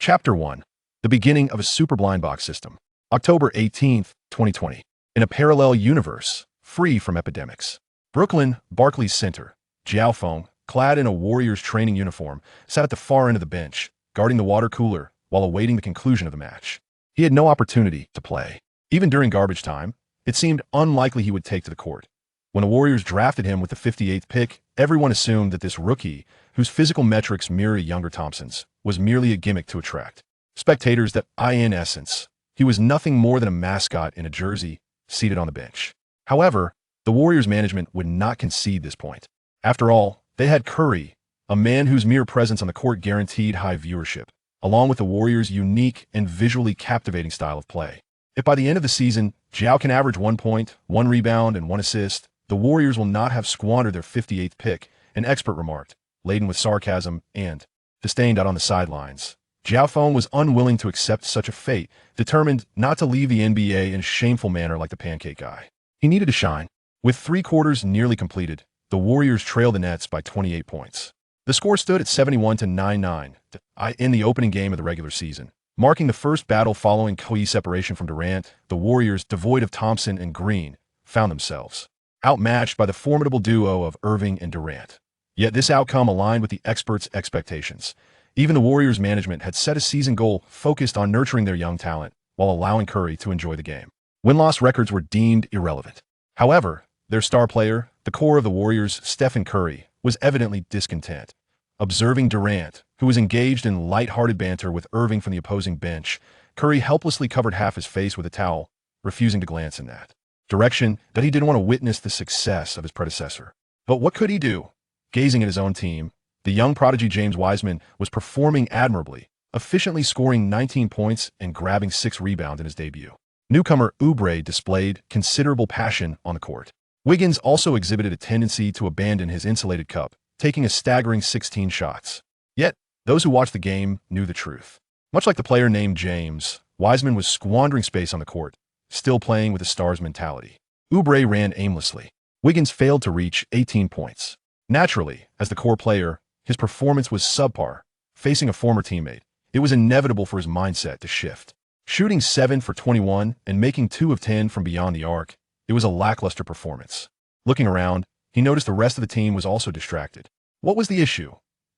Chapter 1. The Beginning of a Super Blind Box System. October 18th, 2020. In a parallel universe, free from epidemics. Brooklyn, Barclays Center. Qiao Feng, clad in a Warriors training uniform, sat at the far end of the bench, guarding the water cooler while awaiting the conclusion of the match. He had no opportunity to play. Even during garbage time, it seemed unlikely he would take to the court. When the Warriors drafted him with the 58th pick, everyone assumed that this rookie, whose physical metrics mirror younger Thompson's, was merely a gimmick to attract spectators. That in essence, he was nothing more than a mascot in a jersey, seated on the bench. However, the Warriors management would not concede this point. After all, they had Curry, a man whose mere presence on the court guaranteed high viewership, along with the Warriors' unique and visually captivating style of play. If by the end of the season, Qiao can average 1 point, 1 rebound, and 1 assist, the Warriors will not have squandered their 58th pick, an expert remarked, laden with sarcasm and disdain. On the sidelines, Qiao Feng was unwilling to accept such a fate, determined not to leave the NBA in a shameful manner like the pancake guy. He needed to shine. With 3 quarters nearly completed, the Warriors trailed the Nets by 28 points. The score stood at 71-99 in the opening game of the regular season, marking the first battle following Kawhi's separation from Durant. The Warriors, devoid of Thompson and Green, found themselves outmatched by the formidable duo of Irving and Durant. Yet this outcome aligned with the experts' expectations. Even the Warriors' management had set a season goal focused on nurturing their young talent while allowing Curry to enjoy the game. Win-loss records were deemed irrelevant. However, their star player, the core of the Warriors, Stephen Curry, was evidently discontent. Observing Durant, who was engaged in light-hearted banter with Irving from the opposing bench, Curry helplessly covered half his face with a towel, refusing to glance in that direction. That he didn't want to witness the success of his predecessor. But what could he do? Gazing at his own team, the young prodigy James Wiseman was performing admirably, efficiently scoring 19 points and grabbing 6 rebounds in his debut. Newcomer Oubre displayed considerable passion on the court. Wiggins also exhibited a tendency to abandon his insulated cup, taking a staggering 16 shots. Yet, those who watched the game knew the truth. Much like the player named James, Wiseman was squandering space on the court, still playing with a star's mentality. Oubre ran aimlessly. Wiggins failed to reach 18 points. Naturally, as the core player, his performance was subpar. Facing a former teammate, it was inevitable for his mindset to shift. Shooting 7 for 21 and making 2 of 10 from beyond the arc, it was a lackluster performance. Looking around, he noticed the rest of the team was also distracted. What was the issue?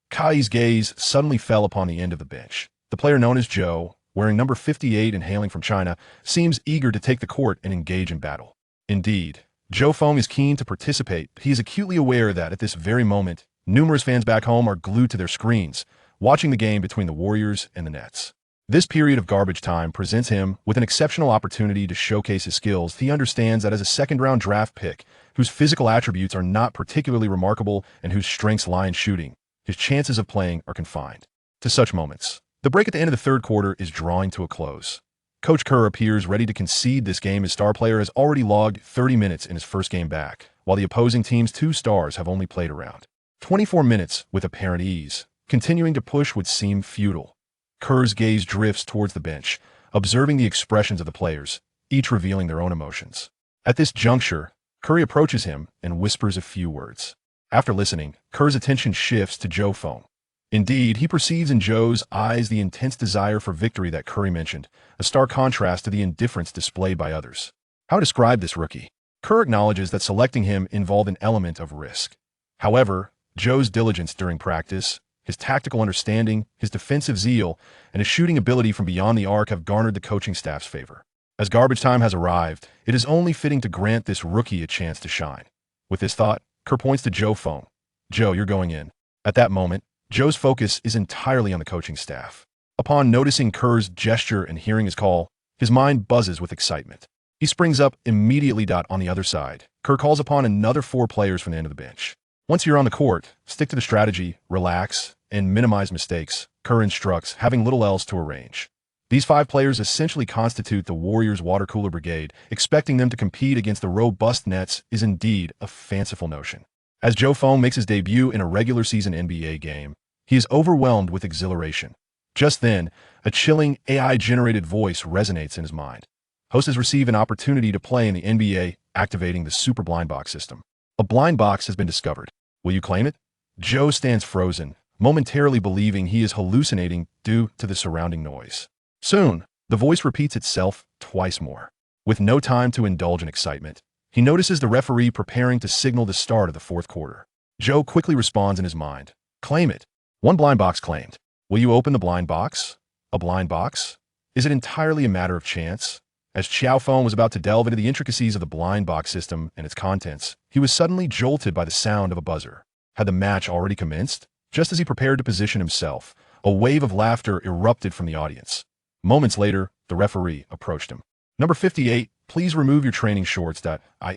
Kai's gaze suddenly fell upon the end of the bench. The player known as Joe, wearing number 58 and hailing from China, seems eager to take the court and engage in battle. Indeed, Qiao Feng is keen to participate. He is acutely aware that at this very moment, numerous fans back home are glued to their screens, watching the game between the Warriors and the Nets. This period of garbage time presents him with an exceptional opportunity to showcase his skills. He understands that as a second-round draft pick, whose physical attributes are not particularly remarkable and whose strengths lie in shooting, his chances of playing are confined to such moments. The break at the end of the third quarter is drawing to a close. Coach Kerr appears ready to concede this game. His star player has already logged 30 minutes in his first game back, while the opposing team's 2 stars have only played around 24 minutes with apparent ease. Continuing to push would seem futile. Kerr's gaze drifts towards the bench, observing the expressions of the players, each revealing their own emotions. At this juncture, Curry approaches him and whispers a few words. After listening, Kerr's attention shifts to Qiao Feng. Indeed, he perceives in Joe's eyes the intense desire for victory that Curry mentioned, a stark contrast to the indifference displayed by others. How describe this rookie? Kerr acknowledges that selecting him involved an element of risk. However, Joe's diligence during practice, his tactical understanding, his defensive zeal, and his shooting ability from beyond the arc have garnered the coaching staff's favor. As garbage time has arrived, it is only fitting to grant this rookie a chance to shine. With this thought, Kerr points to Qiao Feng. Joe, you're going in. At that moment, Joe's focus is entirely on the coaching staff. Upon noticing Kerr's gesture and hearing his call, his mind buzzes with excitement. He springs up immediately. On the other side, Kerr calls upon another 4 players from the end of the bench. Once you're on the court, stick to the strategy, relax, and minimize mistakes, Kerr instructs, having little else to arrange. These 5 players essentially constitute the Warriors' water cooler brigade. Expecting them to compete against the robust Nets is indeed a fanciful notion. As Qiao Feng makes his debut in a regular season NBA game, he is overwhelmed with exhilaration. Just then, a chilling AI-generated voice resonates in his mind. Hosts receive an opportunity to play in the NBA, activating the Super Blind Box System. A blind box has been discovered. Will you claim it? Joe stands frozen, momentarily believing he is hallucinating due to the surrounding noise. Soon, the voice repeats itself twice more. With no time to indulge in excitement, he notices the referee preparing to signal the start of the fourth quarter. Joe quickly responds in his mind. Claim it. One blind box claimed. Will you open the blind box? A blind box? Is it entirely a matter of chance? As Qiao Feng was about to delve into the intricacies of the blind box system and its contents, he was suddenly jolted by the sound of a buzzer. Had the match already commenced? Just as he prepared to position himself, a wave of laughter erupted from the audience. Moments later, the referee approached him. Number 58, please remove your training shorts.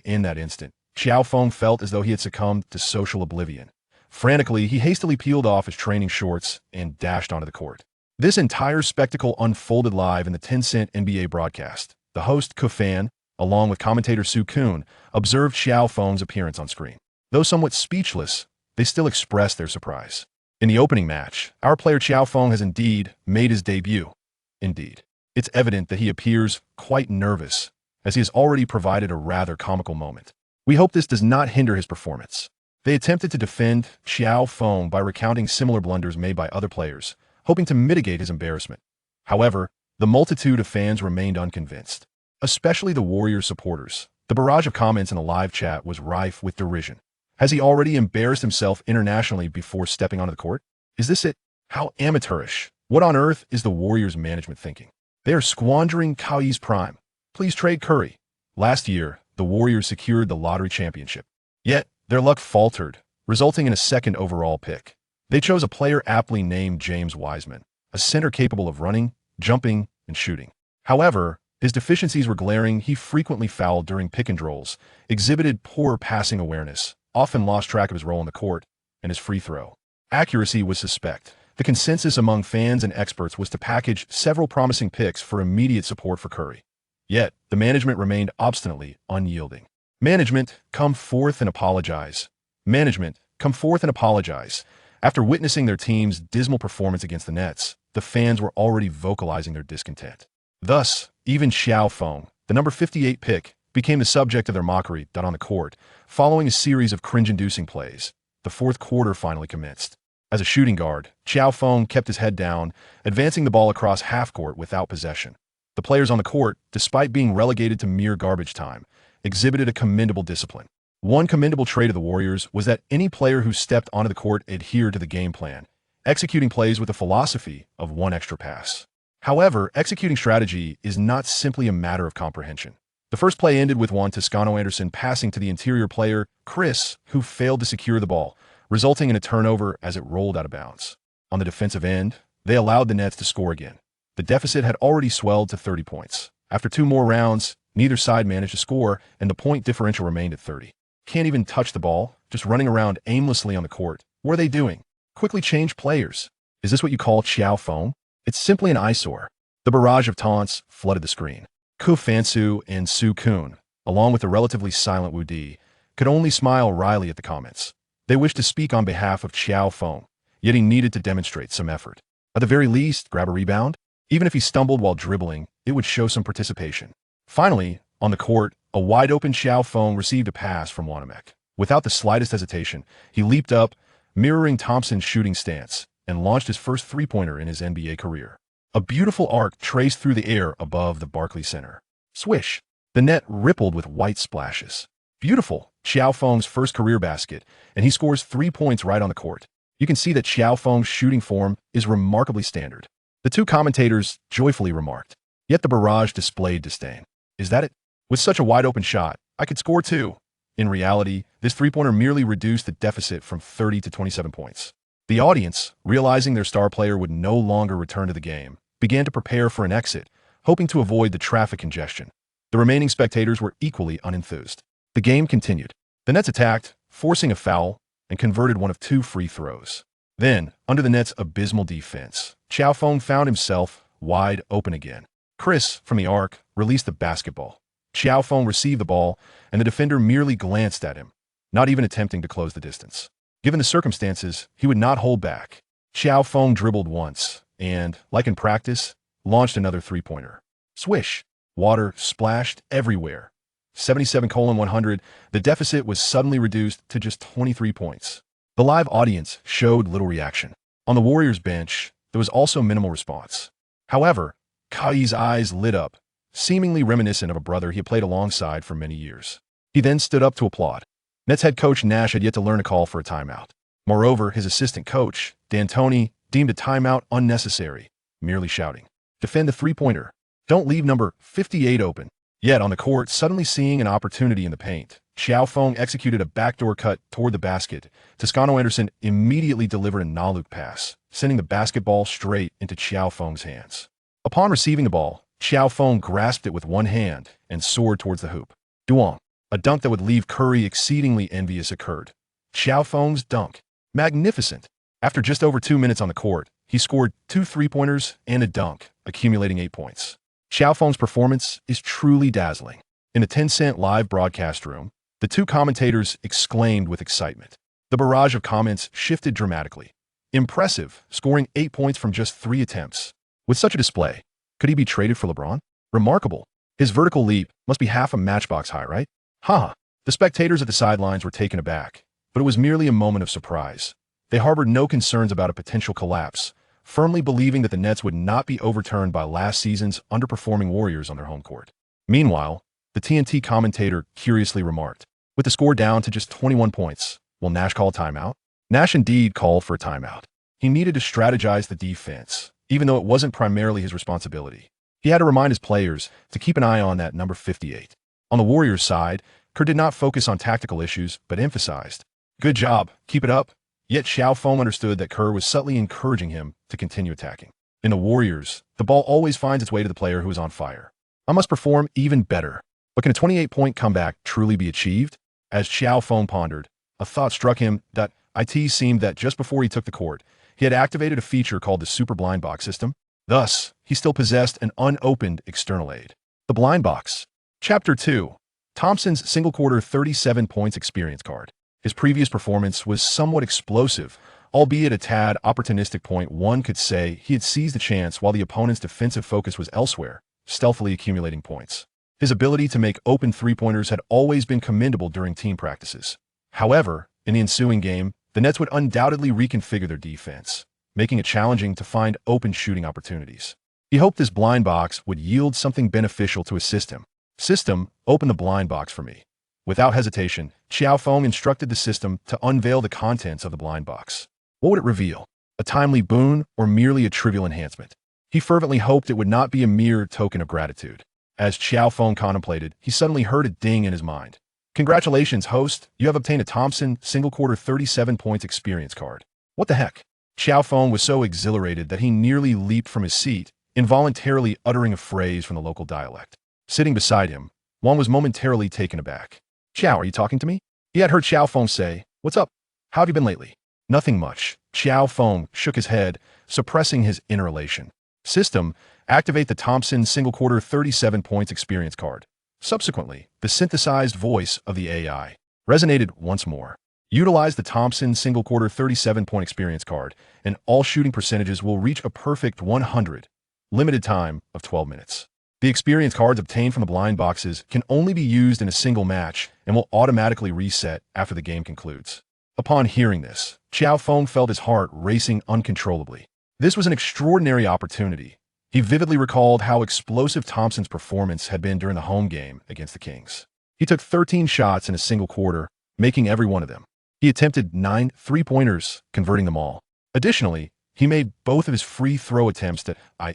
In that instant, Qiao Feng felt as though he had succumbed to social oblivion. Frantically, he hastily peeled off his training shorts and dashed onto the court. This entire spectacle unfolded live in the Tencent NBA broadcast. The host, Qiao Feng, along with commentator Su Kun, observed Qiao Feng's appearance on screen. Though somewhat speechless, they still expressed their surprise. In the opening match, our player Qiao Feng has indeed made his debut. Indeed. It's evident that he appears quite nervous, as he has already provided a rather comical moment. We hope this does not hinder his performance. They attempted to defend Qiao Feng by recounting similar blunders made by other players, hoping to mitigate his embarrassment. However, the multitude of fans remained unconvinced, especially the Warriors supporters. The barrage of comments in the live chat was rife with derision. Has he already embarrassed himself internationally before stepping onto the court? Is this it? How amateurish. What on earth is the Warriors management thinking? They are squandering Kawhi's prime. Please trade Curry. Last year, the Warriors secured the lottery championship. Yet, their luck faltered, resulting in a second overall pick. They chose a player aptly named James Wiseman, a center capable of running, jumping, and shooting. However, his deficiencies were glaring. He frequently fouled during pick and rolls, exhibited poor passing awareness, often lost track of his role in the court, and his free throw accuracy was suspect. The consensus among fans and experts was to package several promising picks for immediate support for Curry. Yet, the management remained obstinately unyielding. Management, come forth and apologize. Management, come forth and apologize. After witnessing their team's dismal performance against the Nets, the fans were already vocalizing their discontent. Thus, even Qiao Feng, the number 58 pick, became the subject of their mockery on the court. Following a series of cringe-inducing plays, the fourth quarter finally commenced. As a shooting guard, Qiao Feng kept his head down, advancing the ball across half-court without possession. The players on the court, despite being relegated to mere garbage time, exhibited a commendable discipline. One commendable trait of the Warriors was that any player who stepped onto the court adhered to the game plan, executing plays with the philosophy of one extra pass. However, executing strategy is not simply a matter of comprehension. The first play ended with Juan Toscano Anderson passing to the interior player, Chris, who failed to secure the ball, resulting in a turnover as it rolled out of bounds. On the defensive end, they allowed the Nets to score again. The deficit had already swelled to 30 points. After two more rounds, neither side managed to score, and the point differential remained at 30. Can't even touch the ball, just running around aimlessly on the court. What are they doing? Quickly change players. Is this what you call Qiao Feng? It's simply an eyesore. The barrage of taunts flooded the screen. Qiao Feng and Su Kun, along with the relatively silent Wu Di, could only smile wryly at the comments. They wished to speak on behalf of Qiao Feng, yet he needed to demonstrate some effort. At the very least, grab a rebound? Even if he stumbled while dribbling, it would show some participation. Finally, on the court, a wide-open Qiao Feng received a pass from Wanamaker. Without the slightest hesitation, he leaped up, mirroring Thompson's shooting stance, and launched his first three-pointer in his NBA career. A beautiful arc traced through the air above the Barclays Center. Swish! The net rippled with white splashes. Beautiful! Qiao Feng's first career basket, and he scores 3 points right on the court. You can see that Qiao Feng's shooting form is remarkably standard. The two commentators joyfully remarked. Yet the barrage displayed disdain. Is that it? With such a wide-open shot, I could score too. In reality, this three-pointer merely reduced the deficit from 30 to 27 points. The audience, realizing their star player would no longer return to the game, began to prepare for an exit, hoping to avoid the traffic congestion. The remaining spectators were equally unenthused. The game continued. The Nets attacked, forcing a foul, and converted one of 2 free throws. Then, under the Nets' abysmal defense, Qiao Feng found himself wide open again. Chris, from the arc, released the basketball. Qiao Feng received the ball, and the defender merely glanced at him, not even attempting to close the distance. Given the circumstances, he would not hold back. Qiao Feng dribbled once, and, like in practice, launched another three-pointer. Swish! Water splashed everywhere. 77-100, the deficit was suddenly reduced to just 23 points. The live audience showed little reaction. On the Warriors bench, there was also minimal response. However, Kai's eyes lit up, seemingly reminiscent of a brother he had played alongside for many years. He then stood up to applaud. Nets head coach Nash had yet to learn to call for a timeout. Moreover, his assistant coach, D'Antoni, deemed a timeout unnecessary, merely shouting, "Defend the three-pointer. Don't leave number 58 open." Yet on the court, suddenly seeing an opportunity in the paint, Qiao Feng executed a backdoor cut toward the basket. Toscano Anderson immediately delivered a no-look pass, sending the basketball straight into Qiao Feng's hands. Upon receiving the ball, Qiao Feng grasped it with one hand and soared towards the hoop. Duong, a dunk that would leave Curry exceedingly envious, occurred. Qiao Feng's dunk. Magnificent. After just over 2 minutes on the court, he scored 2 three-pointers and a dunk, accumulating 8 points. Qiao Feng's performance is truly dazzling. In the Tencent live broadcast room, the two commentators exclaimed with excitement. The barrage of comments shifted dramatically. Impressive, scoring 8 points from just 3 attempts. With such a display, could he be traded for LeBron? Remarkable. His vertical leap must be half a Matchbox high, right? Ha! The spectators at the sidelines were taken aback, but it was merely a moment of surprise. They harbored no concerns about a potential collapse, firmly believing that the Nets would not be overturned by last season's underperforming Warriors on their home court. Meanwhile, the TNT commentator curiously remarked, with the score down to just 21 points, will Nash call a timeout? Nash indeed called for a timeout. He needed to strategize the defense, even though it wasn't primarily his responsibility. He had to remind his players to keep an eye on that number 58. On the Warriors' side, Kerr did not focus on tactical issues, but emphasized, "Good job, keep it up." Yet Qiao Feng understood that Kerr was subtly encouraging him to continue attacking. In the Warriors, the ball always finds its way to the player who is on fire. "I must perform even better." But can a 28-point comeback truly be achieved? As Qiao Feng pondered, a thought struck him that it seemed that just before he took the court, he had activated a feature called the Super Blind Box system. Thus, he still possessed an unopened external aid. The Blind Box. Chapter 2. Thompson's single-quarter 37 points experience card. His previous performance was somewhat explosive, albeit a tad opportunistic. One could say he had seized the chance while the opponent's defensive focus was elsewhere, stealthily accumulating points. His ability to make open three-pointers had always been commendable during team practices. However, in the ensuing game, the Nets would undoubtedly reconfigure their defense, making it challenging to find open shooting opportunities. He hoped this blind box would yield something beneficial to assist him. "System, open the blind box for me." Without hesitation, Qiao Feng instructed the system to unveil the contents of the blind box. What would it reveal? A timely boon or merely a trivial enhancement? He fervently hoped it would not be a mere token of gratitude. As Qiao Feng contemplated, he suddenly heard a ding in his mind. "Congratulations, host. You have obtained a Thompson single-quarter 37 points experience card." What the heck? Qiao Feng was so exhilarated that he nearly leaped from his seat, involuntarily uttering a phrase from the local dialect. Sitting beside him, Wang was momentarily taken aback. "Qiao, are you talking to me?" He had heard Qiao Feng say, "What's up? How have you been lately?" "Nothing much." Qiao Feng shook his head, suppressing his inner elation. "System, activate the Thompson single-quarter 37 points experience card." Subsequently, the synthesized voice of the AI resonated once more. "Utilize the Thompson single-quarter 37-point experience card, and all shooting percentages will reach a perfect 100. Limited time of 12 minutes. The experience cards obtained from the blind boxes can only be used in a single match and will automatically reset after the game concludes." Upon hearing this, Qiao Feng felt his heart racing uncontrollably. This was an extraordinary opportunity. He vividly recalled how explosive Thompson's performance had been during the home game against the Kings. He took 13 shots in a single quarter, making every one of them. He attempted 9 three-pointers, converting them all. Additionally, he made both of his free throw attempts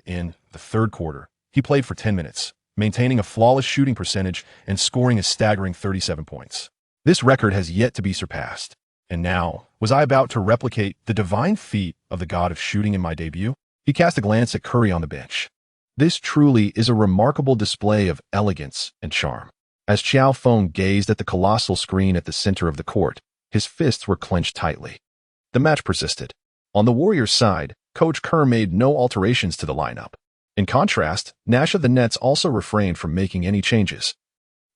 in the third quarter. He played for 10 minutes, maintaining a flawless shooting percentage and scoring a staggering 37 points. This record has yet to be surpassed. And now, was I about to replicate the divine feat of the god of shooting in my debut? He cast a glance at Curry on the bench. This truly is a remarkable display of elegance and charm. As Qiao Feng gazed at the colossal screen at the center of the court, his fists were clenched tightly. The match persisted. On the Warriors' side, Coach Kerr made no alterations to the lineup. In contrast, Nash of the Nets also refrained from making any changes,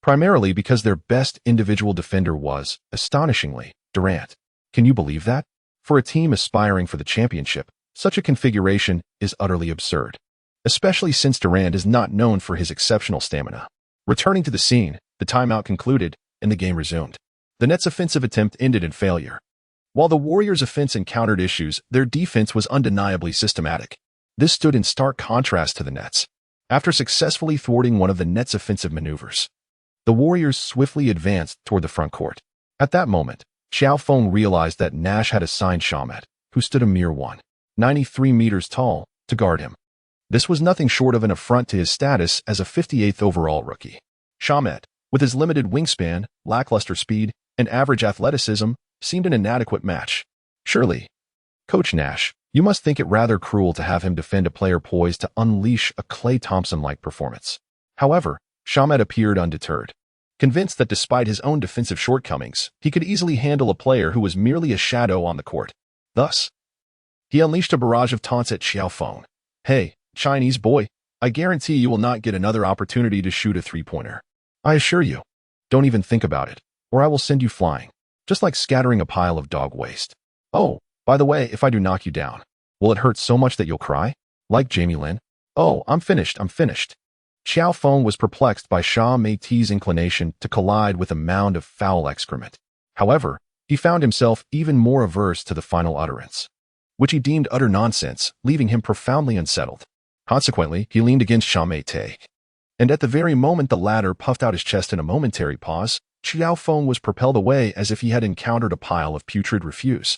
primarily because their best individual defender was, astonishingly, Durant. Can you believe that? For a team aspiring for the championship, such a configuration is utterly absurd, especially since Durant is not known for his exceptional stamina. Returning to the scene, the timeout concluded, and the game resumed. The Nets' offensive attempt ended in failure. While the Warriors' offense encountered issues, their defense was undeniably systematic. This stood in stark contrast to the Nets. After successfully thwarting one of the Nets' offensive maneuvers, the Warriors swiftly advanced toward the front court. At that moment, Qiao Feng realized that Nash had assigned Shamet, who stood a mere 193 meters tall, to guard him. This was nothing short of an affront to his status as a 58th overall rookie. Shamet, with his limited wingspan, lackluster speed, and average athleticism, seemed an inadequate match. Surely, Coach Nash, you must think it rather cruel to have him defend a player poised to unleash a Klay Thompson-like performance. However, Shamet appeared undeterred, convinced that despite his own defensive shortcomings, he could easily handle a player who was merely a shadow on the court. Thus, he unleashed a barrage of taunts at Qiao Feng. "Hey, Chinese boy, I guarantee you will not get another opportunity to shoot a three-pointer. I assure you, don't even think about it, or I will send you flying, just like scattering a pile of dog waste. Oh, by the way, if I do knock you down, will it hurt so much that you'll cry? Like Jamie Lin? Oh, I'm finished. Qiao Feng was perplexed by Shamet's inclination to collide with a mound of foul excrement. However, he found himself even more averse to the final utterance, which he deemed utter nonsense, leaving him profoundly unsettled. Consequently, he leaned against Shamet, and at the very moment the latter puffed out his chest in a momentary pause, Qiao Feng was propelled away as if he had encountered a pile of putrid refuse.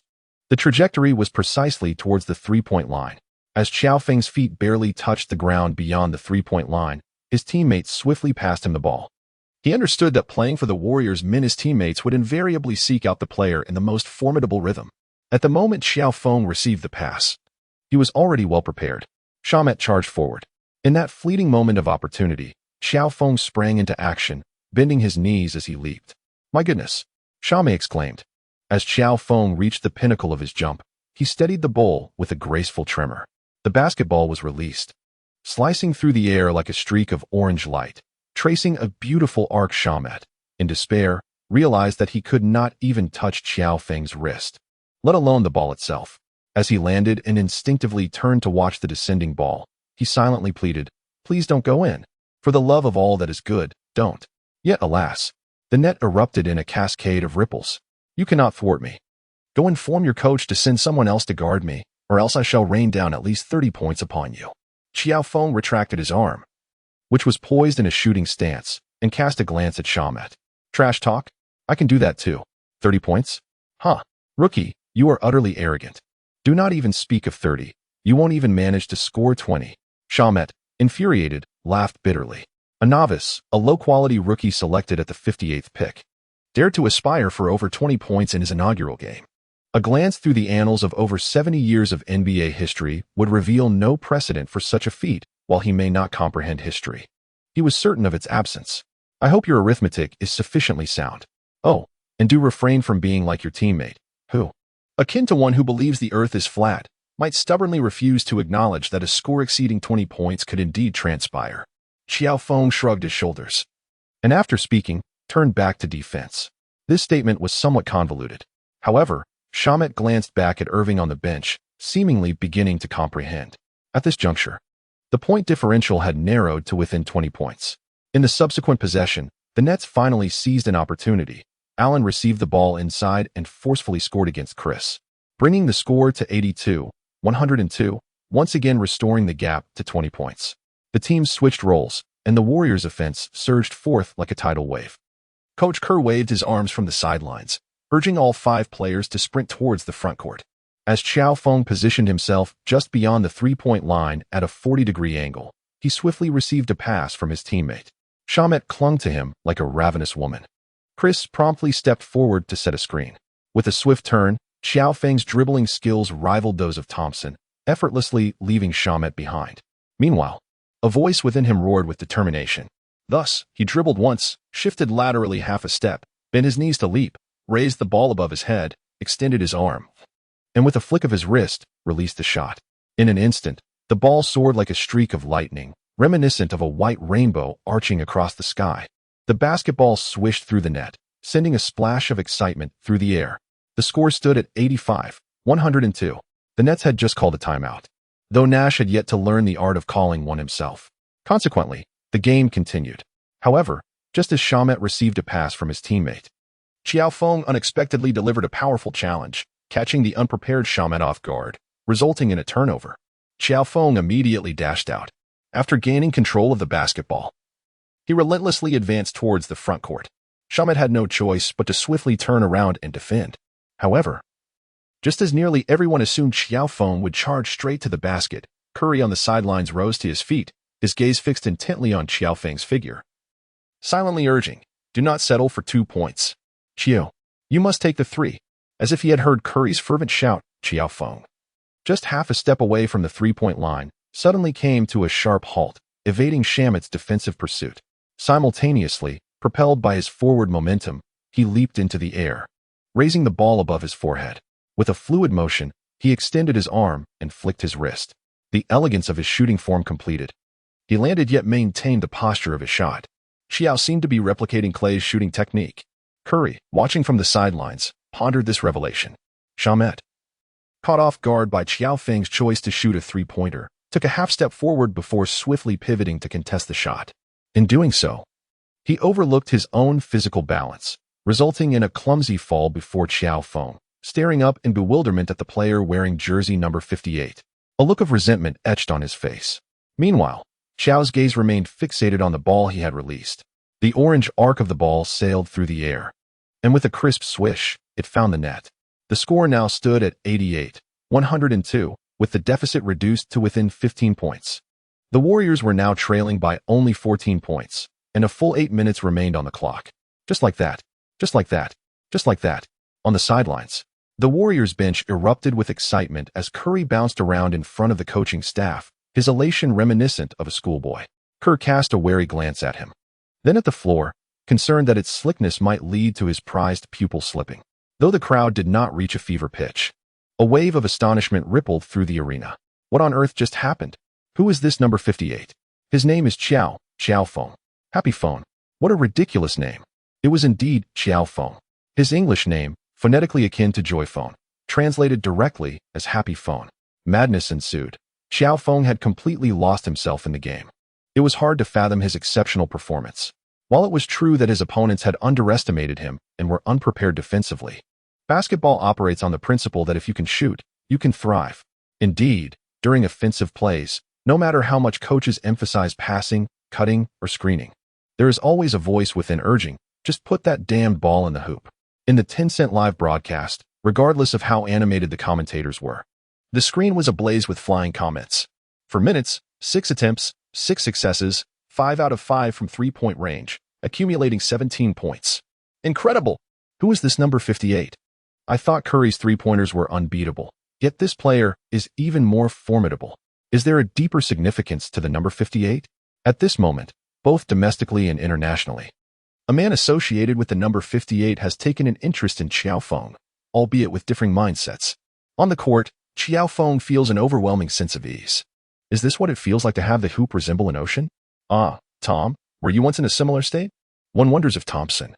The trajectory was precisely towards the three-point line. As Qiao Feng's feet barely touched the ground beyond the three-point line, his teammates swiftly passed him the ball. He understood that playing for the Warriors meant his teammates would invariably seek out the player in the most formidable rhythm. At the moment Qiao Feng received the pass, he was already well prepared. Shamet charged forward. In that fleeting moment of opportunity, Qiao Feng sprang into action, bending his knees as he leaped. "My goodness!" Shamet exclaimed. As Qiao Feng reached the pinnacle of his jump, he steadied the ball with a graceful tremor. The basketball was released, slicing through the air like a streak of orange light, tracing a beautiful arc. Shamet, in despair, realized that he could not even touch Qiao Feng's wrist, let alone the ball itself. As he landed and instinctively turned to watch the descending ball, he silently pleaded, "Please don't go in. For the love of all that is good, don't." Yet alas, the net erupted in a cascade of ripples. "You cannot thwart me. Go inform your coach to send someone else to guard me, or else I shall rain down at least 30 points upon you." Qiao Feng retracted his arm, which was poised in a shooting stance, and cast a glance at Shamet. "Trash talk? I can do that too. 30 points? Huh. Rookie, you are utterly arrogant. Do not even speak of 30. You won't even manage to score 20. Shamet, infuriated, laughed bitterly. A novice, a low-quality rookie selected at the 58th pick, dared to aspire for over 20 points in his inaugural game. A glance through the annals of over 70 years of NBA history would reveal no precedent for such a feat. While he may not comprehend history, he was certain of its absence. I hope your arithmetic is sufficiently sound. Oh, and do refrain from being like your teammate, who, akin to one who believes the earth is flat, might stubbornly refuse to acknowledge that a score exceeding 20 points could indeed transpire. Qiao Feng shrugged his shoulders, and after speaking, turned back to defense. This statement was somewhat convoluted. However, Shamet glanced back at Irving on the bench, seemingly beginning to comprehend. At this juncture, the point differential had narrowed to within 20 points. In the subsequent possession, the Nets finally seized an opportunity. Allen received the ball inside and forcefully scored against Chris, bringing the score to 82-102, once again restoring the gap to 20 points. The teams switched roles, and the Warriors' offense surged forth like a tidal wave. Coach Kerr waved his arms from the sidelines, urging all 5 players to sprint towards the front court. As Qiao Feng positioned himself just beyond the three-point line at a 40-degree angle, he swiftly received a pass from his teammate. Shamet clung to him like a ravenous woman. Chris promptly stepped forward to set a screen. With a swift turn, Qiao Feng's dribbling skills rivaled those of Thompson, effortlessly leaving Shamet behind. Meanwhile, a voice within him roared with determination. Thus, he dribbled once, shifted laterally half a step, bent his knees to leap, raised the ball above his head, extended his arm, and with a flick of his wrist, released the shot. In an instant, the ball soared like a streak of lightning, reminiscent of a white rainbow arching across the sky. The basketball swished through the net, sending a splash of excitement through the air. The score stood at 85-102. The Nets had just called a timeout, though Nash had yet to learn the art of calling one himself. Consequently, the game continued. However, just as Shamet received a pass from his teammate, Qiao Feng unexpectedly delivered a powerful challenge, catching the unprepared Xiaomet off guard, resulting in a turnover. Qiao Feng immediately dashed out. After gaining control of the basketball, he relentlessly advanced towards the front court. Xiaomet had no choice but to swiftly turn around and defend. However, just as nearly everyone assumed Qiao Feng would charge straight to the basket, Curry on the sidelines rose to his feet, his gaze fixed intently on Qiao Feng's figure, silently urging, "Do not settle for 2 points. Qiao, you must take the 3." As if he had heard Curry's fervent shout, Qiao Feng, just half a step away from the 3-point line, suddenly came to a sharp halt, evading Xiaomet's defensive pursuit. Simultaneously, propelled by his forward momentum, he leaped into the air, raising the ball above his forehead. With a fluid motion, he extended his arm and flicked his wrist. The elegance of his shooting form completed. He landed yet maintained the posture of his shot. Qiao seemed to be replicating Clay's shooting technique. Curry, watching from the sidelines, pondered this revelation. Xiaomet, caught off guard by Qiao Feng's choice to shoot a 3-pointer, took a half step forward before swiftly pivoting to contest the shot. In doing so, he overlooked his own physical balance, resulting in a clumsy fall before Qiao Feng, staring up in bewilderment at the player wearing jersey number 58. A look of resentment etched on his face. Meanwhile, Qiao's gaze remained fixated on the ball he had released. The orange arc of the ball sailed through the air, and with a crisp swish, it found the net. The score now stood at 88-102, with the deficit reduced to within 15 points. The Warriors were now trailing by only 14 points, and a full 8 minutes remained on the clock. Just like that, just like that, just like that. On the sidelines, the Warriors bench erupted with excitement as Curry bounced around in front of the coaching staff, his elation reminiscent of a schoolboy. Kerr cast a wary glance at him. Then at the floor, concerned that its slickness might lead to his prized pupil slipping. Though the crowd did not reach a fever pitch, a wave of astonishment rippled through the arena. What on earth just happened? Who is this number 58? His name is Qiao Feng. Happy Phone. What a ridiculous name. It was indeed Qiao Feng. His English name, phonetically akin to Joy Phone, translated directly as Happy Phone. Madness ensued. Qiao Feng had completely lost himself in the game. It was hard to fathom his exceptional performance. While it was true that his opponents had underestimated him and were unprepared defensively, basketball operates on the principle that if you can shoot, you can thrive. Indeed, during offensive plays, no matter how much coaches emphasize passing, cutting, or screening, there is always a voice within urging, "Just put that damned ball in the hoop." In the 10-cent live broadcast, regardless of how animated the commentators were, the screen was ablaze with flying comments. For minutes, 6 attempts, 6 successes, 5 out of 5 from 3-point range, accumulating 17 points. Incredible! Who is this number 58? I thought Curry's 3-pointers were unbeatable, yet this player is even more formidable. Is there a deeper significance to the number 58? At this moment, both domestically and internationally, a man associated with the number 58 has taken an interest in Qiao Feng, albeit with differing mindsets. On the court, Qiao Feng feels an overwhelming sense of ease. Is this what it feels like to have the hoop resemble an ocean? Ah, Tom, were you once in a similar state? One wonders if Thompson,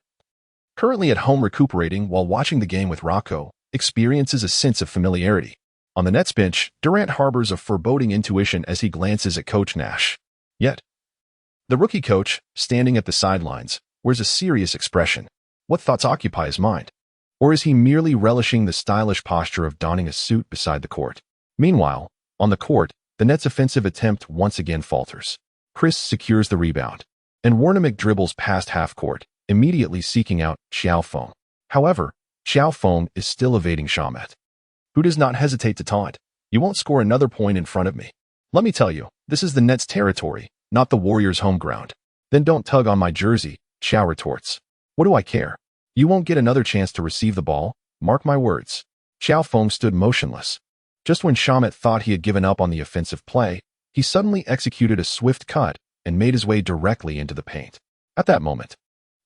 currently at home recuperating while watching the game with Rocco, experiences a sense of familiarity. On the Nets bench, Durant harbors a foreboding intuition as he glances at Coach Nash. Yet, the rookie coach, standing at the sidelines, wears a serious expression. What thoughts occupy his mind? Or is he merely relishing the stylish posture of donning a suit beside the court? Meanwhile, on the court, the Nets' offensive attempt once again falters. Chris secures the rebound, and Warnemick dribbles past half-court, immediately seeking out Qiao Feng. However, Qiao Feng is still evading Xiaomet, who does not hesitate to taunt. "You won't score another point in front of me. Let me tell you, this is the Nets' territory, not the Warriors' home ground." "Then don't tug on my jersey," Qiao retorts. "What do I care? You won't get another chance to receive the ball, mark my words." Qiao Feng stood motionless. Just when Xiaomet thought he had given up on the offensive play, he suddenly executed a swift cut and made his way directly into the paint. At that moment,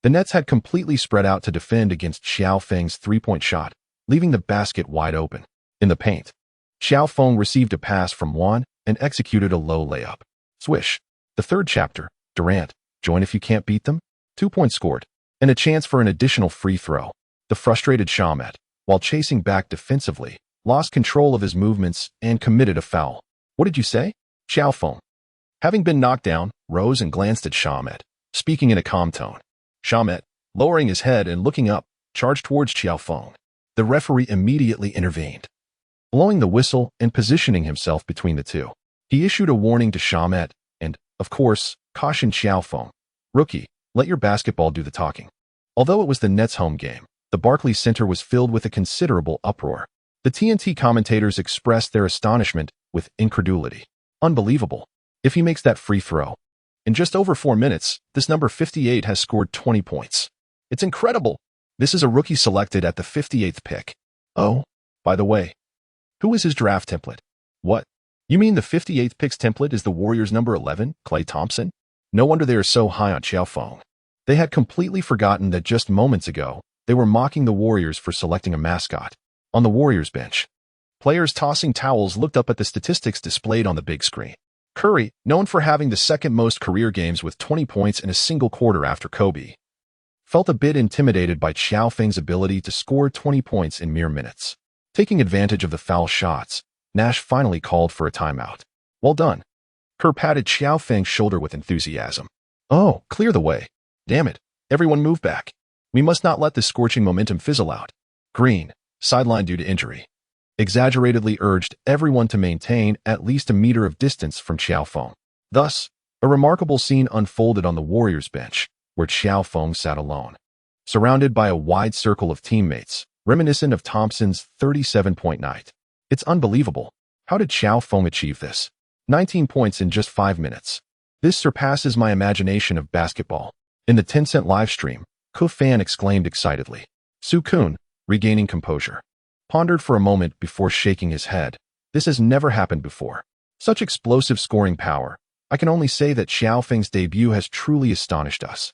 the Nets had completely spread out to defend against Qiao Feng's 3-point shot, leaving the basket wide open. In the paint, Qiao Feng received a pass from Juan and executed a low layup. Swish. The third chapter, Durant, join if you can't beat them. 2 points scored, and a chance for an additional free throw. The frustrated Xiaomet, while chasing back defensively, lost control of his movements and committed a foul. "What did you say?" Qiao Feng, having been knocked down, rose and glanced at Xiaomet, speaking in a calm tone. Xiaomet, lowering his head and looking up, charged towards Qiao Feng. the referee immediately intervened, blowing the whistle and positioning himself between the two. He issued a warning to Shamet and, of course, cautioned Qiao Feng. Rookie, let your basketball do the talking. Although it was the Nets' home game, the Barclays Center was filled with a considerable uproar. The TNT commentators expressed their astonishment with incredulity. Unbelievable. If he makes that free throw. In just over 4 minutes, this number 58 has scored 20 points. It's incredible. This is a rookie selected at the 58th pick. Oh, by the way, who is his draft template? What? You mean the 58th pick's template is the Warriors' number 11, Klay Thompson? No wonder they are so high on Qiao Feng. They had completely forgotten that just moments ago, they were mocking the Warriors for selecting a mascot. On the Warriors bench, players tossing towels looked up at the statistics displayed on the big screen. Curry, known for having the second most career games with 20 points in a single quarter after Kobe, felt a bit intimidated by Qiao Feng's ability to score 20 points in mere minutes. Taking advantage of the foul shots, Nash finally called for a timeout. Well done. Kerr patted Qiao Feng's shoulder with enthusiasm. Oh, clear the way. Damn it. Everyone move back. We must not let this scorching momentum fizzle out. Green, sidelined due to injury, exaggeratedly urged everyone to maintain at least a meter of distance from Qiao Feng. Thus, a remarkable scene unfolded on the Warriors bench, where Qiao Feng sat alone, surrounded by a wide circle of teammates, reminiscent of Thompson's 37-point night. It's unbelievable. How did Qiao Feng achieve this? 19 points in just 5 minutes. This surpasses my imagination of basketball. In the Tencent livestream, Qiao Feng exclaimed excitedly. Su Kun, regaining composure, pondered for a moment before shaking his head. This has never happened before. Such explosive scoring power. I can only say that Qiao Feng's debut has truly astonished us.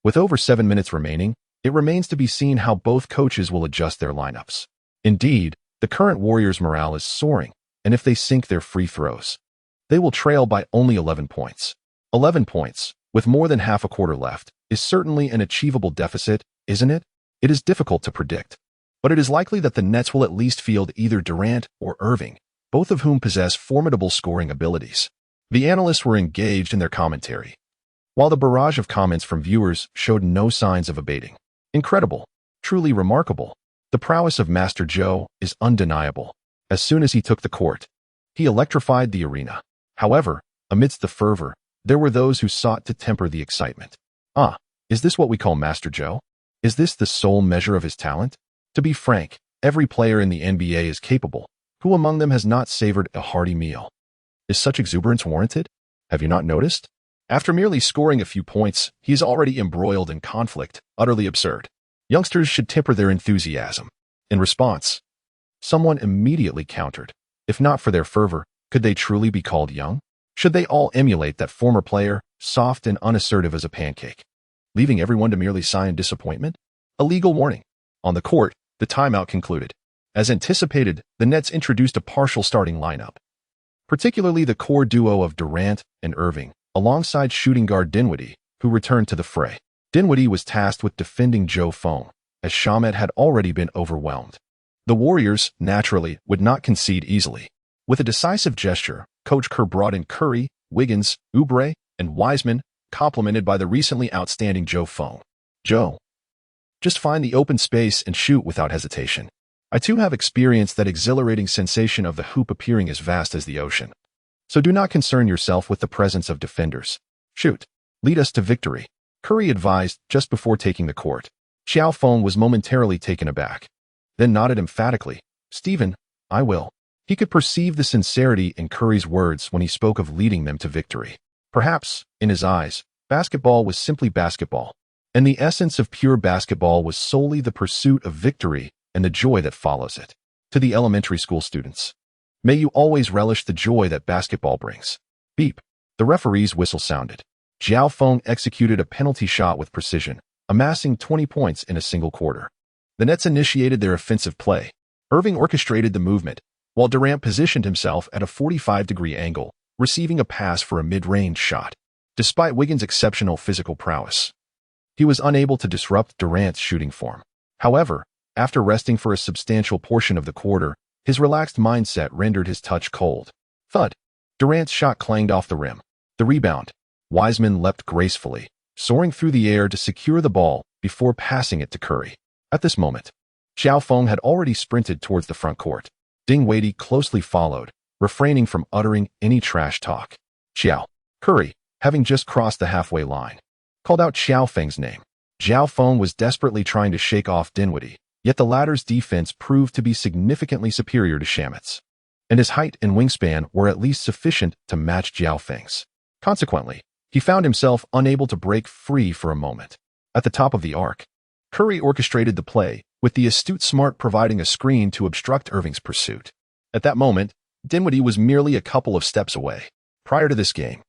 With over 7 minutes remaining, it remains to be seen how both coaches will adjust their lineups. Indeed, the current Warriors' morale is soaring, and if they sink their free throws, they will trail by only 11 points. 11 points, with more than half a quarter left, is certainly an achievable deficit, isn't it? It is difficult to predict, but it is likely that the Nets will at least field either Durant or Irving, both of whom possess formidable scoring abilities. The analysts were engaged in their commentary, while the barrage of comments from viewers showed no signs of abating. Incredible, truly remarkable. The prowess of Master Joe is undeniable. As soon as he took the court, he electrified the arena. However, amidst the fervor, there were those who sought to temper the excitement. Ah, is this what we call Master Joe? Is this the sole measure of his talent? To be frank, every player in the NBA is capable. Who among them has not savored a hearty meal? Is such exuberance warranted? Have you not noticed? After merely scoring a few points, he is already embroiled in conflict, utterly absurd. Youngsters should temper their enthusiasm. In response, someone immediately countered. If not for their fervor, could they truly be called young? Should they all emulate that former player, soft and unassertive as a pancake, leaving everyone to merely sigh in disappointment? A legal warning. On the court, the timeout concluded. As anticipated, the Nets introduced a partial starting lineup, particularly the core duo of Durant and Irving, alongside shooting guard Dinwiddie, who returned to the fray. Dinwiddie was tasked with defending Qiao Feng, as Shamet had already been overwhelmed. The Warriors, naturally, would not concede easily. With a decisive gesture, Coach Kerr brought in Curry, Wiggins, Oubre, and Wiseman, complemented by the recently outstanding Qiao Feng. Joe, just find the open space and shoot without hesitation. I too have experienced that exhilarating sensation of the hoop appearing as vast as the ocean. So do not concern yourself with the presence of defenders. Shoot. Lead us to victory, Curry advised just before taking the court. Qiao Feng was momentarily taken aback, then nodded emphatically. Stephen, I will. He could perceive the sincerity in Curry's words when he spoke of leading them to victory. Perhaps, in his eyes, basketball was simply basketball, and the essence of pure basketball was solely the pursuit of victory and the joy that follows it. To the elementary school students, may you always relish the joy that basketball brings. Beep. The referee's whistle sounded. Qiao Feng executed a penalty shot with precision, amassing 20 points in a single quarter. The Nets initiated their offensive play. Irving orchestrated the movement, while Durant positioned himself at a 45-degree angle, receiving a pass for a mid-range shot. Despite Wiggins' exceptional physical prowess, he was unable to disrupt Durant's shooting form. However, after resting for a substantial portion of the quarter, his relaxed mindset rendered his touch cold. Thud. Durant's shot clanged off the rim. The rebound. Wiseman leapt gracefully, soaring through the air to secure the ball before passing it to Curry. At this moment, Qiao Feng had already sprinted towards the front court. Dinwiddie closely followed, refraining from uttering any trash talk. Qiao, Curry, having just crossed the halfway line, called out Qiao Feng's name. Qiao Feng was desperately trying to shake off Dinwiddie, yet the latter's defense proved to be significantly superior to Shamit's, and his height and wingspan were at least sufficient to match Qiao Feng's. Consequently, he found himself unable to break free for a moment. At the top of the arc, Curry orchestrated the play, with the astute Smart providing a screen to obstruct Irving's pursuit. At that moment, Dinwiddie was merely a couple of steps away. Prior to this game,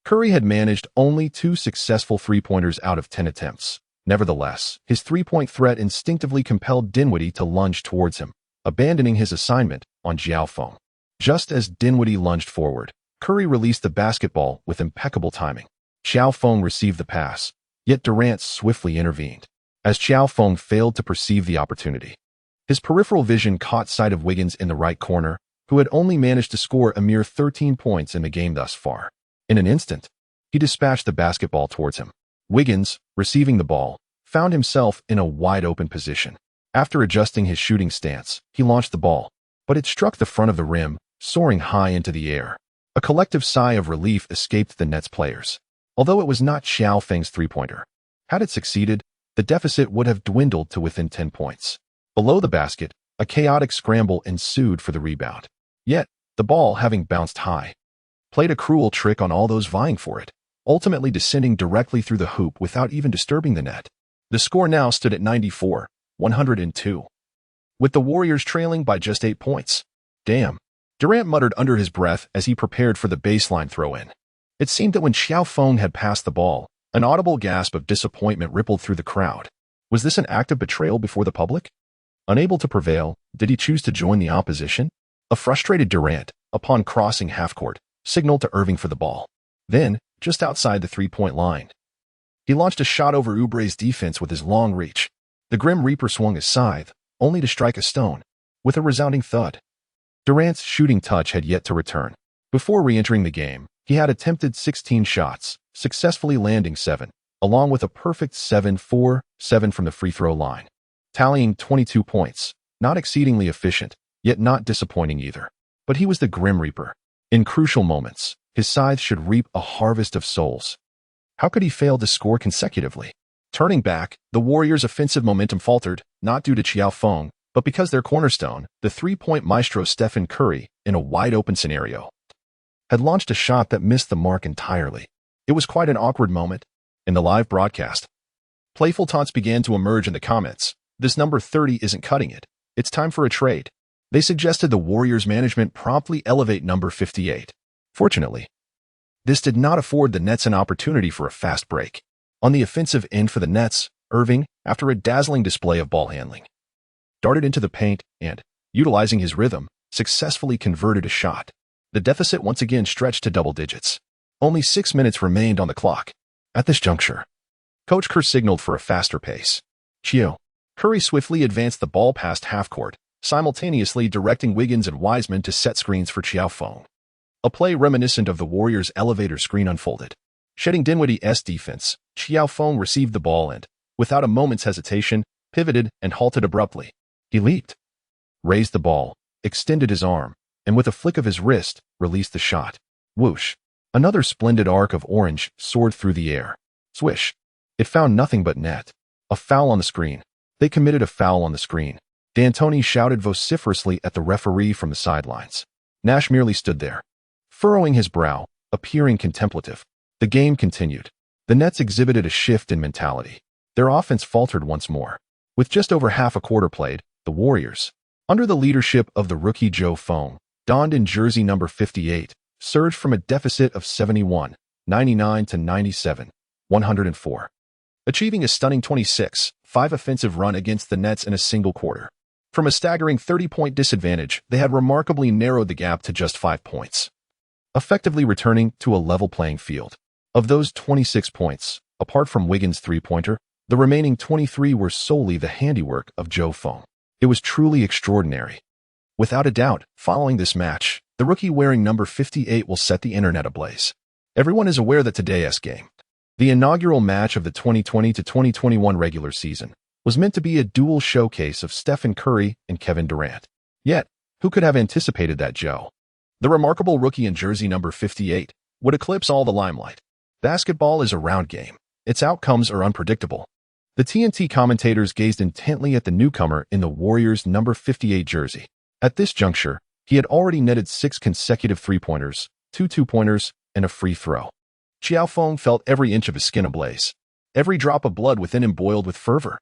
Curry had managed only 2 successful three-pointers out of 10 attempts. Nevertheless, his three-point threat instinctively compelled Dinwiddie to lunge towards him, abandoning his assignment on Qiao Feng. Just as Dinwiddie lunged forward, Curry released the basketball with impeccable timing. Qiao Feng received the pass, yet Durant swiftly intervened, as Qiao Feng failed to perceive the opportunity. His peripheral vision caught sight of Wiggins in the right corner, who had only managed to score a mere 13 points in the game thus far. In an instant, he dispatched the basketball towards him. Wiggins, receiving the ball, found himself in a wide-open position. After adjusting his shooting stance, he launched the ball, but it struck the front of the rim, soaring high into the air. A collective sigh of relief escaped the Nets players. Although it was not Qiao Feng's three-pointer, had it succeeded, the deficit would have dwindled to within 10 points. Below the basket, a chaotic scramble ensued for the rebound. Yet, the ball, having bounced high, played a cruel trick on all those vying for it, ultimately descending directly through the hoop without even disturbing the net. The score now stood at 94-102, with the Warriors trailing by just 8 points. Damn, Durant muttered under his breath as he prepared for the baseline throw-in. It seemed that when Qiao Feng had passed the ball, an audible gasp of disappointment rippled through the crowd. Was this an act of betrayal before the public? Unable to prevail, did he choose to join the opposition? A frustrated Durant, upon crossing half-court, signaled to Irving for the ball. Then, just outside the three-point line, he launched a shot over Oubre's defense with his long reach. The Grim Reaper swung his scythe, only to strike a stone, with a resounding thud. Durant's shooting touch had yet to return. Before re-entering the game, he had attempted 16 shots, successfully landing 7, along with a perfect 7-4-7 from the free throw line, tallying 22 points, not exceedingly efficient, yet not disappointing either. But he was the Grim Reaper. In crucial moments, his scythe should reap a harvest of souls. How could he fail to score consecutively? Turning back, the Warriors' offensive momentum faltered, not due to Qiao Feng, but because their cornerstone, the three-point maestro Stephen Curry, in a wide-open scenario, had launched a shot that missed the mark entirely. It was quite an awkward moment. In the live broadcast, playful taunts began to emerge in the comments. This number 30 isn't cutting it. It's time for a trade. They suggested the Warriors management promptly elevate number 58. Fortunately, this did not afford the Nets an opportunity for a fast break. On the offensive end for the Nets, Irving, after a dazzling display of ball handling, darted into the paint and, utilizing his rhythm, successfully converted a shot. The deficit once again stretched to double digits. Only 6 minutes remained on the clock. At this juncture, Coach Kerr signaled for a faster pace. Curry swiftly advanced the ball past half-court, simultaneously directing Wiggins and Wiseman to set screens for Qiao Feng. A play reminiscent of the Warriors' elevator screen unfolded. Shedding Dinwiddie's defense, Qiao Feng received the ball and, without a moment's hesitation, pivoted and halted abruptly. He leaped, raised the ball, extended his arm, and with a flick of his wrist, released the shot. Whoosh! Another splendid arc of orange soared through the air. Swish! It found nothing but net. A foul on the screen. They committed a foul on the screen. D'Antoni shouted vociferously at the referee from the sidelines. Nash merely stood there, furrowing his brow, appearing contemplative. The game continued. The Nets exhibited a shift in mentality. Their offense faltered once more. With just over half a quarter played, the Warriors, under the leadership of the rookie Qiao Feng, donned in jersey number 58, surged from a deficit of 71, 99 to 97, 104, achieving a stunning 26-5 offensive run against the Nets in a single quarter. From a staggering 30-point disadvantage, they had remarkably narrowed the gap to just 5 points, effectively returning to a level playing field. Of those 26 points, apart from Wiggins' three-pointer, the remaining 23 were solely the handiwork of Qiao Feng. It was truly extraordinary. Without a doubt, following this match, the rookie wearing number 58 will set the internet ablaze. Everyone is aware that today's game, the inaugural match of the 2020 to 2021 regular season, was meant to be a dual showcase of Stephen Curry and Kevin Durant. Yet, who could have anticipated that Joe, the remarkable rookie in jersey number 58, would eclipse all the limelight? Basketball is a round game. Its outcomes are unpredictable. The TNT commentators gazed intently at the newcomer in the Warriors' number 58 jersey. At this juncture, he had already netted 6 consecutive three-pointers, 2 two-pointers, and a free throw. Qiao Feng felt every inch of his skin ablaze. Every drop of blood within him boiled with fervor.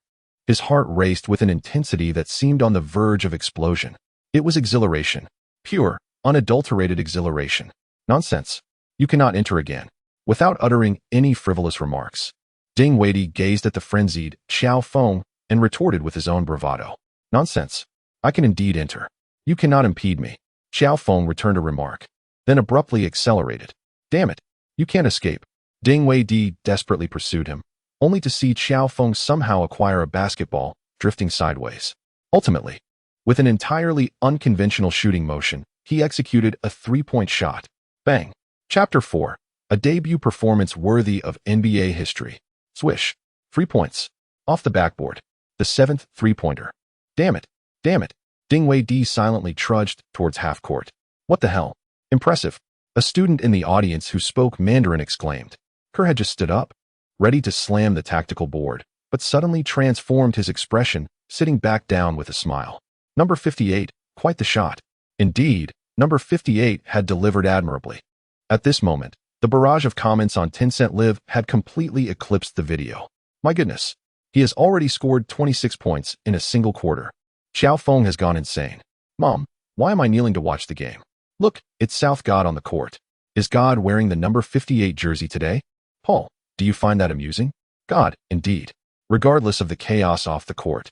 His heart raced with an intensity that seemed on the verge of explosion. It was exhilaration. Pure, unadulterated exhilaration. Nonsense. You cannot enter again. Without uttering any frivolous remarks, Dinwiddie gazed at the frenzied Qiao Feng and retorted with his own bravado. Nonsense. I can indeed enter. You cannot impede me. Qiao Feng returned a remark, then abruptly accelerated. Damn it. You can't escape. Dinwiddie desperately pursued him, only to see Qiao Feng somehow acquire a basketball, drifting sideways. Ultimately, with an entirely unconventional shooting motion, he executed a three-point shot. Bang. Chapter 4. A debut performance worthy of NBA history. Swish. 3 points. Off the backboard. The 7th three-pointer. Damn it. Damn it. Dinwiddie silently trudged towards half-court. What the hell? Impressive. A student in the audience who spoke Mandarin exclaimed. Kerr had just stood up, ready to slam the tactical board, but suddenly transformed his expression, sitting back down with a smile. Number 58, quite the shot. Indeed, number 58 had delivered admirably. At this moment, the barrage of comments on 10 Cent Live had completely eclipsed the video. My goodness, he has already scored 26 points in a single quarter. Qiao Feng has gone insane. Mom, why am I kneeling to watch the game? Look, it's South God on the court. Is God wearing the number 58 jersey today? Paul, do you find that amusing? God, indeed. Regardless of the chaos off the court,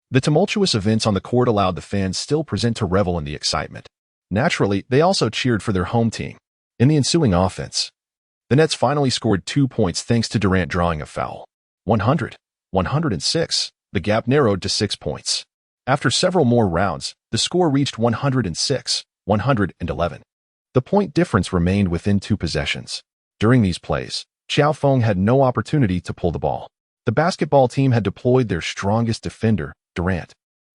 the tumultuous events on the court allowed the fans still present to revel in the excitement. Naturally, they also cheered for their home team. In the ensuing offense, the Nets finally scored 2 points thanks to Durant drawing a foul. 100, 106, the gap narrowed to 6 points. After several more rounds, the score reached 106, 111. The point difference remained within 2 possessions. During these plays, Qiao Feng had no opportunity to pull the ball. The basketball team had deployed their strongest defender, Durant,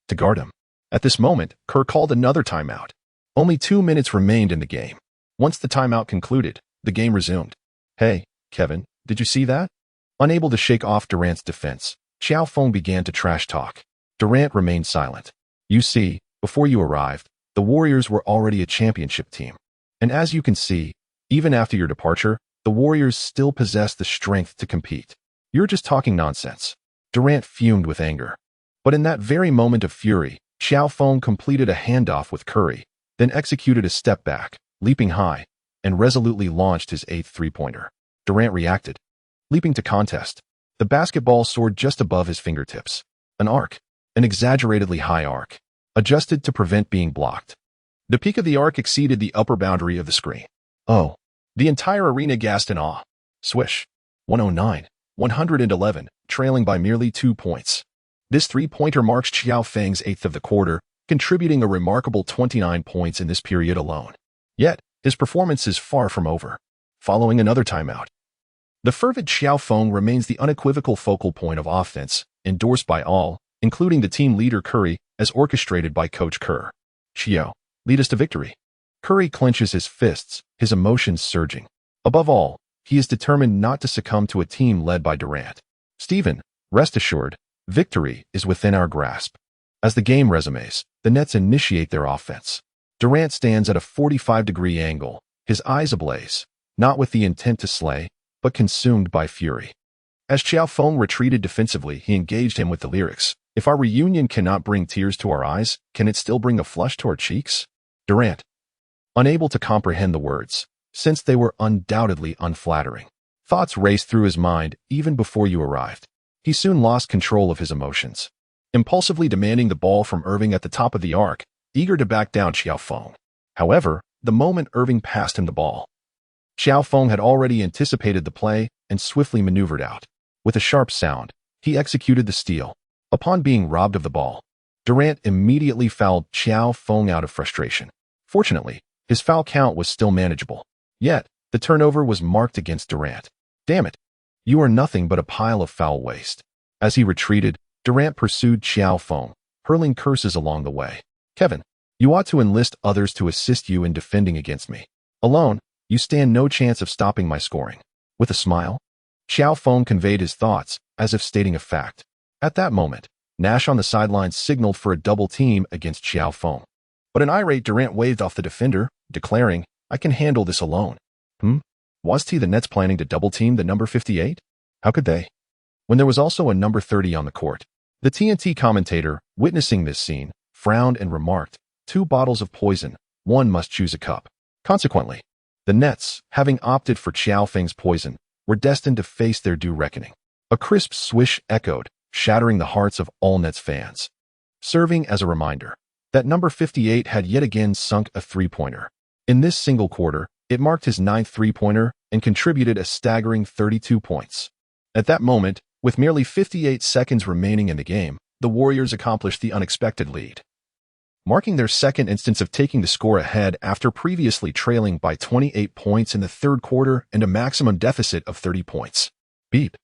to guard him. At this moment, Kerr called another timeout. Only 2 minutes remained in the game. Once the timeout concluded, the game resumed. Hey, Kevin, did you see that? Unable to shake off Durant's defense, Qiao Feng began to trash talk. Durant remained silent. You see, before you arrived, the Warriors were already a championship team. And as you can see, even after your departure, the Warriors still possess the strength to compete. You're just talking nonsense. Durant fumed with anger. But in that very moment of fury, Qiao Feng completed a handoff with Curry, then executed a step back, leaping high, and resolutely launched his 8th three-pointer. Durant reacted, leaping to contest. The basketball soared just above his fingertips. An arc, an exaggeratedly high arc, adjusted to prevent being blocked. The peak of the arc exceeded the upper boundary of the screen. Oh, the entire arena gasped in awe. Swish. 109, 111, trailing by merely 2 points. This three-pointer marks Qiao Feng's 8th of the quarter, contributing a remarkable 29 points in this period alone. Yet, his performance is far from over. Following another timeout, the fervid Qiao Feng remains the unequivocal focal point of offense, endorsed by all, including the team leader Curry, as orchestrated by Coach Kerr. Qiao, lead us to victory. Curry clenches his fists, his emotions surging. Above all, he is determined not to succumb to a team led by Durant. Stephen, rest assured, victory is within our grasp. As the game resumes, the Nets initiate their offense. Durant stands at a 45-degree angle, his eyes ablaze, not with the intent to slay, but consumed by fury. As Qiao Feng retreated defensively, he engaged him with the lyrics, "If our reunion cannot bring tears to our eyes, can it still bring a flush to our cheeks?" Durant, unable to comprehend the words, since they were undoubtedly unflattering. Thoughts raced through his mind even before you arrived. He soon lost control of his emotions, impulsively demanding the ball from Irving at the top of the arc, eager to back down Qiao Feng. However, the moment Irving passed him the ball, Qiao Feng had already anticipated the play and swiftly maneuvered out. With a sharp sound, he executed the steal. Upon being robbed of the ball, Durant immediately fouled Qiao Feng out of frustration. Fortunately, his foul count was still manageable. Yet, the turnover was marked against Durant. Damn it. You are nothing but a pile of foul waste. As he retreated, Durant pursued Qiao Feng, hurling curses along the way. Kevin, you ought to enlist others to assist you in defending against me. Alone, you stand no chance of stopping my scoring. With a smile, Qiao Feng conveyed his thoughts, as if stating a fact. At that moment, Nash on the sidelines signaled for a double team against Qiao Feng. But an irate Durant waved off the defender, declaring, I can handle this alone. Was the Nets planning to double team the number 58? How could they? When there was also a number 30 on the court. The TNT commentator, witnessing this scene, frowned and remarked, 2 bottles of poison, one must choose a cup. Consequently, the Nets, having opted for Qiao Feng's poison, were destined to face their due reckoning. A crisp swish echoed, shattering the hearts of all Nets fans, serving as a reminder that number 58 had yet again sunk a three-pointer. In this single quarter, it marked his 9th three-pointer and contributed a staggering 32 points. At that moment, with merely 58 seconds remaining in the game, the Warriors accomplished the unexpected lead, marking their second instance of taking the score ahead after previously trailing by 28 points in the third quarter and a maximum deficit of 30 points. Beep.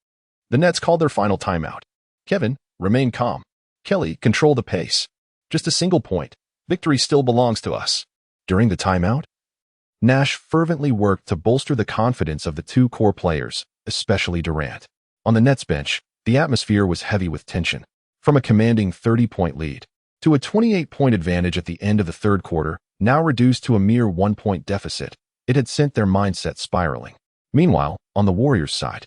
The Nets called their final timeout. Kevin, remain calm. Kelly, control the pace. Just a single point. Victory still belongs to us. During the timeout, Nash fervently worked to bolster the confidence of the 2 core players, especially Durant. On the Nets bench, the atmosphere was heavy with tension. From a commanding 30-point lead to a 28-point advantage at the end of the third quarter, now reduced to a mere 1-point deficit, it had sent their mindset spiraling. Meanwhile, on the Warriors' side,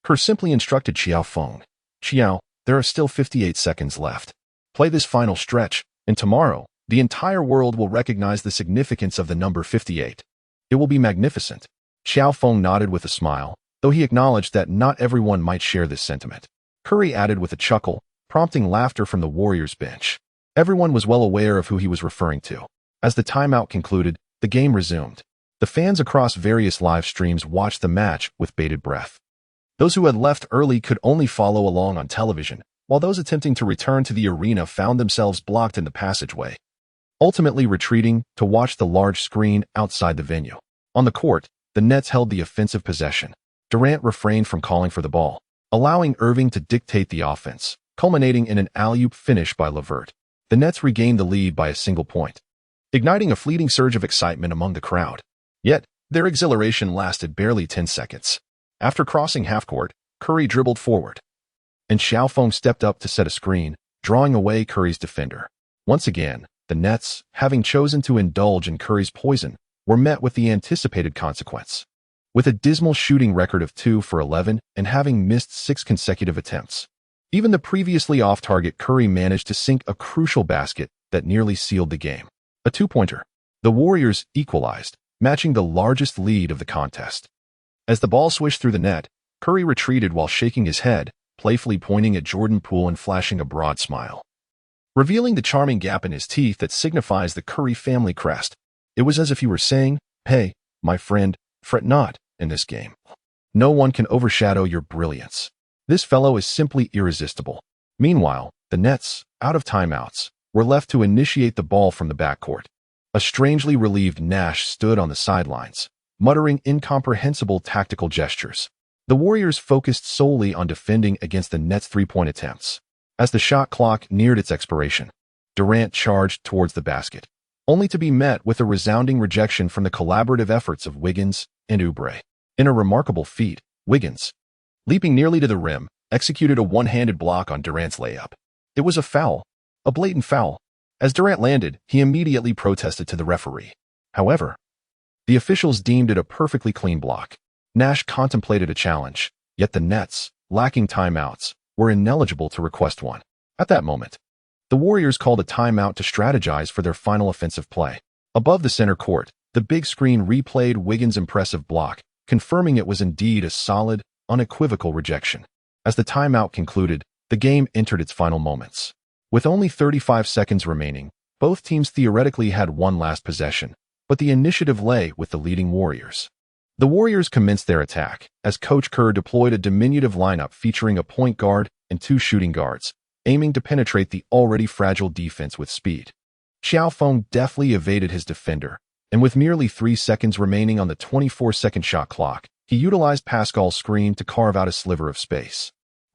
Kerr simply instructed Qiao Feng, Qiao, there are still 58 seconds left. Play this final stretch, and tomorrow, the entire world will recognize the significance of the number 58. It will be magnificent. Qiao Feng nodded with a smile, though he acknowledged that not everyone might share this sentiment. Curry added with a chuckle, prompting laughter from the Warriors' bench. Everyone was well aware of who he was referring to. As the timeout concluded, the game resumed. The fans across various live streams watched the match with bated breath. Those who had left early could only follow along on television, while those attempting to return to the arena found themselves blocked in the passageway, ultimately retreating to watch the large screen outside the venue. On the court, the Nets held the offensive possession. Durant refrained from calling for the ball, allowing Irving to dictate the offense, culminating in an alley-oop finish by LeVert. The Nets regained the lead by a single point, igniting a fleeting surge of excitement among the crowd. Yet, their exhilaration lasted barely 10 seconds. After crossing half-court, Curry dribbled forward, and Qiao Feng stepped up to set a screen, drawing away Curry's defender. Once again, the Nets, having chosen to indulge in Curry's poison, were met with the anticipated consequence. With a dismal shooting record of 2 for 11 and having missed 6 consecutive attempts, even the previously off-target Curry managed to sink a crucial basket that nearly sealed the game. A 2-pointer. The Warriors equalized, matching the largest lead of the contest. As the ball swished through the net, Curry retreated while shaking his head, playfully pointing at Jordan Poole and flashing a broad smile, revealing the charming gap in his teeth that signifies the Curry family crest. It was as if he were saying, hey, my friend, fret not in this game. No one can overshadow your brilliance. This fellow is simply irresistible. Meanwhile, the Nets, out of timeouts, were left to initiate the ball from the backcourt. A strangely relieved Nash stood on the sidelines, muttering incomprehensible tactical gestures. The Warriors focused solely on defending against the Nets' 3-point attempts. As the shot clock neared its expiration, Durant charged towards the basket, only to be met with a resounding rejection from the collaborative efforts of Wiggins and Oubre. In a remarkable feat, Wiggins, leaping nearly to the rim, executed a one-handed block on Durant's layup. It was a foul, a blatant foul. As Durant landed, he immediately protested to the referee. However, the officials deemed it a perfectly clean block. Nash contemplated a challenge, yet the Nets, lacking timeouts, were ineligible to request one. At that moment, the Warriors called a timeout to strategize for their final offensive play. Above the center court, the big screen replayed Wiggins' impressive block, confirming it was indeed a solid, unequivocal rejection. As the timeout concluded, the game entered its final moments. With only 35 seconds remaining, both teams theoretically had one last possession, but the initiative lay with the leading Warriors. The Warriors commenced their attack, as Coach Kerr deployed a diminutive lineup featuring a point guard and 2 shooting guards, aiming to penetrate the already fragile defense with speed. Qiao Feng deftly evaded his defender, and with merely 3 seconds remaining on the 24-second shot clock, he utilized Pascal's screen to carve out a sliver of space.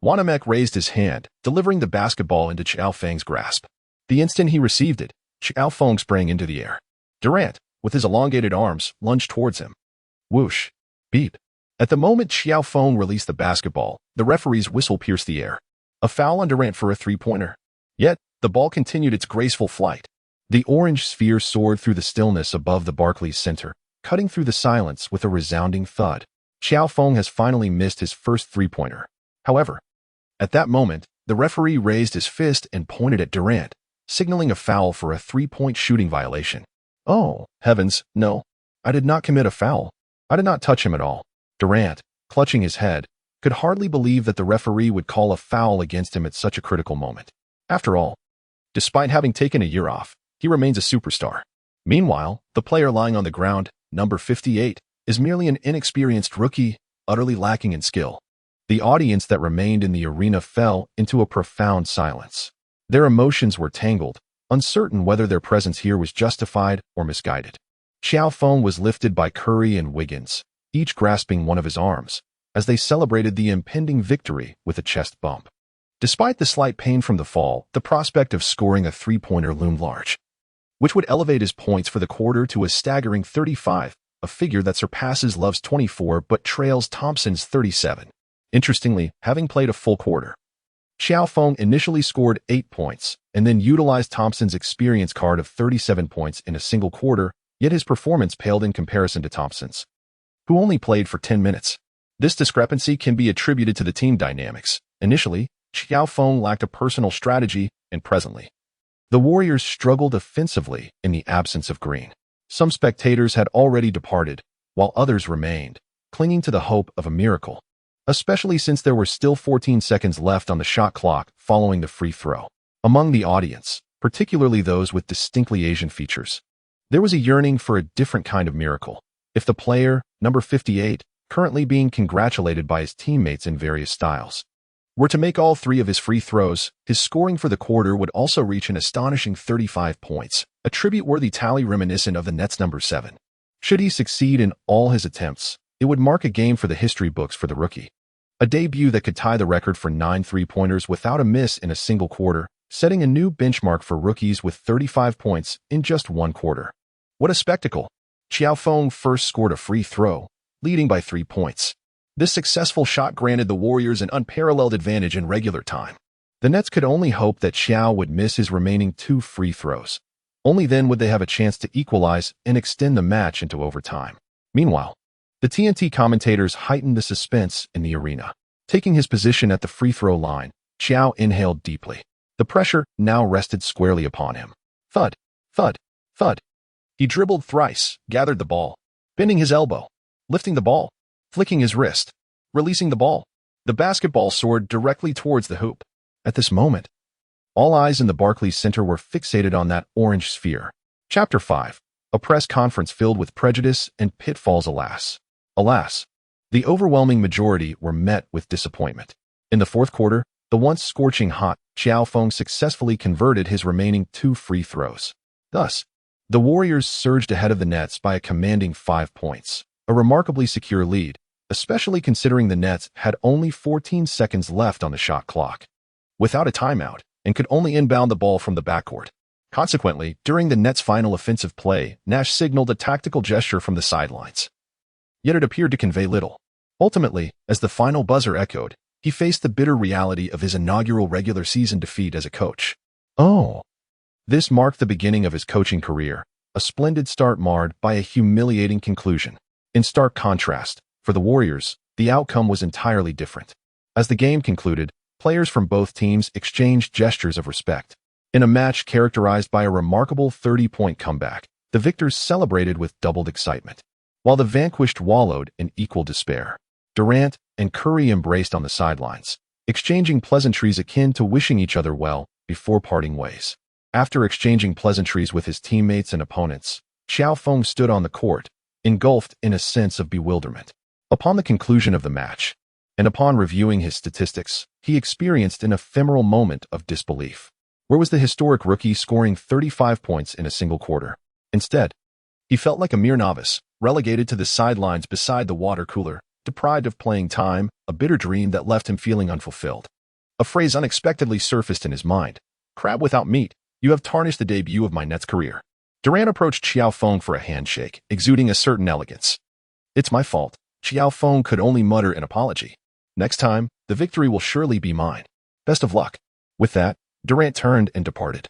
Wanamek raised his hand, delivering the basketball into Qiao Feng's grasp. The instant he received it, Qiao Feng sprang into the air. Durant, with his elongated arms, lunged towards him. Whoosh. Beep. At the moment Qiao Feng released the basketball, the referee's whistle pierced the air. A foul on Durant for a three-pointer. Yet, the ball continued its graceful flight. The orange sphere soared through the stillness above the Barclays Center, cutting through the silence with a resounding thud. Qiao Feng has finally missed his first three-pointer. However, at that moment, the referee raised his fist and pointed at Durant, signaling a foul for a three-point shooting violation. Oh, heavens, no. I did not commit a foul. I did not touch him at all. Durant, clutching his head, could hardly believe that the referee would call a foul against him at such a critical moment. After all, despite having taken a year off, he remains a superstar. Meanwhile, the player lying on the ground, number 58, is merely an inexperienced rookie, utterly lacking in skill. The audience that remained in the arena fell into a profound silence. Their emotions were tangled, uncertain whether their presence here was justified or misguided. Qiao Feng was lifted by Curry and Wiggins, each grasping one of his arms, as they celebrated the impending victory with a chest bump. Despite the slight pain from the fall, the prospect of scoring a three-pointer loomed large, which would elevate his points for the quarter to a staggering 35, a figure that surpasses Love's 24 but trails Thompson's 37. Interestingly, having played a full quarter, Qiao Feng initially scored 8 points and then utilized Thompson's experience card of 37 points in a single quarter, yet his performance paled in comparison to Thompson's, who only played for 10 minutes. This discrepancy can be attributed to the team dynamics. Initially, Qiao Feng lacked a personal strategy, and presently, the Warriors struggled offensively in the absence of Green. Some spectators had already departed, while others remained, clinging to the hope of a miracle, especially since there were still 14 seconds left on the shot clock following the free throw. Among the audience, particularly those with distinctly Asian features, there was a yearning for a different kind of miracle. If the player, number 58, currently being congratulated by his teammates in various styles, were to make all 3 of his free throws, his scoring for the quarter would also reach an astonishing 35 points, a tribute-worthy tally reminiscent of the Nets' number 7. Should he succeed in all his attempts, it would mark a game for the history books for the rookie. A debut that could tie the record for 9 three-pointers without a miss in a single quarter, setting a new benchmark for rookies with 35 points in just one quarter. What a spectacle! Qiao Feng first scored a free throw, leading by 3 points. This successful shot granted the Warriors an unparalleled advantage in regular time. The Nets could only hope that Qiao would miss his remaining 2 free throws. Only then would they have a chance to equalize and extend the match into overtime. Meanwhile, the TNT commentators heightened the suspense in the arena. Taking his position at the free throw line, Qiao inhaled deeply. The pressure now rested squarely upon him. Thud, thud, thud. He dribbled thrice, gathered the ball, bending his elbow, lifting the ball, flicking his wrist, releasing the ball. The basketball soared directly towards the hoop. At this moment, all eyes in the Barclays Center were fixated on that orange sphere. Chapter 5. A press conference filled with prejudice and pitfalls. Alas, the overwhelming majority were met with disappointment. In the fourth quarter, the once scorching hot Qiao Feng successfully converted his remaining 2 free throws. Thus, the Warriors surged ahead of the Nets by a commanding 5 points, a remarkably secure lead, especially considering the Nets had only 14 seconds left on the shot clock, without a timeout, and could only inbound the ball from the backcourt. Consequently, during the Nets' final offensive play, Nash signaled a tactical gesture from the sidelines. Yet it appeared to convey little. Ultimately, as the final buzzer echoed, he faced the bitter reality of his inaugural regular season defeat as a coach. Oh! This marked the beginning of his coaching career, a splendid start marred by a humiliating conclusion. In stark contrast, for the Warriors, the outcome was entirely different. As the game concluded, players from both teams exchanged gestures of respect. In a match characterized by a remarkable 30-point comeback, the victors celebrated with doubled excitement, while the vanquished wallowed in equal despair. Durant and Curry embraced on the sidelines, exchanging pleasantries akin to wishing each other well before parting ways. After exchanging pleasantries with his teammates and opponents, Qiao Feng stood on the court, engulfed in a sense of bewilderment. Upon the conclusion of the match, and upon reviewing his statistics, he experienced an ephemeral moment of disbelief. Where was the historic rookie scoring 35 points in a single quarter? Instead, he felt like a mere novice, relegated to the sidelines beside the water cooler, deprived of playing time, a bitter dream that left him feeling unfulfilled. A phrase unexpectedly surfaced in his mind. Crab without meat, you have tarnished the debut of my Nets career. Durant approached Qiao Feng for a handshake, exuding a certain elegance. It's my fault. Qiao Feng could only mutter an apology. Next time, the victory will surely be mine. Best of luck. With that, Durant turned and departed.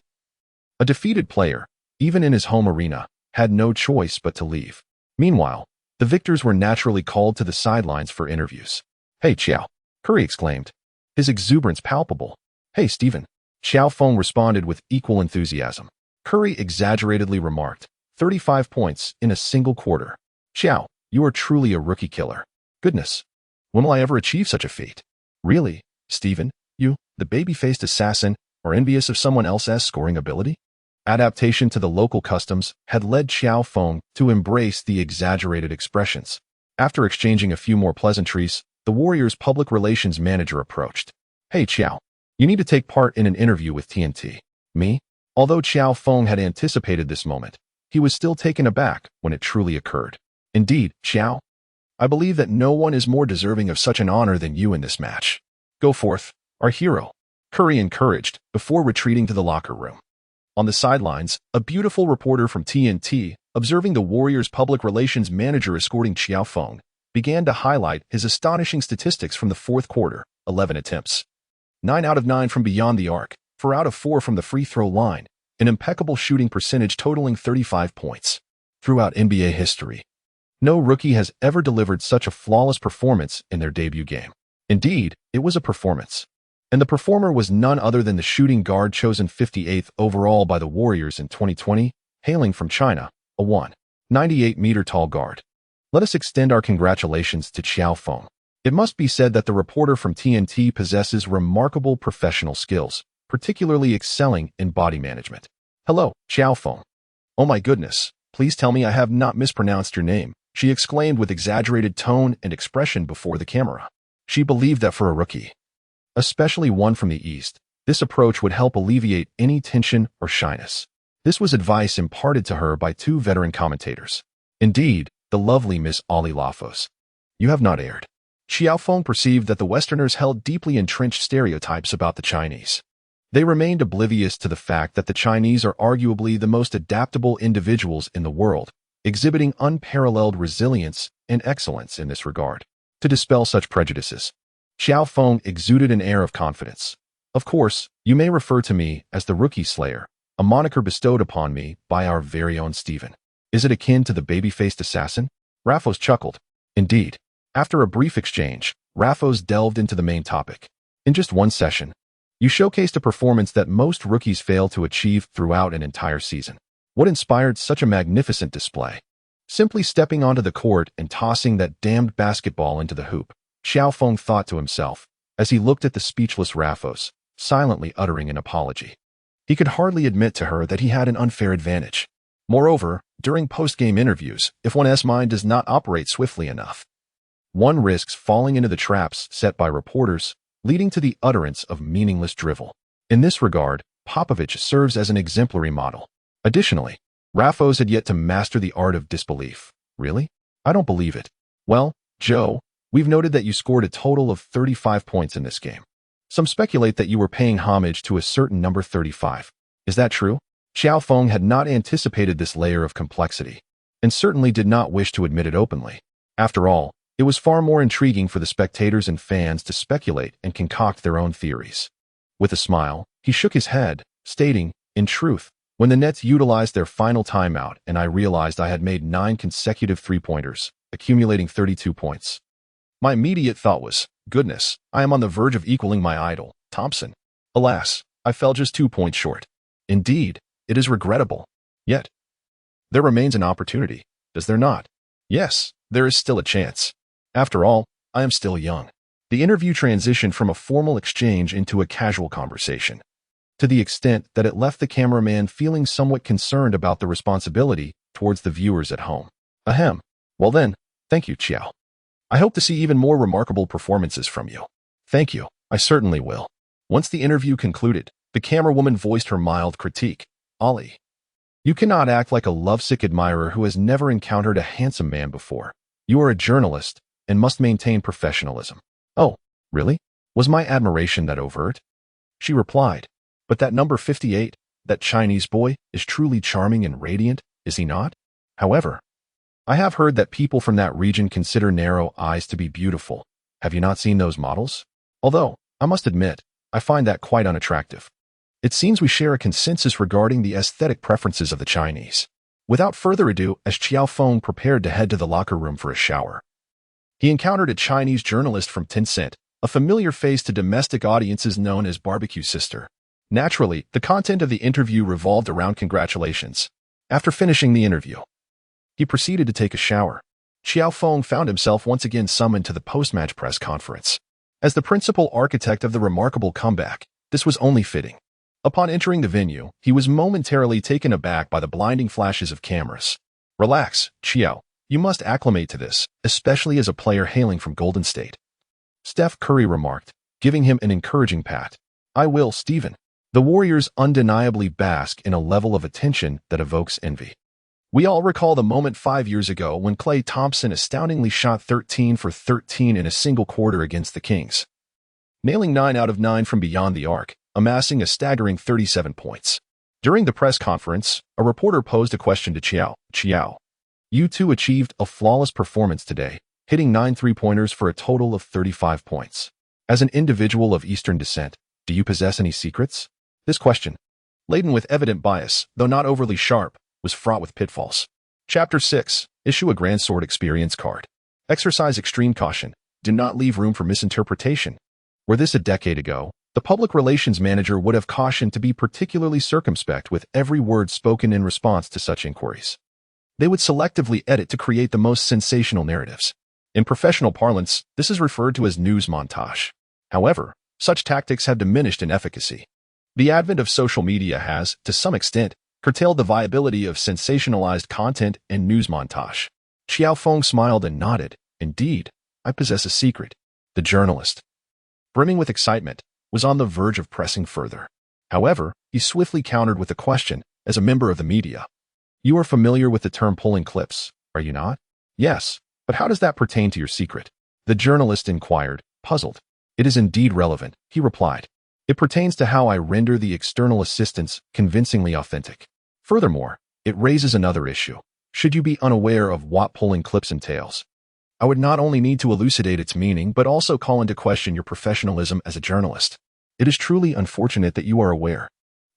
A defeated player, even in his home arena, had no choice but to leave. Meanwhile, the victors were naturally called to the sidelines for interviews. Hey, Qiao, Curry exclaimed, his exuberance palpable. Hey, Stephen. Qiao Feng responded with equal enthusiasm. Curry exaggeratedly remarked, 35 points in a single quarter. Qiao, you are truly a rookie killer. Goodness, when will I ever achieve such a feat? Really, Stephen, you, the baby-faced assassin, are envious of someone else's scoring ability? Adaptation to the local customs had led Qiao Feng to embrace the exaggerated expressions. After exchanging a few more pleasantries, the Warriors' public relations manager approached. Hey, Qiao, you need to take part in an interview with TNT. Me? Although Qiao Feng had anticipated this moment, he was still taken aback when it truly occurred. Indeed, Qiao, I believe that no one is more deserving of such an honor than you in this match. Go forth, our hero, Curry encouraged before retreating to the locker room. On the sidelines, a beautiful reporter from TNT, observing the Warriors' public relations manager escorting Qiao Feng, began to highlight his astonishing statistics from the fourth quarter, 11 attempts. 9 out of 9 from beyond the arc, 4 out of 4 from the free throw line, an impeccable shooting percentage totaling 35 points. Throughout NBA history, no rookie has ever delivered such a flawless performance in their debut game. Indeed, it was a performance. And the performer was none other than the shooting guard chosen 58th overall by the Warriors in 2020, hailing from China, a 198-meter-tall guard. Let us extend our congratulations to Qiao Feng. It must be said that the reporter from TNT possesses remarkable professional skills, particularly excelling in body management. Hello, Qiao Feng. Oh my goodness, please tell me I have not mispronounced your name, she exclaimed with exaggerated tone and expression before the camera. She believed that for a rookie, especially one from the East, this approach would help alleviate any tension or shyness. This was advice imparted to her by 2 veteran commentators. Indeed, the lovely Miss Ollie Lafos. You have not erred. Qiao Feng perceived that the Westerners held deeply entrenched stereotypes about the Chinese. They remained oblivious to the fact that the Chinese are arguably the most adaptable individuals in the world, exhibiting unparalleled resilience and excellence in this regard. To dispel such prejudices, Qiao Feng exuded an air of confidence. Of course, you may refer to me as the Rookie Slayer, a moniker bestowed upon me by our very own Stephen. Is it akin to the baby-faced assassin? Raffos chuckled. Indeed. After a brief exchange, Raffos delved into the main topic. In just one session, you showcased a performance that most rookies fail to achieve throughout an entire season. What inspired such a magnificent display? Simply stepping onto the court and tossing that damned basketball into the hoop, Qiao Feng thought to himself, as he looked at the speechless Raffos, silently uttering an apology. He could hardly admit to her that he had an unfair advantage. Moreover, during post-game interviews, if one's mind does not operate swiftly enough, one risks falling into the traps set by reporters, leading to the utterance of meaningless drivel. In this regard, Popovich serves as an exemplary model. Additionally, Raffos had yet to master the art of disbelief. Really? I don't believe it. Well, Joe, we've noted that you scored a total of 35 points in this game. Some speculate that you were paying homage to a certain number 35. Is that true? Qiao Feng had not anticipated this layer of complexity, and certainly did not wish to admit it openly. After all, it was far more intriguing for the spectators and fans to speculate and concoct their own theories. With a smile, he shook his head, stating, in truth, when the Nets utilized their final timeout and I realized I had made 9 consecutive three-pointers, accumulating 32 points. My immediate thought was, goodness, I am on the verge of equaling my idol, Thompson. Alas, I fell just 2 points short. Indeed, it is regrettable. Yet, there remains an opportunity, does there not? Yes, there is still a chance. After all, I am still young. The interview transitioned from a formal exchange into a casual conversation, to the extent that it left the cameraman feeling somewhat concerned about the responsibility towards the viewers at home. Ahem. Well then, thank you, Qiao. I hope to see even more remarkable performances from you. Thank you, I certainly will. Once the interview concluded, the camerawoman voiced her mild critique. Ollie, you cannot act like a lovesick admirer who has never encountered a handsome man before. You are a journalist and must maintain professionalism. Oh, really? Was my admiration that overt? She replied, but that number 58, that Chinese boy, is truly charming and radiant, is he not? However, I have heard that people from that region consider narrow eyes to be beautiful. Have you not seen those models? Although, I must admit, I find that quite unattractive. It seems we share a consensus regarding the aesthetic preferences of the Chinese. Without further ado, as Qiao Feng prepared to head to the locker room for a shower, he encountered a Chinese journalist from Tencent, a familiar face to domestic audiences known as Barbecue Sister. Naturally, the content of the interview revolved around congratulations. After finishing the interview, he proceeded to take a shower. Qiao Feng found himself once again summoned to the post-match press conference. As the principal architect of the remarkable comeback, this was only fitting. Upon entering the venue, he was momentarily taken aback by the blinding flashes of cameras. Relax, Qiao. You must acclimate to this, especially as a player hailing from Golden State. Steph Curry remarked, giving him an encouraging pat. I will, Stephen. The Warriors undeniably bask in a level of attention that evokes envy. We all recall the moment 5 years ago when Klay Thompson astoundingly shot 13 for 13 in a single quarter against the Kings, nailing 9 out of 9 from beyond the arc, amassing a staggering 37 points. During the press conference, a reporter posed a question to Qiao. Qiao, you two achieved a flawless performance today, hitting 9 three-pointers for a total of 35 points. As an individual of Eastern descent, do you possess any secrets? This question, laden with evident bias, though not overly sharp, was fraught with pitfalls. Chapter 6. Issue a Grand Sword Experience card. Exercise extreme caution. Do not leave room for misinterpretation. Were this a decade ago, the public relations manager would have cautioned to be particularly circumspect with every word spoken in response to such inquiries. They would selectively edit to create the most sensational narratives. In professional parlance, this is referred to as news montage. However, such tactics have diminished in efficacy. The advent of social media has, to some extent, curtailed the viability of sensationalized content and news montage. Qiao Feng smiled and nodded. Indeed, I possess a secret. The journalist, brimming with excitement, was on the verge of pressing further. However, he swiftly countered with a question, as a member of the media. You are familiar with the term pulling clips, are you not? Yes, but how does that pertain to your secret? The journalist inquired, puzzled. It is indeed relevant, he replied. It pertains to how I render the external assistance convincingly authentic. Furthermore, it raises another issue. Should you be unaware of what pulling clips entails, I would not only need to elucidate its meaning but also call into question your professionalism as a journalist. It is truly unfortunate that you are aware.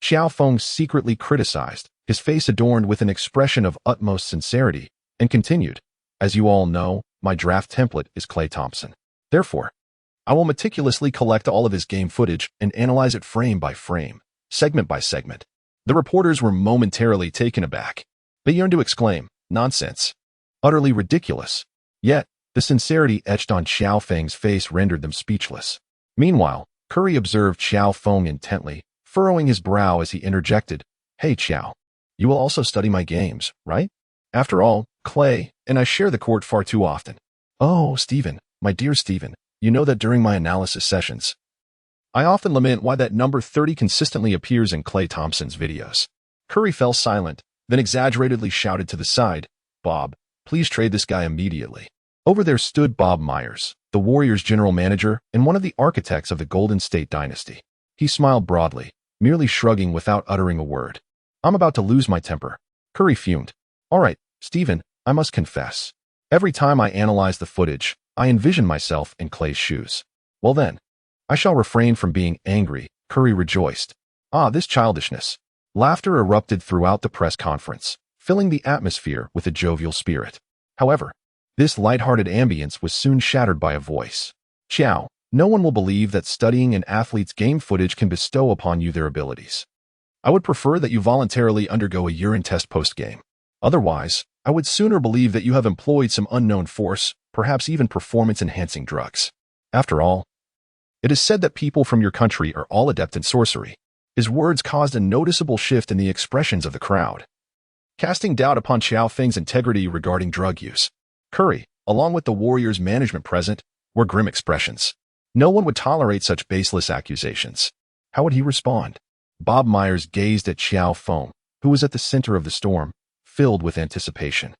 Qiao Feng secretly criticized, his face adorned with an expression of utmost sincerity, and continued, as you all know, my draft template is Klay Thompson. Therefore, I will meticulously collect all of his game footage and analyze it frame by frame, segment by segment. The reporters were momentarily taken aback. They yearned to exclaim, nonsense. Utterly ridiculous. Yet, the sincerity etched on Qiao Feng's face rendered them speechless. Meanwhile, Curry observed Qiao Feng intently, furrowing his brow as he interjected, Hey Qiao, you will also study my games, right? After all, Klay and I share the court far too often. Oh, Stephen, my dear Stephen, you know that during my analysis sessions, I often lament why that number 30 consistently appears in Klay Thompson's videos. Curry fell silent, then exaggeratedly shouted to the side, Bob, please trade this guy immediately. Over there stood Bob Myers, the Warriors' general manager and one of the architects of the Golden State dynasty. He smiled broadly, merely shrugging without uttering a word. I'm about to lose my temper. Curry fumed. All right, Stephen, I must confess. Every time I analyze the footage, I envision myself in Klay's shoes. Well then, I shall refrain from being angry, Curry rejoiced. Ah, this childishness. Laughter erupted throughout the press conference, filling the atmosphere with a jovial spirit. However, this light-hearted ambience was soon shattered by a voice. Qiao, no one will believe that studying an athlete's game footage can bestow upon you their abilities. I would prefer that you voluntarily undergo a urine test post-game. Otherwise, I would sooner believe that you have employed some unknown force, perhaps even performance-enhancing drugs. After all, it is said that people from your country are all adept in sorcery. His words caused a noticeable shift in the expressions of the crowd, casting doubt upon Qiao Feng's integrity regarding drug use. Curry, along with the Warriors' management present, were grim expressions. No one would tolerate such baseless accusations. How would he respond? Bob Myers gazed at Qiao Feng, who was at the center of the storm, filled with anticipation.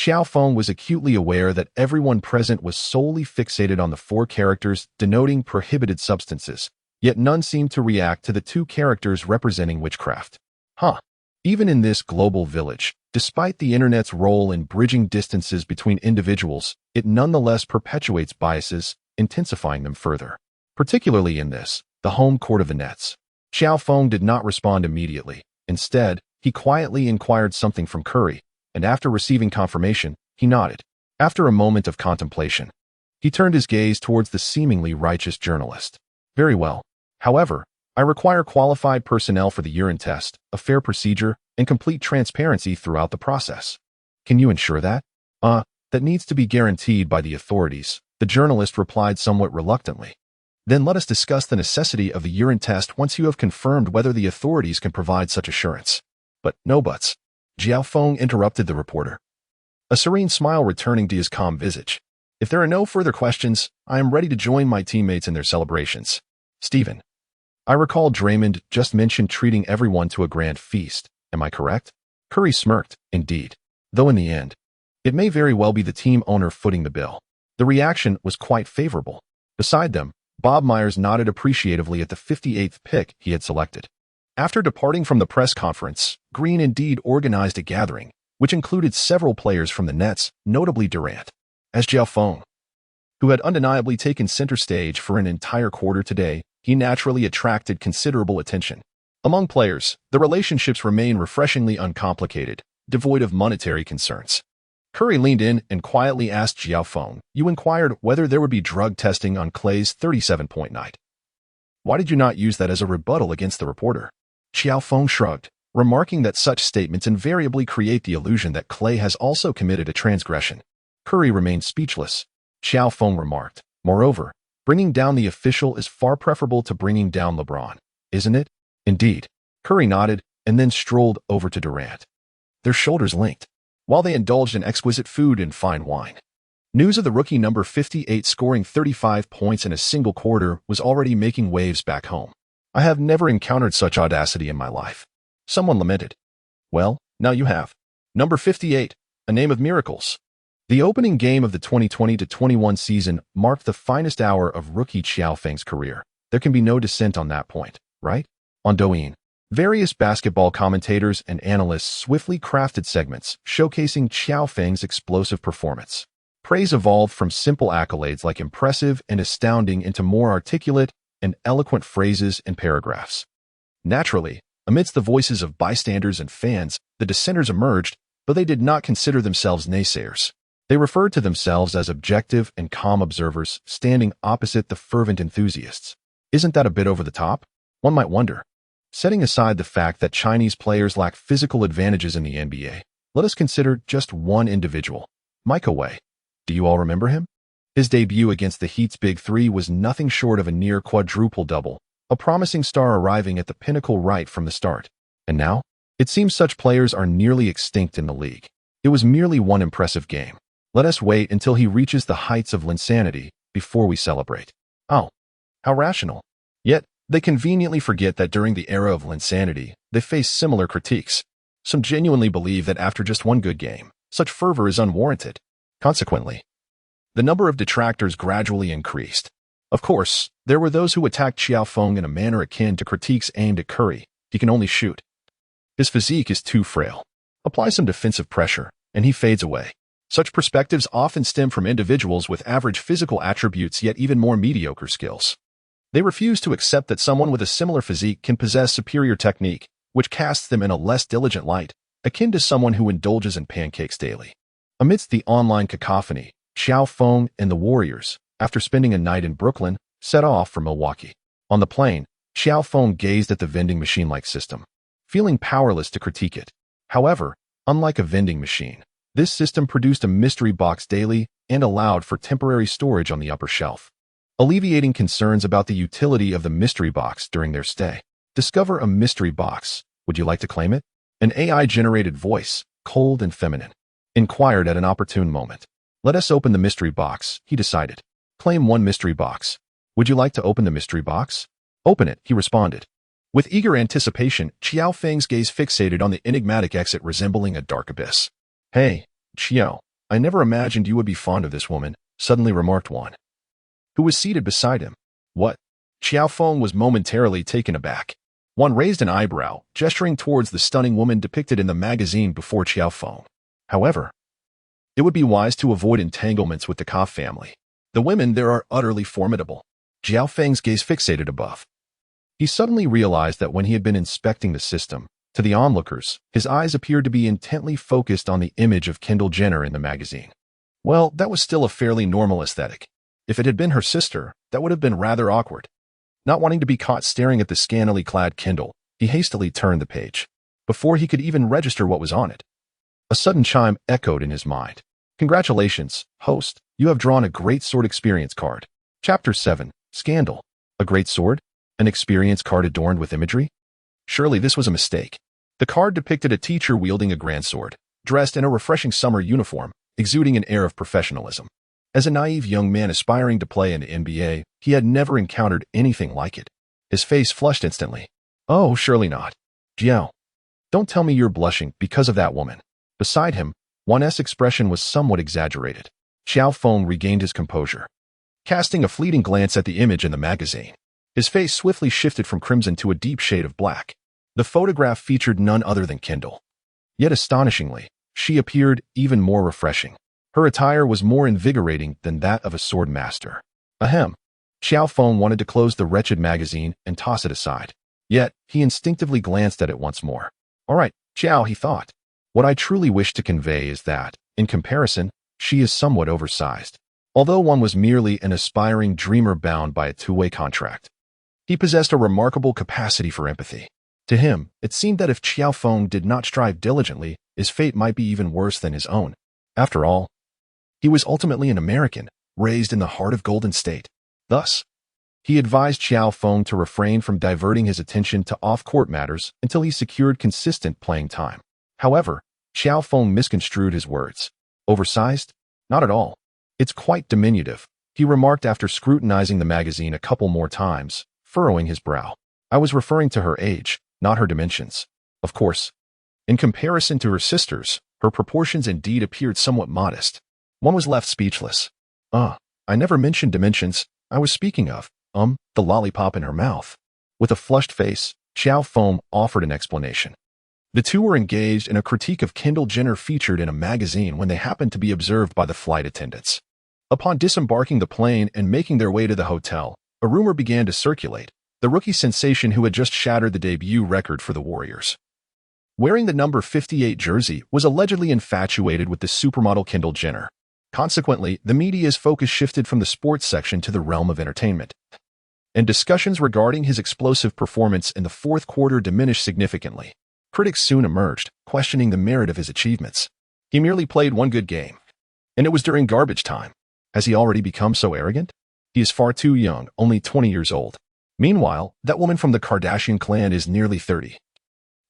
Qiao Feng was acutely aware that everyone present was solely fixated on the 4 characters denoting prohibited substances, yet none seemed to react to the 2 characters representing witchcraft. Even in this global village, despite the internet's role in bridging distances between individuals, it nonetheless perpetuates biases, intensifying them further. Particularly in this, the home court of the nets. Qiao Feng did not respond immediately. Instead, he quietly inquired something from Curry, and after receiving confirmation, he nodded. After a moment of contemplation, he turned his gaze towards the seemingly righteous journalist. Very well. However, I require qualified personnel for the urine test, a fair procedure, and complete transparency throughout the process. Can you ensure that? That needs to be guaranteed by the authorities, the journalist replied somewhat reluctantly. Then let us discuss the necessity of the urine test once you have confirmed whether the authorities can provide such assurance. But no buts. Qiao Feng interrupted the reporter, a serene smile returning to his calm visage. If there are no further questions, I am ready to join my teammates in their celebrations. Stephen. I recall Draymond just mentioned treating everyone to a grand feast. Am I correct? Curry smirked, indeed. Though in the end, it may very well be the team owner footing the bill. The reaction was quite favorable. Beside them, Bob Myers nodded appreciatively at the 58th pick he had selected. After departing from the press conference, Green indeed organized a gathering, which included several players from the Nets, notably Durant. As Qiao Feng, who had undeniably taken center stage for an entire quarter today, he naturally attracted considerable attention. Among players, the relationships remain refreshingly uncomplicated, devoid of monetary concerns. Curry leaned in and quietly asked Qiao Feng, "You inquired whether there would be drug testing on Clay's 37-point night. Why did you not use that as a rebuttal against the reporter?" Qiao Feng shrugged, remarking that such statements invariably create the illusion that Clay has also committed a transgression. Curry remained speechless. Qiao Feng remarked, "Moreover, bringing down the official is far preferable to bringing down LeBron, isn't it?" "Indeed." Curry nodded and then strolled over to Durant. Their shoulders linked, while they indulged in exquisite food and fine wine. News of the rookie number 58 scoring 35 points in a single quarter was already making waves back home. "I have never encountered such audacity in my life," someone lamented. "Well, now you have. Number 58, a name of miracles." The opening game of the 2020-21 season marked the finest hour of rookie Qiao Feng's career. There can be no dissent on that point, right? On Douyin, various basketball commentators and analysts swiftly crafted segments showcasing Qiao Feng's explosive performance. Praise evolved from simple accolades like impressive and astounding into more articulate and eloquent phrases and paragraphs. Naturally, amidst the voices of bystanders and fans, the dissenters emerged, but they did not consider themselves naysayers. They referred to themselves as objective and calm observers standing opposite the fervent enthusiasts. Isn't that a bit over the top? One might wonder. Setting aside the fact that Chinese players lack physical advantages in the NBA, let us consider just one individual, Micah Wei. Do you all remember him? His debut against the Heat's Big Three was nothing short of a near quadruple-double, a promising star arriving at the pinnacle right from the start. And now? It seems such players are nearly extinct in the league. It was merely one impressive game. Let us wait until he reaches the heights of insanity before we celebrate. Oh, how rational. Yet, they conveniently forget that during the era of insanity, they face similar critiques. Some genuinely believe that after just one good game, such fervor is unwarranted. Consequently, the number of detractors gradually increased. Of course, there were those who attacked Qiao Feng in a manner akin to critiques aimed at Curry. He can only shoot. His physique is too frail. Apply some defensive pressure, and he fades away. Such perspectives often stem from individuals with average physical attributes yet even more mediocre skills. They refuse to accept that someone with a similar physique can possess superior technique, which casts them in a less diligent light, akin to someone who indulges in pancakes daily. Amidst the online cacophony, Qiao Feng and the Warriors, after spending a night in Brooklyn, set off for Milwaukee. On the plane, Qiao Feng gazed at the vending machine-like system, feeling powerless to critique it. However, unlike a vending machine, this system produced a mystery box daily and allowed for temporary storage on the upper shelf, alleviating concerns about the utility of the mystery box during their stay. Discover a mystery box. Would you like to claim it? An AI-generated voice, cold and feminine, inquired at an opportune moment. Let us open the mystery box, he decided. Claim one mystery box. Would you like to open the mystery box? Open it, he responded. With eager anticipation, Qiao Feng's gaze fixated on the enigmatic exit resembling a dark abyss. Hey, Qiao, I never imagined you would be fond of this woman, suddenly remarked one, who was seated beside him. What? Qiao Feng was momentarily taken aback. One raised an eyebrow, gesturing towards the stunning woman depicted in the magazine before Qiao Feng. However, it would be wise to avoid entanglements with the Ka family. The women there are utterly formidable. Qiao Feng's gaze fixated above. He suddenly realized that when he had been inspecting the system, to the onlookers, his eyes appeared to be intently focused on the image of Kendall Jenner in the magazine. Well, that was still a fairly normal aesthetic. If it had been her sister, that would have been rather awkward. Not wanting to be caught staring at the scantily clad Kendall, he hastily turned the page. Before he could even register what was on it, a sudden chime echoed in his mind. Congratulations, host, you have drawn a great sword experience card. Chapter 7, Scandal. A great sword? An experience card adorned with imagery? Surely this was a mistake. The card depicted a teacher wielding a grand sword, dressed in a refreshing summer uniform, exuding an air of professionalism. As a naive young man aspiring to play in the NBA, he had never encountered anything like it. His face flushed instantly. Oh, surely not. Jiao, don't tell me you're blushing because of that woman. Beside him, one's expression was somewhat exaggerated. Qiao Feng regained his composure. Casting a fleeting glance at the image in the magazine, his face swiftly shifted from crimson to a deep shade of black. The photograph featured none other than Kendall. Yet astonishingly, she appeared even more refreshing. Her attire was more invigorating than that of a sword master. Ahem. Qiao Feng wanted to close the wretched magazine and toss it aside. Yet, he instinctively glanced at it once more. All right, Qiao, he thought. What I truly wish to convey is that, in comparison, she is somewhat oversized. Although one was merely an aspiring dreamer bound by a two-way contract, he possessed a remarkable capacity for empathy. To him, it seemed that if Qiao Feng did not strive diligently, his fate might be even worse than his own. After all, he was ultimately an American, raised in the heart of Golden State. Thus, he advised Qiao Feng to refrain from diverting his attention to off-court matters until he secured consistent playing time. However, Qiao Feng misconstrued his words. Oversized? Not at all. It's quite diminutive, he remarked after scrutinizing the magazine a couple more times, furrowing his brow. I was referring to her age, not her dimensions. Of course, in comparison to her sisters, her proportions indeed appeared somewhat modest. One was left speechless. I never mentioned dimensions. I was speaking of, the lollipop in her mouth. With a flushed face, Qiao Feng offered an explanation. The two were engaged in a critique of Kendall Jenner featured in a magazine when they happened to be observed by the flight attendants. Upon disembarking the plane and making their way to the hotel, a rumor began to circulate. The rookie sensation who had just shattered the debut record for the Warriors, wearing the number 58 jersey, was allegedly infatuated with the supermodel Kendall Jenner. Consequently, the media's focus shifted from the sports section to the realm of entertainment, and discussions regarding his explosive performance in the fourth quarter diminished significantly. Critics soon emerged, questioning the merit of his achievements. He merely played one good game, and it was during garbage time. Has he already become so arrogant? He is far too young, only 20 years old. Meanwhile, that woman from the Kardashian clan is nearly 30.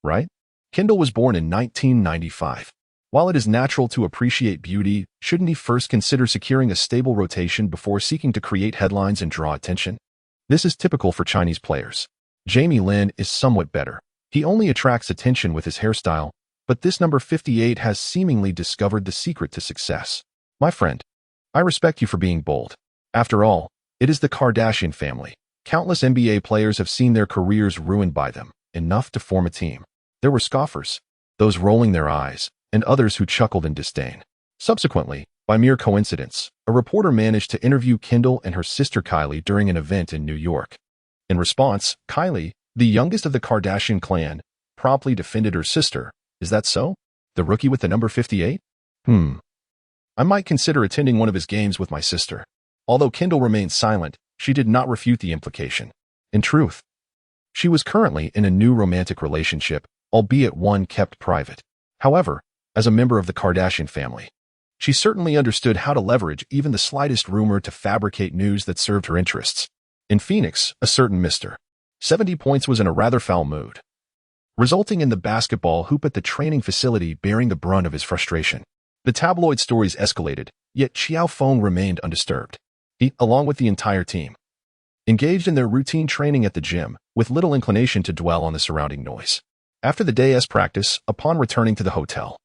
Right? Kendall was born in 1995. While it is natural to appreciate beauty, shouldn't he first consider securing a stable rotation before seeking to create headlines and draw attention? This is typical for Chinese players. Jamie Lin is somewhat better. He only attracts attention with his hairstyle, but this number 58 has seemingly discovered the secret to success. My friend, I respect you for being bold. After all, it is the Kardashian family. Countless NBA players have seen their careers ruined by them, enough to form a team. There were scoffers, those rolling their eyes, and others who chuckled in disdain. Subsequently, by mere coincidence, a reporter managed to interview Kendall and her sister Kylie during an event in New York. In response, Kylie, the youngest of the Kardashian clan, promptly defended her sister. Is that so? The rookie with the number 58? I might consider attending one of his games with my sister. Although Kendall remained silent, she did not refute the implication. In truth, she was currently in a new romantic relationship, albeit one kept private. However, as a member of the Kardashian family, she certainly understood how to leverage even the slightest rumor to fabricate news that served her interests. In Phoenix, a certain Mr. 70 points was in a rather foul mood, resulting in the basketball hoop at the training facility bearing the brunt of his frustration. The tabloid stories escalated, yet Qiao Feng remained undisturbed. He, along with the entire team, engaged in their routine training at the gym, with little inclination to dwell on the surrounding noise. After the day's practice, upon returning to the hotel,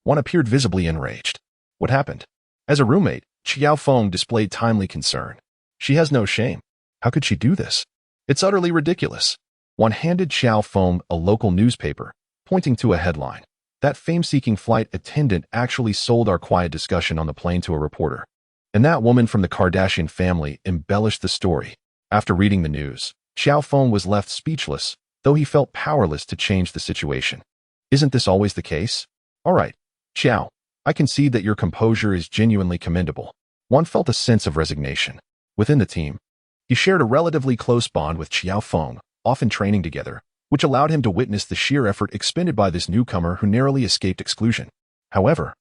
one appeared visibly enraged. What happened? As a roommate, Qiao Feng displayed timely concern. She has no shame. How could she do this? It's utterly ridiculous. One handed Qiao Feng a local newspaper, pointing to a headline. That fame-seeking flight attendant actually sold our quiet discussion on the plane to a reporter. And that woman from the Kardashian family embellished the story. After reading the news, Qiao Feng was left speechless, though he felt powerless to change the situation. Isn't this always the case? All right, Qiao, I concede that your composure is genuinely commendable. One felt a sense of resignation. Within the team, he shared a relatively close bond with Qiao Feng, often training together, which allowed him to witness the sheer effort expended by this newcomer who narrowly escaped exclusion. However,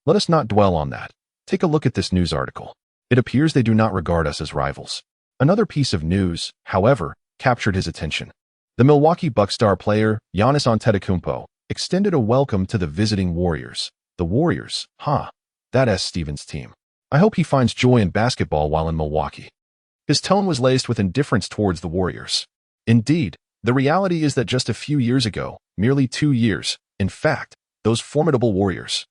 let us not dwell on that. Take a look at this news article. It appears they do not regard us as rivals. Another piece of news, however, captured his attention. The Milwaukee Bucks star player, Giannis Antetokounmpo, extended a welcome to the visiting Warriors. The Warriors, huh? That's Stevens' team. I hope he finds joy in basketball while in Milwaukee. His tone was laced with indifference towards the Warriors. Indeed, the reality is that just a few years ago, merely 2 years, in fact, those formidable Warriors,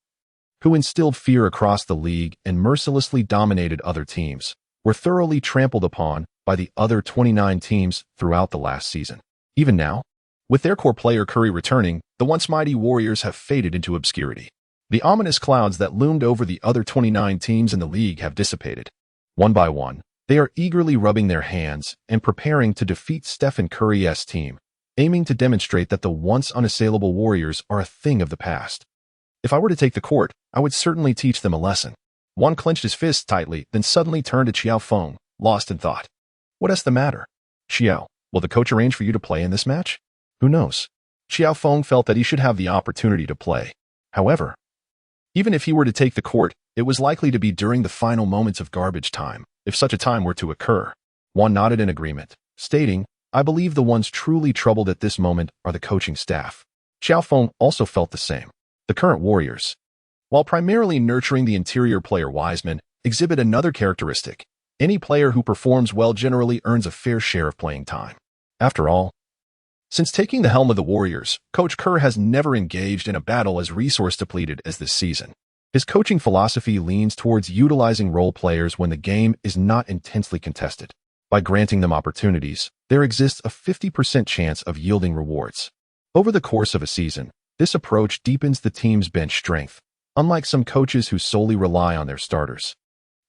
who instilled fear across the league and mercilessly dominated other teams, were thoroughly trampled upon by the other 29 teams throughout the last season. Even now, with their core player Curry returning, the once mighty Warriors have faded into obscurity. The ominous clouds that loomed over the other 29 teams in the league have dissipated. One by one, they are eagerly rubbing their hands and preparing to defeat Stephen Curry's team, aiming to demonstrate that the once unassailable Warriors are a thing of the past. If I were to take the court, I would certainly teach them a lesson. One clenched his fists tightly, then suddenly turned to Qiao Feng, lost in thought. What's the matter? Qiao, will the coach arrange for you to play in this match? Who knows? Qiao Feng felt that he should have the opportunity to play. However, even if he were to take the court, it was likely to be during the final moments of garbage time, if such a time were to occur. One nodded in agreement, stating, I believe the ones truly troubled at this moment are the coaching staff. Qiao Feng also felt the same. The current Warriors, while primarily nurturing the interior player Wiseman, exhibit another characteristic. Any player who performs well generally earns a fair share of playing time. After all, since taking the helm of the Warriors, Coach Kerr has never engaged in a battle as resource-depleted as this season. His coaching philosophy leans towards utilizing role players when the game is not intensely contested. By granting them opportunities, there exists a 50% chance of yielding rewards. Over the course of a season, this approach deepens the team's bench strength, unlike some coaches who solely rely on their starters,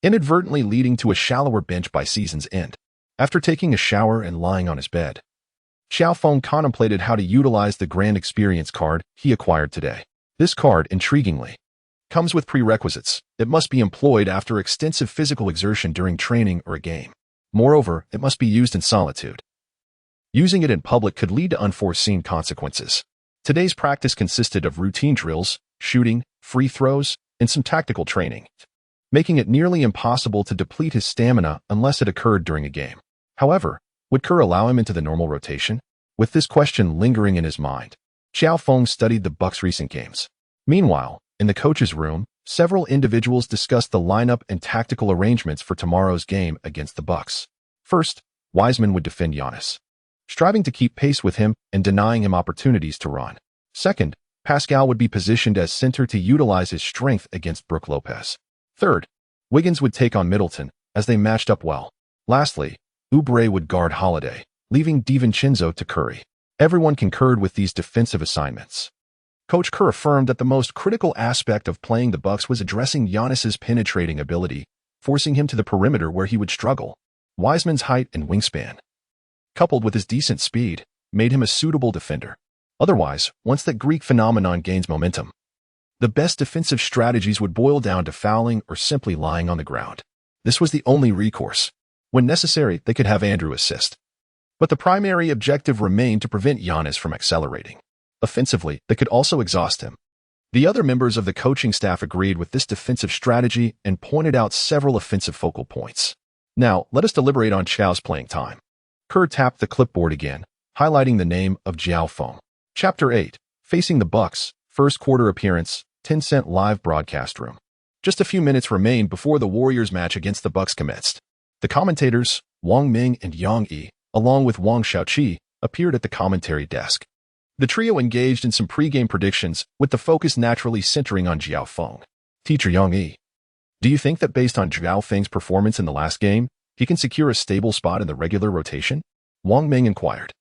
inadvertently leading to a shallower bench by season's end. After taking a shower and lying on his bed, Qiao Feng contemplated how to utilize the Grand Experience card he acquired today. This card, intriguingly, comes with prerequisites. It must be employed after extensive physical exertion during training or a game. Moreover, it must be used in solitude. Using it in public could lead to unforeseen consequences. Today's practice consisted of routine drills, shooting, free throws, and some tactical training, making it nearly impossible to deplete his stamina unless it occurred during a game. However, would Kerr allow him into the normal rotation? With this question lingering in his mind, Qiao Feng studied the Bucks' recent games. Meanwhile, in the coach's room, several individuals discussed the lineup and tactical arrangements for tomorrow's game against the Bucks. First, Wiseman would defend Giannis, striving to keep pace with him and denying him opportunities to run. Second, Pascal would be positioned as center to utilize his strength against Brook Lopez. Third, Wiggins would take on Middleton, as they matched up well. Lastly, Oubre would guard Holiday, leaving DiVincenzo to Curry. Everyone concurred with these defensive assignments. Coach Kerr affirmed that the most critical aspect of playing the Bucks was addressing Giannis's penetrating ability, forcing him to the perimeter where he would struggle. Wiseman's height and wingspan, coupled with his decent speed, made him a suitable defender. Otherwise, once that Greek phenomenon gains momentum, the best defensive strategies would boil down to fouling or simply lying on the ground. This was the only recourse. When necessary, they could have Andrew assist. But the primary objective remained to prevent Giannis from accelerating. Offensively, they could also exhaust him. The other members of the coaching staff agreed with this defensive strategy and pointed out several offensive focal points. Now, let us deliberate on Qiao's playing time. Kerr tapped the clipboard again, highlighting the name of Qiao Feng. Chapter 8, Facing the Bucks, First Quarter Appearance, 10-cent live broadcast room. Just a few minutes remained before the Warriors match against the Bucks commenced. The commentators, Wang Ming and Yang Yi, along with Wang Xiaoqi, appeared at the commentary desk. The trio engaged in some pregame predictions, with the focus naturally centering on Qiao Feng. Teacher Yang Yi, do you think that based on Qiao Feng's performance in the last game, he can secure a stable spot in the regular rotation? Wang Ming inquired.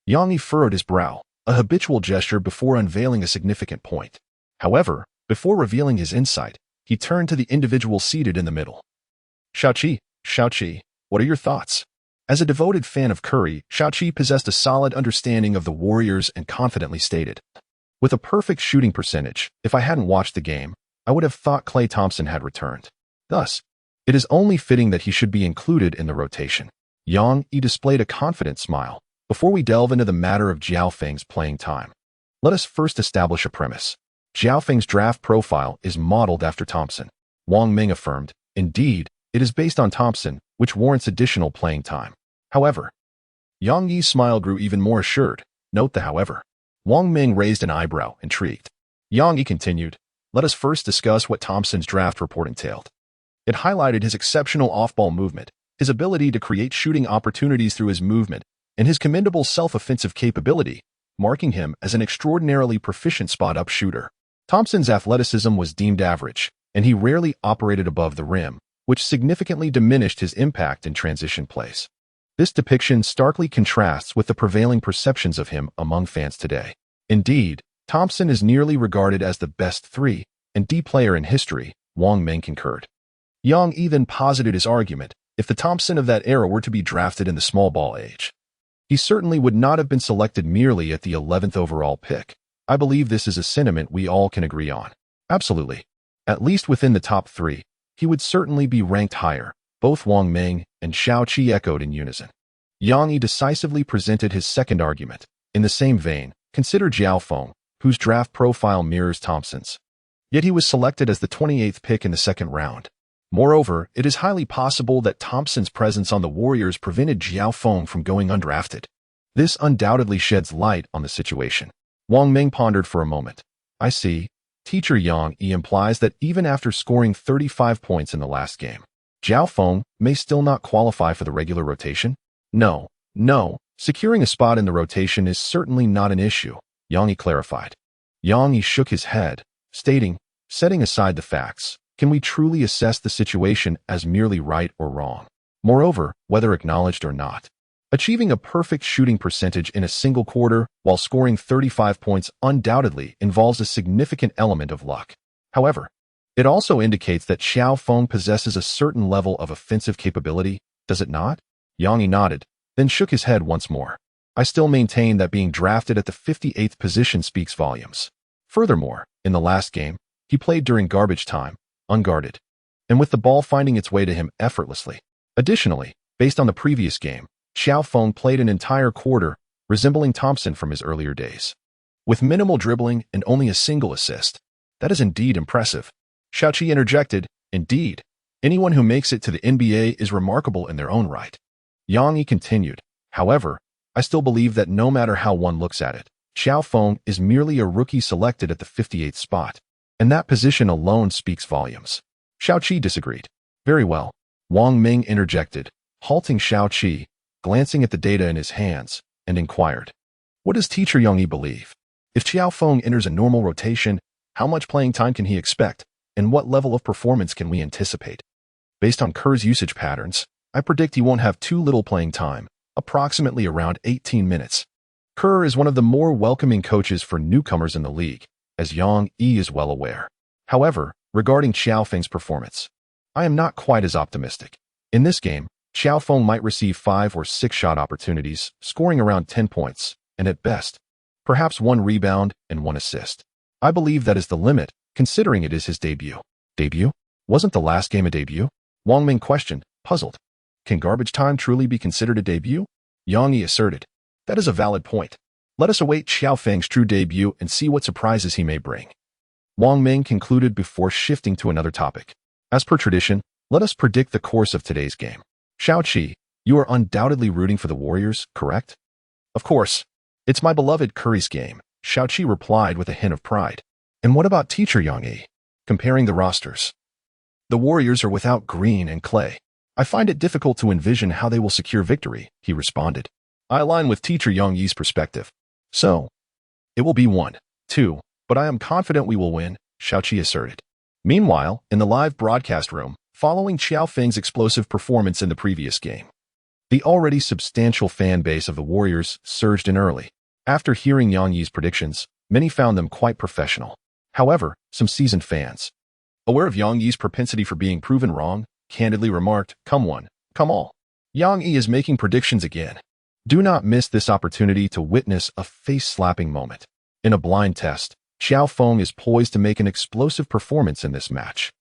Yang Yi furrowed his brow, a habitual gesture before unveiling a significant point. However, before revealing his insight, he turned to the individual seated in the middle. Xiao-Qi, what are your thoughts? As a devoted fan of Curry, Xiao-Qi possessed a solid understanding of the Warriors and confidently stated, with a perfect shooting percentage, if I hadn't watched the game, I would have thought Klay Thompson had returned. Thus, it is only fitting that he should be included in the rotation. Yang Yi displayed a confident smile. Before we delve into the matter of Qiao Feng's playing time, let us first establish a premise. Qiao Feng's draft profile is modeled after Thompson. Wang Ming affirmed, indeed, it is based on Thompson, which warrants additional playing time. However, Yang Yi's smile grew even more assured. Note the however. Wang Ming raised an eyebrow, intrigued. Yang Yi continued, let us first discuss what Thompson's draft report entailed. It highlighted his exceptional off-ball movement, his ability to create shooting opportunities through his movement, and his commendable self-offensive capability, marking him as an extraordinarily proficient spot-up shooter. Thompson's athleticism was deemed average, and he rarely operated above the rim, which significantly diminished his impact in transition plays. This depiction starkly contrasts with the prevailing perceptions of him among fans today. Indeed, Thompson is nearly regarded as the best 3-and-D player in history, Wang Ming concurred. Yang Yi then posited his argument, if the Thompson of that era were to be drafted in the small ball age, he certainly would not have been selected merely at the 11th overall pick. I believe this is a sentiment we all can agree on. Absolutely. At least within the top 3, he would certainly be ranked higher. Both Wang Ming and Xiao-Qi echoed in unison. Yang Yi decisively presented his second argument. In the same vein, consider Qiao Feng, whose draft profile mirrors Thompson's. Yet he was selected as the 28th pick in the second round. Moreover, it is highly possible that Thompson's presence on the Warriors prevented Qiao Feng from going undrafted. This undoubtedly sheds light on the situation. Wang Ming pondered for a moment. I see. Teacher Yang Yi implies that even after scoring 35 points in the last game, Qiao Feng may still not qualify for the regular rotation? No. Securing a spot in the rotation is certainly not an issue, Yang Yi clarified. Yang Yi shook his head, stating, setting aside the facts, can we truly assess the situation as merely right or wrong? Moreover, whether acknowledged or not, achieving a perfect shooting percentage in a single quarter while scoring 35 points undoubtedly involves a significant element of luck. However, it also indicates that Qiao Feng possesses a certain level of offensive capability, does it not? Yang Yi nodded, then shook his head once more. I still maintain that being drafted at the 58th position speaks volumes. Furthermore, in the last game, he played during garbage time, unguarded, and with the ball finding its way to him effortlessly. Additionally, based on the previous game, Qiao Feng played an entire quarter, resembling Thompson from his earlier days. With minimal dribbling and only a single assist. That is indeed impressive. Xiao-Qi interjected, indeed, anyone who makes it to the NBA is remarkable in their own right. Yang Yi continued, however, I still believe that no matter how one looks at it, Qiao Feng is merely a rookie selected at the 58th spot, and that position alone speaks volumes. Xiao-Qi disagreed. Very well. Wang Ming interjected, halting Xiao-Qi, glancing at the data in his hands, and inquired, what does Teacher Yang Yi believe? If Qiao Feng enters a normal rotation, how much playing time can he expect, and what level of performance can we anticipate? Based on Kerr's usage patterns, I predict he won't have too little playing time, approximately around 18 minutes. Kerr is one of the more welcoming coaches for newcomers in the league, as Yang Yi is well aware. However, regarding Qiao Feng's performance, I am not quite as optimistic. In this game, Qiao Feng might receive 5 or 6 shot opportunities, scoring around 10 points, and at best, perhaps 1 rebound and 1 assist. I believe that is the limit, considering it is his debut. Debut? Wasn't the last game a debut? Wang Ming questioned, puzzled. Can garbage time truly be considered a debut? Yang Yi asserted. That is a valid point. Let us await Qiao Feng's true debut and see what surprises he may bring. Wang Ming concluded before shifting to another topic. As per tradition, let us predict the course of today's game. Xiao-Qi, you are undoubtedly rooting for the Warriors, correct? Of course. It's my beloved Curry's game, Xiao-Qi replied with a hint of pride. And what about Teacher Yang Yi? Comparing the rosters. The Warriors are without Green and Klay. I find it difficult to envision how they will secure victory, he responded. I align with Teacher Yang Yi's perspective. So, it will be 1-2, but I am confident we will win, Xiao-Qi asserted. Meanwhile, in the live broadcast room, following Qiao Feng's explosive performance in the previous game, the already substantial fan base of the Warriors surged in early. After hearing Yang Yi's predictions, many found them quite professional. However, some seasoned fans, aware of Yang Yi's propensity for being proven wrong, candidly remarked, "Come one, come all. Yang Yi is making predictions again." Do not miss this opportunity to witness a face-slapping moment. In a blind test, Qiao Feng is poised to make an explosive performance in this match.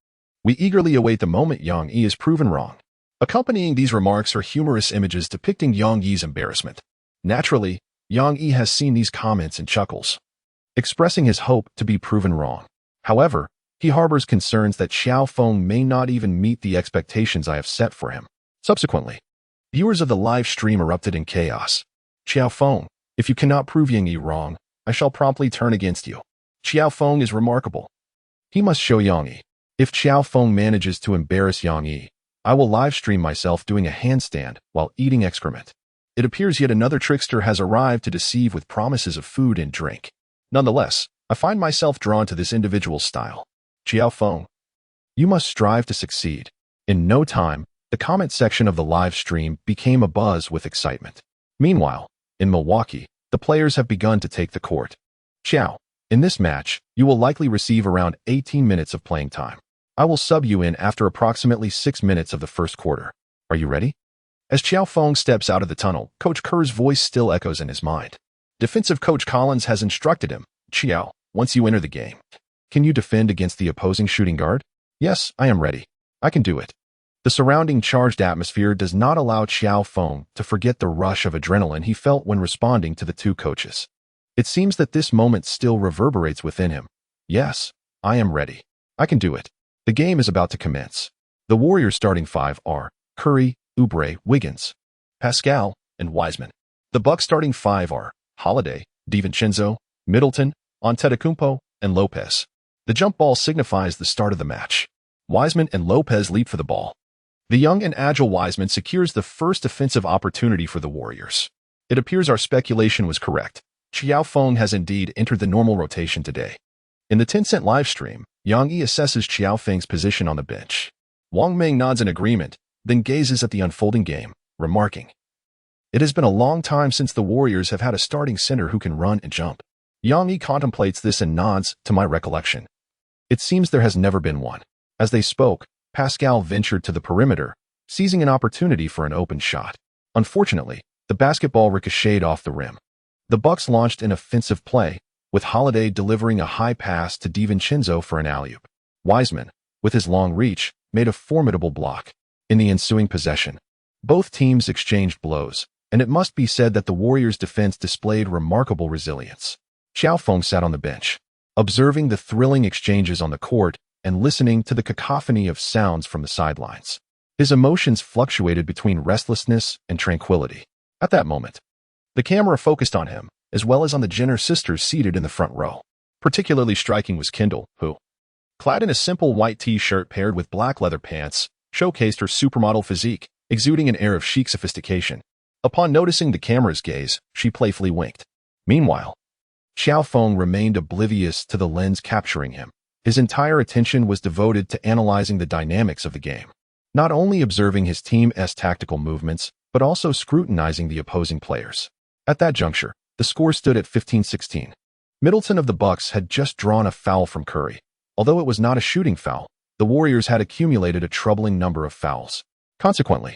We eagerly await the moment Yang Yi is proven wrong. Accompanying these remarks are humorous images depicting Yang Yi's embarrassment. Naturally, Yang Yi has seen these comments and chuckles, expressing his hope to be proven wrong. However, he harbors concerns that Qiao Feng may not even meet the expectations I have set for him. Subsequently, viewers of the live stream erupted in chaos. "Qiao Feng, if you cannot prove Yang Yi wrong, I shall promptly turn against you. Qiao Feng is remarkable. He must show Yang Yi. If Qiao Feng manages to embarrass Yang Yi, I will live stream myself doing a handstand while eating excrement." It appears yet another trickster has arrived to deceive with promises of food and drink. Nonetheless, I find myself drawn to this individual's style. "Qiao Feng, you must strive to succeed." In no time, the comment section of the live stream became abuzz with excitement. Meanwhile, in Milwaukee, the players have begun to take the court. "Qiao, in this match, you will likely receive around 18 minutes of playing time. I will sub you in after approximately 6 minutes of the first quarter. Are you ready?" As Qiao Feng steps out of the tunnel, Coach Kerr's voice still echoes in his mind. Defensive coach Collins has instructed him, "Qiao, once you enter the game, can you defend against the opposing shooting guard?" "Yes, I am ready. I can do it." The surrounding charged atmosphere does not allow Qiao Feng to forget the rush of adrenaline he felt when responding to the two coaches. It seems that this moment still reverberates within him. "Yes, I am ready. I can do it." The game is about to commence. The Warriors' starting five are Curry, Oubre, Wiggins, Pascal, and Wiseman. The Bucks' starting five are Holiday, DiVincenzo, Middleton, Antetokounmpo, and Lopez. The jump ball signifies the start of the match. Wiseman and Lopez leap for the ball. The young and agile Wiseman secures the first offensive opportunity for the Warriors. It appears our speculation was correct. Qiao Feng has indeed entered the normal rotation today. In the Tencent live stream, Yang Yi assesses Qiao Feng's position on the bench. Wang Ming nods in agreement, then gazes at the unfolding game, remarking, "It has been a long time since the Warriors have had a starting center who can run and jump." Yang Yi contemplates this and nods, "To my recollection, it seems there has never been one." As they spoke, Pascal ventured to the perimeter, seizing an opportunity for an open shot. Unfortunately, the basketball ricocheted off the rim. The Bucks launched an offensive play, with Holiday delivering a high pass to DiVincenzo for an alley-oop. Wiseman, with his long reach, made a formidable block. In the ensuing possession, both teams exchanged blows, and it must be said that the Warriors' defense displayed remarkable resilience. Qiao Feng sat on the bench, observing the thrilling exchanges on the court and listening to the cacophony of sounds from the sidelines. His emotions fluctuated between restlessness and tranquility. At that moment, the camera focused on him, as well as on the Jenner sisters seated in the front row. Particularly striking was Kendall, who, clad in a simple white t-shirt paired with black leather pants, showcased her supermodel physique, exuding an air of chic sophistication. Upon noticing the camera's gaze, she playfully winked. Meanwhile, Qiao Feng remained oblivious to the lens capturing him. His entire attention was devoted to analyzing the dynamics of the game, not only observing his team's tactical movements, but also scrutinizing the opposing players. At that juncture, the score stood at 15-16. Middleton of the Bucks had just drawn a foul from Curry. Although it was not a shooting foul, the Warriors had accumulated a troubling number of fouls. Consequently,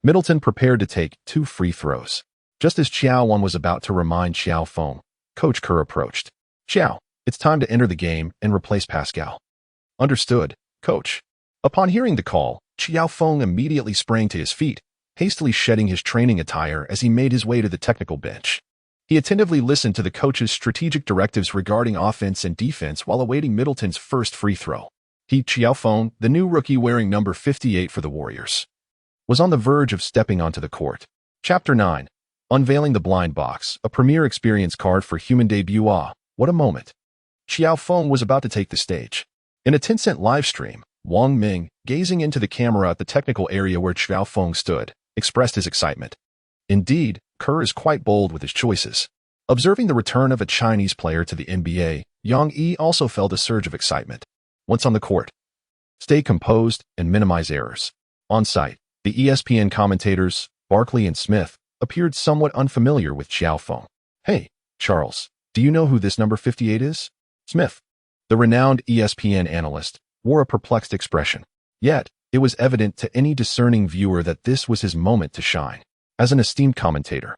Middleton prepared to take 2 free throws. Just as Qiao Wan was about to remind Qiao Feng, Coach Kerr approached. "Qiao, it's time to enter the game and replace Pascal." "Understood, Coach." Upon hearing the call, Qiao Feng immediately sprang to his feet, hastily shedding his training attire as he made his way to the technical bench. He attentively listened to the coach's strategic directives regarding offense and defense while awaiting Middleton's first free throw. Qiao Feng, the new rookie wearing number 58 for the Warriors, was on the verge of stepping onto the court. Chapter 9. Unveiling the Blind Box, a premier experience card for human debut. What a moment. Qiao Feng was about to take the stage. In a Tencent live stream, Wang Ming, gazing into the camera at the technical area where Qiao Feng stood, expressed his excitement. Indeed, Kerr is quite bold with his choices. Observing the return of a Chinese player to the NBA, Yang Yi also felt a surge of excitement. Once on the court, Stay composed and minimize errors. On site, the ESPN commentators, Barkley and Smith, appeared somewhat unfamiliar with Qiao Feng. "Hey, Charles, do you know who this number 58 is?" Smith, the renowned ESPN analyst, wore a perplexed expression. Yet, it was evident to any discerning viewer that this was his moment to shine. As an esteemed commentator,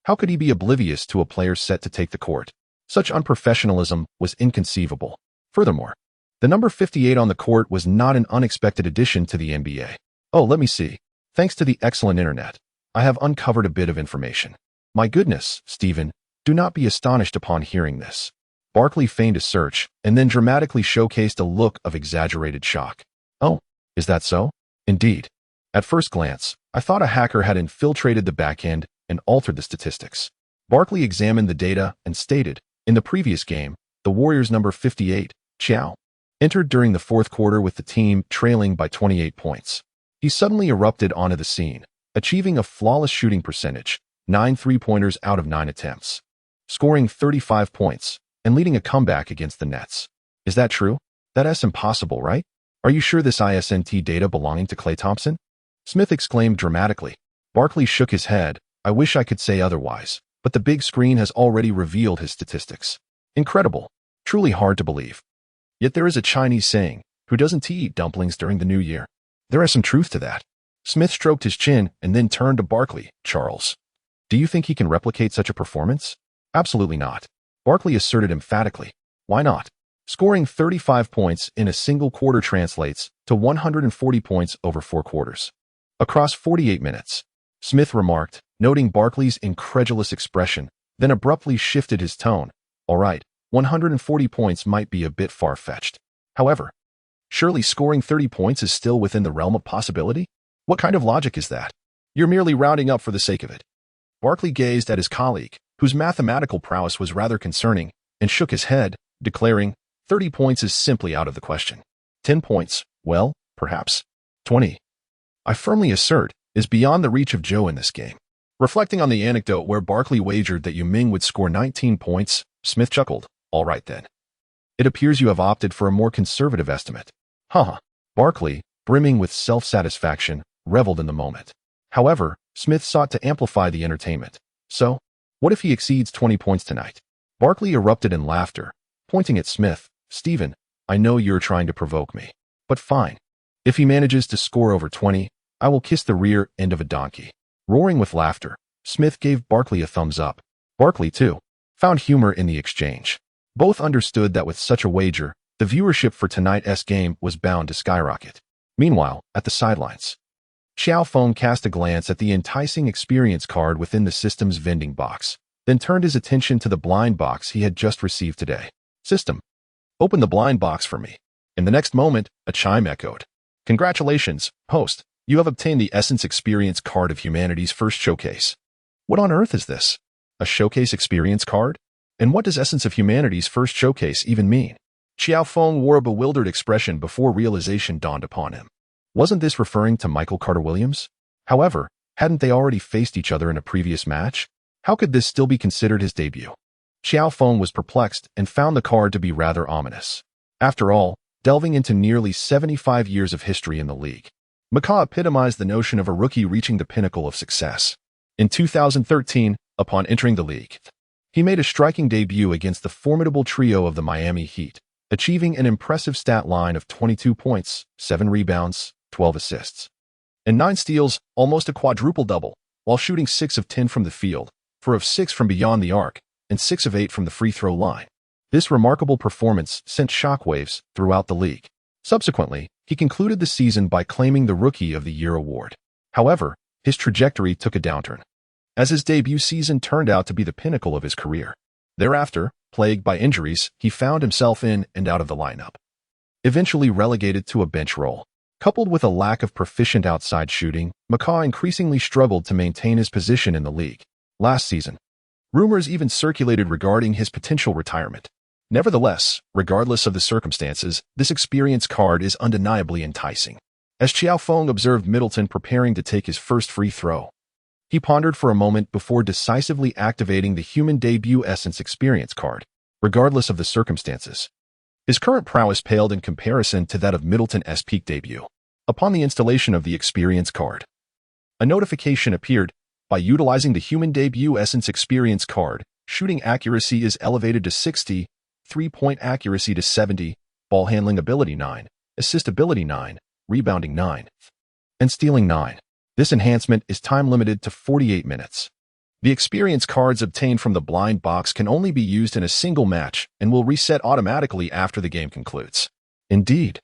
how could he be oblivious to a player set to take the court? Such unprofessionalism was inconceivable. Furthermore, the number 58 on the court was not an unexpected addition to the NBA. "Oh, let me see. Thanks to the excellent internet, I have uncovered a bit of information." "My goodness, Stephen, do not be astonished upon hearing this." Barkley feigned a search and then dramatically showcased a look of exaggerated shock. "Oh, is that so?" "Indeed. At first glance, I thought a hacker had infiltrated the backend and altered the statistics." Barkley examined the data and stated, in the previous game, the Warriors' number 58, Qiao, entered during the fourth quarter with the team trailing by 28 points. He suddenly erupted onto the scene, achieving a flawless shooting percentage, 9 three-pointers out of 9 attempts, scoring 35 points, and leading a comeback against the Nets. "Is that true? That's impossible, right? Are you sure this isn't data belonging to Klay Thompson?" Smith exclaimed dramatically. Barkley shook his head. "I wish I could say otherwise, but the big screen has already revealed his statistics." Incredible. Truly hard to believe. Yet there is a Chinese saying, "Who doesn't eat dumplings during the new year?" There is some truth to that. Smith stroked his chin and then turned to Barkley. "Charles, do you think he can replicate such a performance?" "Absolutely not," Barkley asserted emphatically. "Why not? Scoring 35 points in a single quarter translates to 140 points over 4 quarters. Across 48 minutes, Smith remarked, noting Barkley's incredulous expression, then abruptly shifted his tone. "All right, 140 points might be a bit far-fetched. However, surely scoring 30 points is still within the realm of possibility? What kind of logic is that? You're merely rounding up for the sake of it." Barkley gazed at his colleague, whose mathematical prowess was rather concerning, and shook his head, declaring, 30 points is simply out of the question. 10 points, well, perhaps 20. I firmly assert, is beyond the reach of Joe in this game. Reflecting on the anecdote where Barkley wagered that Yao Ming would score 19 points, Smith chuckled. "All right then. It appears you have opted for a more conservative estimate." Haha. Barkley, brimming with self-satisfaction, reveled in the moment. However, Smith sought to amplify the entertainment. "So, what if he exceeds 20 points tonight?" Barkley erupted in laughter, pointing at Smith. "Stephen, I know you're trying to provoke me, but fine. If he manages to score over 20, I will kiss the rear end of a donkey." Roaring with laughter, Smith gave Barkley a thumbs up. Barkley, too, found humor in the exchange. Both understood that with such a wager, the viewership for tonight's game was bound to skyrocket. Meanwhile, at the sidelines, Qiao Feng cast a glance at the enticing experience card within the system's vending box, then turned his attention to the blind box he had just received today. "System, open the blind box for me." In the next moment, a chime echoed. "Congratulations, host. You have obtained the Essence Experience Card of Humanity's first showcase." "What on earth is this? A showcase experience card? And what does Essence of Humanity's first showcase even mean?" Qiao Feng wore a bewildered expression before realization dawned upon him. Wasn't this referring to Michael Carter-Williams? However, hadn't they already faced each other in a previous match? How could this still be considered his debut? Qiao Feng was perplexed and found the card to be rather ominous. After all, delving into nearly 75 years of history in the league, Macaw epitomized the notion of a rookie reaching the pinnacle of success. In 2013, upon entering the league, he made a striking debut against the formidable trio of the Miami Heat, achieving an impressive stat line of 22 points, 7 rebounds, 12 assists, and 9 steals, almost a quadruple-double, while shooting 6 of 10 from the field, 4 of 6 from beyond the arc, and 6 of 8 from the free throw line. This remarkable performance sent shockwaves throughout the league. Subsequently, he concluded the season by claiming the Rookie of the Year award. However, his trajectory took a downturn, as his debut season turned out to be the pinnacle of his career. Thereafter, plagued by injuries, he found himself in and out of the lineup, eventually relegated to a bench role. Coupled with a lack of proficient outside shooting, Macaw increasingly struggled to maintain his position in the league. Last season, rumors even circulated regarding his potential retirement. Nevertheless, regardless of the circumstances, this experience card is undeniably enticing. As Qiao Feng observed Middleton preparing to take his first free throw, he pondered for a moment before decisively activating the human debut Essence Experience card. Regardless of the circumstances, His current prowess paled in comparison to that of Middleton's peak debut. Upon the installation of the experience card, a notification appeared. By utilizing the human debut essence experience card, shooting accuracy is elevated to 60, 3-point accuracy to 70, ball handling ability 9, assist ability 9, rebounding 9, and stealing 9. This enhancement is time-limited to 48 minutes. The experience cards obtained from the blind box can only be used in a single match and will reset automatically after the game concludes. Indeed,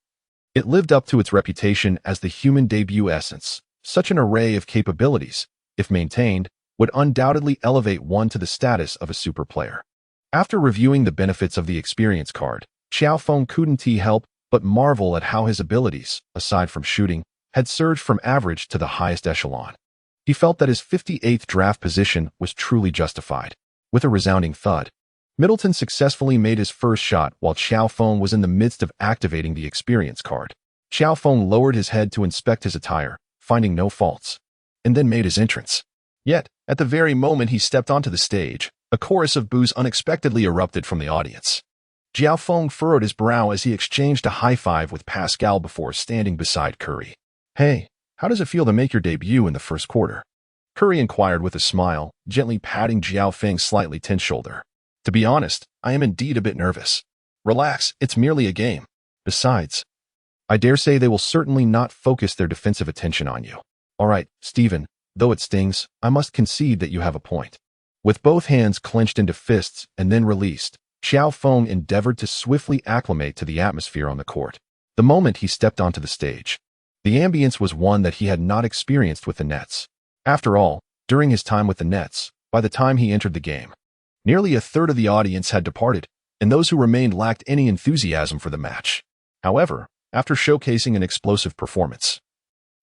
it lived up to its reputation as the human debut essence. Such an array of capabilities, if maintained, would undoubtedly elevate one to the status of a super player. After reviewing the benefits of the experience card, Qiao Feng couldn't help but marvel at how his abilities, aside from shooting, had surged from average to the highest echelon. He felt that his 58th draft position was truly justified. With a resounding thud, Middleton successfully made his first shot while Qiao Feng was in the midst of activating the experience card. Qiao Feng lowered his head to inspect his attire, finding no faults, and then made his entrance. Yet, at the very moment he stepped onto the stage, a chorus of boos unexpectedly erupted from the audience. Qiao Feng furrowed his brow as he exchanged a high-five with Pascal before standing beside Curry. "Hey, how does it feel to make your debut in the first quarter?" Curry inquired with a smile, gently patting Qiao Feng's slightly tense shoulder. "To be honest, I am indeed a bit nervous." "Relax, it's merely a game. Besides, I dare say they will certainly not focus their defensive attention on you." "All right, Stephen, though it stings, I must concede that you have a point." With both hands clenched into fists and then released, Qiao Feng endeavored to swiftly acclimate to the atmosphere on the court. The moment he stepped onto the stage, the ambience was one that he had not experienced with the Nets. After all, during his time with the Nets, by the time he entered the game, nearly a third of the audience had departed, and those who remained lacked any enthusiasm for the match. However, after showcasing an explosive performance,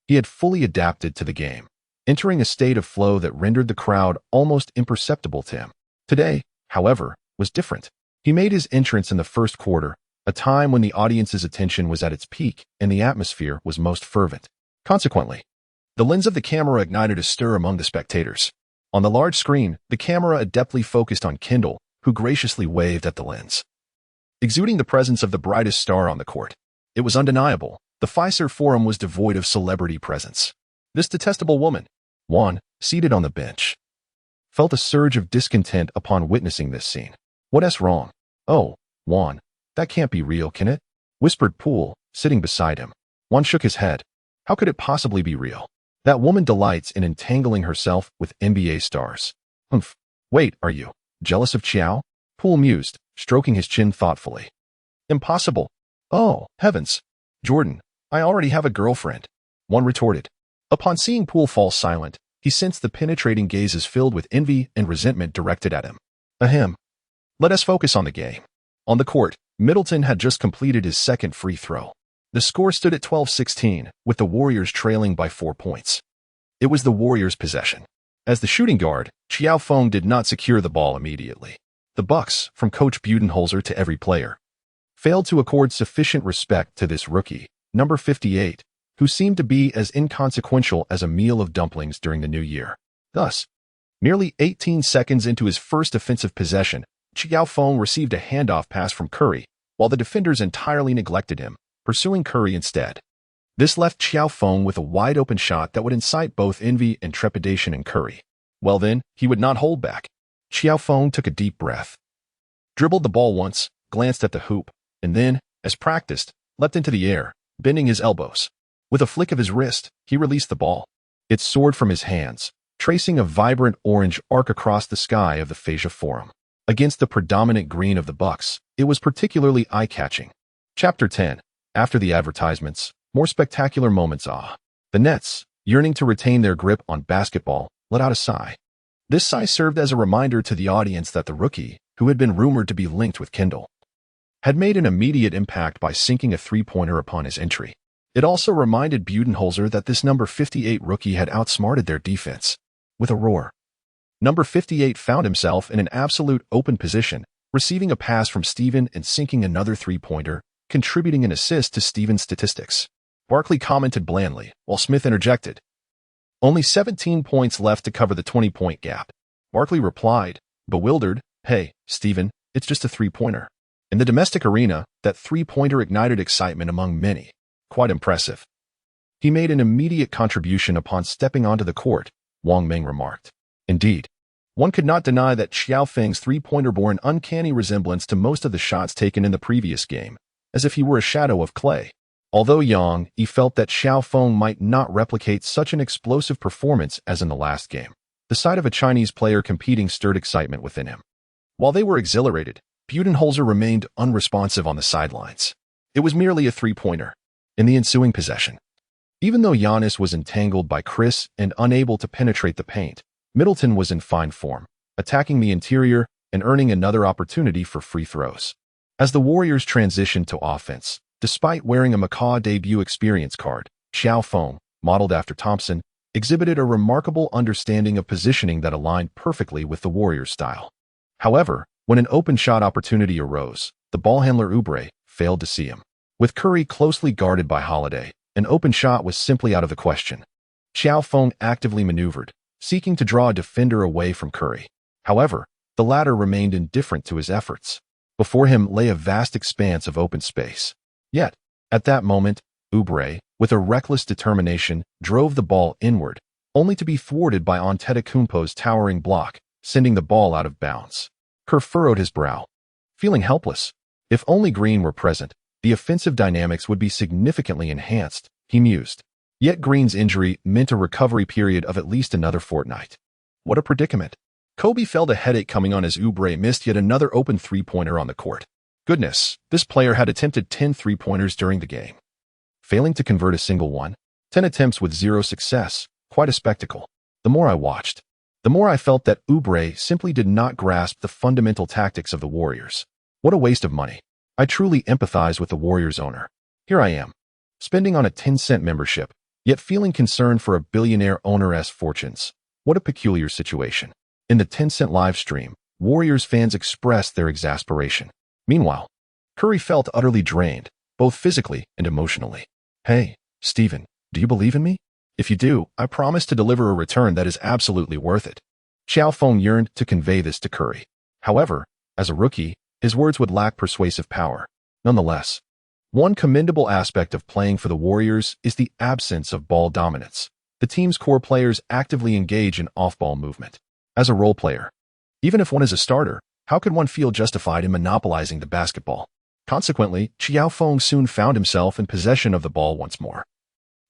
he had fully adapted to the game, entering a state of flow that rendered the crowd almost imperceptible to him. Today, however, was different. He made his entrance in the first quarter, a time when the audience's attention was at its peak and the atmosphere was most fervent. Consequently, the lens of the camera ignited a stir among the spectators. On the large screen, the camera adeptly focused on Kendall, who graciously waved at the lens, exuding the presence of the brightest star on the court. It was undeniable. The Pfizer Forum was devoid of celebrity presence. This detestable woman, Juan, seated on the bench, felt a surge of discontent upon witnessing this scene. "What's wrong?" "Oh, Juan, that can't be real, can it?" whispered Poole, sitting beside him. Juan shook his head. "How could it possibly be real? That woman delights in entangling herself with NBA stars." "Humph. Wait, are you jealous of Qiao?" Poole mused, stroking his chin thoughtfully. "Impossible." "Oh, heavens. Jordan, I already have a girlfriend," Juan retorted. Upon seeing Poole fall silent, he sensed the penetrating gazes filled with envy and resentment directed at him. "Ahem. Let us focus on the game." On the court, Middleton had just completed his second free throw. The score stood at 12-16, with the Warriors trailing by 4 points. It was the Warriors' possession. As the shooting guard, Qiao Feng did not secure the ball immediately. The Bucks, from Coach Budenholzer to every player, failed to accord sufficient respect to this rookie, number 58, who seemed to be as inconsequential as a meal of dumplings during the new year. Thus, merely 18 seconds into his first offensive possession, Qiao Feng received a handoff pass from Curry, while the defenders entirely neglected him, pursuing Curry instead. This left Qiao Feng with a wide-open shot that would incite both envy and trepidation in Curry. Well then, he would not hold back. Qiao Feng took a deep breath, dribbled the ball once, glanced at the hoop, and then, as practiced, leapt into the air, bending his elbows. With a flick of his wrist, he released the ball. It soared from his hands, tracing a vibrant orange arc across the sky of the Fascia Forum. Against the predominant green of the Bucks, it was particularly eye-catching. Chapter 10. After the advertisements, more spectacular moments. The Nets, yearning to retain their grip on basketball, let out a sigh. This sigh served as a reminder to the audience that the rookie, who had been rumored to be linked with Kendall, had made an immediate impact by sinking a three-pointer upon his entry. It also reminded Budenholzer that this number 58 rookie had outsmarted their defense. With a roar, number 58 found himself in an absolute open position, receiving a pass from Steven and sinking another three-pointer, contributing an assist to Steven's statistics. Barkley commented blandly, while Smith interjected, "Only 17 points left to cover the 20-point gap." Barkley replied, bewildered, "Hey, Steven, it's just a three-pointer." In the domestic arena, that three-pointer ignited excitement among many. Quite impressive. He made an immediate contribution upon stepping onto the court, Wang Ming remarked. Indeed, one could not deny that Qiao Feng's three-pointer bore an uncanny resemblance to most of the shots taken in the previous game, as if he were a shadow of clay. Although young, he felt that Qiao Feng might not replicate such an explosive performance as in the last game. The sight of a Chinese player competing stirred excitement within him. While they were exhilarated, Budenholzer remained unresponsive on the sidelines. It was merely a three-pointer. In the ensuing possession, even though Giannis was entangled by Chris and unable to penetrate the paint, Middleton was in fine form, attacking the interior and earning another opportunity for free throws. As the Warriors transitioned to offense, despite wearing a macaw debut experience card, Qiao Feng, modeled after Thompson, exhibited a remarkable understanding of positioning that aligned perfectly with the Warriors' style. However, when an open shot opportunity arose, the ball handler Oubre failed to see him. With Curry closely guarded by Holiday, an open shot was simply out of the question. Qiao Feng actively maneuvered, seeking to draw a defender away from Curry. However, the latter remained indifferent to his efforts. Before him lay a vast expanse of open space. Yet, at that moment, Oubre, with a reckless determination, drove the ball inward, only to be thwarted by Antetokounmpo's towering block, sending the ball out of bounds. Kerr furrowed his brow. Feeling helpless, if only Green were present, the offensive dynamics would be significantly enhanced, he mused. Yet Green's injury meant a recovery period of at least another fortnight. What a predicament. Kobe felt a headache coming on as Oubre missed yet another open three-pointer on the court. Goodness, this player had attempted 10 three-pointers during the game, failing to convert a single one. 10 attempts with 0 success, quite a spectacle. The more I watched, the more I felt that Oubre simply did not grasp the fundamental tactics of the Warriors. What a waste of money. I truly empathize with the Warriors owner. Here I am, spending on a 10-cent membership, yet feeling concerned for a billionaire owner's fortunes. What a peculiar situation. In the 10-cent live stream, Warriors fans expressed their exasperation. Meanwhile, Curry felt utterly drained, both physically and emotionally. Hey, Steven, do you believe in me? If you do, I promise to deliver a return that is absolutely worth it. Qiao Feng yearned to convey this to Curry. However, as a rookie, his words would lack persuasive power. Nonetheless, one commendable aspect of playing for the Warriors is the absence of ball dominance. The team's core players actively engage in off-ball movement. As a role player, even if one is a starter, how could one feel justified in monopolizing the basketball? Consequently, Qiao Feng soon found himself in possession of the ball once more.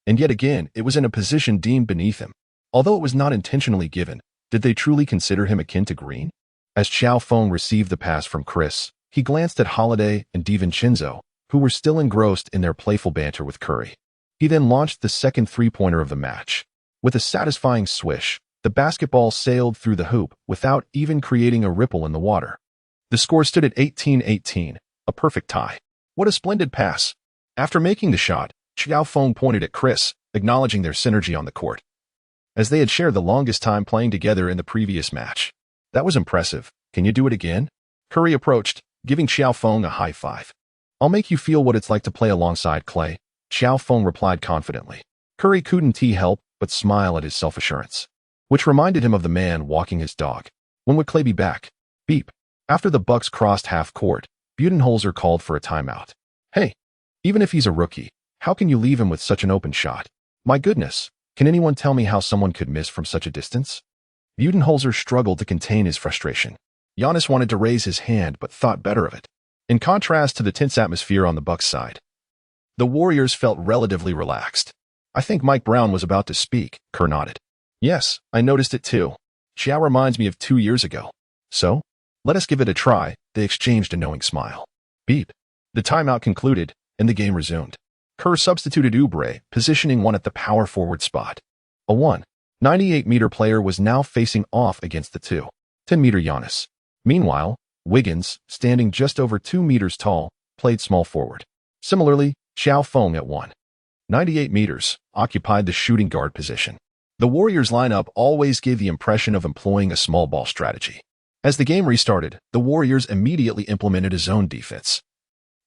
And yet again, it was in a position deemed beneath him. Although it was not intentionally given, did they truly consider him akin to Green? As Qiao Feng received the pass from Chris, he glanced at Holiday and DiVincenzo, who were still engrossed in their playful banter with Curry. He then launched the second three-pointer of the match. With a satisfying swish, the basketball sailed through the hoop without even creating a ripple in the water. The score stood at 18-18, a perfect tie. What a splendid pass. After making the shot, Qiao Feng pointed at Chris, acknowledging their synergy on the court, as they had shared the longest time playing together in the previous match. That was impressive. Can you do it again? Curry approached, giving Qiao Feng a high five. I'll make you feel what it's like to play alongside Clay, Qiao Feng replied confidently. Curry couldn't help but smile at his self-assurance, which reminded him of the man walking his dog. When would Clay be back? Beep. After the Bucks crossed half court, Budenholzer called for a timeout. Hey, even if he's a rookie, how can you leave him with such an open shot? My goodness, can anyone tell me how someone could miss from such a distance? Budenholzer struggled to contain his frustration. Giannis wanted to raise his hand but thought better of it. In contrast to the tense atmosphere on the Bucks side, the Warriors felt relatively relaxed. I think Mike Brown was about to speak, Kerr nodded. Yes, I noticed it too. Qiao reminds me of 2 years ago. So, let us give it a try. They exchanged a knowing smile. Beep. The timeout concluded, and the game resumed. Kerr substituted Oubre, positioning one at the power forward spot. A 1.98-meter player was now facing off against the 2.10-meter Giannis. Meanwhile, Wiggins, standing just over 2 meters tall, played small forward. Similarly, Qiao Feng at 1.98 meters occupied the shooting guard position. The Warriors lineup always gave the impression of employing a small ball strategy. As the game restarted, the Warriors immediately implemented a zone defense,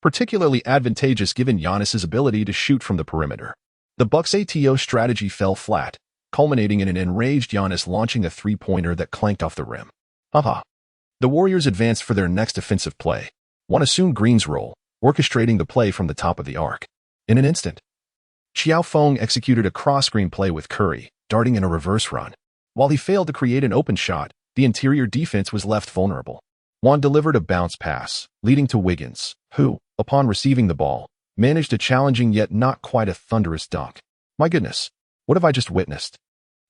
particularly advantageous given Giannis's ability to shoot from the perimeter. The Bucks' ATO strategy fell flat, culminating in an enraged Giannis launching a three-pointer that clanked off the rim. Haha. The Warriors advanced for their next offensive play. One assumed Green's role, orchestrating the play from the top of the arc. In an instant, Qiao Feng executed a cross-screen play with Curry, darting in a reverse run. While he failed to create an open shot, the interior defense was left vulnerable. Juan delivered a bounce pass, leading to Wiggins, who, upon receiving the ball, managed a challenging yet not quite a thunderous dunk. "My goodness, what have I just witnessed?"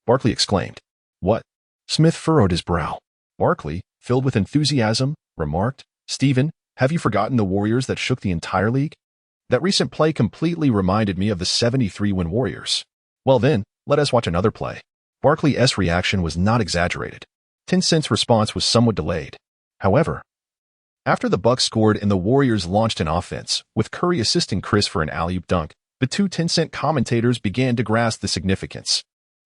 Barkley exclaimed. "What?" Smith furrowed his brow. Barkley, filled with enthusiasm, remarked, "Stephen, have you forgotten the Warriors that shook the entire league? That recent play completely reminded me of the 73-win Warriors." "Well then, let us watch another play." Barkley's reaction was not exaggerated. Tencent's response was somewhat delayed. However, after the Bucks scored and the Warriors launched an offense, with Curry assisting Chris for an alley-oop dunk, the two Tencent commentators began to grasp the significance.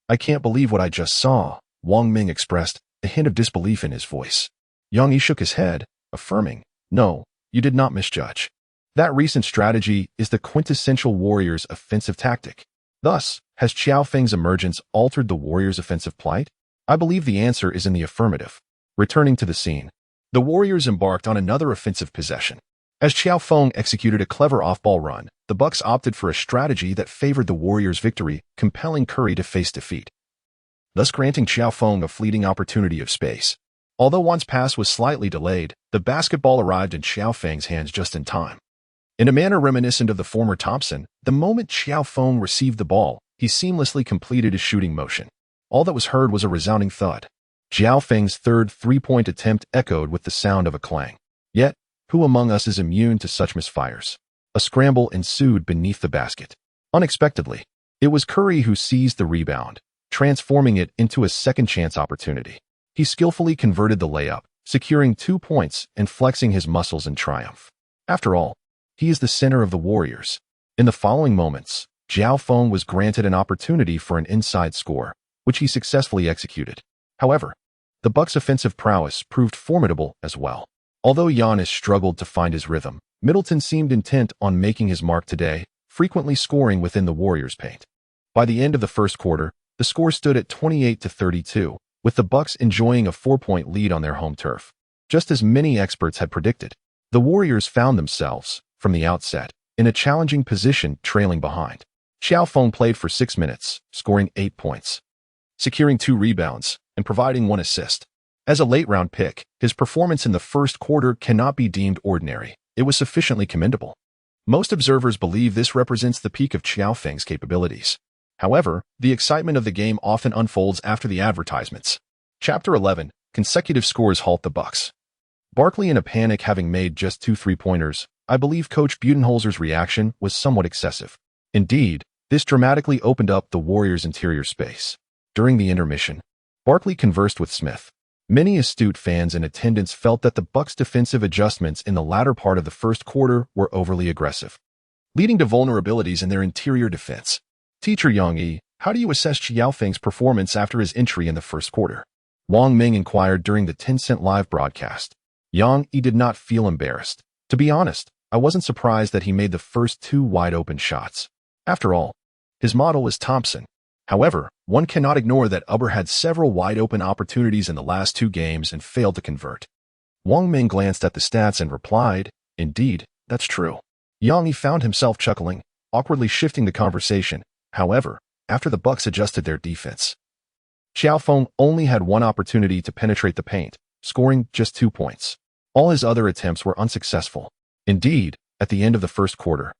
"I can't believe what I just saw," Wang Ming expressed, a hint of disbelief in his voice. Yang Yi shook his head, affirming, "No, you did not misjudge. That recent strategy is the quintessential Warriors' offensive tactic." Thus, has Qiao Feng's emergence altered the Warriors' offensive plight? I believe the answer is in the affirmative. Returning to the scene, the Warriors embarked on another offensive possession. As Qiao Feng executed a clever off-ball run, the Bucks opted for a strategy that favored the Warriors' victory, compelling Curry to face defeat, thus granting Qiao Feng a fleeting opportunity of space. Although Wan's pass was slightly delayed, the basketball arrived in Qiao Feng's hands just in time. In a manner reminiscent of the former Thompson, the moment Qiao Feng received the ball, he seamlessly completed his shooting motion. All that was heard was a resounding thud. Qiao Feng's third three-point attempt echoed with the sound of a clang. Yet, who among us is immune to such misfires? A scramble ensued beneath the basket. Unexpectedly, it was Curry who seized the rebound, transforming it into a second-chance opportunity. He skillfully converted the layup, securing 2 points and flexing his muscles in triumph. After all, he is the center of the Warriors. In the following moments, Qiao Feng was granted an opportunity for an inside score, which he successfully executed. However, the Bucks' offensive prowess proved formidable as well. Although Giannis struggled to find his rhythm, Middleton seemed intent on making his mark today, frequently scoring within the Warriors' paint. By the end of the first quarter, the score stood at 28-32, with the Bucks enjoying a 4-point lead on their home turf. Just as many experts had predicted, the Warriors found themselves, from the outset, in a challenging position trailing behind. Qiao Feng played for 6 minutes, scoring 8 points, securing 2 rebounds, and providing 1 assist. As a late-round pick, his performance in the first quarter cannot be deemed ordinary. It was sufficiently commendable. Most observers believe this represents the peak of Qiao Feng's capabilities. However, the excitement of the game often unfolds after the advertisements. Chapter 11, Consecutive Scores Halt the Bucks. Barkley in a panic having made just 2 three-pointers, I believe Coach Budenholzer's reaction was somewhat excessive. Indeed, this dramatically opened up the Warriors' interior space. During the intermission, Barkley conversed with Smith. Many astute fans in attendance felt that the Bucks' defensive adjustments in the latter part of the first quarter were overly aggressive, leading to vulnerabilities in their interior defense. Teacher Yang Yi, how do you assess Qiao Feng's performance after his entry in the first quarter? Wang Ming inquired during the Tencent live broadcast. Yang Yi did not feel embarrassed. To be honest, I wasn't surprised that he made the first 2 wide-open shots. After all, his model is Thompson. However, one cannot ignore that Uber had several wide-open opportunities in the last 2 games and failed to convert. Wang Ming glanced at the stats and replied, "Indeed, that's true." Yang Yi found himself chuckling, awkwardly shifting the conversation. However, after the Bucks adjusted their defense, Qiao Feng only had 1 opportunity to penetrate the paint, scoring just 2 points. All his other attempts were unsuccessful. Indeed, at the end of the first quarter,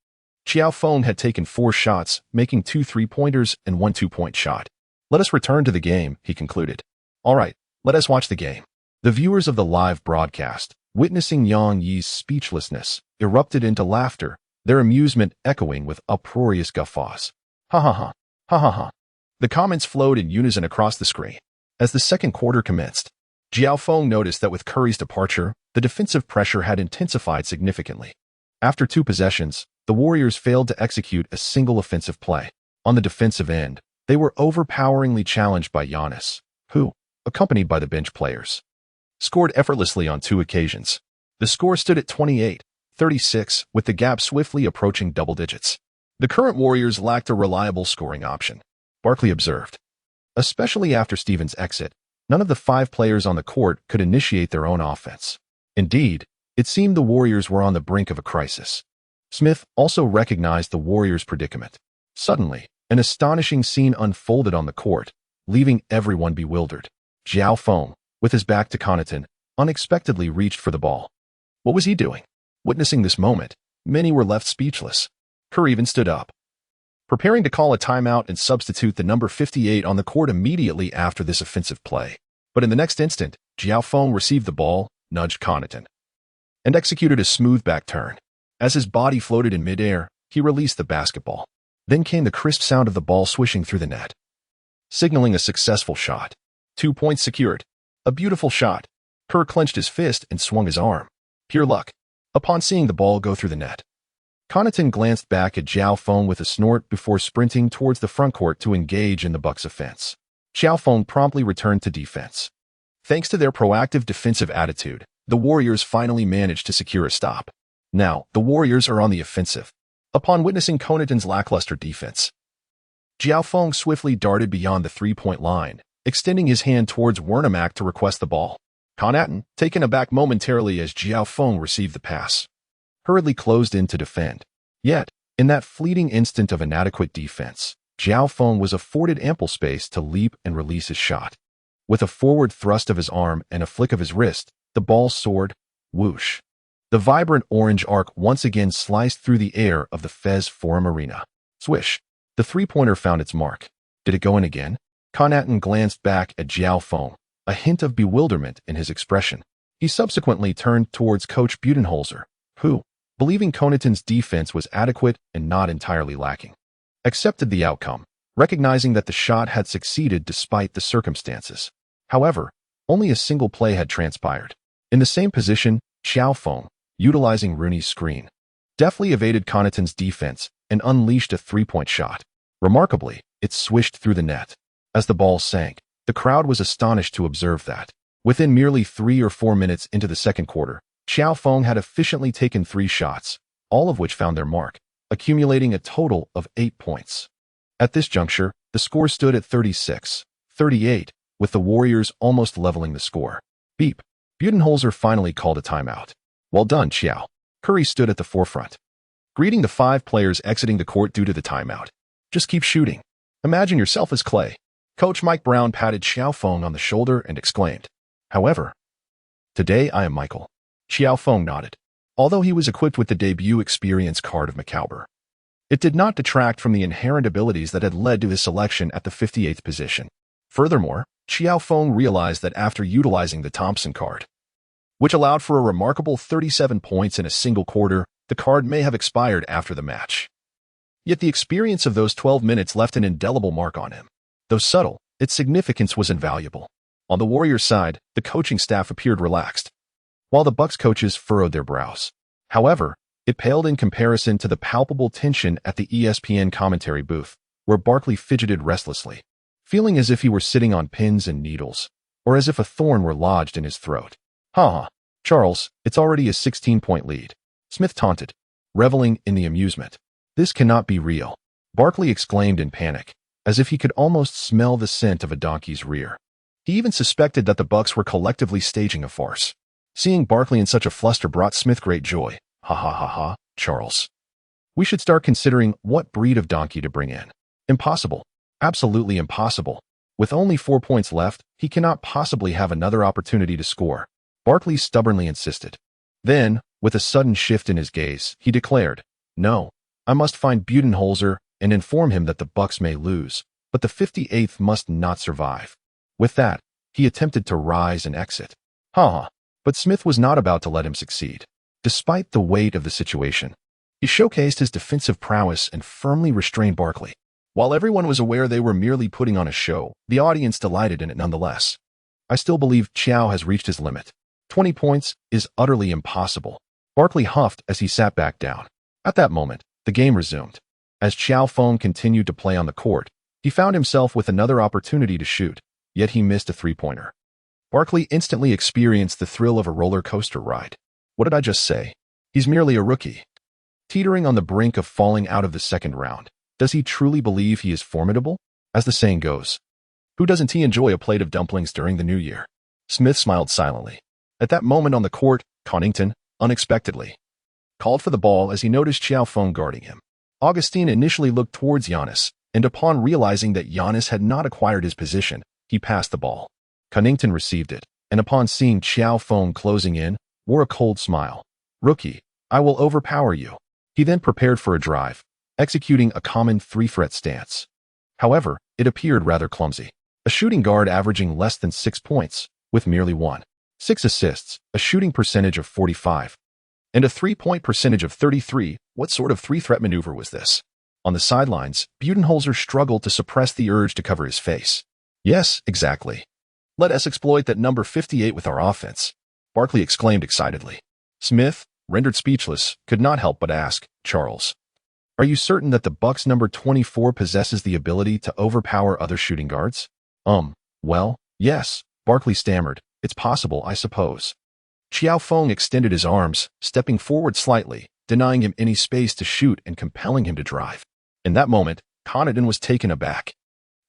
Qiao Feng had taken 4 shots, making 2 three-pointers and 1 two-point shot. "Let us return to the game," he concluded. "All right, let us watch the game." The viewers of the live broadcast, witnessing Yang Yi's speechlessness, erupted into laughter, their amusement echoing with uproarious guffaws. "Ha ha ha, ha ha ha." The comments flowed in unison across the screen. As the second quarter commenced, Qiao Feng noticed that with Curry's departure, the defensive pressure had intensified significantly. After 2 possessions, the Warriors failed to execute a single offensive play. On the defensive end, they were overpoweringly challenged by Giannis, who, accompanied by the bench players, scored effortlessly on 2 occasions. The score stood at 28-36, with the gap swiftly approaching double digits. The current Warriors lacked a reliable scoring option, Barkley observed. Especially after Stephen's exit, none of the 5 players on the court could initiate their own offense. Indeed, It seemed the Warriors were on the brink of a crisis. Smith also recognized the Warriors' predicament. Suddenly, an astonishing scene unfolded on the court, leaving everyone bewildered. Qiao Feng, with his back to Connaughton, unexpectedly reached for the ball. What was he doing? Witnessing this moment, many were left speechless. Kerr even stood up, preparing to call a timeout and substitute the number 58 on the court immediately after this offensive play. But in the next instant, Qiao Feng received the ball, nudged Connaughton, and executed a smooth back turn. As his body floated in midair, he released the basketball. Then came the crisp sound of the ball swishing through the net, signaling a successful shot. 2 points secured. A beautiful shot. Kerr clenched his fist and swung his arm. Pure luck. Upon seeing the ball go through the net, Connaughton glanced back at Qiao Feng with a snort before sprinting towards the frontcourt to engage in the Bucks' offense. Qiao Feng promptly returned to defense. Thanks to their proactive defensive attitude, the Warriors finally managed to secure a stop. Now, the Warriors are on the offensive. Upon witnessing Connaughton's lackluster defense, Qiao Feng swiftly darted beyond the three-point line, extending his hand towards Wernimak to request the ball. Connaughton, taken aback momentarily as Qiao Feng received the pass, hurriedly closed in to defend. Yet, in that fleeting instant of inadequate defense, Qiao Feng was afforded ample space to leap and release his shot. With a forward thrust of his arm and a flick of his wrist, the ball soared, whoosh. The vibrant orange arc once again sliced through the air of the Fez Forum Arena. Swish. The three-pointer found its mark. Did it go in again? Connaughton glanced back at Qiao Feng, a hint of bewilderment in his expression. He subsequently turned towards Coach Budenholzer, who, believing Connaughton's defense was adequate and not entirely lacking, accepted the outcome, recognizing that the shot had succeeded despite the circumstances. However, only a single play had transpired. In the same position, Qiao Feng, utilizing Rooney's screen, deftly evaded Connaughton's defense and unleashed a three-point shot. Remarkably, it swished through the net. As the ball sank, the crowd was astonished to observe that, within merely 3 or 4 minutes into the second quarter, Qiao Feng had efficiently taken 3 shots, all of which found their mark, accumulating a total of 8 points. At this juncture, the score stood at 36-38, with the Warriors almost leveling the score. Beep. Budenholzer finally called a timeout. Well done, Qiao. Curry stood at the forefront, greeting the 5 players exiting the court due to the timeout. Just keep shooting. Imagine yourself as Clay. Coach Mike Brown patted Qiao Feng on the shoulder and exclaimed, "However, today I am Michael." Qiao Feng nodded. Although he was equipped with the debut experience card of McCalber, it did not detract from the inherent abilities that had led to his selection at the 58th position. Furthermore, Qiao Feng realized that after utilizing the Thompson card, which allowed for a remarkable 37 points in a single quarter, the card may have expired after the match. Yet the experience of those 12 minutes left an indelible mark on him. Though subtle, its significance was invaluable. On the Warriors' side, the coaching staff appeared relaxed, while the Bucks coaches furrowed their brows. However, it paled in comparison to the palpable tension at the ESPN commentary booth, where Barkley fidgeted restlessly, feeling as if he were sitting on pins and needles, or as if a thorn were lodged in his throat. "Ha! Charles, it's already a 16-point lead," Smith taunted, reveling in the amusement. "This cannot be real," Barkley exclaimed in panic, as if he could almost smell the scent of a donkey's rear. He even suspected that the Bucks were collectively staging a farce. Seeing Barkley in such a fluster brought Smith great joy. "Ha ha ha ha, Charles. We should start considering what breed of donkey to bring in." "Impossible. Absolutely impossible. With only 4 points left, he cannot possibly have another opportunity to score," Barkley stubbornly insisted. Then, with a sudden shift in his gaze, he declared, "No, I must find Budenholzer and inform him that the Bucks may lose, but the 58th must not survive." With that, he attempted to rise and exit. Ha! But Smith was not about to let him succeed. Despite the weight of the situation, he showcased his defensive prowess and firmly restrained Barkley. While everyone was aware they were merely putting on a show, the audience delighted in it nonetheless. "I still believe Qiao has reached his limit. 20 points is utterly impossible," Barkley huffed as he sat back down. At that moment, the game resumed. As Qiao Feng continued to play on the court, he found himself with another opportunity to shoot, yet he missed a three-pointer. Barkley instantly experienced the thrill of a roller coaster ride. What did I just say? He's merely a rookie, teetering on the brink of falling out of the second round. Does he truly believe he is formidable? As the saying goes, who doesn't he enjoy a plate of dumplings during the new year? Smith smiled silently. At that moment on the court, Connaughton, unexpectedly. Called for the ball as he noticed Qiao Feng guarding him. Augustine initially looked towards Giannis, and upon realizing that Giannis had not acquired his position, he passed the ball. Cunnington received it, and upon seeing Qiao Feng closing in, wore a cold smile. "Rookie, I will overpower you." He then prepared for a drive, executing a common three-threat stance. However, it appeared rather clumsy. A shooting guard averaging less than 6 points, with merely 1.6 assists, a shooting percentage of 45, and a three-point percentage of 33. What sort of three-threat maneuver was this? On the sidelines, Budenholzer struggled to suppress the urge to cover his face. "Yes, exactly. Let us exploit that number 58 with our offense," Barkley exclaimed excitedly. Smith, rendered speechless, could not help but ask, "Charles, are you certain that the Bucks number 24 possesses the ability to overpower other shooting guards?" Well, yes," Barkley stammered. "It's possible, I suppose." Qiao Feng extended his arms, stepping forward slightly, denying him any space to shoot and compelling him to drive. In that moment, Connaughton was taken aback.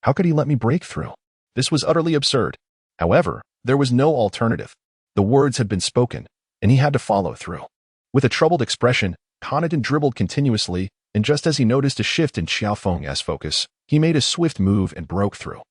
How could he let me break through? This was utterly absurd. However, there was no alternative. The words had been spoken, and he had to follow through. With a troubled expression, Connaughton dribbled continuously, and just as he noticed a shift in Qiao Feng's focus, he made a swift move and broke through.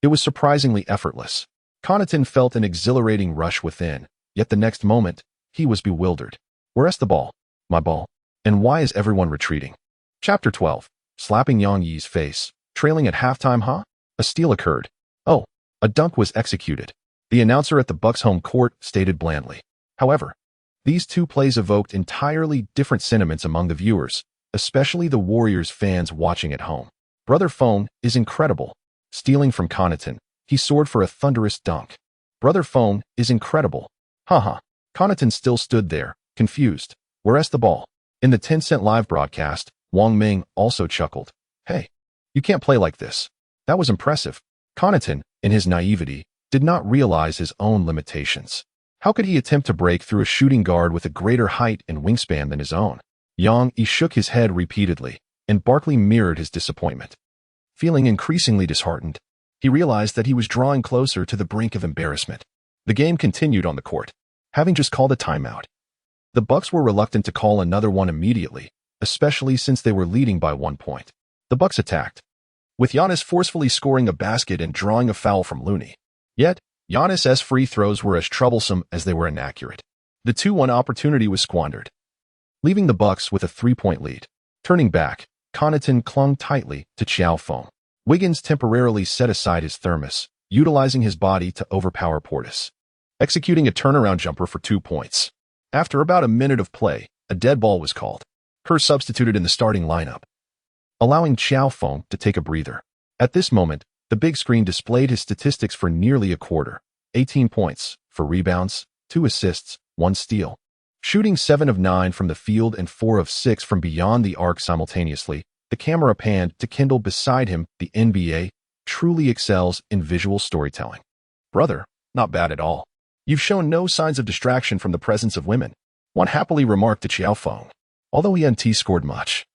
It was surprisingly effortless. Connaughton felt an exhilarating rush within, yet the next moment, he was bewildered. "Where's the ball? My ball? And why is everyone retreating?" Chapter 12. Slapping Yang Yi's face. Trailing at halftime, A steal occurred. Oh, a dunk was executed. The announcer at the Bucks' home court stated blandly. However, these two plays evoked entirely different sentiments among the viewers, especially the Warriors fans watching at home. Brother Feng is incredible. Stealing from Connaughton, he soared for a thunderous dunk. Brother Feng is incredible. Connaughton still stood there, confused. "Where's the ball?" In the 10-cent live broadcast, Wang Ming also chuckled. "Hey, you can't play like this." That was impressive. Connaughton, in his naivety, did not realize his own limitations. How could he attempt to break through a shooting guard with a greater height and wingspan than his own? Yang Yi shook his head repeatedly, and Barkley mirrored his disappointment. Feeling increasingly disheartened, he realized that he was drawing closer to the brink of embarrassment. The game continued on the court, having just called a timeout. The Bucks were reluctant to call another one immediately, especially since they were leading by 1 point. The Bucks attacked, with Giannis forcefully scoring a basket and drawing a foul from Looney. Yet, Giannis's free throws were as troublesome as they were inaccurate. The 2-1 opportunity was squandered, leaving the Bucks with a 3-point lead. Turning back, Connaughton clung tightly to Qiao Feng. Wiggins temporarily set aside his thermos, utilizing his body to overpower Portis, executing a turnaround jumper for 2 points. After about a minute of play, a dead ball was called. Kerr substituted in the starting lineup, allowing Qiao Feng to take a breather. At this moment, the big screen displayed his statistics for nearly a quarter. 18 points, 4 rebounds, 2 assists, 1 steal. Shooting 7 of 9 from the field and 4 of 6 from beyond the arc simultaneously, the camera panned to Kendall beside him. The NBA truly excels in visual storytelling. "Brother, not bad at all. You've shown no signs of distraction from the presence of women," one happily remarked to Qiao Feng, although he hadn't scored much.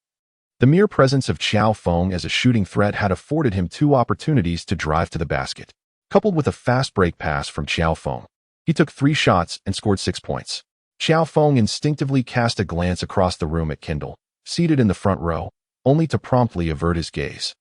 The mere presence of Qiao Feng as a shooting threat had afforded him 2 opportunities to drive to the basket. Coupled with a fast break pass from Qiao Feng, he took 3 shots and scored 6 points. Qiao Feng instinctively cast a glance across the room at Kendall, seated in the front row, only to promptly avert his gaze,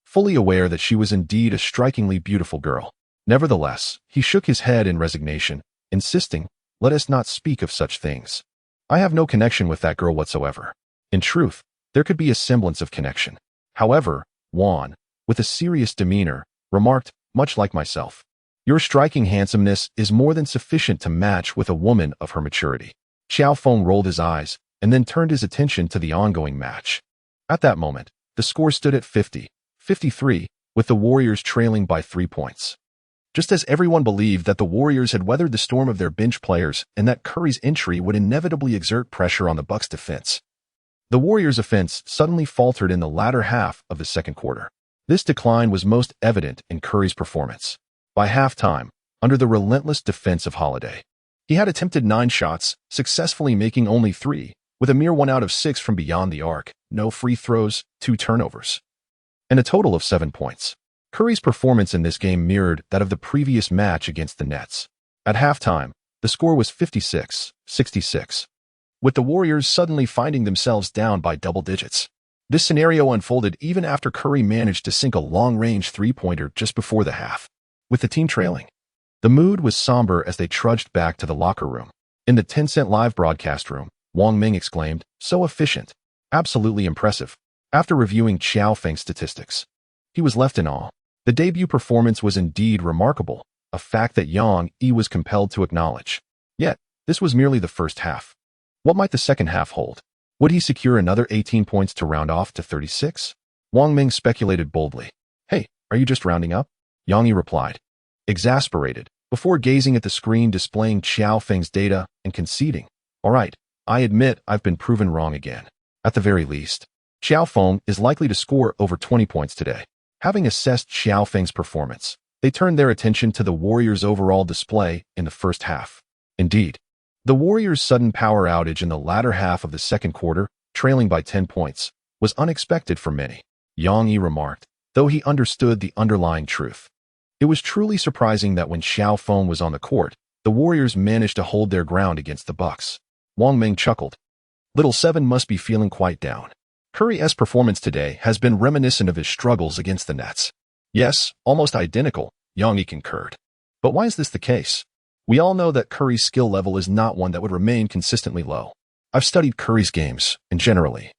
fully aware that she was indeed a strikingly beautiful girl. Nevertheless, he shook his head in resignation, insisting, "Let us not speak of such things. I have no connection with that girl whatsoever." In truth, there could be a semblance of connection. However, Juan, with a serious demeanor, remarked, much like myself, "Your striking handsomeness is more than sufficient to match with a woman of her maturity." Qiao Feng rolled his eyes and then turned his attention to the ongoing match. At that moment, the score stood at 50-53, with the Warriors trailing by 3 points. Just as everyone believed that the Warriors had weathered the storm of their bench players and that Curry's entry would inevitably exert pressure on the Bucks' defense, the Warriors' offense suddenly faltered in the latter half of the second quarter. This decline was most evident in Curry's performance. By halftime, under the relentless defense of Holiday, he had attempted 9 shots, successfully making only 3, with a mere 1 out of 6 from beyond the arc, no free throws, 2 turnovers, and a total of 7 points. Curry's performance in this game mirrored that of the previous match against the Nets. At halftime, The score was 56-66, with the Warriors suddenly finding themselves down by double digits. This scenario unfolded even after Curry managed to sink a long-range three-pointer just before the half. With the team trailing, the mood was somber as they trudged back to the locker room. In the Tencent live broadcast room, Wang Ming exclaimed, "So efficient. Absolutely impressive." After reviewing Qiao Feng's statistics, he was left in awe. The debut performance was indeed remarkable, a fact that Yang Yi was compelled to acknowledge. Yet, this was merely the first half. What might the second half hold? Would he secure another 18 points to round off to 36? Wang Ming speculated boldly. "Hey, are you just rounding up?" Yang Yi replied, exasperated, before gazing at the screen displaying Qiao Feng's data and conceding, "All right, I admit I've been proven wrong again. At the very least, Qiao Feng is likely to score over 20 points today." Having assessed Qiao Feng's performance, they turned their attention to the Warriors' overall display in the first half. Indeed, the Warriors' sudden power outage in the latter half of the second quarter, trailing by 10 points, was unexpected for many, Yang Yi remarked, though he understood the underlying truth. It was truly surprising that when Qiao Feng was on the court, the Warriors managed to hold their ground against the Bucks. Wang Ming chuckled. Little Seven must be feeling quite down. Curry's performance today has been reminiscent of his struggles against the Nets. Yes, almost identical, Yang Yi concurred. But why is this the case? We all know that Curry's skill level is not one that would remain consistently low. I've studied Curry's games, and generally,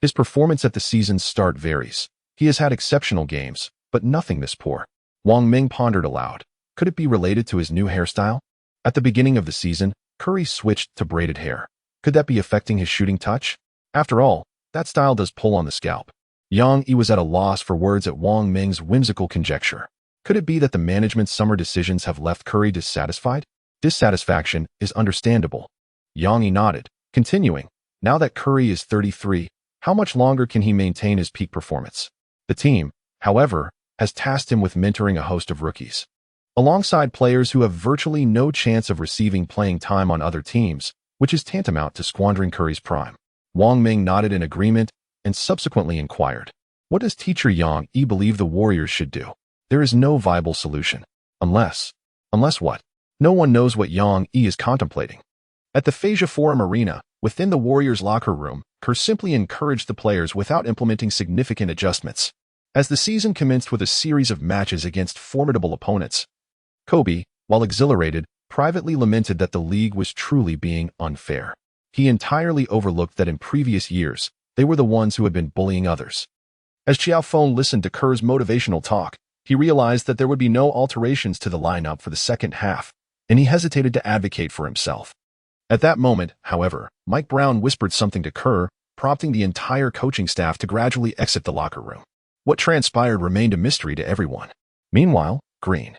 his performance at the season's start varies. He has had exceptional games, but nothing this poor. Wang Ming pondered aloud. Could it be related to his new hairstyle? At the beginning of the season, Curry switched to braided hair. Could that be affecting his shooting touch? After all, that style does pull on the scalp. Yang Yi was at a loss for words at Wang Ming's whimsical conjecture. Could it be that the management's summer decisions have left Curry dissatisfied? Dissatisfaction is understandable. Yang Yi nodded, continuing, "Now that Curry is 33, how much longer can he maintain his peak performance?" The team, however, has tasked him with mentoring a host of rookies. Alongside players who have virtually no chance of receiving playing time on other teams, which is tantamount to squandering Curry's prime. Wang Ming nodded in agreement and subsequently inquired, "What does teacher Yang Yi believe the Warriors should do?" There is no viable solution. Unless what? No one knows what Yang Yi is contemplating. At the Phasia Forum Arena, within the Warriors' locker room, Kerr simply encouraged the players without implementing significant adjustments. As the season commenced with a series of matches against formidable opponents, Kobe, while exhilarated, privately lamented that the league was truly being unfair. He entirely overlooked that in previous years, they were the ones who had been bullying others. As Qiao Feng listened to Kerr's motivational talk, he realized that there would be no alterations to the lineup for the second half, and he hesitated to advocate for himself. At that moment, however, Mike Brown whispered something to Kerr, prompting the entire coaching staff to gradually exit the locker room. What transpired remained a mystery to everyone. Meanwhile, Green,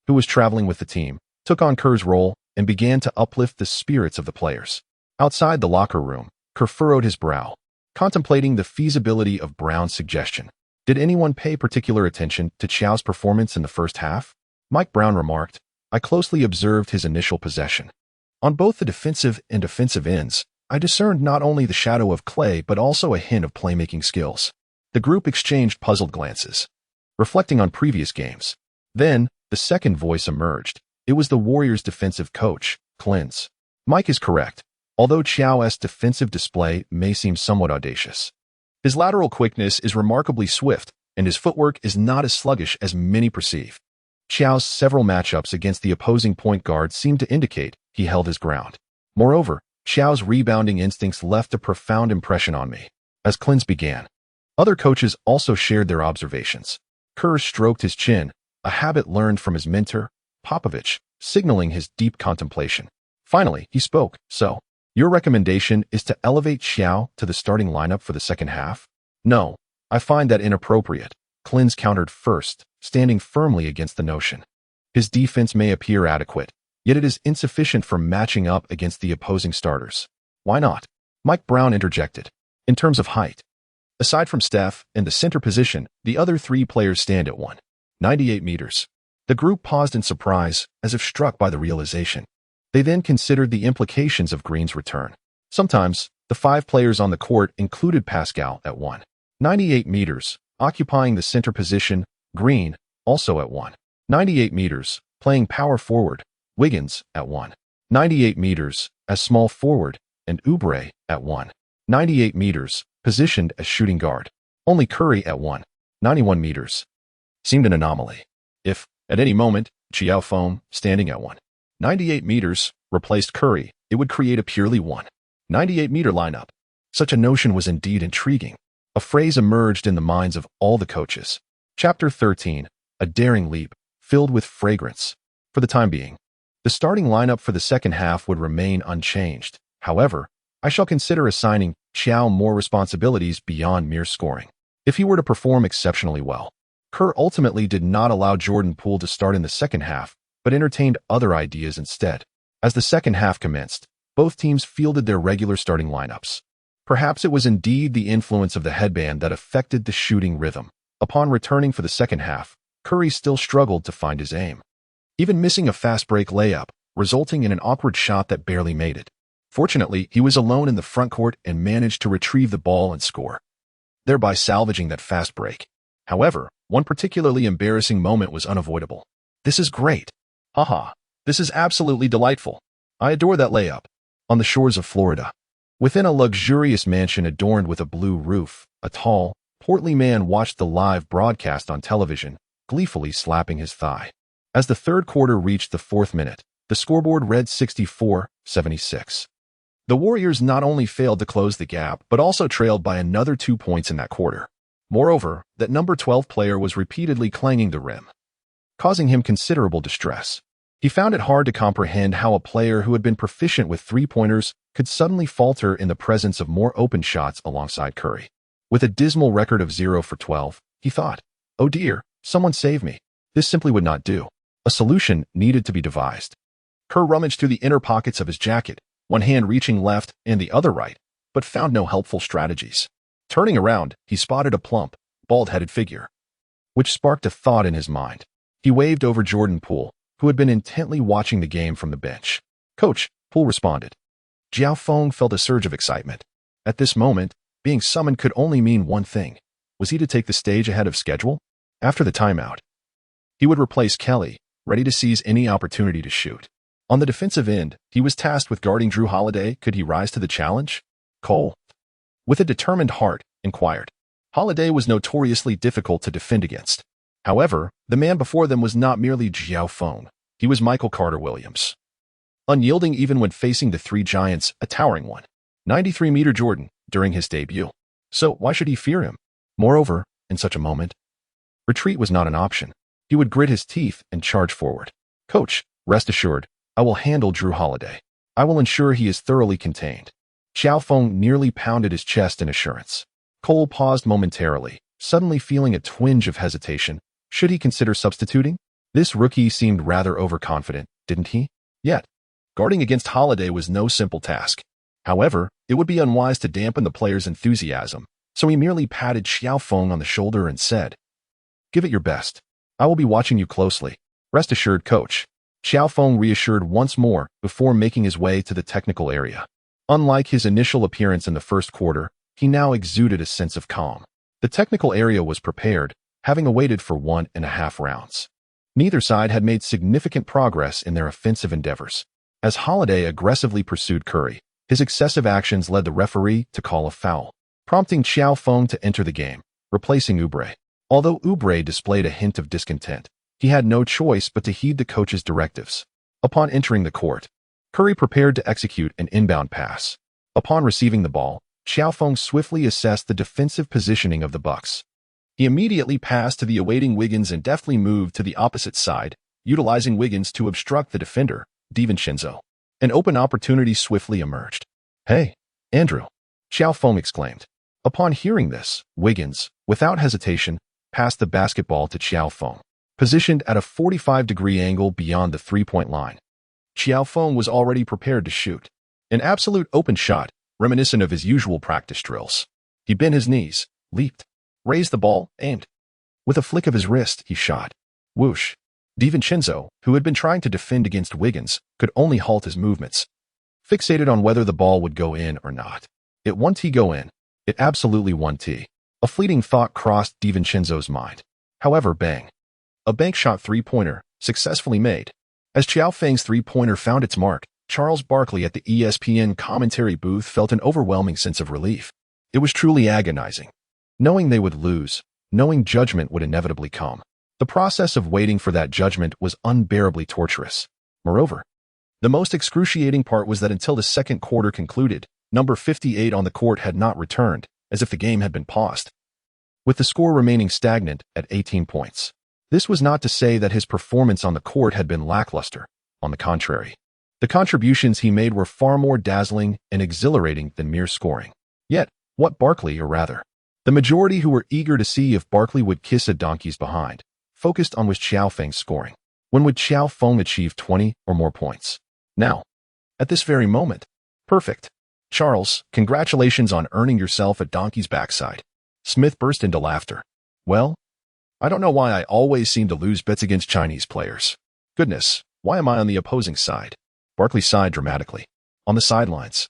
who was traveling with the team, took on Kerr's role and began to uplift the spirits of the players. Outside the locker room, Kerr furrowed his brow, contemplating the feasibility of Brown's suggestion. Did anyone pay particular attention to Qiao's performance in the first half? Mike Brown remarked, "I closely observed his initial possession. On both the defensive and offensive ends, I discerned not only the shadow of clay but also a hint of playmaking skills." The group exchanged puzzled glances, reflecting on previous games. Then, the second voice emerged. It was the Warriors' defensive coach, Clinching. Mike is correct. Although Qiao's defensive display may seem somewhat audacious, his lateral quickness is remarkably swift, and his footwork is not as sluggish as many perceive. Qiao's several matchups against the opposing point guard seemed to indicate he held his ground. Moreover, Qiao's rebounding instincts left a profound impression on me. As Clinching began, other coaches also shared their observations. Kerr stroked his chin, a habit learned from his mentor, Popovich, signaling his deep contemplation. Finally, he spoke, "So, your recommendation is to elevate Qiao to the starting lineup for the second half?" "No, I find that inappropriate," Clinching countered first, standing firmly against the notion. "His defense may appear adequate, yet it is insufficient for matching up against the opposing starters." "Why not?" Mike Brown interjected. "In terms of height. Aside from Steph and the center position, the other three players stand at 198 meters. The group paused in surprise, as if struck by the realization. They then considered the implications of Green's return. Sometimes, the five players on the court included Pascal at 198 meters, occupying the center position, Green, also at 198 meters, playing power forward, Wiggins at 98 meters, as small forward, and Oubre at 198 meters, positioned as shooting guard. Only Curry at 191 meters. Seemed an anomaly. If, at any moment, Qiao Feng, standing at 198 meters, replaced Curry, it would create a purely 198-meter lineup. Such a notion was indeed intriguing. A phrase emerged in the minds of all the coaches. Chapter 13, a daring leap, filled with fragrance. For the time being, the starting lineup for the second half would remain unchanged. However, I shall consider assigning Qiao more responsibilities beyond mere scoring. If he were to perform exceptionally well, Kerr ultimately did not allow Jordan Poole to start in the second half, but entertained other ideas instead. As the second half commenced, both teams fielded their regular starting lineups. Perhaps it was indeed the influence of the headband that affected the shooting rhythm. Upon returning for the second half, Curry still struggled to find his aim, even missing a fast break layup, resulting in an awkward shot that barely made it. Fortunately, he was alone in the front court and managed to retrieve the ball and score, thereby salvaging that fast break. However, one particularly embarrassing moment was unavoidable. This is great. Haha. This is absolutely delightful. I adore that layup. On the shores of Florida, within a luxurious mansion adorned with a blue roof, a tall, portly man watched the live broadcast on television, gleefully slapping his thigh. As the third quarter reached the fourth minute, the scoreboard read 64-76. The Warriors not only failed to close the gap, but also trailed by another 2 points in that quarter. Moreover, that number 12 player was repeatedly clanging the rim, causing him considerable distress. He found it hard to comprehend how a player who had been proficient with three-pointers could suddenly falter in the presence of more open shots alongside Curry. With a dismal record of 0 for 12, he thought, "Oh dear, someone save me. This simply would not do." A solution needed to be devised. Kerr rummaged through the inner pockets of his jacket, one hand reaching left and the other right, but found no helpful strategies. Turning around, he spotted a plump, bald-headed figure, which sparked a thought in his mind. He waved over Jordan Poole, who had been intently watching the game from the bench. "Coach," Poole responded. Qiao Feng felt a surge of excitement. At this moment, being summoned could only mean one thing. Was he to take the stage ahead of schedule? After the timeout, he would replace Kelly, ready to seize any opportunity to shoot. On the defensive end, he was tasked with guarding Jrue Holiday. Could he rise to the challenge? Cole, with a determined heart, inquired. Holiday was notoriously difficult to defend against. However, the man before them was not merely Qiao Feng. He was Michael Carter-Williams. Unyielding even when facing the three giants, a towering 193-meter Jordan, during his debut. So why should he fear him? Moreover, in such a moment, retreat was not an option. He would grit his teeth and charge forward. "Coach, rest assured, I will handle Jrue Holiday. I will ensure he is thoroughly contained." Qiao Feng nearly pounded his chest in assurance. Cole paused momentarily, suddenly feeling a twinge of hesitation. Should he consider substituting? This rookie seemed rather overconfident, didn't he? Yet, guarding against Holiday was no simple task. However, it would be unwise to dampen the player's enthusiasm, so he merely patted Qiao Feng on the shoulder and said, "Give it your best. I will be watching you closely. Rest assured, coach." Qiao Feng reassured once more before making his way to the technical area. Unlike his initial appearance in the first quarter, he now exuded a sense of calm. The technical area was prepared, having awaited for 1.5 rounds. Neither side had made significant progress in their offensive endeavors. As Holiday aggressively pursued Curry, his excessive actions led the referee to call a foul, prompting Qiao Feng to enter the game, replacing Oubre. Although Oubre displayed a hint of discontent, he had no choice but to heed the coach's directives. Upon entering the court, Curry prepared to execute an inbound pass. Upon receiving the ball, Qiao Feng swiftly assessed the defensive positioning of the Bucks. He immediately passed to the awaiting Wiggins and deftly moved to the opposite side, utilizing Wiggins to obstruct the defender, DiVincenzo. An open opportunity swiftly emerged. "Hey, Andrew," Qiao Feng exclaimed. Upon hearing this, Wiggins, without hesitation, passed the basketball to Qiao Feng, positioned at a 45-degree angle beyond the three-point line. Qiao Feng was already prepared to shoot. An absolute open shot, reminiscent of his usual practice drills. He bent his knees, leaped, raised the ball, aimed. With a flick of his wrist, he shot. Whoosh. DiVincenzo, who had been trying to defend against Wiggins, could only halt his movements, fixated on whether the ball would go in or not. It won't go in. It absolutely won't. A fleeting thought crossed DiVincenzo's mind. However, bang. A bank shot three-pointer, successfully made. As Qiao Feng's three-pointer found its mark, Charles Barkley at the ESPN commentary booth felt an overwhelming sense of relief. It was truly agonizing. Knowing they would lose, knowing judgment would inevitably come. The process of waiting for that judgment was unbearably torturous. Moreover, the most excruciating part was that until the second quarter concluded, number 58 on the court had not returned, as if the game had been paused, with the score remaining stagnant at 18 points. This was not to say that his performance on the court had been lackluster. On the contrary, the contributions he made were far more dazzling and exhilarating than mere scoring. Yet, what Barkley, or rather, the majority who were eager to see if Barkley would kiss a donkey's behind, focused on was Qiao Feng's scoring. When would Qiao Feng achieve 20 or more points? Now. At this very moment. Perfect. Charles, congratulations on earning yourself a donkey's backside. Smith burst into laughter. Well, I don't know why I always seem to lose bets against Chinese players. Goodness, why am I on the opposing side? Barkley sighed dramatically. On the sidelines.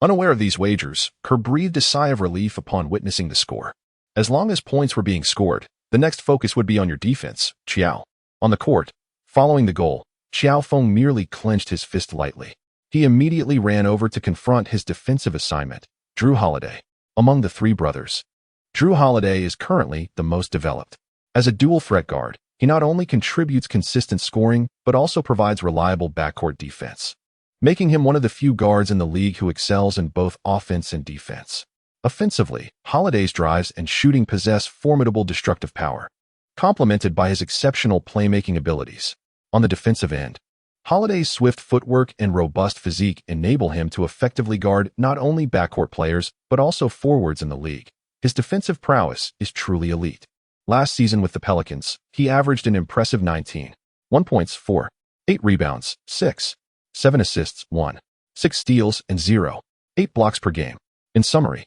Unaware of these wagers, Kerr breathed a sigh of relief upon witnessing the score. As long as points were being scored, the next focus would be on your defense, Qiao. On the court, following the goal, Qiao Feng merely clenched his fist lightly. He immediately ran over to confront his defensive assignment, Drew Holiday. Among the three brothers, Drew Holiday is currently the most developed. As a dual threat guard, he not only contributes consistent scoring, but also provides reliable backcourt defense, making him one of the few guards in the league who excels in both offense and defense. Offensively, Holiday's drives and shooting possess formidable destructive power, complemented by his exceptional playmaking abilities. On the defensive end, Holiday's swift footwork and robust physique enable him to effectively guard not only backcourt players, but also forwards in the league. His defensive prowess is truly elite. Last season with the Pelicans, he averaged an impressive 1 points, 4, 8 rebounds, 6, 7 assists, 1, 6 steals, and 0, 8 blocks per game. In summary,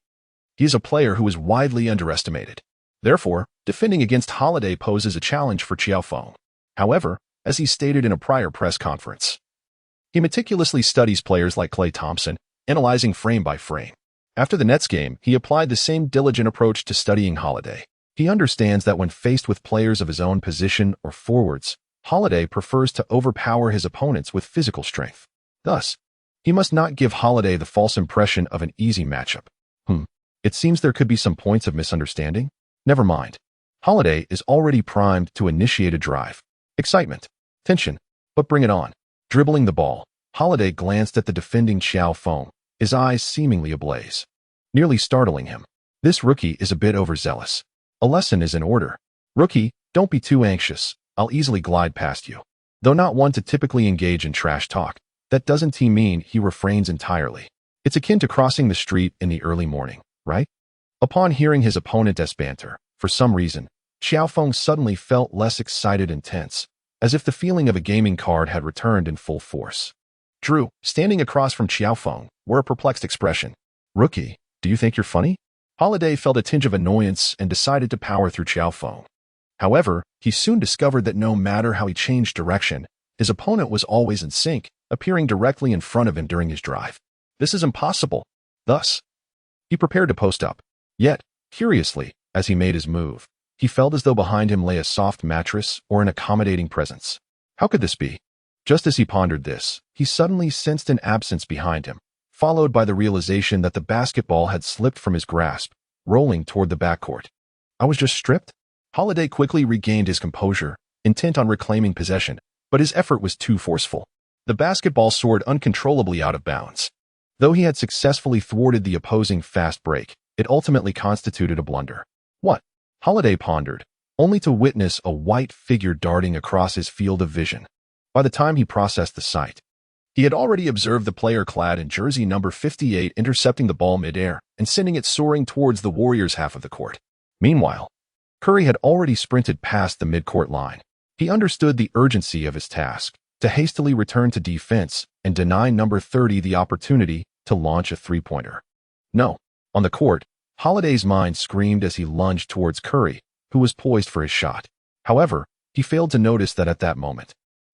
he is a player who is widely underestimated. Therefore, defending against Holiday poses a challenge for Qiao Feng. However, as he stated in a prior press conference, he meticulously studies players like Klay Thompson, analyzing frame by frame. After the Nets game, he applied the same diligent approach to studying Holiday. He understands that when faced with players of his own position or forwards, Holiday prefers to overpower his opponents with physical strength. Thus, he must not give Holiday the false impression of an easy matchup. It seems there could be some points of misunderstanding. Never mind. Holiday is already primed to initiate a drive. Excitement, tension, but bring it on. Dribbling the ball, Holiday glanced at the defending Qiao Feng, his eyes seemingly ablaze, nearly startling him. This rookie is a bit overzealous. A lesson is in order. Rookie, don't be too anxious. I'll easily glide past you. Though not one to typically engage in trash talk, that doesn't mean he refrains entirely. It's akin to crossing the street in the early morning, right? Upon hearing his opponent's banter, for some reason, Qiao Feng suddenly felt less excited and tense, as if the feeling of a gaming card had returned in full force. Drew, standing across from Qiao Feng, wore a perplexed expression. Rookie, do you think you're funny? Holiday felt a tinge of annoyance and decided to power through Qiao Feng. However, he soon discovered that no matter how he changed direction, his opponent was always in sync, appearing directly in front of him during his drive. This is impossible. Thus, he prepared to post up. Yet, curiously, as he made his move, he felt as though behind him lay a soft mattress or an accommodating presence. How could this be? Just as he pondered this, he suddenly sensed an absence behind him, followed by the realization that the basketball had slipped from his grasp, rolling toward the backcourt. I was just stripped? Holiday quickly regained his composure, intent on reclaiming possession, but his effort was too forceful. The basketball soared uncontrollably out of bounds. Though he had successfully thwarted the opposing fast break, it ultimately constituted a blunder. What? Holiday pondered, only to witness a white figure darting across his field of vision. By the time he processed the sight, he had already observed the player clad in jersey number 58 intercepting the ball midair and sending it soaring towards the Warriors' half of the court. Meanwhile, Curry had already sprinted past the midcourt line. He understood the urgency of his task, to hastily return to defense and deny number 30 the opportunity to launch a three-pointer. No. On the court, Holiday's mind screamed as he lunged towards Curry, who was poised for his shot. However, he failed to notice that at that moment,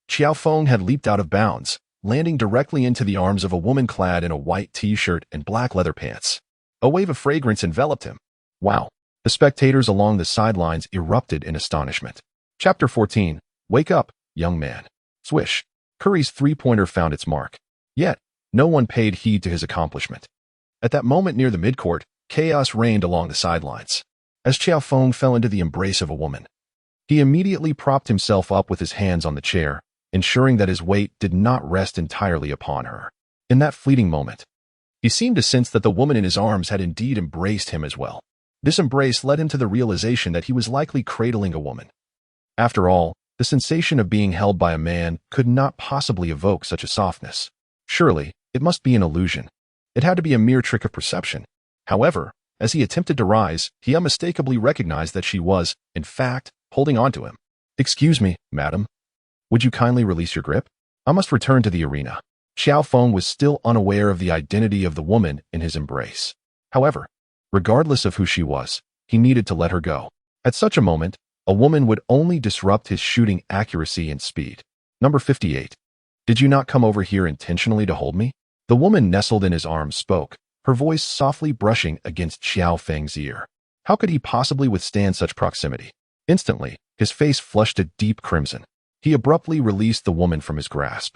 Qiao Feng had leaped out of bounds, landing directly into the arms of a woman clad in a white t-shirt and black leather pants. A wave of fragrance enveloped him. Wow. The spectators along the sidelines erupted in astonishment. Chapter 14. Wake up, young man. Swish. Curry's three-pointer found its mark. Yet, no one paid heed to his accomplishment. At that moment near the midcourt, chaos reigned along the sidelines. As Qiao Feng fell into the embrace of a woman, he immediately propped himself up with his hands on the chair, ensuring that his weight did not rest entirely upon her. In that fleeting moment, he seemed to sense that the woman in his arms had indeed embraced him as well. This embrace led him to the realization that he was likely cradling a woman. After all, the sensation of being held by a man could not possibly evoke such a softness. Surely, it must be an illusion. It had to be a mere trick of perception. However, as he attempted to rise, he unmistakably recognized that she was, in fact, holding on to him. "Excuse me, madam. Would you kindly release your grip? I must return to the arena." Qiao Feng was still unaware of the identity of the woman in his embrace. However, regardless of who she was, he needed to let her go. At such a moment, a woman would only disrupt his shooting accuracy and speed. Number 58. "Did you not come over here intentionally to hold me?" The woman nestled in his arms spoke, her voice softly brushing against Qiao Feng's ear. How could he possibly withstand such proximity? Instantly, his face flushed a deep crimson. He abruptly released the woman from his grasp,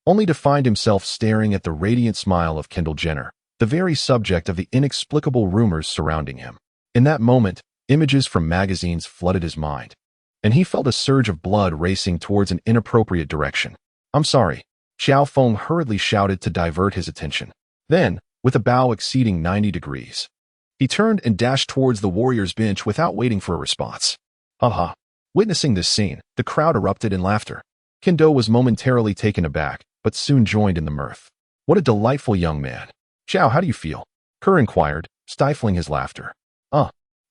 only to find himself staring at the radiant smile of Kendall Jenner, the very subject of the inexplicable rumors surrounding him. In that moment, images from magazines flooded his mind, and he felt a surge of blood racing towards an inappropriate direction. "I'm sorry," Qiao Feng hurriedly shouted to divert his attention. Then, with a bow exceeding 90 degrees, he turned and dashed towards the warrior's bench without waiting for a response. Haha. Witnessing this scene, the crowd erupted in laughter. Kendo was momentarily taken aback, but soon joined in the mirth. "What a delightful young man. Qiao, how do you feel?" Kerr inquired, stifling his laughter.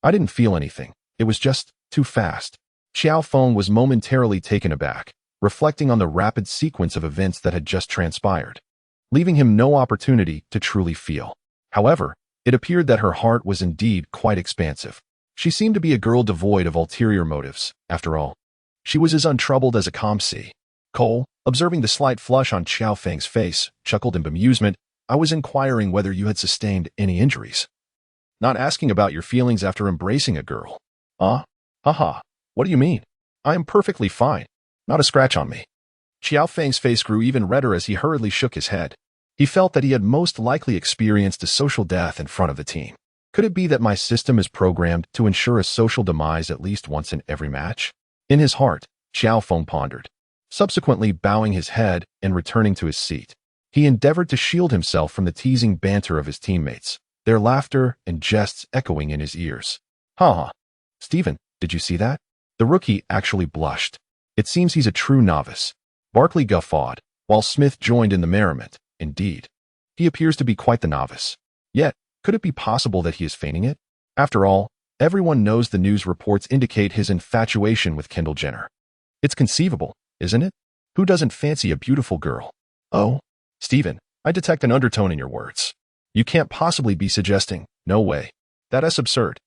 I didn't feel anything. It was just too fast." Qiao Feng was momentarily taken aback, reflecting on the rapid sequence of events that had just transpired, leaving him no opportunity to truly feel. However, it appeared that her heart was indeed quite expansive. She seemed to be a girl devoid of ulterior motives, after all. She was as untroubled as a calm sea. Cole, observing the slight flush on Qiao Feng's face, chuckled in bemusement. "I was inquiring whether you had sustained any injuries. Not asking about your feelings after embracing a girl." Haha. What do you mean? I am perfectly fine. Not a scratch on me." Qiao Feng's face grew even redder as he hurriedly shook his head. He felt that he had most likely experienced a social death in front of the team. Could it be that my system is programmed to ensure a social demise at least once in every match? In his heart, Qiao Feng pondered. Subsequently bowing his head and returning to his seat, he endeavored to shield himself from the teasing banter of his teammates, their laughter and jests echoing in his ears. "Haha. Steven, did you see that?" The rookie actually blushed. "It seems he's a true novice." Barkley guffawed, while Smith joined in the merriment. "Indeed. He appears to be quite the novice. Yet, could it be possible that he is feigning it? After all, everyone knows the news reports indicate his infatuation with Kendall Jenner. It's conceivable, isn't it? Who doesn't fancy a beautiful girl?" "Oh, Steven, I detect an undertone in your words. You can't possibly be suggesting—" "No way. That's absurd.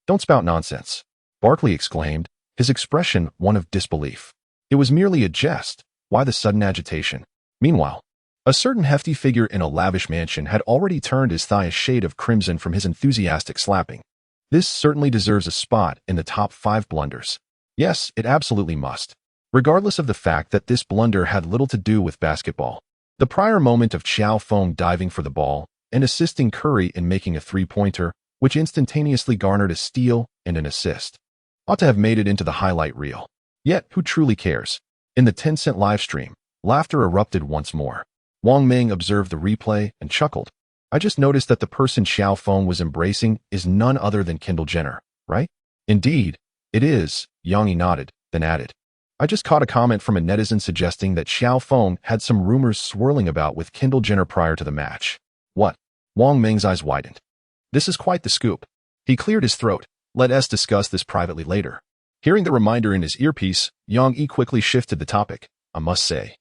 Don't spout nonsense," Barkley exclaimed, his expression one of disbelief. "It was merely a jest. Why the sudden agitation?" Meanwhile, a certain hefty figure in a lavish mansion had already turned his thigh a shade of crimson from his enthusiastic slapping. This certainly deserves a spot in the top 5 blunders. Yes, it absolutely must. Regardless of the fact that this blunder had little to do with basketball. The prior moment of Qiao Feng diving for the ball and assisting Curry in making a three-pointer, which instantaneously garnered a steal and an assist, ought to have made it into the highlight reel. Yet, who truly cares? In the Tencent livestream, laughter erupted once more. Wang Ming observed the replay and chuckled. "I just noticed that the person Qiao Feng was embracing is none other than Kendall Jenner, right?" "Indeed, it is," Yang Yi nodded, then added. "I just caught a comment from a netizen suggesting that Qiao Feng had some rumors swirling about with Kendall Jenner prior to the match." "What?" Wang Ming's eyes widened. "This is quite the scoop." He cleared his throat. "Let us discuss this privately later." Hearing the reminder in his earpiece, Yang Yi quickly shifted the topic. "I must say,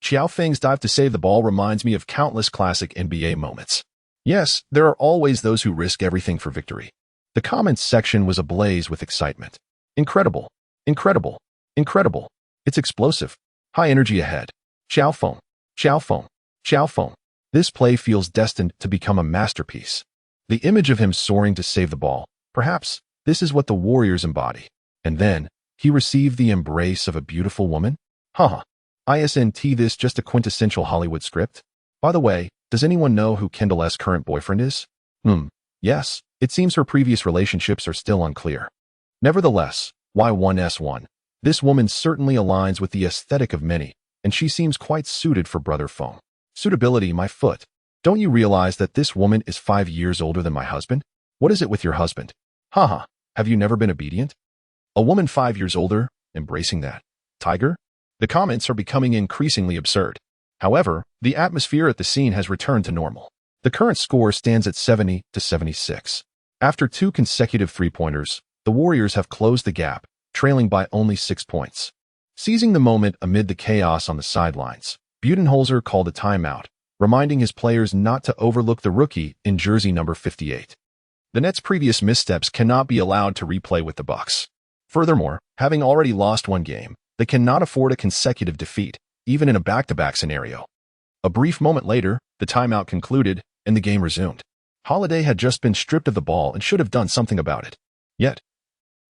Qiao Feng's dive to save the ball reminds me of countless classic NBA moments. Yes, there are always those who risk everything for victory." The comments section was ablaze with excitement. "Incredible. Incredible. Incredible. It's explosive. High energy ahead. Qiao Feng. Qiao Feng. Qiao Feng. This play feels destined to become a masterpiece." The image of him soaring to save the ball. Perhaps this is what the Warriors embody. And then, he received the embrace of a beautiful woman? Haha. Isn't this just a quintessential Hollywood script? By the way, does anyone know who Kendall's current boyfriend is? Yes, it seems her previous relationships are still unclear. Nevertheless, Y1S1. This woman certainly aligns with the aesthetic of many, and she seems quite suited for Brother Feng. Suitability, my foot. Don't you realize that this woman is 5 years older than my husband? What is it with your husband? Haha, have you never been obedient? A woman 5 years older, embracing that. Tiger? The comments are becoming increasingly absurd. However, the atmosphere at the scene has returned to normal. The current score stands at 70-76. After 2 consecutive three-pointers, the Warriors have closed the gap, trailing by only 6 points. Seizing the moment amid the chaos on the sidelines, Budenholzer called a timeout, reminding his players not to overlook the rookie in jersey number 58. The Nets' previous missteps cannot be allowed to replay with the Bucks. Furthermore, having already lost 1 game, they cannot afford a consecutive defeat, even in a back-to-back scenario. A brief moment later, the timeout concluded, and the game resumed. Holiday had just been stripped of the ball and should have done something about it. Yet,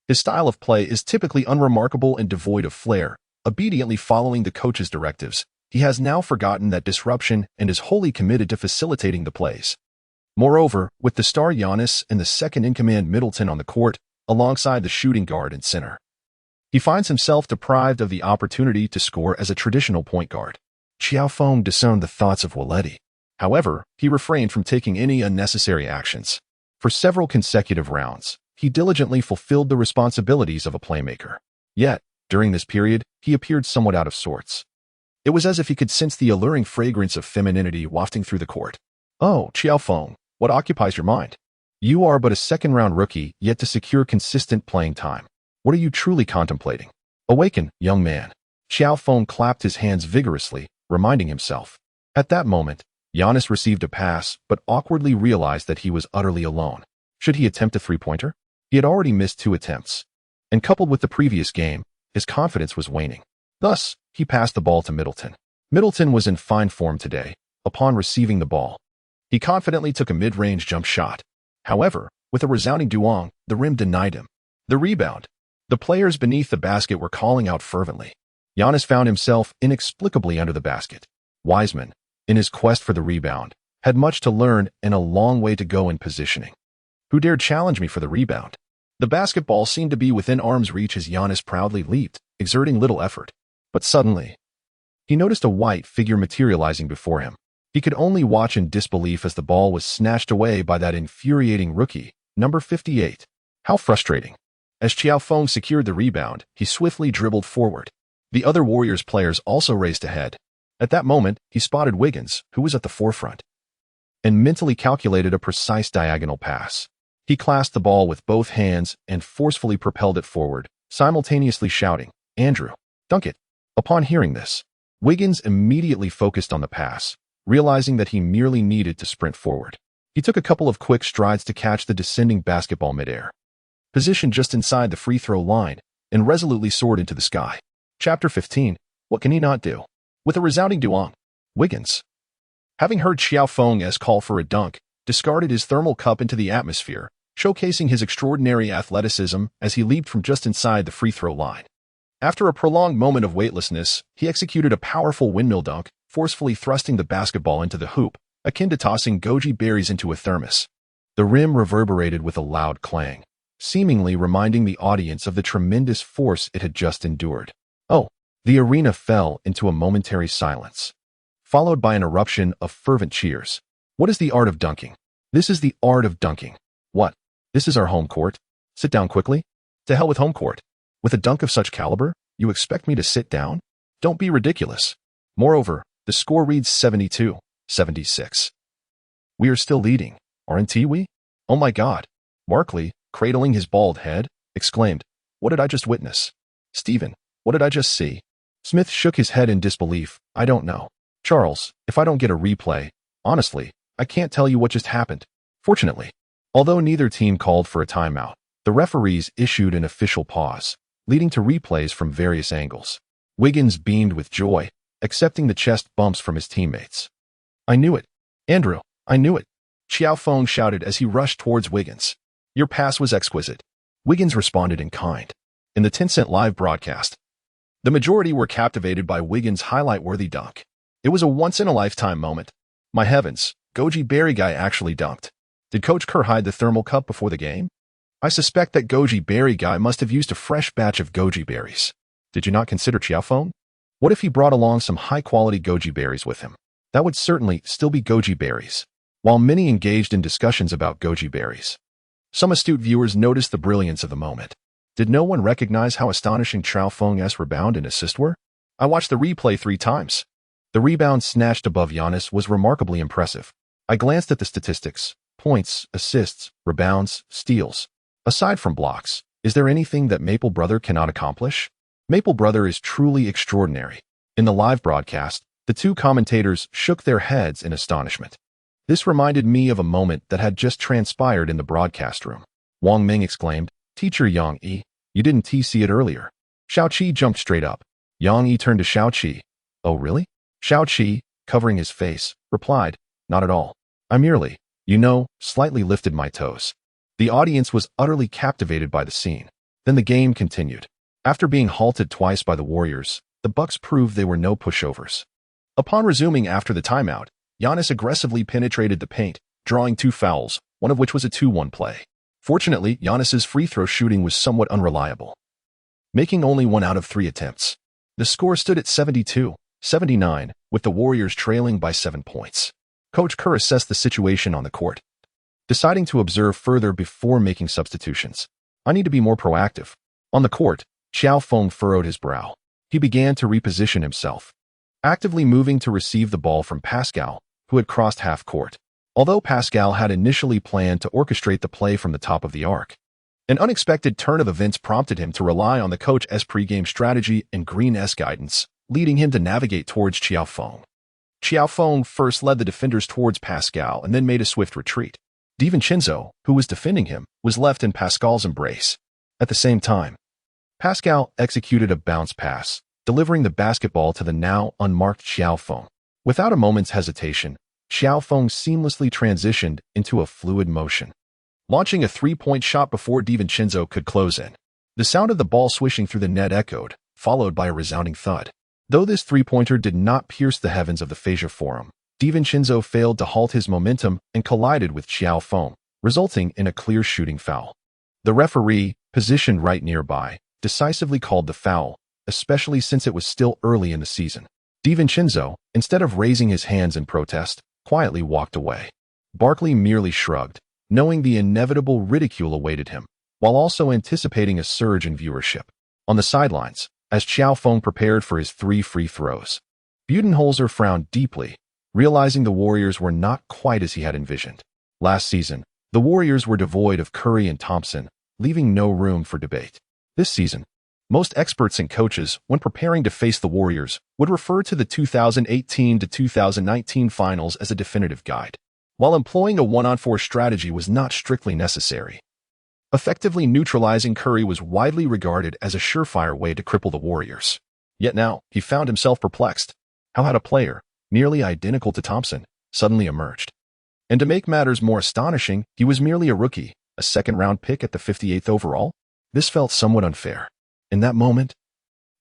his style of play is typically unremarkable and devoid of flair. Obediently following the coach's directives, he has now forgotten that disruption and is wholly committed to facilitating the plays. Moreover, with the star Giannis and the second-in-command Middleton on the court, alongside the shooting guard and center, he finds himself deprived of the opportunity to score as a traditional point guard. Qiao Feng discerned the thoughts of Waletti. However, he refrained from taking any unnecessary actions. For several consecutive rounds, he diligently fulfilled the responsibilities of a playmaker. Yet, during this period, he appeared somewhat out of sorts. It was as if he could sense the alluring fragrance of femininity wafting through the court. Oh, Qiao Feng, what occupies your mind? You are but a second-round rookie, yet to secure consistent playing time. What are you truly contemplating? Awaken, young man. Qiao Feng clapped his hands vigorously, reminding himself. At that moment, Giannis received a pass, but awkwardly realized that he was utterly alone. Should he attempt a three-pointer? He had already missed 2 attempts. And coupled with the previous game, his confidence was waning. Thus, he passed the ball to Middleton. Middleton was in fine form today. Upon receiving the ball, he confidently took a mid-range jump shot. However, with a resounding duong, the rim denied him. The rebound. The players beneath the basket were calling out fervently. Giannis found himself inexplicably under the basket. Wiseman, in his quest for the rebound, had much to learn and a long way to go in positioning. Who dared challenge me for the rebound? The basketball seemed to be within arm's reach as Giannis proudly leaped, exerting little effort. But suddenly, he noticed a white figure materializing before him. He could only watch in disbelief as the ball was snatched away by that infuriating rookie, number 58. How frustrating. As Qiao Feng secured the rebound, he swiftly dribbled forward. The other Warriors players also raced ahead. At that moment, he spotted Wiggins, who was at the forefront, and mentally calculated a precise diagonal pass. He clasped the ball with both hands and forcefully propelled it forward, simultaneously shouting, "Andrew, dunk it." Upon hearing this, Wiggins immediately focused on the pass, realizing that he merely needed to sprint forward. He took a couple of quick strides to catch the descending basketball midair, positioned just inside the free throw line, and resolutely soared into the sky. Chapter 15. What can he not do? With a resounding duong, Wiggins, having heard Qiao Feng's call for a dunk, discarded his thermal cup into the atmosphere, showcasing his extraordinary athleticism as he leaped from just inside the free throw line. After a prolonged moment of weightlessness, he executed a powerful windmill dunk, forcefully thrusting the basketball into the hoop, akin to tossing goji berries into a thermos. The rim reverberated with a loud clang, seemingly reminding the audience of the tremendous force it had just endured. Oh, the arena fell into a momentary silence, followed by an eruption of fervent cheers. What is the art of dunking? This is the art of dunking. What? This is our home court? Sit down quickly? To hell with home court. With a dunk of such caliber, you expect me to sit down? Don't be ridiculous. Moreover, the score reads 72-76. We are still leading, aren't we? Oh my God. Markley, cradling his bald head, exclaimed, "What did I just witness? Stephen, what did I just see?" Smith shook his head in disbelief. "I don't know. Charles, if I don't get a replay, honestly, I can't tell you what just happened." Fortunately, although neither team called for a timeout, the referees issued an official pause, leading to replays from various angles. Wiggins beamed with joy, accepting the chest bumps from his teammates. "I knew it. Andrew, I knew it," Qiao Feng shouted as he rushed towards Wiggins. "Your pass was exquisite." Wiggins responded in kind. In the Tencent live broadcast, the majority were captivated by Wiggins' highlight-worthy dunk. It was a once-in-a-lifetime moment. My heavens, Goji Berry guy actually dunked. Did Coach Kerr hide the thermal cup before the game? I suspect that Goji Berry guy must have used a fresh batch of goji berries. Did you not consider Qiao Feng? What if he brought along some high-quality goji berries with him? That would certainly still be goji berries. While many engaged in discussions about goji berries, some astute viewers noticed the brilliance of the moment. Did no one recognize how astonishing Qiao Feng's rebound and assist were? I watched the replay 3 times. The rebound snatched above Giannis was remarkably impressive. I glanced at the statistics: points, assists, rebounds, steals. Aside from blocks, is there anything that Maple Brother cannot accomplish? Maple Brother is truly extraordinary. In the live broadcast, the 2 commentators shook their heads in astonishment. This reminded me of a moment that had just transpired in the broadcast room. Wang Ming exclaimed, "Teacher Yang Yi, you didn't see it earlier." Xiao Qi jumped straight up. Yang Yi turned to Xiao Qi. "Oh, really?" Xiao Qi, covering his face, replied, "Not at all. I merely, slightly lifted my toes." The audience was utterly captivated by the scene. Then the game continued. After being halted twice by the Warriors, the Bucks proved they were no pushovers. Upon resuming after the timeout, Giannis aggressively penetrated the paint, drawing 2 fouls, one of which was a 2-1 play. Fortunately, Giannis's free throw shooting was somewhat unreliable, making only 1 out of 3 attempts. The score stood at 72-79, with the Warriors trailing by 7 points. Coach Kerr assessed the situation on the court, deciding to observe further before making substitutions. "I need to be more proactive." On the court, Qiao Feng furrowed his brow. He began to reposition himself, actively moving to receive the ball from Pascal, who had crossed half court. Although Pascal had initially planned to orchestrate the play from the top of the arc, an unexpected turn of events prompted him to rely on the coach's pregame strategy and Green's guidance, leading him to navigate towards Qiao Feng. Qiao Feng first led the defenders towards Pascal and then made a swift retreat. DiVincenzo, who was defending him, was left in Pascal's embrace. At the same time, Pascal executed a bounce pass, delivering the basketball to the now unmarked Qiao Feng. Without a moment's hesitation, Qiao Feng seamlessly transitioned into a fluid motion, launching a 3-point shot before DiVincenzo could close in. The sound of the ball swishing through the net echoed, followed by a resounding thud. Though this 3-pointer did not pierce the heavens of the Fascia Forum, DiVincenzo failed to halt his momentum and collided with Qiao Feng, resulting in a clear shooting foul. The referee, positioned right nearby, decisively called the foul, especially since it was still early in the season. DiVincenzo, instead of raising his hands in protest, quietly walked away. Barkley merely shrugged, knowing the inevitable ridicule awaited him, while also anticipating a surge in viewership. On the sidelines, as Qiao Feng prepared for his 3 free throws, Budenholzer frowned deeply, realizing the Warriors were not quite as he had envisioned. Last season, the Warriors were devoid of Curry and Thompson, leaving no room for debate. This season, most experts and coaches, when preparing to face the Warriors, would refer to the 2018-2019 finals as a definitive guide. While employing a 1-on-4 strategy was not strictly necessary, effectively neutralizing Curry was widely regarded as a surefire way to cripple the Warriors. Yet now, he found himself perplexed. How had a player, nearly identical to Thompson, suddenly emerged? And to make matters more astonishing, he was merely a rookie, a second-round pick at the 58th overall? This felt somewhat unfair. In that moment,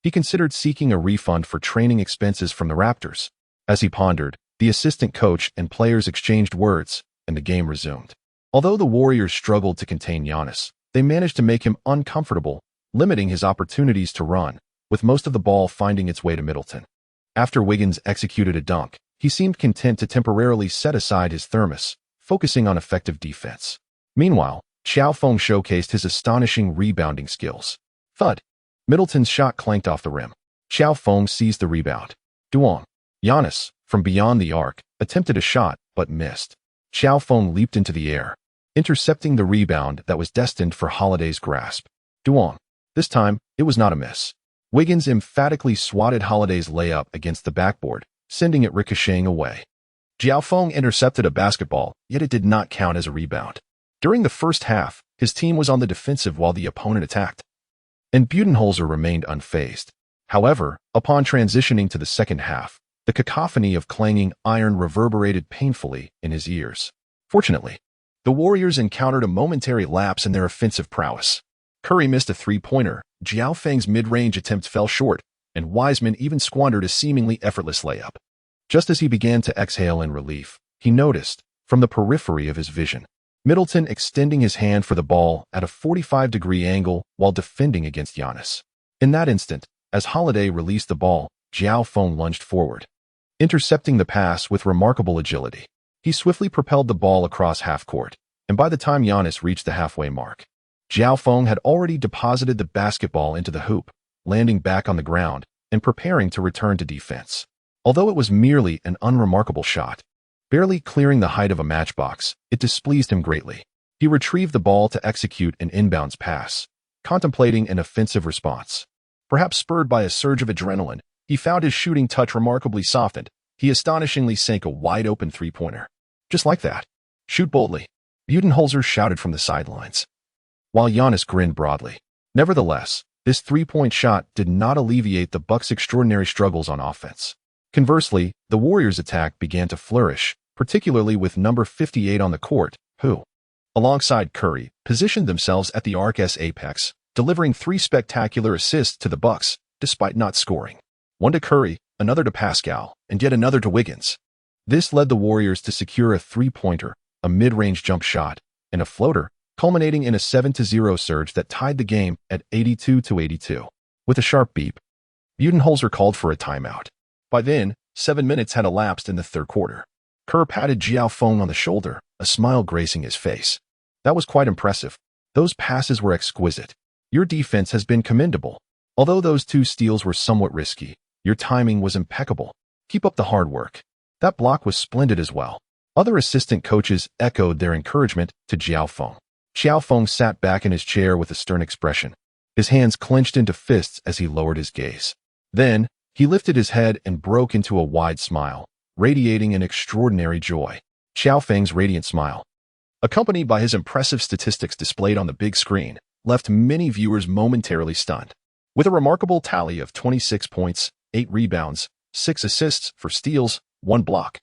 he considered seeking a refund for training expenses from the Raptors. As he pondered, the assistant coach and players exchanged words, and the game resumed. Although the Warriors struggled to contain Giannis, they managed to make him uncomfortable, limiting his opportunities to run, with most of the ball finding its way to Middleton. After Wiggins executed a dunk, he seemed content to temporarily set aside his thermos, focusing on effective defense. Meanwhile, Qiao Feng showcased his astonishing rebounding skills. Thud. Middleton's shot clanked off the rim. Qiao Feng seized the rebound. Duong. Giannis, from beyond the arc, attempted a shot, but missed. Qiao Feng leaped into the air, intercepting the rebound that was destined for Holiday's grasp. Duong. This time, it was not a miss. Wiggins emphatically swatted Holiday's layup against the backboard, sending it ricocheting away. Qiao Feng intercepted a basketball, yet it did not count as a rebound. During the first half, his team was on the defensive while the opponent attacked, and Budenholzer remained unfazed. However, upon transitioning to the second half, the cacophony of clanging iron reverberated painfully in his ears. Fortunately, the Warriors encountered a momentary lapse in their offensive prowess. Curry missed a 3-pointer, Qiao Feng's mid-range attempt fell short, and Wiseman even squandered a seemingly effortless layup. Just as he began to exhale in relief, he noticed, from the periphery of his vision, Middleton extending his hand for the ball at a 45-degree angle while defending against Giannis. In that instant, as Holiday released the ball, Qiao Feng lunged forward, intercepting the pass with remarkable agility. He swiftly propelled the ball across half-court, and by the time Giannis reached the halfway mark, Qiao Feng had already deposited the basketball into the hoop, landing back on the ground and preparing to return to defense. Although it was merely an unremarkable shot, barely clearing the height of a matchbox, it displeased him greatly. He retrieved the ball to execute an inbounds pass, contemplating an offensive response. Perhaps spurred by a surge of adrenaline, he found his shooting touch remarkably softened. He astonishingly sank a wide-open three-pointer. Just like that. Shoot boldly, Budenholzer shouted from the sidelines, while Giannis grinned broadly. Nevertheless, this three-point shot did not alleviate the Bucks' extraordinary struggles on offense. Conversely, the Warriors' attack began to flourish, particularly with number 58 on the court, who, alongside Curry, positioned themselves at the arc's apex, delivering 3 spectacular assists to the Bucks, despite not scoring. One to Curry, another to Pascal, and yet another to Wiggins. This led the Warriors to secure a three-pointer, a mid-range jump shot, and a floater, culminating in a 7-0 surge that tied the game at 82-82. With a sharp beep, Budenholzer called for a timeout. By then, 7 minutes had elapsed in the third quarter. Kerr patted Qiao Feng on the shoulder, a smile gracing his face. That was quite impressive. Those passes were exquisite. Your defense has been commendable. Although those 2 steals were somewhat risky, your timing was impeccable. Keep up the hard work. That block was splendid as well. Other assistant coaches echoed their encouragement to Qiao Feng. Qiao Feng sat back in his chair with a stern expression. His hands clenched into fists as he lowered his gaze. Then, he lifted his head and broke into a wide smile, radiating an extraordinary joy. Qiao Feng's radiant smile, accompanied by his impressive statistics displayed on the big screen, left many viewers momentarily stunned. With a remarkable tally of 26 points, 8 rebounds, 6 assists for steals, 1 block,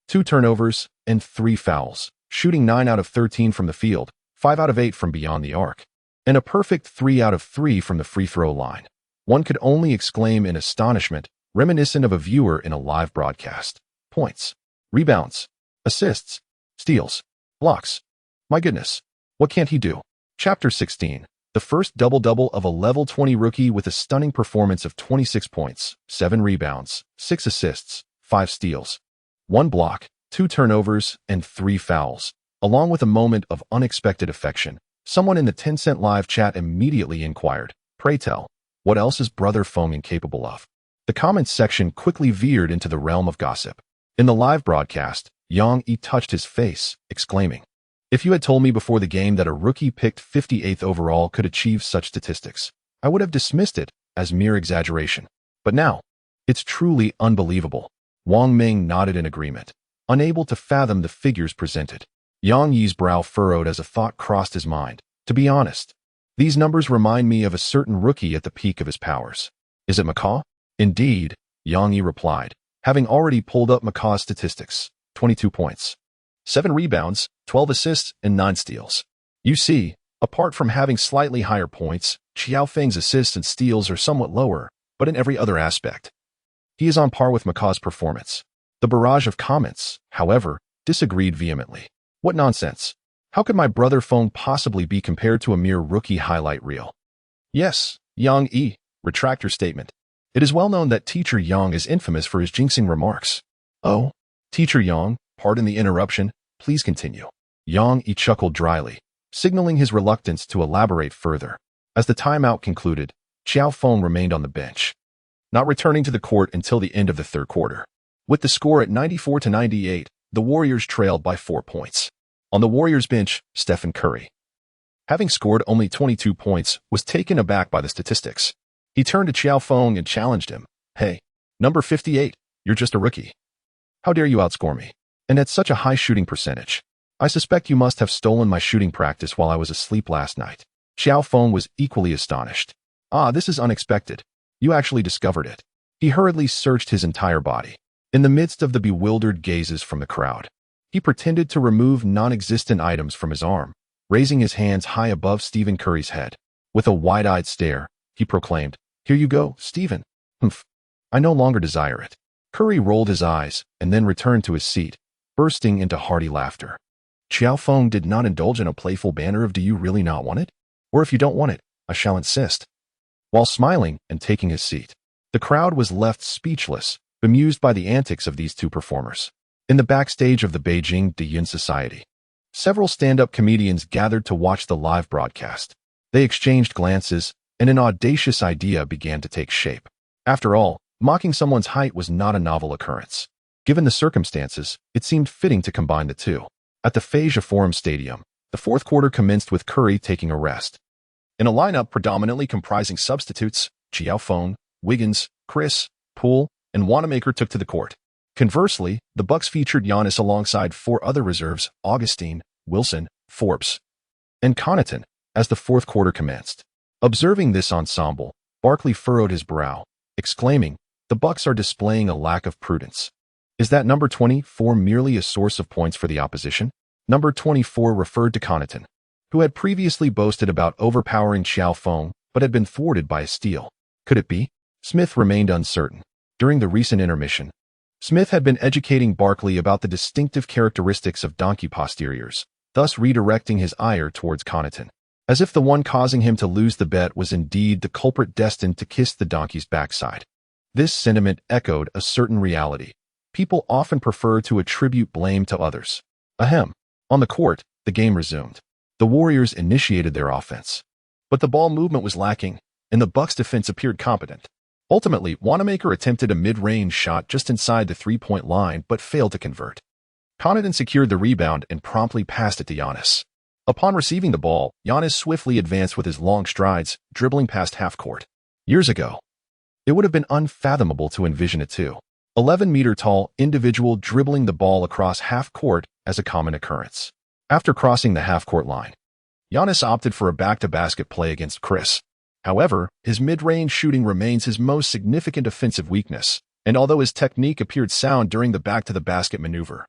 2 turnovers, and 3 fouls, shooting 9 out of 13 from the field, 5 out of 8 from beyond the arc, and a perfect 3 out of 3 from the free throw line. One could only exclaim in astonishment, reminiscent of a viewer in a live broadcast. Points, rebounds, assists, steals, blocks. My goodness, what can't he do? Chapter 16. The first double-double of a level 20 rookie with a stunning performance of 26 points, 7 rebounds, 6 assists, 5 steals, 1 block, 2 turnovers, and 3 fouls. Along with a moment of unexpected affection, someone in the Tencent live chat immediately inquired, "Pray tell, what else is Brother Feng incapable of?" The comments section quickly veered into the realm of gossip. In the live broadcast, Yang Yi touched his face, exclaiming, "If you had told me before the game that a rookie picked 58th overall could achieve such statistics, I would have dismissed it as mere exaggeration. But now, it's truly unbelievable." Wang Ming nodded in agreement, unable to fathom the figures presented. Yang Yi's brow furrowed as a thought crossed his mind. To be honest, these numbers remind me of a certain rookie at the peak of his powers. Is it McCaw? Indeed, Yang Yi replied, having already pulled up McCaw's statistics. 22 points, 7 rebounds, 12 assists, and 9 steals. You see, apart from having slightly higher points, Qiao Feng's assists and steals are somewhat lower, but in every other aspect, he is on par with McCaw's performance. The barrage of comments, however, disagreed vehemently. What nonsense! How could my brother Feng possibly be compared to a mere rookie highlight reel? Yes, Yang Yi, retract your statement. It is well known that Teacher Yang is infamous for his jinxing remarks. Oh, Teacher Yang, pardon the interruption, please continue. Yang Yi chuckled dryly, signaling his reluctance to elaborate further. As the timeout concluded, Qiao Feng remained on the bench, not returning to the court until the end of the third quarter. With the score at 94-98, the Warriors trailed by 4 points. On the Warriors bench, Stephen Curry, having scored only 22 points, was taken aback by the statistics. He turned to Qiao Feng and challenged him. "Hey, number 58, you're just a rookie. How dare you outscore me? And at such a high shooting percentage. I suspect you must have stolen my shooting practice while I was asleep last night." Qiao Feng was equally astonished. "Ah, this is unexpected. You actually discovered it." He hurriedly searched his entire body. In the midst of the bewildered gazes from the crowd, he pretended to remove non-existent items from his arm, raising his hands high above Stephen Curry's head. With a wide-eyed stare, he proclaimed, "Here you go, Stephen. Humph. I no longer desire it." Curry rolled his eyes and then returned to his seat, bursting into hearty laughter. Qiao Feng did not indulge in a playful banter of "Do you really not want it? Or if you don't want it, I shall insist." While smiling and taking his seat, the crowd was left speechless, bemused by the antics of these two performers. In the backstage of the Beijing Diyun Society, several stand-up comedians gathered to watch the live broadcast. They exchanged glances, and an audacious idea began to take shape. After all, mocking someone's height was not a novel occurrence. Given the circumstances, it seemed fitting to combine the two. At the Phasia Forum Stadium, the fourth quarter commenced with Curry taking a rest. In a lineup predominantly comprising substitutes, Qiao Feng, Wiggins, Chris, Poole, and Wanamaker took to the court. Conversely, the Bucks featured Giannis alongside four other reserves, Augustine, Wilson, Forbes, and Connaughton, as the fourth quarter commenced. Observing this ensemble, Barkley furrowed his brow, exclaiming, "The Bucks are displaying a lack of prudence. Is that number 24 merely a source of points for the opposition?" Number 24 referred to Connaughton, who had previously boasted about overpowering Qiao Feng but had been thwarted by a steal. Could it be? Smith remained uncertain. During the recent intermission, Smith had been educating Barkley about the distinctive characteristics of donkey posteriors, thus redirecting his ire towards Connaughton, as if the one causing him to lose the bet was indeed the culprit destined to kiss the donkey's backside. This sentiment echoed a certain reality. People often prefer to attribute blame to others. Ahem. On the court, the game resumed. The Warriors initiated their offense, but the ball movement was lacking, and the Bucks' defense appeared competent. Ultimately, Wanamaker attempted a mid-range shot just inside the three-point line but failed to convert. Connaughton secured the rebound and promptly passed it to Giannis. Upon receiving the ball, Giannis swiftly advanced with his long strides, dribbling past half-court. Years ago, it would have been unfathomable to envision a 11-meter-tall individual dribbling the ball across half-court as a common occurrence. After crossing the half-court line, Giannis opted for a back-to-basket play against Chris. However, his mid-range shooting remains his most significant offensive weakness, and although his technique appeared sound during the back-to-the-basket maneuver,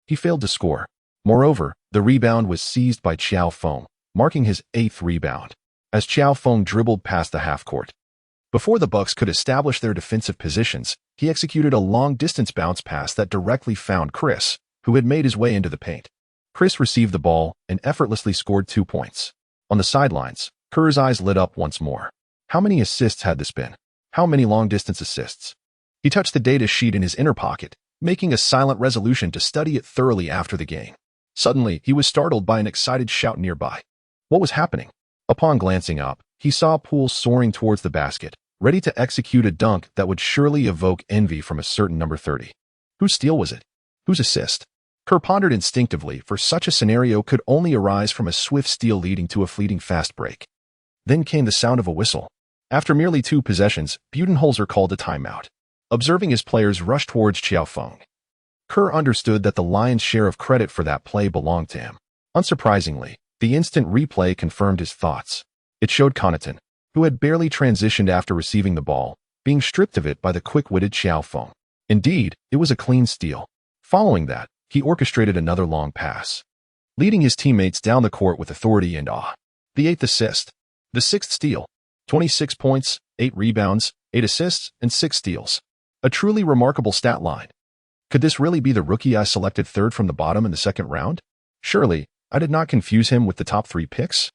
he failed to score. Moreover, the rebound was seized by Qiao Feng, marking his 8th rebound, as Qiao Feng dribbled past the half-court. Before the Bucks could establish their defensive positions, he executed a long-distance bounce pass that directly found Chris, who had made his way into the paint. Chris received the ball and effortlessly scored 2 points. On the sidelines, Kerr's eyes lit up once more. How many assists had this been? How many long-distance assists? He touched the data sheet in his inner pocket, making a silent resolution to study it thoroughly after the game. Suddenly, he was startled by an excited shout nearby. What was happening? Upon glancing up, he saw Poole soaring towards the basket, ready to execute a dunk that would surely evoke envy from a certain number 30. Whose steal was it? Whose assist? Kerr pondered instinctively, for such a scenario could only arise from a swift steal leading to a fleeting fast break. Then came the sound of a whistle. After merely 2 possessions, Budenholzer called a timeout. Observing his players rush towards Qiao Feng, Kerr understood that the lion's share of credit for that play belonged to him. Unsurprisingly, the instant replay confirmed his thoughts. It showed Connaughton, who had barely transitioned after receiving the ball, being stripped of it by the quick-witted Qiao Feng. Indeed, it was a clean steal. Following that, he orchestrated another long pass, leading his teammates down the court with authority and awe. The 8th assist. The 6th steal. 26 points, 8 rebounds, 8 assists, and 6 steals. A truly remarkable stat line. Could this really be the rookie I selected 3rd from the bottom in the 2nd round? Surely, I did not confuse him with the top 3 picks.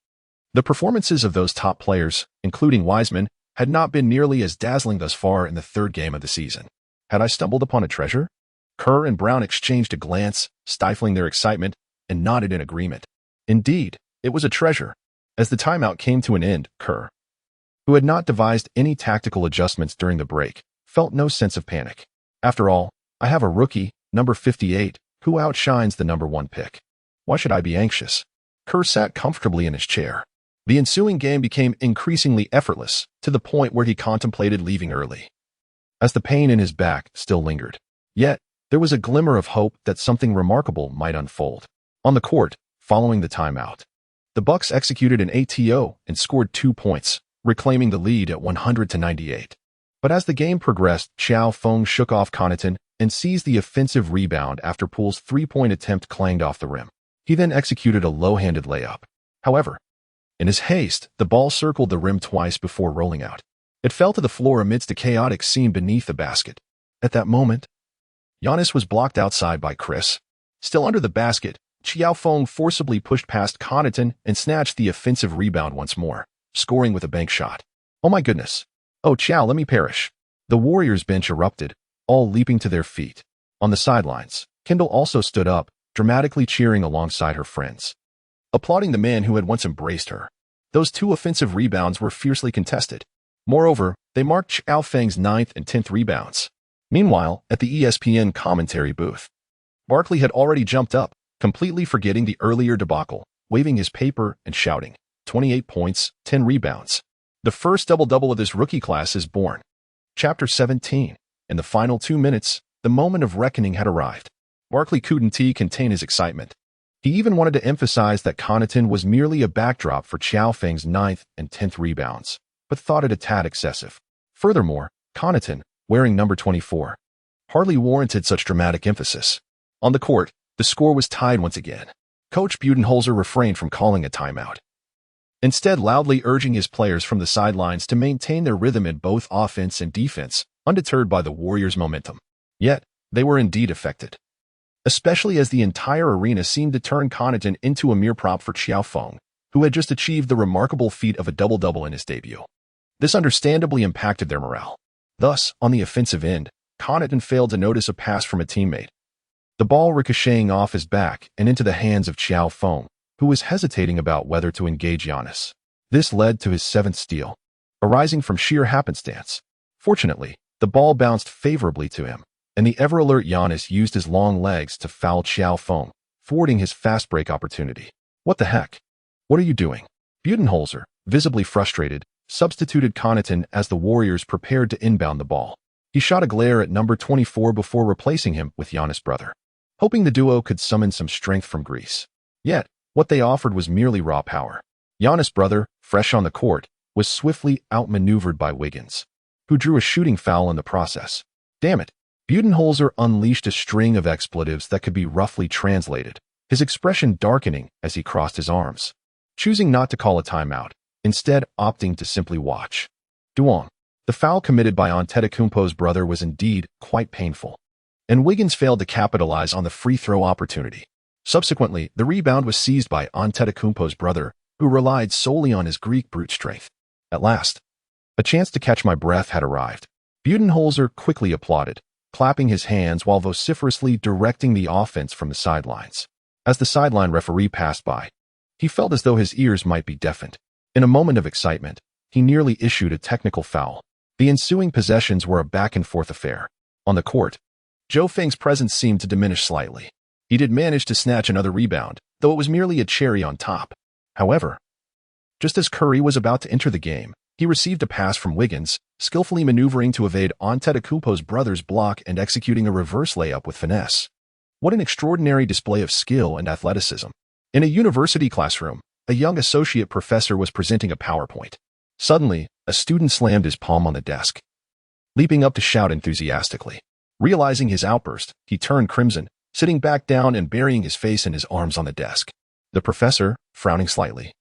The performances of those top players, including Wiseman, had not been nearly as dazzling thus far in the 3rd game of the season. Had I stumbled upon a treasure? Kerr and Brown exchanged a glance, stifling their excitement, and nodded in agreement. Indeed, it was a treasure. As the timeout came to an end, Kerr, who had not devised any tactical adjustments during the break, felt no sense of panic. After all, I have a rookie, number 58, who outshines the number 1 pick. Why should I be anxious? Kerr sat comfortably in his chair. The ensuing game became increasingly effortless, to the point where he contemplated leaving early, as the pain in his back still lingered. Yet, there was a glimmer of hope that something remarkable might unfold. On the court, following the timeout, the Bucks executed an ATO and scored 2 points, reclaiming the lead at 100-98. But as the game progressed, Qiao Feng shook off Connaughton and seized the offensive rebound after Poole's 3-point attempt clanged off the rim. He then executed a low-handed layup. However, in his haste, the ball circled the rim twice before rolling out. It fell to the floor amidst a chaotic scene beneath the basket. At that moment, Giannis was blocked outside by Chris. Still under the basket, Qiao Feng forcibly pushed past Connaughton and snatched the offensive rebound once more, scoring with a bank shot. Oh my goodness. Oh Qiao, let me perish. The Warriors bench erupted, all leaping to their feet. On the sidelines, Kendall also stood up, dramatically cheering alongside her friends, applauding the man who had once embraced her. Those two offensive rebounds were fiercely contested. Moreover, they marked Qiao Feng's 9th and 10th rebounds. Meanwhile, at the ESPN commentary booth, Barkley had already jumped up, completely forgetting the earlier debacle, waving his paper and shouting, 28 points, 10 rebounds. The first double-double of this rookie class is born. Chapter 17. In the final 2 minutes, the moment of reckoning had arrived. Barkley couldn't contain his excitement. He even wanted to emphasize that Connaughton was merely a backdrop for Qiao Feng's 9th and 10th rebounds, but thought it a tad excessive. Furthermore, Connaughton, wearing number 24, hardly warranted such dramatic emphasis. On the court, the score was tied once again. Coach Budenholzer refrained from calling a timeout, instead loudly urging his players from the sidelines to maintain their rhythm in both offense and defense, undeterred by the Warriors' momentum. Yet, they were indeed affected, especially as the entire arena seemed to turn Connaughton into a mere prop for Qiao Feng, who had just achieved the remarkable feat of a double-double in his debut. This understandably impacted their morale. Thus, on the offensive end, Connaughton failed to notice a pass from a teammate, the ball ricocheting off his back and into the hands of Qiao Feng, who was hesitating about whether to engage Giannis. This led to his 7th steal, arising from sheer happenstance. Fortunately, the ball bounced favorably to him, and the ever-alert Giannis used his long legs to foul Qiao Feng, thwarting his fast break opportunity. What the heck? What are you doing? Budenholzer, visibly frustrated, substituted Connaughton as the Warriors prepared to inbound the ball. He shot a glare at number 24 before replacing him with Giannis' brother, hoping the duo could summon some strength from Greece. Yet, what they offered was merely raw power. Giannis' brother, fresh on the court, was swiftly outmaneuvered by Wiggins, who drew a shooting foul in the process. Damn it. Budenholzer unleashed a string of expletives that could be roughly translated, his expression darkening as he crossed his arms, choosing not to call a timeout, instead opting to simply watch. Durant, the foul committed by Antetokounmpo's brother was indeed quite painful, and Wiggins failed to capitalize on the free throw opportunity. Subsequently, the rebound was seized by Antetokounmpo's brother, who relied solely on his Greek brute strength. At last, a chance to catch my breath had arrived. Budenholzer quickly applauded, clapping his hands while vociferously directing the offense from the sidelines. As the sideline referee passed by, he felt as though his ears might be deafened. In a moment of excitement, he nearly issued a technical foul. The ensuing possessions were a back-and-forth affair. On the court, Qiao Feng's presence seemed to diminish slightly. He did manage to snatch another rebound, though it was merely a cherry on top. However, just as Curry was about to enter the game, he received a pass from Wiggins, skillfully maneuvering to evade Antetokounmpo's brother's block and executing a reverse layup with finesse. What an extraordinary display of skill and athleticism. In a university classroom, a young associate professor was presenting a PowerPoint. Suddenly, a student slammed his palm on the desk, leaping up to shout enthusiastically. Realizing his outburst, he turned crimson, sitting back down and burying his face in his arms on the desk. The professor, frowning slightly,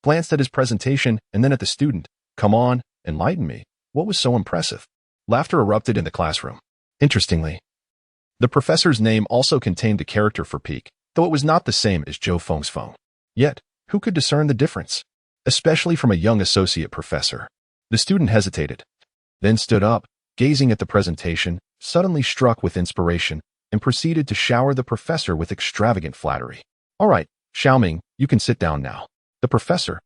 glanced at his presentation and then at the student. Come on, enlighten me. What was so impressive? Laughter erupted in the classroom. Interestingly, the professor's name also contained a character for peak, though it was not the same as Qiao Feng's phone. Yet, who could discern the difference? Especially from a young associate professor. The student hesitated, then stood up, gazing at the presentation, suddenly struck with inspiration, and proceeded to shower the professor with extravagant flattery. All right, Xiaoming, you can sit down now. The professor,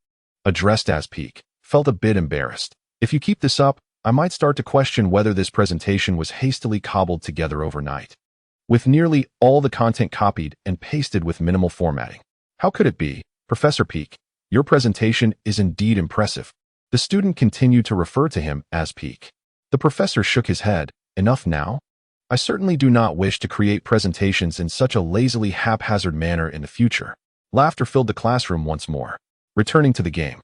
addressed as Peak, felt a bit embarrassed. If you keep this up, I might start to question whether this presentation was hastily cobbled together overnight, with nearly all the content copied and pasted with minimal formatting. How could it be? Professor Peak, your presentation is indeed impressive. The student continued to refer to him as Peak. The professor shook his head. Enough now? I certainly do not wish to create presentations in such a lazily haphazard manner in the future. Laughter filled the classroom once more. Returning to the game.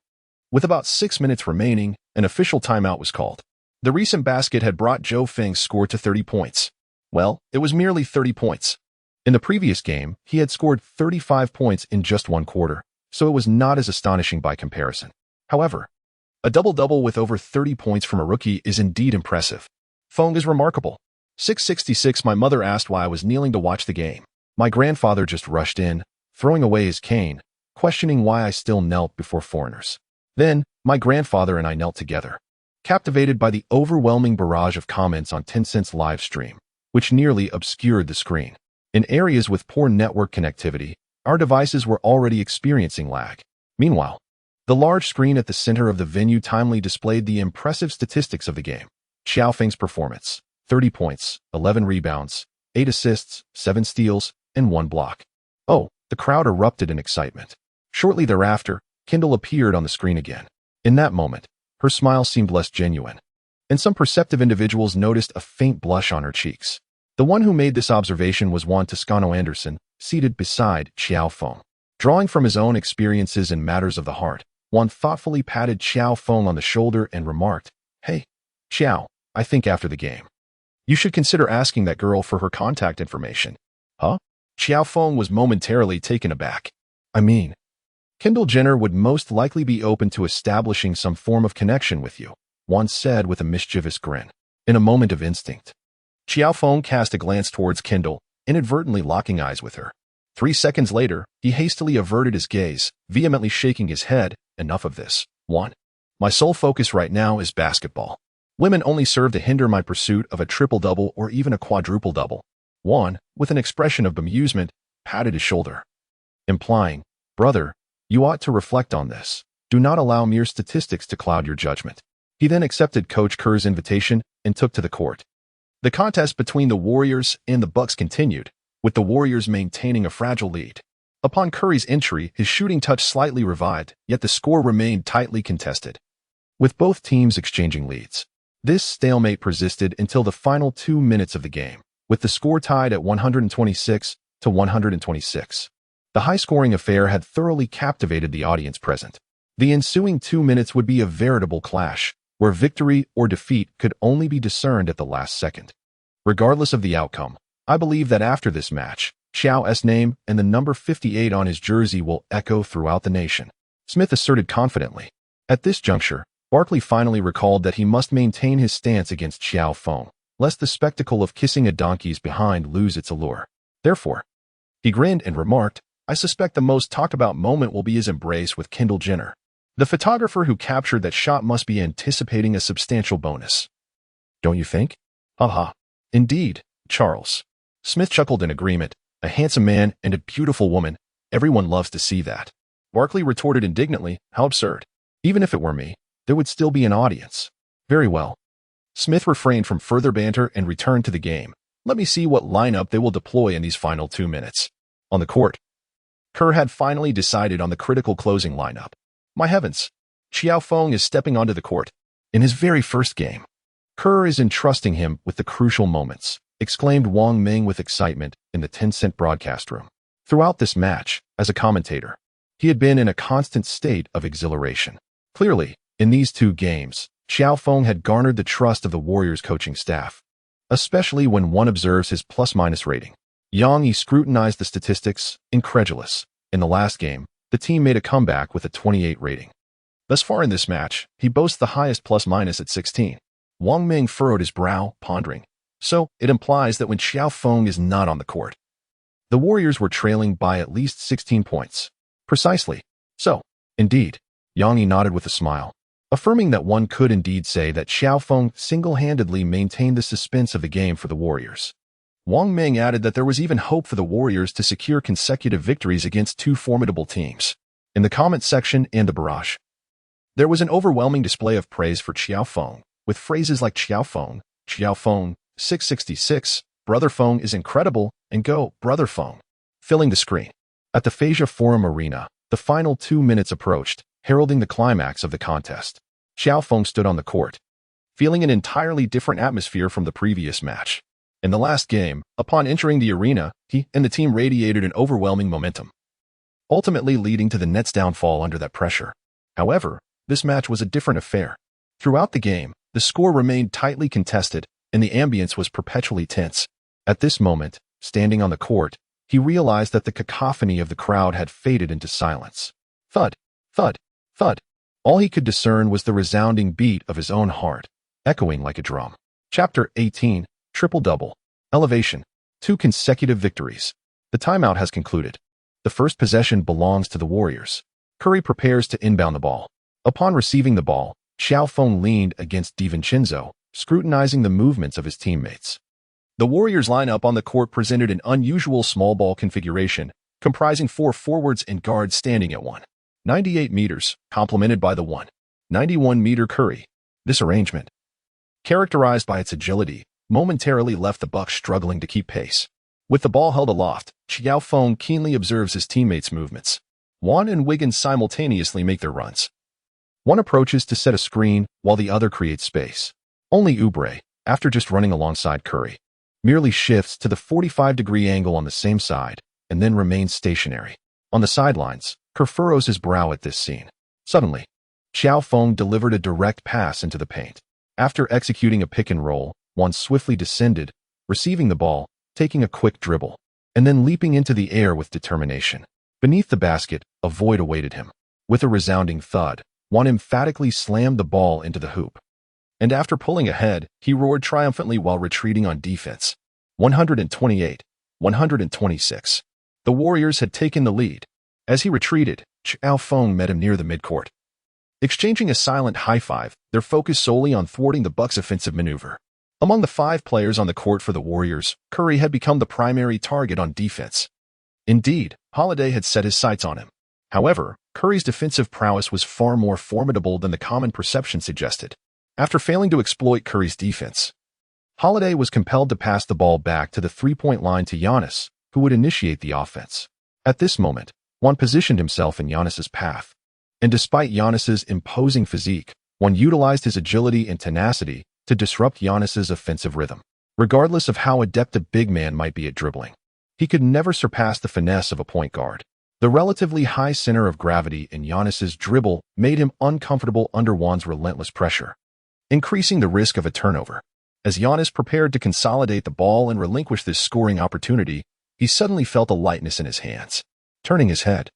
With about 6 minutes remaining, an official timeout was called. The recent basket had brought Qiao Feng's score to 30 points. Well, it was merely 30 points. In the previous game, he had scored 35 points in just one quarter, so it was not as astonishing by comparison. However, a double-double with over 30 points from a rookie is indeed impressive. Feng is remarkable. 666. My mother asked why I was kneeling to watch the game. My grandfather just rushed in, throwing away his cane, questioning why I still knelt before foreigners. Then, my grandfather and I knelt together, captivated by the overwhelming barrage of comments on Tencent's live stream, which nearly obscured the screen. In areas with poor network connectivity, our devices were already experiencing lag. Meanwhile, the large screen at the center of the venue timely displayed the impressive statistics of the game. Qiao Feng's performance: 30 points, 11 rebounds, 8 assists, 7 steals, and 1 block. Oh, the crowd erupted in excitement. Shortly thereafter, Kindle appeared on the screen again. In that moment, her smile seemed less genuine, and some perceptive individuals noticed a faint blush on her cheeks. The one who made this observation was Juan Toscano Anderson, seated beside Qiao Feng. Drawing from his own experiences in matters of the heart, Juan thoughtfully patted Qiao Feng on the shoulder and remarked, "Hey, Qiao, I think after the game, you should consider asking that girl for her contact information." Huh? Qiao Feng was momentarily taken aback. I mean, Kendall Jenner would most likely be open to establishing some form of connection with you, Juan said with a mischievous grin. In a moment of instinct, Qiao Feng cast a glance towards Kendall, inadvertently locking eyes with her. 3 seconds later, he hastily averted his gaze, vehemently shaking his head. Enough of this, Juan. My sole focus right now is basketball. Women only serve to hinder my pursuit of a triple-double or even a quadruple-double. Juan, with an expression of bemusement, patted his shoulder, implying, "Brother, you ought to reflect on this. Do not allow mere statistics to cloud your judgment." He then accepted Coach Kerr's invitation and took to the court. The contest between the Warriors and the Bucks continued, with the Warriors maintaining a fragile lead. Upon Curry's entry, his shooting touch slightly revived, yet the score remained tightly contested, with both teams exchanging leads. This stalemate persisted until the final 2 minutes of the game, with the score tied at 126 to 126. The high-scoring affair had thoroughly captivated the audience present. The ensuing 2 minutes would be a veritable clash, where victory or defeat could only be discerned at the last second. Regardless of the outcome, I believe that after this match, Qiao's name and the number 58 on his jersey will echo throughout the nation, Smith asserted confidently. At this juncture, Barkley finally recalled that he must maintain his stance against Qiao Feng, lest the spectacle of kissing a donkey's behind lose its allure. Therefore, he grinned and remarked, "I suspect the most talked about moment will be his embrace with Kendall Jenner. The photographer who captured that shot must be anticipating a substantial bonus. Don't you think?" "Haha. Indeed, Charles." Smith chuckled in agreement. "A handsome man and a beautiful woman. Everyone loves to see that." Barkley retorted indignantly, "How absurd. Even if it were me, there would still be an audience." "Very well." Smith refrained from further banter and returned to the game. "Let me see what lineup they will deploy in these final 2 minutes." On the court, Kerr had finally decided on the critical closing lineup. My heavens, Qiao Feng is stepping onto the court. In his very first game, Kerr is entrusting him with the crucial moments, exclaimed Wang Ming with excitement in the Tencent broadcast room. Throughout this match, as a commentator, he had been in a constant state of exhilaration. Clearly, in these 2 games, Qiao Feng had garnered the trust of the Warriors coaching staff, especially when one observes his plus-minus rating. Yang Yi scrutinized the statistics, incredulous. In the last game, the team made a comeback with a 28 rating. Thus far in this match, he boasts the highest plus-minus at 16. Wang Ming furrowed his brow, pondering. So, it implies that when Qiao Feng is not on the court, the Warriors were trailing by at least 16 points. Precisely. So, indeed, Yang Yi nodded with a smile, affirming that one could indeed say that Qiao Feng single-handedly maintained the suspense of the game for the Warriors. Wang Ming added that there was even hope for the Warriors to secure consecutive victories against 2 formidable teams. In the comment section and the barrage, there was an overwhelming display of praise for Qiao Feng, with phrases like Qiao Feng, 666, Brother Feng is incredible, and Go, Brother Feng, filling the screen. At the Phasia Forum Arena, the final 2 minutes approached, heralding the climax of the contest. Qiao Feng stood on the court, feeling an entirely different atmosphere from the previous match. In the last game, upon entering the arena, he and the team radiated an overwhelming momentum, ultimately leading to the Nets' downfall under that pressure. However, this match was a different affair. Throughout the game, the score remained tightly contested, and the ambience was perpetually tense. At this moment, standing on the court, he realized that the cacophony of the crowd had faded into silence. Thud, thud, thud. All he could discern was the resounding beat of his own heart, echoing like a drum. Chapter 18. Triple-double. Elevation. 2 consecutive victories. The timeout has concluded. The first possession belongs to the Warriors. Curry prepares to inbound the ball. Upon receiving the ball, Qiao Feng leaned against DiVincenzo, scrutinizing the movements of his teammates. The Warriors lineup on the court presented an unusual small ball configuration, comprising 4 forwards and guards standing at 198 meters, complemented by the 191-meter Curry. This arrangement, characterized by its agility, momentarily left the Bucks struggling to keep pace. With the ball held aloft, Qiao Feng keenly observes his teammates' movements. Juan and Wiggins simultaneously make their runs. One approaches to set a screen, while the other creates space. Only Oubre, after just running alongside Curry, merely shifts to the 45-degree angle on the same side, and then remains stationary. On the sidelines, Kerr furrows his brow at this scene. Suddenly, Qiao Feng delivered a direct pass into the paint. After executing a pick and roll, Juan swiftly descended, receiving the ball, taking a quick dribble, and then leaping into the air with determination. Beneath the basket, a void awaited him. With a resounding thud, Juan emphatically slammed the ball into the hoop. And after pulling ahead, he roared triumphantly while retreating on defense. 128-126. The Warriors had taken the lead. As he retreated, Qiao Feng met him near the midcourt. Exchanging a silent high-five, their focus solely on thwarting the Bucks' offensive maneuver. Among the 5 players on the court for the Warriors, Curry had become the primary target on defense. Indeed, Holiday had set his sights on him. However, Curry's defensive prowess was far more formidable than the common perception suggested. After failing to exploit Curry's defense, Holiday was compelled to pass the ball back to the three-point line to Giannis, who would initiate the offense. At this moment, Juan positioned himself in Giannis's path. And despite Giannis's imposing physique, Juan utilized his agility and tenacity to disrupt Giannis's offensive rhythm. Regardless of how adept a big man might be at dribbling, he could never surpass the finesse of a point guard. The relatively high center of gravity in Giannis's dribble made him uncomfortable under Juan's relentless pressure, increasing the risk of a turnover. As Giannis prepared to consolidate the ball and relinquish this scoring opportunity, he suddenly felt a lightness in his hands. Turning his head,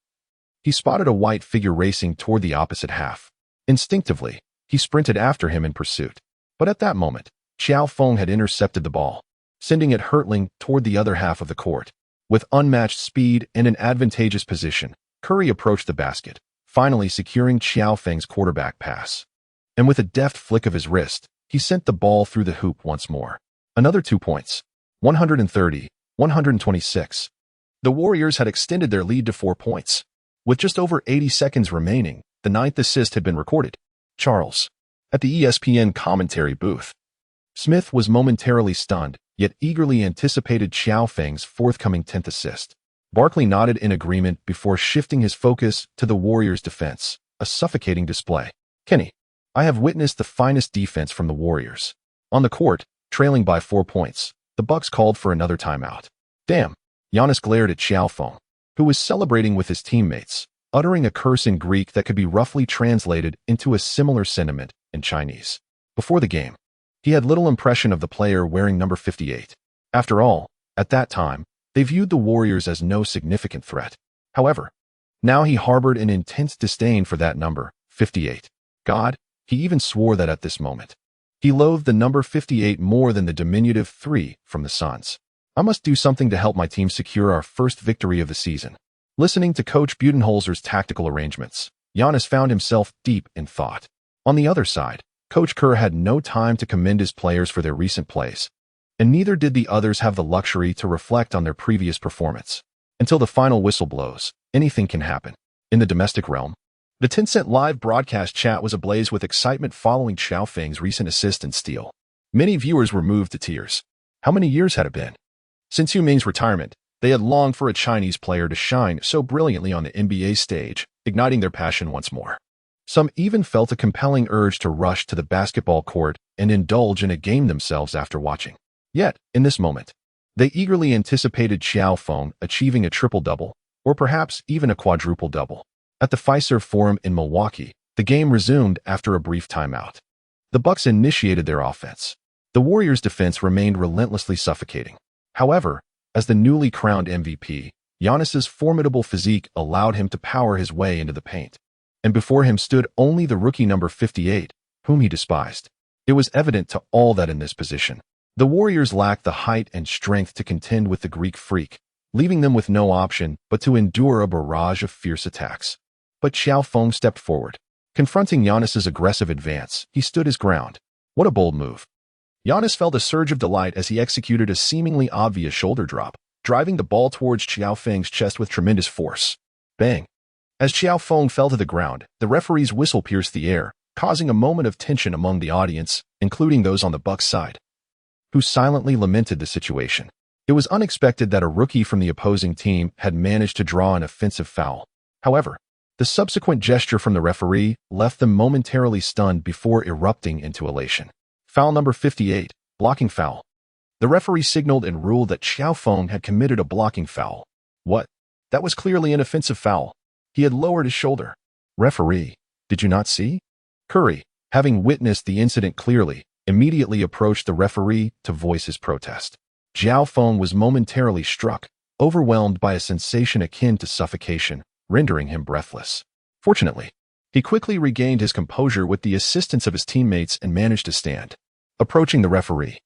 he spotted a white figure racing toward the opposite half. Instinctively, he sprinted after him in pursuit. But at that moment, Qiao Feng had intercepted the ball, sending it hurtling toward the other half of the court. With unmatched speed and an advantageous position, Curry approached the basket, finally securing Qiao Feng's quarterback pass. And with a deft flick of his wrist, he sent the ball through the hoop once more. Another 2 points. 130-126. The Warriors had extended their lead to 4 points. With just over 80 seconds remaining, the 9th assist had been recorded. Charles. At the ESPN commentary booth, Smith was momentarily stunned, yet eagerly anticipated Qiao Feng's forthcoming 10th assist. Barkley nodded in agreement before shifting his focus to the Warriors' defense, a suffocating display. Kenny, I have witnessed the finest defense from the Warriors. On the court, trailing by 4 points, the Bucks called for another timeout. Damn. Giannis glared at Qiao Feng, who was celebrating with his teammates, uttering a curse in Greek that could be roughly translated into a similar sentiment in Chinese. Before the game, he had little impression of the player wearing number 58. After all, at that time, they viewed the Warriors as no significant threat. However, now he harbored an intense disdain for that number, 58. God, he even swore that at this moment. He loathed the number 58 more than the diminutive 3 from the Suns. I must do something to help my team secure our first victory of the season. Listening to Coach Budenholzer's tactical arrangements, Giannis found himself deep in thought. On the other side, Coach Kerr had no time to commend his players for their recent plays, and neither did the others have the luxury to reflect on their previous performance. Until the final whistle blows, anything can happen. In the domestic realm, the Tencent live broadcast chat was ablaze with excitement following Qiao Feng's recent assist and steal. Many viewers were moved to tears. How many years had it been? Since Yu Ming's retirement, they had longed for a Chinese player to shine so brilliantly on the NBA stage, igniting their passion once more. Some even felt a compelling urge to rush to the basketball court and indulge in a game themselves after watching. Yet, in this moment, they eagerly anticipated Qiao Feng achieving a triple-double, or perhaps even a quadruple-double. At the Fiserv Forum in Milwaukee, the game resumed after a brief timeout. The Bucks initiated their offense. The Warriors' defense remained relentlessly suffocating. However, as the newly crowned MVP, Giannis's formidable physique allowed him to power his way into the paint. And before him stood only the rookie number 58, whom he despised. It was evident to all that in this position, The Warriors lacked the height and strength to contend with the Greek freak, leaving them with no option but to endure a barrage of fierce attacks. But Qiao Feng stepped forward. Confronting Giannis's aggressive advance, he stood his ground. What a bold move. Giannis felt a surge of delight as he executed a seemingly obvious shoulder drop, driving the ball towards Qiao Feng's chest with tremendous force. Bang! As Qiao Feng fell to the ground, the referee's whistle pierced the air, causing a moment of tension among the audience, including those on the Bucks' side, who silently lamented the situation. It was unexpected that a rookie from the opposing team had managed to draw an offensive foul. However, the subsequent gesture from the referee left them momentarily stunned before erupting into elation. Foul number 58, blocking foul. The referee signaled and ruled that Qiao Feng had committed a blocking foul. What? That was clearly an offensive foul. He had lowered his shoulder. Referee, did you not see? Curry, having witnessed the incident clearly, immediately approached the referee to voice his protest. Qiao Feng was momentarily struck, overwhelmed by a sensation akin to suffocation, rendering him breathless. Fortunately, he quickly regained his composure with the assistance of his teammates and managed to stand. Approaching the referee,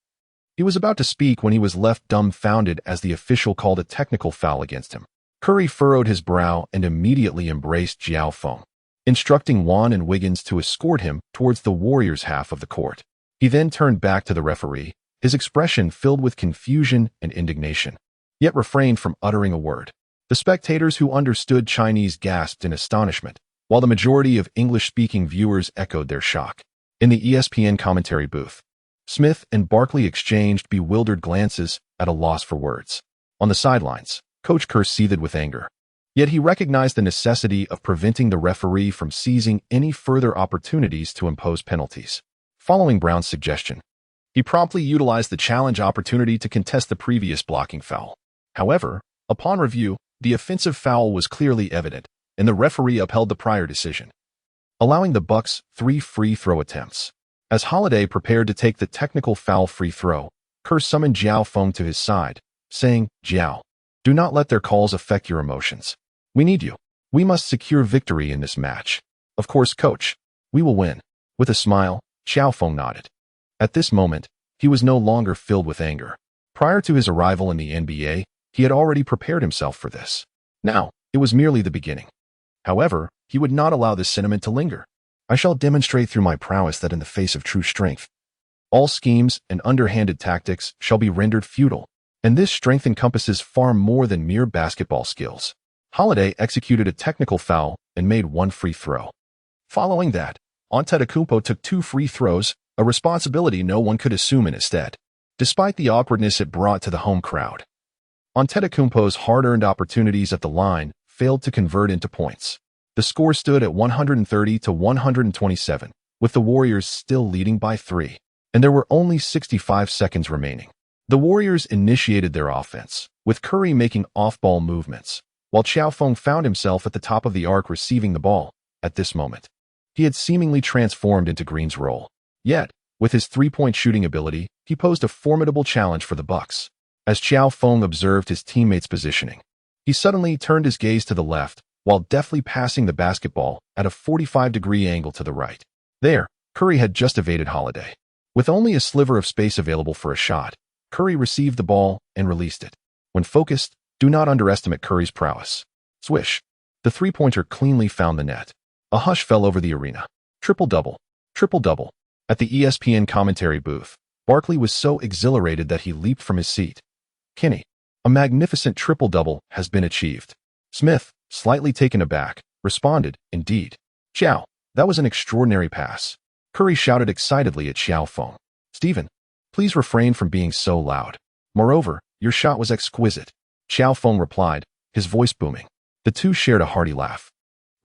he was about to speak when he was left dumbfounded as the official called a technical foul against him. Curry furrowed his brow and immediately embraced Qiao Feng, instructing Juan and Wiggins to escort him towards the Warriors' half of the court. He then turned back to the referee, his expression filled with confusion and indignation, yet refrained from uttering a word. The spectators who understood Chinese gasped in astonishment, while the majority of English-speaking viewers echoed their shock. In the ESPN commentary booth, Smith and Barkley exchanged bewildered glances at a loss for words. On the sidelines, Coach Kerr seethed with anger. Yet he recognized the necessity of preventing the referee from seizing any further opportunities to impose penalties. Following Brown's suggestion, he promptly utilized the challenge opportunity to contest the previous blocking foul. However, upon review, the offensive foul was clearly evident, and the referee upheld the prior decision, allowing the Bucks 3 free throw attempts. As Holiday prepared to take the technical foul free throw, Kerr summoned Qiao Feng to his side, saying, "Qiao, do not let their calls affect your emotions. We need you. We must secure victory in this match." "Of course, coach. We will win." With a smile, Qiao Feng nodded. At this moment, he was no longer filled with anger. Prior to his arrival in the NBA, he had already prepared himself for this. Now, it was merely the beginning. However, he would not allow this sentiment to linger. "I shall demonstrate through my prowess that in the face of true strength, all schemes and underhanded tactics shall be rendered futile, and this strength encompasses far more than mere basketball skills." Holiday executed a technical foul and made 1 free throw. Following that, Antetokounmpo took 2 free throws, a responsibility no one could assume in his stead, despite the awkwardness it brought to the home crowd. Antetokounmpo's hard-earned opportunities at the line failed to convert into points. The score stood at 130 to 127, with the Warriors still leading by 3, and there were only 65 seconds remaining. The Warriors initiated their offense, with Curry making off-ball movements, while Qiao Feng found himself at the top of the arc receiving the ball. At this moment, he had seemingly transformed into Green's role. Yet, with his three-point shooting ability, he posed a formidable challenge for the Bucks. As Qiao Feng observed his teammates' positioning, he suddenly turned his gaze to the left, while deftly passing the basketball at a 45-degree angle to the right. There, Curry had just evaded Holiday. With only a sliver of space available for a shot, Curry received the ball and released it. When focused, do not underestimate Curry's prowess. Swish. The three-pointer cleanly found the net. A hush fell over the arena. Triple-double. Triple-double. At the ESPN commentary booth, Barkley was so exhilarated that he leaped from his seat. "Kenny, a magnificent triple-double has been achieved." Smith, slightly taken aback, responded, "Indeed. Qiao, that was an extraordinary pass." Curry shouted excitedly at Qiao Feng, "Stephen, please refrain from being so loud. Moreover, your shot was exquisite." Qiao Feng replied, his voice booming. The two shared a hearty laugh.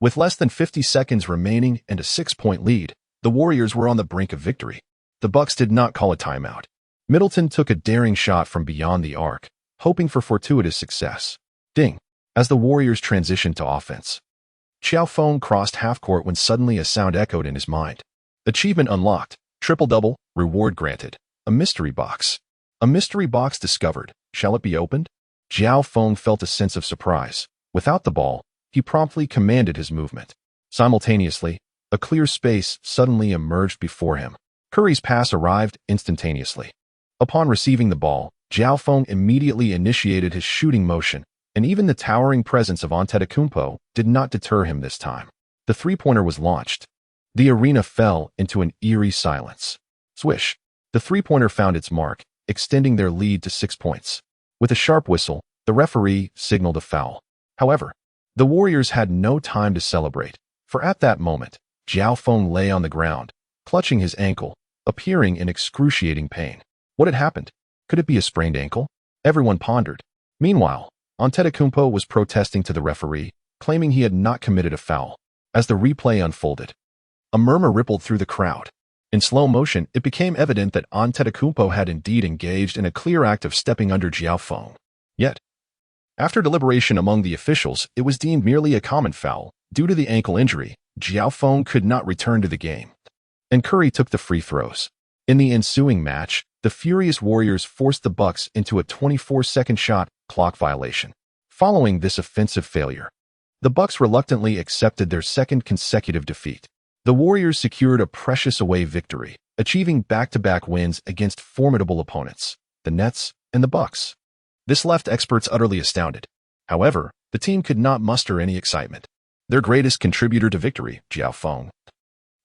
With less than 50 seconds remaining and a 6-point lead, the Warriors were on the brink of victory. The Bucks did not call a timeout. Middleton took a daring shot from beyond the arc, hoping for fortuitous success. Ding! As the Warriors transitioned to offense, Qiao Feng crossed half-court when suddenly a sound echoed in his mind. Achievement unlocked. Triple-double. Reward granted. A mystery box. A mystery box discovered. Shall it be opened? Qiao Feng felt a sense of surprise. Without the ball, he promptly commanded his movement. Simultaneously, a clear space suddenly emerged before him. Curry's pass arrived instantaneously. Upon receiving the ball, Qiao Feng immediately initiated his shooting motion, and even the towering presence of Antetokounmpo did not deter him this time. The three-pointer was launched. The arena fell into an eerie silence. Swish! The three-pointer found its mark, extending their lead to 6 points. With a sharp whistle, the referee signaled a foul. However, the Warriors had no time to celebrate, for at that moment, Qiao Feng lay on the ground, clutching his ankle, appearing in excruciating pain. What had happened? Could it be a sprained ankle? Everyone pondered. Meanwhile, Antetokounmpo was protesting to the referee, claiming he had not committed a foul. As the replay unfolded, a murmur rippled through the crowd. In slow motion, it became evident that Antetokounmpo had indeed engaged in a clear act of stepping under Qiao Feng. Yet, after deliberation among the officials, it was deemed merely a common foul. Due to the ankle injury, Qiao Feng could not return to the game, and Curry took the free throws. In the ensuing match, the furious Warriors forced the Bucks into a 24-second shot clock violation. Following this offensive failure, the Bucks reluctantly accepted their second consecutive defeat. The Warriors secured a precious away victory, achieving back-to-back wins against formidable opponents, the Nets and the Bucks. This left experts utterly astounded. However, the team could not muster any excitement. Their greatest contributor to victory, Qiao Feng,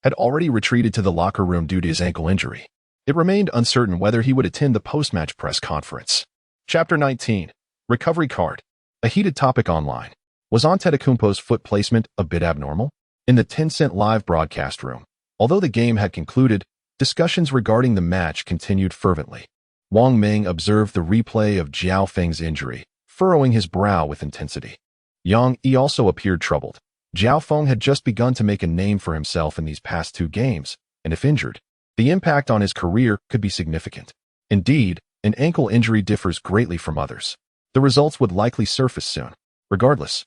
had already retreated to the locker room due to his ankle injury. It remained uncertain whether he would attend the post-match press conference. Chapter 19. Recovery Card. A heated topic online. Was Antetokounmpo's foot placement a bit abnormal? In the Tencent live broadcast room, although the game had concluded, discussions regarding the match continued fervently. Wang Ming observed the replay of Qiao Feng's injury, furrowing his brow with intensity. Yang Yi also appeared troubled. Qiao Feng had just begun to make a name for himself in these past 2 games, and if injured, the impact on his career could be significant. Indeed, an ankle injury differs greatly from others. The results would likely surface soon. Regardless,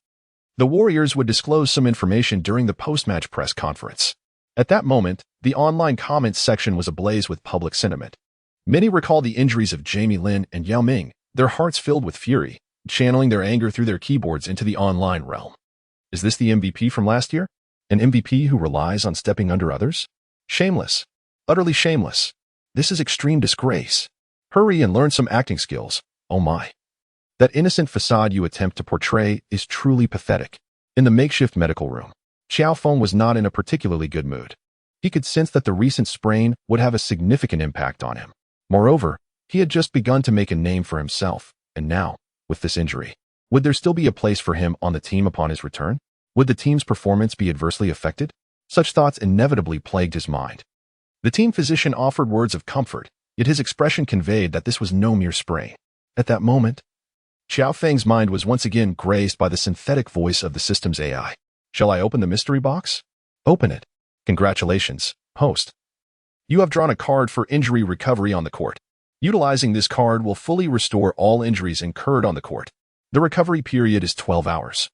the Warriors would disclose some information during the post-match press conference. At that moment, the online comments section was ablaze with public sentiment. Many recalled the injuries of Jamie Lin and Yao Ming, their hearts filled with fury, channeling their anger through their keyboards into the online realm. Is this the MVP from last year? An MVP who relies on stepping under others? Shameless. Utterly shameless. This is extreme disgrace. Hurry and learn some acting skills. Oh my. That innocent facade you attempt to portray is truly pathetic. In the makeshift medical room, Qiao Feng was not in a particularly good mood. He could sense that the recent sprain would have a significant impact on him. Moreover, he had just begun to make a name for himself, and now, with this injury, would there still be a place for him on the team upon his return? Would the team's performance be adversely affected? Such thoughts inevitably plagued his mind. The team physician offered words of comfort, yet his expression conveyed that this was no mere sprain. At that moment, Qiao Feng's mind was once again graced by the synthetic voice of the system's AI. Shall I open the mystery box? Open it. Congratulations, host. You have drawn a card for injury recovery on the court. Utilizing this card will fully restore all injuries incurred on the court. The recovery period is 12 hours.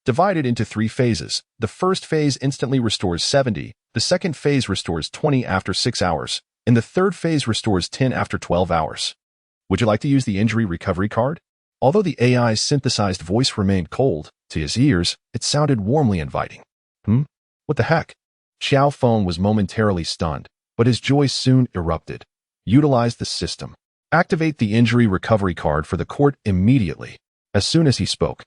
Divided into 3 phases, the first phase instantly restores 70, the second phase restores 20 after 6 hours, and the third phase restores 10 after 12 hours. Would you like to use the injury recovery card? Although the AI's synthesized voice remained cold, to his ears, it sounded warmly inviting. What the heck? Qiao Feng was momentarily stunned, but his joy soon erupted. Utilize the system. Activate the injury recovery card for the court immediately. As soon as he spoke,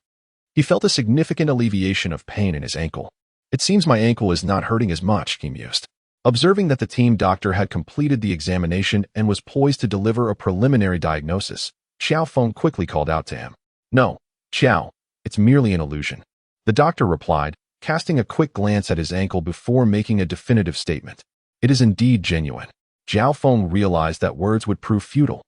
he felt a significant alleviation of pain in his ankle. It seems my ankle is not hurting as much, he mused. Observing that the team doctor had completed the examination and was poised to deliver a preliminary diagnosis, Qiao Feng quickly called out to him. No, Qiao, it's merely an illusion. The doctor replied, casting a quick glance at his ankle before making a definitive statement. It is indeed genuine. Qiao Feng realized that words would prove futile.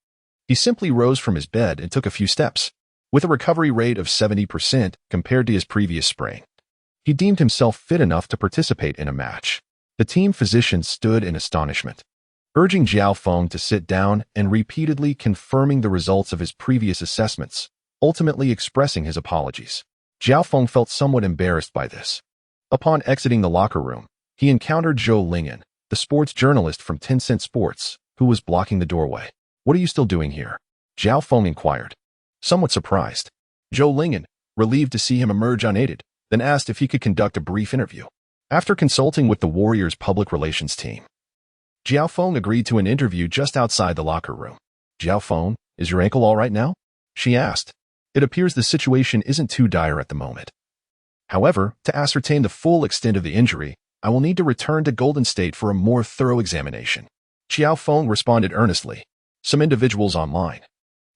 He simply rose from his bed and took a few steps. With a recovery rate of 70% compared to his previous sprain, he deemed himself fit enough to participate in a match. The team physician stood in astonishment, urging Qiao Feng to sit down and repeatedly confirming the results of his previous assessments, ultimately expressing his apologies. Qiao Feng felt somewhat embarrassed by this. Upon exiting the locker room, he encountered Zhou Lingyan, the sports journalist from Tencent Sports, who was blocking the doorway. What are you still doing here? Qiao Feng inquired, somewhat surprised. Zhou Lingyan, relieved to see him emerge unaided, then asked if he could conduct a brief interview. After consulting with the Warriors' public relations team, Qiao Feng agreed to an interview just outside the locker room. Qiao Feng, is your ankle all right now? She asked. It appears the situation isn't too dire at the moment. However, to ascertain the full extent of the injury, I will need to return to Golden State for a more thorough examination. Qiao Feng responded earnestly. Some individuals online,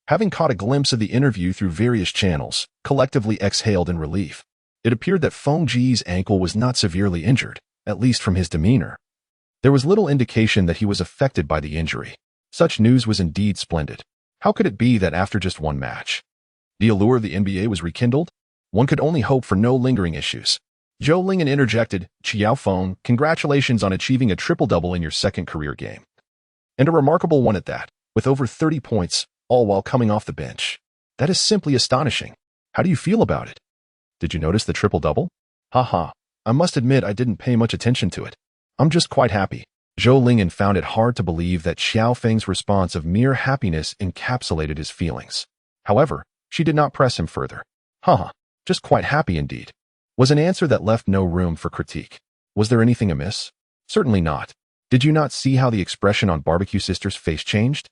having caught a glimpse of the interview through various channels, collectively exhaled in relief. It appeared that Feng Ji's ankle was not severely injured, at least from his demeanor. There was little indication that he was affected by the injury. Such news was indeed splendid. How could it be that after just one match, the allure of the NBA was rekindled? One could only hope for no lingering issues. Zhou Lingyan interjected, Qiao Feng, congratulations on achieving a triple-double in your second career game. And a remarkable one at that, with over 30 points, all while coming off the bench. That is simply astonishing. How do you feel about it? Did you notice the triple-double? Haha, I must admit I didn't pay much attention to it. I'm just quite happy. Zhou Lingyan found it hard to believe that Qiao Feng's response of mere happiness encapsulated his feelings. However, she did not press him further. Haha, just quite happy indeed. Was an answer that left no room for critique. Was there anything amiss? Certainly not. Did you not see how the expression on Barbecue Sister's face changed?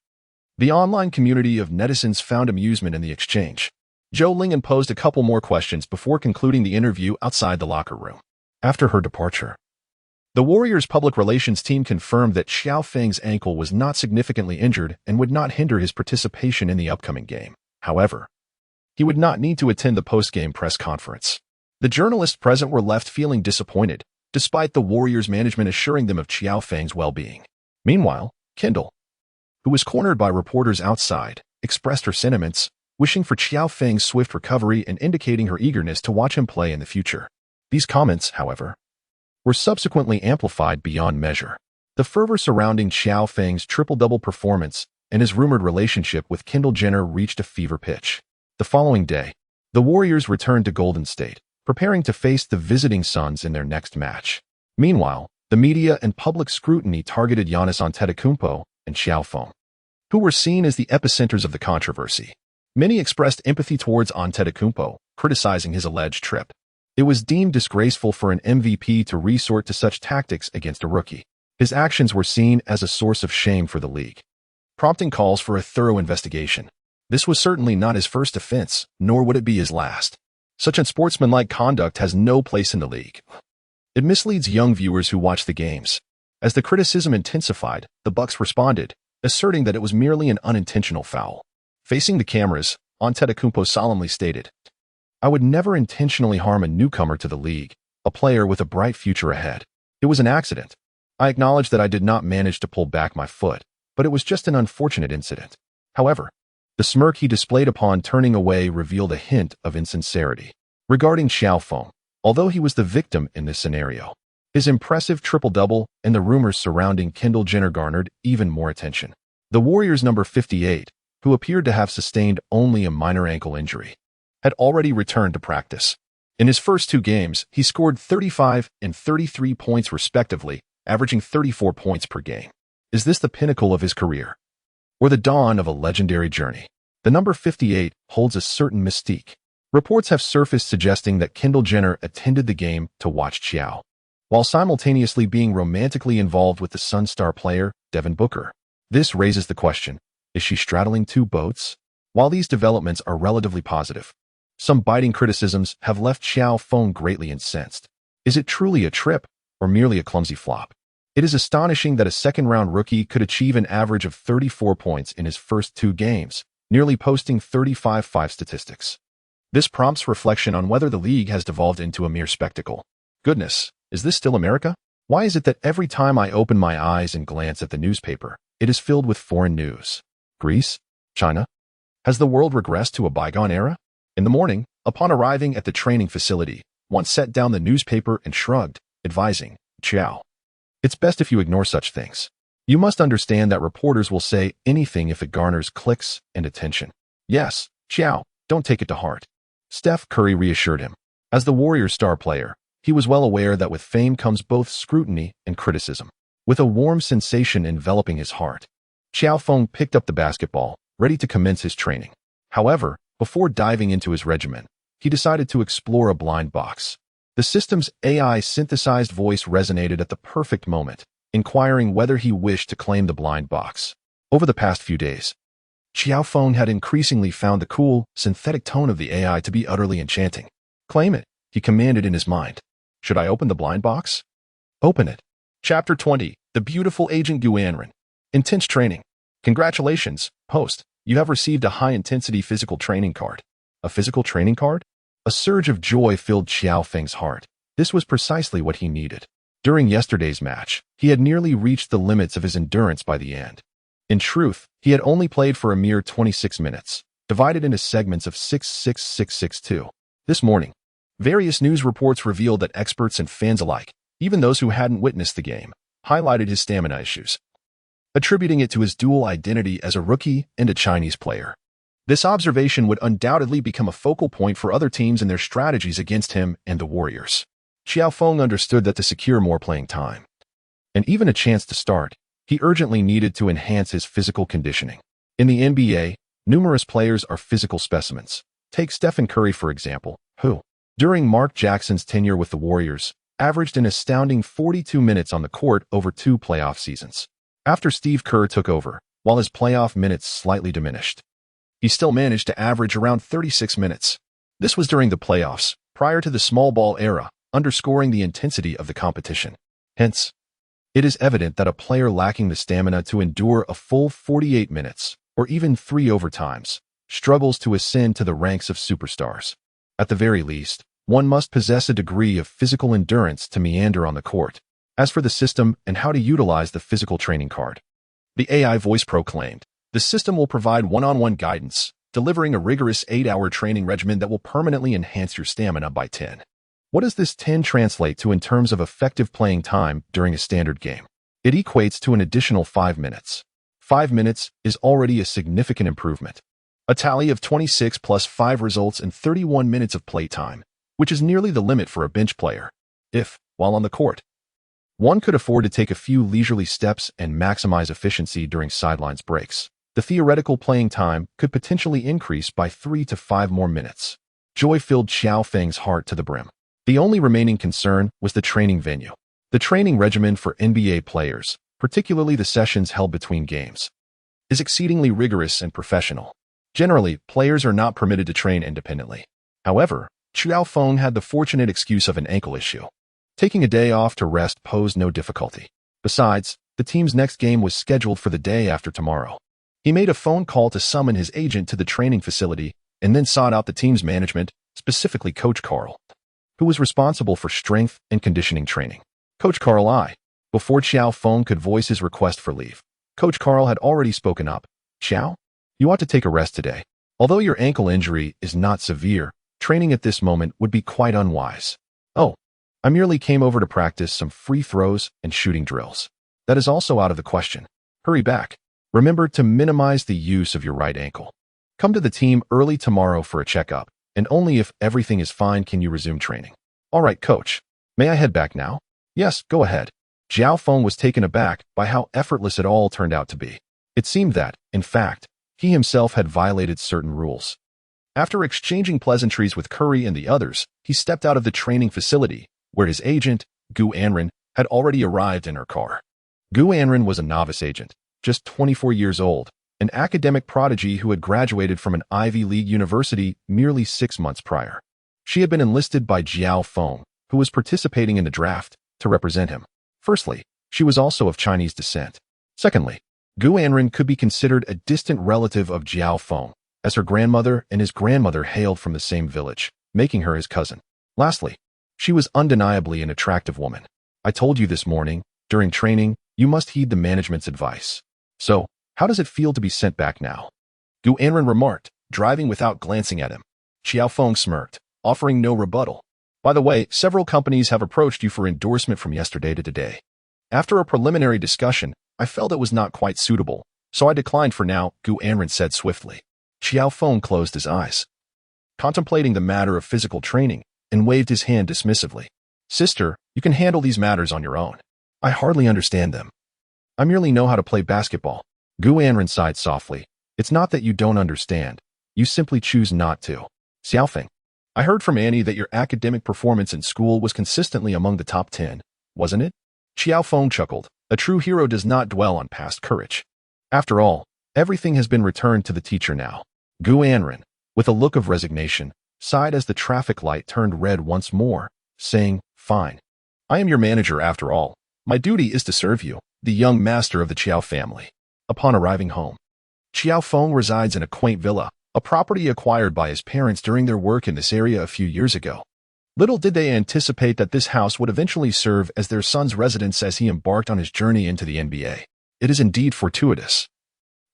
The online community of netizens found amusement in the exchange. Zhou Lingyan posed a couple more questions before concluding the interview outside the locker room. After her departure, the Warriors' public relations team confirmed that Qiao Feng's ankle was not significantly injured and would not hinder his participation in the upcoming game. However, he would not need to attend the post-game press conference. The journalists present were left feeling disappointed, despite the Warriors' management assuring them of Qiao Feng's well-being. Meanwhile, Kendall, who was cornered by reporters outside, expressed her sentiments, wishing for Qiao Feng's swift recovery and indicating her eagerness to watch him play in the future. These comments, however, were subsequently amplified beyond measure. The fervor surrounding Qiao Feng's triple-double performance and his rumored relationship with Kendall Jenner reached a fever pitch. The following day, the Warriors returned to Golden State, preparing to face the visiting Suns in their next match. Meanwhile, the media and public scrutiny targeted Giannis Antetokounmpo and Qiao Feng, who were seen as the epicenters of the controversy. Many expressed empathy towards Antetokounmpo, criticizing his alleged trip. It was deemed disgraceful for an MVP to resort to such tactics against a rookie. His actions were seen as a source of shame for the league, prompting calls for a thorough investigation. This was certainly not his first offense, nor would it be his last. Such unsportsmanlike conduct has no place in the league. It misleads young viewers who watch the games. As the criticism intensified, the Bucks responded, asserting that it was merely an unintentional foul. Facing the cameras, Antetokounmpo solemnly stated, I would never intentionally harm a newcomer to the league, a player with a bright future ahead. It was an accident. I acknowledge that I did not manage to pull back my foot, but it was just an unfortunate incident. However, the smirk he displayed upon turning away revealed a hint of insincerity. Regarding Qiao Feng, although he was the victim in this scenario, his impressive triple-double and the rumors surrounding Kendall Jenner garnered even more attention. The Warriors' number 58, who appeared to have sustained only a minor ankle injury, had already returned to practice. In his first two games, he scored 35 and 33 points respectively, averaging 34 points per game. Is this the pinnacle of his career, or the dawn of a legendary journey? The number 58 holds a certain mystique. Reports have surfaced suggesting that Kendall Jenner attended the game to watch Qiao, while simultaneously being romantically involved with the Sun star player, Devin Booker. This raises the question, is she straddling two boats? While these developments are relatively positive, some biting criticisms have left Qiao Feng greatly incensed. Is it truly a trip, or merely a clumsy flop? It is astonishing that a second-round rookie could achieve an average of 34 points in his first two games, nearly posting 35-5 statistics. This prompts reflection on whether the league has devolved into a mere spectacle. Goodness, is this still America? Why is it that every time I open my eyes and glance at the newspaper, it is filled with foreign news? Greece? China? Has the world regressed to a bygone era? In the morning, upon arriving at the training facility, one set down the newspaper and shrugged, advising, Qiao, it's best if you ignore such things. You must understand that reporters will say anything if it garners clicks and attention. Yes, Qiao, don't take it to heart. Steph Curry reassured him. As the Warriors' star player, he was well aware that with fame comes both scrutiny and criticism. With a warm sensation enveloping his heart, Qiao Feng picked up the basketball, ready to commence his training. However, before diving into his regimen, he decided to explore a blind box. The system's AI-synthesized voice resonated at the perfect moment, inquiring whether he wished to claim the blind box. Over the past few days, Qiao Feng had increasingly found the cool, synthetic tone of the AI to be utterly enchanting. Claim it, he commanded in his mind. Should I open the blind box? Open it. Chapter 20. The Beautiful Agent Gu Anren. Intense Training. Congratulations, host. You have received a high-intensity physical training card. A physical training card? A surge of joy filled Qiao Feng's heart. This was precisely what he needed. During yesterday's match, he had nearly reached the limits of his endurance by the end. In truth, he had only played for a mere 26 minutes, divided into segments of 6-6-6-6-2. This morning, various news reports revealed that experts and fans alike, even those who hadn't witnessed the game, highlighted his stamina issues, attributing it to his dual identity as a rookie and a Chinese player. This observation would undoubtedly become a focal point for other teams in their strategies against him and the Warriors. Qiao Feng understood that to secure more playing time, and even a chance to start, he urgently needed to enhance his physical conditioning. In the NBA, numerous players are physical specimens. Take Stephen Curry, for example, who, during Mark Jackson's tenure with the Warriors, averaged an astounding 42 minutes on the court over 2 playoff seasons. After Steve Kerr took over, while his playoff minutes slightly diminished, he still managed to average around 36 minutes. This was during the playoffs, prior to the small ball era, underscoring the intensity of the competition. Hence, it is evident that a player lacking the stamina to endure a full 48 minutes, or even 3 overtimes, struggles to ascend to the ranks of superstars. At the very least, one must possess a degree of physical endurance to meander on the court. As for the system and how to utilize the physical training card, the AI voice proclaimed, the system will provide one-on-one guidance, delivering a rigorous 8-hour training regimen that will permanently enhance your stamina by 10. What does this 10 translate to in terms of effective playing time during a standard game? It equates to an additional 5 minutes. 5 minutes is already a significant improvement. A tally of 26 plus 5 results in 31 minutes of playtime, which is nearly the limit for a bench player. If, while on the court, one could afford to take a few leisurely steps and maximize efficiency during sidelines breaks, the theoretical playing time could potentially increase by 3 to 5 more minutes. Joy filled Qiao Feng's heart to the brim. The only remaining concern was the training venue. The training regimen for NBA players, particularly the sessions held between games, is exceedingly rigorous and professional. Generally, players are not permitted to train independently. However, Qiao Feng had the fortunate excuse of an ankle issue. Taking a day off to rest posed no difficulty. Besides, the team's next game was scheduled for the day after tomorrow. He made a phone call to summon his agent to the training facility and then sought out the team's management, specifically Coach Carl, who was responsible for strength and conditioning training. Coach Carl I. Before Qiao Feng could voice his request for leave, Coach Carl had already spoken up. Qiao, you ought to take a rest today. Although your ankle injury is not severe, training at this moment would be quite unwise. Oh, I merely came over to practice some free throws and shooting drills. That is also out of the question. Hurry back. Remember to minimize the use of your right ankle. Come to the team early tomorrow for a checkup, and only if everything is fine can you resume training. All right, coach. May I head back now? Yes, go ahead. Qiao Feng was taken aback by how effortless it all turned out to be. It seemed that, in fact, he himself had violated certain rules. After exchanging pleasantries with Curry and the others, he stepped out of the training facility, where his agent, Gu Anren, had already arrived in her car. Gu Anren was a novice agent, just 24 years old, an academic prodigy who had graduated from an Ivy League university merely 6 months prior. She had been enlisted by Qiao Feng, who was participating in the draft, to represent him. Firstly, she was also of Chinese descent. Secondly, Gu Anren could be considered a distant relative of Qiao Feng, as her grandmother and his grandmother hailed from the same village, making her his cousin. Lastly, she was undeniably an attractive woman. I told you this morning, during training, you must heed the management's advice. So, how does it feel to be sent back now? Gu Anren remarked, driving without glancing at him. Qiao Feng smirked, offering no rebuttal. By the way, several companies have approached you for endorsement from yesterday to today. After a preliminary discussion, I felt it was not quite suitable, so I declined for now, Gu Anren said swiftly. Qiao Feng closed his eyes, contemplating the matter of physical training, and waved his hand dismissively. Sister, you can handle these matters on your own. I hardly understand them. I merely know how to play basketball. Gu Anren sighed softly. It's not that you don't understand. You simply choose not to. Xiao Feng, I heard from Annie that your academic performance in school was consistently among the top 10, wasn't it? Qiao Feng chuckled. A true hero does not dwell on past courage. After all, Everything has been returned to the teacher now. Gu Anren, with a look of resignation, sighed as the traffic light turned red once more, saying, "Fine. I am your manager after all. My duty is to serve you, the young master of the Qiao family." Upon arriving home, Qiao Feng resides in a quaint villa, a property acquired by his parents during their work in this area a few years ago. Little did they anticipate that this house would eventually serve as their son's residence as he embarked on his journey into the NBA. It is indeed fortuitous.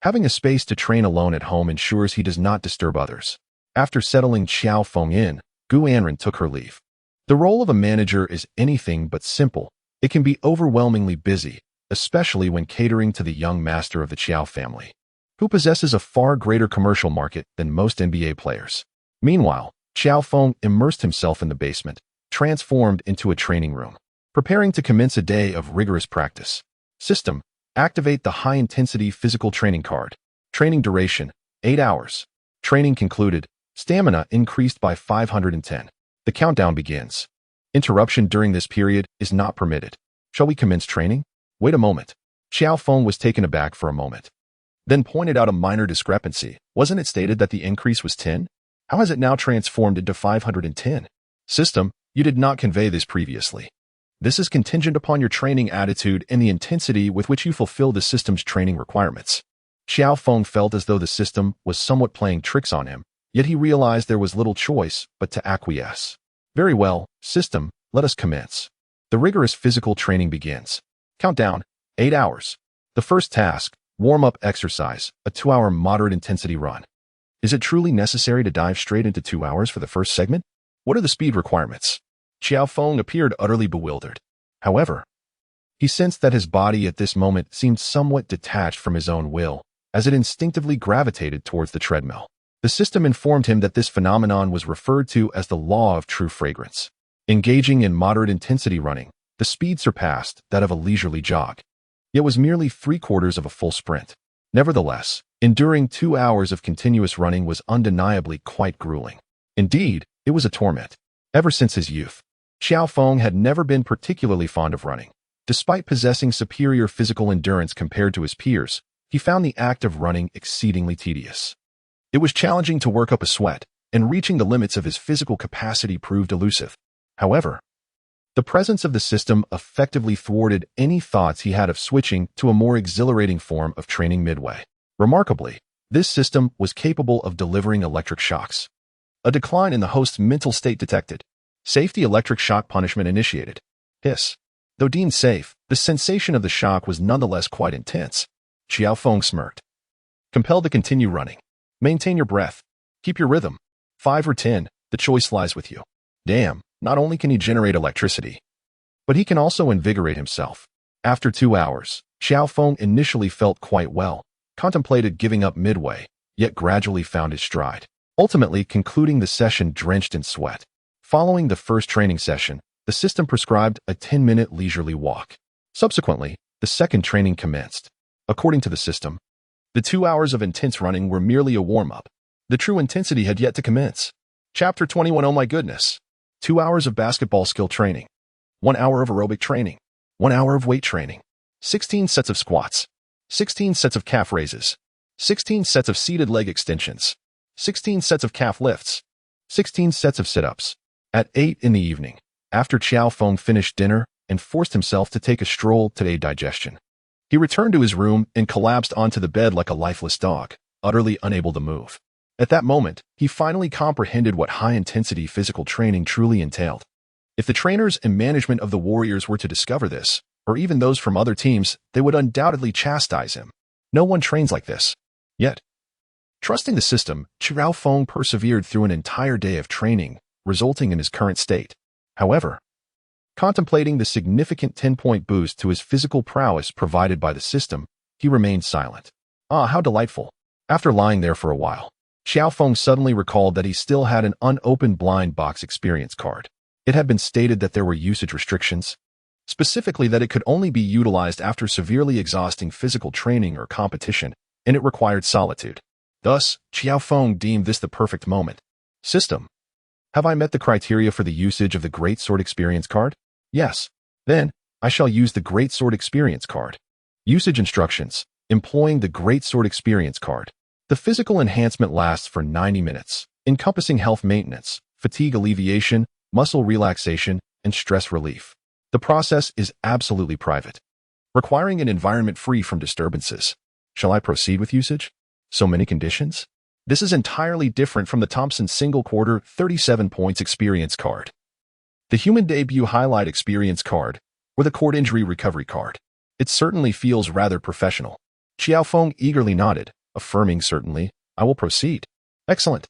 Having a space to train alone at home ensures he does not disturb others. After settling Qiao Feng in, Gu Anren took her leave. The role of a manager is anything but simple. It can be overwhelmingly busy, especially when catering to the young master of the Qiao family, who possesses a far greater commercial market than most NBA players. Meanwhile, Qiao Feng immersed himself in the basement, transformed into a training room, preparing to commence a day of rigorous practice. System: activate the high-intensity physical training card. Training duration: 8 hours. Training concluded. Stamina increased by 510. The countdown begins. Interruption during this period is not permitted. Shall we commence training? Wait a moment. Qiao Feng was taken aback for a moment, then pointed out a minor discrepancy. Wasn't it stated that the increase was 10? How has it now transformed into 510? System: you did not convey this previously. This is contingent upon your training attitude and the intensity with which you fulfill the system's training requirements. Qiao Feng felt as though the system was somewhat playing tricks on him, yet he realized there was little choice but to acquiesce. Very well, system, let us commence. The rigorous physical training begins. Countdown: 8 hours. The first task: warm-up exercise, a 2-hour moderate-intensity run. Is it truly necessary to dive straight into 2 hours for the first segment? What are the speed requirements? Qiao Feng appeared utterly bewildered. However, he sensed that his body at this moment seemed somewhat detached from his own will, as it instinctively gravitated towards the treadmill. The system informed him that this phenomenon was referred to as the law of true fragrance. Engaging in moderate-intensity running, the speed surpassed that of a leisurely jog. It was merely 3/4 of a full sprint. Nevertheless, enduring 2 hours of continuous running was undeniably quite grueling. Indeed, it was a torment. Ever since his youth, Qiao Feng had never been particularly fond of running. Despite possessing superior physical endurance compared to his peers, he found the act of running exceedingly tedious. It was challenging to work up a sweat, and reaching the limits of his physical capacity proved elusive. However, the presence of the system effectively thwarted any thoughts he had of switching to a more exhilarating form of training midway. Remarkably, this system was capable of delivering electric shocks. A decline in the host's mental state detected. Safety electric shock punishment initiated. Hiss. Though deemed safe, the sensation of the shock was nonetheless quite intense. Qiao Feng smirked. Compelled to continue running. Maintain your breath. Keep your rhythm. 5 or 10, the choice lies with you. Damn, not only can he generate electricity, but he can also invigorate himself. After 2 hours, Qiao Feng initially felt quite well, contemplated giving up midway, yet gradually found his stride, ultimately concluding the session drenched in sweat. Following the first training session, the system prescribed a 10-minute leisurely walk. Subsequently, the second training commenced. According to the system, the 2 hours of intense running were merely a warm-up. The true intensity had yet to commence. Chapter 21. Oh my goodness. 2 hours of basketball skill training. 1 hour of aerobic training. 1 hour of weight training. 16 sets of squats. 16 sets of calf raises. 16 sets of seated leg extensions. 16 sets of calf lifts. 16 sets of sit-ups. At 8 in the evening, after Qiao Feng finished dinner and forced himself to take a stroll to aid digestion, he returned to his room and collapsed onto the bed like a lifeless dog, utterly unable to move. At that moment, he finally comprehended what high-intensity physical training truly entailed. If the trainers and management of the Warriors were to discover this, or even those from other teams, they would undoubtedly chastise him. No one trains like this. Yet, trusting the system, Qiao Feng persevered through an entire day of training, resulting in his current state. However, contemplating the significant 10-point boost to his physical prowess provided by the system, he remained silent. Ah, how delightful. After lying there for a while, Qiao Feng suddenly recalled that he still had an unopened blind box experience card. It had been stated that there were usage restrictions, specifically that it could only be utilized after severely exhausting physical training or competition, and it required solitude. Thus, Qiao Feng deemed this the perfect moment. System: have I met the criteria for the usage of the Great Sword Experience card? Yes. Then, I shall use the Great Sword Experience card. Usage instructions: employing the Great Sword Experience card. The physical enhancement lasts for 90 minutes, encompassing health maintenance, fatigue alleviation, muscle relaxation, and stress relief. The process is absolutely private, requiring an environment free from disturbances. Shall I proceed with usage? So many conditions? This is entirely different from the Thompson single quarter 37 points experience card, the human debut highlight experience card, or the cord injury recovery card. It certainly feels rather professional. Qiao Feng eagerly nodded, affirming certainly, I will proceed. Excellent.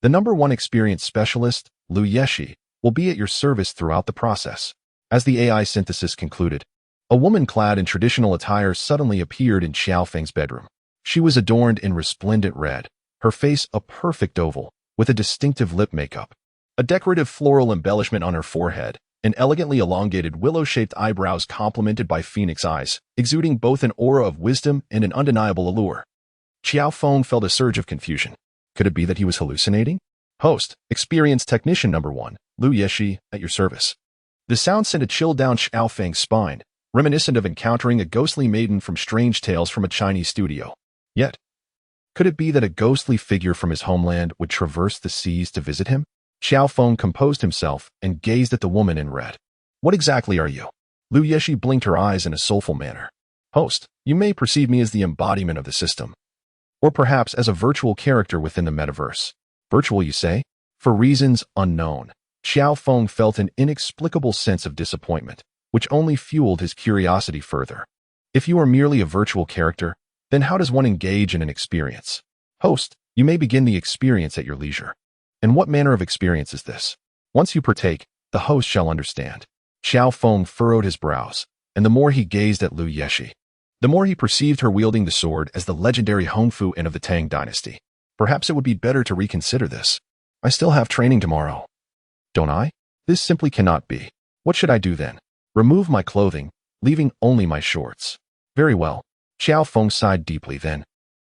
The #1 experience specialist, Lu Yeshi, will be at your service throughout the process. As the AI synthesis concluded, a woman clad in traditional attire suddenly appeared in Qiao Feng's bedroom. She was adorned in resplendent red, her face a perfect oval, with a distinctive lip makeup, a decorative floral embellishment on her forehead, and elegantly elongated willow-shaped eyebrows complemented by phoenix eyes, exuding both an aura of wisdom and an undeniable allure. Qiao Feng felt a surge of confusion. Could it be that he was hallucinating? Host, experienced technician #1, Lu Yeshi, at your service. The sound sent a chill down Qiao Feng's spine, reminiscent of encountering a ghostly maiden from Strange Tales from a Chinese studio. Yet, could it be that a ghostly figure from his homeland would traverse the seas to visit him? Qiao Feng composed himself and gazed at the woman in red. What exactly are you? Lu Yeshi blinked her eyes in a soulful manner. Host, you may perceive me as the embodiment of the system, or perhaps as a virtual character within the metaverse. Virtual, you say? For reasons unknown, Qiao Feng felt an inexplicable sense of disappointment, which only fueled his curiosity further. If you are merely a virtual character, then how does one engage in an experience? Host, you may begin the experience at your leisure. And what manner of experience is this? Once you partake, the host shall understand. Qiao Feng furrowed his brows, and the more he gazed at Lu Yeshi, the more he perceived her wielding the sword as the legendary Hongfu and of the Tang dynasty. Perhaps it would be better to reconsider this. I still have training tomorrow. Don't I? This simply cannot be. What should I do then? Remove my clothing, leaving only my shorts. Very well. Qiao Feng sighed deeply then,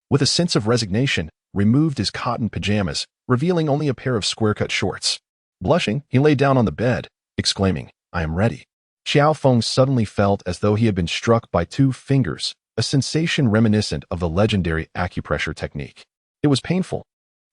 with a sense of resignation, removed his cotton pajamas, revealing only a pair of square-cut shorts. Blushing, he lay down on the bed, exclaiming, I am ready. Qiao Feng suddenly felt as though he had been struck by 2 fingers, a sensation reminiscent of the legendary acupressure technique. It was painful,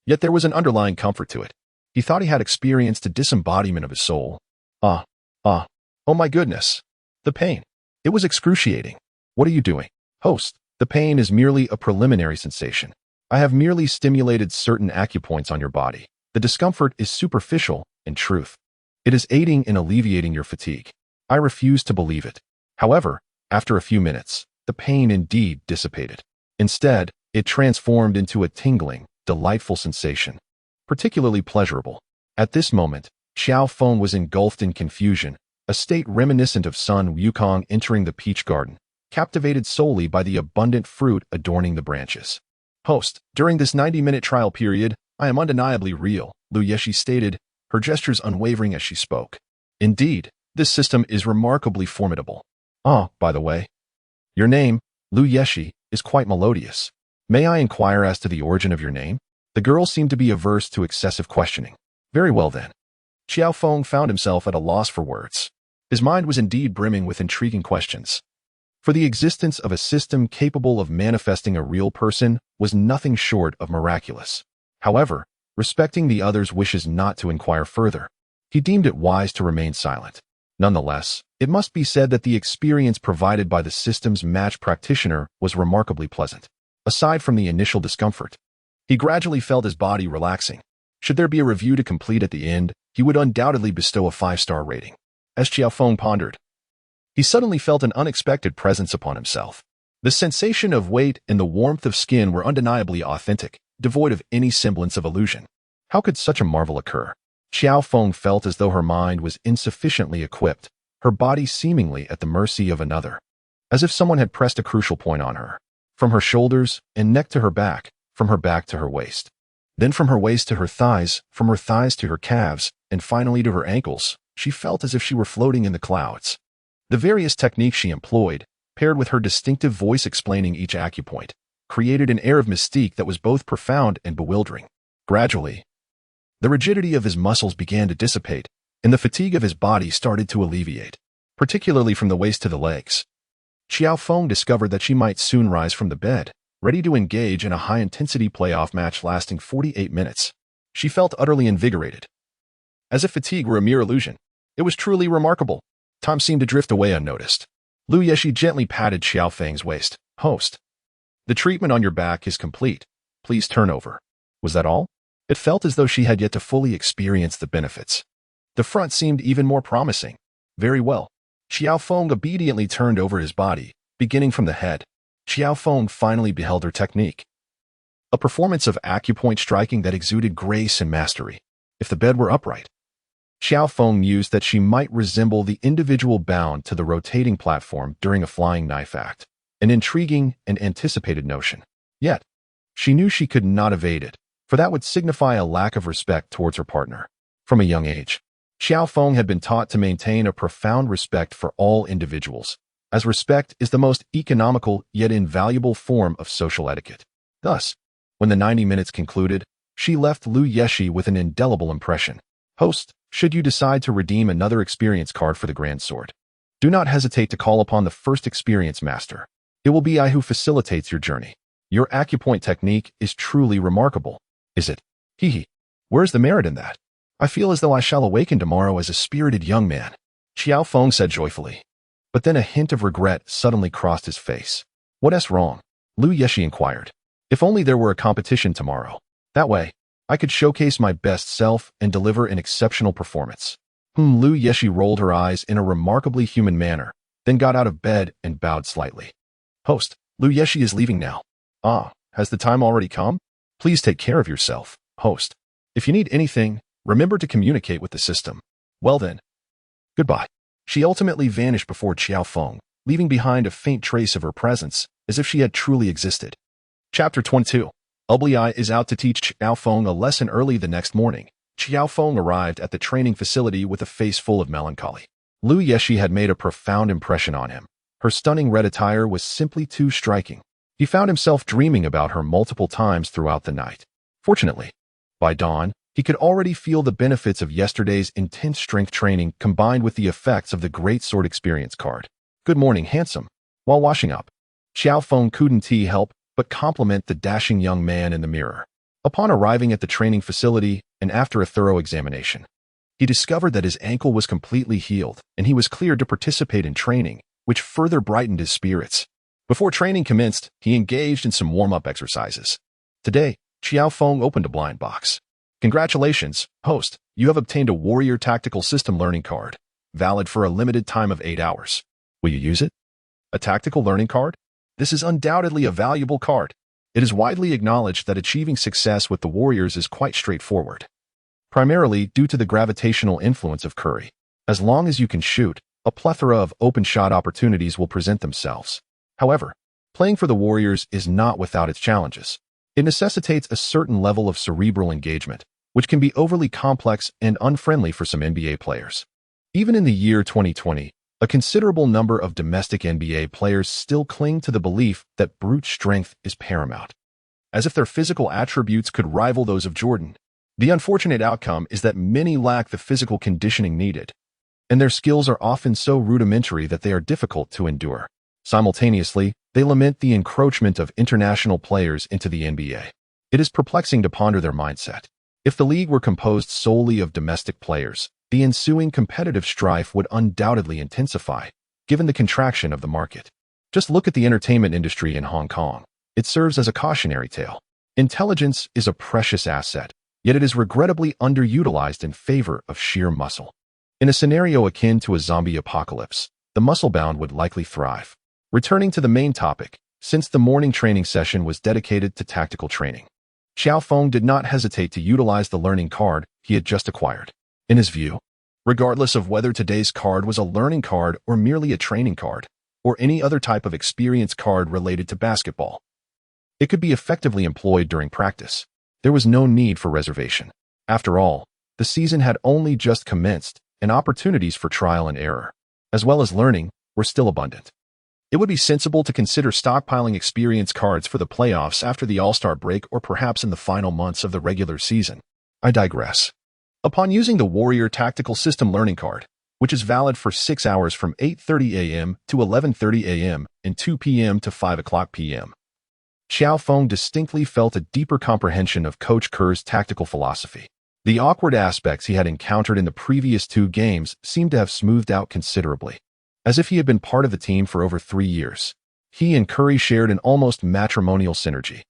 yet there was an underlying comfort to it. He thought he had experienced a disembodiment of his soul. Oh my goodness. The pain. It was excruciating. What are you doing? Host, the pain is merely a preliminary sensation. I have merely stimulated certain acupoints on your body. The discomfort is superficial, in truth. It is aiding in alleviating your fatigue. I refuse to believe it. However, after a few minutes, the pain indeed dissipated. Instead, it transformed into a tingling, delightful sensation, particularly pleasurable. At this moment, Qiao Feng was engulfed in confusion, a state reminiscent of Sun Wukong entering the peach garden, captivated solely by the abundant fruit adorning the branches. Host, during this 90-minute trial period, I am undeniably real, Lu Yeshi stated, her gestures unwavering as she spoke. Indeed, this system is remarkably formidable. By the way, your name, Lu Yeshi, is quite melodious. May I inquire as to the origin of your name? The girl seemed to be averse to excessive questioning. Very well then. Qiao Feng found himself at a loss for words. His mind was indeed brimming with intriguing questions. For the existence of a system capable of manifesting a real person was nothing short of miraculous. However, respecting the other's wishes not to inquire further, he deemed it wise to remain silent. Nonetheless, it must be said that the experience provided by the system's match practitioner was remarkably pleasant. Aside from the initial discomfort, he gradually felt his body relaxing. Should there be a review to complete at the end, he would undoubtedly bestow a 5-star rating. As Qiao Feng pondered, he suddenly felt an unexpected presence upon himself. The sensation of weight and the warmth of skin were undeniably authentic, devoid of any semblance of illusion. How could such a marvel occur? Qiao Feng felt as though her mind was insufficiently equipped, her body seemingly at the mercy of another, as if someone had pressed a crucial point on her. From her shoulders and neck to her back, from her back to her waist, then from her waist to her thighs, from her thighs to her calves, and finally to her ankles, she felt as if she were floating in the clouds. The various techniques she employed, paired with her distinctive voice explaining each acupoint, created an air of mystique that was both profound and bewildering. Gradually, the rigidity of his muscles began to dissipate, and the fatigue of his body started to alleviate, particularly from the waist to the legs. Qiao Feng discovered that she might soon rise from the bed, ready to engage in a high-intensity playoff match lasting 48 minutes. She felt utterly invigorated, as if fatigue were a mere illusion. It was truly remarkable. Time seemed to drift away unnoticed. Lu Yeshi gently patted Qiao Feng's waist. "Host, the treatment on your back is complete. Please turn over." Was that all? It felt as though she had yet to fully experience the benefits. The front seemed even more promising. Very well. Qiao Feng obediently turned over his body, beginning from the head. Qiao Feng finally beheld her technique. A performance of acupoint striking that exuded grace and mastery. If the bed were upright, Qiao Feng mused that she might resemble the individual bound to the rotating platform during a flying knife act. An intriguing and anticipated notion. Yet, she knew she could not evade it, for that would signify a lack of respect towards her partner. From a young age, Qiao Feng had been taught to maintain a profound respect for all individuals, as respect is the most economical yet invaluable form of social etiquette. Thus, when the 90 minutes concluded, she left Lu Yeshi with an indelible impression. "Host, should you decide to redeem another experience card for the Grand Sword, do not hesitate to call upon the first experience master. It will be I who facilitates your journey. Your acupoint technique is truly remarkable." "Is it? Hee. Where's the merit in that? I feel as though I shall awaken tomorrow as a spirited young man," Qiao Feng said joyfully. But then a hint of regret suddenly crossed his face. "What's wrong?" Lu Yeshi inquired. "If only there were a competition tomorrow. That way, I could showcase my best self and deliver an exceptional performance." Lu Yeshi rolled her eyes in a remarkably human manner, then got out of bed and bowed slightly. "Host, Lu Yeshi is leaving now." "Ah, has the time already come? Please take care of yourself, host. If you need anything, remember to communicate with the system. Well then, goodbye." She ultimately vanished before Qiao Feng, leaving behind a faint trace of her presence, as if she had truly existed. Chapter 22. Ugly Eye is out to teach Qiao Feng a lesson. Early the next morning, Qiao Feng arrived at the training facility with a face full of melancholy. Lu Yeshi had made a profound impression on him. Her stunning red attire was simply too striking. He found himself dreaming about her multiple times throughout the night. Fortunately, by dawn, he could already feel the benefits of yesterday's intense strength training combined with the effects of the Great Sword Experience card. "Good morning, handsome." While washing up, Qiao Feng couldn't help but compliment the dashing young man in the mirror. Upon arriving at the training facility and after a thorough examination, he discovered that his ankle was completely healed and he was cleared to participate in training, which further brightened his spirits. Before training commenced, he engaged in some warm-up exercises. Today, Qiao Feng opened a blind box. "Congratulations, host, you have obtained a Warrior Tactical System Learning Card, valid for a limited time of 8 hours. Will you use it?" "A tactical learning card? This is undoubtedly a valuable card. It is widely acknowledged that achieving success with the Warriors is quite straightforward, primarily due to the gravitational influence of Curry. As long as you can shoot, a plethora of open shot opportunities will present themselves. However, playing for the Warriors is not without its challenges. It necessitates a certain level of cerebral engagement, which can be overly complex and unfriendly for some NBA players. Even in the year 2020, a considerable number of domestic NBA players still cling to the belief that brute strength is paramount, as if their physical attributes could rival those of Jordan. The unfortunate outcome is that many lack the physical conditioning needed, and their skills are often so rudimentary that they are difficult to endure. Simultaneously, they lament the encroachment of international players into the NBA. It is perplexing to ponder their mindset. If the league were composed solely of domestic players, the ensuing competitive strife would undoubtedly intensify, given the contraction of the market. Just look at the entertainment industry in Hong Kong. It serves as a cautionary tale. Intelligence is a precious asset, yet it is regrettably underutilized in favor of sheer muscle. In a scenario akin to a zombie apocalypse, the muscle-bound would likely thrive. Returning to the main topic, since the morning training session was dedicated to tactical training, Qiao Feng did not hesitate to utilize the learning card he had just acquired. In his view, regardless of whether today's card was a learning card or merely a training card, or any other type of experience card related to basketball, it could be effectively employed during practice. There was no need for reservation. After all, the season had only just commenced, and opportunities for trial and error, as well as learning, were still abundant. It would be sensible to consider stockpiling experience cards for the playoffs after the All-Star break or perhaps in the final months of the regular season. I digress. Upon using the Warrior Tactical System Learning Card, which is valid for 6 hours from 8:30 a.m. to 11:30 a.m. and 2 p.m. to 5 o'clock p.m. Qiao Feng distinctly felt a deeper comprehension of Coach Kerr's tactical philosophy. The awkward aspects he had encountered in the previous 2 games seemed to have smoothed out considerably. As if he had been part of the team for over 3 years, he and Curry shared an almost matrimonial synergy.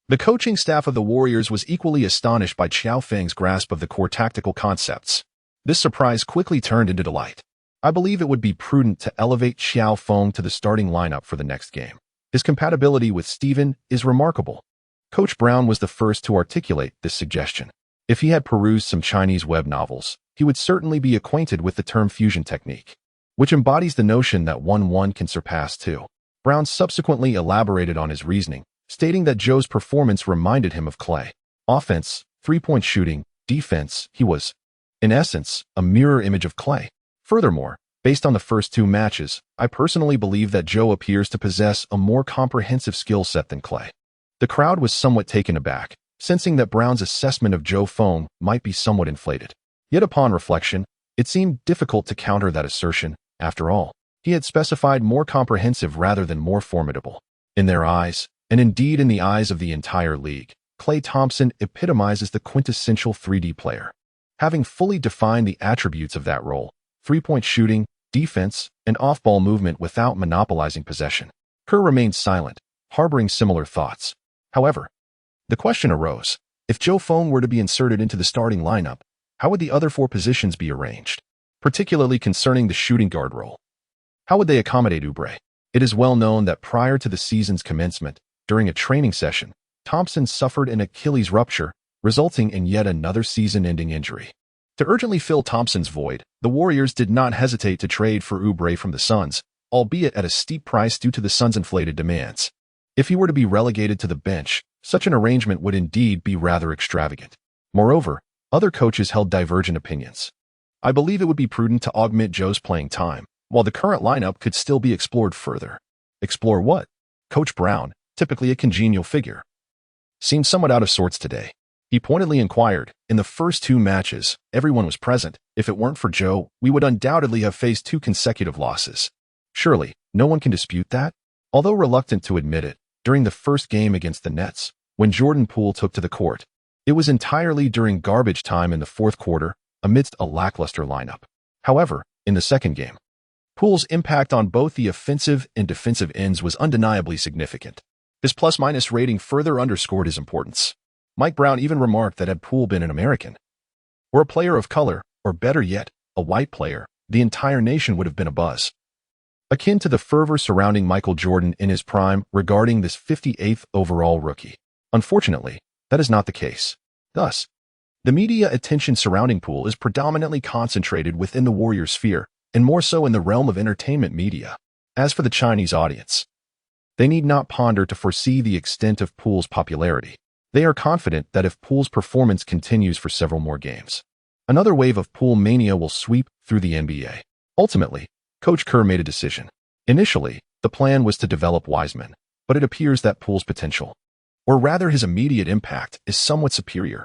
The coaching staff of the Warriors was equally astonished by Qiao Feng's grasp of the core tactical concepts. This surprise quickly turned into delight. I believe it would be prudent to elevate Qiao Feng to the starting lineup for the next game. His compatibility with Steven is remarkable. Coach Brown was the first to articulate this suggestion. If he had perused some Chinese web novels, he would certainly be acquainted with the term fusion technique, which embodies the notion that 1-1 can surpass 2. Brown subsequently elaborated on his reasoning, stating that Zhou's performance reminded him of Clay. Offense, three-point shooting, defense, he was, in essence, a mirror image of Clay. Furthermore, based on the first 2 matches, I personally believe that Zhou appears to possess a more comprehensive skill set than Clay. The crowd was somewhat taken aback, sensing that Brown's assessment of Qiao Feng might be somewhat inflated. Yet upon reflection, it seemed difficult to counter that assertion. After all, he had specified more comprehensive rather than more formidable. In their eyes, and indeed in the eyes of the entire league, Klay Thompson epitomizes the quintessential 3D player. Having fully defined the attributes of that role, three-point shooting, defense, and off-ball movement without monopolizing possession, Kerr remained silent, harboring similar thoughts. However, the question arose, if Qiao Feng were to be inserted into the starting lineup, how would the other 4 positions be arranged? Particularly concerning the shooting guard role. How would they accommodate Oubre? It is well known that prior to the season's commencement, during a training session, Thompson suffered an Achilles rupture, resulting in yet another season-ending injury. To urgently fill Thompson's void, the Warriors did not hesitate to trade for Oubre from the Suns, albeit at a steep price due to the Suns' inflated demands. If he were to be relegated to the bench, such an arrangement would indeed be rather extravagant. Moreover, other coaches held divergent opinions. I believe it would be prudent to augment Zhou's playing time, while the current lineup could still be explored further. Explore what? Coach Brown, typically a congenial figure, seemed somewhat out of sorts today. He pointedly inquired, in the first 2 matches, everyone was present. If it weren't for Zhou, we would undoubtedly have faced 2 consecutive losses. Surely, no one can dispute that? Although reluctant to admit it, during the first game against the Nets, when Jordan Poole took to the court, it was entirely during garbage time in the 4th quarter, amidst a lackluster lineup. However, in the second game, Poole's impact on both the offensive and defensive ends was undeniably significant. His plus-minus rating further underscored his importance. Mike Brown even remarked that had Poole been an American, or a player of color, or better yet, a white player, the entire nation would have been abuzz. Akin to the fervor surrounding Michael Jordan in his prime regarding this 58th overall rookie. Unfortunately, that is not the case. Thus, the media attention surrounding Poole is predominantly concentrated within the Warriors sphere, and more so in the realm of entertainment media. As for the Chinese audience, they need not ponder to foresee the extent of Poole's popularity. They are confident that if Poole's performance continues for several more games, another wave of Poole mania will sweep through the NBA. Ultimately, Coach Kerr made a decision. Initially, the plan was to develop Wiseman, but it appears that Poole's potential, or rather his immediate impact, is somewhat superior.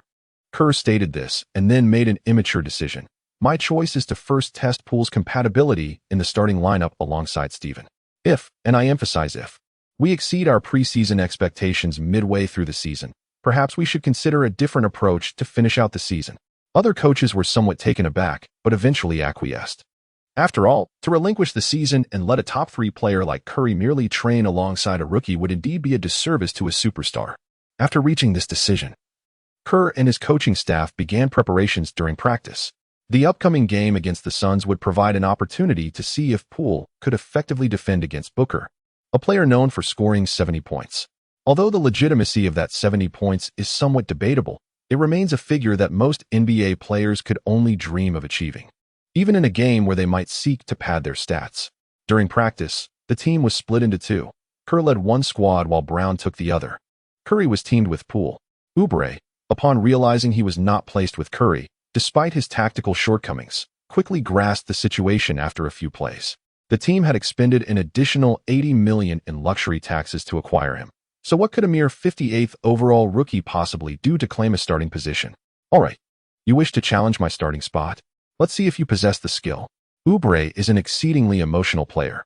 Kerr stated this and then made an immature decision. My choice is to first test Poole's compatibility in the starting lineup alongside Steven. If, and I emphasize if, we exceed our preseason expectations midway through the season, perhaps we should consider a different approach to finish out the season. Other coaches were somewhat taken aback, but eventually acquiesced. After all, to relinquish the season and let a top-3 player like Curry merely train alongside a rookie would indeed be a disservice to a superstar. After reaching this decision, Kerr and his coaching staff began preparations during practice. The upcoming game against the Suns would provide an opportunity to see if Poole could effectively defend against Booker, a player known for scoring 70 points. Although the legitimacy of that 70 points is somewhat debatable, it remains a figure that most NBA players could only dream of achieving, even in a game where they might seek to pad their stats. During practice, the team was split into 2. Kerr led one squad while Brown took the other. Curry was teamed with Poole. Oubre, upon realizing he was not placed with Curry, despite his tactical shortcomings, quickly grasped the situation after a few plays. The team had expended an additional $80 million in luxury taxes to acquire him. So what could a mere 58th overall rookie possibly do to claim a starting position? All right, you wish to challenge my starting spot? Let's see if you possess the skill. Ubre is an exceedingly emotional player.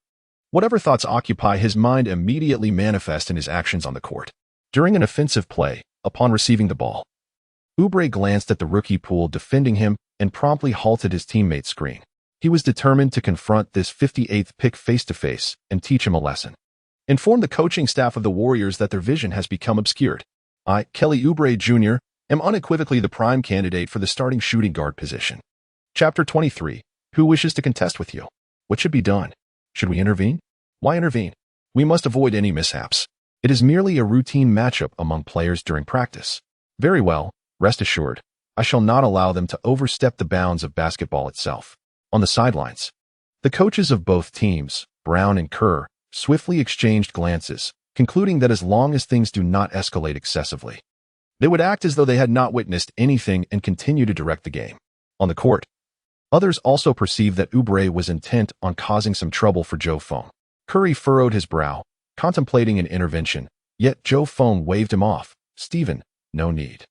Whatever thoughts occupy his mind immediately manifest in his actions on the court. During an offensive play, upon receiving the ball, Ubre glanced at the rookie pool defending him and promptly halted his teammate's screen. He was determined to confront this 58th pick face-to-face and teach him a lesson. Inform the coaching staff of the Warriors that their vision has become obscured. I, Kelly Oubre Jr., am unequivocally the prime candidate for the starting shooting guard position. Chapter 23. Who wishes to contest with you? What should be done? Should we intervene? Why intervene? We must avoid any mishaps. It is merely a routine matchup among players during practice. Very well, rest assured, I shall not allow them to overstep the bounds of basketball itself. On the sidelines, the coaches of both teams, Brown and Kerr, swiftly exchanged glances, concluding that as long as things do not escalate excessively, they would act as though they had not witnessed anything and continue to direct the game. On the court, others also perceived that Oubre was intent on causing some trouble for Qiao Feng. Curry furrowed his brow, contemplating an intervention, yet Qiao Feng waved him off. Stephen, no need.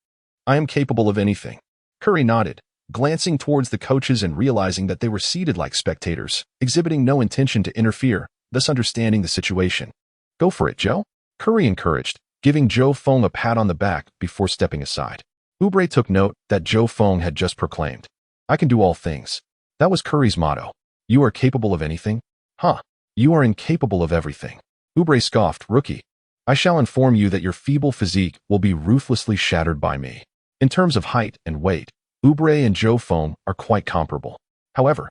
I am capable of anything. Curry nodded, glancing towards the coaches and realizing that they were seated like spectators, exhibiting no intention to interfere, thus understanding the situation. Go for it, Joe. Curry encouraged, giving Qiao Feng a pat on the back before stepping aside. Oubre took note that Qiao Feng had just proclaimed, I can do all things. That was Curry's motto. You are capable of anything? Huh. You are incapable of everything. Oubre scoffed, rookie. I shall inform you that your feeble physique will be ruthlessly shattered by me. In terms of height and weight, Oubre and Qiao Feng are quite comparable. However,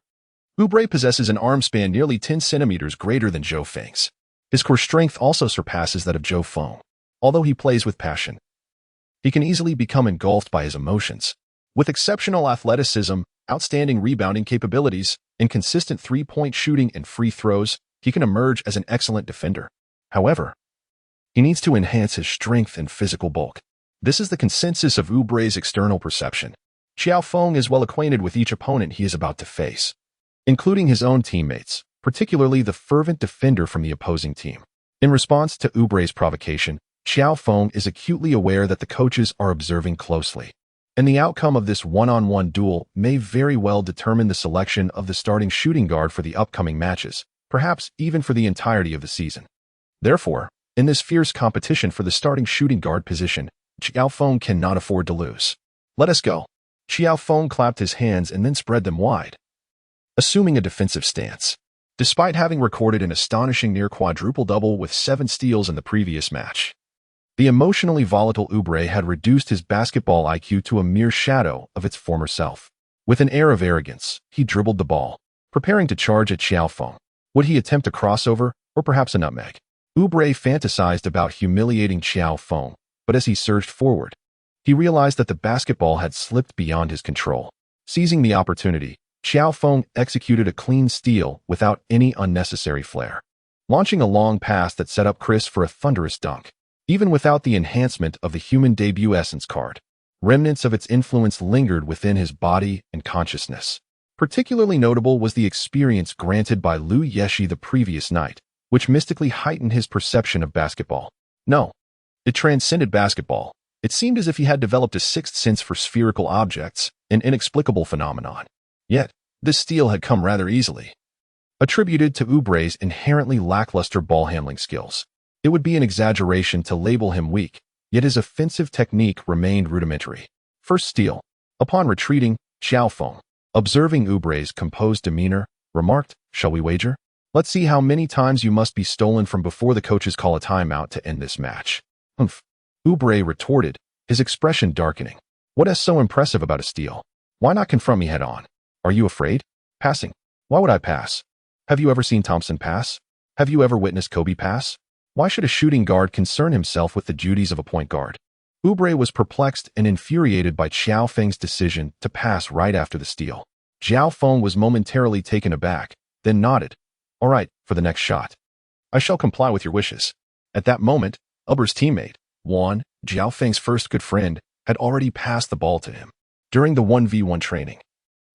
Oubre possesses an arm span nearly 10 centimeters greater than Qiao Feng's. His core strength also surpasses that of Qiao Feng. Although he plays with passion, he can easily become engulfed by his emotions. With exceptional athleticism, outstanding rebounding capabilities, and consistent three-point shooting and free throws, he can emerge as an excellent defender. However, he needs to enhance his strength and physical bulk. This is the consensus of Oubre's external perception. Qiao Feng is well acquainted with each opponent he is about to face, including his own teammates, particularly the fervent defender from the opposing team. In response to Oubre's provocation, Qiao Feng is acutely aware that the coaches are observing closely, and the outcome of this one-on-one duel may very well determine the selection of the starting shooting guard for the upcoming matches, perhaps even for the entirety of the season. Therefore, in this fierce competition for the starting shooting guard position, Qiao Feng cannot afford to lose. Let us go. Qiao Feng clapped his hands and then spread them wide, assuming a defensive stance. Despite having recorded an astonishing near quadruple-double with 7 steals in the previous match, the emotionally volatile Oubre had reduced his basketball IQ to a mere shadow of its former self. With an air of arrogance, he dribbled the ball, preparing to charge at Qiao Feng. Would he attempt a crossover, or perhaps a nutmeg? Oubre fantasized about humiliating Qiao Feng, but as he surged forward, he realized that the basketball had slipped beyond his control. Seizing the opportunity, Qiao Feng executed a clean steal without any unnecessary flair, launching a long pass that set up Chris for a thunderous dunk. Even without the enhancement of the human debut essence card, remnants of its influence lingered within his body and consciousness. Particularly notable was the experience granted by Liu Yeshi the previous night, which mystically heightened his perception of basketball. No, it transcended basketball. It seemed as if he had developed a sixth sense for spherical objects, an inexplicable phenomenon. Yet, this steal had come rather easily, attributed to Oubre's inherently lackluster ball-handling skills. It would be an exaggeration to label him weak, yet his offensive technique remained rudimentary. First steal. Upon retreating, Qiao Feng, observing Oubre's composed demeanor, remarked, "Shall we wager? Let's see how many times you must be stolen from before the coaches call a timeout to end this match." Humph. Oubre retorted, his expression darkening. What is so impressive about a steal? Why not confront me head-on? Are you afraid? Passing. Why would I pass? Have you ever seen Thompson pass? Have you ever witnessed Kobe pass? Why should a shooting guard concern himself with the duties of a point guard? Oubre was perplexed and infuriated by Qiao Feng's decision to pass right after the steal. Qiao Feng was momentarily taken aback, then nodded. All right, for the next shot. I shall comply with your wishes. At that moment, Ouber's teammate, Juan, Qiao Feng's first good friend, had already passed the ball to him. During the 1v1 training,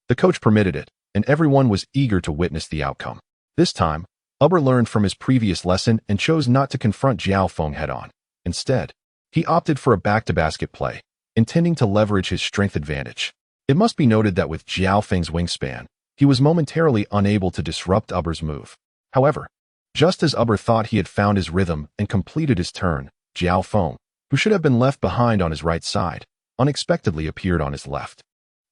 the coach permitted it, and everyone was eager to witness the outcome. This time, Ouber learned from his previous lesson and chose not to confront Qiao Feng head-on. Instead, he opted for a back-to-basket play, intending to leverage his strength advantage. It must be noted that with Qiao Feng's wingspan, He was momentarily unable to disrupt Uber's move. However, just as Uber thought he had found his rhythm and completed his turn, Qiao Feng, who should have been left behind on his right side, unexpectedly appeared on his left,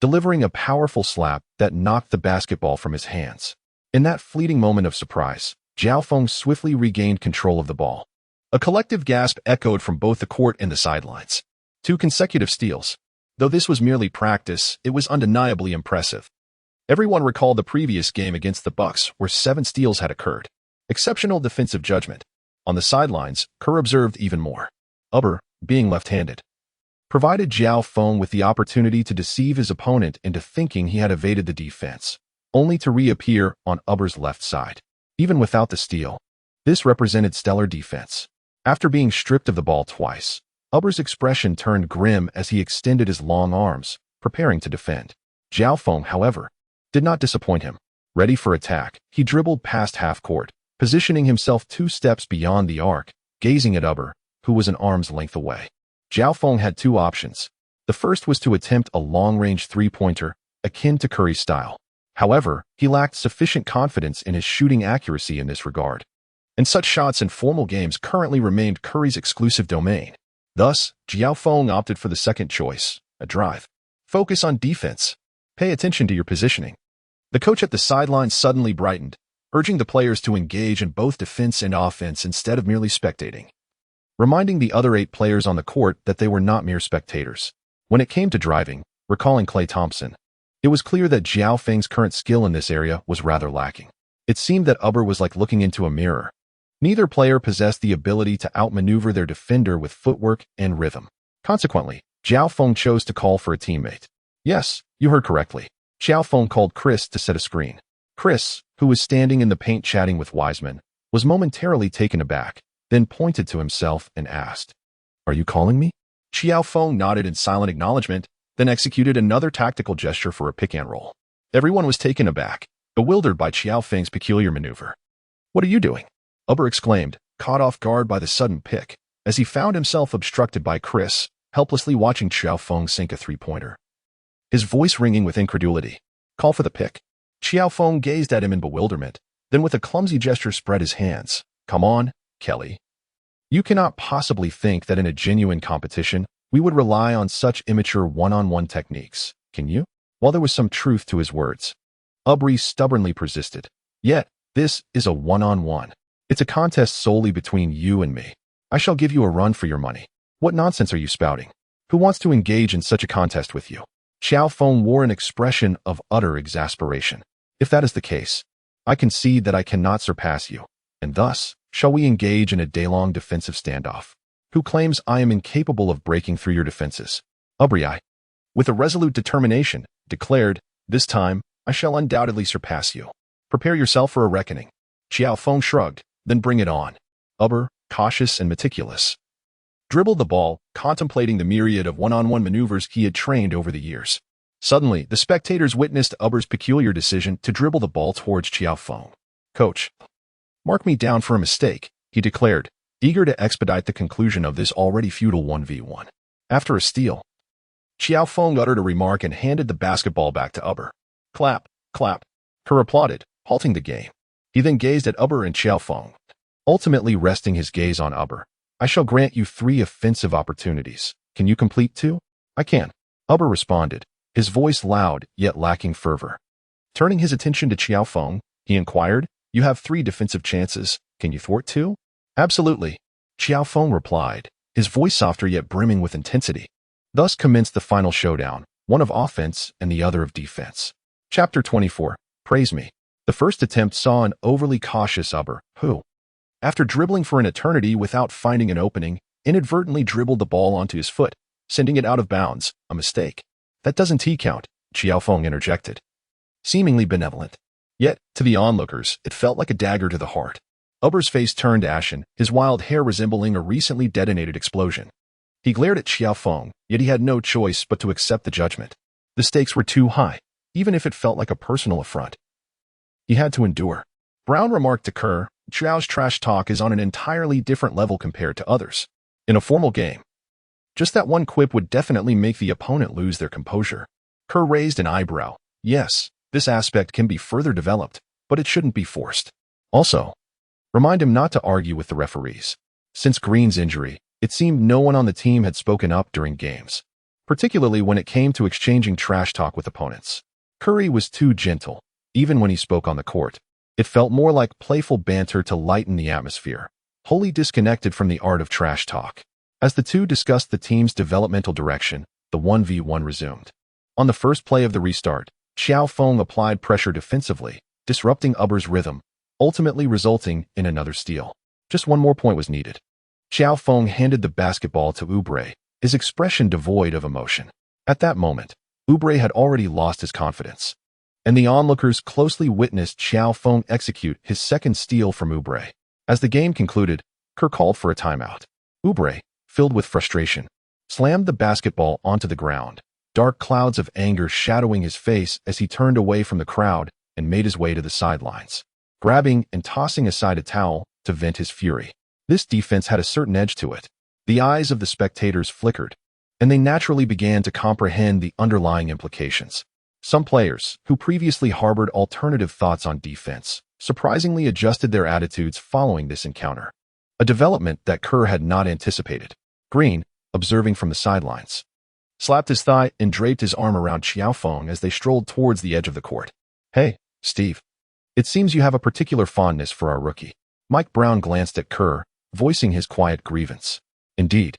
delivering a powerful slap that knocked the basketball from his hands. In that fleeting moment of surprise, Qiao Feng swiftly regained control of the ball. A collective gasp echoed from both the court and the sidelines. 2 consecutive steals. Though this was merely practice, it was undeniably impressive. Everyone recalled the previous game against the Bucks where 7 steals had occurred. Exceptional defensive judgment. On the sidelines, Kerr observed even more. Uber, being left-handed, provided Qiao Feng with the opportunity to deceive his opponent into thinking he had evaded the defense, only to reappear on Uber's left side. Even without the steal, this represented stellar defense. After being stripped of the ball twice, Uber's expression turned grim as he extended his long arms, preparing to defend. Qiao Feng, however, did not disappoint him. Ready for attack, he dribbled past half-court, positioning himself 2 steps beyond the arc, gazing at Uber, who was an arm's length away. Qiao Feng had 2 options. The first was to attempt a long-range three-pointer, akin to Curry's style. However, he lacked sufficient confidence in his shooting accuracy in this regard, and such shots in formal games currently remained Curry's exclusive domain. Thus, Qiao Feng opted for the second choice, a drive. Focus on defense. Pay attention to your positioning. The coach at the sideline suddenly brightened, urging the players to engage in both defense and offense instead of merely spectating, reminding the other 8 players on the court that they were not mere spectators. When it came to driving, recalling Thompson, it was clear that Qiao Feng's current skill in this area was rather lacking. It seemed that Uber was like looking into a mirror. Neither player possessed the ability to outmaneuver their defender with footwork and rhythm. Consequently, Qiao Feng chose to call for a teammate. Yes, you heard correctly. Qiao Feng called Chris to set a screen. Chris, who was standing in the paint chatting with Wiseman, was momentarily taken aback, then pointed to himself and asked, "Are you calling me?" Qiao Feng nodded in silent acknowledgement, then executed another tactical gesture for a pick-and-roll. Everyone was taken aback, bewildered by Qiao Feng's peculiar maneuver. "What are you doing?" Uber exclaimed, caught off guard by the sudden pick, as he found himself obstructed by Chris, helplessly watching Qiao Feng sink a three-pointer. His voice ringing with incredulity. "Call for the pick." Qiao Feng gazed at him in bewilderment, then with a clumsy gesture spread his hands. "Come on, Kelly. You cannot possibly think that in a genuine competition, we would rely on such immature one-on-one techniques, can you?" While there was some truth to his words, Uber stubbornly persisted. "Yet, this is a one-on-one. It's a contest solely between you and me. I shall give you a run for your money. What nonsense are you spouting? Who wants to engage in such a contest with you?" Qiao Feng wore an expression of utter exasperation. "If that is the case, I concede that I cannot surpass you, and thus, shall we engage in a day-long defensive standoff? Who claims I am incapable of breaking through your defenses?" Uber, with a resolute determination, declared, "This time, I shall undoubtedly surpass you. Prepare yourself for a reckoning." Qiao Feng shrugged, "Then bring it on." Uber, cautious and meticulous, dribbled the ball, contemplating the myriad of one-on-one maneuvers he had trained over the years. Suddenly, the spectators witnessed Uber's peculiar decision to dribble the ball towards Qiao Feng. "Coach, mark me down for a mistake," he declared, eager to expedite the conclusion of this already futile 1v1. After a steal, Qiao Feng uttered a remark and handed the basketball back to Uber. "Clap, clap." Kerr applauded, halting the game. He then gazed at Uber and Qiao Feng, ultimately resting his gaze on Uber. "I shall grant you 3 offensive opportunities. Can you complete 2? "I can," Uber responded, his voice loud yet lacking fervor. Turning his attention to Qiao Feng, he inquired, "You have 3 defensive chances. Can you thwart 2? "Absolutely," Qiao Feng replied, his voice softer yet brimming with intensity. Thus commenced the final showdown, one of offense and the other of defense. Chapter 24. Praise Me. The first attempt saw an overly cautious Uber, who, after dribbling for an eternity without finding an opening, inadvertently dribbled the ball onto his foot, sending it out of bounds, a mistake. "That doesn't count," Qiao Feng interjected, seemingly benevolent. Yet, to the onlookers, it felt like a dagger to the heart. Uber's face turned ashen, his wild hair resembling a recently detonated explosion. He glared at Qiao Feng, yet he had no choice but to accept the judgment. The stakes were too high, even if it felt like a personal affront. He had to endure. Brown remarked to Kerr, "Qiao's trash talk is on an entirely different level compared to others. In a formal game, just that one quip would definitely make the opponent lose their composure." Kerr raised an eyebrow. "Yes, This aspect can be further developed, but it shouldn't be forced. Also, remind him not to argue with the referees. Since Green's injury, it seemed no one on the team had spoken up during games, particularly when it came to exchanging trash talk with opponents. Curry was too gentle, even when he spoke on the court. It felt more like playful banter to lighten the atmosphere, wholly disconnected from the art of trash talk. As the two discussed the team's developmental direction, the 1v1 resumed. On the first play of the restart, Qiao Feng applied pressure defensively, disrupting Uber's rhythm, ultimately resulting in another steal. Just one more point was needed. Qiao Feng handed the basketball to Ubre, his expression devoid of emotion. At that moment, Ubre had already lost his confidence, and the onlookers closely witnessed Qiao Feng execute his second steal from Ubre. As the game concluded, Kerr called for a timeout. Ubre, filled with frustration, slammed the basketball onto the ground, dark clouds of anger shadowing his face as he turned away from the crowd and made his way to the sidelines, grabbing and tossing aside a towel to vent his fury. This defense had a certain edge to it. The eyes of the spectators flickered, and they naturally began to comprehend the underlying implications. Some players, who previously harbored alternative thoughts on defense, surprisingly adjusted their attitudes following this encounter, a development that Kerr had not anticipated. Green, observing from the sidelines, slapped his thigh and draped his arm around Qiao Feng as they strolled towards the edge of the court. "Hey, Steve. It seems you have a particular fondness for our rookie." Mike Brown glanced at Kerr, voicing his quiet grievance. Indeed,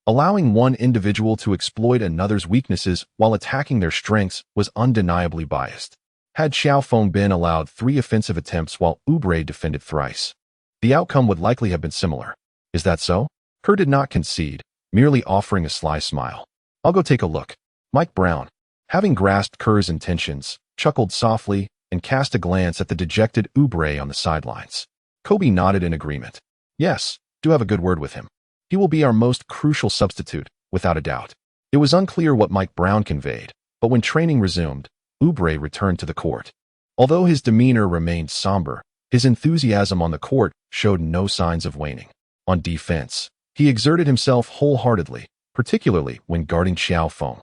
allowing one individual to exploit another's weaknesses while attacking their strengths was undeniably biased. Had Qiao Feng been allowed 3 offensive attempts while Ubre defended thrice, the outcome would likely have been similar. Is that so? Kerr did not concede, merely offering a sly smile. "I'll go take a look." Mike Brown, having grasped Kerr's intentions, chuckled softly and cast a glance at the dejected Ubre on the sidelines. Kobe nodded in agreement. "Yes, do have a good word with him. He will be our most crucial substitute, without a doubt." It was unclear what Mike Brown conveyed, but when training resumed, Ubre returned to the court. Although his demeanor remained somber, his enthusiasm on the court showed no signs of waning. On defense, he exerted himself wholeheartedly, particularly when guarding Qiao Feng,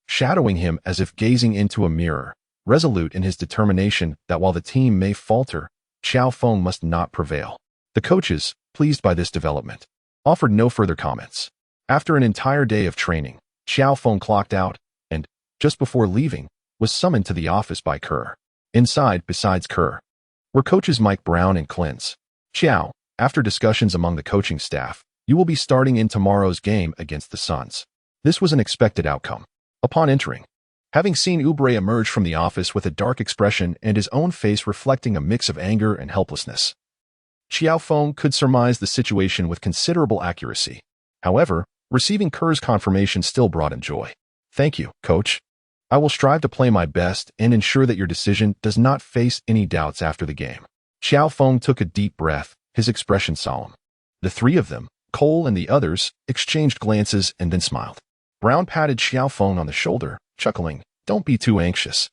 shadowing him as if gazing into a mirror, resolute in his determination that while the team may falter, Qiao Feng must not prevail. The coaches, pleased by this development, offered no further comments. After an entire day of training, Qiao Feng clocked out and, just before leaving, was summoned to the office by Kerr. Inside, besides Kerr, were coaches Mike Brown and Clintz. "Qiao, after discussions among the coaching staff, you will be starting in tomorrow's game against the Suns." This was an expected outcome. Upon entering, having seen Ubre emerge from the office with a dark expression and his own face reflecting a mix of anger and helplessness, Qiao Feng could surmise the situation with considerable accuracy. However, receiving Kerr's confirmation still brought him joy. "Thank you, Coach. I will strive to play my best and ensure that your decision does not face any doubts after the game." Qiao Feng took a deep breath, his expression solemn. The 3 of them, Cole and the others, exchanged glances and then smiled. Brown patted Qiao Feng on the shoulder, chuckling, "Don't be too anxious.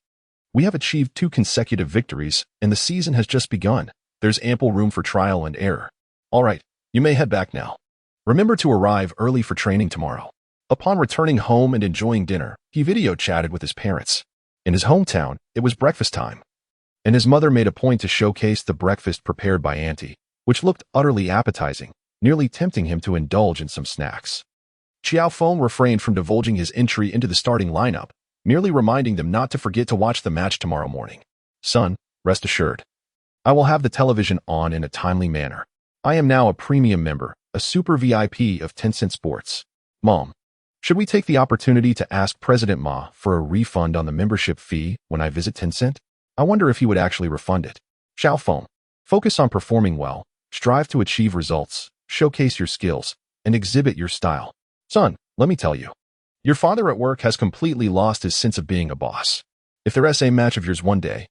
We have achieved 2 consecutive victories, and the season has just begun. There's ample room for trial and error. All right, you may head back now. Remember to arrive early for training tomorrow." Upon returning home and enjoying dinner, he video chatted with his parents. In his hometown, it was breakfast time, and his mother made a point to showcase the breakfast prepared by Auntie, which looked utterly appetizing, nearly tempting him to indulge in some snacks. Qiao Feng refrained from divulging his entry into the starting lineup, merely reminding them not to forget to watch the match tomorrow morning. "Son, rest assured, I will have the television on in a timely manner. I am now a premium member, a super VIP of Tencent Sports. Mom, should we take the opportunity to ask President Ma for a refund on the membership fee when I visit Tencent? I wonder if he would actually refund it." Qiao Feng, focus on performing well, strive to achieve results, showcase your skills, and exhibit your style. "Son, let me tell you, your father at work has completely lost his sense of being a boss. If there's a match of yours one day,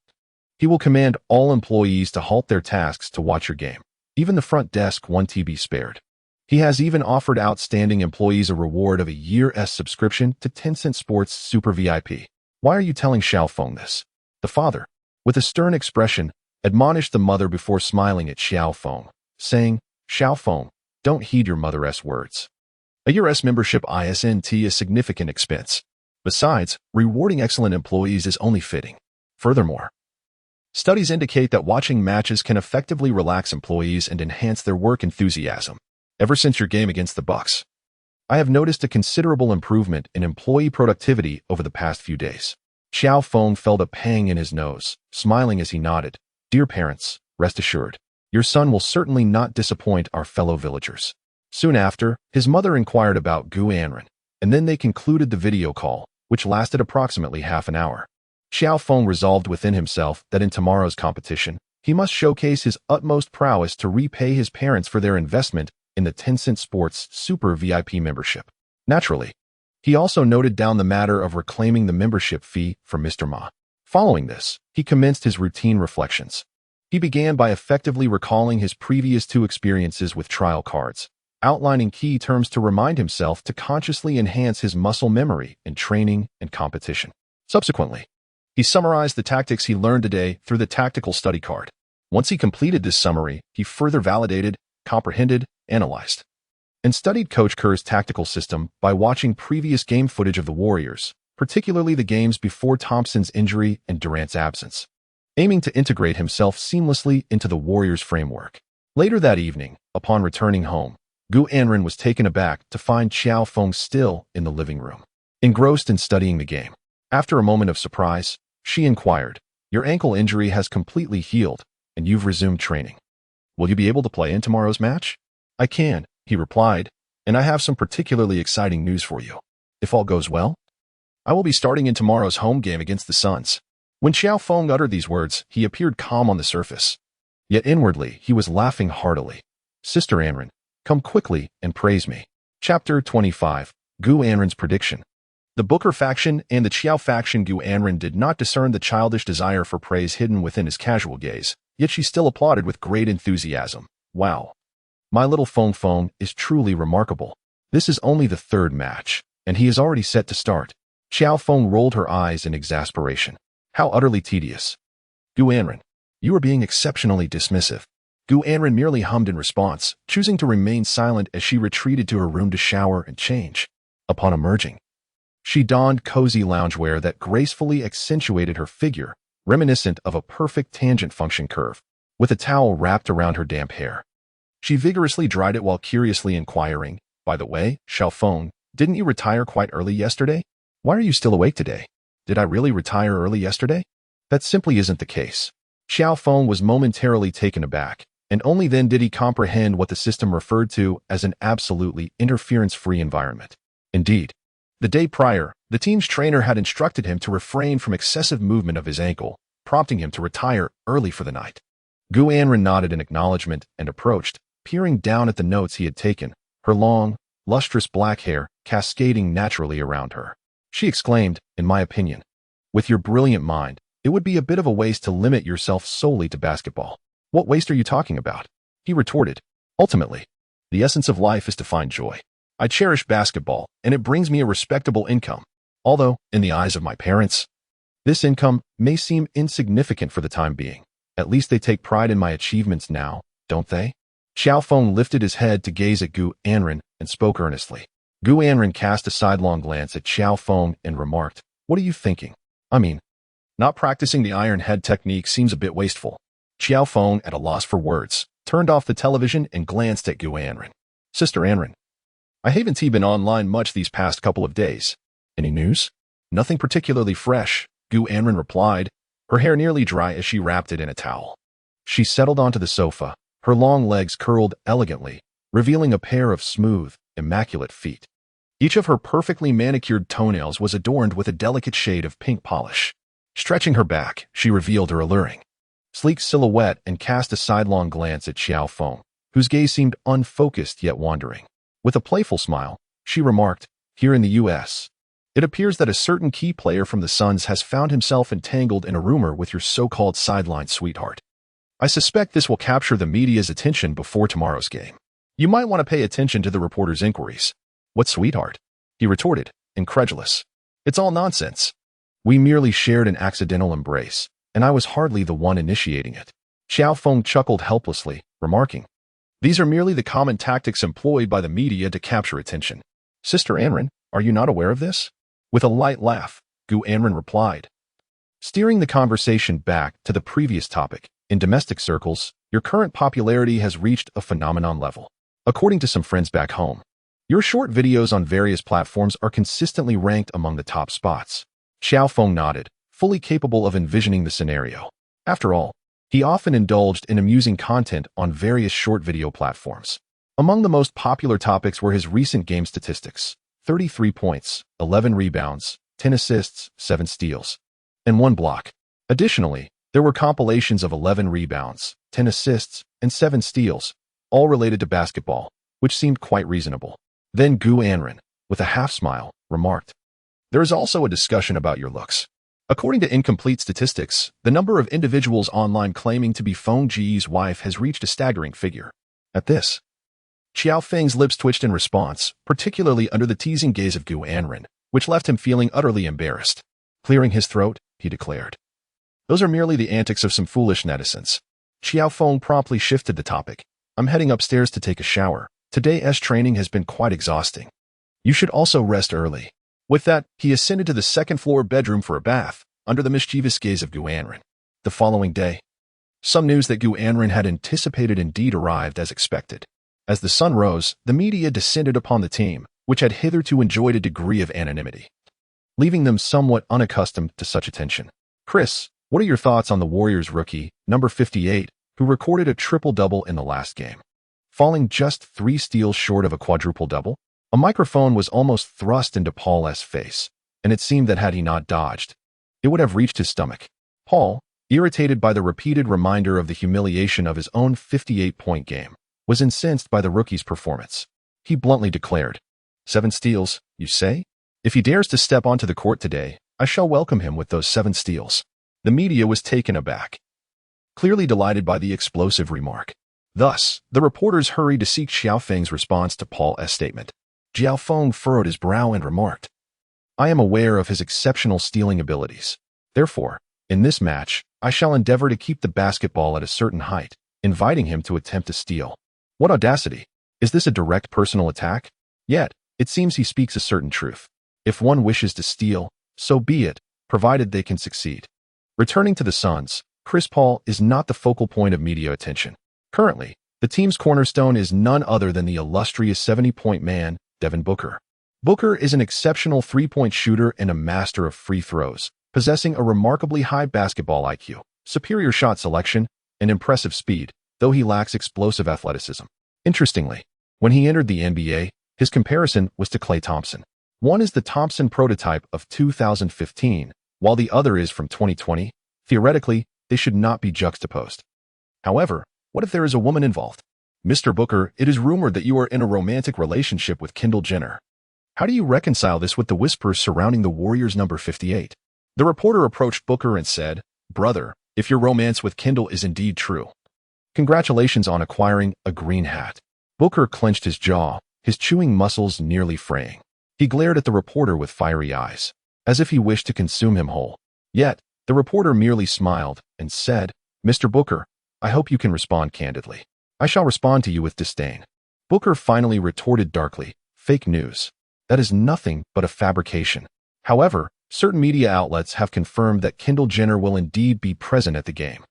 he will command all employees to halt their tasks to watch your game. Even the front desk 1 TB spared. He has even offered outstanding employees a reward of a year's subscription to Tencent Sports Super VIP. Why are you telling Qiao Feng this?" The father, with a stern expression, admonished the mother before smiling at Qiao Feng, saying, "Qiao Feng, don't heed your mother's words. A year's membership isn't a significant expense. Besides, rewarding excellent employees is only fitting. Furthermore, Studies indicate that watching matches can effectively relax employees and enhance their work enthusiasm. Ever since your game against the Bucks, I have noticed a considerable improvement in employee productivity over the past few days. Qiao Feng felt a pang in his nose, smiling as he nodded. Dear parents, rest assured, your son will certainly not disappoint our fellow villagers. Soon after, his mother inquired about Gu Anren, and then they concluded the video call, which lasted approximately half an hour. Qiao Feng resolved within himself that in tomorrow's competition, he must showcase his utmost prowess to repay his parents for their investment in the Tencent Sports Super VIP membership. Naturally, he also noted down the matter of reclaiming the membership fee from Mr. Ma. Following this, he commenced his routine reflections. He began by effectively recalling his previous 2 experiences with trial cards, outlining key terms to remind himself to consciously enhance his muscle memory in training and competition. Subsequently, he summarized the tactics he learned today through the tactical study card. Once he completed this summary, he further validated, comprehended, analyzed, and studied Coach Kerr's tactical system by watching previous game footage of the Warriors, particularly the games before Thompson's injury and Durant's absence, aiming to integrate himself seamlessly into the Warriors' framework. Later that evening, upon returning home, Gu Anren was taken aback to find Qiao Feng still in the living room, engrossed in studying the game. After a moment of surprise, she inquired, "Your ankle injury has completely healed, and you've resumed training. Will you be able to play in tomorrow's match?" "I can," he replied, "and I have some particularly exciting news for you. If all goes well, I will be starting in tomorrow's home game against the Suns." When Qiao Feng uttered these words, he appeared calm on the surface. Yet inwardly, he was laughing heartily. "Sister Anren, come quickly and praise me." Chapter 25. Gu Anren's Prediction. The Booker faction and the Qiao faction. Gu Anren did not discern the childish desire for praise hidden within his casual gaze, yet she still applauded with great enthusiasm. "Wow. My little Feng Feng is truly remarkable. This is only the 3rd match, and he is already set to start." Qiao Feng rolled her eyes in exasperation. "How utterly tedious. Gu Anren, you are being exceptionally dismissive." Gu Anren merely hummed in response, choosing to remain silent as she retreated to her room to shower and change. Upon emerging, she donned cozy loungewear that gracefully accentuated her figure, reminiscent of a perfect tangent function curve, with a towel wrapped around her damp hair. She vigorously dried it while curiously inquiring, "By the way, Qiao Feng, didn't you retire quite early yesterday? Why are you still awake today? Did I really retire early yesterday?" "That simply isn't the case." Qiao Feng was momentarily taken aback, and only then did he comprehend what the system referred to as an absolutely interference-free environment. Indeed, the day prior, the team's trainer had instructed him to refrain from excessive movement of his ankle, prompting him to retire early for the night. Gu Anren nodded in acknowledgement and approached, peering down at the notes he had taken, her long, lustrous black hair cascading naturally around her. She exclaimed, "In my opinion, with your brilliant mind, it would be a bit of a waste to limit yourself solely to basketball." "What waste are you talking about?" he retorted. "Ultimately, the essence of life is to find joy. I cherish basketball, and it brings me a respectable income. Although, in the eyes of my parents, this income may seem insignificant for the time being. At least they take pride in my achievements now, don't they?" Qiao Feng lifted his head to gaze at Gu Anren and spoke earnestly. Gu Anren cast a sidelong glance at Qiao Feng and remarked, "What are you thinking? I mean, not practicing the iron head technique seems a bit wasteful." Qiao Feng, at a loss for words, turned off the television and glanced at Gu Anren. "Sister Anren, I haven't been online much these past couple of days. Any news?" "Nothing particularly fresh," Gu Anren replied, her hair nearly dry as she wrapped it in a towel. She settled onto the sofa, her long legs curled elegantly, revealing a pair of smooth, immaculate feet. Each of her perfectly manicured toenails was adorned with a delicate shade of pink polish. Stretching her back, she revealed her alluring, sleek silhouette and cast a sidelong glance at Qiao Feng, whose gaze seemed unfocused yet wandering. With a playful smile, she remarked, "Here in the U.S., it appears that a certain key player from the Suns has found himself entangled in a rumor with your so-called sideline sweetheart. I suspect this will capture the media's attention before tomorrow's game. You might want to pay attention to the reporter's inquiries." "What sweetheart?" he retorted, incredulous. "It's all nonsense. We merely shared an accidental embrace, and I was hardly the one initiating it." Qiao Feng chuckled helplessly, remarking, "These are merely the common tactics employed by the media to capture attention. Sister Anren, are you not aware of this?" With a light laugh, Gu Anren replied, Steering the conversation back to the previous topic, in domestic circles, your current popularity has reached a phenomenon level. According to some friends back home, your short videos on various platforms are consistently ranked among the top spots. Qiao Feng nodded, fully capable of envisioning the scenario. After all, he often indulged in amusing content on various short video platforms. Among the most popular topics were his recent game statistics: 33 points, 11 rebounds, 10 assists, 7 steals, and 1 block. Additionally, there were compilations of 11 rebounds, 10 assists, and 7 steals, all related to basketball, which seemed quite reasonable. Then Gu Anren, with a half-smile, remarked, "There is also a discussion about your looks. According to incomplete statistics, the number of individuals online claiming to be Feng Ji's wife has reached a staggering figure." At this, Qiao Feng's lips twitched in response, particularly under the teasing gaze of Gu Anren, which left him feeling utterly embarrassed. Clearing his throat, he declared, "Those are merely the antics of some foolish netizens." Qiao Feng promptly shifted the topic. "I'm heading upstairs to take a shower. Today's training has been quite exhausting. You should also rest early." With that, he ascended to the second-floor bedroom for a bath, under the mischievous gaze of Gu Anren. The following day, some news that Gu Anren had anticipated indeed arrived as expected. As the sun rose, the media descended upon the team, which had hitherto enjoyed a degree of anonymity, leaving them somewhat unaccustomed to such attention. "Chris, what are your thoughts on the Warriors rookie, number 58, who recorded a triple-double in the last game, falling just 3 steals short of a quadruple-double?" A microphone was almost thrust into Paul's face, and it seemed that had he not dodged, it would have reached his stomach. Paul, irritated by the repeated reminder of the humiliation of his own 58-point game, was incensed by the rookie's performance. He bluntly declared, "7 steals, you say? If he dares to step onto the court today, I shall welcome him with those 7 steals." The media was taken aback, clearly delighted by the explosive remark. Thus, the reporters hurried to seek Qiao Feng's response to Paul's statement. Qiao Feng furrowed his brow and remarked, "I am aware of his exceptional stealing abilities. Therefore, in this match, I shall endeavor to keep the basketball at a certain height, inviting him to attempt to steal." What audacity! Is this a direct personal attack? Yet, it seems he speaks a certain truth. If one wishes to steal, so be it, provided they can succeed. Returning to the Suns, Chris Paul is not the focal point of media attention. Currently, the team's cornerstone is none other than the illustrious 70-point man, Devin Booker. Booker is an exceptional three-point shooter and a master of free throws, possessing a remarkably high basketball IQ, superior shot selection, and impressive speed, though he lacks explosive athleticism. Interestingly, when he entered the NBA, his comparison was to Klay Thompson. One is the Thompson prototype of 2015, while the other is from 2020. Theoretically, they should not be juxtaposed. However, what if there is a woman involved? "Mr. Booker, it is rumored that you are in a romantic relationship with Kendall Jenner. How do you reconcile this with the whispers surrounding the Warriors number 58? The reporter approached Booker and said, "Brother, if your romance with Kendall is indeed true, congratulations on acquiring a green hat." Booker clenched his jaw, his chewing muscles nearly fraying. He glared at the reporter with fiery eyes, as if he wished to consume him whole. Yet, the reporter merely smiled and said, "Mr. Booker, I hope you can respond candidly." "I shall respond to you with disdain." Booker finally retorted darkly, "Fake news. That is nothing but a fabrication." However, certain media outlets have confirmed that Kendall Jenner will indeed be present at the game,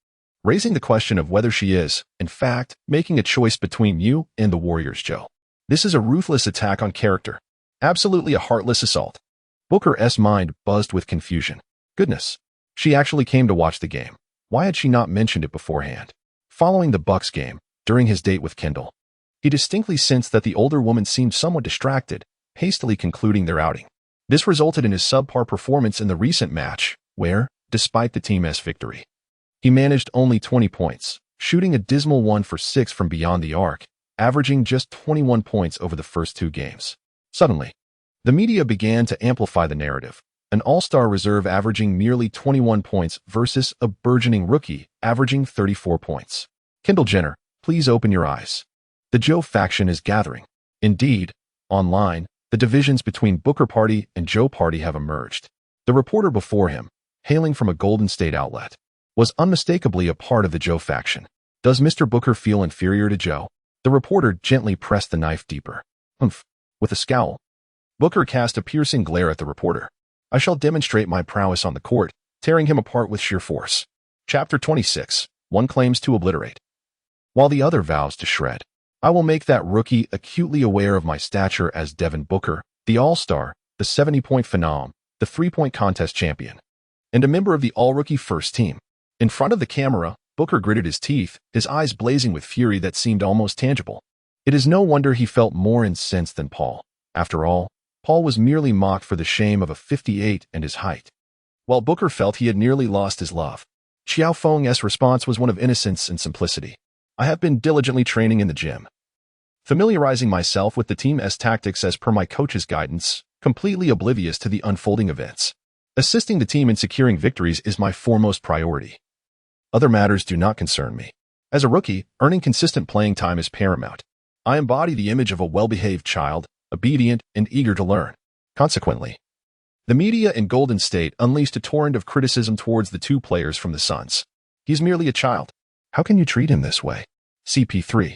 raising the question of whether she is, in fact, making a choice between you and the Warriors, Joe. This is a ruthless attack on character. Absolutely a heartless assault. Booker's mind buzzed with confusion. Goodness, she actually came to watch the game. Why had she not mentioned it beforehand? Following the Bucks game, during his date with Kendall, he distinctly sensed that the older woman seemed somewhat distracted, hastily concluding their outing. This resulted in his subpar performance in the recent match, where, despite the team's victory, he managed only 20 points, shooting a dismal 1 for 6 from beyond the arc, averaging just 21 points over the first 2 games. Suddenly, the media began to amplify the narrative, an all-star reserve averaging merely 21 points versus a burgeoning rookie averaging 34 points. Kendall Jenner, please open your eyes. The Joe faction is gathering. Indeed, online, the divisions between Booker Party and Joe Party have emerged. The reporter before him, hailing from a Golden State outlet, was unmistakably a part of the Joe faction. Does Mr. Booker feel inferior to Joe? The reporter gently pressed the knife deeper. Humph. With a scowl, Booker cast a piercing glare at the reporter. "I shall demonstrate my prowess on the court, tearing him apart with sheer force. Chapter 26. One claims to obliterate, while the other vows to shred. I will make that rookie acutely aware of my stature as Devin Booker, the All-Star, the 70-point phenom, the three-point contest champion, and a member of the All-Rookie First Team. In front of the camera, Booker gritted his teeth, his eyes blazing with fury that seemed almost tangible. It is no wonder he felt more incensed than Paul. After all, Paul was merely mocked for the shame of a 58 and his height, while Booker felt he had nearly lost his love. Qiao Feng's response was one of innocence and simplicity. I have been diligently training in the gym, familiarizing myself with the team's tactics as per my coach's guidance, completely oblivious to the unfolding events. Assisting the team in securing victories is my foremost priority. Other matters do not concern me. As a rookie, earning consistent playing time is paramount. I embody the image of a well-behaved child, obedient and eager to learn. Consequently, the media in Golden State unleashed a torrent of criticism towards the two players from the Suns. He's merely a child. How can you treat him this way? CP3,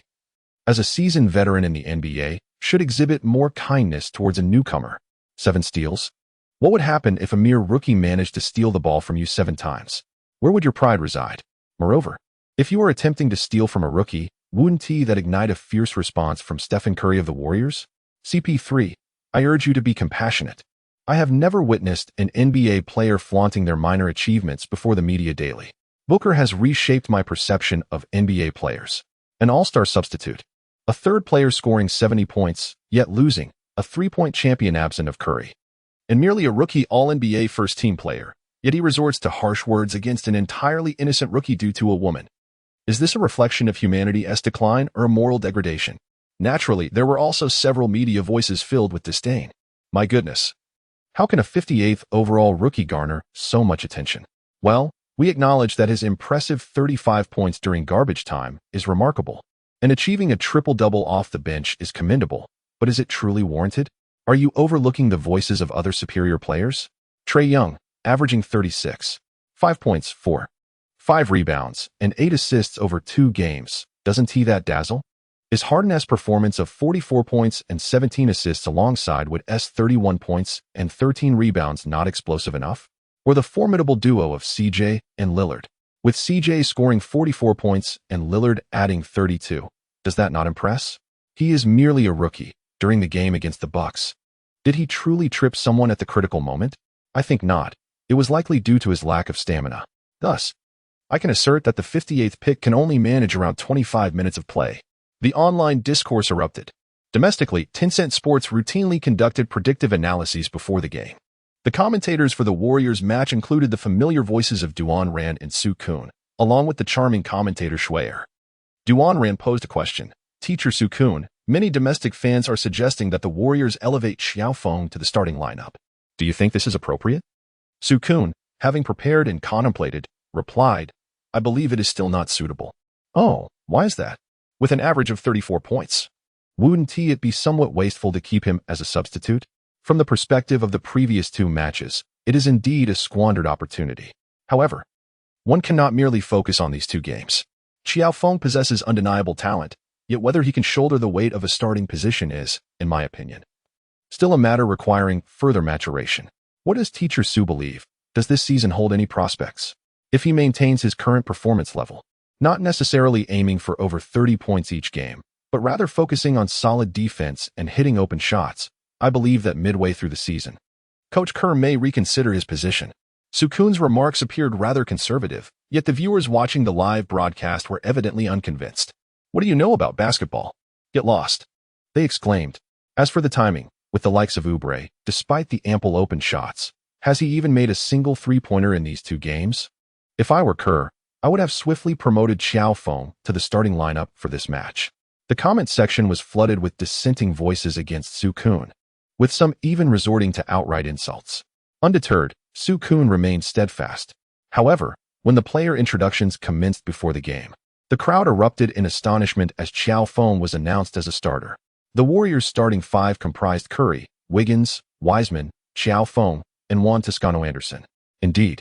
as a seasoned veteran in the NBA, should exhibit more kindness towards a newcomer. 7 steals? What would happen if a mere rookie managed to steal the ball from you 7 times? Where would your pride reside? Moreover, if you are attempting to steal from a rookie, wouldn't that ignite a fierce response from Stephen Curry of the Warriors? CP3, I urge you to be compassionate. I have never witnessed an NBA player flaunting their minor achievements before the media daily. Booker has reshaped my perception of NBA players. An all-star substitute, a third player scoring 70 points, yet losing, a 3-point champion absent of Curry, and merely a rookie all-NBA first-team player, yet he resorts to harsh words against an entirely innocent rookie due to a woman. Is this a reflection of humanity's decline or a moral degradation? Naturally, there were also several media voices filled with disdain. My goodness. How can a 58th overall rookie garner so much attention? Well, we acknowledge that his impressive 35 points during garbage time is remarkable, and achieving a triple-double off the bench is commendable, but is it truly warranted? Are you overlooking the voices of other superior players? Trae Young, averaging 36, 5 points, 4, 5 rebounds, and 8 assists over 2 games. Doesn't that dazzle? Is Harden's performance of 44 points and 17 assists alongside Wood's 31 points and 13 rebounds not explosive enough? Or the formidable duo of CJ and Lillard, with CJ scoring 44 points and Lillard adding 32. Does that not impress? He is merely a rookie. During the game against the Bucks, did he truly trip someone at the critical moment? I think not. It was likely due to his lack of stamina. Thus, I can assert that the 58th pick can only manage around 25 minutes of play. The online discourse erupted. Domestically, Tencent Sports routinely conducted predictive analyses before the game. The commentators for the Warriors match included the familiar voices of Durant and Sue Kuhn, along with the charming commentator Schweier. Durant posed a question. Teacher Sue Kuhn, many domestic fans are suggesting that the Warriors elevate Qiao Feng to the starting lineup. Do you think this is appropriate? Sue Kuhn, having prepared and contemplated, replied, I believe it is still not suitable. Oh, why is that? With an average of 34 points. Wouldn't it be somewhat wasteful to keep him as a substitute? From the perspective of the previous 2 matches, it is indeed a squandered opportunity. However, one cannot merely focus on these 2 games. Qiao Feng possesses undeniable talent, yet whether he can shoulder the weight of a starting position is, in my opinion, still a matter requiring further maturation. What does Teacher Sue believe? Does this season hold any prospects? If he maintains his current performance level, not necessarily aiming for over 30 points each game, but rather focusing on solid defense and hitting open shots, I believe that midway through the season, Coach Kerr may reconsider his position. Sue Kuhn's remarks appeared rather conservative, yet the viewers watching the live broadcast were evidently unconvinced. What do you know about basketball? Get lost, they exclaimed. As for the timing, with the likes of Oubre, despite the ample open shots, has he even made a single 3-pointer in these 2 games? If I were Kerr, I would have swiftly promoted Qiao Feng to the starting lineup for this match. The comment section was flooded with dissenting voices against Sue Kuhn, with some even resorting to outright insults. Undeterred, Sue Kuhn remained steadfast. However, when the player introductions commenced before the game, the crowd erupted in astonishment as Qiao Feng was announced as a starter. The Warriors' starting 5 comprised Curry, Wiggins, Wiseman, Qiao Feng, and Juan Toscano-Anderson. Indeed,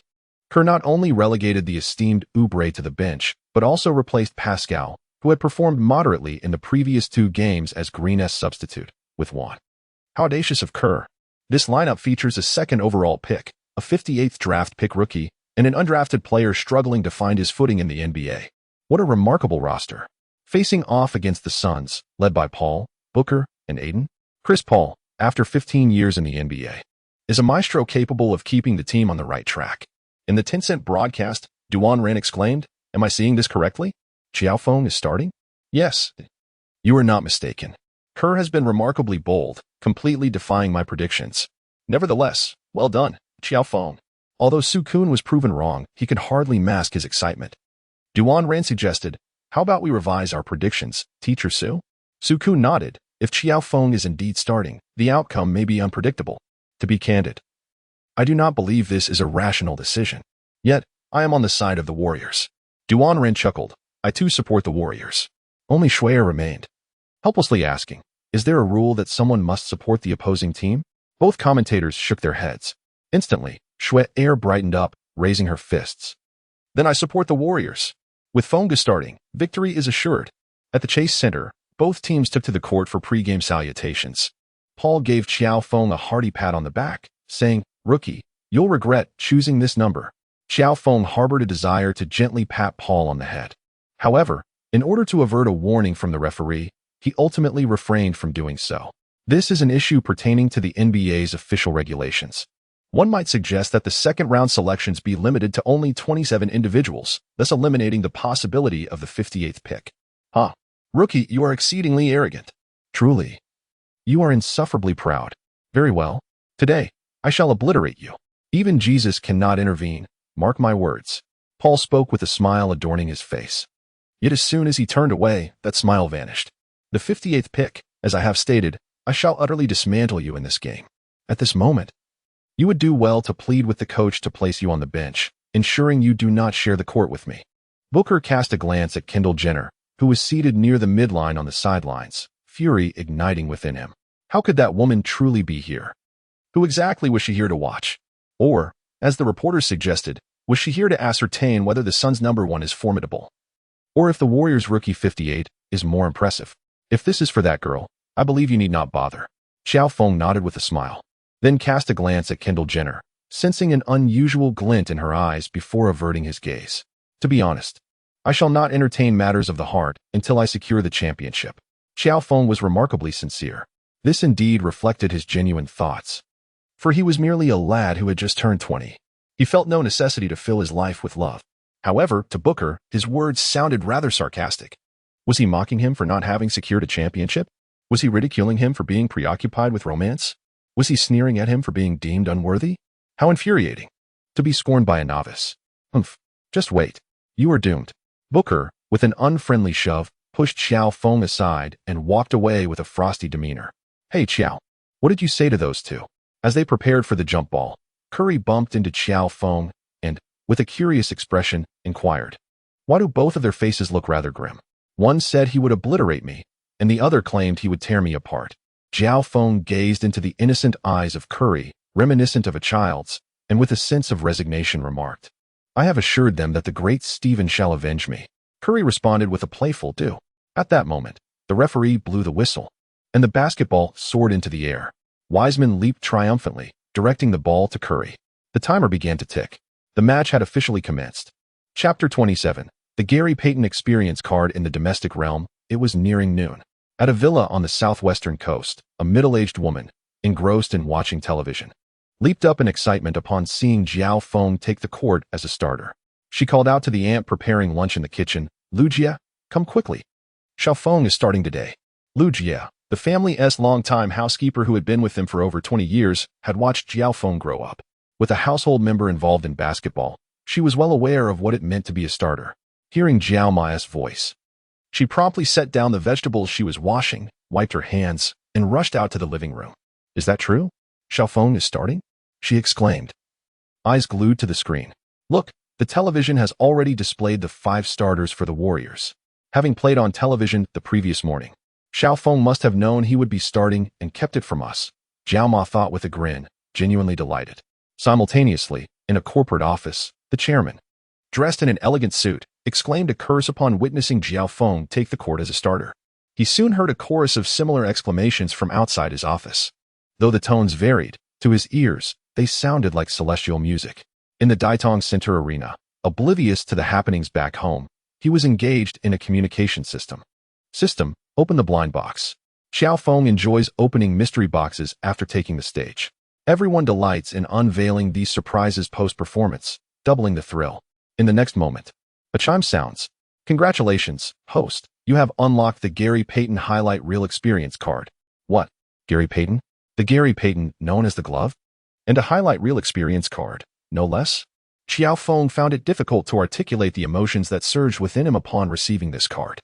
Kerr not only relegated the esteemed Oubre to the bench, but also replaced Pascal, who had performed moderately in the previous 2 games as Green's substitute, with Juan. How audacious of Kerr. This lineup features a 2nd overall pick, a 58th draft pick rookie, and an undrafted player struggling to find his footing in the NBA. What a remarkable roster. Facing off against the Suns, led by Paul, Booker, and Aiden, Chris Paul, after 15 years in the NBA, is a maestro capable of keeping the team on the right track. In the Tencent broadcast, Durant exclaimed, "Am I seeing this correctly? Qiao Feng is starting?" Yes, you are not mistaken. Kerr has been remarkably bold, completely defying my predictions. Nevertheless, well done, Qiao Feng. Although Sukun was proven wrong, he could hardly mask his excitement. Durant suggested, "How about we revise our predictions, Teacher Su?" Sukun nodded. If Qiao Feng is indeed starting, the outcome may be unpredictable. To be candid, I do not believe this is a rational decision. Yet, I am on the side of the Warriors. Durant chuckled. I too support the Warriors. Only Shuai remained, helplessly asking, "Is there a rule that someone must support the opposing team?" Both commentators shook their heads. Instantly, Shuai brightened up, raising her fists. "Then I support the Warriors." With Feng starting, victory is assured. At the Chase Center, both teams took to the court for pre-game salutations. Paul gave Qiao Feng a hearty pat on the back, saying, "Rookie, you'll regret choosing this number." Qiao Feng harbored a desire to gently pat Paul on the head. However, in order to avert a warning from the referee, he ultimately refrained from doing so. This is an issue pertaining to the NBA's official regulations. One might suggest that the second-round selections be limited to only 27 individuals, thus eliminating the possibility of the 58th pick. Rookie, you are exceedingly arrogant. Truly. You are insufferably proud. Very well. Today, I shall obliterate you. Even Jesus cannot intervene. Mark my words. Paul spoke with a smile adorning his face. Yet as soon as he turned away, that smile vanished. The 58th pick, as I have stated, I shall utterly dismantle you in this game. At this moment, you would do well to plead with the coach to place you on the bench, ensuring you do not share the court with me. Booker cast a glance at Kendall Jenner, who was seated near the midline on the sidelines, fury igniting within him. How could that woman truly be here? Who exactly was she here to watch? Or, as the reporters suggested, was she here to ascertain whether the Suns' number 1 is formidable? Or if the Warriors' rookie 58 is more impressive? If this is for that girl, I believe you need not bother. Qiao Feng nodded with a smile, then cast a glance at Kendall Jenner, sensing an unusual glint in her eyes before averting his gaze. To be honest, I shall not entertain matters of the heart until I secure the championship. Qiao Feng was remarkably sincere. This indeed reflected his genuine thoughts. For he was merely a lad who had just turned 20. He felt no necessity to fill his life with love. However, to Booker, his words sounded rather sarcastic. Was he mocking him for not having secured a championship? Was he ridiculing him for being preoccupied with romance? Was he sneering at him for being deemed unworthy? How infuriating. To be scorned by a novice. Just wait. You are doomed. Booker, with an unfriendly shove, pushed Qiao Feng aside and walked away with a frosty demeanor. Hey Qiao, what did you say to those two? As they prepared for the jump ball, Curry bumped into Qiao Feng and, with a curious expression, inquired, "Why do both of their faces look rather grim?" One said he would obliterate me, and the other claimed he would tear me apart. Qiao Feng gazed into the innocent eyes of Curry, reminiscent of a child's, and with a sense of resignation remarked, "I have assured them that the great Stephen shall avenge me." Curry responded with a playful "do." At that moment, the referee blew the whistle, and the basketball soared into the air. Wiseman leaped triumphantly, directing the ball to Curry. The timer began to tick. The match had officially commenced. Chapter 27. The Gary Payton Experience card in the domestic realm. It was nearing noon. At a villa on the southwestern coast, a middle-aged woman, engrossed in watching television, leaped up in excitement upon seeing Qiao Feng take the court as a starter. She called out to the aunt preparing lunch in the kitchen, "Lujia, come quickly. Qiao Feng is starting today." Lujia, the family's longtime housekeeper who had been with them for over 20 years, had watched Qiao Feng grow up. With a household member involved in basketball, she was well aware of what it meant to be a starter. Hearing Jiao Mai's voice, she promptly set down the vegetables she was washing, wiped her hands, and rushed out to the living room. "Is that true? Qiao Feng is starting?" she exclaimed, eyes glued to the screen. "Look, the television has already displayed the 5 starters for the Warriors." Having played on television the previous morning, Qiao Feng must have known he would be starting and kept it from us, Jiao Ma thought with a grin, genuinely delighted. Simultaneously, in a corporate office, the chairman, dressed in an elegant suit, exclaimed a curse upon witnessing Qiao Feng take the court as a starter. He soon heard a chorus of similar exclamations from outside his office. Though the tones varied, to his ears, they sounded like celestial music. In the Daitong Center Arena, oblivious to the happenings back home, he was engaged in a communication system. System, open the blind box. Qiao Feng enjoys opening mystery boxes after taking the stage. Everyone delights in unveiling these surprises post-performance, doubling the thrill. In the next moment, a chime sounds. Congratulations, host. You have unlocked the Gary Payton Highlight Reel Experience card. What? Gary Payton? The Gary Payton known as the Glove? And a Highlight Reel Experience card, no less? Qiao Feng found it difficult to articulate the emotions that surged within him upon receiving this card.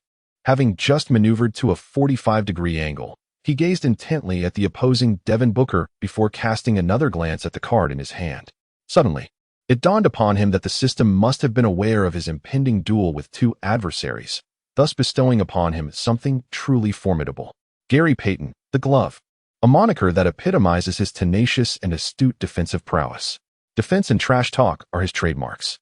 Having just maneuvered to a 45-degree angle, he gazed intently at the opposing Devin Booker before casting another glance at the card in his hand. Suddenly, it dawned upon him that the system must have been aware of his impending duel with two adversaries, thus bestowing upon him something truly formidable. Gary Payton, the Glove, a moniker that epitomizes his tenacious and astute defensive prowess. Defense and trash talk are his trademarks.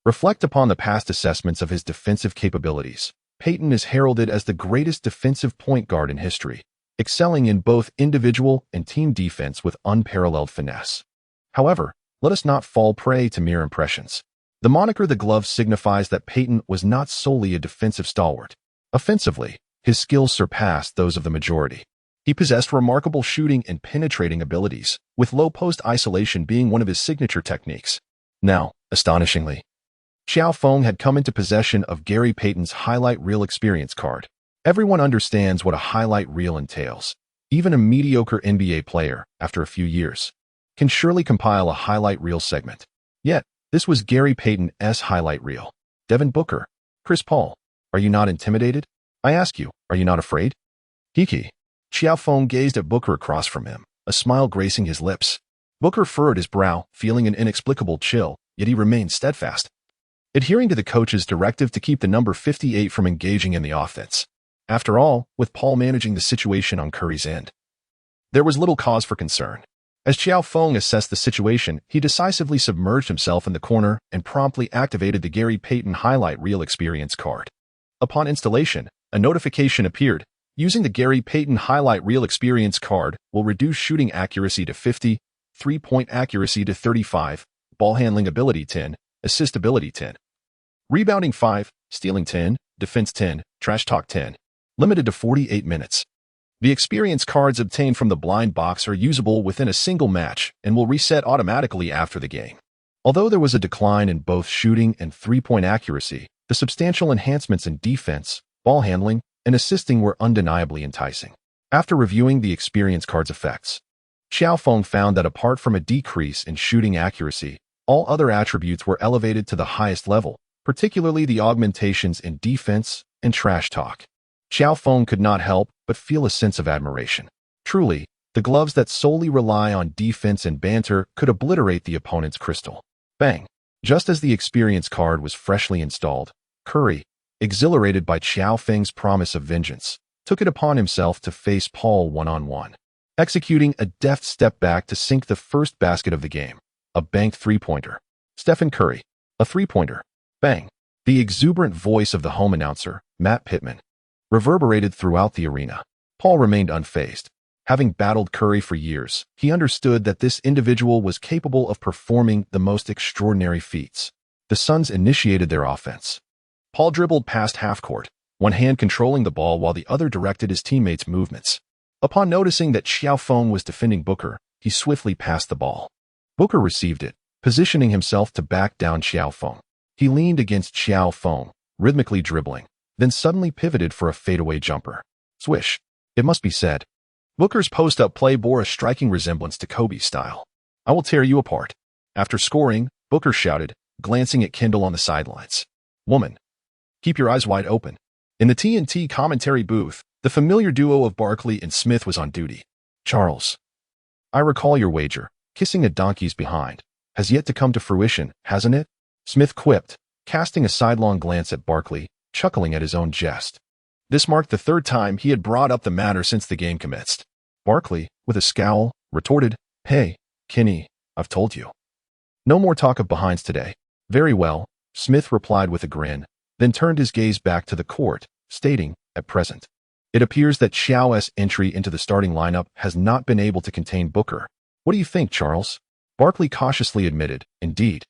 Reflect upon the past assessments of his defensive capabilities. Payton is heralded as the greatest defensive point guard in history, excelling in both individual and team defense with unparalleled finesse. However, let us not fall prey to mere impressions. The moniker the Glove signifies that Payton was not solely a defensive stalwart. Offensively, his skills surpassed those of the majority. He possessed remarkable shooting and penetrating abilities, with low-post isolation being one of his signature techniques. Now, astonishingly, Qiao Feng had come into possession of Gary Payton's Highlight Reel Experience card. Everyone understands what a highlight reel entails. Even a mediocre NBA player, after a few years, can surely compile a highlight reel segment. Yet, this was Gary Payton's highlight reel. Devin Booker, Chris Paul, are you not intimidated? I ask you, are you not afraid? Hiki. Qiao Feng gazed at Booker across from him, a smile gracing his lips. Booker furrowed his brow, feeling an inexplicable chill, yet he remained steadfast, adhering to the coach's directive to keep the number 58 from engaging in the offense. After all, with Paul managing the situation on Curry's end, there was little cause for concern. As Qiao Feng assessed the situation, he decisively submerged himself in the corner and promptly activated the Gary Payton Highlight Reel Experience card. Upon installation, a notification appeared. Using the Gary Payton Highlight Reel Experience card will reduce shooting accuracy to 50, three-point accuracy to 35, ball handling ability 10, assist ability 10, rebounding 5, stealing 10, defense 10, trash talk 10. Limited to 48 minutes. The experience cards obtained from the blind box are usable within a single match and will reset automatically after the game. Although there was a decline in both shooting and three-point accuracy, the substantial enhancements in defense, ball handling, and assisting were undeniably enticing. After reviewing the experience card's effects, Qiao Feng found that apart from a decrease in shooting accuracy, all other attributes were elevated to the highest level, particularly the augmentations in defense and trash talk. Qiao Feng could not help but feel a sense of admiration. Truly, the gloves that solely rely on defense and banter could obliterate the opponent's crystal. Bang! Just as the experience card was freshly installed, Curry, exhilarated by Qiao Feng's promise of vengeance, took it upon himself to face Paul one-on-one, executing a deft step back to sink the first basket of the game, a banked three-pointer. Stephen Curry, a three-pointer. Bang! The exuberant voice of the home announcer, Matt Pittman, reverberated throughout the arena. Paul remained unfazed. Having battled Curry for years, he understood that this individual was capable of performing the most extraordinary feats. The Suns initiated their offense. Paul dribbled past half-court, one hand controlling the ball while the other directed his teammates' movements. Upon noticing that Qiao Feng was defending Booker, he swiftly passed the ball. Booker received it, positioning himself to back down Qiao Feng. He leaned against Qiao Feng, rhythmically dribbling, then suddenly pivoted for a fadeaway jumper. Swish. It must be said, Booker's post-up play bore a striking resemblance to Kobe's style. I will tear you apart. After scoring, Booker shouted, glancing at Kendall on the sidelines. Woman, keep your eyes wide open. In the TNT commentary booth, the familiar duo of Barkley and Smith was on duty. Charles, I recall your wager, kissing a donkey's behind, has yet to come to fruition, hasn't it? Smith quipped, casting a sidelong glance at Barkley, chuckling at his own jest. This marked the third time he had brought up the matter since the game commenced. Barkley, with a scowl, retorted, Hey, Kenny, I've told you. No more talk of behinds today. Very well, Smith replied with a grin, then turned his gaze back to the court, stating, At present, it appears that Qiao's entry into the starting lineup has not been able to contain Booker. What do you think, Charles? Barkley cautiously admitted, Indeed.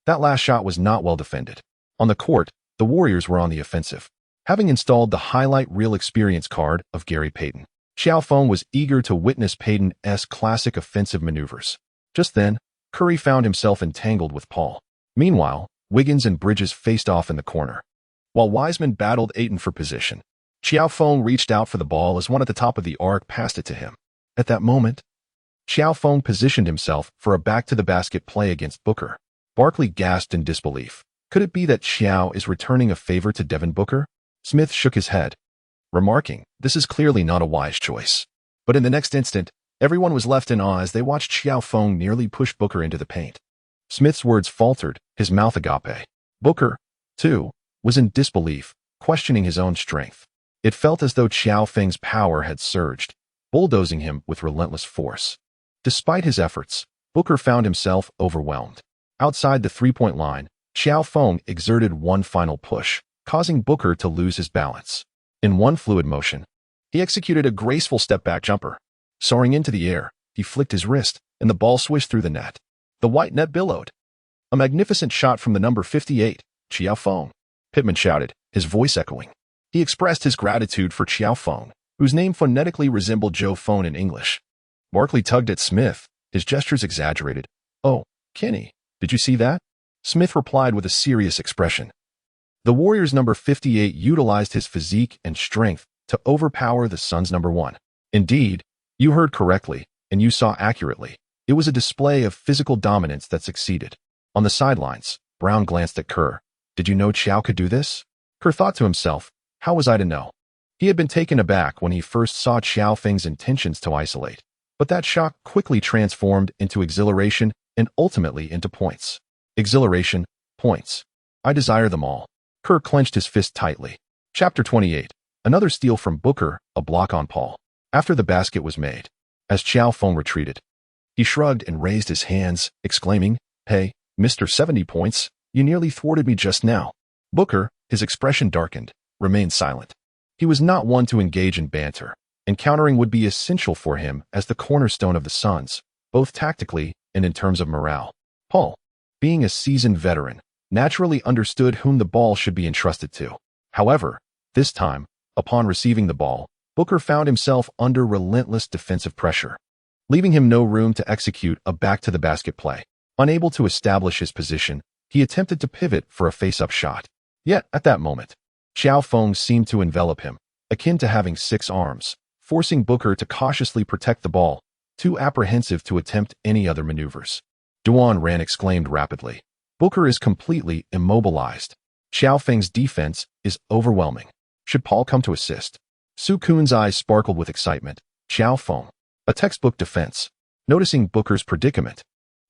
That last shot was not well defended. On the court, the Warriors were on the offensive. Having installed the highlight reel experience card of Gary Payton, Qiao Feng was eager to witness Payton's classic offensive maneuvers. Just then, Curry found himself entangled with Paul. Meanwhile, Wiggins and Bridges faced off in the corner. While Wiseman battled Ayton for position, Qiao Feng reached out for the ball as one at the top of the arc passed it to him. At that moment, Qiao Feng positioned himself for a back-to-the-basket play against Booker. Barkley gasped in disbelief. Could it be that Qiao is returning a favor to Devin Booker? Smith shook his head, remarking, "This is clearly not a wise choice." But in the next instant, everyone was left in awe as they watched Qiao Feng nearly push Booker into the paint. Smith's words faltered, his mouth agape. Booker, too, was in disbelief, questioning his own strength. It felt as though Qiao Feng's power had surged, bulldozing him with relentless force. Despite his efforts, Booker found himself overwhelmed. Outside the three-point line, Qiao Feng exerted one final push, causing Booker to lose his balance. In one fluid motion, he executed a graceful step-back jumper. Soaring into the air, he flicked his wrist, and the ball swished through the net. The white net billowed. "A magnificent shot from the number 58, Qiao Feng," Pittman shouted, his voice echoing. He expressed his gratitude for Qiao Feng, whose name phonetically resembled Joe Phone in English. Barkley tugged at Smith, his gestures exaggerated. "Oh, Kenny, did you see that?" Smith replied with a serious expression. The Warriors' number 58 utilized his physique and strength to overpower the Suns' number 1. Indeed, you heard correctly, and you saw accurately. It was a display of physical dominance that succeeded. On the sidelines, Brown glanced at Kerr. "Did you know Qiao could do this?" Kerr thought to himself, "How was I to know?" He had been taken aback when he first saw Qiao Feng's intentions to isolate, but that shock quickly transformed into exhilaration and ultimately into points. Exhilaration, points. I desire them all. Kerr clenched his fist tightly. Chapter 28. Another steal from Booker, a block on Paul. After the basket was made, as Qiao Feng retreated, he shrugged and raised his hands, exclaiming, "Hey, Mr. 70 points, you nearly thwarted me just now." Booker, his expression darkened, remained silent. He was not one to engage in banter, and countering would be essential for him as the cornerstone of the Suns, both tactically and in terms of morale. Paul, being a seasoned veteran, naturally understood whom the ball should be entrusted to. However, this time, upon receiving the ball, Booker found himself under relentless defensive pressure, leaving him no room to execute a back-to-the-basket play. Unable to establish his position, he attempted to pivot for a face-up shot. Yet, at that moment, Qiao Feng seemed to envelop him, akin to having 6 arms, forcing Booker to cautiously protect the ball, too apprehensive to attempt any other maneuvers. Durant exclaimed rapidly. Booker is completely immobilized. Qiao Feng's defense is overwhelming. Should Paul come to assist? Su Kun's eyes sparkled with excitement. Qiao Feng, a textbook defense. Noticing Booker's predicament,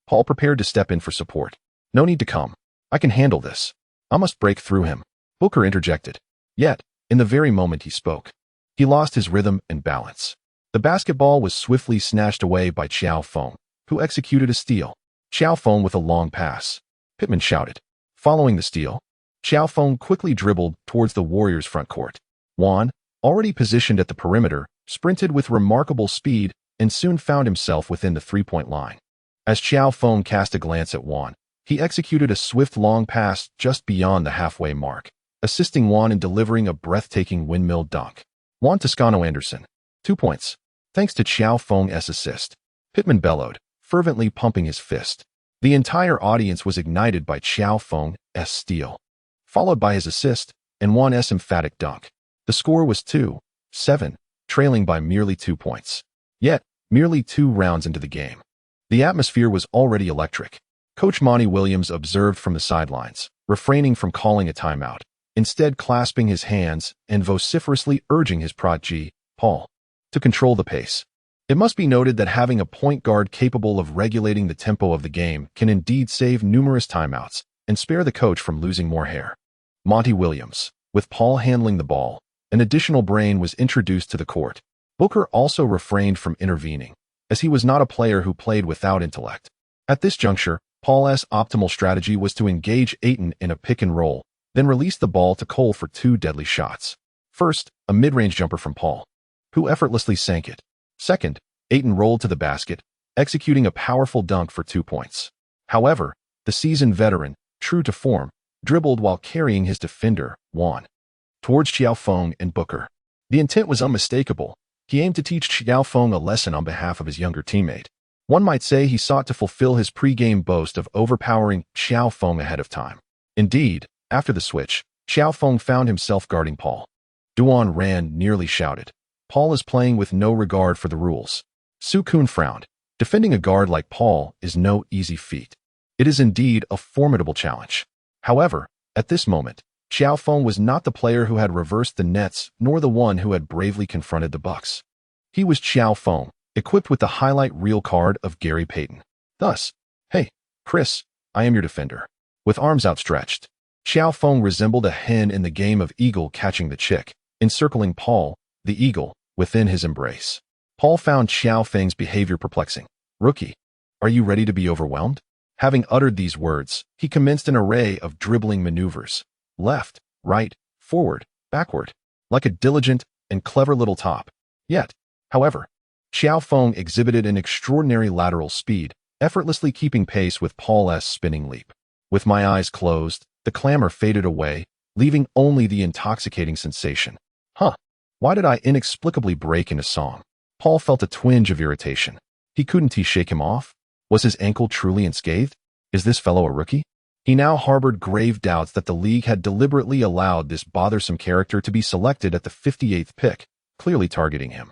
Paul prepared to step in for support. "No need to come. I can handle this. I must break through him." Booker interjected. Yet, in the very moment he spoke, he lost his rhythm and balance. The basketball was swiftly snatched away by Qiao Feng, who executed a steal. Qiao Feng with a long pass. Pittman shouted. Following the steal, Qiao Feng quickly dribbled towards the Warriors' front court. Juan, already positioned at the perimeter, sprinted with remarkable speed and soon found himself within the three-point line. As Qiao Feng cast a glance at Juan, he executed a swift long pass just beyond the halfway mark, assisting Juan in delivering a breathtaking windmill dunk. Juan Toscano-Anderson, 2 points, thanks to Qiao Feng's assist. Pittman bellowed, fervently pumping his fist. The entire audience was ignited by Qiao Feng's steal, followed by his assist and Juan's emphatic dunk. The score was 2-7, trailing by merely 2 points. Yet, merely 2 rounds into the game, the atmosphere was already electric. Coach Monty Williams observed from the sidelines, refraining from calling a timeout, instead clasping his hands and vociferously urging his protege, Paul, to control the pace. It must be noted that having a point guard capable of regulating the tempo of the game can indeed save numerous timeouts and spare the coach from losing more hair. Monty Williams, with Paul handling the ball, an additional brain was introduced to the court. Booker also refrained from intervening, as he was not a player who played without intellect. At this juncture, Paul's optimal strategy was to engage Ayton in a pick and roll, then release the ball to Cole for 2 deadly shots. First, a mid-range jumper from Paul, who effortlessly sank it. Second, Ayton rolled to the basket, executing a powerful dunk for 2 points. However, the seasoned veteran, true to form, dribbled while carrying his defender, Juan, towards Qiao Feng and Booker. The intent was unmistakable. He aimed to teach Qiao Feng a lesson on behalf of his younger teammate. One might say he sought to fulfill his pre-game boast of overpowering Qiao Feng ahead of time. Indeed, after the switch, Qiao Feng found himself guarding Paul. Durant ran, nearly shouted. Paul is playing with no regard for the rules. Su Kun frowned. Defending a guard like Paul is no easy feat. It is indeed a formidable challenge. However, at this moment, Qiao Feng was not the player who had reversed the nets nor the one who had bravely confronted the Bucks. He was Qiao Feng, equipped with the highlight reel card of Gary Payton. Thus, "Hey, Chris, I am your defender." With arms outstretched, Qiao Feng resembled a hen in the game of eagle catching the chick, encircling Paul, the eagle, within his embrace. Paul found Qiao Feng's behavior perplexing. "Rookie, are you ready to be overwhelmed?" Having uttered these words, he commenced an array of dribbling maneuvers. Left, right, forward, backward, like a diligent and clever little top. Yet, however, Qiao Feng exhibited an extraordinary lateral speed, effortlessly keeping pace with Paul's spinning leap. With my eyes closed, the clamor faded away, leaving only the intoxicating sensation. Why did I inexplicably break into song? Paul felt a twinge of irritation. Couldn't he shake him off? Was his ankle truly unscathed? Is this fellow a rookie? He now harbored grave doubts that the league had deliberately allowed this bothersome character to be selected at the 58th pick, clearly targeting him.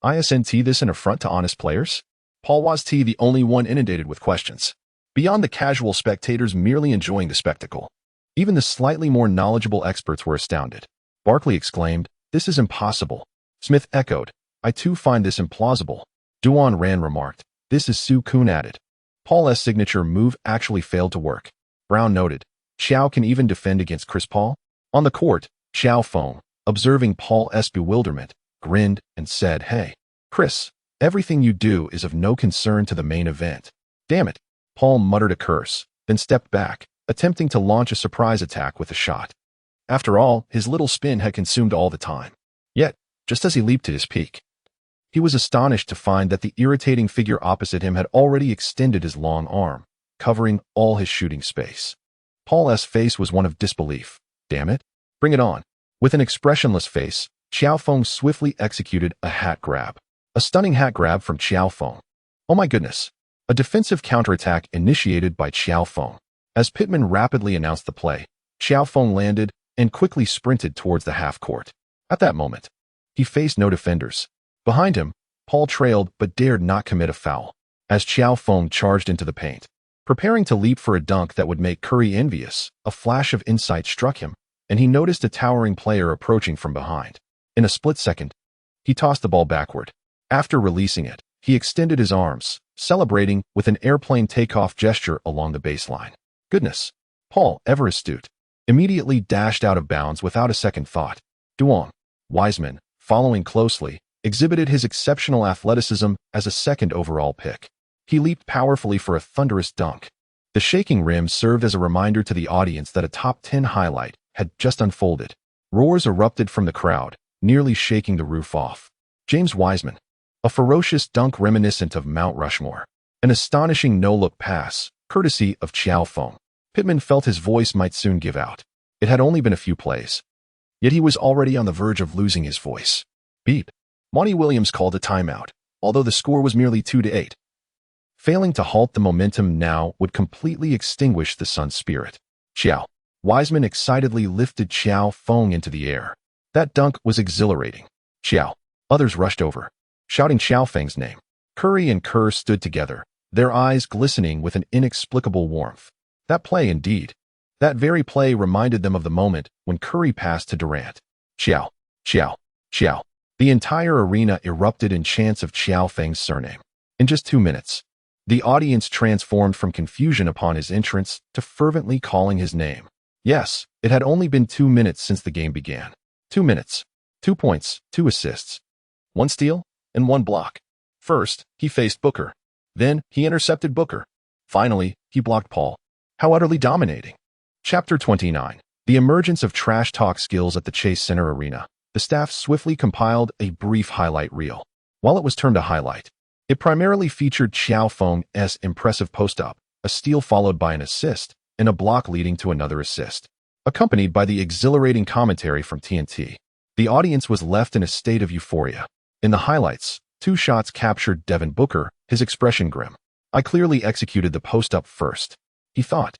Isn't this an affront to honest players? Paul was the only one inundated with questions, beyond the casual spectators merely enjoying the spectacle. Even the slightly more knowledgeable experts were astounded. Barkley exclaimed, "This is impossible." Smith echoed, "I too find this implausible." Durant remarked, "This is Su Kun added." Paul's signature move actually failed to work. Brown noted, "Qiao can even defend against Chris Paul?" On the court, Qiao Feng, observing Paul's bewilderment, grinned and said, "Hey, Chris, everything you do is of no concern to the main event." "Damn it." Paul muttered a curse, then stepped back, attempting to launch a surprise attack with a shot. After all, his little spin had consumed all the time. Yet, just as he leaped to his peak, he was astonished to find that the irritating figure opposite him had already extended his long arm, covering all his shooting space. Paul's face was one of disbelief. "Damn it. Bring it on." With an expressionless face, Qiao Feng swiftly executed a hat grab. A stunning hat grab from Qiao Feng. Oh my goodness. A defensive counterattack initiated by Qiao Feng. As Pittman rapidly announced the play, Qiao Feng landed and quickly sprinted towards the half-court. At that moment, he faced no defenders. Behind him, Paul trailed but dared not commit a foul, as Qiao Feng charged into the paint. Preparing to leap for a dunk that would make Curry envious, a flash of insight struck him, and he noticed a towering player approaching from behind. In a split second, he tossed the ball backward. After releasing it, he extended his arms, celebrating with an airplane takeoff gesture along the baseline. Goodness! Paul, ever astute, immediately dashed out of bounds without a second thought. Durant, Wiseman, following closely, exhibited his exceptional athleticism as a second overall pick. He leaped powerfully for a thunderous dunk. The shaking rim served as a reminder to the audience that a top 10 highlight had just unfolded. Roars erupted from the crowd, nearly shaking the roof off. James Wiseman, a ferocious dunk reminiscent of Mount Rushmore. An astonishing no-look pass, courtesy of Qiao Feng. Pittman felt his voice might soon give out. It had only been a few plays. Yet he was already on the verge of losing his voice. Beep. Monty Williams called a timeout, although the score was merely 2-8. Failing to halt the momentum now would completely extinguish the Sun's spirit. Qiao. Wiseman excitedly lifted Qiao Feng into the air. That dunk was exhilarating. Qiao. Others rushed over, shouting Qiao Feng's name. Curry and Kerr stood together, their eyes glistening with an inexplicable warmth. That play indeed. That very play reminded them of the moment when Curry passed to Durant. Qiao, Qiao, Qiao. The entire arena erupted in chants of Qiao Feng's surname. In just 2 minutes, the audience transformed from confusion upon his entrance to fervently calling his name. Yes, it had only been 2 minutes since the game began. 2 minutes, 2 points, 2 assists, 1 steal, and 1 block. First, he faced Booker. Then, he intercepted Booker. Finally, he blocked Paul. How utterly dominating. Chapter 29. The emergence of trash talk skills at the Chase Center Arena. The staff swiftly compiled a brief highlight reel. While it was termed a highlight, it primarily featured Qiao Feng's impressive post-up, a steal followed by an assist, and a block leading to another assist. Accompanied by the exhilarating commentary from TNT, the audience was left in a state of euphoria. In the highlights, 2 shots captured Devin Booker, his expression grim. "I clearly executed the post-up first," he thought,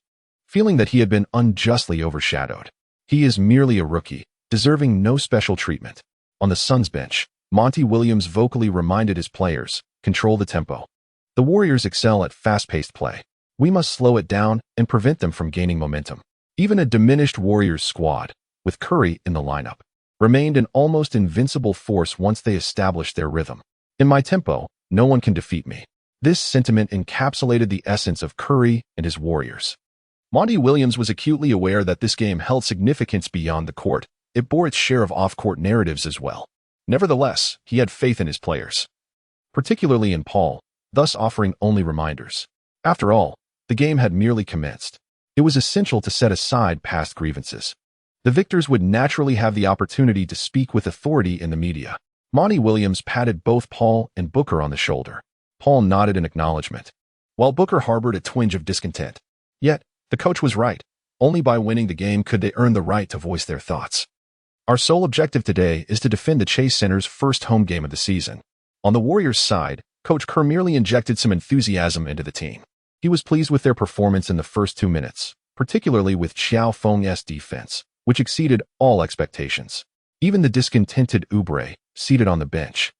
feeling that he had been unjustly overshadowed. He is merely a rookie, deserving no special treatment. On the Suns bench, Monty Williams vocally reminded his players, "Control the tempo. The Warriors excel at fast-paced play. We must slow it down and prevent them from gaining momentum." Even a diminished Warriors squad, with Curry in the lineup, remained an almost invincible force once they established their rhythm. "In my tempo, no one can defeat me." This sentiment encapsulated the essence of Curry and his Warriors. Monty Williams was acutely aware that this game held significance beyond the court. It bore its share of off-court narratives as well. Nevertheless, he had faith in his players, particularly in Paul, thus offering only reminders. After all, the game had merely commenced. It was essential to set aside past grievances. The victors would naturally have the opportunity to speak with authority in the media. Monty Williams patted both Paul and Booker on the shoulder. Paul nodded in acknowledgement, while Booker harbored a twinge of discontent. Yet, the coach was right. Only by winning the game could they earn the right to voice their thoughts. "Our sole objective today is to defend the Chase Center's first home game of the season." On the Warriors' side, Coach Kerr merely injected some enthusiasm into the team. He was pleased with their performance in the first 2 minutes, particularly with Qiao Feng's defense, which exceeded all expectations. Even the discontented Oubre, seated on the bench,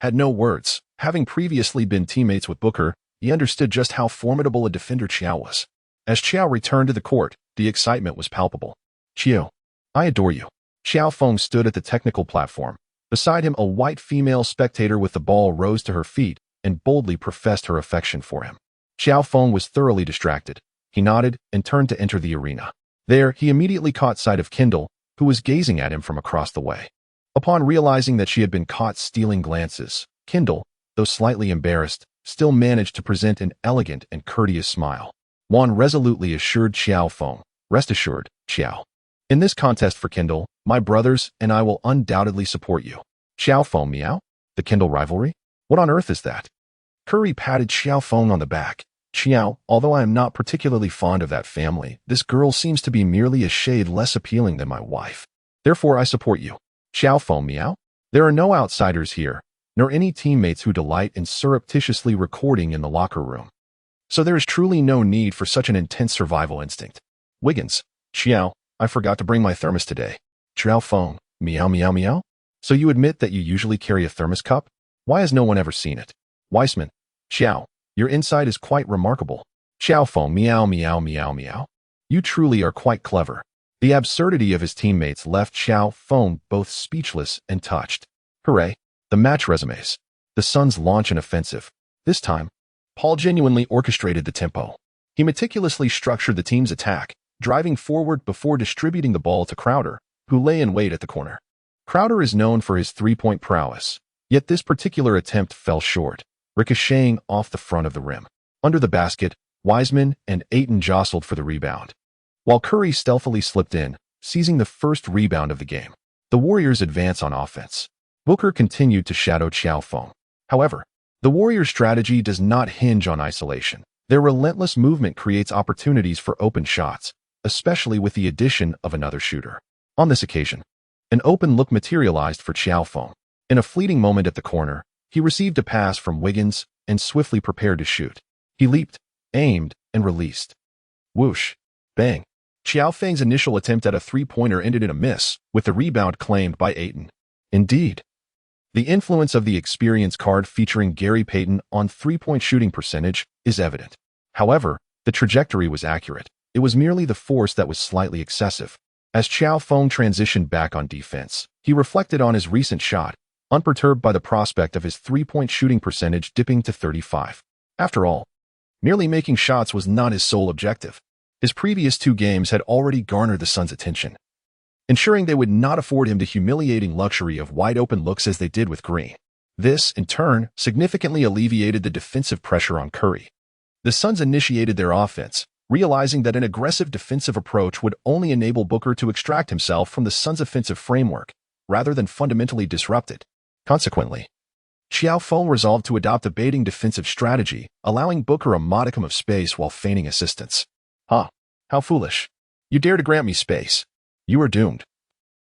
had no words. Having previously been teammates with Booker, he understood just how formidable a defender Qiao was. As Qiao returned to the court, the excitement was palpable. "Qiao, I adore you." Qiao Feng stood at the technical platform. Beside him, a white female spectator with the ball rose to her feet and boldly professed her affection for him. Qiao Feng was thoroughly distracted. He nodded and turned to enter the arena. There, he immediately caught sight of Kendall, who was gazing at him from across the way. Upon realizing that she had been caught stealing glances, Kendall, though slightly embarrassed, still managed to present an elegant and courteous smile. Juan resolutely assured Qiao Feng, "Rest assured, Qiao. In this contest for Kendall, my brothers and I will undoubtedly support you." Qiao Feng meow? The Kendall rivalry? What on earth is that? Curry patted Qiao Feng on the back. "Qiao, although I am not particularly fond of that family, this girl seems to be merely a shade less appealing than my wife. Therefore I support you." Qiao Feng meow? There are no outsiders here, nor any teammates who delight in surreptitiously recording in the locker room. So there is truly no need for such an intense survival instinct. Wiggins, "Qiao, I forgot to bring my thermos today." Qiao Feng, meow meow meow? So you admit that you usually carry a thermos cup? Why has no one ever seen it? Weissman, "Qiao, your insight is quite remarkable." Qiao Feng, meow meow meow meow. You truly are quite clever. The absurdity of his teammates left Qiao Feng both speechless and touched. Hooray, the match resumes. The Suns launch an offensive. This time, Paul genuinely orchestrated the tempo. He meticulously structured the team's attack, driving forward before distributing the ball to Crowder, who lay in wait at the corner. Crowder is known for his three-point prowess, yet this particular attempt fell short, ricocheting off the front of the rim. Under the basket, Wiseman and Ayton jostled for the rebound, while Curry stealthily slipped in, seizing the first rebound of the game. The Warriors advance on offense. Booker continued to shadow Qiao Feng. However, the Warriors' strategy does not hinge on isolation. Their relentless movement creates opportunities for open shots, especially with the addition of another shooter. On this occasion, an open look materialized for Qiao Feng. In a fleeting moment at the corner, he received a pass from Wiggins and swiftly prepared to shoot. He leaped, aimed, and released. Whoosh! Bang! Qiao Feng's initial attempt at a three-pointer ended in a miss, with the rebound claimed by Ayton. Indeed, the influence of the experience card featuring Gary Payton on three-point shooting percentage is evident. However, the trajectory was accurate. It was merely the force that was slightly excessive. As Qiao Feng transitioned back on defense, he reflected on his recent shot, unperturbed by the prospect of his three-point shooting percentage dipping to 35. After all, merely making shots was not his sole objective. His previous 2 games had already garnered the Suns' attention, ensuring they would not afford him the humiliating luxury of wide-open looks as they did with Green. This, in turn, significantly alleviated the defensive pressure on Curry. The Suns initiated their offense, realizing that an aggressive defensive approach would only enable Booker to extract himself from the Suns' offensive framework, rather than fundamentally disrupt it. Consequently, Qiao Feng resolved to adopt a baiting defensive strategy, allowing Booker a modicum of space while feigning assistance. How foolish. You dare to grant me space. You are doomed.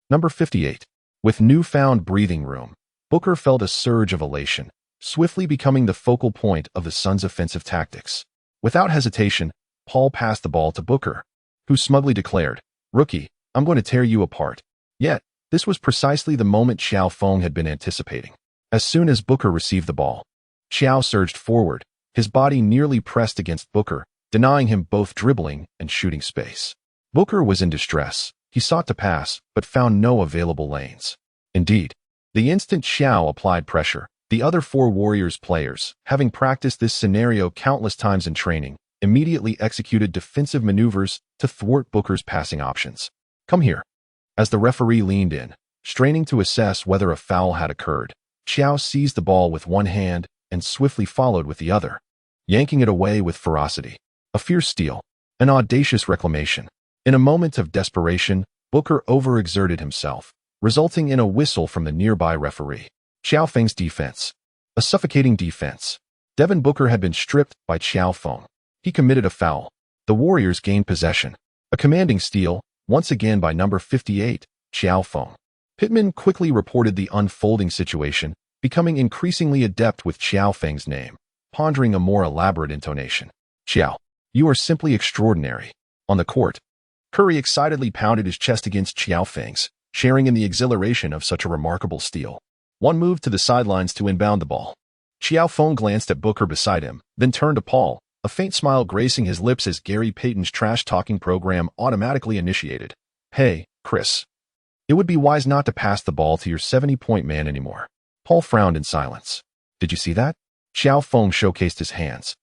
Number 58. With newfound breathing room, Booker felt a surge of elation, swiftly becoming the focal point of the Suns' offensive tactics. Without hesitation, Paul passed the ball to Booker, who smugly declared, "Rookie, I'm going to tear you apart." Yet, this was precisely the moment Qiao Feng had been anticipating. As soon as Booker received the ball, Qiao surged forward, his body nearly pressed against Booker, denying him both dribbling and shooting space. Booker was in distress. He sought to pass, but found no available lanes. Indeed, the instant Qiao applied pressure, the other four Warriors players, having practiced this scenario countless times in training, immediately executed defensive maneuvers to thwart Booker's passing options. "Come here." As the referee leaned in, straining to assess whether a foul had occurred, Qiao seized the ball with one hand and swiftly followed with the other, yanking it away with ferocity. A fierce steal, an audacious reclamation. In a moment of desperation, Booker overexerted himself, resulting in a whistle from the nearby referee. Qiao Feng's defense. A suffocating defense. Devin Booker had been stripped by Qiao Feng. He committed a foul. The Warriors gained possession. A commanding steal, once again by number 58, Qiao Feng. Pittman quickly reported the unfolding situation, becoming increasingly adept with Qiao Feng's name, pondering a more elaborate intonation. "Qiao, you are simply extraordinary." On the court, Curry excitedly pounded his chest against Qiao Feng's, sharing in the exhilaration of such a remarkable steal. One move to the sidelines to inbound the ball. Qiao Feng glanced at Booker beside him, then turned to Paul, a faint smile gracing his lips as Gary Payton's trash-talking program automatically initiated. "Hey, Chris. It would be wise not to pass the ball to your 70-point man anymore." Paul frowned in silence. "Did you see that?" Qiao Feng showcased his hands,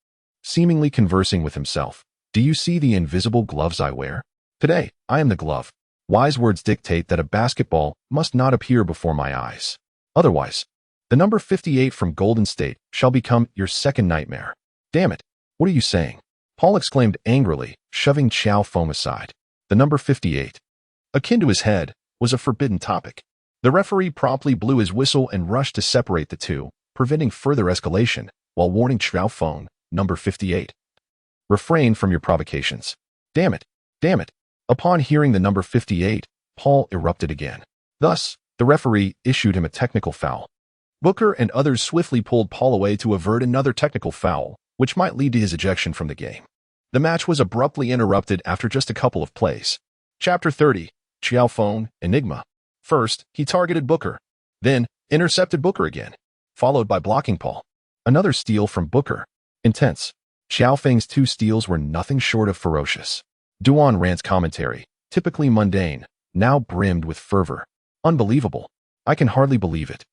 seemingly conversing with himself. "Do you see the invisible gloves I wear? Today, I am the glove. Wise words dictate that a basketball must not appear before my eyes. Otherwise, the number 58 from Golden State shall become your second nightmare." "Damn it. What are you saying?" Paul exclaimed angrily, shoving Qiao Feng aside. The number 58, akin to his head, was a forbidden topic. The referee promptly blew his whistle and rushed to separate the two, preventing further escalation, while warning Qiao Feng, number 58, "Refrain from your provocations." "Damn it. Damn it." Upon hearing the number 58, Paul erupted again. Thus, the referee issued him a technical foul. Booker and others swiftly pulled Paul away to avert another technical foul, which might lead to his ejection from the game. The match was abruptly interrupted after just a couple of plays. Chapter 30, Qiao Feng, Enigma. First, he targeted Booker, then intercepted Booker again, followed by blocking Paul. Another steal from Booker. Intense. Qiao Feng's two steals were nothing short of ferocious. Durant's commentary, typically mundane, now brimmed with fervor. "Unbelievable. I can hardly believe it.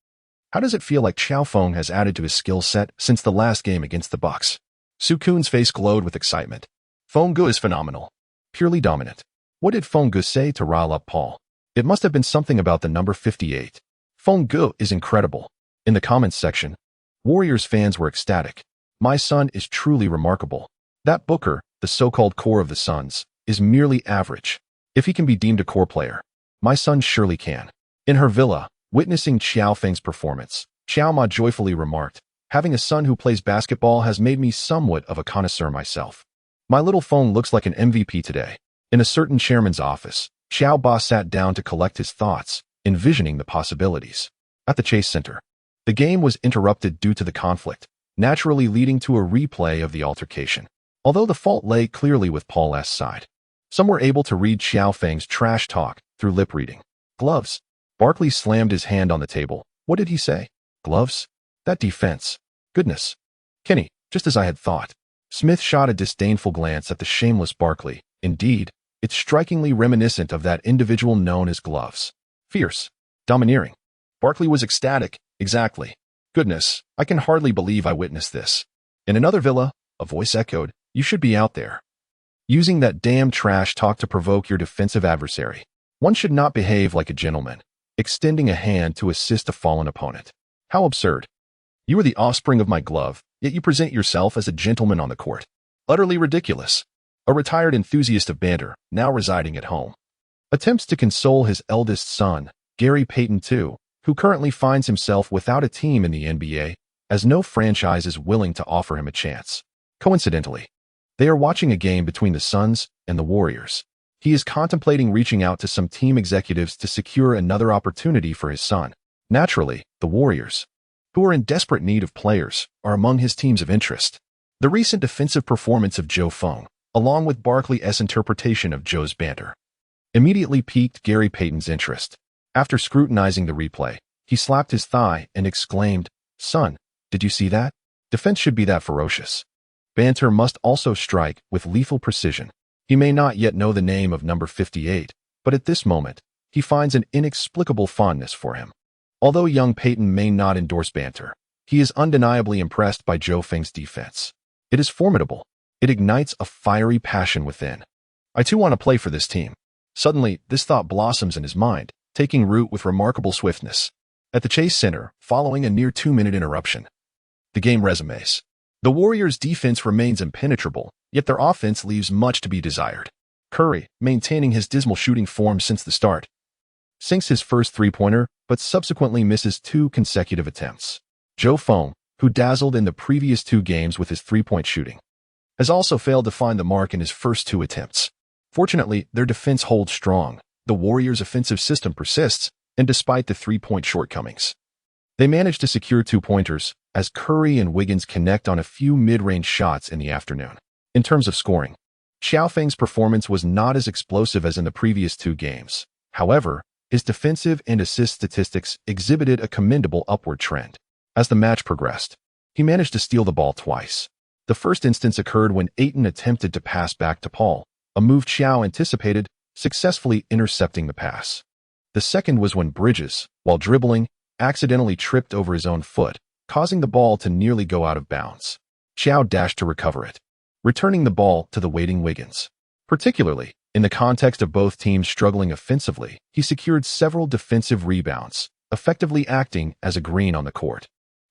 How does it feel like Qiao Feng has added to his skill set since the last game against the Bucks?" Sukun's face glowed with excitement. "Feng is phenomenal. Purely dominant." What did Feng say to rile up Paul? It must have been something about the number 58. "Feng is incredible." In the comments section, Warriors fans were ecstatic. "My son is truly remarkable. That Booker, the so-called core of the Suns, is merely average. If he can be deemed a core player, my son surely can." In her villa, witnessing Qiao Feng's performance, Qiao Ma joyfully remarked, "Having a son who plays basketball has made me somewhat of a connoisseur myself. My little Feng looks like an MVP today." In a certain chairman's office, Qiao Ba sat down to collect his thoughts, envisioning the possibilities. At the Chase Center, the game was interrupted due to the conflict, naturally leading to a replay of the altercation. Although the fault lay clearly with Paul's side, some were able to read Qiao Feng's trash talk through lip reading. "Gloves." Barkley slammed his hand on the table. "What did he say? Gloves? That defense. Goodness. Kenny, just as I had thought." Smith shot a disdainful glance at the shameless Barkley. Indeed, it's strikingly reminiscent of that individual known as Gloves. Fierce. Domineering. Barkley was ecstatic. "Exactly. Goodness, I can hardly believe I witnessed this." In another villa, a voice echoed, "You should be out there, using that damn trash talk to provoke your defensive adversary. One should not behave like a gentleman, extending a hand to assist a fallen opponent. How absurd. You are the offspring of my glove, yet you present yourself as a gentleman on the court. Utterly ridiculous." A retired enthusiast of banter, now residing at home, attempts to console his eldest son, Gary Payton II, who currently finds himself without a team in the NBA, as no franchise is willing to offer him a chance. Coincidentally, They are watching a game between the Suns and the Warriors. He is contemplating reaching out to some team executives to secure another opportunity for his son. Naturally, the Warriors, who are in desperate need of players, are among his teams of interest. The recent defensive performance of Qiao Feng, along with Barkley's interpretation of Joe's banter, immediately piqued Gary Payton's interest. After scrutinizing the replay, he slapped his thigh and exclaimed, "Son, did you see that? Defense should be that ferocious." Banter must also strike with lethal precision. He may not yet know the name of number 58, but at this moment, he finds an inexplicable fondness for him. Although young Payton may not endorse banter, he is undeniably impressed by Qiao Feng's defense. It is formidable. It ignites a fiery passion within. I too want to play for this team. Suddenly, this thought blossoms in his mind, taking root with remarkable swiftness. At the Chase Center, following a near 2-minute interruption. The game resumes. The Warriors' defense remains impenetrable, yet their offense leaves much to be desired. Curry, maintaining his dismal shooting form since the start, sinks his first three-pointer, but subsequently misses 2 consecutive attempts. Qiao Feng, who dazzled in the previous 2 games with his three-point shooting, has also failed to find the mark in his first 2 attempts. Fortunately, their defense holds strong. The Warriors' offensive system persists, and despite the three-point shortcomings, they manage to secure 2-pointers as Curry and Wiggins connect on a few mid-range shots in the afternoon. In terms of scoring, Qiao Feng's performance was not as explosive as in the previous 2 games. However, his defensive and assist statistics exhibited a commendable upward trend. As the match progressed, he managed to steal the ball twice. The first instance occurred when Ayton attempted to pass back to Paul, a move Qiao anticipated, successfully intercepting the pass. The second was when Bridges, while dribbling, accidentally tripped over his own foot, causing the ball to nearly go out of bounds. Qiao dashed to recover it, returning the ball to the waiting Wiggins. Particularly, in the context of both teams struggling offensively, he secured several defensive rebounds, effectively acting as a green on the court.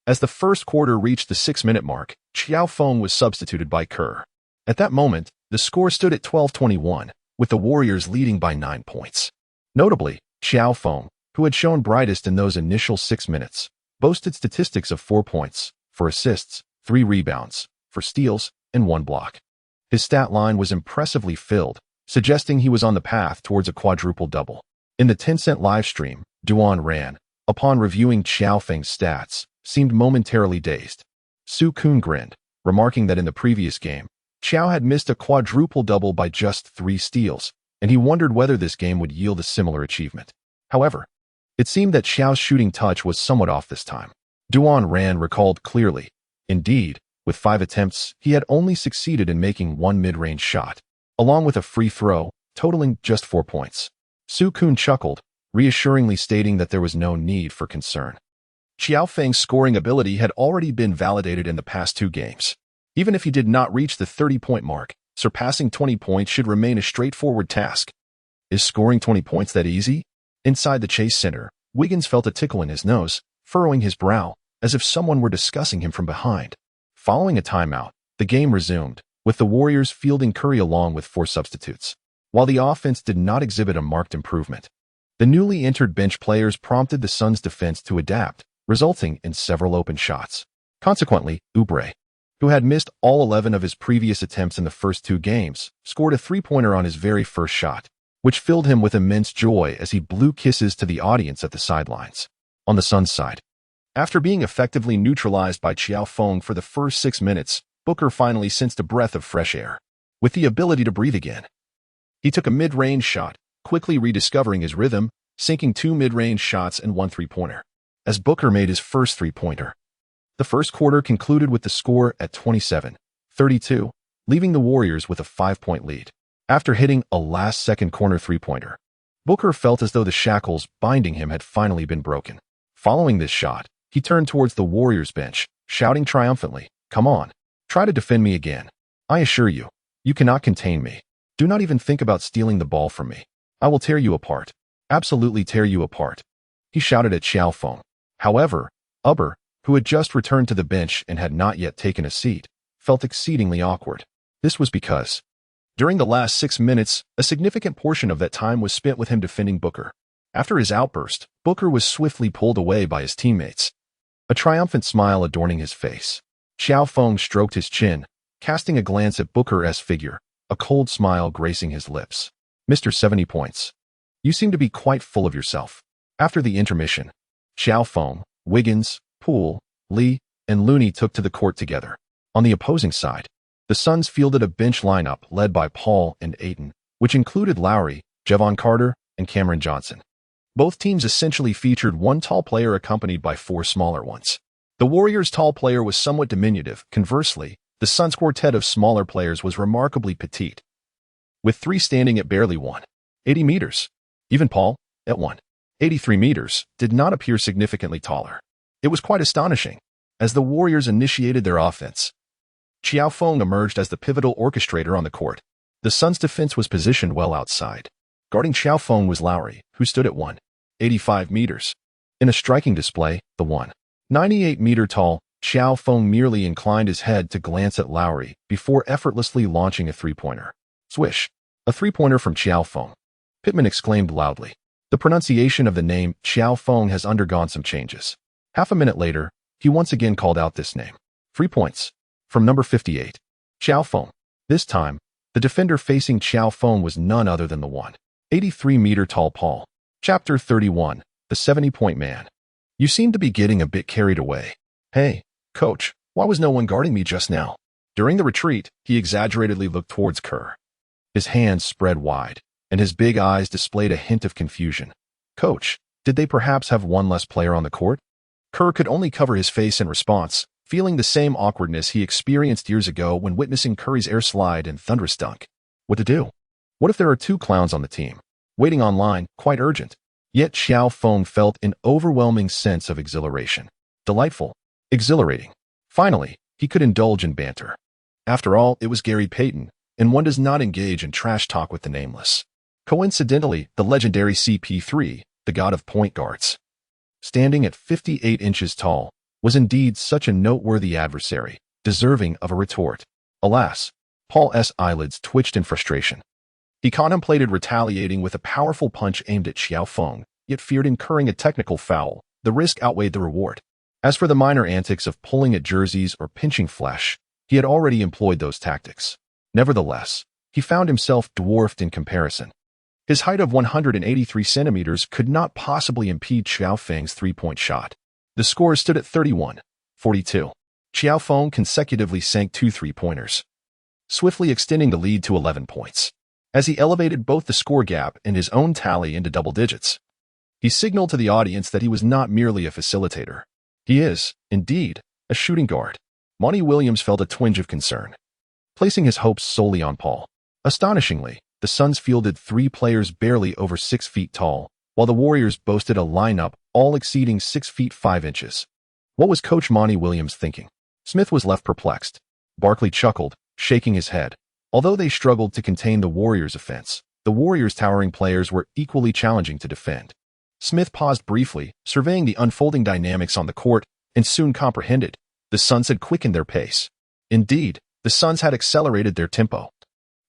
As the first quarter reached the 6-minute mark, Qiao Feng was substituted by Kerr. At that moment, the score stood at 12-21, with the Warriors leading by 9 points. Notably, Qiao Feng, who had shown brightest in those initial 6 minutes, boasted statistics of 4 points, 4 assists, 3 rebounds, 4 steals, and 1 block. His stat line was impressively filled, suggesting he was on the path towards a quadruple-double. In the Tencent livestream, Durant, upon reviewing Qiao Feng's stats, seemed momentarily dazed. Su Kun grinned, remarking that in the previous game, Qiao had missed a quadruple-double by just 3 steals, and he wondered whether this game would yield a similar achievement. However, it seemed that Qiao's shooting touch was somewhat off this time. Durant recalled clearly. Indeed, with 5 attempts, he had only succeeded in making 1 mid-range shot, along with a free throw, totaling just 4 points. Su Kun chuckled, reassuringly stating that there was no need for concern. Qiao Feng's scoring ability had already been validated in the past 2 games. Even if he did not reach the 30-point mark, surpassing 20 points should remain a straightforward task. Is scoring 20 points that easy? Inside the Chase Center, Wiggins felt a tickle in his nose, furrowing his brow, as if someone were discussing him from behind. Following a timeout, the game resumed, with the Warriors fielding Curry along with 4 substitutes. While the offense did not exhibit a marked improvement, the newly entered bench players prompted the Suns' defense to adapt, resulting in several open shots. Consequently, Oubre, who had missed all 11 of his previous attempts in the first 2 games, scored a 3-pointer on his very first shot, which filled him with immense joy as he blew kisses to the audience at the sidelines. On the Suns' side, after being effectively neutralized by Qiao Feng for the first 6 minutes, Booker finally sensed a breath of fresh air, with the ability to breathe again. He took a mid-range shot, quickly rediscovering his rhythm, sinking 2 mid-range shots and 1 3-pointer, as Booker made his first 3-pointer. The first quarter concluded with the score at 27-32, leaving the Warriors with a 5-point lead. After hitting a last-second corner 3-pointer, Booker felt as though the shackles binding him had finally been broken. Following this shot, he turned towards the Warriors bench, shouting triumphantly, "Come on, try to defend me again. I assure you, you cannot contain me. Do not even think about stealing the ball from me. I will tear you apart. Absolutely tear you apart," he shouted at Qiao Feng. However, Oubre, who had just returned to the bench and had not yet taken a seat, felt exceedingly awkward. This was because, during the last 6 minutes, a significant portion of that time was spent with him defending Booker. After his outburst, Booker was swiftly pulled away by his teammates, a triumphant smile adorning his face. Qiao Feng stroked his chin, casting a glance at Booker's figure, a cold smile gracing his lips. Mr. 70 points. You seem to be quite full of yourself. After the intermission, Qiao Feng, Wiggins, Poole, Lee, and Looney took to the court together. On the opposing side, the Suns fielded a bench lineup led by Paul and Ayton, which included Lowry, Javon Carter, and Cameron Johnson. Both teams essentially featured one tall player accompanied by four smaller ones. The Warriors' tall player was somewhat diminutive. Conversely, the Suns' quartet of smaller players was remarkably petite, with three standing at barely 180 meters. Even Paul, at 183 meters, did not appear significantly taller. It was quite astonishing. As the Warriors initiated their offense, Qiao Feng emerged as the pivotal orchestrator on the court. The Suns' defense was positioned well outside. Guarding Qiao Feng was Lowry, who stood at 185 meters. In a striking display, the 198-meter-tall Qiao Feng merely inclined his head to glance at Lowry before effortlessly launching a three-pointer. Swish! A three-pointer from Qiao Feng. Pittman exclaimed loudly. The pronunciation of the name Qiao Feng has undergone some changes. Half a minute later, he once again called out this name. 3 points. From number 58. Qiao Feng. This time, the defender facing Qiao Feng was none other than the 183-meter-tall Paul. Chapter 31. The 70-point man. You seem to be getting a bit carried away. Hey, coach, why was no one guarding me just now? During the retreat, he exaggeratedly looked towards Kerr. His hands spread wide, and his big eyes displayed a hint of confusion. Coach, did they perhaps have one less player on the court? Kerr could only cover his face in response, feeling the same awkwardness he experienced years ago when witnessing Curry's air slide and thunderous dunk. What to do? What if there are two clowns on the team? Waiting online, quite urgent. Yet Qiao Feng felt an overwhelming sense of exhilaration. Delightful. Exhilarating. Finally, he could indulge in banter. After all, it was Gary Payton, and one does not engage in trash talk with the nameless. Coincidentally, the legendary CP3, the god of point guards, standing at 58 inches tall, was indeed such a noteworthy adversary, deserving of a retort. Alas, Paul's eyelids twitched in frustration. He contemplated retaliating with a powerful punch aimed at Qiao Feng, yet feared incurring a technical foul. The risk outweighed the reward. As for the minor antics of pulling at jerseys or pinching flesh, he had already employed those tactics. Nevertheless, he found himself dwarfed in comparison. His height of 183 centimeters could not possibly impede Qiao Feng's three-point shot. The score stood at 31-42. Qiao Feng consecutively sank two three-pointers, swiftly extending the lead to 11 points. As he elevated both the score gap and his own tally into double digits, he signaled to the audience that he was not merely a facilitator. He is, indeed, a shooting guard. Monty Williams felt a twinge of concern, placing his hopes solely on Paul. Astonishingly, the Suns fielded three players barely over 6 feet tall, while the Warriors boasted a lineup all exceeding 6 feet 5 inches. What was Coach Monty Williams thinking? Smith was left perplexed. Barkley chuckled, shaking his head. Although they struggled to contain the Warriors' offense, the Warriors' towering players were equally challenging to defend. Smith paused briefly, surveying the unfolding dynamics on the court, and soon comprehended. The Suns had quickened their pace. Indeed, the Suns had accelerated their tempo,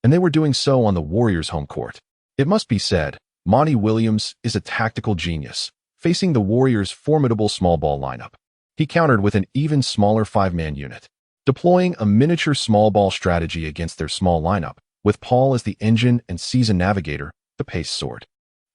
and they were doing so on the Warriors' home court. It must be said, Monty Williams is a tactical genius, facing the Warriors' formidable small ball lineup. He countered with an even smaller five-man unit, deploying a miniature small ball strategy against their small lineup, with Paul as the engine and season navigator. The pace soared.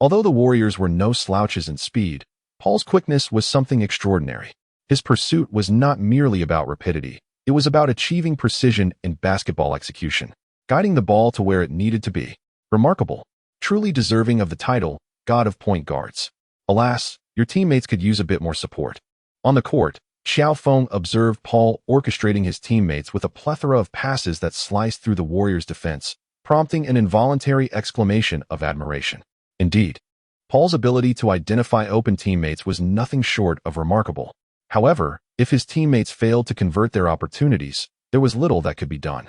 Although the Warriors were no slouches in speed, Paul's quickness was something extraordinary. His pursuit was not merely about rapidity. It was about achieving precision in basketball execution, guiding the ball to where it needed to be. Remarkable. Truly deserving of the title, God of Point Guards. Alas, your teammates could use a bit more support. On the court, Qiao Feng observed Paul orchestrating his teammates with a plethora of passes that sliced through the Warriors' defense, prompting an involuntary exclamation of admiration. Indeed, Paul's ability to identify open teammates was nothing short of remarkable. However, if his teammates failed to convert their opportunities, there was little that could be done.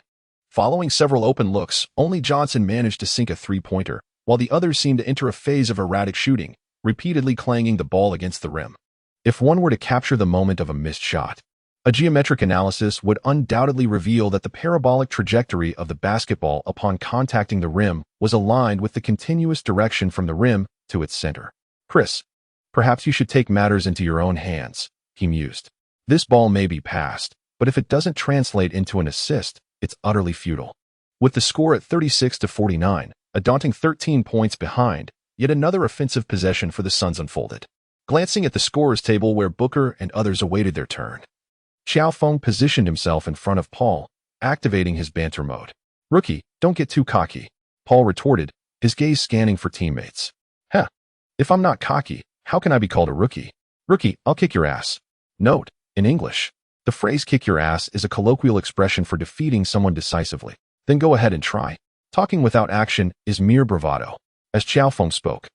Following several open looks, only Johnson managed to sink a three-pointer, while the others seemed to enter a phase of erratic shooting, repeatedly clanging the ball against the rim. If one were to capture the moment of a missed shot, a geometric analysis would undoubtedly reveal that the parabolic trajectory of the basketball upon contacting the rim was aligned with the continuous direction from the rim to its center. Chris, perhaps you should take matters into your own hands, he mused. This ball may be passed, but if it doesn't translate into an assist, it's utterly futile. With the score at 36-49, a daunting 13 points behind, yet another offensive possession for the Suns unfolded. Glancing at the scorer's table where Booker and others awaited their turn, Qiao Feng positioned himself in front of Paul, activating his banter mode. "Rookie, don't get too cocky," Paul retorted, his gaze scanning for teammates. "Huh. If I'm not cocky, how can I be called a rookie? Rookie, I'll kick your ass." Note, in English, the phrase kick your ass is a colloquial expression for defeating someone decisively. Then go ahead and try. Talking without action is mere bravado. As Qiao Feng spoke,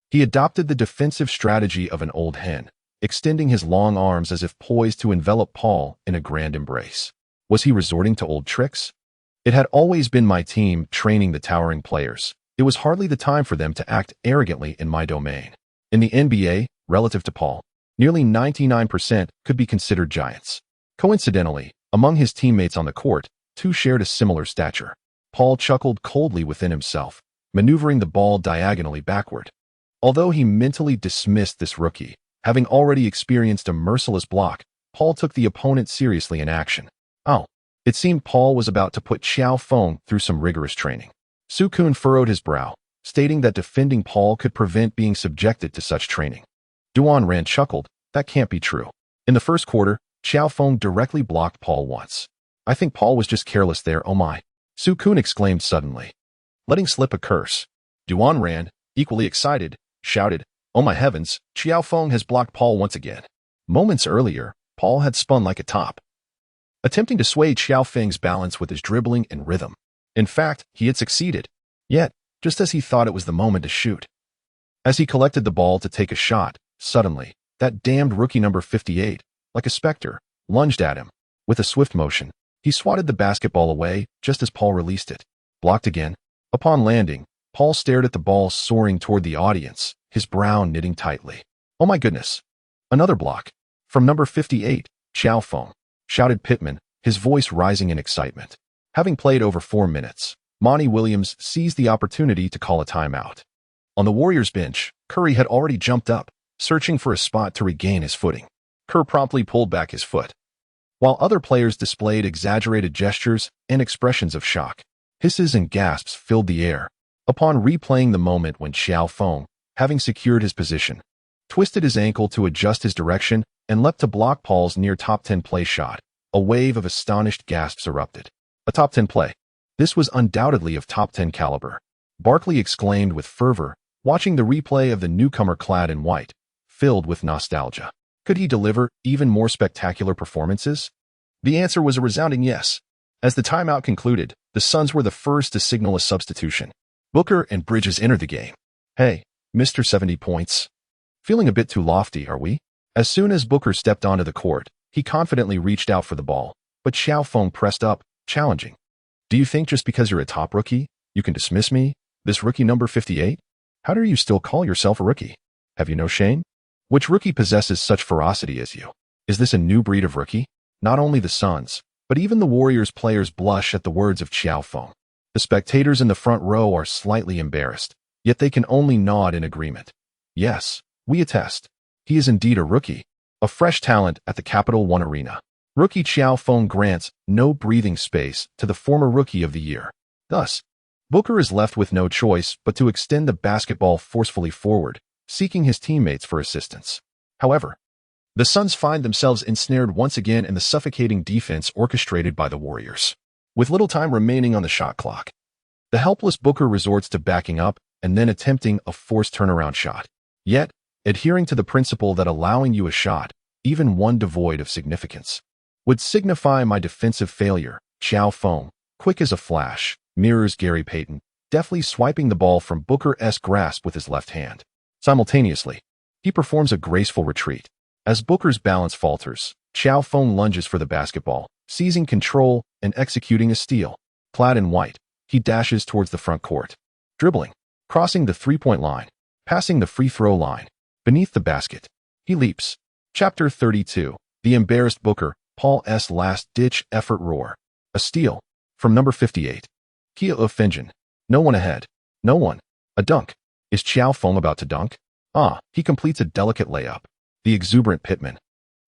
he adopted the defensive strategy of an old hen, extending his long arms as if poised to envelop Paul in a grand embrace. Was he resorting to old tricks? It had always been my team training the towering players. It was hardly the time for them to act arrogantly in my domain. In the NBA, relative to Paul, nearly 99% could be considered giants. Coincidentally, among his teammates on the court, two shared a similar stature. Paul chuckled coldly within himself, maneuvering the ball diagonally backward. Although he mentally dismissed this rookie, having already experienced a merciless block, Paul took the opponent seriously in action. Oh, it seemed Paul was about to put Qiao Feng through some rigorous training. Su Kun furrowed his brow, stating that defending Paul could prevent being subjected to such training. Durant chuckled, "That can't be true." In the first quarter, Qiao Feng directly blocked Paul once. "I think Paul was just careless there, oh my," Su Kun exclaimed suddenly, letting slip a curse. Durant, equally excited, shouted, "Oh my heavens, Qiao Feng has blocked Paul once again." Moments earlier, Paul had spun like a top, attempting to sway Qiao Feng's balance with his dribbling and rhythm. In fact, he had succeeded. Yet, just as he thought it was the moment to shoot, as he collected the ball to take a shot, suddenly, that damned rookie number 58, like a specter, lunged at him. With a swift motion, he swatted the basketball away just as Paul released it. Blocked again. Upon landing, Paul stared at the ball soaring toward the audience, his brow knitting tightly. "Oh my goodness. Another block. From number 58, Qiao Feng," shouted Pittman, his voice rising in excitement. Having played over 4 minutes, Monty Williams seized the opportunity to call a timeout. On the Warriors bench, Curry had already jumped up, searching for a spot to regain his footing. Kerr promptly pulled back his foot, while other players displayed exaggerated gestures and expressions of shock. Hisses and gasps filled the air. Upon replaying the moment when Qiao Feng, having secured his position, twisted his ankle to adjust his direction and leapt to block Paul's near top 10 play shot, a wave of astonished gasps erupted. A top 10 play. This was undoubtedly of top 10 caliber. Barkley exclaimed with fervor, watching the replay of the newcomer clad in white, filled with nostalgia. Could he deliver even more spectacular performances? The answer was a resounding yes. As the timeout concluded, the Suns were the first to signal a substitution. Booker and Bridges entered the game. "Hey, Mr. 70 points. Feeling a bit too lofty, are we?" As soon as Booker stepped onto the court, he confidently reached out for the ball, but Qiao Feng pressed up, challenging. "Do you think just because you're a top rookie, you can dismiss me, this rookie number 58? How dare you still call yourself a rookie? Have you no shame? Which rookie possesses such ferocity as you? Is this a new breed of rookie?" Not only the Suns, but even the Warriors players blush at the words of Qiao Feng. The spectators in the front row are slightly embarrassed, yet they can only nod in agreement. Yes, we attest. He is indeed a rookie, a fresh talent at the Capital One Arena. Rookie Qiao Feng grants no breathing space to the former Rookie of the Year. Thus, Booker is left with no choice but to extend the basketball forcefully forward, seeking his teammates for assistance. However, the Suns find themselves ensnared once again in the suffocating defense orchestrated by the Warriors. With little time remaining on the shot clock, the helpless Booker resorts to backing up and then attempting a forced turnaround shot. Yet, adhering to the principle that allowing you a shot, even one devoid of significance, would signify my defensive failure, Qiao Feng, quick as a flash, mirrors Gary Payton, deftly swiping the ball from Booker's grasp with his left hand. Simultaneously, he performs a graceful retreat. As Booker's balance falters, Qiao Feng lunges for the basketball, seizing control and executing a steal. Clad in white, he dashes towards the front court, dribbling, crossing the three-point line, passing the free throw line. Beneath the basket, he leaps. Chapter 32, The Embarrassed Booker, Paul's last-ditch effort roar. A steal. From number 58. Qiao Feng. No one ahead. No one. A dunk. Is Qiao Feng about to dunk? He completes a delicate layup. The exuberant Pittman,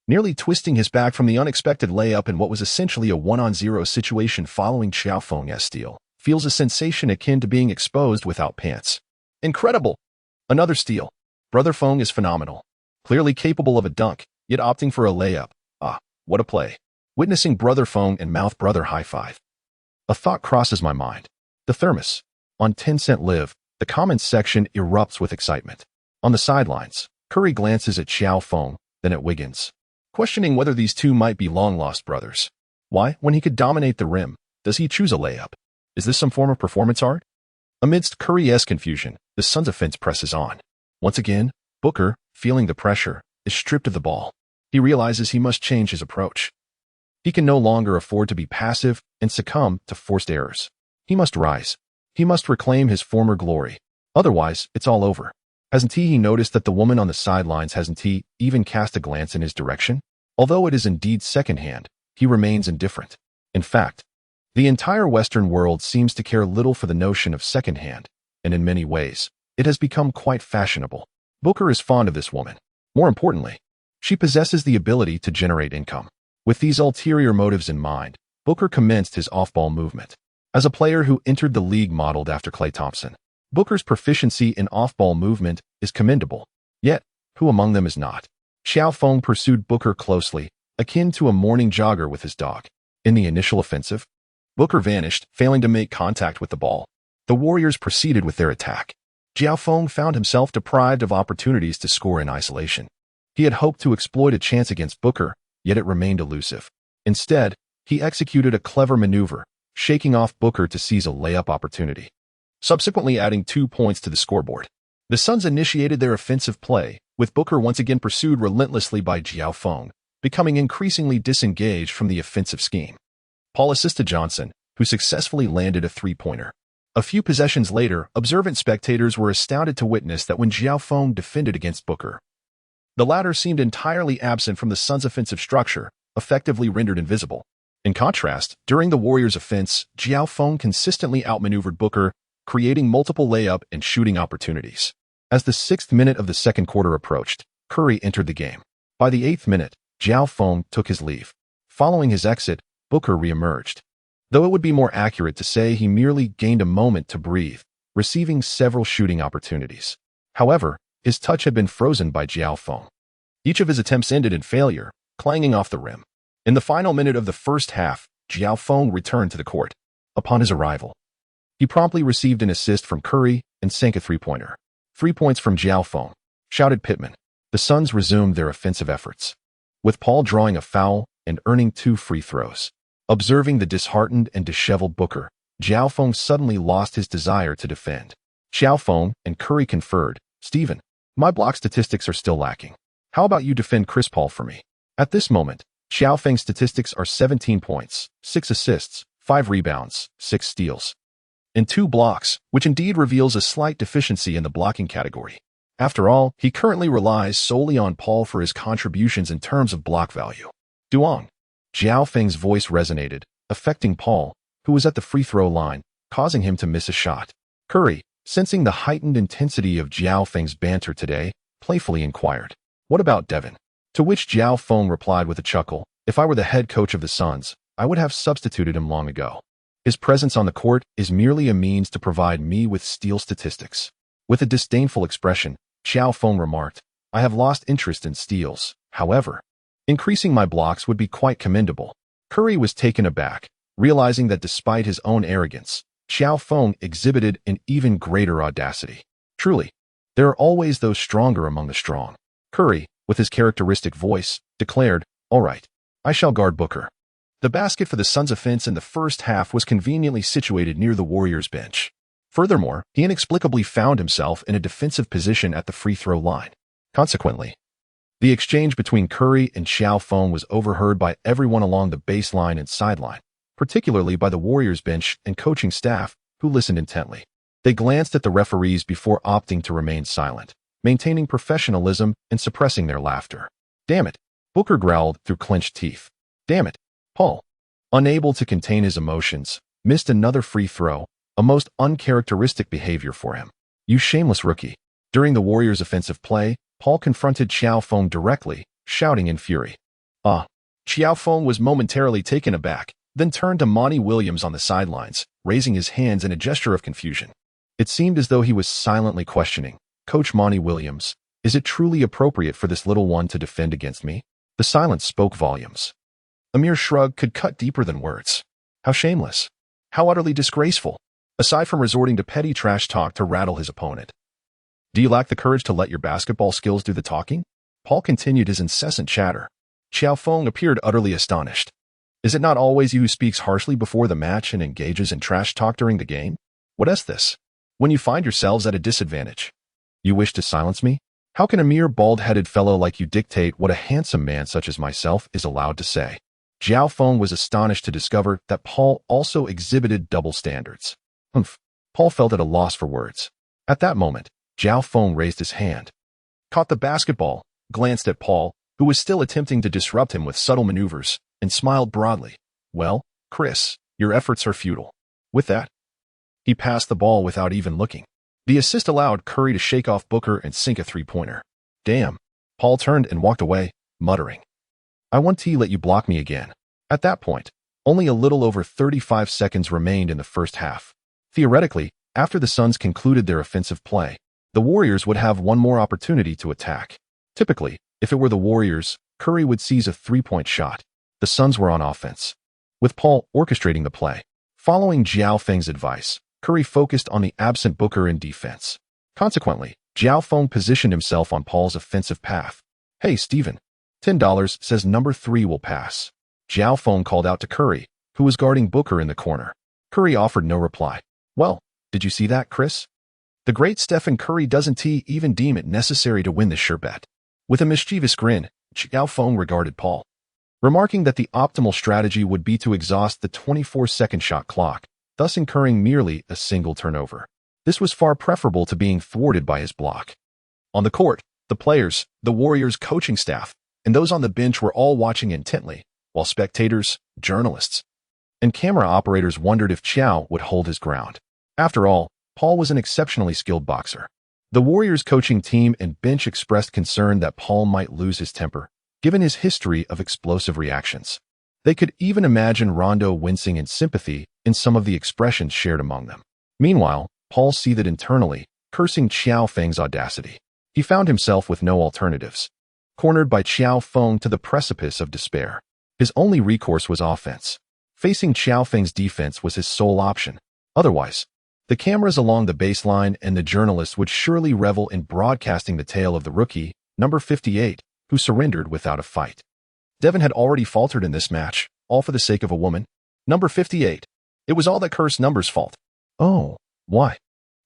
nearly twisting his back from the unexpected layup in what was essentially a 1-on-0 situation following Qiao Feng's steal. Feels a sensation akin to being exposed without pants. Incredible! Another steal. Brother Feng is phenomenal. Clearly capable of a dunk, yet opting for a layup. Ah, what a play. Witnessing Brother Feng and mouth brother high five. A thought crosses my mind. The thermos. On 10-cent Live, the comments section erupts with excitement. On the sidelines, Curry glances at Qiao Feng, then at Wiggins, questioning whether these two might be long-lost brothers. Why, when he could dominate the rim, does he choose a layup? Is this some form of performance art? Amidst Curry's confusion, the Suns' offense presses on. Once again, Booker, feeling the pressure, is stripped of the ball. He realizes he must change his approach. He can no longer afford to be passive and succumb to forced errors. He must rise. He must reclaim his former glory. Otherwise, it's all over. Hasn't he noticed that the woman on the sidelines hasn't he even cast a glance in his direction? Although it is indeed secondhand, he remains indifferent. In fact, the entire Western world seems to care little for the notion of secondhand, and in many ways, it has become quite fashionable. Booker is fond of this woman. More importantly, she possesses the ability to generate income. With these ulterior motives in mind, Booker commenced his off-ball movement. As a player who entered the league modeled after Thompson, Booker's proficiency in off-ball movement is commendable. Yet, who among them is not? Qiao Feng pursued Booker closely, akin to a morning jogger with his dog. In the initial offensive, Booker vanished, failing to make contact with the ball. The Warriors proceeded with their attack. Qiao Feng found himself deprived of opportunities to score in isolation. He had hoped to exploit a chance against Booker, yet it remained elusive. Instead, he executed a clever maneuver, shaking off Booker to seize a layup opportunity, subsequently adding 2 points to the scoreboard. The Suns initiated their offensive play, with Booker once again pursued relentlessly by Qiao Feng, becoming increasingly disengaged from the offensive scheme. Paul assisted Johnson, who successfully landed a three-pointer. A few possessions later, observant spectators were astounded to witness that when Qiao Feng defended against Booker, the latter seemed entirely absent from the Suns' offensive structure, effectively rendered invisible. In contrast, during the Warriors' offense, Qiao Feng consistently outmaneuvered Booker, creating multiple layup and shooting opportunities. As the 6th minute of the second quarter approached, Curry entered the game. By the 8th minute, Qiao Feng took his leave. Following his exit, Booker re-emerged. Though it would be more accurate to say he merely gained a moment to breathe, receiving several shooting opportunities. However, his touch had been frozen by Qiao Feng. Each of his attempts ended in failure, clanging off the rim. In the final minute of the first half, Qiao Feng returned to the court. Upon his arrival, he promptly received an assist from Curry and sank a three-pointer. 3 points from Qiao Feng, shouted Pittman. The Suns resumed their offensive efforts, with Paul drawing a foul and earning 2 free throws. Observing the disheartened and disheveled Booker, Qiao Feng suddenly lost his desire to defend. Qiao Feng and Curry conferred. Steven, my block statistics are still lacking. How about you defend Chris Paul for me? At this moment, Qiao Feng's statistics are 17 points, 6 assists, 5 rebounds, 6 steals, and 2 blocks, which indeed reveals a slight deficiency in the blocking category. After all, he currently relies solely on Paul for his contributions in terms of block value. Duong. Qiao Feng's voice resonated, affecting Paul, who was at the free throw line, causing him to miss a shot. Curry, sensing the heightened intensity of Qiao Feng's banter today, playfully inquired, "What about Devin?" To which Qiao Feng replied with a chuckle, "If I were the head coach of the Suns, I would have substituted him long ago. His presence on the court is merely a means to provide me with steal statistics." With a disdainful expression, Qiao Feng remarked, "I have lost interest in steals. However, increasing my blocks would be quite commendable." Curry was taken aback, realizing that despite his own arrogance, Qiao Feng exhibited an even greater audacity. Truly, there are always those stronger among the strong. Curry, with his characteristic voice, declared, "All right, I shall guard Booker." The basket for the Suns' offense in the first half was conveniently situated near the Warriors' bench. Furthermore, he inexplicably found himself in a defensive position at the free throw line. Consequently, the exchange between Curry and Qiao Feng was overheard by everyone along the baseline and sideline, particularly by the Warriors' bench and coaching staff, who listened intently. They glanced at the referees before opting to remain silent, maintaining professionalism and suppressing their laughter. "Damn it," Booker growled through clenched teeth. "Damn it." Paul, unable to contain his emotions, missed another free throw, a most uncharacteristic behavior for him. "You shameless rookie." During the Warriors' offensive play, Paul confronted Qiao Feng directly, shouting in fury, Ah. Qiao Feng was momentarily taken aback, then turned to Monty Williams on the sidelines, raising his hands in a gesture of confusion. It seemed as though he was silently questioning, "Coach Monty Williams, is it truly appropriate for this little one to defend against me?" The silence spoke volumes. A mere shrug could cut deeper than words. How shameless. How utterly disgraceful. Aside from resorting to petty trash talk to rattle his opponent. Do you lack the courage to let your basketball skills do the talking? Paul continued his incessant chatter. Qiao Feng appeared utterly astonished. Is it not always you who speaks harshly before the match and engages in trash talk during the game? What is this? When you find yourselves at a disadvantage, you wish to silence me? How can a mere bald-headed fellow like you dictate what a handsome man such as myself is allowed to say? Qiao Feng was astonished to discover that Paul also exhibited double standards. Paul felt at a loss for words. At that moment, Qiao Feng raised his hand, caught the basketball, glanced at Paul, who was still attempting to disrupt him with subtle maneuvers, and smiled broadly. Well, Chris, your efforts are futile. With that, he passed the ball without even looking. The assist allowed Curry to shake off Booker and sink a three-pointer. Damn. Paul turned and walked away, muttering, I want to let you block me again. At that point, only a little over 35 seconds remained in the first half. Theoretically, after the Suns concluded their offensive play, the Warriors would have one more opportunity to attack. Typically, if it were the Warriors, Curry would seize a three-point shot. The Suns were on offense, with Paul orchestrating the play. Following Qiao Feng's advice, Curry focused on the absent Booker in defense. Consequently, Qiao Feng positioned himself on Paul's offensive path. Hey, Steven. $10 says number 3 will pass. Qiao Feng called out to Curry, who was guarding Booker in the corner. Curry offered no reply. Well, did you see that, Chris? The great Stephen Curry doesn't even deem it necessary to win this sure bet. With a mischievous grin, Qiao Feng regarded Paul, remarking that the optimal strategy would be to exhaust the 24-second shot clock, thus incurring merely a single turnover. This was far preferable to being thwarted by his block. On the court, the players, the Warriors' coaching staff, and those on the bench were all watching intently, while spectators, journalists, and camera operators wondered if Qiao would hold his ground. After all, Paul was an exceptionally skilled boxer. The Warriors' coaching team and bench expressed concern that Paul might lose his temper, given his history of explosive reactions. They could even imagine Rondo wincing in sympathy in some of the expressions shared among them. Meanwhile, Paul seethed internally, cursing Qiao Feng's audacity. He found himself with no alternatives, cornered by Qiao Feng to the precipice of despair. His only recourse was offense. Facing Qiao Feng's defense was his sole option. Otherwise, the cameras along the baseline and the journalists would surely revel in broadcasting the tale of the rookie, number 58, who surrendered without a fight. Devin had already faltered in this match, all for the sake of a woman. Number 58. It was all that cursed number's fault. Oh, why?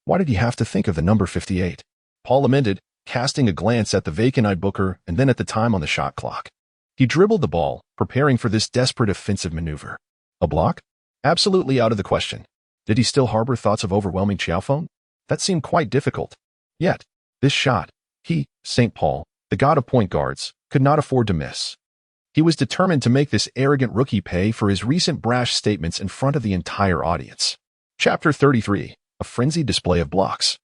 Why did he have to think of the number 58? Paul amended, casting a glance at the vacant-eyed Booker and then at the time on the shot clock. He dribbled the ball, preparing for this desperate offensive maneuver. A block? Absolutely out of the question. Did he still harbor thoughts of overwhelming Qiao Feng? That seemed quite difficult. Yet, this shot, he, St. Paul, the god of point guards, could not afford to miss. He was determined to make this arrogant rookie pay for his recent brash statements in front of the entire audience. Chapter 33, A Frenzied Display of Blocks.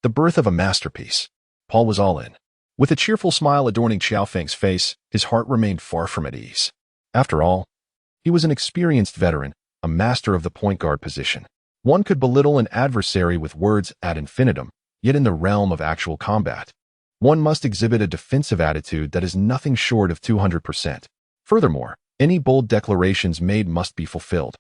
The birth of a masterpiece. Paul was all in. With a cheerful smile adorning Qiao Feng's face, his heart remained far from at ease. After all, he was an experienced veteran, a master of the point guard position. One could belittle an adversary with words ad infinitum, yet in the realm of actual combat, one must exhibit a defensive attitude that is nothing short of 200%. Furthermore, any bold declarations made must be fulfilled.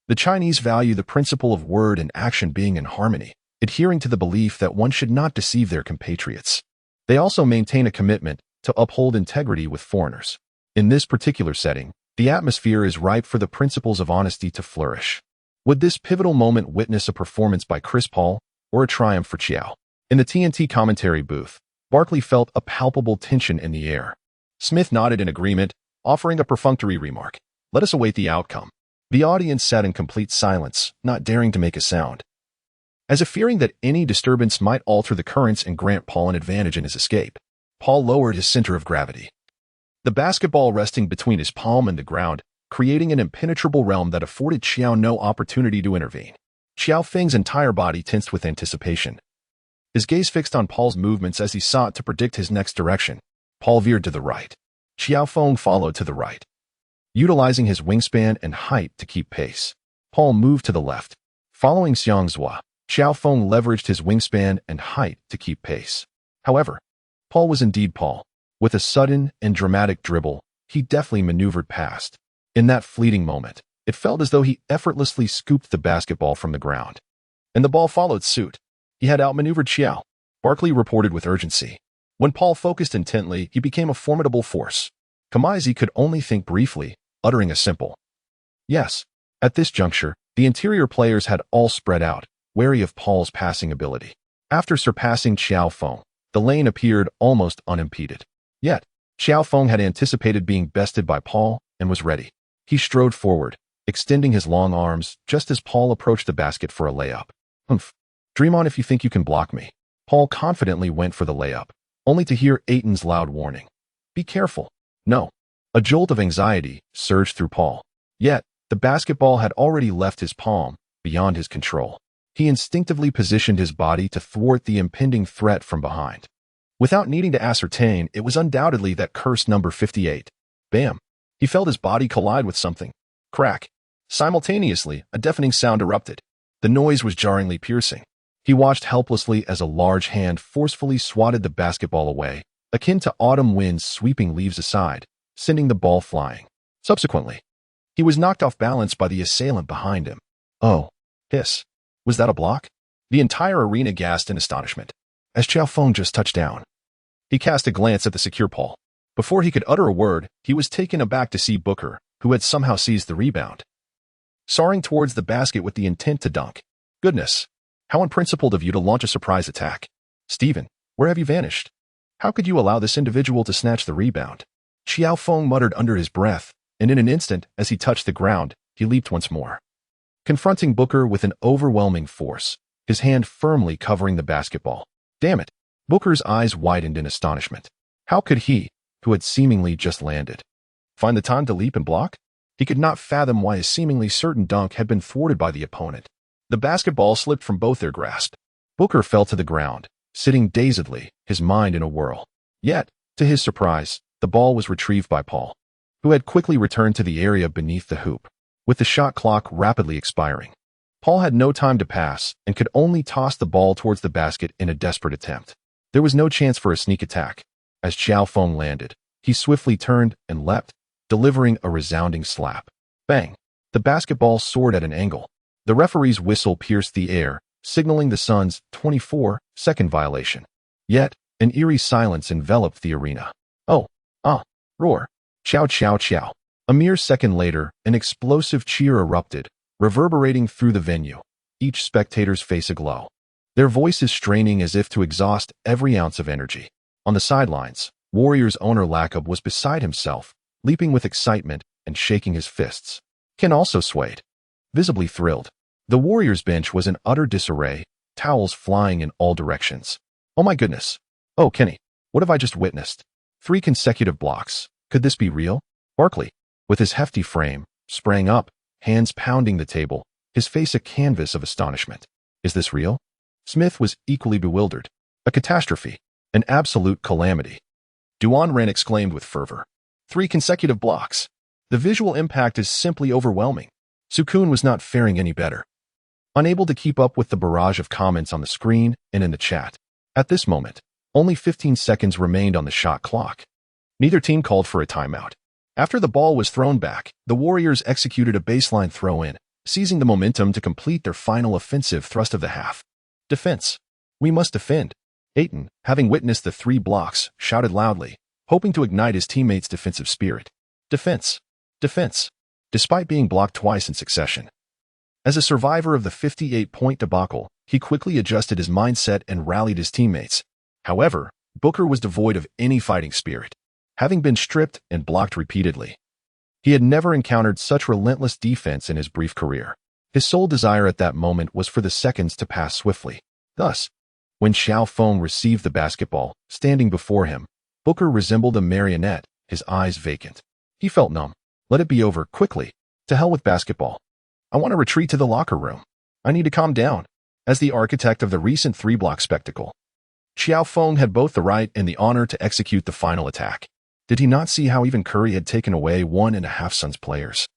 The Chinese value the principle of word and action being in harmony, adhering to the belief that one should not deceive their compatriots. They also maintain a commitment to uphold integrity with foreigners. In this particular setting, the atmosphere is ripe for the principles of honesty to flourish. Would this pivotal moment witness a performance by Chris Paul or a triumph for Qiao? In the TNT commentary booth, Barkley felt a palpable tension in the air. Smith nodded in agreement, offering a perfunctory remark. Let us await the outcome. The audience sat in complete silence, not daring to make a sound, as if fearing that any disturbance might alter the currents and grant Paul an advantage in his escape. Paul lowered his center of gravity, the basketball resting between his palm and the ground, creating an impenetrable realm that afforded Qiao no opportunity to intervene. Qiao Feng's entire body tensed with anticipation, his gaze fixed on Paul's movements as he sought to predict his next direction. Paul veered to the right, Qiao Feng followed to the right, utilizing his wingspan and height to keep pace. Paul moved to the left. Following Xiangzhua, Qiao Feng leveraged his wingspan and height to keep pace. However, Paul was indeed Paul. With a sudden and dramatic dribble, he deftly maneuvered past. In that fleeting moment, it felt as though he effortlessly scooped the basketball from the ground. And the ball followed suit. He had outmaneuvered Qiao. Barkley reported with urgency. When Paul focused intently, he became a formidable force. Kamaizi could only think briefly, uttering a simple yes. At this juncture, the interior players had all spread out, wary of Paul's passing ability. After surpassing Qiao Feng, the lane appeared almost unimpeded. Yet, Qiao Feng had anticipated being bested by Paul and was ready. He strode forward, extending his long arms just as Paul approached the basket for a layup. Humph. Dream on if you think you can block me. Paul confidently went for the layup, only to hear Aiton's loud warning. Be careful. No. A jolt of anxiety surged through Paul. Yet, the basketball had already left his palm, beyond his control. He instinctively positioned his body to thwart the impending threat from behind. Without needing to ascertain, it was undoubtedly that cursed number 58. Bam! He felt his body collide with something. Crack. Simultaneously, a deafening sound erupted. The noise was jarringly piercing. He watched helplessly as a large hand forcefully swatted the basketball away, akin to autumn winds sweeping leaves aside, sending the ball flying. Subsequently, he was knocked off balance by the assailant behind him. Oh, hiss. Was that a block? The entire arena gasped in astonishment. As Qiao Feng just touched down, he cast a glance at the secure Paul. Before he could utter a word, he was taken aback to see Booker, who had somehow seized the rebound, soaring towards the basket with the intent to dunk. Goodness, how unprincipled of you to launch a surprise attack. Stephen, where have you vanished? How could you allow this individual to snatch the rebound? Qiao Feng muttered under his breath, and in an instant, as he touched the ground, he leaped once more, confronting Booker with an overwhelming force, his hand firmly covering the basketball. Damn it! Booker's eyes widened in astonishment. How could he, who had seemingly just landed, find the time to leap and block? He could not fathom why a seemingly certain dunk had been thwarted by the opponent. The basketball slipped from both their grasp. Booker fell to the ground, sitting dazedly, his mind in a whirl. Yet, to his surprise, the ball was retrieved by Paul, who had quickly returned to the area beneath the hoop. With the shot clock rapidly expiring, Paul had no time to pass and could only toss the ball towards the basket in a desperate attempt. There was no chance for a sneak attack. As Qiao Feng landed, he swiftly turned and leapt, delivering a resounding slap. Bang! The basketball soared at an angle. The referee's whistle pierced the air, signaling the Suns' 24-second violation. Yet, an eerie silence enveloped the arena. Oh, roar. Chow chow chow. A mere second later, an explosive cheer erupted, reverberating through the venue, each spectator's face aglow, their voices straining as if to exhaust every ounce of energy. On the sidelines, Warriors owner Lacob was beside himself, leaping with excitement and shaking his fists. Ken also swayed, visibly thrilled. The Warriors bench was in utter disarray, towels flying in all directions. Oh my goodness. Oh, Kenny, what have I just witnessed? 3 consecutive blocks. Could this be real? Barkley, with his hefty frame, sprang up, hands pounding the table, his face a canvas of astonishment. Is this real? Smith was equally bewildered. A catastrophe. An absolute calamity. Durant exclaimed with fervor. 3 consecutive blocks. The visual impact is simply overwhelming. Sukun was not faring any better, unable to keep up with the barrage of comments on the screen and in the chat. At this moment, only 15 seconds remained on the shot clock. Neither team called for a timeout. After the ball was thrown back, the Warriors executed a baseline throw-in, seizing the momentum to complete their final offensive thrust of the half. Defense. We must defend. Aiton, having witnessed the 3 blocks, shouted loudly, hoping to ignite his teammates' defensive spirit. Defense. Defense. Despite being blocked twice in succession. As a survivor of the 58-point debacle, he quickly adjusted his mindset and rallied his teammates. However, Booker was devoid of any fighting spirit, having been stripped and blocked repeatedly. He had never encountered such relentless defense in his brief career. His sole desire at that moment was for the seconds to pass swiftly. Thus, when Qiao Feng received the basketball, standing before him, Booker resembled a marionette, his eyes vacant. He felt numb. Let it be over, quickly. To hell with basketball. I want to retreat to the locker room. I need to calm down. As the architect of the recent 3-block spectacle, Qiao Feng had both the right and the honor to execute the final attack. Did he not see how even Curry had taken away 1.5 Suns players?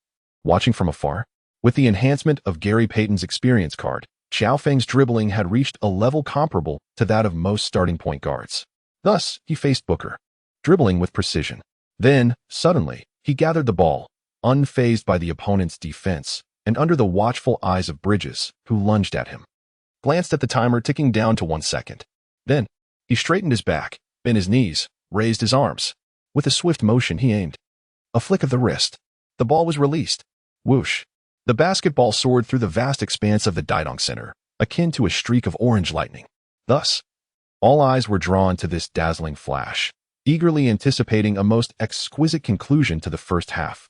Watching from afar, with the enhancement of Gary Payton's experience card, Qiao Feng's dribbling had reached a level comparable to that of most starting point guards. Thus, he faced Booker, dribbling with precision. Then, suddenly, he gathered the ball, unfazed by the opponent's defense, and under the watchful eyes of Bridges, who lunged at him. Glanced at the timer ticking down to 1 second. Then, he straightened his back, bent his knees, raised his arms. With a swift motion, he aimed. A flick of the wrist. The ball was released. Whoosh. The basketball soared through the vast expanse of the Daidong Center, akin to a streak of orange lightning. Thus, all eyes were drawn to this dazzling flash, eagerly anticipating a most exquisite conclusion to the first half.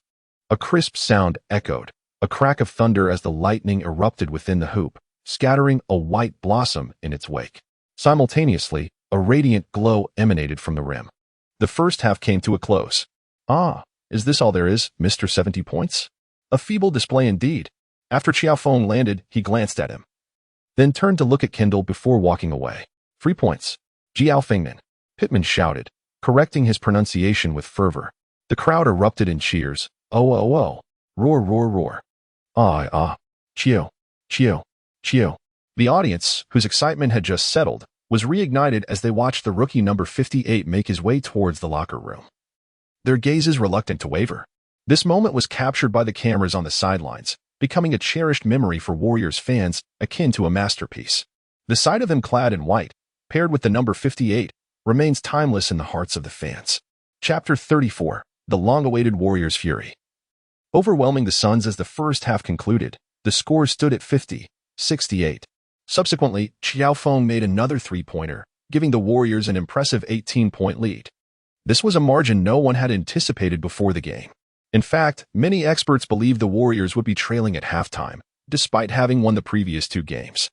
A crisp sound echoed, a crack of thunder as the lightning erupted within the hoop, scattering a white blossom in its wake. Simultaneously, a radiant glow emanated from the rim. The first half came to a close. Ah, is this all there is, Mr. 70 points? A feeble display indeed. After Qiao Feng landed, he glanced at him, then turned to look at Kendall before walking away. 3 points. Qiao Fengman. Pittman shouted, correcting his pronunciation with fervor. The crowd erupted in cheers. Oh, oh, oh. Roar, roar, roar. Ah. Qiao. Qiao. Qiao. The audience, whose excitement had just settled, was reignited as they watched the rookie number 58 make his way towards the locker room. Their gazes reluctant to waver. This moment was captured by the cameras on the sidelines, becoming a cherished memory for Warriors fans akin to a masterpiece. The sight of him clad in white, paired with the number 58, remains timeless in the hearts of the fans. Chapter 34, The Long-Awaited Warriors' Fury. Overwhelming the Suns as the first half concluded, the score stood at 50-68. Subsequently, Qiao Feng made another three-pointer, giving the Warriors an impressive 18-point lead. This was a margin no one had anticipated before the game. In fact, many experts believed the Warriors would be trailing at halftime, despite having won the previous 2 games.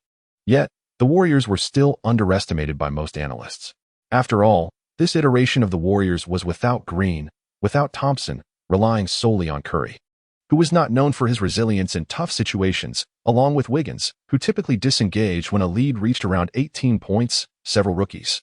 Yet, the Warriors were still underestimated by most analysts. After all, this iteration of the Warriors was without Green, without Thompson, relying solely on Curry, who was not known for his resilience in tough situations, along with Wiggins, who typically disengaged when a lead reached around 18 points, several rookies,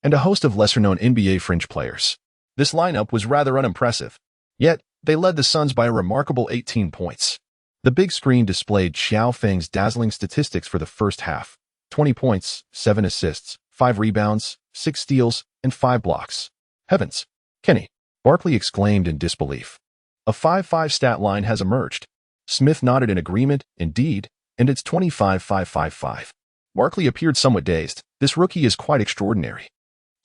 and a host of lesser-known NBA fringe players. This lineup was rather unimpressive. Yet, they led the Suns by a remarkable 18 points. The big screen displayed Qiao Feng's dazzling statistics for the first half: 20 points, 7 assists, 5 rebounds, 6 steals, and 5 blocks. Heavens! Kenny! Barkley exclaimed in disbelief. A 5-5 stat line has emerged. Smith nodded in agreement, indeed, and it's 25-5-5-5. Barkley appeared somewhat dazed. This rookie is quite extraordinary.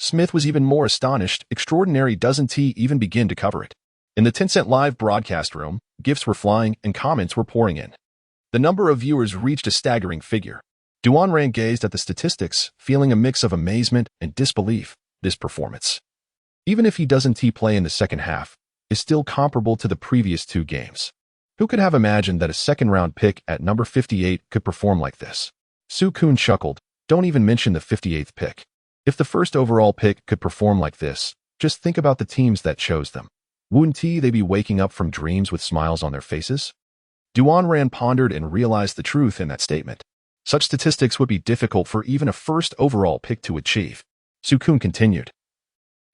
Smith was even more astonished. Extraordinary doesn't he even begin to cover it. In the Tencent Live broadcast room, gifts were flying and comments were pouring in. The number of viewers reached a staggering figure. Durant gazed at the statistics, feeling a mix of amazement and disbelief. This performance, even if he doesn't play in the second half, is still comparable to the previous 2 games. Who could have imagined that a second-round pick at number 58 could perform like this? Su Kun chuckled. Don't even mention the 58th pick. If the first overall pick could perform like this, just think about the teams that chose them. Wouldn't they be waking up from dreams with smiles on their faces? Durant pondered and realized the truth in that statement. Such statistics would be difficult for even a first overall pick to achieve. Su Kun continued.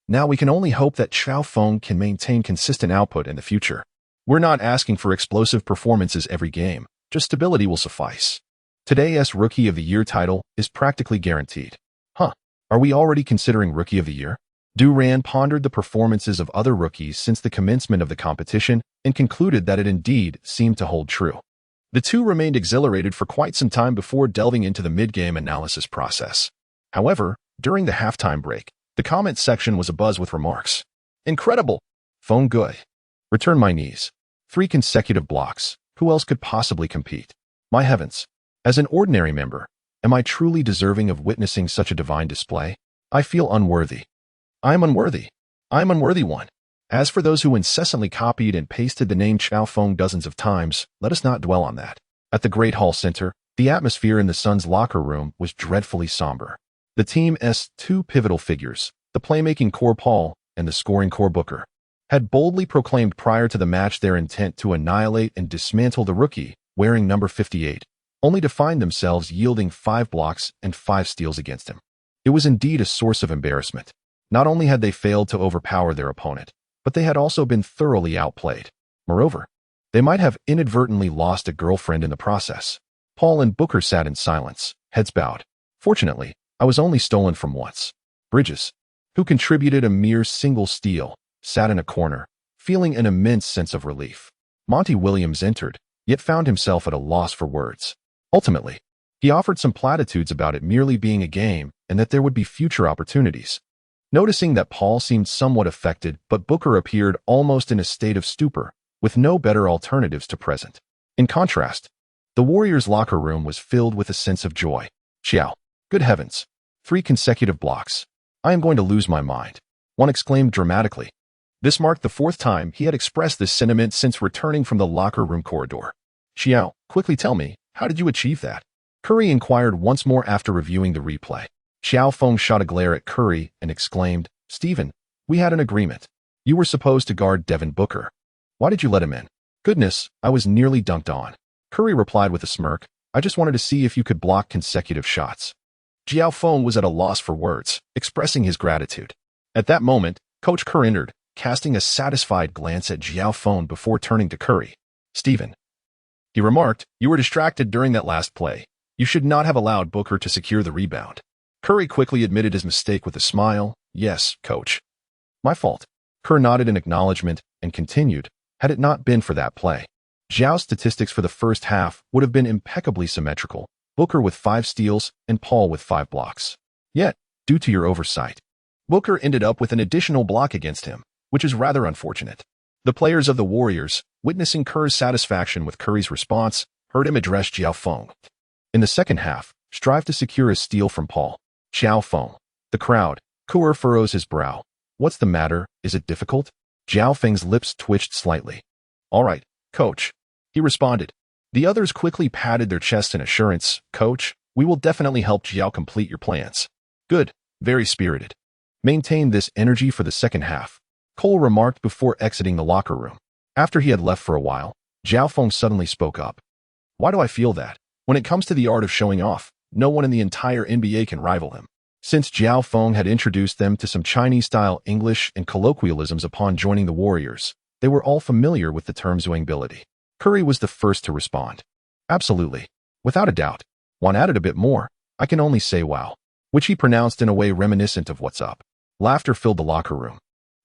Now we can only hope that Qiao Feng can maintain consistent output in the future. We're not asking for explosive performances every game, just stability will suffice. Today's Rookie of the Year title is practically guaranteed. Are we already considering Rookie of the Year? Durant pondered the performances of other rookies since the commencement of the competition and concluded that it indeed seemed to hold true. The two remained exhilarated for quite some time before delving into the mid-game analysis process. However, during the halftime break, the comment section was abuzz with remarks. Incredible! Feng Gui. Return my knees. 3 consecutive blocks. Who else could possibly compete? My heavens. As an ordinary member, am I truly deserving of witnessing such a divine display? I feel unworthy. I'm unworthy. I'm unworthy one. As for those who incessantly copied and pasted the name Qiao Feng dozens of times, let us not dwell on that. At the Great Hall Center, the atmosphere in the Suns' locker room was dreadfully somber. The team's 2 pivotal figures, the playmaking core Paul and the scoring core Booker, had boldly proclaimed prior to the match their intent to annihilate and dismantle the rookie wearing number 58, only to find themselves yielding 5 blocks and 5 steals against him. It was indeed a source of embarrassment. Not only had they failed to overpower their opponent, but they had also been thoroughly outplayed. Moreover, they might have inadvertently lost a girlfriend in the process. Paul and Booker sat in silence, heads bowed. Fortunately, I was only stolen from once. Bridges, who contributed a mere single steal, sat in a corner, feeling an immense sense of relief. Monty Williams entered, yet found himself at a loss for words. Ultimately, he offered some platitudes about it merely being a game and that there would be future opportunities. Noticing that Paul seemed somewhat affected, but Booker appeared almost in a state of stupor, with no better alternatives to present. In contrast, the Warriors' locker room was filled with a sense of joy. Qiao, good heavens, 3 consecutive blocks. I am going to lose my mind, one exclaimed dramatically. This marked the 4th time he had expressed this sentiment since returning from the locker room corridor. Qiao, quickly tell me, how did you achieve that? Curry inquired once more after reviewing the replay. Qiao Feng shot a glare at Curry and exclaimed, Stephen, we had an agreement. You were supposed to guard Devin Booker. Why did you let him in? Goodness, I was nearly dunked on. Curry replied with a smirk, I just wanted to see if you could block consecutive shots. Qiao Feng was at a loss for words, expressing his gratitude. At that moment, Coach Kerr entered, casting a satisfied glance at Qiao Feng before turning to Curry. Stephen, he remarked, you were distracted during that last play. You should not have allowed Booker to secure the rebound. Curry quickly admitted his mistake with a smile. Yes, coach. My fault. Kerr nodded in acknowledgement and continued, had it not been for that play. Zhao's statistics for the first half would have been impeccably symmetrical, Booker with 5 steals and Paul with 5 blocks. Yet, due to your oversight, Booker ended up with an additional block against him, which is rather unfortunate. The players of the Warriors, witnessing Kerr's satisfaction with Curry's response, heard him address Qiao Feng. In the second half, strive to secure a steal from Paul. Qiao Feng. The crowd. Kerr furrows his brow. What's the matter? Is it difficult? Qiao Feng's lips twitched slightly. All right, coach. He responded. The others quickly patted their chests in assurance. Coach, we will definitely help Qiao complete your plans. Good. Very spirited. Maintain this energy for the second half, Cole remarked before exiting the locker room. After he had left for a while, Qiao Feng suddenly spoke up. Why do I feel that? When it comes to the art of showing off, no one in the entire NBA can rival him. Since Qiao Feng had introduced them to some Chinese-style English and colloquialisms upon joining the Warriors, they were all familiar with the term zwingbility. Curry was the first to respond. Absolutely. Without a doubt. One added a bit more. I can only say wow. Which he pronounced in a way reminiscent of what's up. Laughter filled the locker room,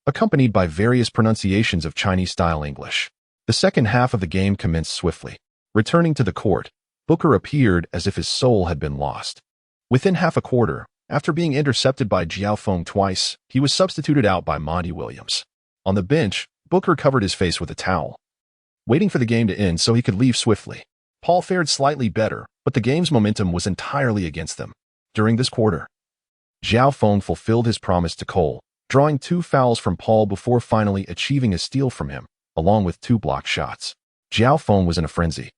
accompanied by various pronunciations of Chinese-style English. The second half of the game commenced swiftly. Returning to the court, Booker appeared as if his soul had been lost. Within half a quarter, after being intercepted by Qiao Feng twice, he was substituted out by Monty Williams. On the bench, Booker covered his face with a towel, waiting for the game to end so he could leave swiftly. Paul fared slightly better, but the game's momentum was entirely against them. During this quarter, Qiao Feng fulfilled his promise to Cole, drawing 2 fouls from Paul before finally achieving a steal from him, along with 2 blocked shots. Qiao Feng was in a frenzy,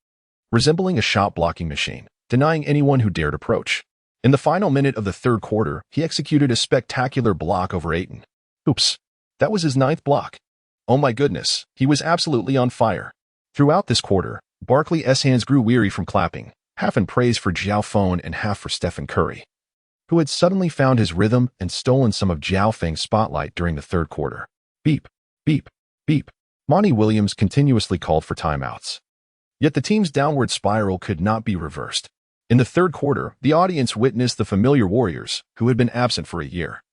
resembling a shot-blocking machine, denying anyone who dared approach. In the final minute of the third quarter, he executed a spectacular block over Ayton. Oops, that was his 9th block. Oh my goodness, he was absolutely on fire. Throughout this quarter, Barkley's hands grew weary from clapping, half in praise for Qiao Feng and half for Stephen Curry, who had suddenly found his rhythm and stolen some of Qiao Feng's spotlight during the third quarter. Beep, beep, beep. Monty Williams continuously called for timeouts. Yet the team's downward spiral could not be reversed. In the third quarter, the audience witnessed the familiar Warriors, who had been absent for a year,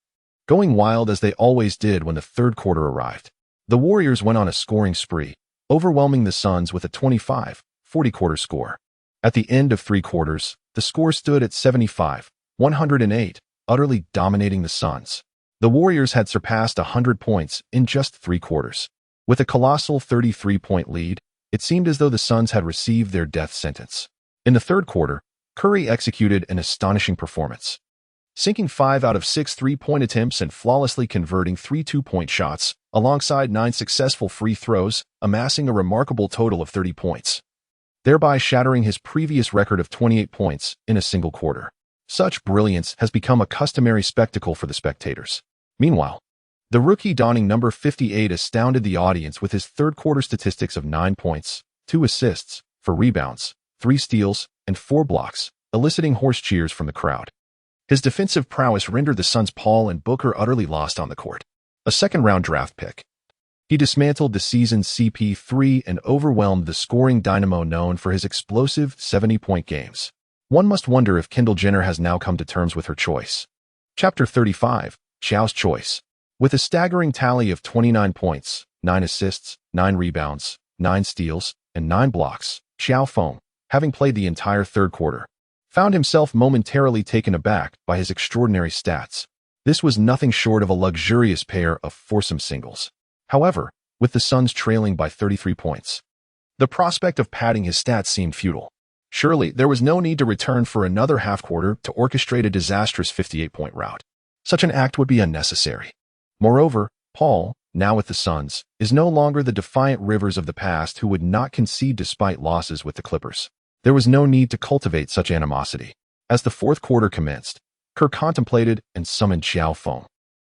going wild as they always did when the third quarter arrived. The Warriors went on a scoring spree, overwhelming the Suns with a 25-40 quarter score. At the end of 3 quarters, the score stood at 75-108, utterly dominating the Suns. The Warriors had surpassed 100 points in just 3 quarters. With a colossal 33-point lead, it seemed as though the Suns had received their death sentence. In the third quarter, Curry executed an astonishing performance, sinking 5 out of 6 3-point attempts and flawlessly converting 3 2-point shots, alongside 9 successful free throws, amassing a remarkable total of 30 points, thereby shattering his previous record of 28 points in a single quarter. Such brilliance has become a customary spectacle for the spectators. Meanwhile, the rookie donning number 58 astounded the audience with his third-quarter statistics of 9 points, 2 assists, 4 rebounds, 3 steals, and 4 blocks, eliciting hoarse cheers from the crowd. His defensive prowess rendered the Suns' Paul and Booker utterly lost on the court. A second-round draft pick. He dismantled the season's CP3 and overwhelmed the scoring dynamo known for his explosive 70-point games. One must wonder if Kendall Jenner has now come to terms with her choice. Chapter 35, Qiao's Choice. With a staggering tally of 29 points, 9 assists, 9 rebounds, 9 steals, and 9 blocks, Qiao Feng, having played the entire third quarter, found himself momentarily taken aback by his extraordinary stats. This was nothing short of a luxurious pair of foursome singles. However, with the Suns trailing by 33 points, the prospect of padding his stats seemed futile. Surely, there was no need to return for another half-quarter to orchestrate a disastrous 58-point rout. Such an act would be unnecessary. Moreover, Paul, now with the Suns, is no longer the defiant Rivers of the past who would not concede despite losses with the Clippers. There was no need to cultivate such animosity. As the fourth quarter commenced, Kerr contemplated and summoned Qiao Feng,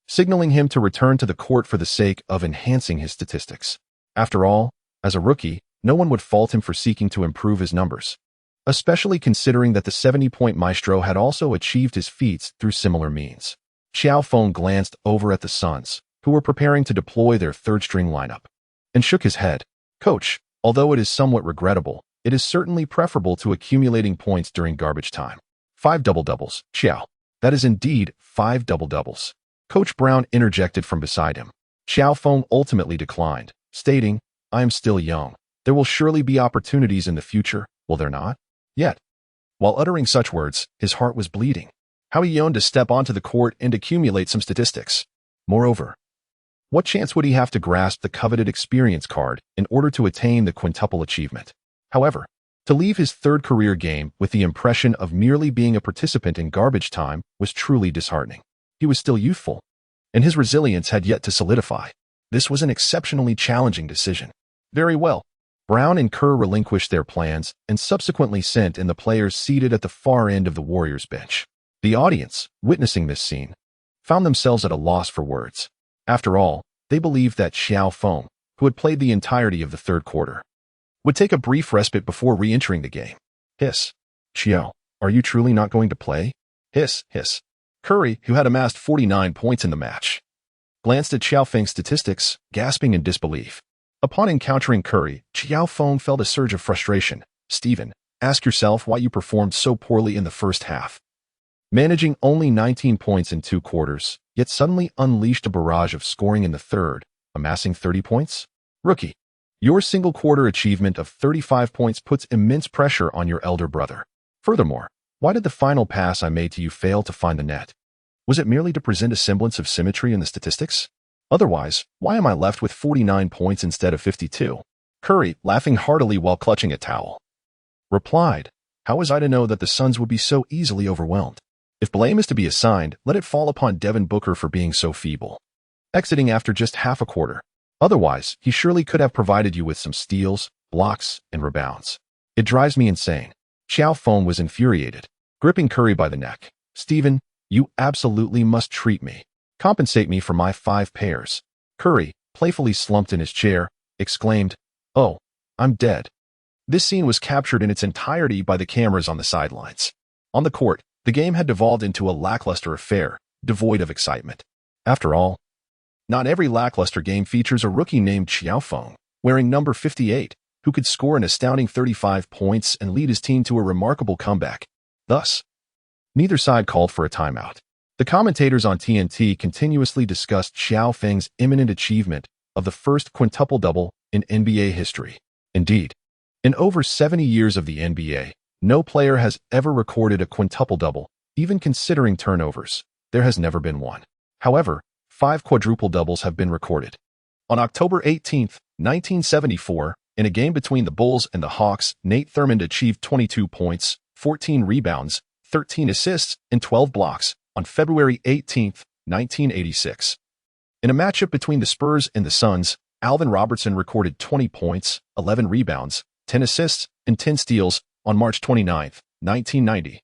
signaling him to return to the court for the sake of enhancing his statistics. After all, as a rookie, no one would fault him for seeking to improve his numbers, especially considering that the 70-point maestro had also achieved his feats through similar means. Qiao Feng glanced over at the Suns, who were preparing to deploy their third-string lineup, and shook his head. Coach, although it is somewhat regrettable, it is certainly preferable to accumulating points during garbage time. 5 double-doubles, Qiao. That is indeed 5 double-doubles. Coach Brown interjected from beside him. Qiao Feng ultimately declined, stating, I am still young. There will surely be opportunities in the future, will there not? Yet, while uttering such words, his heart was bleeding. How he yearned to step onto the court and accumulate some statistics. Moreover, what chance would he have to grasp the coveted experience card in order to attain the quintuple achievement? However, to leave his third career game with the impression of merely being a participant in garbage time was truly disheartening. He was still youthful, and his resilience had yet to solidify. This was an exceptionally challenging decision. Very well. Brown and Kerr relinquished their plans and subsequently sent in the players seated at the far end of the Warriors bench. The audience, witnessing this scene, found themselves at a loss for words. After all, they believed that Qiao Feng, who had played the entirety of the third quarter, would take a brief respite before re-entering the game. Hiss. Qiao, are you truly not going to play? Hiss, hiss. Curry, who had amassed 49 points in the match, glanced at Qiao Feng's statistics, gasping in disbelief. Upon encountering Curry, Qiao Feng felt a surge of frustration. Steven, ask yourself why you performed so poorly in the first half. Managing only 19 points in 2 quarters, yet suddenly unleashed a barrage of scoring in the third, amassing 30 points? Rookie, your single-quarter achievement of 35 points puts immense pressure on your elder brother. Furthermore, why did the final pass I made to you fail to find the net? Was it merely to present a semblance of symmetry in the statistics? Otherwise, why am I left with 49 points instead of 52? Curry, laughing heartily while clutching a towel, replied, how was I to know that the Suns would be so easily overwhelmed? If blame is to be assigned, let it fall upon Devin Booker for being so feeble, exiting after just half a quarter. Otherwise, he surely could have provided you with some steals, blocks, and rebounds. It drives me insane. Qiao Feng was infuriated, gripping Curry by the neck. Steven, you absolutely must treat me. Compensate me for my 5 pairs. Curry, playfully slumped in his chair, exclaimed, oh, I'm dead. This scene was captured in its entirety by the cameras on the sidelines. On the court, the game had devolved into a lackluster affair, devoid of excitement. After all, not every lackluster game features a rookie named Qiao Feng, wearing number 58, who could score an astounding 35 points and lead his team to a remarkable comeback. Thus, neither side called for a timeout. The commentators on TNT continuously discussed Qiao Feng's imminent achievement of the first quintuple-double in NBA history. Indeed, in over 70 years of the NBA, no player has ever recorded a quintuple-double, even considering turnovers. There has never been one. However, 5 quadruple-doubles have been recorded. On October 18, 1974, in a game between the Bulls and the Hawks, Nate Thurmond achieved 22 points, 14 rebounds, 13 assists, and 12 blocks. On February 18, 1986. In a matchup between the Spurs and the Suns, Alvin Robertson recorded 20 points, 11 rebounds, 10 assists, and 10 steals on March 29, 1990.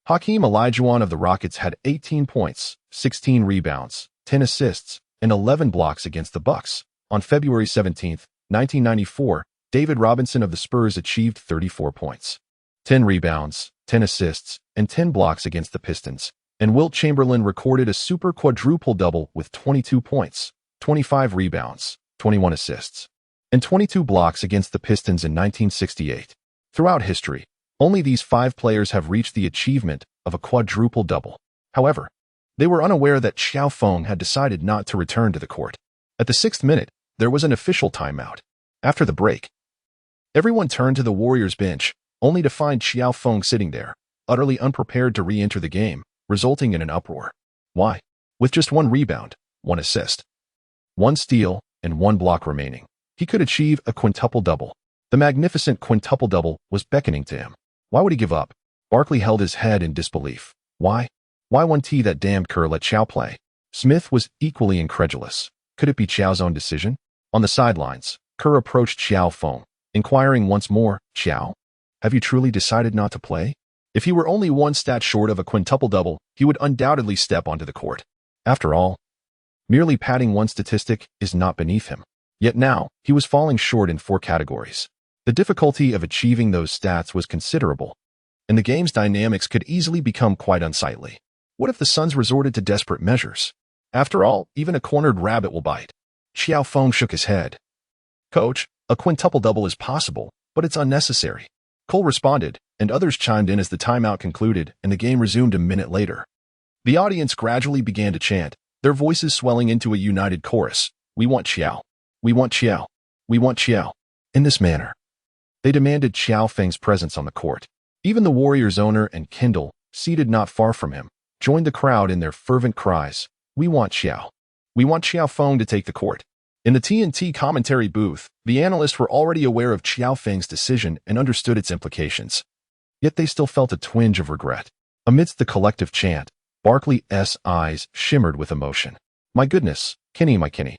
Hakeem Olajuwon of the Rockets had 18 points, 16 rebounds, 10 assists, and 11 blocks against the Bucks. On February 17, 1994, David Robinson of the Spurs achieved 34 points, 10 rebounds, 10 assists, and 10 blocks against the Pistons. and Wilt Chamberlain recorded a super quadruple double with 22 points, 25 rebounds, 21 assists, and 22 blocks against the Pistons in 1968. Throughout history, only these 5 players have reached the achievement of a quadruple double. However, they were unaware that Qiao Feng had decided not to return to the court. At the 6th minute, there was an official timeout. After the break, everyone turned to the Warriors bench, only to find Qiao Feng sitting there, utterly unprepared to re-enter the game, resulting in an uproar. Why? With just 1 rebound, 1 assist, 1 steal, and 1 block remaining, he could achieve a quintuple-double. The magnificent quintuple-double was beckoning to him. Why would he give up? Barkley held his head in disbelief. Why? Why won't he that damned Kerr let Qiao play? Smith was equally incredulous. Could it be Qiao's own decision? On the sidelines, Kerr approached Qiao Feng, inquiring once more, "Qiao, have you truly decided not to play?" If he were only 1 stat short of a quintuple-double, he would undoubtedly step onto the court. After all, merely padding 1 statistic is not beneath him. Yet now, he was falling short in 4 categories. The difficulty of achieving those stats was considerable, and the game's dynamics could easily become quite unsightly. What if the Suns resorted to desperate measures? After all, even a cornered rabbit will bite. Qiao Feng shook his head. "Coach, a quintuple-double is possible, but it's unnecessary." Cole responded, and others chimed in as the timeout concluded and the game resumed a minute later. The audience gradually began to chant, their voices swelling into a united chorus. "We want Qiao. We want Qiao. We want Qiao." In this manner, they demanded Qiao Feng's presence on the court. Even the Warriors owner and Kendall, seated not far from him, joined the crowd in their fervent cries, "We want Qiao. We want Qiao Feng to take the court." In the TNT commentary booth, the analysts were already aware of Qiao Feng's decision and understood its implications. Yet they still felt a twinge of regret. Amidst the collective chant, Barkley's eyes shimmered with emotion. "My goodness, Kenny, my Kenny.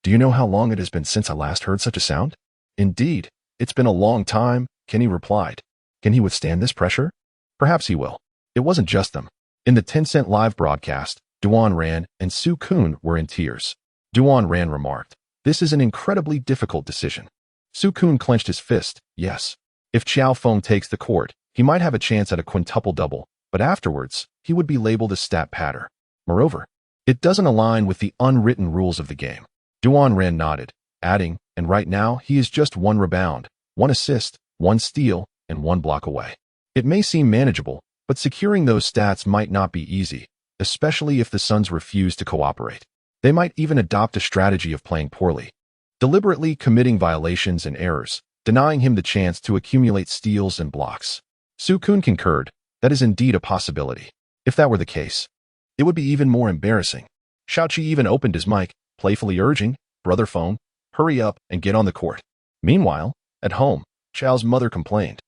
Do you know how long it has been since I last heard such a sound?" "Indeed, it's been a long time," Kenny replied. Can he withstand this pressure? Perhaps he will. It wasn't just them. In the Tencent live broadcast, Durant and Sue Kuhn were in tears. Durant remarked, "This is an incredibly difficult decision." Sue Kuhn clenched his fist. Yes, if Qiao Feng takes the court, he might have a chance at a quintuple-double, but afterwards, he would be labeled a stat padder. Moreover, it doesn't align with the unwritten rules of the game. Durant nodded, adding, "And right now, he is just 1 rebound, 1 assist, 1 steal, and 1 block away." It may seem manageable, but securing those stats might not be easy, especially if the Suns refuse to cooperate. They might even adopt a strategy of playing poorly, deliberately committing violations and errors, denying him the chance to accumulate steals and blocks. Sue Kuhn concurred, that is indeed a possibility. If that were the case, it would be even more embarrassing. Shao-Chi even opened his mic, playfully urging, "Brother Feng, hurry up and get on the court." Meanwhile, at home, Chao's mother complained,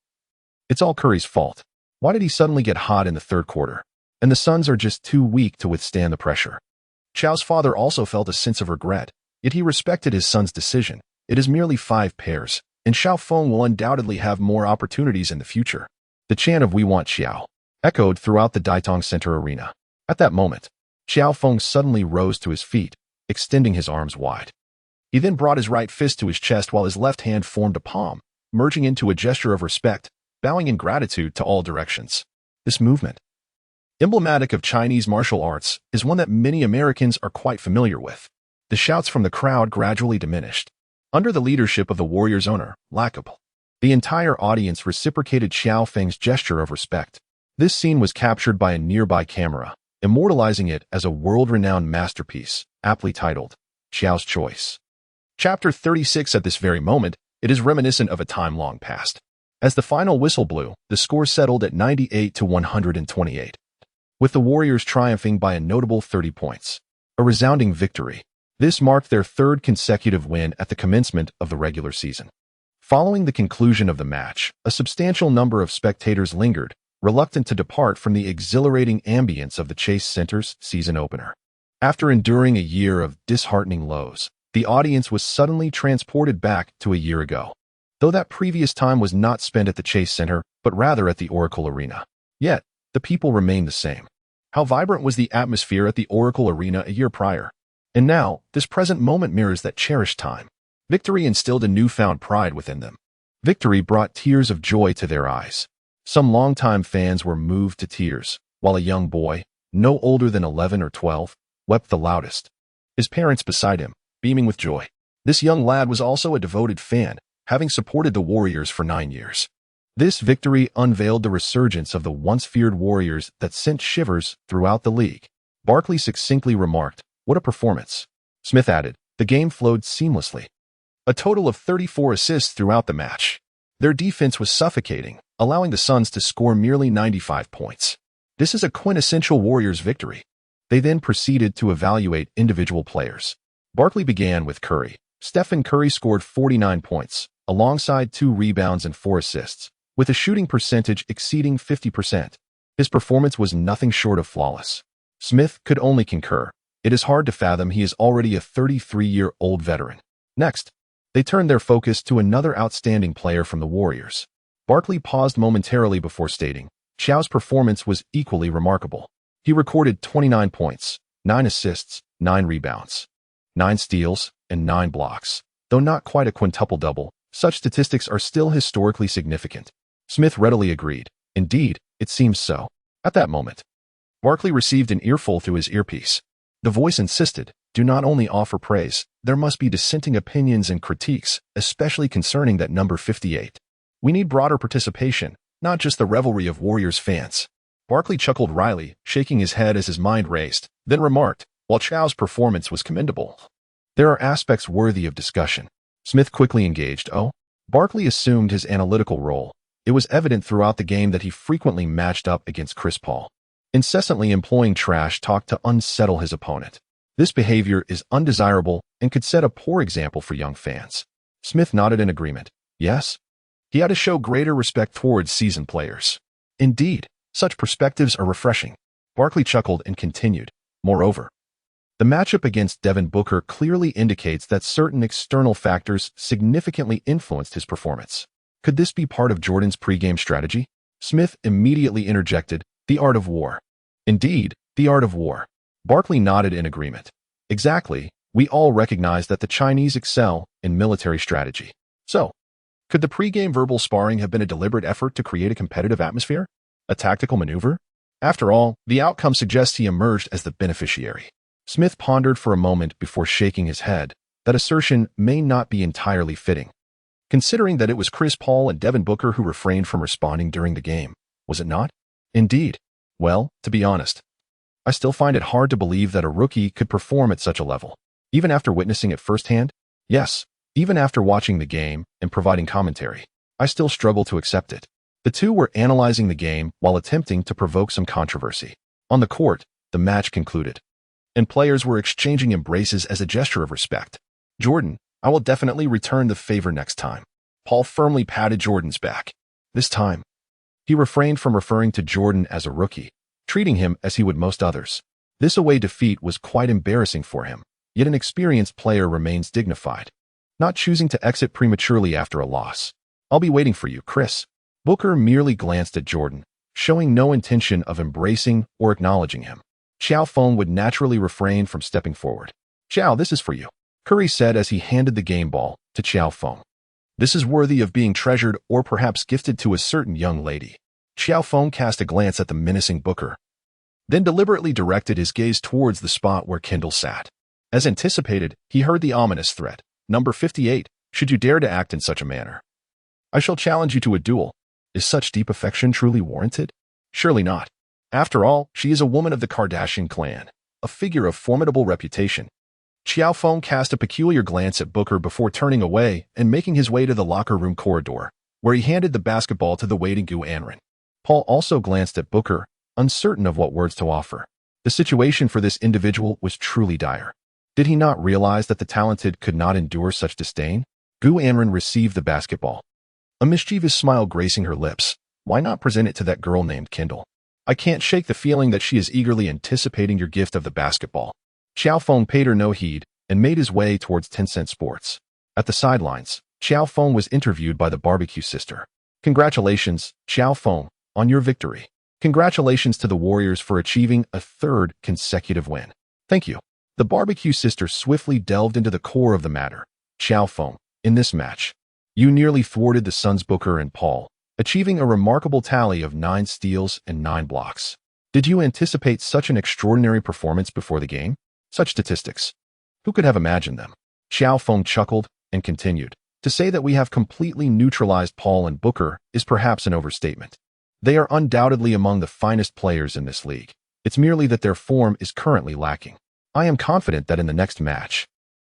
"It's all Curry's fault. Why did he suddenly get hot in the 3rd quarter? And the Suns are just too weak to withstand the pressure." Chao's father also felt a sense of regret, yet he respected his son's decision. It is merely 5 pairs, and Qiao Feng will undoubtedly have more opportunities in the future. The chant of "We want Qiao" echoed throughout the Daitong Center arena. At that moment, Qiao Feng suddenly rose to his feet, extending his arms wide. He then brought his right fist to his chest while his left hand formed a palm, merging into a gesture of respect, bowing in gratitude to all directions. This movement, emblematic of Chinese martial arts, is one that many Americans are quite familiar with. The shouts from the crowd gradually diminished. Under the leadership of the Warriors owner, Incapable, the entire audience reciprocated Qiao Feng's gesture of respect. This scene was captured by a nearby camera, immortalizing it as a world-renowned masterpiece, aptly titled, Qiao's Choice. Chapter 36. At this very moment, it is reminiscent of a time long past. As the final whistle blew, the score settled at 98-128, with the Warriors triumphing by a notable 30 points. A resounding victory. This marked their 3rd consecutive win at the commencement of the regular season. Following the conclusion of the match, a substantial number of spectators lingered, reluctant to depart from the exhilarating ambience of the Chase Center's season opener. After enduring a year of disheartening lows, the audience was suddenly transported back to a year ago. Though that previous time was not spent at the Chase Center, but rather at the Oracle Arena. Yet, the people remained the same. How vibrant was the atmosphere at the Oracle Arena a year prior? And now, this present moment mirrors that cherished time. Victory instilled a newfound pride within them. Victory brought tears of joy to their eyes. Some longtime fans were moved to tears, while a young boy, no older than 11 or 12, wept the loudest. His parents beside him, beaming with joy. This young lad was also a devoted fan, having supported the Warriors for 9 years. This victory unveiled the resurgence of the once-feared Warriors that sent shivers throughout the league. Barkley succinctly remarked, "What a performance." Smith added, "The game flowed seamlessly." A total of 34 assists throughout the match. Their defense was suffocating, allowing the Suns to score merely 95 points. This is a quintessential Warriors victory. They then proceeded to evaluate individual players. Barkley began with Curry. Stephen Curry scored 49 points, alongside 2 rebounds and 4 assists, with a shooting percentage exceeding 50%. His performance was nothing short of flawless. Smith could only concur. It is hard to fathom he is already a 33-year-old veteran. Next, they turned their focus to another outstanding player from the Warriors. Barkley paused momentarily before stating, Qiao's performance was equally remarkable. He recorded 29 points, 9 assists, 9 rebounds, 9 steals, and 9 blocks. Though not quite a quintuple-double, such statistics are still historically significant. Smith readily agreed. Indeed, it seems so. At that moment, Barkley received an earful through his earpiece. The voice insisted, "Do not only offer praise, there must be dissenting opinions and critiques, especially concerning that number 58. We need broader participation, not just the revelry of Warriors fans." Barkley chuckled wryly, shaking his head as his mind raced, then remarked, "While Qiao's performance was commendable, there are aspects worthy of discussion." Smith quickly engaged. Barkley assumed his analytical role. It was evident throughout the game that he frequently matched up against Chris Paul, incessantly employing trash talk to unsettle his opponent. This behavior is undesirable and could set a poor example for young fans. Smith nodded in agreement. Yes, he had to show greater respect towards seasoned players. Indeed, such perspectives are refreshing. Barkley chuckled and continued. Moreover, the matchup against Devin Booker clearly indicates that certain external factors significantly influenced his performance. Could this be part of Jordan's pregame strategy? Smith immediately interjected, "The art of war." Indeed, the art of war. Barkley nodded in agreement. Exactly, we all recognize that the Chinese excel in military strategy. So, could the pregame verbal sparring have been a deliberate effort to create a competitive atmosphere? A tactical maneuver? After all, the outcome suggests he emerged as the beneficiary. Smith pondered for a moment before shaking his head. That assertion may not be entirely fitting, considering that it was Chris Paul and Devin Booker who refrained from responding during the game, was it not? Indeed. Well, to be honest, I still find it hard to believe that a rookie could perform at such a level. Even after witnessing it firsthand? Yes, even after watching the game and providing commentary, I still struggle to accept it. The two were analyzing the game while attempting to provoke some controversy. On the court, the match concluded, and players were exchanging embraces as a gesture of respect. "Jordan, I will definitely return the favor next time." Paul firmly patted Jordan's back. This time, he refrained from referring to Jordan as a rookie, treating him as he would most others. This away defeat was quite embarrassing for him, yet an experienced player remains dignified, not choosing to exit prematurely after a loss. "I'll be waiting for you, Chris." Booker merely glanced at Jordan, showing no intention of embracing or acknowledging him. Qiao Feng would naturally refrain from stepping forward. "Qiao, this is for you," Curry said as he handed the game ball to Qiao Feng. "This is worthy of being treasured or perhaps gifted to a certain young lady." Qiao Feng cast a glance at the menacing Booker, then deliberately directed his gaze towards the spot where Kendall sat. As anticipated, he heard the ominous threat. "Number 58, should you dare to act in such a manner, I shall challenge you to a duel." Is such deep affection truly warranted? Surely not. After all, she is a woman of the Kardashian clan, a figure of formidable reputation. Qiao Feng cast a peculiar glance at Booker before turning away and making his way to the locker room corridor, where he handed the basketball to the waiting Gu Anren. Paul also glanced at Booker, uncertain of what words to offer. The situation for this individual was truly dire. Did he not realize that the talented could not endure such disdain? Gu Anren received the basketball, a mischievous smile gracing her lips. "Why not present it to that girl named Kendall? I can't shake the feeling that she is eagerly anticipating your gift of the basketball." Qiao Feng paid her no heed and made his way towards Tencent Sports. At the sidelines, Qiao Feng was interviewed by the barbecue sister. "Congratulations, Qiao Feng, on your victory. Congratulations to the Warriors for achieving a 3rd consecutive win." "Thank you." The barbecue sister swiftly delved into the core of the matter. "Qiao Feng, in this match, you nearly thwarted the Suns' Booker and Paul, achieving a remarkable tally of 9 steals and 9 blocks. Did you anticipate such an extraordinary performance before the game? Such statistics. Who could have imagined them? Qiao Feng chuckled and continued. To say that we have completely neutralized Paul and Booker is perhaps an overstatement. They are undoubtedly among the finest players in this league. It's merely that their form is currently lacking. I am confident that in the next match,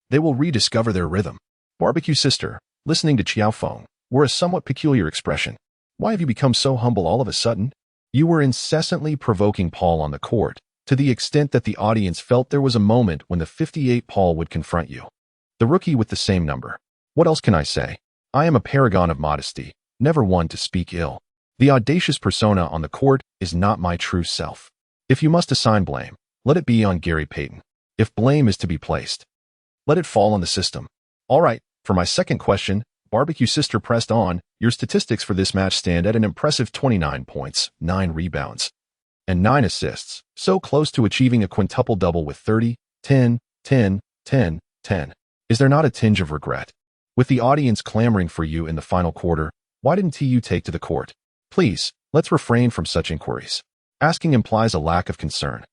they will rediscover their rhythm. Barbecue sister, listening to Qiao Feng, wore a somewhat peculiar expression. Why have you become so humble all of a sudden? You were incessantly provoking Paul on the court, to the extent that the audience felt there was a moment when the 58 Paul would confront you. The rookie with the same number. What else can I say? I am a paragon of modesty, never one to speak ill. The audacious persona on the court is not my true self. If you must assign blame, let it be on Gary Payton. If blame is to be placed, let it fall on the system. All right, for my second question, Barbecue Sister pressed on. Your statistics for this match stand at an impressive 29 points, 9 rebounds, and 9 assists, so close to achieving a quintuple-double with 30, 10, 10, 10, 10. Is there not a tinge of regret? With the audience clamoring for you in the final quarter, why didn't you take to the court? Please, let's refrain from such inquiries. Asking implies a lack of concern.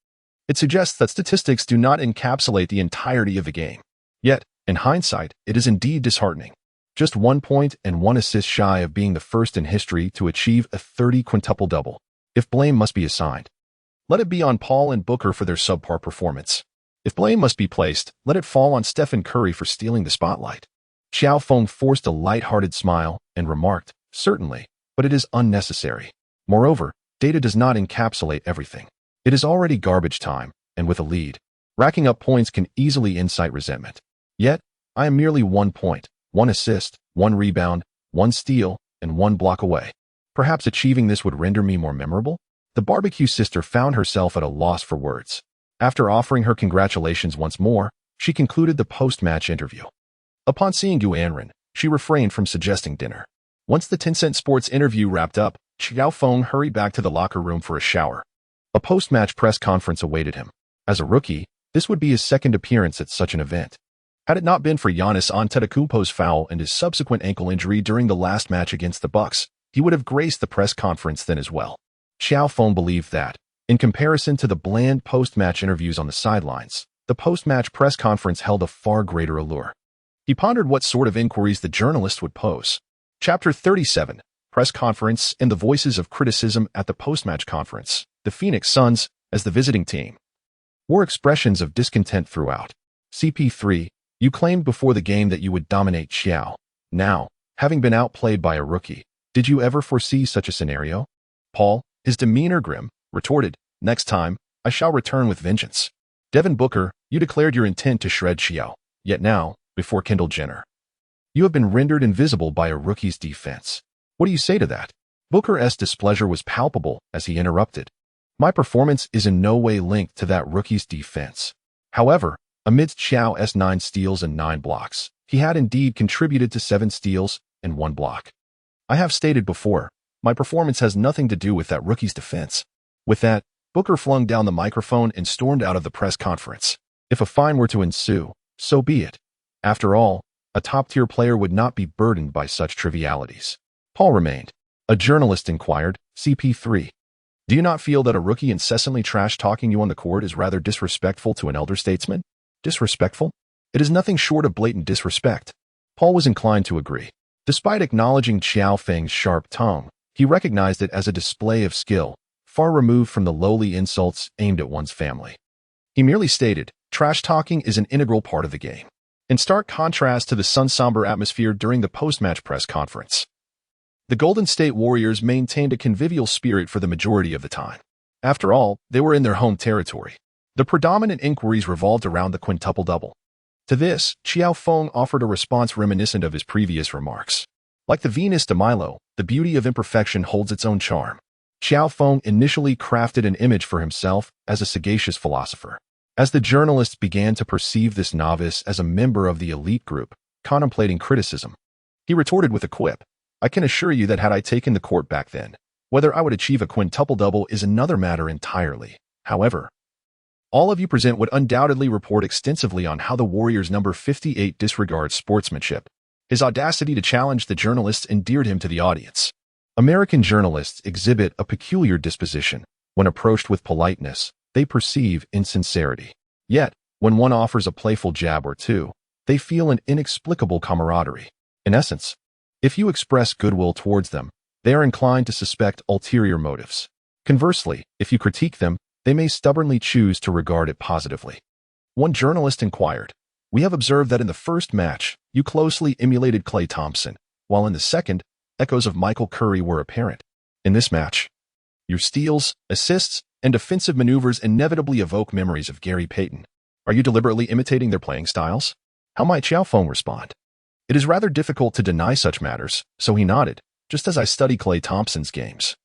It suggests that statistics do not encapsulate the entirety of the game. Yet, in hindsight, it is indeed disheartening. Just 1 point and 1 assist shy of being the first in history to achieve a 30 quintuple-double. If blame must be assigned, let it be on Paul and Booker for their subpar performance. If blame must be placed, let it fall on Stephen Curry for stealing the spotlight. Qiao Feng forced a light-hearted smile and remarked, certainly, but it is unnecessary. Moreover, data does not encapsulate everything. It is already garbage time, and with a lead, racking up points can easily incite resentment. Yet, I am merely 1 point, 1 assist, 1 rebound, 1 steal, and 1 block away. Perhaps achieving this would render me more memorable? The barbecue sister found herself at a loss for words. After offering her congratulations once more, she concluded the post-match interview. Upon seeing Gu Anren, she refrained from suggesting dinner. Once the Tencent Sports interview wrapped up, Qiao Feng hurried back to the locker room for a shower. A post-match press conference awaited him. As a rookie, this would be his second appearance at such an event. Had it not been for Giannis Antetokounmpo's foul and his subsequent ankle injury during the last match against the Bucks, he would have graced the press conference then as well. Qiao Feng believed that, in comparison to the bland post-match interviews on the sidelines, the post-match press conference held a far greater allure. He pondered what sort of inquiries the journalist would pose. Chapter 37, Press Conference and the Voices of Criticism at the Post-Match Conference. The Phoenix Suns, as the visiting team, wore expressions of discontent throughout. CP3, you claimed before the game that you would dominate Qiao. Now, having been outplayed by a rookie, did you ever foresee such a scenario? Paul, his demeanor grim, retorted, next time, I shall return with vengeance. Devin Booker, you declared your intent to shred Qiao. Yet now, before Kendall Jenner, you have been rendered invisible by a rookie's defense. What do you say to that? Booker's displeasure was palpable as he interrupted. My performance is in no way linked to that rookie's defense. However, amidst Qiao's 9 steals and 9 blocks, he had indeed contributed to 7 steals and 1 block. I have stated before, my performance has nothing to do with that rookie's defense. With that, Booker flung down the microphone and stormed out of the press conference. If a fine were to ensue, so be it. After all, a top-tier player would not be burdened by such trivialities. Paul remained. A journalist inquired, CP3. Do you not feel that a rookie incessantly trash-talking you on the court is rather disrespectful to an elder statesman? Disrespectful? It is nothing short of blatant disrespect. Paul was inclined to agree. Despite acknowledging Qiao Feng's sharp tongue, he recognized it as a display of skill, far removed from the lowly insults aimed at one's family. He merely stated, trash-talking is an integral part of the game. In stark contrast to the Suns' somber atmosphere during the post-match press conference, the Golden State Warriors maintained a convivial spirit for the majority of the time. After all, they were in their home territory. The predominant inquiries revolved around the quintuple-double. To this, Qiao Feng offered a response reminiscent of his previous remarks. Like the Venus de Milo, the beauty of imperfection holds its own charm. Qiao Feng initially crafted an image for himself as a sagacious philosopher. As the journalists began to perceive this novice as a member of the elite group, contemplating criticism, he retorted with a quip. I can assure you that had I taken the court back then, whether I would achieve a quintuple-double is another matter entirely. However, all of you present would undoubtedly report extensively on how the Warriors' number 58 disregards sportsmanship. His audacity to challenge the journalists endeared him to the audience. American journalists exhibit a peculiar disposition, When approached with politeness, they perceive insincerity. Yet, when one offers a playful jab or two, they feel an inexplicable camaraderie. In essence, if you express goodwill towards them, they are inclined to suspect ulterior motives. Conversely, if you critique them, they may stubbornly choose to regard it positively. One journalist inquired, "We have observed that in the first match, you closely emulated Klay Thompson, while in the second, echoes of Michael Curry were apparent. In this match, your steals, assists, and defensive maneuvers inevitably evoke memories of Gary Payton. Are you deliberately imitating their playing styles?" How might Qiao Feng respond? It is rather difficult to deny such matters, so he nodded, "Just as I study Klay Thompson's games.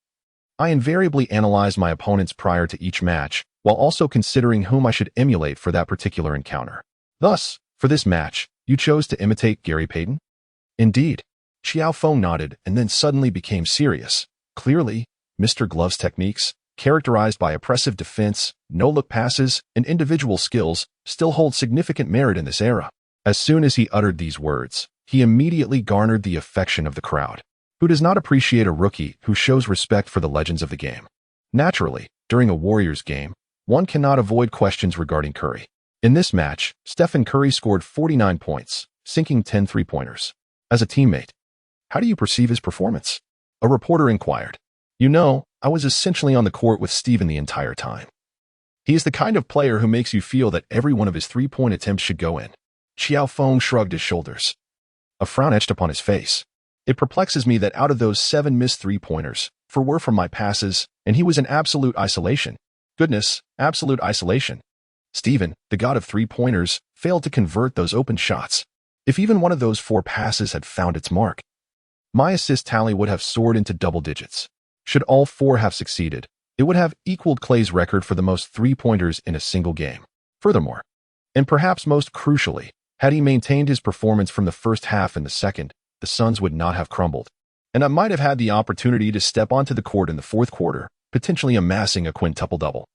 I invariably analyze my opponents prior to each match, while also considering whom I should emulate for that particular encounter. Thus, for this match, you chose to imitate Gary Payton?" "Indeed." Qiao Feng nodded and then suddenly became serious. Clearly, Mr. Glove's techniques, characterized by oppressive defense, no-look passes, and individual skills, still hold significant merit in this era. As soon as he uttered these words, he immediately garnered the affection of the crowd. Who does not appreciate a rookie who shows respect for the legends of the game? Naturally, during a Warriors game, one cannot avoid questions regarding Curry. In this match, Stephen Curry scored 49 points, sinking 10 three-pointers. As a teammate, how do you perceive his performance? A reporter inquired. "You know, I was essentially on the court with Steven the entire time. He is the kind of player who makes you feel that every one of his three-point attempts should go in." Qiao Feng shrugged his shoulders. A frown etched upon his face. "It perplexes me that out of those 7 missed three-pointers, 4 were from my passes, and he was in absolute isolation. Goodness, absolute isolation. Steven, the god of three-pointers, failed to convert those open shots. If even one of those 4 passes had found its mark, my assist tally would have soared into double digits. Should all 4 have succeeded, it would have equaled Klay's record for the most three-pointers in a single game. Furthermore, and perhaps most crucially, had he maintained his performance from the first half in the second, the Suns would not have crumbled, and I might have had the opportunity to step onto the court in the fourth quarter, potentially amassing a quintuple-double.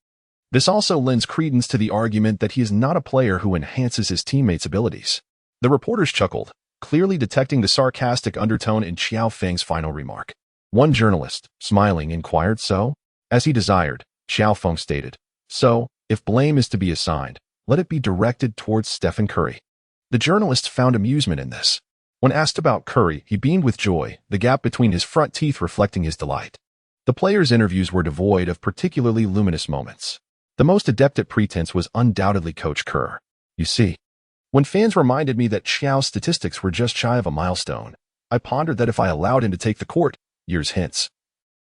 This also lends credence to the argument that he is not a player who enhances his teammates' abilities." The reporters chuckled, clearly detecting the sarcastic undertone in Qiao Feng's final remark. One journalist, smiling, inquired, "So?" As he desired, Qiao Feng stated, "So, if blame is to be assigned, let it be directed towards Stephen Curry." The journalist found amusement in this. When asked about Curry, he beamed with joy, the gap between his front teeth reflecting his delight. The players' interviews were devoid of particularly luminous moments. The most adept at pretense was undoubtedly Coach Kerr. "You see, when fans reminded me that Qiao's statistics were just shy of a milestone, I pondered that if I allowed him to take the court, years hence,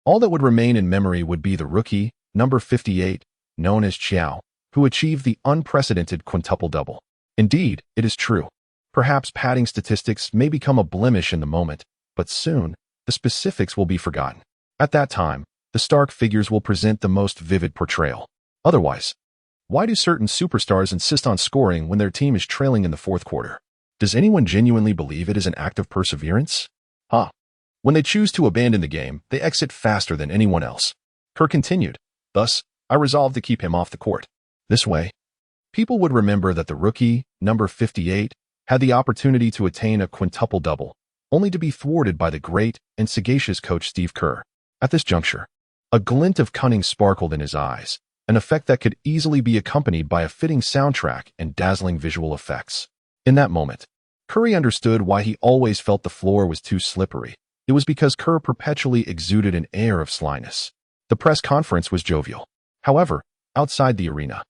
all that would remain in memory would be the rookie, number 58, known as Qiao, who achieved the unprecedented quintuple-double. Indeed, it is true. Perhaps padding statistics may become a blemish in the moment, but soon, the specifics will be forgotten. At that time, the stark figures will present the most vivid portrayal. Otherwise, why do certain superstars insist on scoring when their team is trailing in the fourth quarter? Does anyone genuinely believe it is an act of perseverance? When they choose to abandon the game, they exit faster than anyone else." Kerr continued, "Thus, I resolved to keep him off the court. This way, people would remember that the rookie, number 58, had the opportunity to attain a quintuple-double, only to be thwarted by the great and sagacious coach Steve Kerr." At this juncture, a glint of cunning sparkled in his eyes, an effect that could easily be accompanied by a fitting soundtrack and dazzling visual effects. In that moment, Curry understood why he always felt the floor was too slippery. It was because Kerr perpetually exuded an air of slyness. The press conference was jovial. However, outside the arena,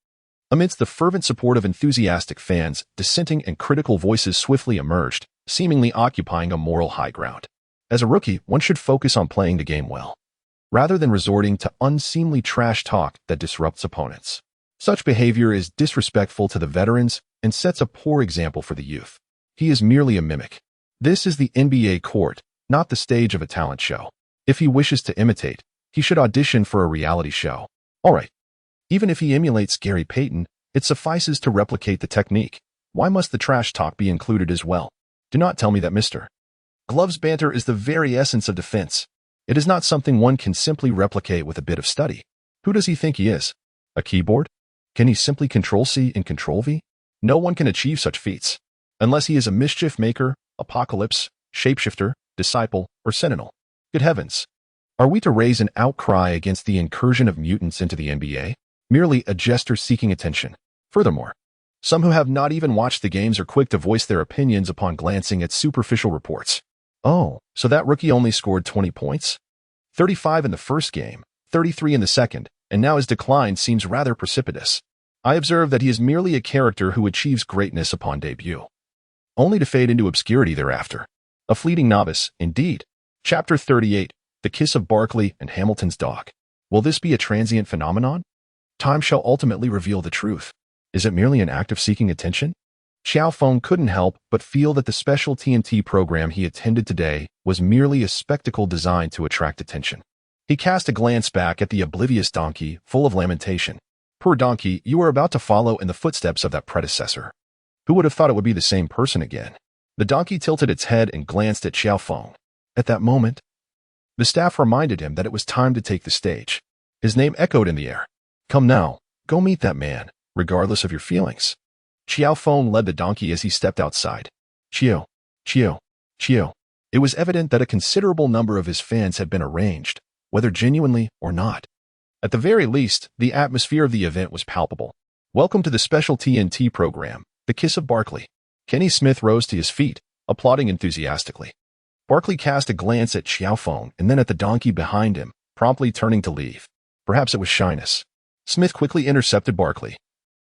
amidst the fervent support of enthusiastic fans, dissenting and critical voices swiftly emerged, seemingly occupying a moral high ground. As a rookie, one should focus on playing the game well, rather than resorting to unseemly trash talk that disrupts opponents. Such behavior is disrespectful to the veterans and sets a poor example for the youth. He is merely a mimic. This is the NBA court, not the stage of a talent show. If he wishes to imitate, he should audition for a reality show. All right. Even if he emulates Gary Payton, it suffices to replicate the technique. Why must the trash talk be included as well? Do not tell me that Mr. Glove's banter is the very essence of defense. It is not something one can simply replicate with a bit of study. Who does he think he is? A keyboard? Can he simply Control-C and Control-V? No one can achieve such feats, unless he is a mischief maker, apocalypse, shapeshifter, disciple, or sentinel. Good heavens! Are we to raise an outcry against the incursion of mutants into the NBA? Merely a gesture seeking attention. Furthermore, some who have not even watched the games are quick to voice their opinions upon glancing at superficial reports. Oh, so that rookie only scored 20 points? 35 in the first game, 33 in the second, and now his decline seems rather precipitous. I observe that he is merely a character who achieves greatness upon debut, only to fade into obscurity thereafter. A fleeting novice, indeed. Chapter 38, The Kiss of Barkley and Hamilton's Dog. Will this be a transient phenomenon? Time shall ultimately reveal the truth. Is it merely an act of seeking attention? Qiao Feng couldn't help but feel that the special TNT program he attended today was merely a spectacle designed to attract attention. He cast a glance back at the oblivious donkey, full of lamentation. Poor donkey, you are about to follow in the footsteps of that predecessor. Who would have thought it would be the same person again? The donkey tilted its head and glanced at Qiao Feng. At that moment, the staff reminded him that it was time to take the stage. His name echoed in the air. Come now, go meet that man, regardless of your feelings. Qiao Feng led the donkey as he stepped outside. Qiao, Qiao, Qiao. It was evident that a considerable number of his fans had been arranged, whether genuinely or not. At the very least, the atmosphere of the event was palpable. Welcome to the special TNT program, The Kiss of Barkley. Kenny Smith rose to his feet, applauding enthusiastically. Barkley cast a glance at Qiao Feng and then at the donkey behind him, promptly turning to leave. Perhaps it was shyness. Smith quickly intercepted Barkley,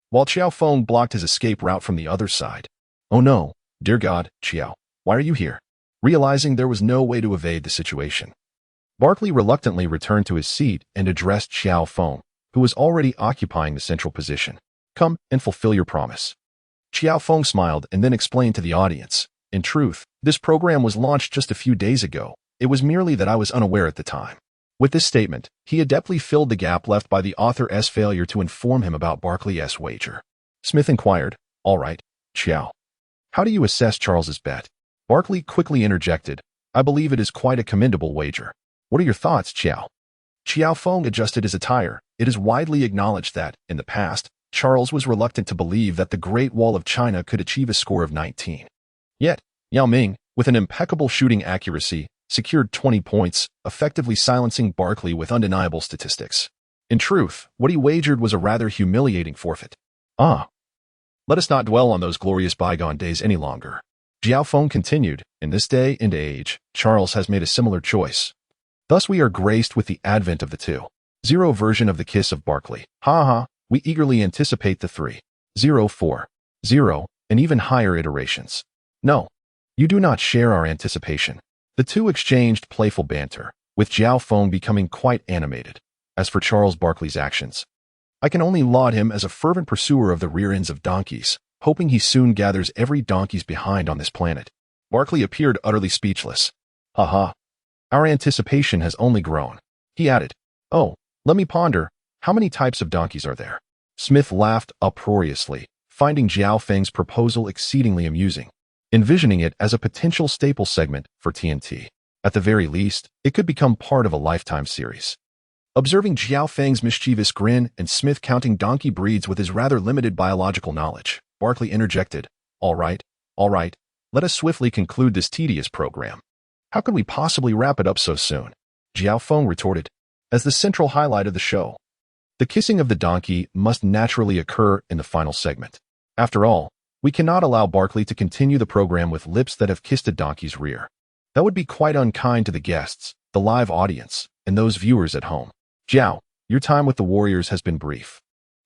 while Qiao Feng blocked his escape route from the other side. Oh no, dear God, Qiao, why are you here? Realizing there was no way to evade the situation, Barkley reluctantly returned to his seat and addressed Qiao Feng, who was already occupying the central position. Come and fulfill your promise. Qiao Feng smiled and then explained to the audience. In truth, this program was launched just a few days ago. It was merely that I was unaware at the time. With this statement, he adeptly filled the gap left by the author's failure to inform him about Barkley's wager. Smith inquired, all right, Qiao. How do you assess Charles's bet? Barkley quickly interjected, I believe it is quite a commendable wager. What are your thoughts, Qiao? Qiao Feng adjusted his attire. It is widely acknowledged that, in the past, Charles was reluctant to believe that the Great Wall of China could achieve a score of 19. Yet, Yao Ming, with an impeccable shooting accuracy, secured 20 points, effectively silencing Barkley with undeniable statistics. In truth, what he wagered was a rather humiliating forfeit. Let us not dwell on those glorious bygone days any longer. Qiao Feng continued, in this day and age, Charles has made a similar choice. Thus we are graced with the advent of the 2.0 version of the Kiss of Barkley. We eagerly anticipate the 3.0, 4.0, and even higher iterations. No, you do not share our anticipation. The two exchanged playful banter, with Qiao Feng becoming quite animated. As for Charles Barkley's actions, I can only laud him as a fervent pursuer of the rear ends of donkeys, hoping he soon gathers every donkey's behind on this planet. Barkley appeared utterly speechless. Our anticipation has only grown. He added, oh, let me ponder, how many types of donkeys are there? Smith laughed uproariously, finding Qiao Feng's proposal exceedingly amusing, envisioning it as a potential staple segment for TNT. At the very least, it could become part of a lifetime series. Observing Qiao Feng's mischievous grin and Smith counting donkey breeds with his rather limited biological knowledge, Barkley interjected, all right, let us swiftly conclude this tedious program. How could we possibly wrap it up so soon? Qiao Feng retorted, as the central highlight of the show. The kissing of the donkey must naturally occur in the final segment. After all, we cannot allow Barkley to continue the program with lips that have kissed a donkey's rear. That would be quite unkind to the guests, the live audience, and those viewers at home. Qiao, your time with the Warriors has been brief.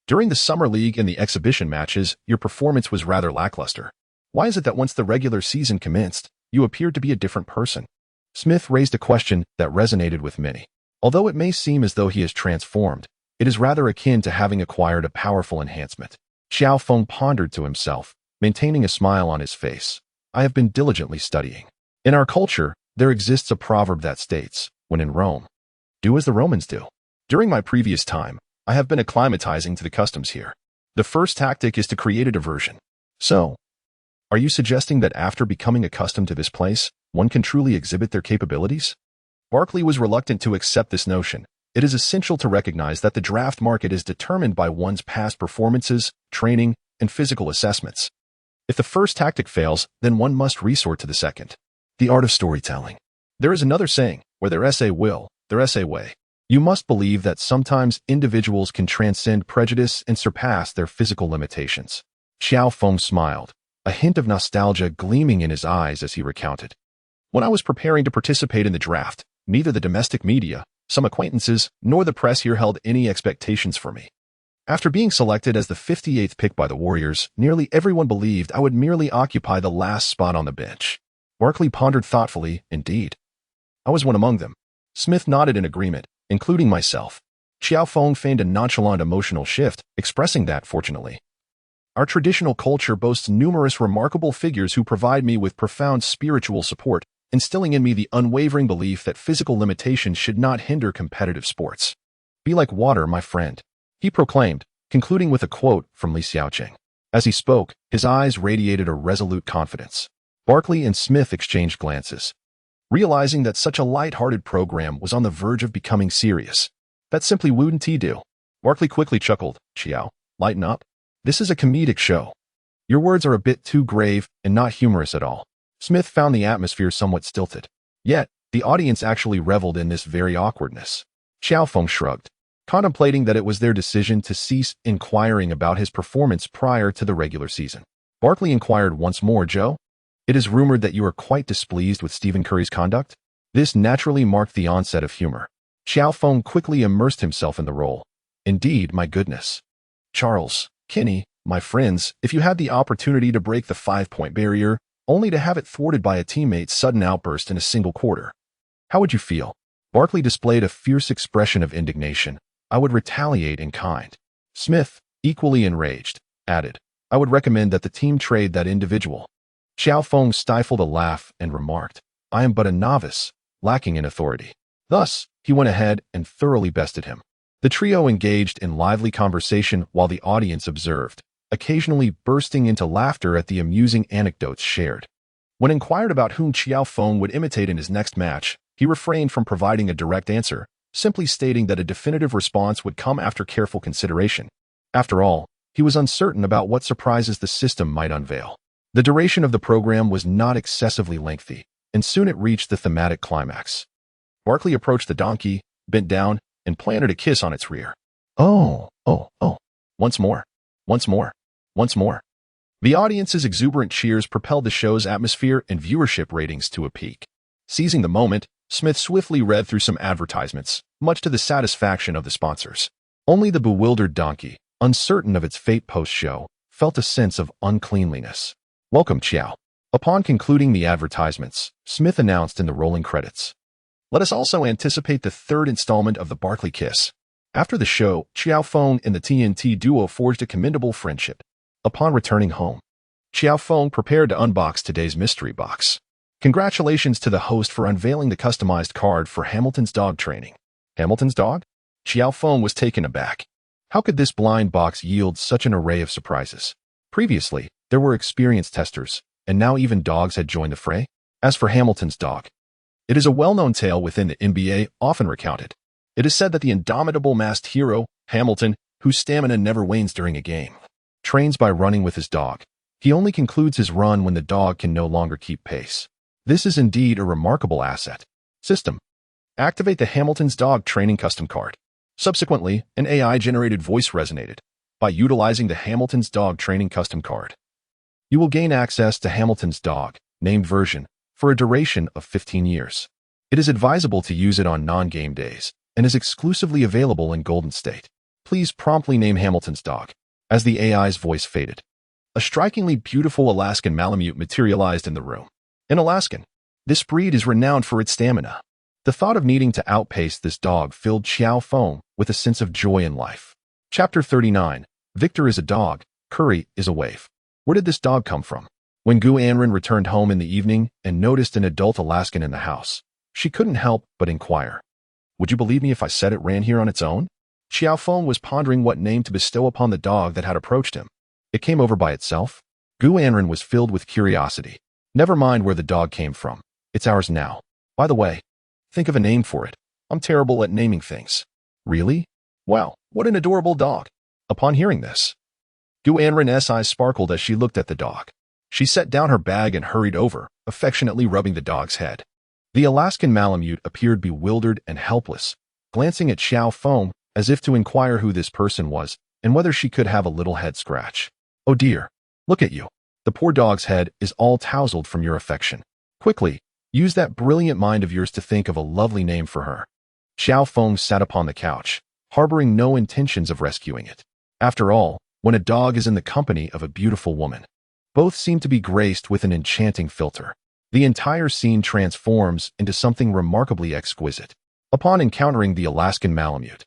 During the Summer League and the exhibition matches, your performance was rather lackluster. Why is it that once the regular season commenced, you appeared to be a different person? Smith raised a question that resonated with many. Although it may seem as though he has transformed, it is rather akin to having acquired a powerful enhancement. Qiao Feng pondered to himself, maintaining a smile on his face. I have been diligently studying. In our culture, there exists a proverb that states, when in Rome, do as the Romans do. During my previous time, I have been acclimatizing to the customs here. The first tactic is to create a diversion. So, are you suggesting that after becoming accustomed to this place, one can truly exhibit their capabilities? Barkley was reluctant to accept this notion. It is essential to recognize that the draft market is determined by one's past performances, training, and physical assessments. If the first tactic fails, then one must resort to the second. The art of storytelling. There is another saying, where there is a will, their essay way. You must believe that sometimes individuals can transcend prejudice and surpass their physical limitations. Qiao Feng smiled, a hint of nostalgia gleaming in his eyes as he recounted. When I was preparing to participate in the draft, neither the domestic media, some acquaintances, nor the press here held any expectations for me. After being selected as the 58th pick by the Warriors, nearly everyone believed I would merely occupy the last spot on the bench. Barkley pondered thoughtfully. Indeed, I was one among them. Smith nodded in agreement, including myself. Qiao Feng feigned a nonchalant emotional shift, expressing that, fortunately, our traditional culture boasts numerous remarkable figures who provide me with profound spiritual support, instilling in me the unwavering belief that physical limitations should not hinder competitive sports. Be like water, my friend, he proclaimed, concluding with a quote from Li Xiaoqing. As he spoke, his eyes radiated a resolute confidence. Barkley and Smith exchanged glances, realizing that such a light-hearted program was on the verge of becoming serious. That simply wouldn't he do. Barkley quickly chuckled. Qiao, lighten up. This is a comedic show. Your words are a bit too grave and not humorous at all. Smith found the atmosphere somewhat stilted. Yet, the audience actually reveled in this very awkwardness. Qiao Feng shrugged, contemplating that it was their decision to cease inquiring about his performance prior to the regular season. Barkley inquired once more. Joe, it is rumored that you are quite displeased with Stephen Curry's conduct? This naturally marked the onset of humor. Qiao Feng quickly immersed himself in the role. Indeed, my goodness. Charles, Kenny, my friends, if you had the opportunity to break the 5-point barrier, only to have it thwarted by a teammate's sudden outburst in a single quarter, how would you feel? Barkley displayed a fierce expression of indignation. I would retaliate in kind. Smith, equally enraged, added, I would recommend that the team trade that individual. Qiao Feng stifled a laugh and remarked, I am but a novice, lacking in authority. Thus, he went ahead and thoroughly bested him. The trio engaged in lively conversation while the audience observed, occasionally bursting into laughter at the amusing anecdotes shared. When inquired about whom Qiao Feng would imitate in his next match, he refrained from providing a direct answer, simply stating that a definitive response would come after careful consideration. After all, he was uncertain about what surprises the system might unveil. The duration of the program was not excessively lengthy, and soon it reached the thematic climax. Barkley approached the donkey, bent down, and planted a kiss on its rear. Oh. Once more. Once more. Once more. The audience's exuberant cheers propelled the show's atmosphere and viewership ratings to a peak. Seizing the moment, Smith swiftly read through some advertisements, much to the satisfaction of the sponsors. Only the bewildered donkey, uncertain of its fate post-show, felt a sense of uncleanliness. Welcome, Qiao. Upon concluding the advertisements, Smith announced in the rolling credits, let us also anticipate the third installment of the Barkley Kiss. After the show, Qiao Feng and the TNT duo forged a commendable friendship. Upon returning home, Qiao Feng prepared to unbox today's mystery box. Congratulations to the host for unveiling the customized card for Hamilton's dog training. Hamilton's dog? Qiao Feng was taken aback. How could this blind box yield such an array of surprises? Previously, there were experienced testers, and now even dogs had joined the fray. As for Hamilton's dog, it is a well-known tale within the NBA, often recounted. It is said that the indomitable masked hero, Hamilton, whose stamina never wanes during a game, trains by running with his dog. He only concludes his run when the dog can no longer keep pace. This is indeed a remarkable asset. System. Activate the Hamilton's dog training custom card. Subsequently, an AI-generated voice resonated. By utilizing the Hamilton's dog training custom card, you will gain access to Hamilton's dog, named version, for a duration of 15 years. It is advisable to use it on non-game days and is exclusively available in Golden State. Please promptly name Hamilton's dog. As the AI's voice faded, a strikingly beautiful Alaskan Malamute materialized in the room. An Alaskan. This breed is renowned for its stamina. The thought of needing to outpace this dog filled Qiao Feng with a sense of joy in life. Chapter 39. Victor is a dog, Curry is a waif. Where did this dog come from? When Gu Anren returned home in the evening and noticed an adult Alaskan in the house, she couldn't help but inquire, would you believe me if I said it ran here on its own? Qiao Feng was pondering what name to bestow upon the dog that had approached him. It came over by itself? Gu Anren was filled with curiosity. Never mind where the dog came from. It's ours now. By the way, think of a name for it. I'm terrible at naming things. Really? Wow, what an adorable dog. Upon hearing this, Gu Anren's eyes sparkled as she looked at the dog. She set down her bag and hurried over, affectionately rubbing the dog's head. The Alaskan Malamute appeared bewildered and helpless, glancing at Qiao Feng as if to inquire who this person was and whether she could have a little head scratch. "Oh dear, look at you. The poor dog's head is all tousled from your affection. Quickly, use that brilliant mind of yours to think of a lovely name for her." Qiao Feng sat upon the couch, harboring no intentions of rescuing it. After all, when a dog is in the company of a beautiful woman, both seem to be graced with an enchanting filter. The entire scene transforms into something remarkably exquisite. Upon encountering the Alaskan Malamute,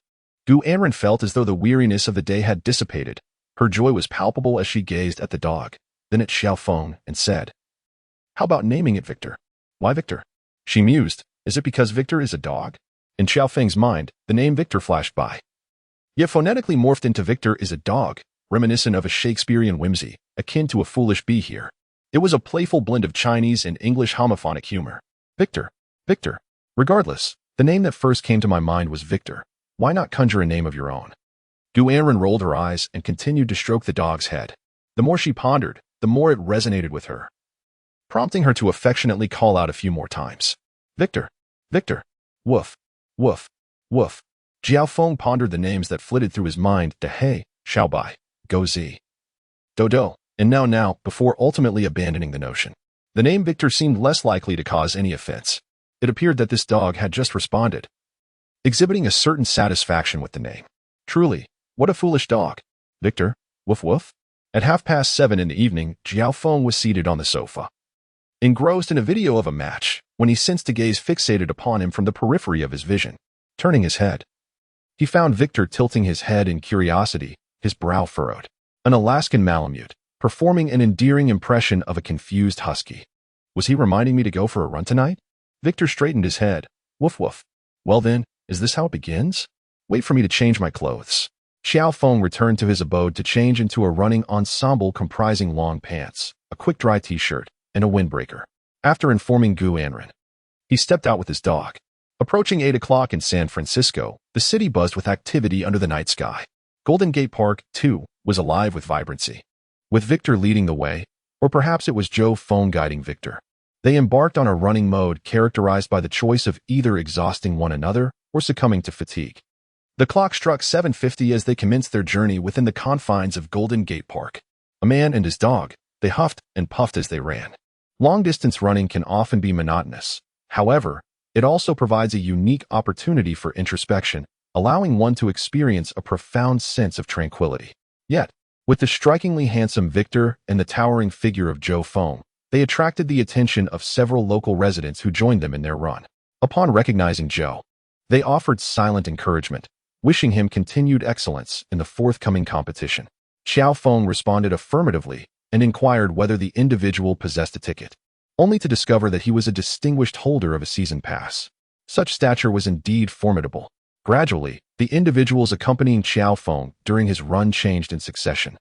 Gu Anren felt as though the weariness of the day had dissipated. Her joy was palpable as she gazed at the dog, then at Qiao Feng, and said, "How about naming it Victor?" "Why Victor?" she mused. "Is it because Victor is a dog?" In Qiao Feng's mind, the name Victor flashed by. Yet phonetically morphed into Victor is a dog, reminiscent of a Shakespearean whimsy, akin to a foolish bee here. It was a playful blend of Chinese and English homophonic humor. Victor. Victor. Regardless, the name that first came to my mind was Victor. Why not conjure a name of your own? Gu Anren rolled her eyes and continued to stroke the dog's head. The more she pondered, the more it resonated with her, prompting her to affectionately call out a few more times. "Victor. Victor. Woof. Woof. Woof." Qiao Feng pondered the names that flitted through his mind: Dehei, Xiaobai, Gozi, Dodo, and now, before ultimately abandoning the notion. The name Victor seemed less likely to cause any offense. It appeared that this dog had just responded, exhibiting a certain satisfaction with the name. Truly, what a foolish dog. Victor, woof woof. At 7:30 in the evening, Qiao Feng was seated on the sofa, engrossed in a video of a match, when he sensed a gaze fixated upon him from the periphery of his vision. Turning his head, he found Victor tilting his head in curiosity, his brow furrowed. An Alaskan Malamute, performing an endearing impression of a confused husky. Was he reminding me to go for a run tonight? Victor straightened his head. Woof woof. Well then, is this how it begins? Wait for me to change my clothes. Qiao Feng returned to his abode to change into a running ensemble comprising long pants, a quick dry t-shirt, and a windbreaker. After informing Gu Anren, he stepped out with his dog. Approaching 8 o'clock in San Francisco, the city buzzed with activity under the night sky. Golden Gate Park, too, was alive with vibrancy. With Victor leading the way, or perhaps it was Joe Feng guiding Victor, they embarked on a running mode characterized by the choice of either exhausting one another or succumbing to fatigue. The clock struck 7:50 as they commenced their journey within the confines of Golden Gate Park. A man and his dog, they huffed and puffed as they ran. Long-distance running can often be monotonous. However, it also provides a unique opportunity for introspection, allowing one to experience a profound sense of tranquility. Yet, with the strikingly handsome Victor and the towering figure of Joe Feng, they attracted the attention of several local residents who joined them in their run. Upon recognizing Joe, they offered silent encouragement, wishing him continued excellence in the forthcoming competition. Qiao Feng responded affirmatively and inquired whether the individual possessed a ticket, only to discover that he was a distinguished holder of a season pass. Such stature was indeed formidable. Gradually, the individuals accompanying Qiao Feng during his run changed in succession,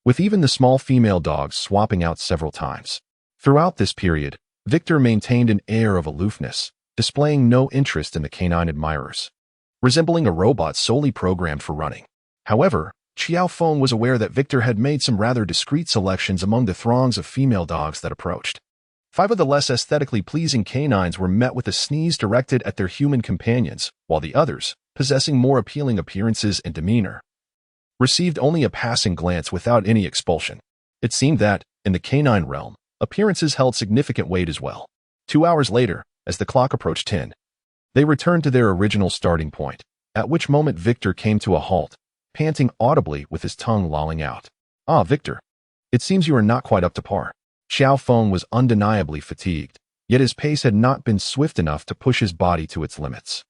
with even the small female dogs swapping out several times. Throughout this period, Victor maintained an air of aloofness, displaying no interest in the canine admirers, resembling a robot solely programmed for running. However, Qiao Feng was aware that Victor had made some rather discreet selections among the throngs of female dogs that approached. 5 of the less aesthetically pleasing canines were met with a sneeze directed at their human companions, while the others, possessing more appealing appearances and demeanor, received only a passing glance without any expulsion. It seemed that, in the canine realm, appearances held significant weight as well. 2 hours later, as the clock approached 10, they returned to their original starting point, at which moment Victor came to a halt, panting audibly with his tongue lolling out. "Ah, Victor, it seems you are not quite up to par." Qiao Feng was undeniably fatigued, yet his pace had not been swift enough to push his body to its limits.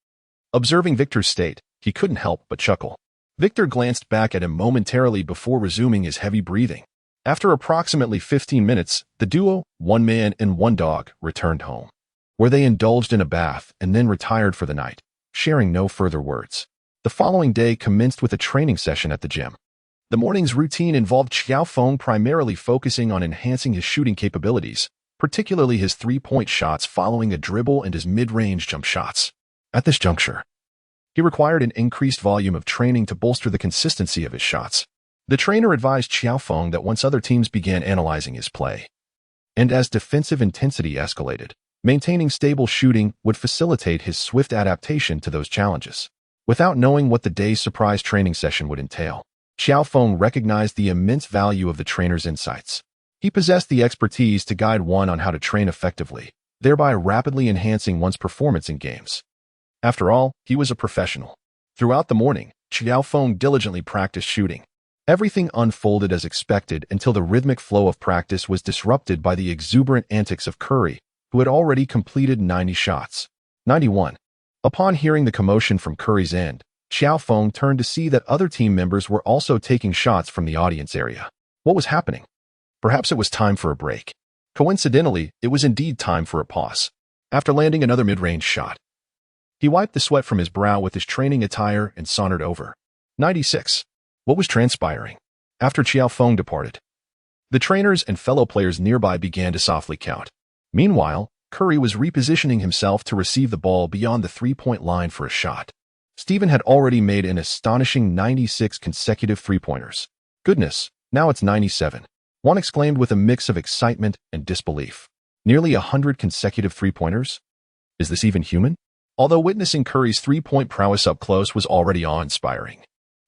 Observing Victor's state, he couldn't help but chuckle. Victor glanced back at him momentarily before resuming his heavy breathing. After approximately 15 minutes, the duo, 1 man and 1 dog, returned home, where they indulged in a bath and then retired for the night, sharing no further words. The following day commenced with a training session at the gym. The morning's routine involved Qiao Feng primarily focusing on enhancing his shooting capabilities, particularly his 3-point shots following a dribble and his mid-range jump shots. At this juncture, he required an increased volume of training to bolster the consistency of his shots. The trainer advised Qiao Feng that once other teams began analyzing his play, and as defensive intensity escalated, Maintaining stable shooting would facilitate his swift adaptation to those challenges. Without knowing what the day's surprise training session would entail, Qiao Feng recognized the immense value of the trainer's insights. He possessed the expertise to guide one on how to train effectively, thereby rapidly enhancing one's performance in games. After all, he was a professional. Throughout the morning, Qiao Feng diligently practiced shooting. Everything unfolded as expected until the rhythmic flow of practice was disrupted by the exuberant antics of Curry, who had already completed 90 shots. 91. Upon hearing the commotion from Curry's end, Qiao Feng turned to see that other team members were also taking shots from the audience area. What was happening? Perhaps it was time for a break. Coincidentally, it was indeed time for a pause. After landing another mid-range shot, he wiped the sweat from his brow with his training attire and sauntered over. 96. What was transpiring? After Qiao Feng departed, the trainers and fellow players nearby began to softly count. Meanwhile, Curry was repositioning himself to receive the ball beyond the three-point line for a shot. Stephen had already made an astonishing 96 consecutive three-pointers. Goodness, now it's 97. One exclaimed with a mix of excitement and disbelief. Nearly 100 consecutive three-pointers? Is this even human? Although witnessing Curry's three-point prowess up close was already awe-inspiring,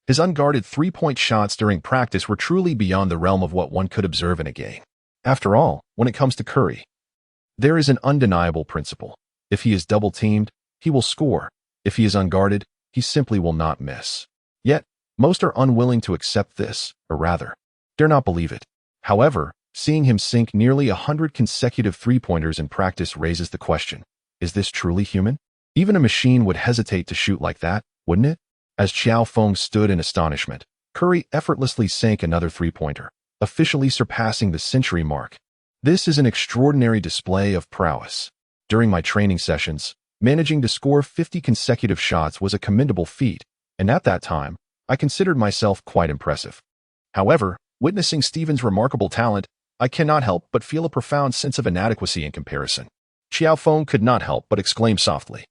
his unguarded three-point shots during practice were truly beyond the realm of what one could observe in a game. After all, when it comes to Curry, there is an undeniable principle. If he is double-teamed, he will score. If he is unguarded, he simply will not miss. Yet, most are unwilling to accept this, or rather, dare not believe it. However, seeing him sink nearly 100 consecutive three-pointers in practice raises the question, is this truly human? Even a machine would hesitate to shoot like that, wouldn't it? As Qiao Feng stood in astonishment, Curry effortlessly sank another three-pointer, officially surpassing the century mark. This is an extraordinary display of prowess. During my training sessions, managing to score 50 consecutive shots was a commendable feat, and at that time, I considered myself quite impressive. However, witnessing Stephen's remarkable talent, I cannot help but feel a profound sense of inadequacy in comparison. Qiao Feng could not help but exclaim softly.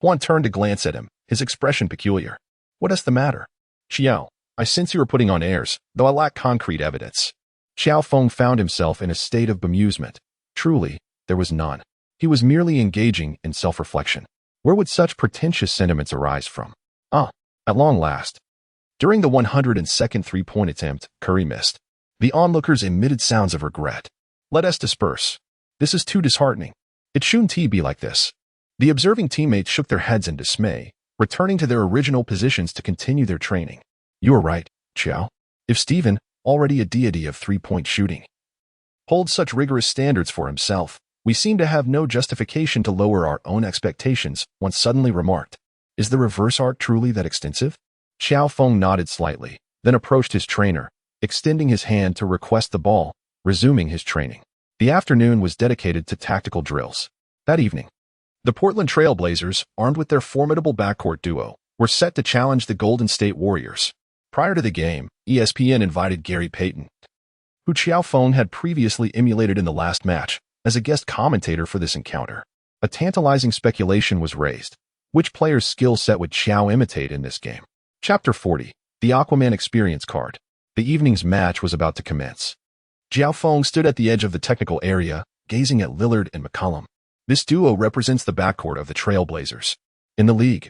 Juan turned to glance at him, his expression peculiar. What is the matter? Qiao, I sense you are putting on airs, though I lack concrete evidence. Qiao Feng found himself in a state of bemusement. Truly, there was none. He was merely engaging in self-reflection. Where would such pretentious sentiments arise from? At long last. During the 102nd three-point attempt, Curry missed. The onlookers emitted sounds of regret. Let us disperse. This is too disheartening. It shouldn't be like this. The observing teammates shook their heads in dismay, returning to their original positions to continue their training. You are right, Qiao. If Stephen, already a deity of three-point shooting, holds such rigorous standards for himself, we seem to have no justification to lower our own expectations, one suddenly remarked. Is the reverse art truly that extensive? Qiao Feng nodded slightly, then approached his trainer, extending his hand to request the ball, resuming his training. The afternoon was dedicated to tactical drills. That evening, the Portland Trail Blazers, armed with their formidable backcourt duo, were set to challenge the Golden State Warriors. Prior to the game, ESPN invited Gary Payton, who Qiao Feng had previously emulated in the last match, as a guest commentator for this encounter. A tantalizing speculation was raised. Which player's skill set would Qiao imitate in this game? Chapter 40. The Aquaman Experience Card. The evening's match was about to commence. Qiao Feng stood at the edge of the technical area, gazing at Lillard and McCollum. This duo represents the backcourt of the Trail Blazers. In the league,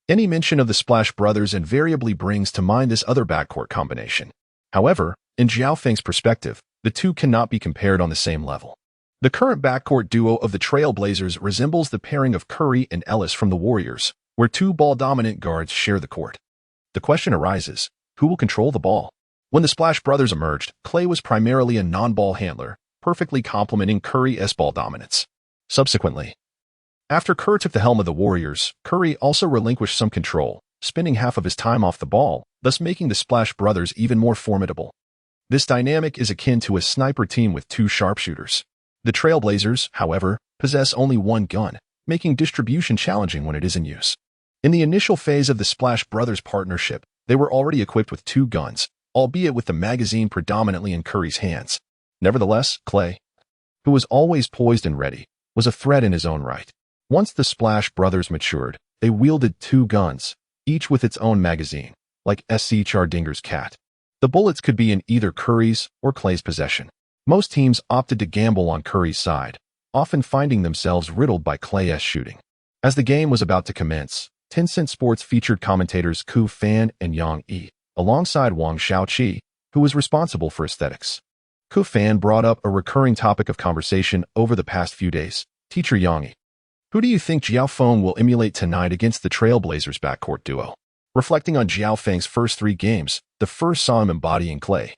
any mention of the Splash Brothers invariably brings to mind this other backcourt combination. However, in Qiao Feng's perspective, the two cannot be compared on the same level. The current backcourt duo of the Trail Blazers resembles the pairing of Curry and Ellis from the Warriors, where two ball-dominant guards share the court. The question arises, who will control the ball? When the Splash Brothers emerged, Clay was primarily a non-ball handler, perfectly complementing Curry's ball dominance. Subsequently, after Kerr took the helm of the Warriors, Curry also relinquished some control, spending half of his time off the ball, thus making the Splash Brothers even more formidable. This dynamic is akin to a sniper team with two sharpshooters. The Trail Blazers, however, possess only one gun, making distribution challenging when it is in use. In the initial phase of the Splash Brothers partnership, they were already equipped with two guns, albeit with the magazine predominantly in Curry's hands. Nevertheless, Clay, who was always poised and ready, was a threat in his own right. Once the Splash Brothers matured, they wielded two guns, each with its own magazine, like S.C. Chardinger's cat. The bullets could be in either Curry's or Clay's possession. Most teams opted to gamble on Curry's side, often finding themselves riddled by Clay's shooting. As the game was about to commence, Tencent Sports featured commentators Qiao Feng and Yang Yi, alongside Wang Xiaoqi, who was responsible for aesthetics. Qiao Feng brought up a recurring topic of conversation over the past few days: teacher Yang Yi. Who do you think Qiao Feng will emulate tonight against the Trailblazers backcourt duo? Reflecting on Qiao Feng's first 3 games, the first saw him embodying Clay,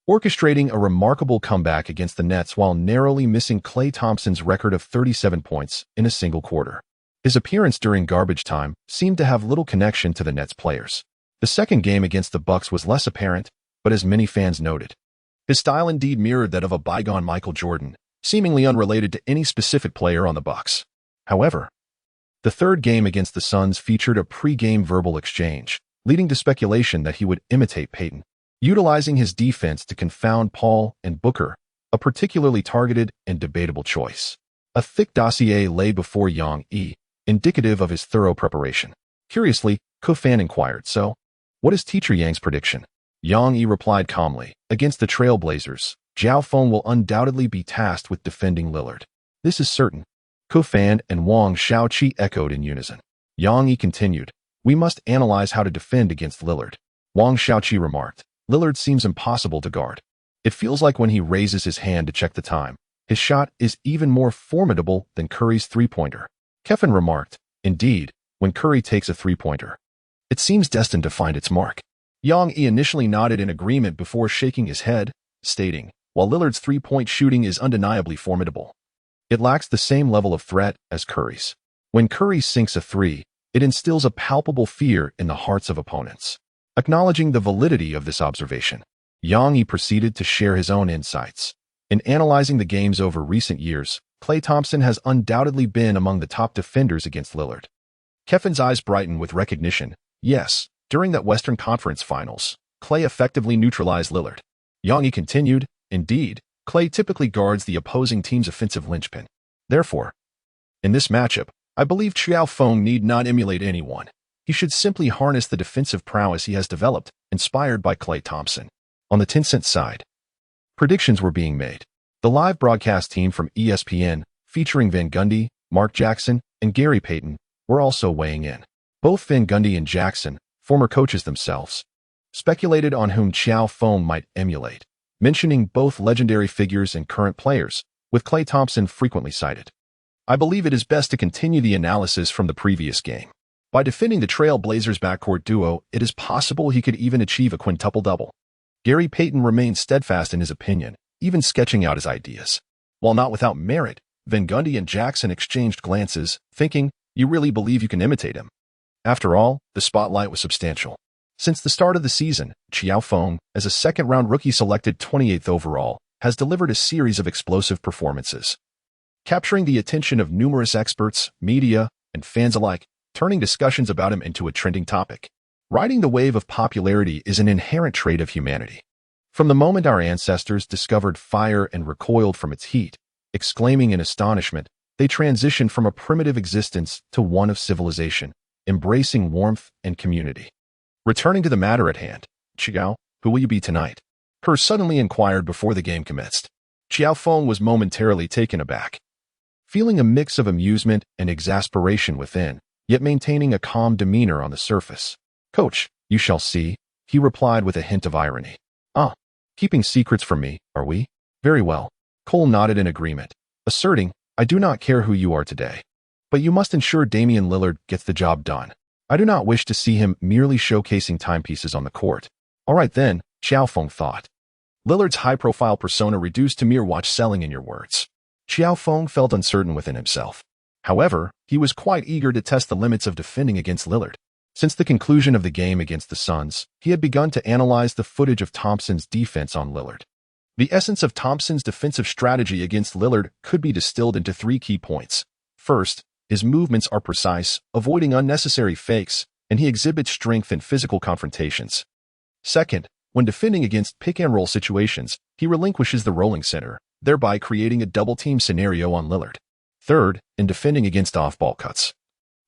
orchestrating a remarkable comeback against the Nets while narrowly missing Klay Thompson's record of 37 points in a single quarter. His appearance during garbage time seemed to have little connection to the Nets players. The second game against the Bucks was less apparent, but as many fans noted, his style indeed mirrored that of a bygone Michael Jordan, seemingly unrelated to any specific player on the Bucks. However, the third game against the Suns featured a pre-game verbal exchange, leading to speculation that he would imitate Peyton, utilizing his defense to confound Paul and Booker, a particularly targeted and debatable choice. A thick dossier lay before Yang Yi, indicative of his thorough preparation. Curiously, Qiao Feng inquired, "So, what is Teacher Yang's prediction?" Yang Yi replied calmly, "Against the Trailblazers, Qiao Feng will undoubtedly be tasked with defending Lillard. This is certain." Qiao Feng and Wang Xiaoqi echoed in unison. Yang Yi continued, "We must analyze how to defend against Lillard." Wang Xiaoqi remarked, "Lillard seems impossible to guard. It feels like when he raises his hand to check the time, his shot is even more formidable than Curry's three-pointer." Kevin remarked, "Indeed, when Curry takes a three-pointer, it seems destined to find its mark." Yang Yi initially nodded in agreement before shaking his head, stating, "While Lillard's three-point shooting is undeniably formidable, it lacks the same level of threat as Curry's. When Curry sinks a three, it instills a palpable fear in the hearts of opponents." Acknowledging the validity of this observation, Yang Yi proceeded to share his own insights. In analyzing the games over recent years, Klay Thompson has undoubtedly been among the top defenders against Lillard. Kevin's eyes brightened with recognition. "Yes, during that Western Conference Finals, Klay effectively neutralized Lillard." Yang Yi continued, "Indeed, Klay typically guards the opposing team's offensive linchpin. Therefore, in this matchup, I believe Qiao Feng need not emulate anyone. He should simply harness the defensive prowess he has developed, inspired by Klay Thompson." On the Tencent side, predictions were being made. The live broadcast team from ESPN, featuring Van Gundy, Mark Jackson, and Gary Payton, were also weighing in. Both Van Gundy and Jackson, former coaches themselves, speculated on whom Qiao Feng might emulate, mentioning both legendary figures and current players, with Klay Thompson frequently cited. "I believe it is best to continue the analysis from the previous game. By defending the Trailblazers backcourt duo, it is possible he could even achieve a quintuple-double." Gary Payton remained steadfast in his opinion, even sketching out his ideas. While not without merit, Van Gundy and Jackson exchanged glances, thinking, "You really believe you can imitate him?" After all, the spotlight was substantial. Since the start of the season, Qiao Feng, as a second-round rookie selected 28th overall, has delivered a series of explosive performances, capturing the attention of numerous experts, media, and fans alike, turning discussions about him into a trending topic. Riding the wave of popularity is an inherent trait of humanity. From the moment our ancestors discovered fire and recoiled from its heat, exclaiming in astonishment, they transitioned from a primitive existence to one of civilization, embracing warmth and community. Returning to the matter at hand, "Qiao, who will you be tonight?" Kerr suddenly inquired before the game commenced. Qiao Feng was momentarily taken aback, feeling a mix of amusement and exasperation within, yet maintaining a calm demeanor on the surface. "Coach, you shall see," he replied with a hint of irony. "Ah, keeping secrets from me, are we? Very well." Cole nodded in agreement, asserting, "I do not care who you are today, but you must ensure Damian Lillard gets the job done. I do not wish to see him merely showcasing timepieces on the court." "All right then," Qiao Feng thought. Lillard's high-profile persona reduced to mere watch-selling in your words. Qiao Feng felt uncertain within himself. However, he was quite eager to test the limits of defending against Lillard. Since the conclusion of the game against the Suns, he had begun to analyze the footage of Thompson's defense on Lillard. The essence of Thompson's defensive strategy against Lillard could be distilled into 3 key points. First, his movements are precise, avoiding unnecessary fakes, and he exhibits strength in physical confrontations. Second, when defending against pick-and-roll situations, he relinquishes the rolling center, thereby creating a double-team scenario on Lillard. Third, in defending against off-ball cuts,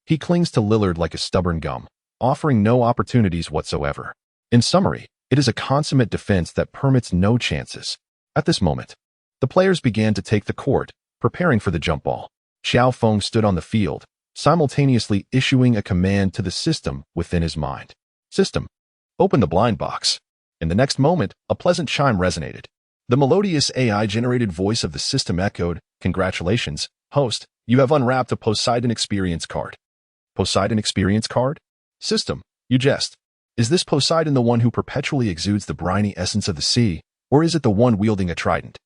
he clings to Lillard like a stubborn gum, offering no opportunities whatsoever. In summary, it is a consummate defense that permits no chances. At this moment, the players began to take the court, preparing for the jump ball. Qiao Feng stood on the field, simultaneously issuing a command to the system within his mind. System, open the blind box. In the next moment, a pleasant chime resonated. The melodious AI-generated voice of the system echoed, "Congratulations, host, you have unwrapped a Poseidon Experience card." Poseidon Experience card? System, you jest. Is this Poseidon the one who perpetually exudes the briny essence of the sea, or is it the one wielding a trident?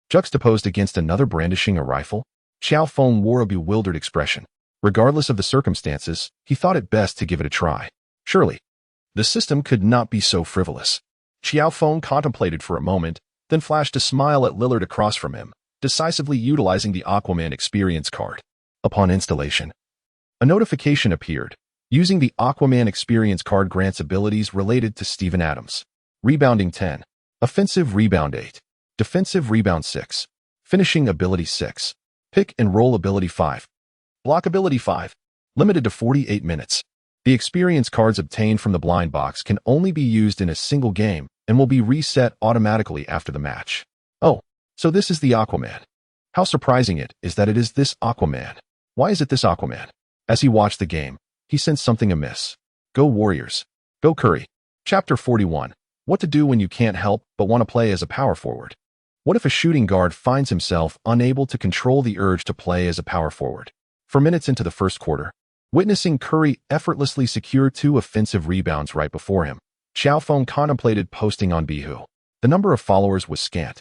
Juxtaposed against another brandishing a rifle, Qiao Feng wore a bewildered expression. Regardless of the circumstances, he thought it best to give it a try. Surely, the system could not be so frivolous. Qiao Feng contemplated for a moment, then flashed a smile at Lillard across from him, decisively utilizing the Aquaman Experience card. Upon installation, a notification appeared. Using the Aquaman Experience card grants abilities related to Steven Adams. Rebounding 10. Offensive Rebound 8. Defensive Rebound 6. Finishing Ability 6. Pick and Roll Ability 5. Block Ability 5. Limited to 48 minutes. The experience cards obtained from the blind box can only be used in a single game and will be reset automatically after the match. Oh, so this is the Aquaman. How surprising it is that it is this Aquaman. Why is it this Aquaman? As he watched the game, he sensed something amiss. Go Warriors. Go Curry. Chapter 41. What to do when you can't help but want to play as a power forward. What if a shooting guard finds himself unable to control the urge to play as a power forward? For minutes into the first quarter, witnessing Curry effortlessly secure 2 offensive rebounds right before him, Qiao Feng contemplated posting on Bihu. The number of followers was scant.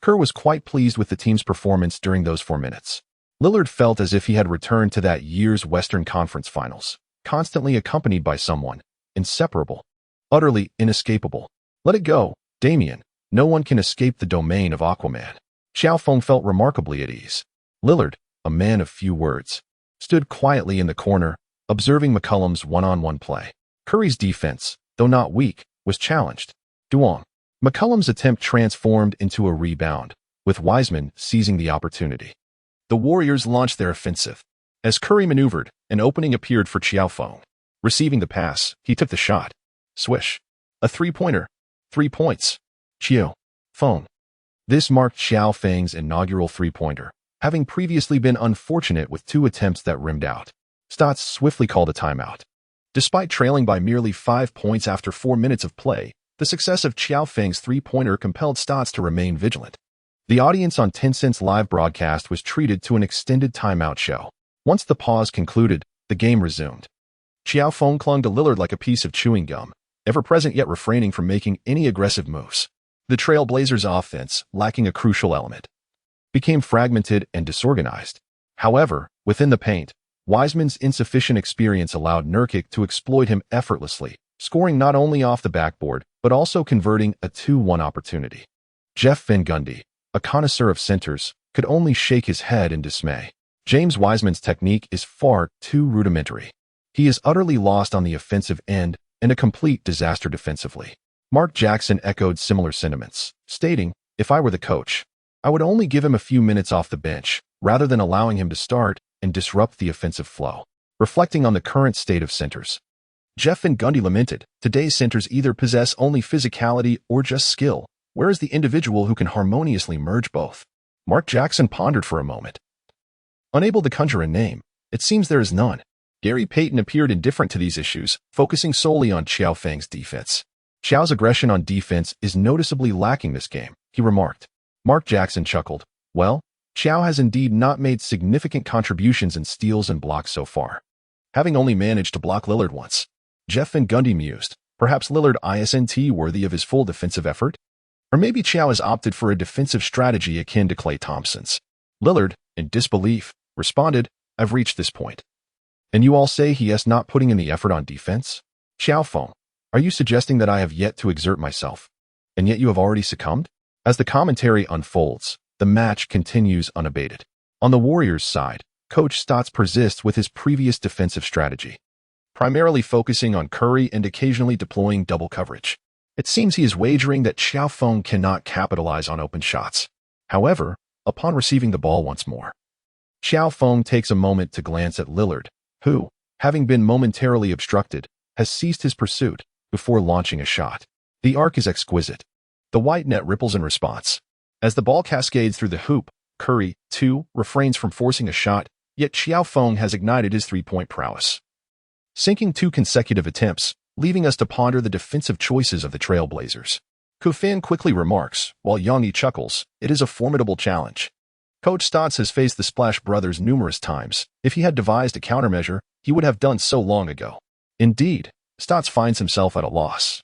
Kerr was quite pleased with the team's performance during those 4 minutes. Lillard felt as if he had returned to that year's Western Conference Finals, constantly accompanied by someone, inseparable, utterly inescapable. Let it go, Damien. No one can escape the domain of Aquaman. Qiao Feng felt remarkably at ease. Lillard, a man of few words, stood quietly in the corner, observing McCollum's one-on-one play. Curry's defense, though not weak, was challenged. Duong. McCollum's attempt transformed into a rebound, with Wiseman seizing the opportunity. The Warriors launched their offensive. As Curry maneuvered, an opening appeared for Qiao Feng. Receiving the pass, he took the shot. Swish. A three-pointer. 3 points. Qiao Feng. This marked Qiao Feng's inaugural three-pointer, having previously been unfortunate with 2 attempts that rimmed out. Stotts swiftly called a timeout. Despite trailing by merely 5 points after 4 minutes of play, the success of Qiao Feng's three-pointer compelled Stotts to remain vigilant. The audience on Tencent's live broadcast was treated to an extended timeout show. Once the pause concluded, the game resumed. Qiao Feng clung to Lillard like a piece of chewing gum, ever present yet refraining from making any aggressive moves. The Trailblazers' offense, lacking a crucial element, became fragmented and disorganized. However, within the paint, Wiseman's insufficient experience allowed Nurkic to exploit him effortlessly, scoring not only off the backboard, but also converting a 2-1 opportunity. Jeff Van Gundy, a connoisseur of centers, could only shake his head in dismay. James Wiseman's technique is far too rudimentary. He is utterly lost on the offensive end and a complete disaster defensively. Mark Jackson echoed similar sentiments, stating, "If I were the coach, I would only give him a few minutes off the bench, rather than allowing him to start and disrupt the offensive flow." Reflecting on the current state of centers, Jeff Van Gundy lamented, "Today's centers either possess only physicality or just skill. Where is the individual who can harmoniously merge both?" Mark Jackson pondered for a moment. Unable to conjure a name, it seems there is none. Gary Payton appeared indifferent to these issues, focusing solely on Qiao Feng's defense. Qiao's aggression on defense is noticeably lacking this game, he remarked. Mark Jackson chuckled. Well, Qiao has indeed not made significant contributions in steals and blocks so far, having only managed to block Lillard once. Jeff Van Gundy mused, perhaps Lillard isn't worthy of his full defensive effort? Or maybe Qiao has opted for a defensive strategy akin to Klay Thompson's. Lillard, in disbelief, responded, I've reached this point. And you all say he is not putting in the effort on defense? Qiao Feng, are you suggesting that I have yet to exert myself, and yet you have already succumbed? As the commentary unfolds, the match continues unabated. On the Warriors' side, Coach Stotts persists with his previous defensive strategy, primarily focusing on Curry and occasionally deploying double coverage. It seems he is wagering that Qiao Feng cannot capitalize on open shots. However, upon receiving the ball once more, Qiao Feng takes a moment to glance at Lillard, who, having been momentarily obstructed, has ceased his pursuit before launching a shot. The arc is exquisite. The white net ripples in response. As the ball cascades through the hoop, Curry, 2, refrains from forcing a shot, yet Qiao Feng has ignited his three-point prowess, sinking 2 consecutive attempts, leaving us to ponder the defensive choices of the Trailblazers. Qiao Feng quickly remarks, while Yang chuckles, "It is a formidable challenge." Coach Stotts has faced the Splash Brothers numerous times. If he had devised a countermeasure, he would have done so long ago. Indeed, Stotts finds himself at a loss,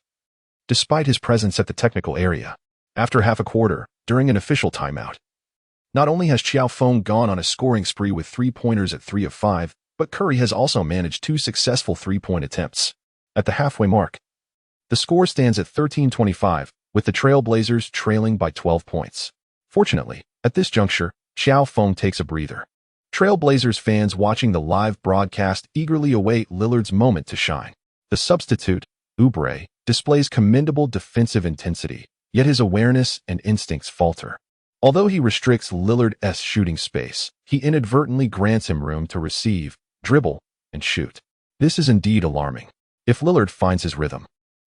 despite his presence at the technical area. After half a quarter, during an official timeout, not only has Qiao Feng gone on a scoring spree with 3-pointers at 3 of 5, but Curry has also managed 2 successful 3-point attempts. At the halfway mark, the score stands at 13-25, with the Trailblazers trailing by 12 points. Fortunately, at this juncture, Qiao Feng takes a breather. Trailblazers fans watching the live broadcast eagerly await Lillard's moment to shine. The substitute, Oubre, displays commendable defensive intensity, yet his awareness and instincts falter. Although he restricts Lillard's shooting space, he inadvertently grants him room to receive, dribble, and shoot. This is indeed alarming. If Lillard finds his rhythm,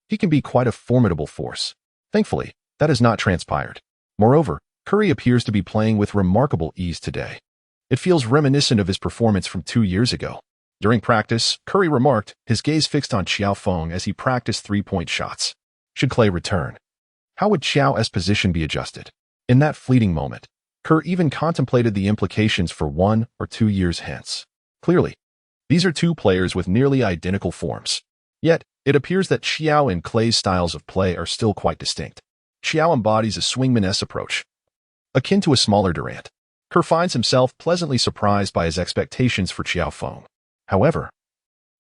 he can be quite a formidable force. Thankfully, that has not transpired. Moreover, Curry appears to be playing with remarkable ease today. It feels reminiscent of his performance from 2 years ago. During practice, Curry remarked, his gaze fixed on Qiao Feng as he practiced 3-point shots. Should Clay return, how would Qiao's position be adjusted? In that fleeting moment, Curry even contemplated the implications for 1 or 2 years hence. Clearly, these are 2 players with nearly identical forms. Yet, it appears that Qiao and Clay's styles of play are still quite distinct. Qiao embodies a swingman-esque approach, akin to a smaller Durant. Curry finds himself pleasantly surprised by his expectations for Qiao Feng. However,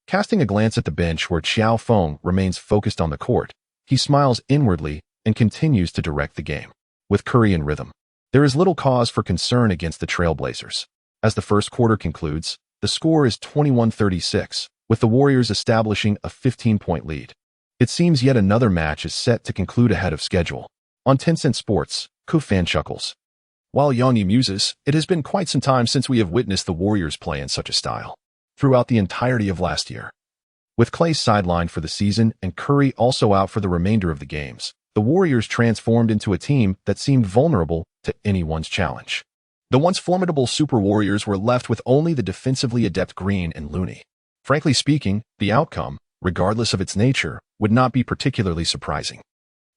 casting a glance at the bench where Qiao Feng remains focused on the court, he smiles inwardly and continues to direct the game. With Curry in rhythm, there is little cause for concern against the Trailblazers. As the first quarter concludes, the score is 21-36, with the Warriors establishing a 15-point lead. It seems yet another match is set to conclude ahead of schedule. On Tencent Sports, Qiao Feng chuckles, while Yang muses, "It has been quite some time since we have witnessed the Warriors play in such a style." Throughout the entirety of last year, with Clay sidelined for the season and Curry also out for the remainder of the games, the Warriors transformed into a team that seemed vulnerable to anyone's challenge. The once formidable Super Warriors were left with only the defensively adept Green and Looney. Frankly speaking, the outcome, regardless of its nature, would not be particularly surprising.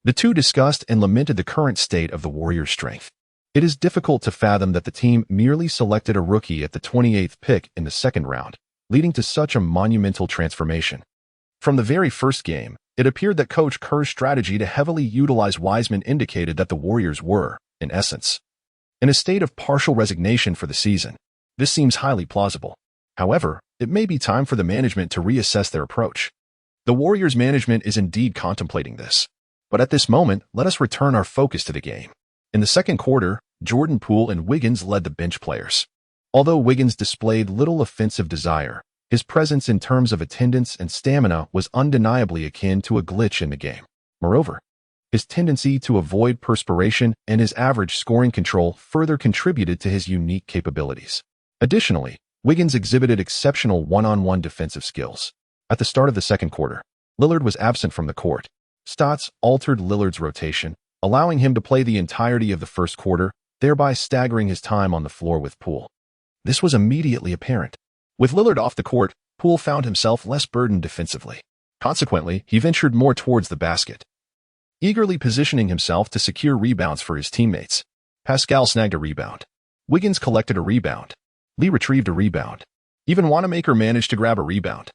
The two discussed and lamented the current state of the Warriors' strength. It is difficult to fathom that the team merely selected a rookie at the 28th pick in the second round, leading to such a monumental transformation. From the very first game, it appeared that Coach Kerr's strategy to heavily utilize Wiseman indicated that the Warriors were, in essence, in a state of partial resignation for the season. This seems highly plausible. However, it may be time for the management to reassess their approach. The Warriors' management is indeed contemplating this. But at this moment, let us return our focus to the game. In the second quarter, Jordan Poole and Wiggins led the bench players. Although Wiggins displayed little offensive desire, his presence in terms of attendance and stamina was undeniably akin to a glitch in the game. Moreover, his tendency to avoid perspiration and his average scoring control further contributed to his unique capabilities. Additionally, Wiggins exhibited exceptional one-on-one defensive skills. At the start of the second quarter, Lillard was absent from the court. Stotts altered Lillard's rotation, allowing him to play the entirety of the first quarter, thereby staggering his time on the floor with Poole. This was immediately apparent. With Lillard off the court, Poole found himself less burdened defensively. Consequently, he ventured more towards the basket, eagerly positioning himself to secure rebounds for his teammates. Pascal snagged a rebound. Wiggins collected a rebound. Lee retrieved a rebound. Even Wanamaker managed to grab a rebound.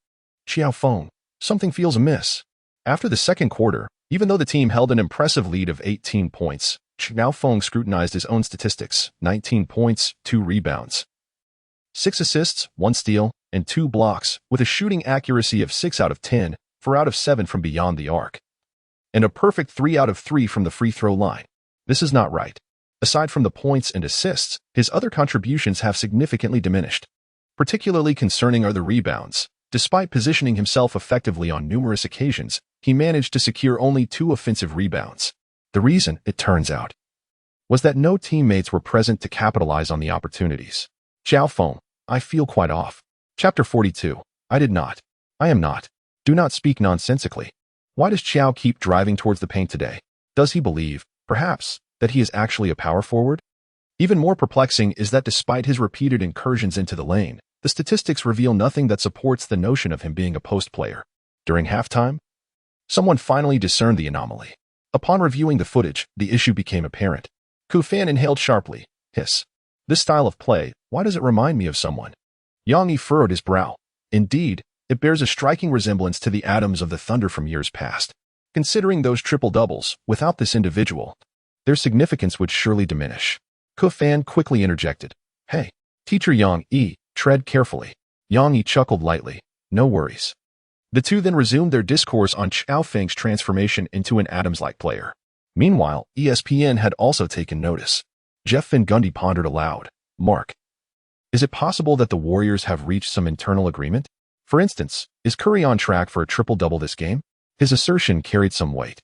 Qiao Feng, something feels amiss. After the second quarter, even though the team held an impressive lead of 18 points, Qiao Feng scrutinized his own statistics: 19 points, 2 rebounds, 6 assists, 1 steal, and 2 blocks, with a shooting accuracy of 6 out of 10, 4 out of 7 from beyond the arc, and a perfect 3 out of 3 from the free throw line. This is not right. Aside from the points and assists, his other contributions have significantly diminished. Particularly concerning are the rebounds. Despite positioning himself effectively on numerous occasions, he managed to secure only 2 offensive rebounds. The reason, it turns out, was that no teammates were present to capitalize on the opportunities. Qiao Feng, I feel quite off. Chapter 42. I did not. I am not. Do not speak nonsensically. Why does Qiao keep driving towards the paint today? Does he believe, perhaps, that he is actually a power forward? Even more perplexing is that despite his repeated incursions into the lane, the statistics reveal nothing that supports the notion of him being a post player. During halftime, someone finally discerned the anomaly. Upon reviewing the footage, the issue became apparent. Qiao Feng inhaled sharply. Hiss. This style of play, why does it remind me of someone? Yang Yi furrowed his brow. Indeed, it bears a striking resemblance to the atoms of the thunder from years past. Considering those triple-doubles, without this individual, their significance would surely diminish. Qiao Feng quickly interjected. Hey, teacher Yang Yi, tread carefully. Yang Yi chuckled lightly. No worries. The two then resumed their discourse on Qiao Feng's transformation into an atoms-like player. Meanwhile, ESPN had also taken notice. Jeff Van Gundy pondered aloud. Mark, is it possible that the Warriors have reached some internal agreement? For instance, is Curry on track for a triple-double this game? His assertion carried some weight.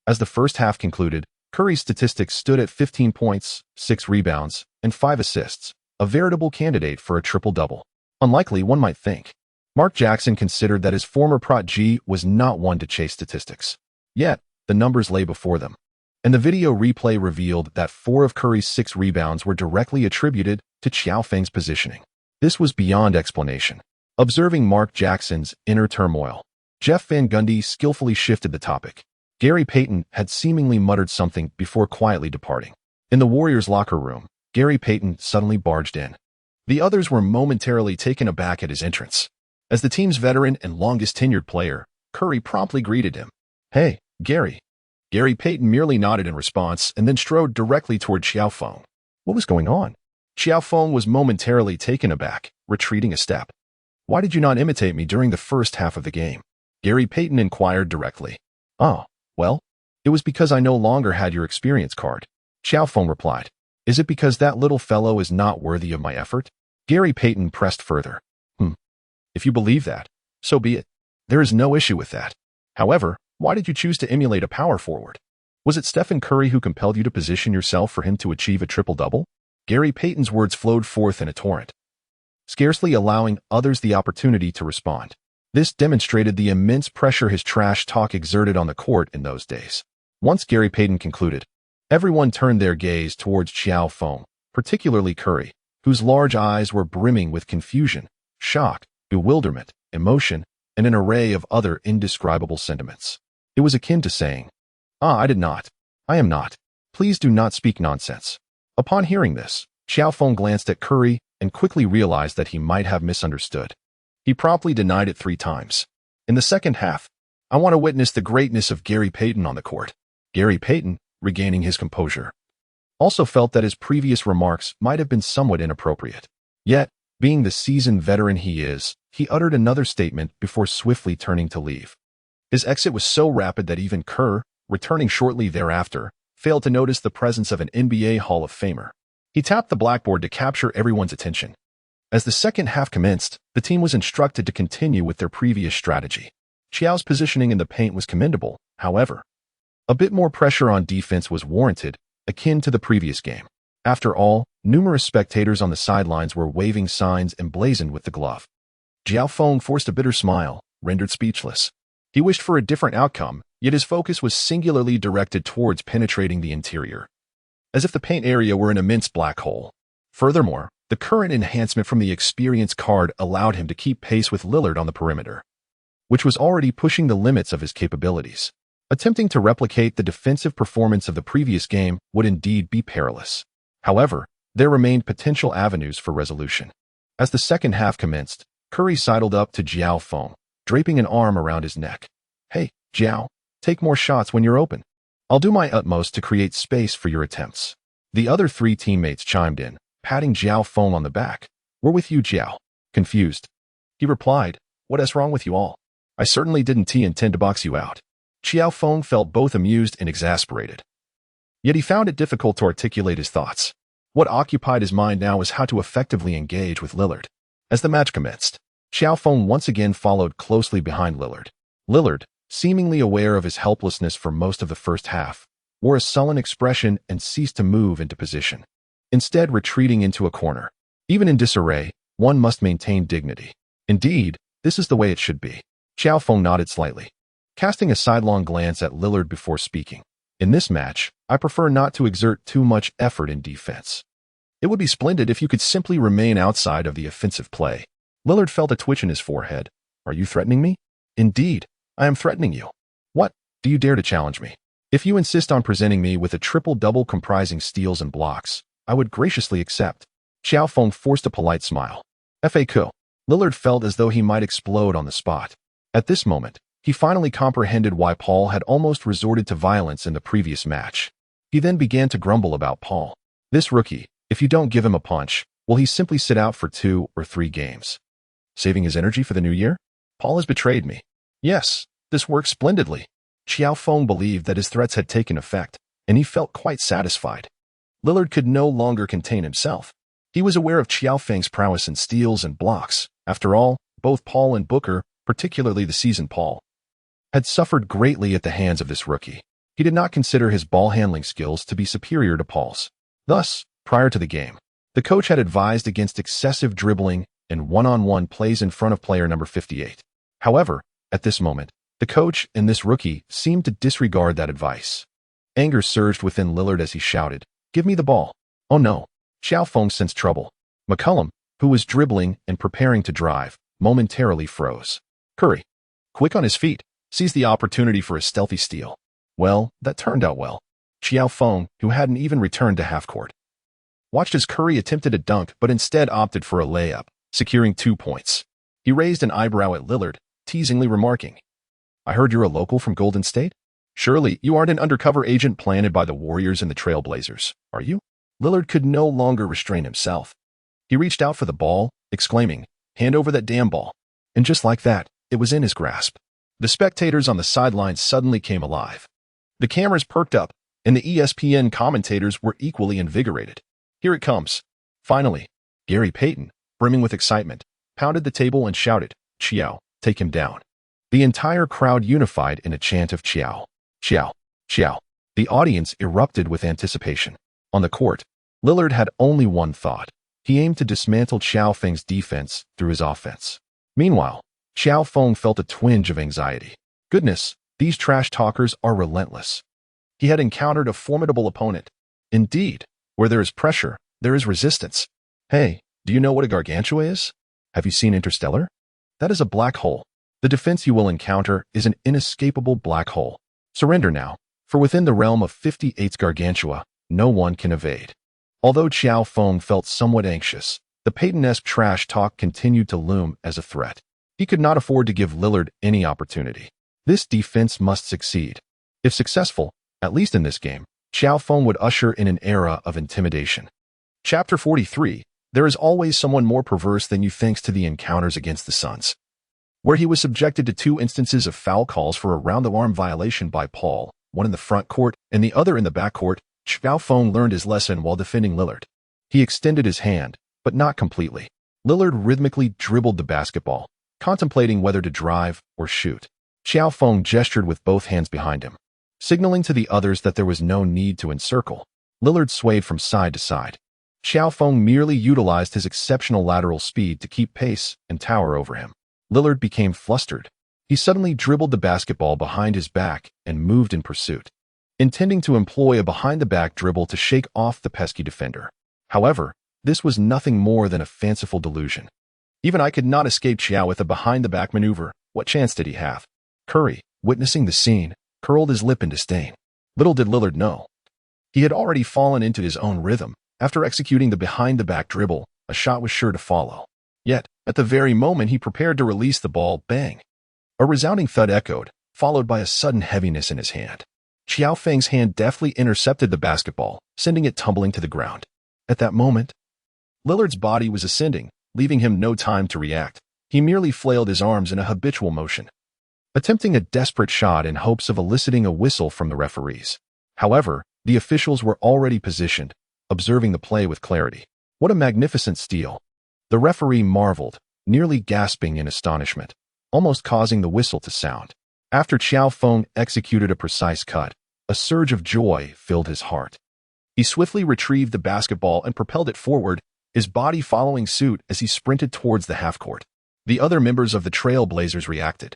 As the first half concluded, Curry's statistics stood at 15 points, 6 rebounds, and 5 assists, a veritable candidate for a triple-double. Unlikely, one might think. Mark Jackson considered that his former protege was not one to chase statistics. Yet, the numbers lay before them. And the video replay revealed that 4 of Curry's 6 rebounds were directly attributed to Qiao Feng's positioning. This was beyond explanation. Observing Mark Jackson's inner turmoil, Jeff Van Gundy skillfully shifted the topic. Gary Payton had seemingly muttered something before quietly departing. In the Warriors' locker room, Gary Payton suddenly barged in. The others were momentarily taken aback at his entrance. As the team's veteran and longest-tenured player, Curry promptly greeted him. Hey, Gary. Gary Payton merely nodded in response and then strode directly toward Qiao Feng. What was going on? Qiao Feng was momentarily taken aback, retreating a step. Why did you not imitate me during the first half of the game? Gary Payton inquired directly. Oh, well, it was because I no longer had your experience card. Qiao Feng replied. Is it because that little fellow is not worthy of my effort? Gary Payton pressed further. If you believe that, so be it. There is no issue with that. However, why did you choose to emulate a power forward? Was it Stephen Curry who compelled you to position yourself for him to achieve a triple-double? Gary Payton's words flowed forth in a torrent, scarcely allowing others the opportunity to respond. This demonstrated the immense pressure his trash talk exerted on the court in those days. Once Gary Payton concluded, everyone turned their gaze towards Qiao Feng, particularly Curry, whose large eyes were brimming with confusion, shock, bewilderment, emotion, and an array of other indescribable sentiments. It was akin to saying, I did not. I am not. Please do not speak nonsense. Upon hearing this, Qiao Feng glanced at Curry and quickly realized that he might have misunderstood. He promptly denied it 3 times. In the second half, I want to witness the greatness of Gary Payton on the court. Gary Payton, regaining his composure, also felt that his previous remarks might have been somewhat inappropriate. Yet, being the seasoned veteran he is, he uttered another statement before swiftly turning to leave. His exit was so rapid that even Kerr, returning shortly thereafter, failed to notice the presence of an NBA Hall of Famer. He tapped the blackboard to capture everyone's attention. As the second half commenced, the team was instructed to continue with their previous strategy. Qiao's positioning in the paint was commendable, however. A bit more pressure on defense was warranted, akin to the previous game. After all, numerous spectators on the sidelines were waving signs emblazoned with the glove. Qiao Feng forced a bitter smile, rendered speechless. He wished for a different outcome, yet his focus was singularly directed towards penetrating the interior, as if the paint area were an immense black hole. Furthermore, the current enhancement from the experience card allowed him to keep pace with Lillard on the perimeter, which was already pushing the limits of his capabilities. Attempting to replicate the defensive performance of the previous game would indeed be perilous. However, there remained potential avenues for resolution. As the second half commenced, Curry sidled up to Qiao Feng, draping an arm around his neck. Hey, Qiao, take more shots when you're open. I'll do my utmost to create space for your attempts. The other 3 teammates chimed in, patting Qiao Feng on the back. We're with you, Qiao. Confused. He replied, What's wrong with you all? I certainly didn't intend to box you out. Qiao Feng felt both amused and exasperated. Yet he found it difficult to articulate his thoughts. What occupied his mind now was how to effectively engage with Lillard. As the match commenced, Qiao Feng once again followed closely behind Lillard. Lillard, seemingly aware of his helplessness for most of the first half, wore a sullen expression and ceased to move into position, instead retreating into a corner. Even in disarray, one must maintain dignity. Indeed, this is the way it should be. Qiao Feng nodded slightly, casting a sidelong glance at Lillard before speaking. In this match, I prefer not to exert too much effort in defense. It would be splendid if you could simply remain outside of the offensive play. Lillard felt a twitch in his forehead. Are you threatening me? Indeed, I am threatening you. What? Do you dare to challenge me? If you insist on presenting me with a triple-double comprising steals and blocks, I would graciously accept. Qiao Feng forced a polite smile. FAQ. Lillard felt as though he might explode on the spot. At this moment, he finally comprehended why Paul had almost resorted to violence in the previous match. He then began to grumble about Paul. This rookie, if you don't give him a punch, will he simply sit out for 2 or 3 games? Saving his energy for the new year? Paul has betrayed me. Yes, this worked splendidly. Qiao Feng believed that his threats had taken effect, and he felt quite satisfied. Lillard could no longer contain himself. He was aware of Qiao Feng's prowess in steals and blocks. After all, both Paul and Booker, particularly the seasoned Paul, had suffered greatly at the hands of this rookie. He did not consider his ball-handling skills to be superior to Paul's. Thus, prior to the game, the coach had advised against excessive dribbling and one-on-one plays in front of player number 58. However, at this moment, the coach and this rookie seemed to disregard that advice. Anger surged within Lillard as he shouted, "Give me the ball." Oh no. Qiao Feng sensed trouble. McCollum, who was dribbling and preparing to drive, momentarily froze. Curry, quick on his feet, seized the opportunity for a stealthy steal. Well, that turned out well. Qiao Feng, who hadn't even returned to half-court, watched as Curry attempted a dunk but instead opted for a layup, securing 2 points. He raised an eyebrow at Lillard, teasingly remarking, "I heard you're a local from Golden State? Surely you aren't an undercover agent planted by the Warriors and the Trailblazers, are you?" Lillard could no longer restrain himself. He reached out for the ball, exclaiming, "Hand over that damn ball." And just like that, it was in his grasp. The spectators on the sidelines suddenly came alive. The cameras perked up, and the ESPN commentators were equally invigorated. Here it comes. Finally, Gary Payton, brimming with excitement, pounded the table and shouted, "Qiao, take him down." The entire crowd unified in a chant of Qiao, Qiao, Qiao. The audience erupted with anticipation. On the court, Lillard had only one thought. He aimed to dismantle Qiao Feng's defense through his offense. Meanwhile, Qiao Feng felt a twinge of anxiety. Goodness, these trash talkers are relentless. He had encountered a formidable opponent. Indeed, where there is pressure, there is resistance. Hey, do you know what a gargantua is? Have you seen Interstellar? That is a black hole. The defense you will encounter is an inescapable black hole. Surrender now, for within the realm of 58's gargantua, no one can evade. Although Qiao Feng felt somewhat anxious, the Payton-esque trash talk continued to loom as a threat. He could not afford to give Lillard any opportunity. This defense must succeed. If successful, at least in this game, Qiao Feng would usher in an era of intimidation. Chapter 43, There is always someone more perverse than you thanks to the encounters against the Suns, where he was subjected to 2 instances of foul calls for a round-the-arm violation by Paul, one in the front court and the other in the back court. Qiao Feng learned his lesson while defending Lillard. He extended his hand, but not completely. Lillard rhythmically dribbled the basketball, contemplating whether to drive or shoot. Qiao Feng gestured with both hands behind him, signaling to the others that there was no need to encircle. Lillard swayed from side to side. Qiao Feng merely utilized his exceptional lateral speed to keep pace and tower over him. Lillard became flustered. He suddenly dribbled the basketball behind his back and moved in pursuit, intending to employ a behind-the-back dribble to shake off the pesky defender. However, this was nothing more than a fanciful delusion. Even I could not escape Qiao with a behind-the-back maneuver. What chance did he have? Curry, witnessing the scene, curled his lip in disdain. Little did Lillard know. He had already fallen into his own rhythm. After executing the behind-the-back dribble, a shot was sure to follow. Yet, at the very moment he prepared to release the ball, bang! A resounding thud echoed, followed by a sudden heaviness in his hand. Qiao Feng's hand deftly intercepted the basketball, sending it tumbling to the ground. At that moment, Lillard's body was ascending, leaving him no time to react. He merely flailed his arms in a habitual motion, attempting a desperate shot in hopes of eliciting a whistle from the referees. However, the officials were already positioned, observing the play with clarity. What a magnificent steal! The referee marveled, nearly gasping in astonishment, almost causing the whistle to sound. After Qiao Feng executed a precise cut, a surge of joy filled his heart. He swiftly retrieved the basketball and propelled it forward, his body following suit as he sprinted towards the half-court. The other members of the Trailblazers reacted,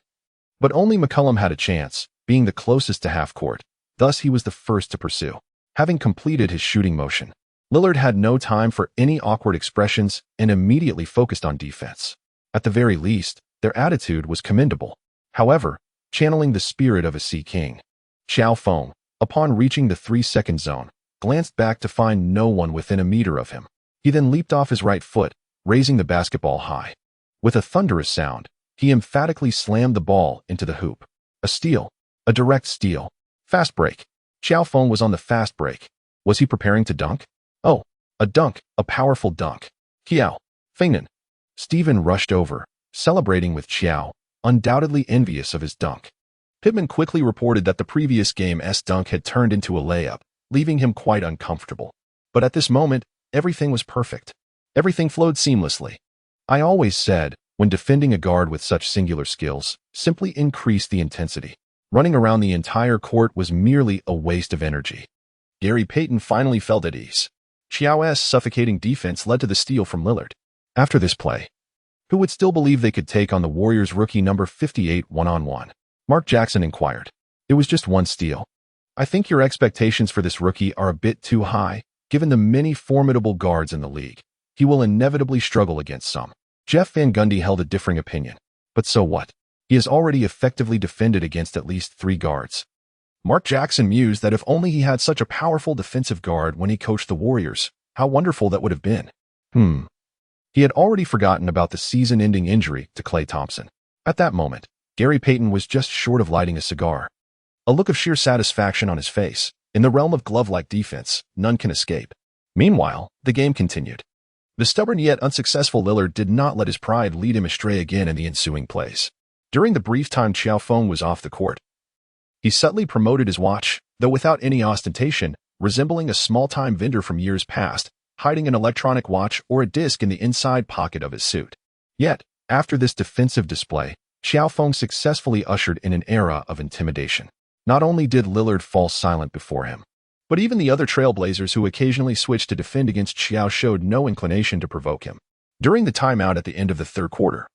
but only McCollum had a chance, being the closest to half-court. Thus he was the first to pursue. Having completed his shooting motion, Lillard had no time for any awkward expressions and immediately focused on defense. At the very least, their attitude was commendable. However, channeling the spirit of a Sea King, Qiao Feng, upon reaching the 3-second zone, glanced back to find no one within a meter of him. He then leaped off his right foot, raising the basketball high. With a thunderous sound, he emphatically slammed the ball into the hoop. A steal. A direct steal. Fast break. Qiao Feng was on the fast break. Was he preparing to dunk? Oh, a dunk, a powerful dunk. Qiao Feng. Stephen rushed over, celebrating with Qiao, undoubtedly envious of his dunk. Pittman quickly reported that the previous game's dunk had turned into a layup, leaving him quite uncomfortable. But at this moment, everything was perfect. Everything flowed seamlessly. I always said, when defending a guard with such singular skills, simply increase the intensity. Running around the entire court was merely a waste of energy. Gary Payton finally felt at ease. Qiao's suffocating defense led to the steal from Lillard. After this play, who would still believe they could take on the Warriors rookie number 58 one-on-one? Mark Jackson inquired. It was just one steal. I think your expectations for this rookie are a bit too high, given the many formidable guards in the league. He will inevitably struggle against some. Jeff Van Gundy held a differing opinion. But so what? He has already effectively defended against at least 3 guards. Mark Jackson mused that if only he had such a powerful defensive guard when he coached the Warriors, how wonderful that would have been. He had already forgotten about the season-ending injury to Klay Thompson. At that moment, Gary Payton was just short of lighting a cigar. A look of sheer satisfaction on his face. In the realm of glove-like defense, none can escape. Meanwhile, the game continued. The stubborn yet unsuccessful Lillard did not let his pride lead him astray again in the ensuing plays. During the brief time Qiao Feng was off the court, he subtly promoted his watch, though without any ostentation, resembling a small-time vendor from years past, hiding an electronic watch or a disc in the inside pocket of his suit. Yet, after this defensive display, Qiao Feng successfully ushered in an era of intimidation. Not only did Lillard fall silent before him, but even the other Trailblazers who occasionally switched to defend against Qiao showed no inclination to provoke him. During the timeout at the end of the third quarter,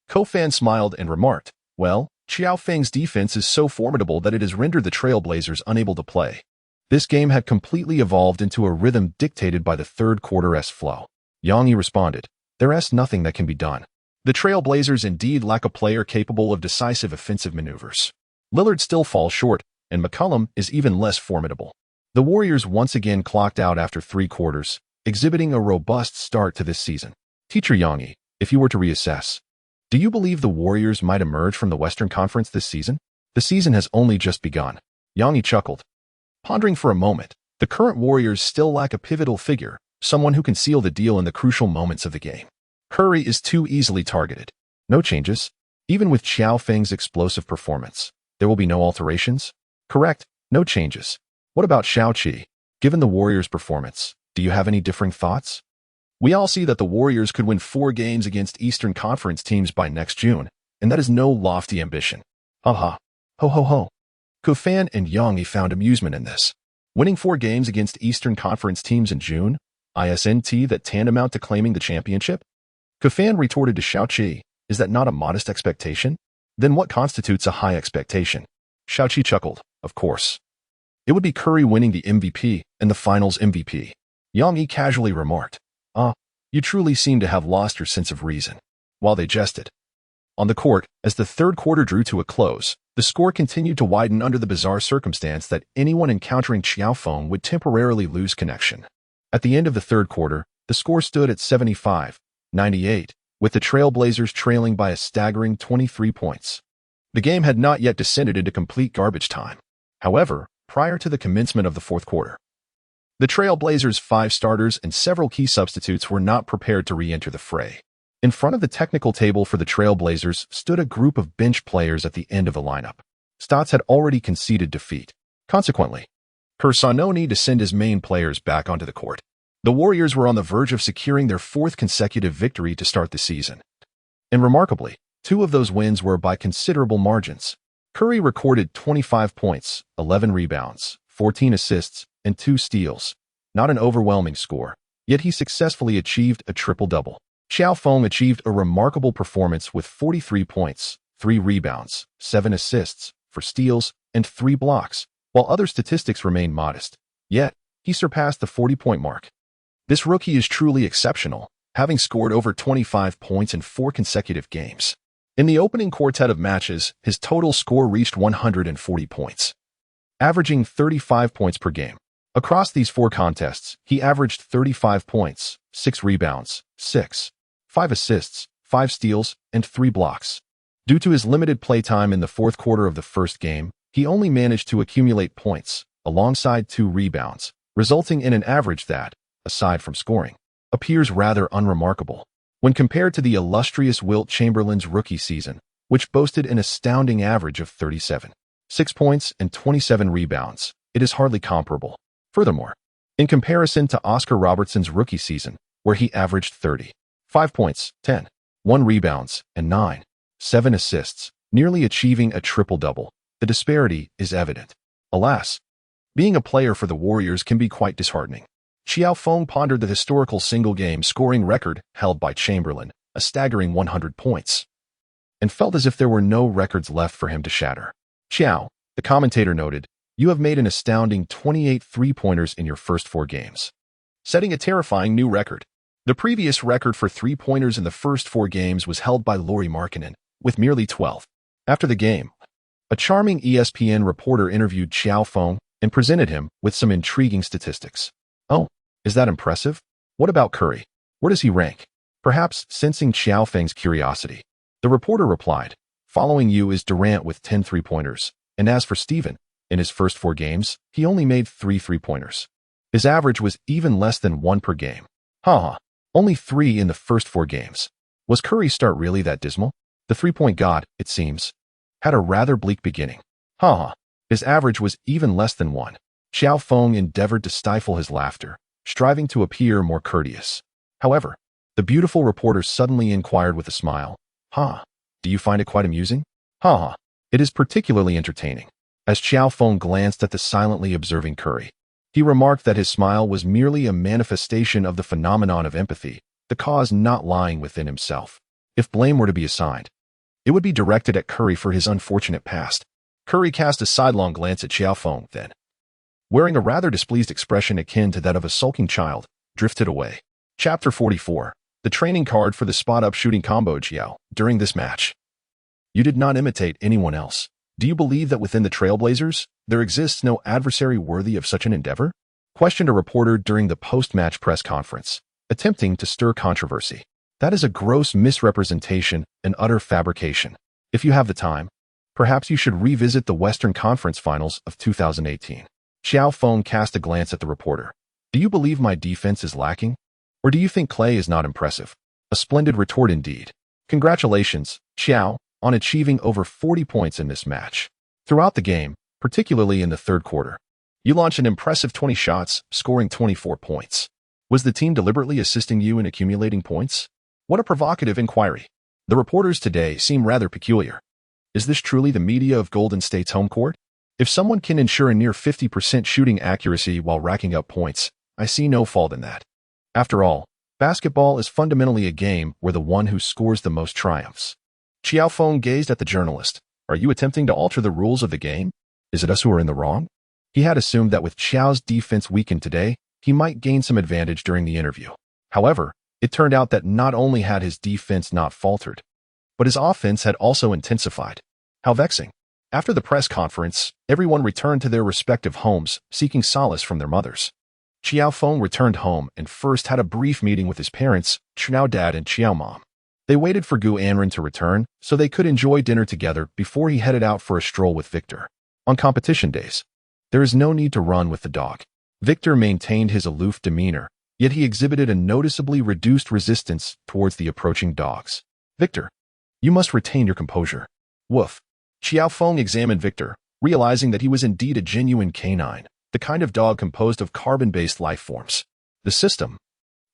Kofan smiled and remarked, "Well, Qiao Feng's defense is so formidable that it has rendered the Trailblazers unable to play." This game had completely evolved into a rhythm dictated by the third quarter's flow. Yang responded, "There's nothing that can be done. The Trailblazers indeed lack a player capable of decisive offensive maneuvers. Lillard still falls short, and McCollum is even less formidable." The Warriors once again clocked out after 3 quarters, exhibiting a robust start to this season. Teacher Yang, if you were to reassess, do you believe the Warriors might emerge from the Western Conference this season? The season has only just begun. Yang chuckled. Pondering for a moment, the current Warriors still lack a pivotal figure, someone who can seal the deal in the crucial moments of the game. Curry is too easily targeted. No changes. Even with Qiao Feng's explosive performance, there will be no alterations? Correct, no changes. What about Shao-Chi? Given the Warriors' performance, do you have any differing thoughts? We all see that the Warriors could win 4 games against Eastern Conference teams by next June, and that is no lofty ambition. Ha. Ho ho ho. Kofan and Yang found amusement in this. Winning 4 games against Eastern Conference teams in June? Isn't that tantamount to claiming the championship? Kofan retorted to Shao-Chi, is that not a modest expectation? Then what constitutes a high expectation? Shao-Chi chuckled, of course. It would be Curry winning the MVP and the Finals MVP. Yang casually remarked, you truly seem to have lost your sense of reason. While they jested. On the court, as the third quarter drew to a close, the score continued to widen under the bizarre circumstance that anyone encountering Qiao Feng would temporarily lose connection. At the end of the third quarter, the score stood at 75-98, with the Trailblazers trailing by a staggering 23 points. The game had not yet descended into complete garbage time. However, prior to the commencement of the fourth quarter, the Trailblazers' 5 starters and several key substitutes were not prepared to re-enter the fray. In front of the technical table for the Trailblazers stood a group of bench players at the end of the lineup. Stotts had already conceded defeat. Consequently, Kerr saw no need to send his main players back onto the court. The Warriors were on the verge of securing their 4th consecutive victory to start the season. And remarkably, 2 of those wins were by considerable margins. Curry recorded 25 points, 11 rebounds, 14 assists, and 2 steals. Not an overwhelming score, yet he successfully achieved a triple-double. Qiao Feng achieved a remarkable performance with 43 points, 3 rebounds, 7 assists, 4 steals, and 3 blocks, while other statistics remained modest. Yet, he surpassed the 40-point mark. This rookie is truly exceptional, having scored over 25 points in 4 consecutive games. In the opening quartet of matches, his total score reached 140 points, averaging 35 points per game. Across these 4 contests, he averaged 35 points, 6 rebounds, 5 assists, 5 steals, and 3 blocks. Due to his limited playtime in the fourth quarter of the first game, he only managed to accumulate points, alongside 2 rebounds, resulting in an average that, aside from scoring, appears rather unremarkable. When compared to the illustrious Wilt Chamberlain's rookie season, which boasted an astounding average of 37, 6 points, and 27 rebounds, it is hardly comparable. Furthermore, in comparison to Oscar Robertson's rookie season, where he averaged 5 points, 1 rebounds, and 7 assists, nearly achieving a triple-double, the disparity is evident. Alas, being a player for the Warriors can be quite disheartening. Qiao Feng pondered the historical single-game scoring record held by Chamberlain, a staggering 100 points, and felt as if there were no records left for him to shatter. "Qiao," the commentator noted, "you have made an astounding 28 three-pointers in your first 4 games, setting a terrifying new record." The previous record for three-pointers in the first 4 games was held by Lauri Markkanen, with merely 12. After the game, a charming ESPN reporter interviewed Qiao Feng and presented him with some intriguing statistics. "Oh, is that impressive? What about Curry? Where does he rank?" Perhaps sensing Qiao Feng's curiosity, the reporter replied, "Following you is Durant with 10 three-pointers, and as for Steven, in his first 4 games, he only made 3 three-pointers. His average was even less than 1 per game. Haha, only 3 in the first 4 games. Was Curry's start really that dismal? The three-point god, it seems, had a rather bleak beginning. Haha, his average was even less than 1. Qiao Feng endeavored to stifle his laughter, striving to appear more courteous. However, the beautiful reporter suddenly inquired with a smile, "Do you find it quite amusing?" It is particularly entertaining." As Qiao Feng glanced at the silently observing Curry, he remarked that his smile was merely a manifestation of the phenomenon of empathy, the cause not lying within himself. If blame were to be assigned, it would be directed at Curry for his unfortunate past. Curry cast a sidelong glance at Qiao Feng, then, wearing a rather displeased expression akin to that of a sulking child, drifted away. Chapter 44. The training card for the spot-up shooting combo. Qiao, during this match, you did not imitate anyone else. Do you believe that within the Trailblazers, there exists no adversary worthy of such an endeavor? Questioned a reporter during the post-match press conference, attempting to stir controversy. That is a gross misrepresentation and utter fabrication. If you have the time, perhaps you should revisit the Western Conference Finals of 2018. Qiao Feng cast a glance at the reporter. Do you believe my defense is lacking? Or do you think Clay is not impressive? A splendid retort indeed. Congratulations, Qiao, on achieving over 40 points in this match. Throughout the game, particularly in the third quarter, you launched an impressive 20 shots, scoring 24 points. Was the team deliberately assisting you in accumulating points? What a provocative inquiry. The reporters today seem rather peculiar. Is this truly the media of Golden State's home court? If someone can ensure a near 50% shooting accuracy while racking up points, I see no fault in that. After all, basketball is fundamentally a game where the one who scores the most triumphs. Qiao Feng gazed at the journalist. Are you attempting to alter the rules of the game? Is it us who are in the wrong? He had assumed that with Qiao's defense weakened today, he might gain some advantage during the interview. However, it turned out that not only had his defense not faltered, but his offense had also intensified. How vexing. After the press conference, everyone returned to their respective homes, seeking solace from their mothers. Qiao Feng returned home and first had a brief meeting with his parents, Qiao Dad and Qiao Mom. They waited for Gu Anren to return so they could enjoy dinner together before he headed out for a stroll with Victor. On competition days, there is no need to run with the dog. Victor maintained his aloof demeanor, yet he exhibited a noticeably reduced resistance towards the approaching dogs. Victor, you must retain your composure. Woof. Qiao Feng examined Victor, realizing that he was indeed a genuine canine, the kind of dog composed of carbon-based life forms. The system,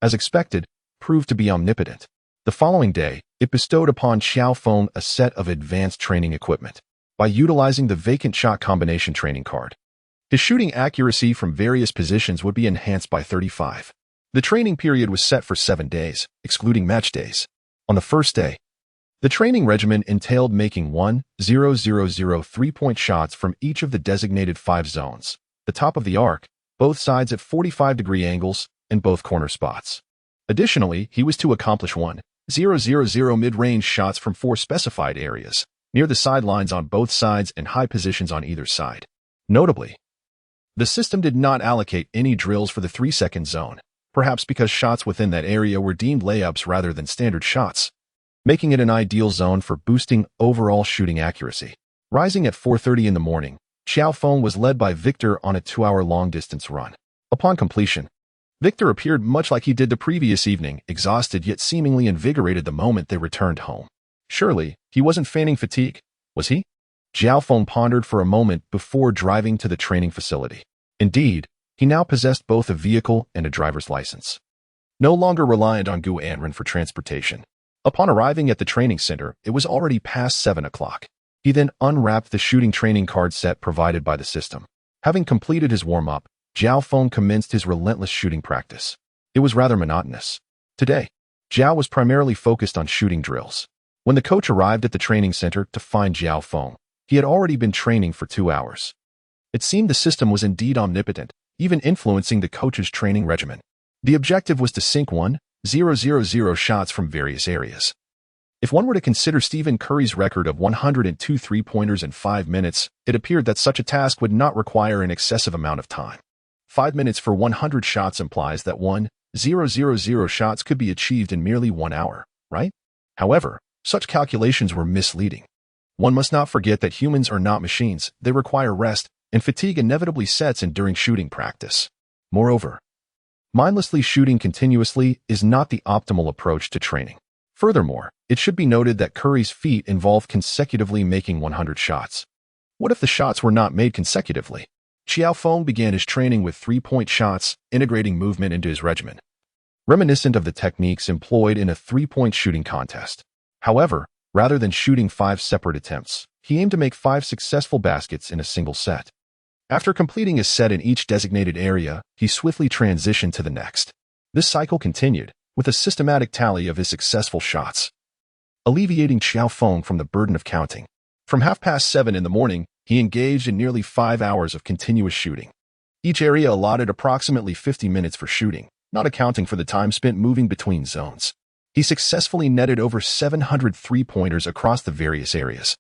as expected, proved to be omnipotent. The following day, it bestowed upon Qiao Feng a set of advanced training equipment. By utilizing the vacant shot combination training card, his shooting accuracy from various positions would be enhanced by 35. The training period was set for 7 days, excluding match days. On the first day, the training regimen entailed making 1,000 three-point shots from each of the designated 5 zones, the top of the arc, both sides at 45-degree angles, in both corner spots. Additionally, he was to accomplish 1,000 mid-range shots from 4 specified areas, near the sidelines on both sides and high positions on either side. Notably, the system did not allocate any drills for the 3-second zone, perhaps because shots within that area were deemed layups rather than standard shots, making it an ideal zone for boosting overall shooting accuracy. Rising at 4:30 in the morning, Qiao Feng was led by Victor on a 2-hour long-distance run. Upon completion, Victor appeared much like he did the previous evening, exhausted yet seemingly invigorated the moment they returned home. Surely, he wasn't feigning fatigue, was he? Qiao Feng pondered for a moment before driving to the training facility. Indeed, he now possessed both a vehicle and a driver's license. No longer reliant on Gu Anren for transportation. Upon arriving at the training center, it was already past 7 o'clock. He then unwrapped the shooting training card set provided by the system. Having completed his warm-up, Qiao Feng commenced his relentless shooting practice. It was rather monotonous. Today, Qiao was primarily focused on shooting drills. When the coach arrived at the training center to find Qiao Feng, he had already been training for 2 hours. It seemed the system was indeed omnipotent, even influencing the coach's training regimen. The objective was to sink 1,000 shots from various areas. If one were to consider Stephen Curry's record of 102 three-pointers in 5 minutes, it appeared that such a task would not require an excessive amount of time. 5 minutes for 100 shots implies that 1,000 shots could be achieved in merely 1 hour, right? However, such calculations were misleading. One must not forget that humans are not machines, they require rest, and fatigue inevitably sets in during shooting practice. Moreover, mindlessly shooting continuously is not the optimal approach to training. Furthermore, it should be noted that Curry's feat involved consecutively making 100 shots. What if the shots were not made consecutively? Qiao Feng began his training with 3-point shots, integrating movement into his regimen, reminiscent of the techniques employed in a 3-point shooting contest. However, rather than shooting 5 separate attempts, he aimed to make 5 successful baskets in a single set. After completing his set in each designated area, he swiftly transitioned to the next. This cycle continued, with a systematic tally of his successful shots, alleviating Qiao Feng from the burden of counting. From 7:30 in the morning, he engaged in nearly 5 hours of continuous shooting. Each area allotted approximately 50 minutes for shooting, not accounting for the time spent moving between zones. He successfully netted over 700 three-pointers across the various areas,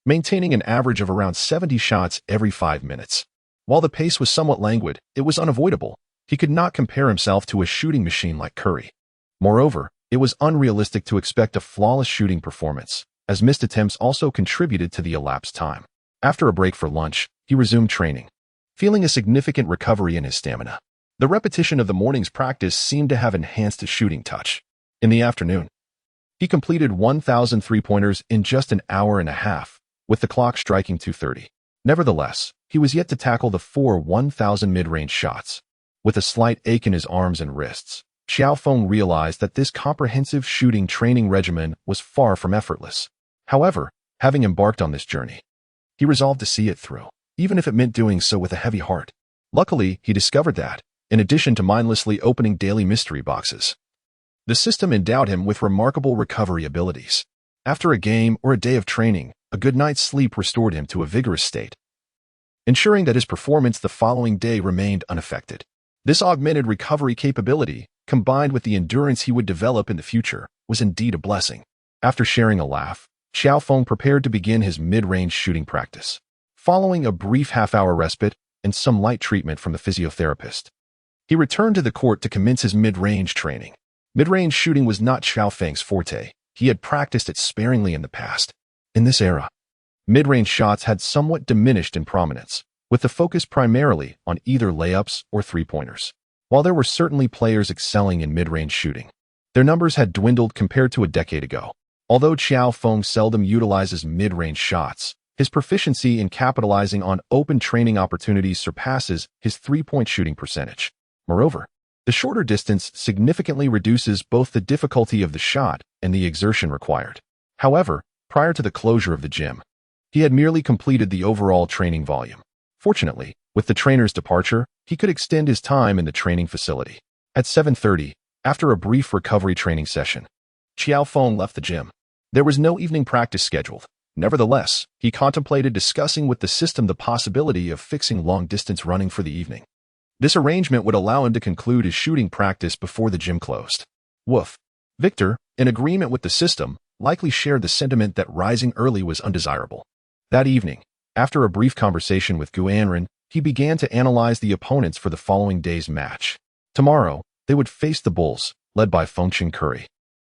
maintaining an average of around 70 shots every 5 minutes. While the pace was somewhat languid, it was unavoidable. He could not compare himself to a shooting machine like Curry. Moreover, it was unrealistic to expect a flawless shooting performance, as missed attempts also contributed to the elapsed time. After a break for lunch, he resumed training, feeling a significant recovery in his stamina. The repetition of the morning's practice seemed to have enhanced his shooting touch. In the afternoon, he completed 1,000 three-pointers in just an hour and a half, with the clock striking 2:30. Nevertheless, he was yet to tackle the 4 1,000 mid-range shots. With a slight ache in his arms and wrists, Qiao Feng realized that this comprehensive shooting training regimen was far from effortless. However, having embarked on this journey, he resolved to see it through, even if it meant doing so with a heavy heart. Luckily, he discovered that, in addition to mindlessly opening daily mystery boxes, the system endowed him with remarkable recovery abilities. After a game or a day of training, a good night's sleep restored him to a vigorous state, ensuring that his performance the following day remained unaffected. This augmented recovery capability, combined with the endurance he would develop in the future, was indeed a blessing. After sharing a laugh, Qiao Feng prepared to begin his mid-range shooting practice. Following a brief half-hour respite and some light treatment from the physiotherapist, he returned to the court to commence his mid-range training. Mid-range shooting was not Qiao Feng's forte. He had practiced it sparingly in the past. In this era, mid-range shots had somewhat diminished in prominence, with the focus primarily on either layups or three-pointers. While there were certainly players excelling in mid-range shooting, their numbers had dwindled compared to a decade ago. Although Qiao Feng seldom utilizes mid-range shots, his proficiency in capitalizing on open training opportunities surpasses his three-point shooting percentage. Moreover, the shorter distance significantly reduces both the difficulty of the shot and the exertion required. However, prior to the closure of the gym, he had merely completed the overall training volume. Fortunately, with the trainer's departure, he could extend his time in the training facility. At 7:30, after a brief recovery training session, Qiao Feng left the gym. There was no evening practice scheduled. Nevertheless, he contemplated discussing with the system the possibility of fixing long-distance running for the evening. This arrangement would allow him to conclude his shooting practice before the gym closed. Woof. Victor, in agreement with the system, likely shared the sentiment that rising early was undesirable. That evening, after a brief conversation with Guanren, he began to analyze the opponents for the following day's match. Tomorrow, they would face the Bulls, led by Fengcheng Curry.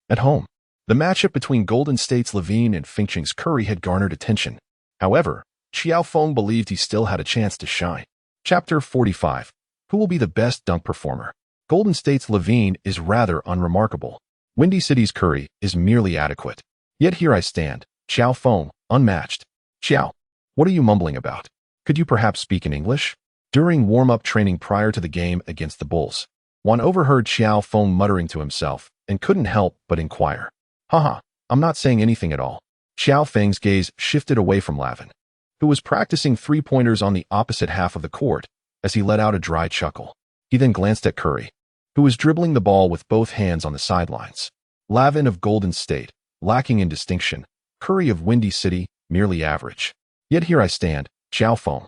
At home, the matchup between Golden State's Levine and Fengcheng's Curry had garnered attention. However, Qiao Feng believed he still had a chance to shine. Chapter 45. Who will be the best dunk performer? Golden State's Levine is rather unremarkable. Windy City's Curry is merely adequate. Yet here I stand, Qiao Feng, unmatched. Qiao, what are you mumbling about? Could you perhaps speak in English? During warm-up training prior to the game against the Bulls, Juan overheard Qiao Feng muttering to himself and couldn't help but inquire. Haha, I'm not saying anything at all. Qiao Feng's gaze shifted away from Lavin, who was practicing three-pointers on the opposite half of the court, as he let out a dry chuckle. He then glanced at Curry, who was dribbling the ball with both hands on the sidelines. Lavin of Golden State, lacking in distinction. Curry of Windy City, merely average. Yet here I stand, Qiao Feng,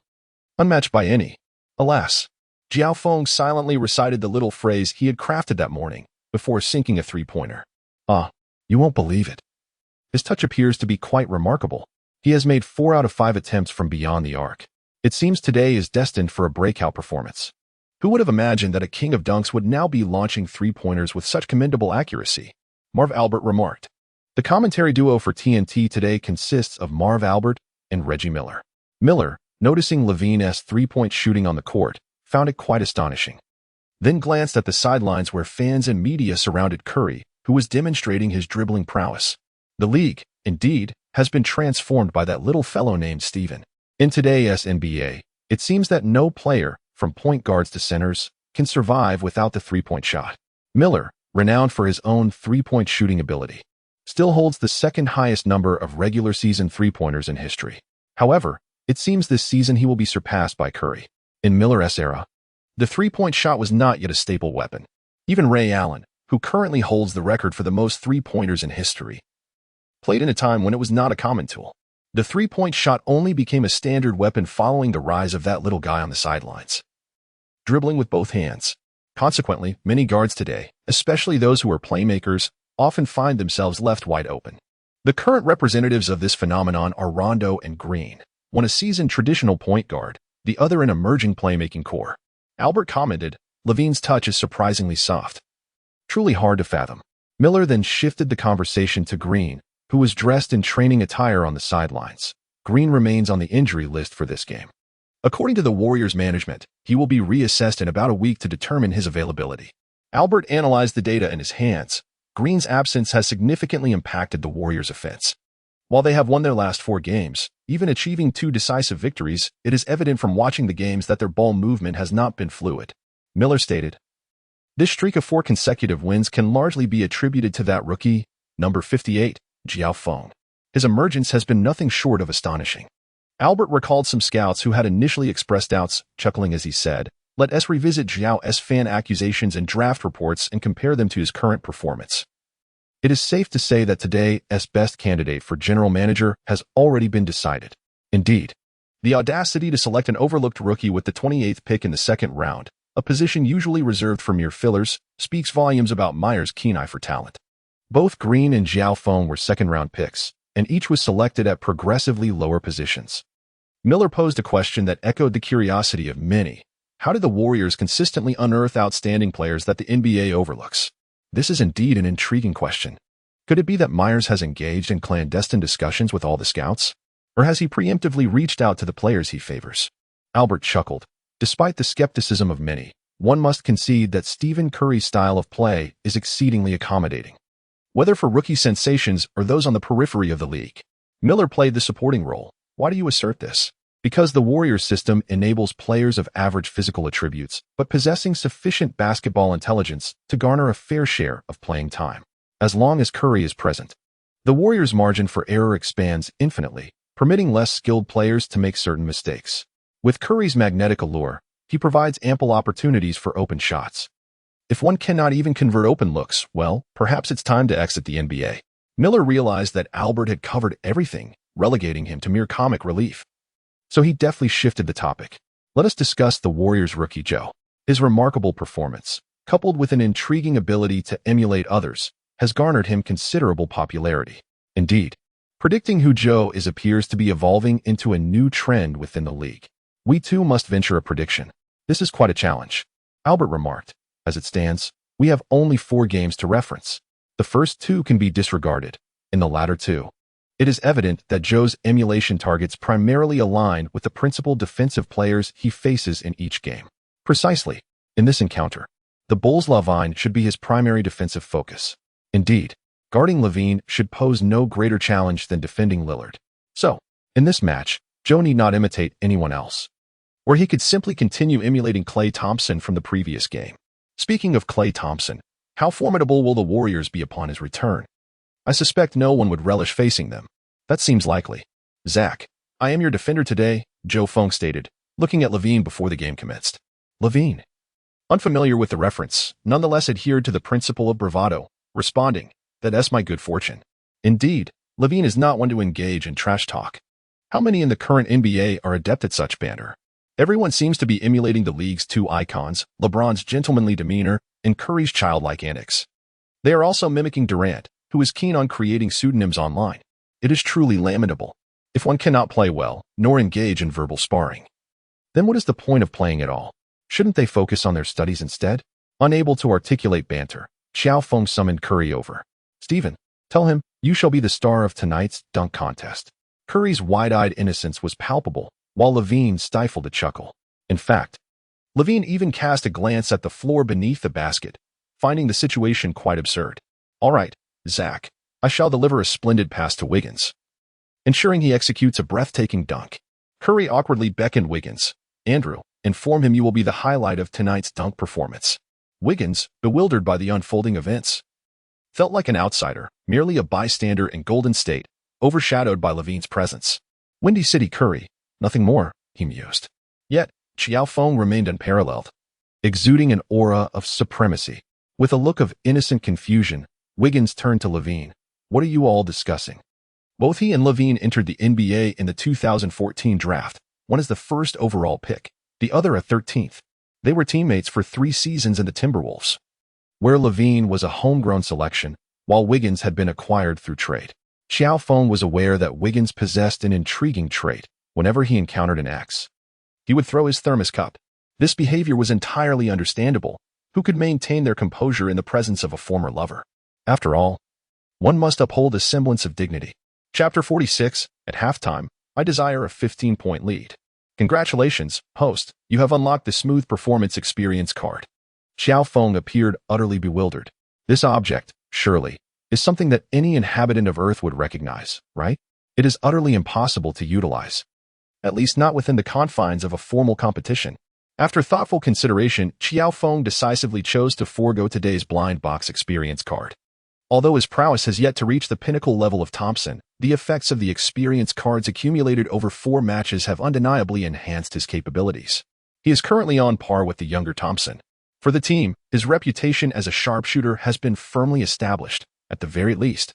unmatched by any. Alas, Qiao Feng silently recited the little phrase he had crafted that morning before sinking a three-pointer. You won't believe it. His touch appears to be quite remarkable. He has made 4 out of 5 attempts from beyond the arc. It seems today is destined for a breakout performance. Who would have imagined that a king of dunks would now be launching three-pointers with such commendable accuracy? Marv Albert remarked. The commentary duo for TNT today consists of Marv Albert and Reggie Miller. Miller, noticing Levine's three-point shooting on the court, found it quite astonishing. Then glanced at the sidelines where fans and media surrounded Curry, who was demonstrating his dribbling prowess. The league, indeed, has been transformed by that little fellow named Steven. In today's NBA, it seems that no player, from point guards to centers, can survive without the three-point shot. Miller, renowned for his own three-point shooting ability, still holds the second highest number of regular season three-pointers in history. However, it seems this season he will be surpassed by Curry. In Miller's era, the three-point shot was not yet a staple weapon. Even Ray Allen, who currently holds the record for the most three-pointers in history, played in a time when it was not a common tool. The three-point shot only became a standard weapon following the rise of that little guy on the sidelines, dribbling with both hands. Consequently, many guards today, especially those who are playmakers, often find themselves left wide open. The current representatives of this phenomenon are Rondo and Green, one a seasoned traditional point guard, the other an emerging playmaking core. Albert commented, Levine's touch is surprisingly soft. Truly hard to fathom. Miller then shifted the conversation to Green, who was dressed in training attire on the sidelines. Green remains on the injury list for this game. According to the Warriors management, he will be reassessed in about a week to determine his availability. Albert analyzed the data in his hands. Green's absence has significantly impacted the Warriors' offense. While they have won their last 4 games, even achieving 2 decisive victories, it is evident from watching the games that their ball movement has not been fluid. Miller stated, this streak of 4 consecutive wins can largely be attributed to that rookie, number 58, Qiao Feng. His emergence has been nothing short of astonishing. Albert recalled some scouts who had initially expressed doubts, chuckling as he said, let us revisit Qiao's fan accusations and draft reports and compare them to his current performance. It is safe to say that today's best candidate for general manager has already been decided. Indeed, the audacity to select an overlooked rookie with the 28th pick in the second round, a position usually reserved for mere fillers, speaks volumes about Meyer's keen eye for talent. Both Green and Qiao Feng were second-round picks, and each was selected at progressively lower positions. Miller posed a question that echoed the curiosity of many. How did the Warriors consistently unearth outstanding players that the NBA overlooks? This is indeed an intriguing question. Could it be that Myers has engaged in clandestine discussions with all the scouts? Or has he preemptively reached out to the players he favors? Albert chuckled. Despite the skepticism of many, one must concede that Stephen Curry's style of play is exceedingly accommodating. Whether for rookie sensations or those on the periphery of the league, Miller played the supporting role. Why do you assert this? Because the Warriors system enables players of average physical attributes, but possessing sufficient basketball intelligence to garner a fair share of playing time. As long as Curry is present, the Warriors' margin for error expands infinitely, permitting less skilled players to make certain mistakes. With Curry's magnetic allure, he provides ample opportunities for open shots. If one cannot even convert open looks, well, perhaps it's time to exit the NBA. Miller realized that Albert had covered everything, relegating him to mere comic relief. So he deftly shifted the topic. Let us discuss the Warriors rookie Joe. His remarkable performance, coupled with an intriguing ability to emulate others, has garnered him considerable popularity. Indeed, predicting who Zhou is appears to be evolving into a new trend within the league. We too must venture a prediction. This is quite a challenge. Albert remarked, as it stands, we have only 4 games to reference. The first 2 can be disregarded. In the latter 2, it is evident that Zhou's emulation targets primarily align with the principal defensive players he faces in each game. Precisely, in this encounter, the Bull's Levine should be his primary defensive focus. Indeed, guarding Levine should pose no greater challenge than defending Lillard. So, in this match, Zhou need not imitate anyone else, where he could simply continue emulating Klay Thompson from the previous game. Speaking of Klay Thompson, how formidable will the Warriors be upon his return? I suspect no one would relish facing them. That seems likely. Zach, I am your defender today, Qiao Feng stated, looking at Levine before the game commenced. Levine, unfamiliar with the reference, nonetheless adhered to the principle of bravado, responding, "That's my good fortune." Indeed, Levine is not one to engage in trash talk. How many in the current NBA are adept at such banter? Everyone seems to be emulating the league's 2 icons, LeBron's gentlemanly demeanor and Curry's childlike antics. They are also mimicking Durant, who is keen on creating pseudonyms online. It is truly lamentable. If one cannot play well, nor engage in verbal sparring, then what is the point of playing at all? Shouldn't they focus on their studies instead? Unable to articulate banter, Qiao Feng summoned Curry over. "Stephen, tell him, you shall be the star of tonight's dunk contest." Curry's wide-eyed innocence was palpable, while Levine stifled a chuckle. In fact, Levine even cast a glance at the floor beneath the basket, finding the situation quite absurd. "All right, Zach, I shall deliver a splendid pass to Wiggins," ensuring he executes a breathtaking dunk. Curry awkwardly beckoned Wiggins. "Andrew, inform him you will be the highlight of tonight's dunk performance." Wiggins, bewildered by the unfolding events, felt like an outsider, merely a bystander in Golden State, overshadowed by Levine's presence. Windy City Curry, nothing more, he mused. Yet, Qiao Feng remained unparalleled, exuding an aura of supremacy. With a look of innocent confusion, Wiggins turned to Levine. "What are you all discussing?" Both he and Levine entered the NBA in the 2014 draft, one as the first overall pick, the other a 13th. They were teammates for 3 seasons in the Timberwolves, where Levine was a homegrown selection, while Wiggins had been acquired through trade. Qiao Feng was aware that Wiggins possessed an intriguing trait. Whenever he encountered an ex, he would throw his thermos cup. This behavior was entirely understandable. Who could maintain their composure in the presence of a former lover? After all, one must uphold a semblance of dignity. Chapter 46, at halftime, I desire a 15-point lead. Congratulations, host, you have unlocked the Smooth Performance Experience card. Qiao Feng appeared utterly bewildered. This object, surely, is something that any inhabitant of Earth would recognize, right? It is utterly impossible to utilize, at least not within the confines of a formal competition. After thoughtful consideration, Qiao Feng decisively chose to forego today's blind box experience card. Although his prowess has yet to reach the pinnacle level of Thompson, the effects of the experience cards accumulated over 4 matches have undeniably enhanced his capabilities. He is currently on par with the younger Thompson. For the team, his reputation as a sharpshooter has been firmly established, at the very least.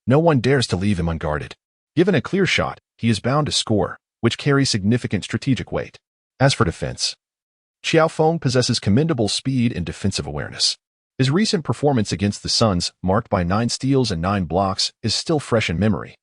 No one dares to leave him unguarded. Given a clear shot, he is bound to score, which carries significant strategic weight. As for defense, Qiao Feng possesses commendable speed and defensive awareness. His recent performance against the Suns, marked by 9 steals and 9 blocks, is still fresh in memory,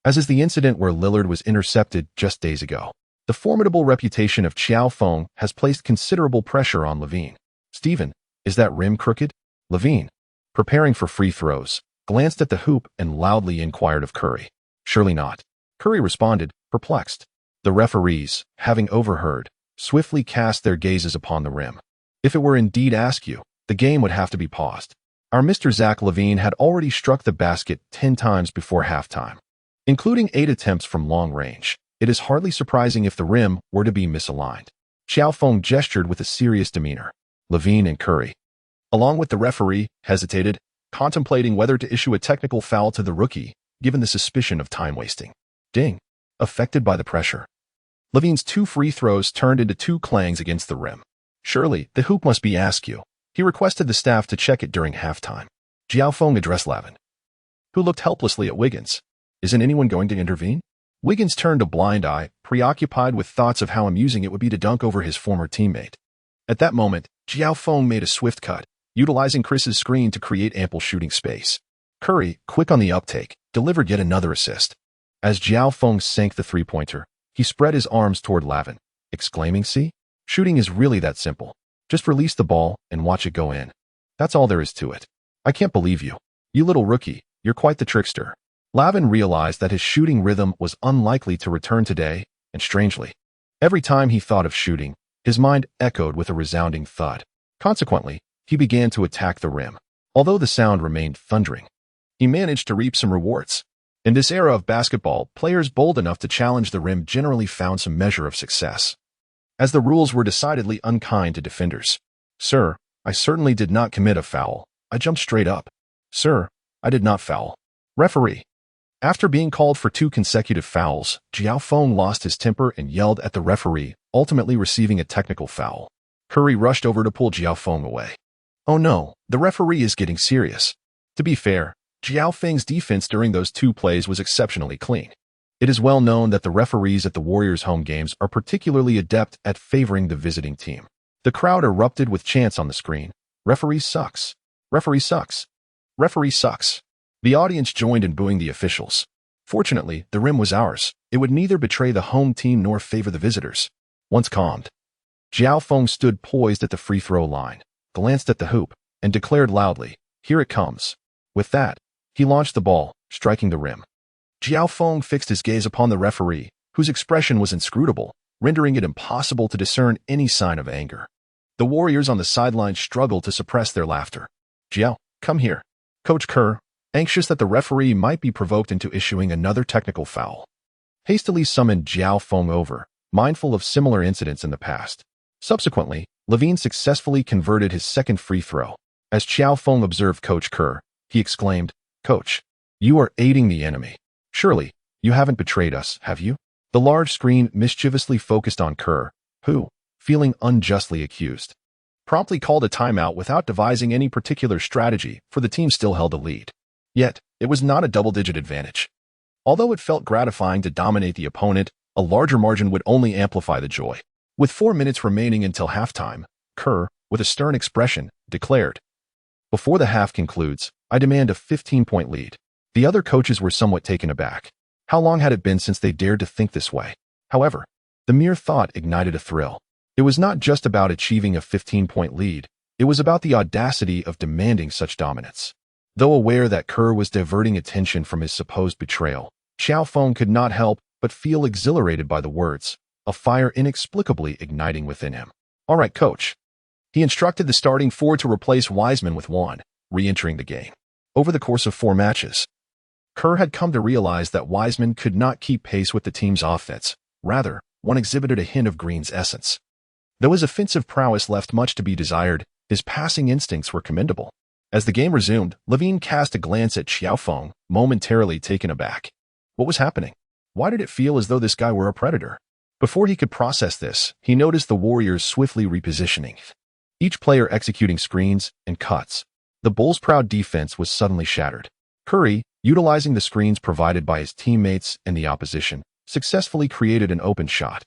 as is the incident where Lillard was intercepted just days ago. The formidable reputation of Qiao Feng has placed considerable pressure on Levine. "Stephen, is that rim crooked?" Levine, preparing for free throws, glanced at the hoop and loudly inquired of Curry. "Surely not." Curry responded, perplexed. The referees, having overheard, swiftly cast their gazes upon the rim. If it were indeed askew, the game would have to be paused. Our Mr. Zach Levine had already struck the basket 10 times before halftime, including 8 attempts from long range. It is hardly surprising if the rim were to be misaligned. Qiao Feng gestured with a serious demeanor. Levine and Curry, along with the referee, hesitated, contemplating whether to issue a technical foul to the rookie, given the suspicion of time wasting. Ding. Affected by the pressure, Levine's 2 free throws turned into 2 clangs against the rim. Surely, the hoop must be askew. He requested the staff to check it during halftime. Qiao Feng addressed Lavin, who looked helplessly at Wiggins. "Isn't anyone going to intervene?" Wiggins turned a blind eye, preoccupied with thoughts of how amusing it would be to dunk over his former teammate. At that moment, Qiao Feng made a swift cut, utilizing Chris's screen to create ample shooting space. Curry, quick on the uptake, delivered yet another assist. As Qiao Feng sank the three-pointer, he spread his arms toward Lavin, exclaiming, "See? Shooting is really that simple. Just release the ball and watch it go in. That's all there is to it. I can't believe you. You little rookie, you're quite the trickster." Lavin realized that his shooting rhythm was unlikely to return today, and strangely, every time he thought of shooting, his mind echoed with a resounding thud. Consequently, he began to attack the rim. Although the sound remained thundering, he managed to reap some rewards. In this era of basketball, players bold enough to challenge the rim generally found some measure of success, as the rules were decidedly unkind to defenders. "Sir, I certainly did not commit a foul. I jumped straight up." "Sir, I did not foul." Referee. After being called for 2 consecutive fouls, Qiao Feng lost his temper and yelled at the referee, ultimately receiving a technical foul. Curry rushed over to pull Qiao Feng away. "Oh no, the referee is getting serious." To be fair, Qiao Feng's defense during those 2 plays was exceptionally clean. It is well known that the referees at the Warriors' home games are particularly adept at favoring the visiting team. The crowd erupted with chants on the screen. "Referee sucks. Referee sucks. Referee sucks." The audience joined in booing the officials. Fortunately, the rim was ours. It would neither betray the home team nor favor the visitors. Once calmed, Qiao Feng stood poised at the free throw line, glanced at the hoop, and declared loudly, "Here it comes." With that, he launched the ball, striking the rim. Qiao Feng fixed his gaze upon the referee, whose expression was inscrutable, rendering it impossible to discern any sign of anger. The Warriors on the sideline struggled to suppress their laughter. "Qiao, come here." Coach Kerr, anxious that the referee might be provoked into issuing another technical foul, hastily summoned Qiao Feng over, mindful of similar incidents in the past. Subsequently, Levine successfully converted his second free throw. As Qiao Feng observed Coach Kerr, he exclaimed, "Coach, you are aiding the enemy. Surely, you haven't betrayed us, have you?" The large screen mischievously focused on Kerr, who, feeling unjustly accused, promptly called a timeout without devising any particular strategy, for the team still held a lead. Yet, it was not a double-digit advantage. Although it felt gratifying to dominate the opponent, a larger margin would only amplify the joy. With 4 minutes remaining until halftime, Kerr, with a stern expression, declared, "Before the half concludes, I demand a 15-point lead." The other coaches were somewhat taken aback. How long had it been since they dared to think this way? However, the mere thought ignited a thrill. It was not just about achieving a 15-point lead, it was about the audacity of demanding such dominance. Though aware that Kerr was diverting attention from his supposed betrayal, Qiao Feng could not help but feel exhilarated by the words, a fire inexplicably igniting within him. "All right, coach." He instructed the starting 4 to replace Wiseman with Juan, re-entering the game. Over the course of 4 matches, Kerr had come to realize that Wiseman could not keep pace with the team's offense. Rather, one exhibited a hint of Green's essence. Though his offensive prowess left much to be desired, his passing instincts were commendable. As the game resumed, Levine cast a glance at Qiao Feng, momentarily taken aback. What was happening? Why did it feel as though this guy were a predator? Before he could process this, he noticed the Warriors swiftly repositioning, each player executing screens and cuts. The Bulls' proud defense was suddenly shattered. Curry, utilizing the screens provided by his teammates and the opposition, successfully created an open shot.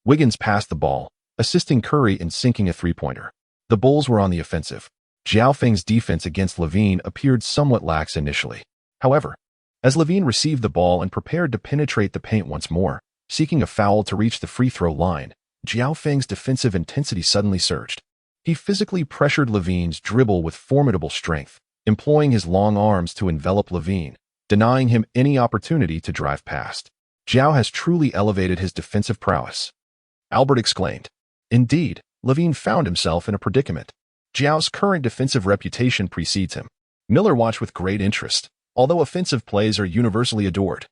Wiggins passed the ball, assisting Curry in sinking a three-pointer. The Bulls were on the offensive. Qiao Feng's defense against Levine appeared somewhat lax initially. However, as Levine received the ball and prepared to penetrate the paint once more, seeking a foul to reach the free throw line, Qiao Feng's defensive intensity suddenly surged. He physically pressured Levine's dribble with formidable strength, employing his long arms to envelop Levine, denying him any opportunity to drive past. Qiao has truly elevated his defensive prowess, Albert exclaimed. Indeed, Levine found himself in a predicament. Qiao's current defensive reputation precedes him. Miller watched with great interest, although offensive plays are universally adored.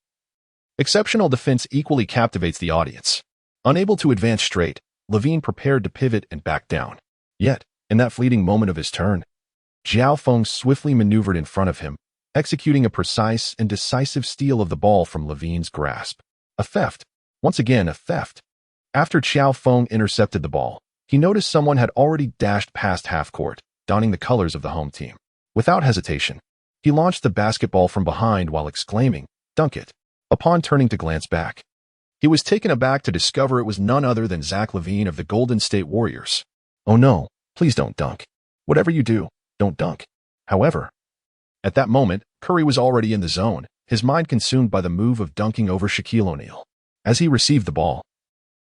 Exceptional defense equally captivates the audience. Unable to advance straight, Levine prepared to pivot and back down. Yet, in that fleeting moment of his turn, Qiao Feng swiftly maneuvered in front of him, executing a precise and decisive steal of the ball from Levine's grasp. A theft. Once again, a theft. After Qiao Feng intercepted the ball, he noticed someone had already dashed past half-court, donning the colors of the home team. Without hesitation, he launched the basketball from behind while exclaiming, "Dunk it." Upon turning to glance back, he was taken aback to discover it was none other than Zach LaVine of the Golden State Warriors. "Oh no, please don't dunk. Whatever you do, don't dunk." However, at that moment, Curry was already in the zone, his mind consumed by the move of dunking over Shaquille O'Neal. As he received the ball,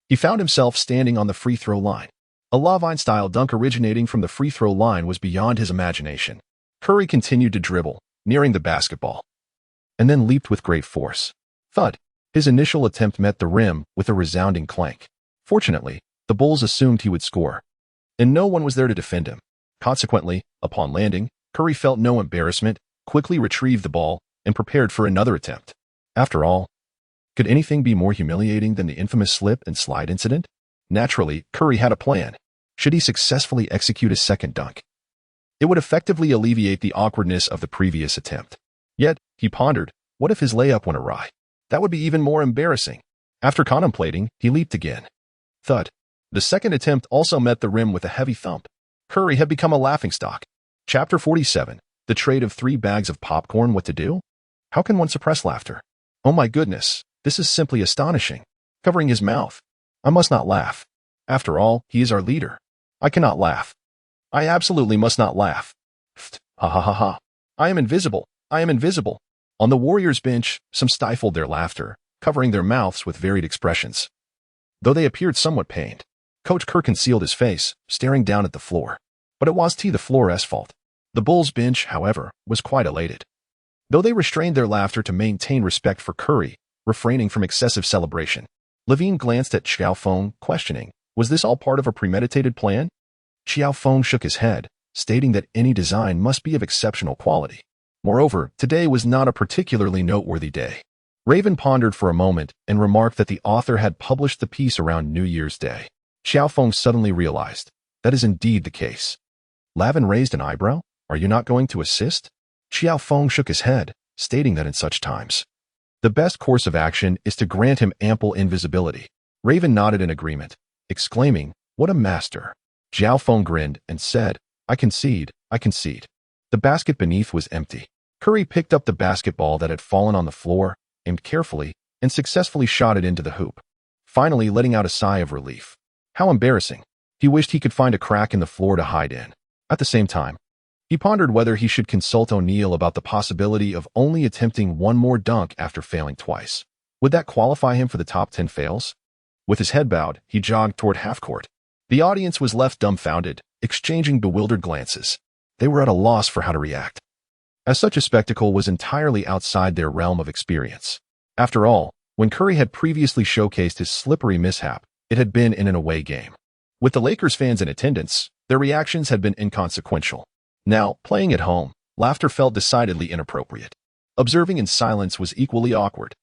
he found himself standing on the free throw line. A Lavine-style dunk originating from the free throw line was beyond his imagination. Curry continued to dribble, nearing the basketball, and then leaped with great force. Thud! His initial attempt met the rim with a resounding clank. Fortunately, the Bulls assumed he would score, and no one was there to defend him. Consequently, upon landing, Curry felt no embarrassment, quickly retrieved the ball, and prepared for another attempt. After all, could anything be more humiliating than the infamous slip and slide incident? Naturally, Curry had a plan. Should he successfully execute a second dunk, it would effectively alleviate the awkwardness of the previous attempt. Yet, he pondered, what if his layup went awry? That would be even more embarrassing. After contemplating, he leaped again. Thud! The second attempt also met the rim with a heavy thump. Curry had become a laughingstock. Chapter 47. The trade of 3 bags of popcorn. What to do? How can one suppress laughter? Oh my goodness, this is simply astonishing. Covering his mouth. I must not laugh. After all, he is our leader. I cannot laugh. I absolutely must not laugh. Pfft, ha ha ha ha. I am invisible. I am invisible. On the Warriors' bench, some stifled their laughter, covering their mouths with varied expressions. Though they appeared somewhat pained, Coach Kerr concealed his face, staring down at the floor. But it was the floor's fault. The Bulls' bench, however, was quite elated. Though they restrained their laughter to maintain respect for Curry, refraining from excessive celebration, Levine glanced at Qiao Feng, questioning, was this all part of a premeditated plan? Qiao Feng shook his head, stating that any design must be of exceptional quality. Moreover, today was not a particularly noteworthy day. Raven pondered for a moment and remarked that the author had published the piece around New Year's Day. Qiao Feng suddenly realized, that is indeed the case. Lavin raised an eyebrow. Are you not going to assist? Qiao Feng shook his head, stating that in such times, the best course of action is to grant him ample invisibility. Raven nodded in agreement, exclaiming, what a master. Qiao Feng grinned and said, I concede, I concede. The basket beneath was empty. Curry picked up the basketball that had fallen on the floor, aimed carefully, and successfully shot it into the hoop, finally letting out a sigh of relief. How embarrassing. He wished he could find a crack in the floor to hide in. At the same time, he pondered whether he should consult O'Neal about the possibility of only attempting one more dunk after failing twice. Would that qualify him for the top 10 fails? With his head bowed, he jogged toward half-court. The audience was left dumbfounded, exchanging bewildered glances. They were at a loss for how to react, as such a spectacle was entirely outside their realm of experience. After all, when Curry had previously showcased his slippery mishap, it had been in an away game. With the Lakers fans in attendance, their reactions had been inconsequential. Now, playing at home, laughter felt decidedly inappropriate. Observing in silence was equally awkward.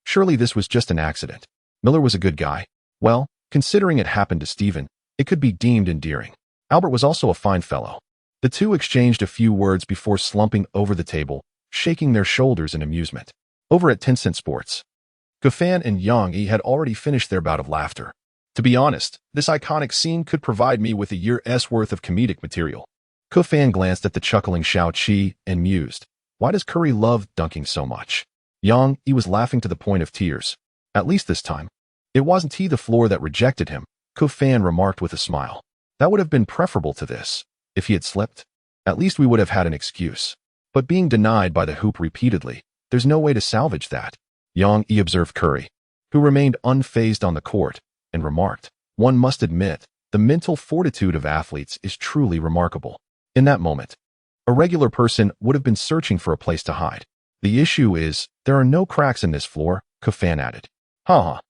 Surely this was just an accident. Miller was a good guy. Well, considering it happened to Steven, it could be deemed endearing. Albert was also a fine fellow. The two exchanged a few words before slumping over the table, shaking their shoulders in amusement. Over at Tencent Sports, Kafan and Yang Yi had already finished their bout of laughter. To be honest, this iconic scene could provide me with a year's worth of comedic material. Kafan glanced at the chuckling Shao Qi and mused, why does Curry love dunking so much? Yang Yi was laughing to the point of tears. At least this time, it wasn't the floor that rejected him, Kafan remarked with a smile. That would have been preferable to this. If he had slipped, at least we would have had an excuse. But being denied by the hoop repeatedly, there's no way to salvage that. Yang Yi observed Curry, who remained unfazed on the court, and remarked, one must admit, the mental fortitude of athletes is truly remarkable. In that moment, a regular person would have been searching for a place to hide. The issue is, there are no cracks in this floor, Kafan added. Ha.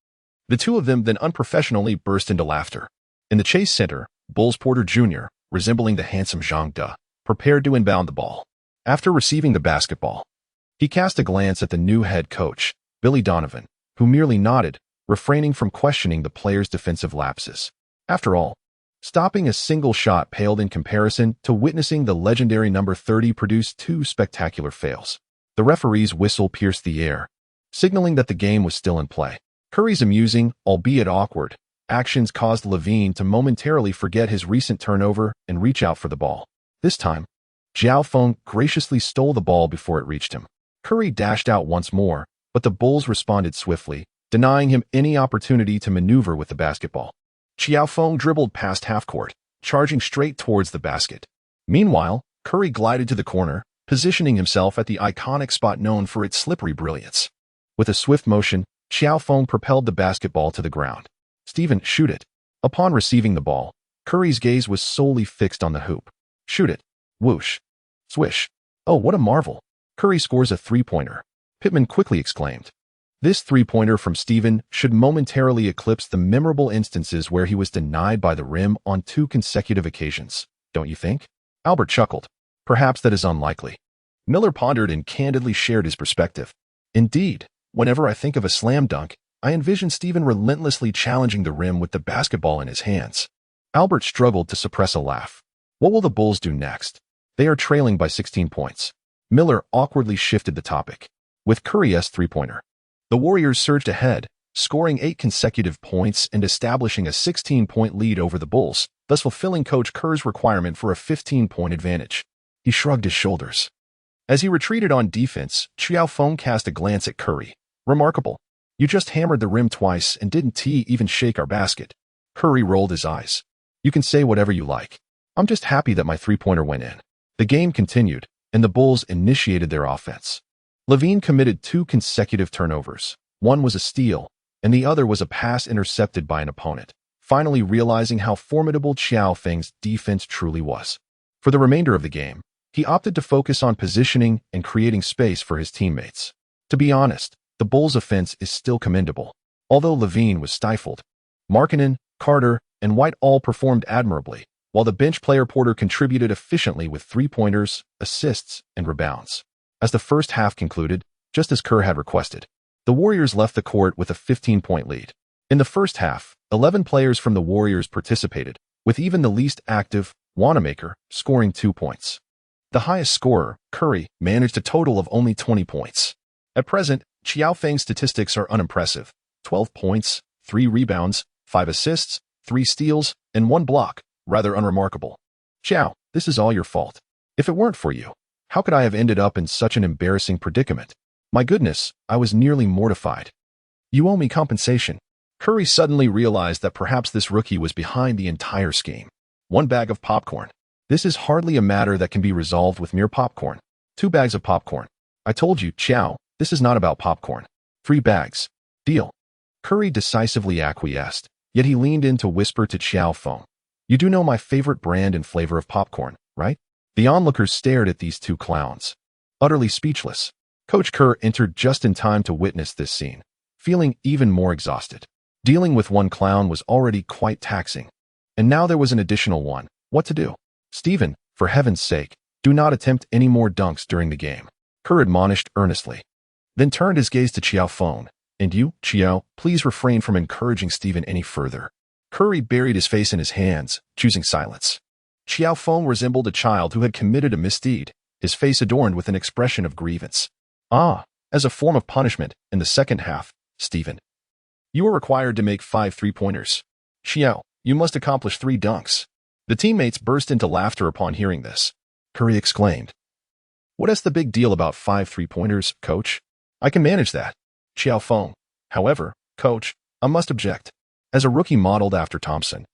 The two of them then unprofessionally burst into laughter. In the Chase Center, Bulls Porter Jr., resembling the handsome Zhang De, prepared to inbound the ball. After receiving the basketball, he cast a glance at the new head coach, Billy Donovan, who merely nodded, refraining from questioning the player's defensive lapses. After all, stopping a single shot paled in comparison to witnessing the legendary number 30 produce 2 spectacular fails. The referee's whistle pierced the air, signaling that the game was still in play. Curry's amusing, albeit awkward, actions caused Levine to momentarily forget his recent turnover and reach out for the ball. This time, Qiao Feng graciously stole the ball before it reached him. Curry dashed out once more, but the Bulls responded swiftly, denying him any opportunity to maneuver with the basketball. Qiao Feng dribbled past half-court, charging straight towards the basket. Meanwhile, Curry glided to the corner, positioning himself at the iconic spot known for its slippery brilliance. With a swift motion, Qiao Feng propelled the basketball to the ground. "Steven, shoot it." Upon receiving the ball, Curry's gaze was solely fixed on the hoop. "Shoot it." Whoosh. Swish. "Oh, what a marvel." Curry scores a three-pointer. Pittman quickly exclaimed. This three-pointer from Steven should momentarily eclipse the memorable instances where he was denied by the rim on 2 consecutive occasions, don't you think? Albert chuckled. "Perhaps that is unlikely." Miller pondered and candidly shared his perspective. "Indeed, whenever I think of a slam dunk, I envision Steven relentlessly challenging the rim with the basketball in his hands." Albert struggled to suppress a laugh. What will the Bulls do next? They are trailing by 16 points. Miller awkwardly shifted the topic. With Curry's three-pointer, the Warriors surged ahead, scoring 8 consecutive points and establishing a 16-point lead over the Bulls, thus fulfilling Coach Kerr's requirement for a 15-point advantage. He shrugged his shoulders. As he retreated on defense, Qiao Feng cast a glance at Curry. "Remarkable. You just hammered the rim twice and didn't even shake our basket." Curry rolled his eyes. "You can say whatever you like. I'm just happy that my three-pointer went in." The game continued, and the Bulls initiated their offense. Levine committed 2 consecutive turnovers. One was a steal, and the other was a pass intercepted by an opponent, finally realizing how formidable Qiao Feng's defense truly was. For the remainder of the game, he opted to focus on positioning and creating space for his teammates. To be honest, the Bulls' offense is still commendable, although Levine was stifled. Markkanen, Carter, and White all performed admirably, while the bench player Porter contributed efficiently with three-pointers, assists, and rebounds. As the first half concluded, just as Kerr had requested, the Warriors left the court with a 15-point lead. In the first half, 11 players from the Warriors participated, with even the least active, Wanamaker, scoring 2 points. The highest scorer, Curry, managed a total of only 20 points. At present, Qiao Feng's statistics are unimpressive: 12 points, 3 rebounds, 5 assists, 3 steals, and 1 block, rather unremarkable. "Qiao, this is all your fault. If it weren't for you, how could I have ended up in such an embarrassing predicament? My goodness, I was nearly mortified." "You owe me compensation." Curry suddenly realized that perhaps this rookie was behind the entire scheme. 1 bag of popcorn. This is hardly a matter that can be resolved with mere popcorn. 2 bags of popcorn. I told you, Qiao, this is not about popcorn. 3 bags. Deal. Curry decisively acquiesced, yet he leaned in to whisper to Qiao Feng. "You do know my favorite brand and flavor of popcorn, right?" The onlookers stared at these 2 clowns, utterly speechless. Coach Kerr entered just in time to witness this scene, feeling even more exhausted. Dealing with 1 clown was already quite taxing, and now there was an additional one. What to do? "Steven, for heaven's sake, do not attempt any more dunks during the game," Kerr admonished earnestly, then turned his gaze to Qiao Feng. "And you, Qiao, please refrain from encouraging Steven any further." Curry buried his face in his hands, choosing silence. Qiao Feng resembled a child who had committed a misdeed, his face adorned with an expression of grievance. As a form of punishment, in the second half, Steven, you are required to make 5 three-pointers. Qiao, you must accomplish 3 dunks. The teammates burst into laughter upon hearing this. Curry exclaimed, "What's the big deal about 5 three-pointers, coach? I can manage that." Qiao Feng, however, "Coach, I must object. As a rookie modeled after Thompson,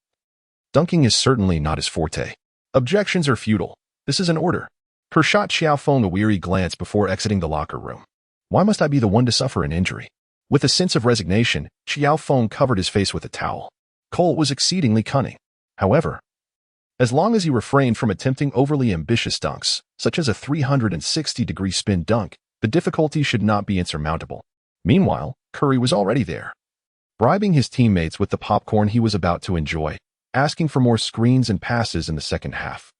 dunking is certainly not his forte. Objections are futile. This is an order." Kerr shot Qiao Feng a weary glance before exiting the locker room. Why must I be the one to suffer an injury? With a sense of resignation, Qiao Feng covered his face with a towel. Cole was exceedingly cunning. However, as long as he refrained from attempting overly ambitious dunks, such as a 360-degree spin dunk, the difficulty should not be insurmountable. Meanwhile, Curry was already there, bribing his teammates with the popcorn he was about to enjoy, asking for more screens and passes in the second half.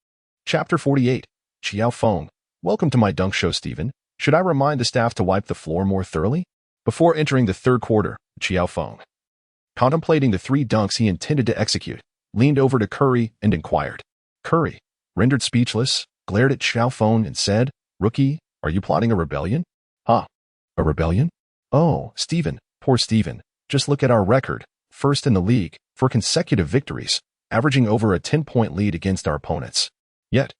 Chapter 48. Qiao Feng, welcome to my dunk show, Steven. Should I remind the staff to wipe the floor more thoroughly? Before entering the third quarter, Qiao Feng, contemplating the 3 dunks he intended to execute, leaned over to Curry and inquired. Curry, rendered speechless, glared at Qiao Feng and said, "Rookie, are you plotting a rebellion?" "Huh? A rebellion? Oh, Steven, poor Steven. Just look at our record, first in the league, for consecutive victories, averaging over a 10-point lead against our opponents. Yet,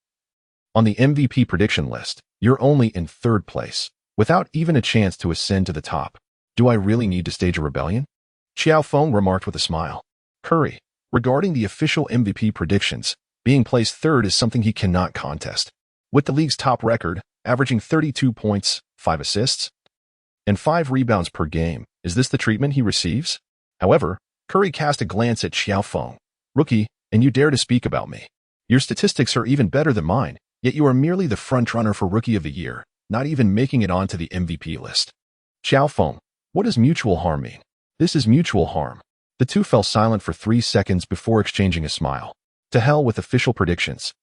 on the MVP prediction list, you're only in 3rd place, without even a chance to ascend to the top. Do I really need to stage a rebellion?" Qiao Feng remarked with a smile. Curry, Regarding the official MVP predictions, being placed third is something he cannot contest. With the league's top record, averaging 32 points, 5 assists, and 5 rebounds per game, is this the treatment he receives? However, Curry cast a glance at Qiao Feng. Rookie, and you dare to speak about me. Your statistics are even better than mine, yet you are merely the frontrunner for Rookie of the Year, not even making it onto the MVP list. Qiao Feng, what does mutual harm mean? This is mutual harm. The two fell silent for 3 seconds before exchanging a smile. To hell with official predictions.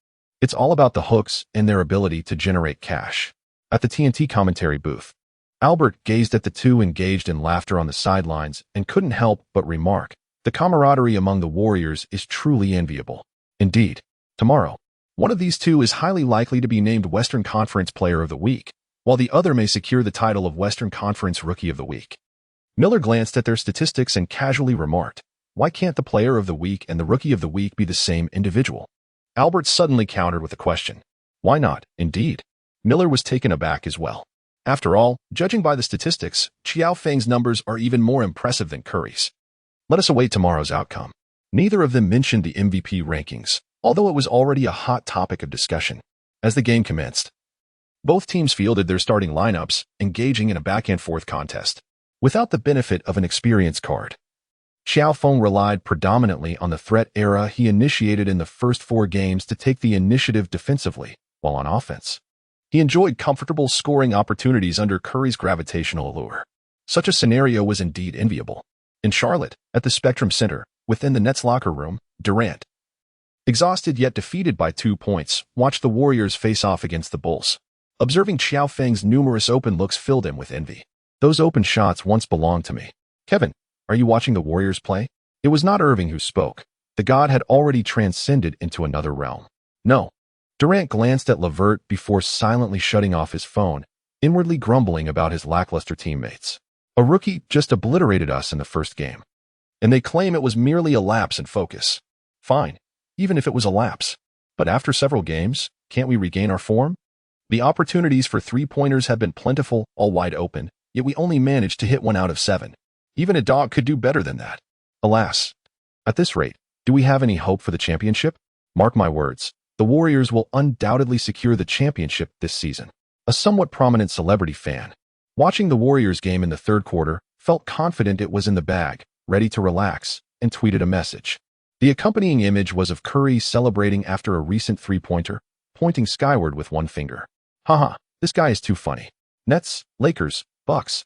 It's all about the hooks and their ability to generate cash. At the TNT commentary booth, Albert gazed at the two engaged in laughter on the sidelines and couldn't help but remark, the camaraderie among the Warriors is truly enviable. Indeed, tomorrow, one of these two is highly likely to be named Western Conference Player of the Week, while the other may secure the title of Western Conference Rookie of the Week. Miller glanced at their statistics and casually remarked, why can't the Player of the Week and the Rookie of the Week be the same individual? Albert suddenly countered with a question. Why not, indeed? Miller was taken aback as well. After all, judging by the statistics, Qiao Feng's numbers are even more impressive than Curry's. Let us await tomorrow's outcome. Neither of them mentioned the MVP rankings, although it was already a hot topic of discussion. As the game commenced, both teams fielded their starting lineups, engaging in a back-and-forth contest. Without the benefit of an experience card, Qiao Feng relied predominantly on the threat era he initiated in the first 4 games to take the initiative defensively, while on offense, he enjoyed comfortable scoring opportunities under Curry's gravitational allure. Such a scenario was indeed enviable. In Charlotte, at the Spectrum Center, within the Nets locker room, Durant, exhausted yet defeated by 2 points, watched the Warriors face off against the Bulls. Observing Qiao Feng's numerous open looks filled him with envy. Those open shots once belonged to me. Kevin, are you watching the Warriors play? It was not Irving who spoke. The god had already transcended into another realm. No. Durant glanced at LeVert before silently shutting off his phone, inwardly grumbling about his lackluster teammates. A rookie just obliterated us in the first game. And they claim it was merely a lapse in focus. Fine, even if it was a lapse. But after several games, can't we regain our form? The opportunities for 3-pointers have been plentiful, all wide open, yet we only managed to hit 1 out of 7. Even a dog could do better than that. Alas. At this rate, do we have any hope for the championship? Mark my words, the Warriors will undoubtedly secure the championship this season. A somewhat prominent celebrity fan, watching the Warriors game in the third quarter, felt confident it was in the bag, ready to relax, and tweeted a message. The accompanying image was of Curry celebrating after a recent 3-pointer, pointing skyward with one finger. Haha, this guy is too funny. Nets, Lakers, Bucks.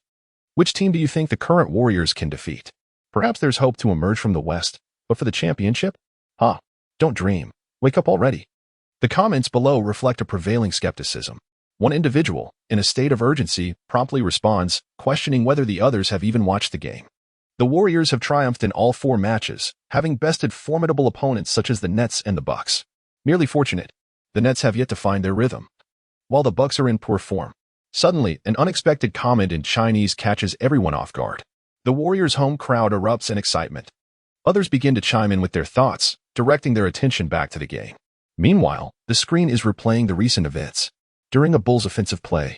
Which team do you think the current Warriors can defeat? Perhaps there's hope to emerge from the West, but for the championship? Don't dream. Wake up already. The comments below reflect a prevailing skepticism. One individual, in a state of urgency, promptly responds, questioning whether the others have even watched the game. The Warriors have triumphed in all 4 matches, having bested formidable opponents such as the Nets and the Bucks. Merely fortunate, the Nets have yet to find their rhythm, while the Bucks are in poor form. Suddenly, an unexpected comment in Chinese catches everyone off guard. The Warriors' home crowd erupts in excitement. Others begin to chime in with their thoughts, directing their attention back to the game. Meanwhile, the screen is replaying the recent events. During a Bulls offensive play,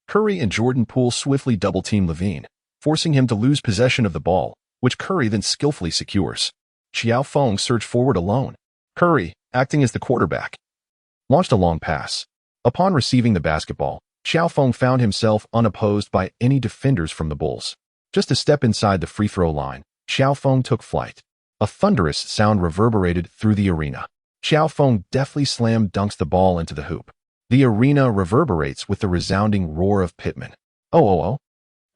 Curry and Jordan Poole swiftly double-team Levine, forcing him to lose possession of the ball, which Curry then skillfully secures. Qiao Feng surged forward alone. Curry, acting as the quarterback, launched a long pass. Upon receiving the basketball, Qiao Feng found himself unopposed by any defenders from the Bulls. Just a step inside the free-throw line, Qiao Feng took flight. A thunderous sound reverberated through the arena. Qiao Feng deftly slam dunks the ball into the hoop. The arena reverberates with the resounding roar of Pittman. Oh.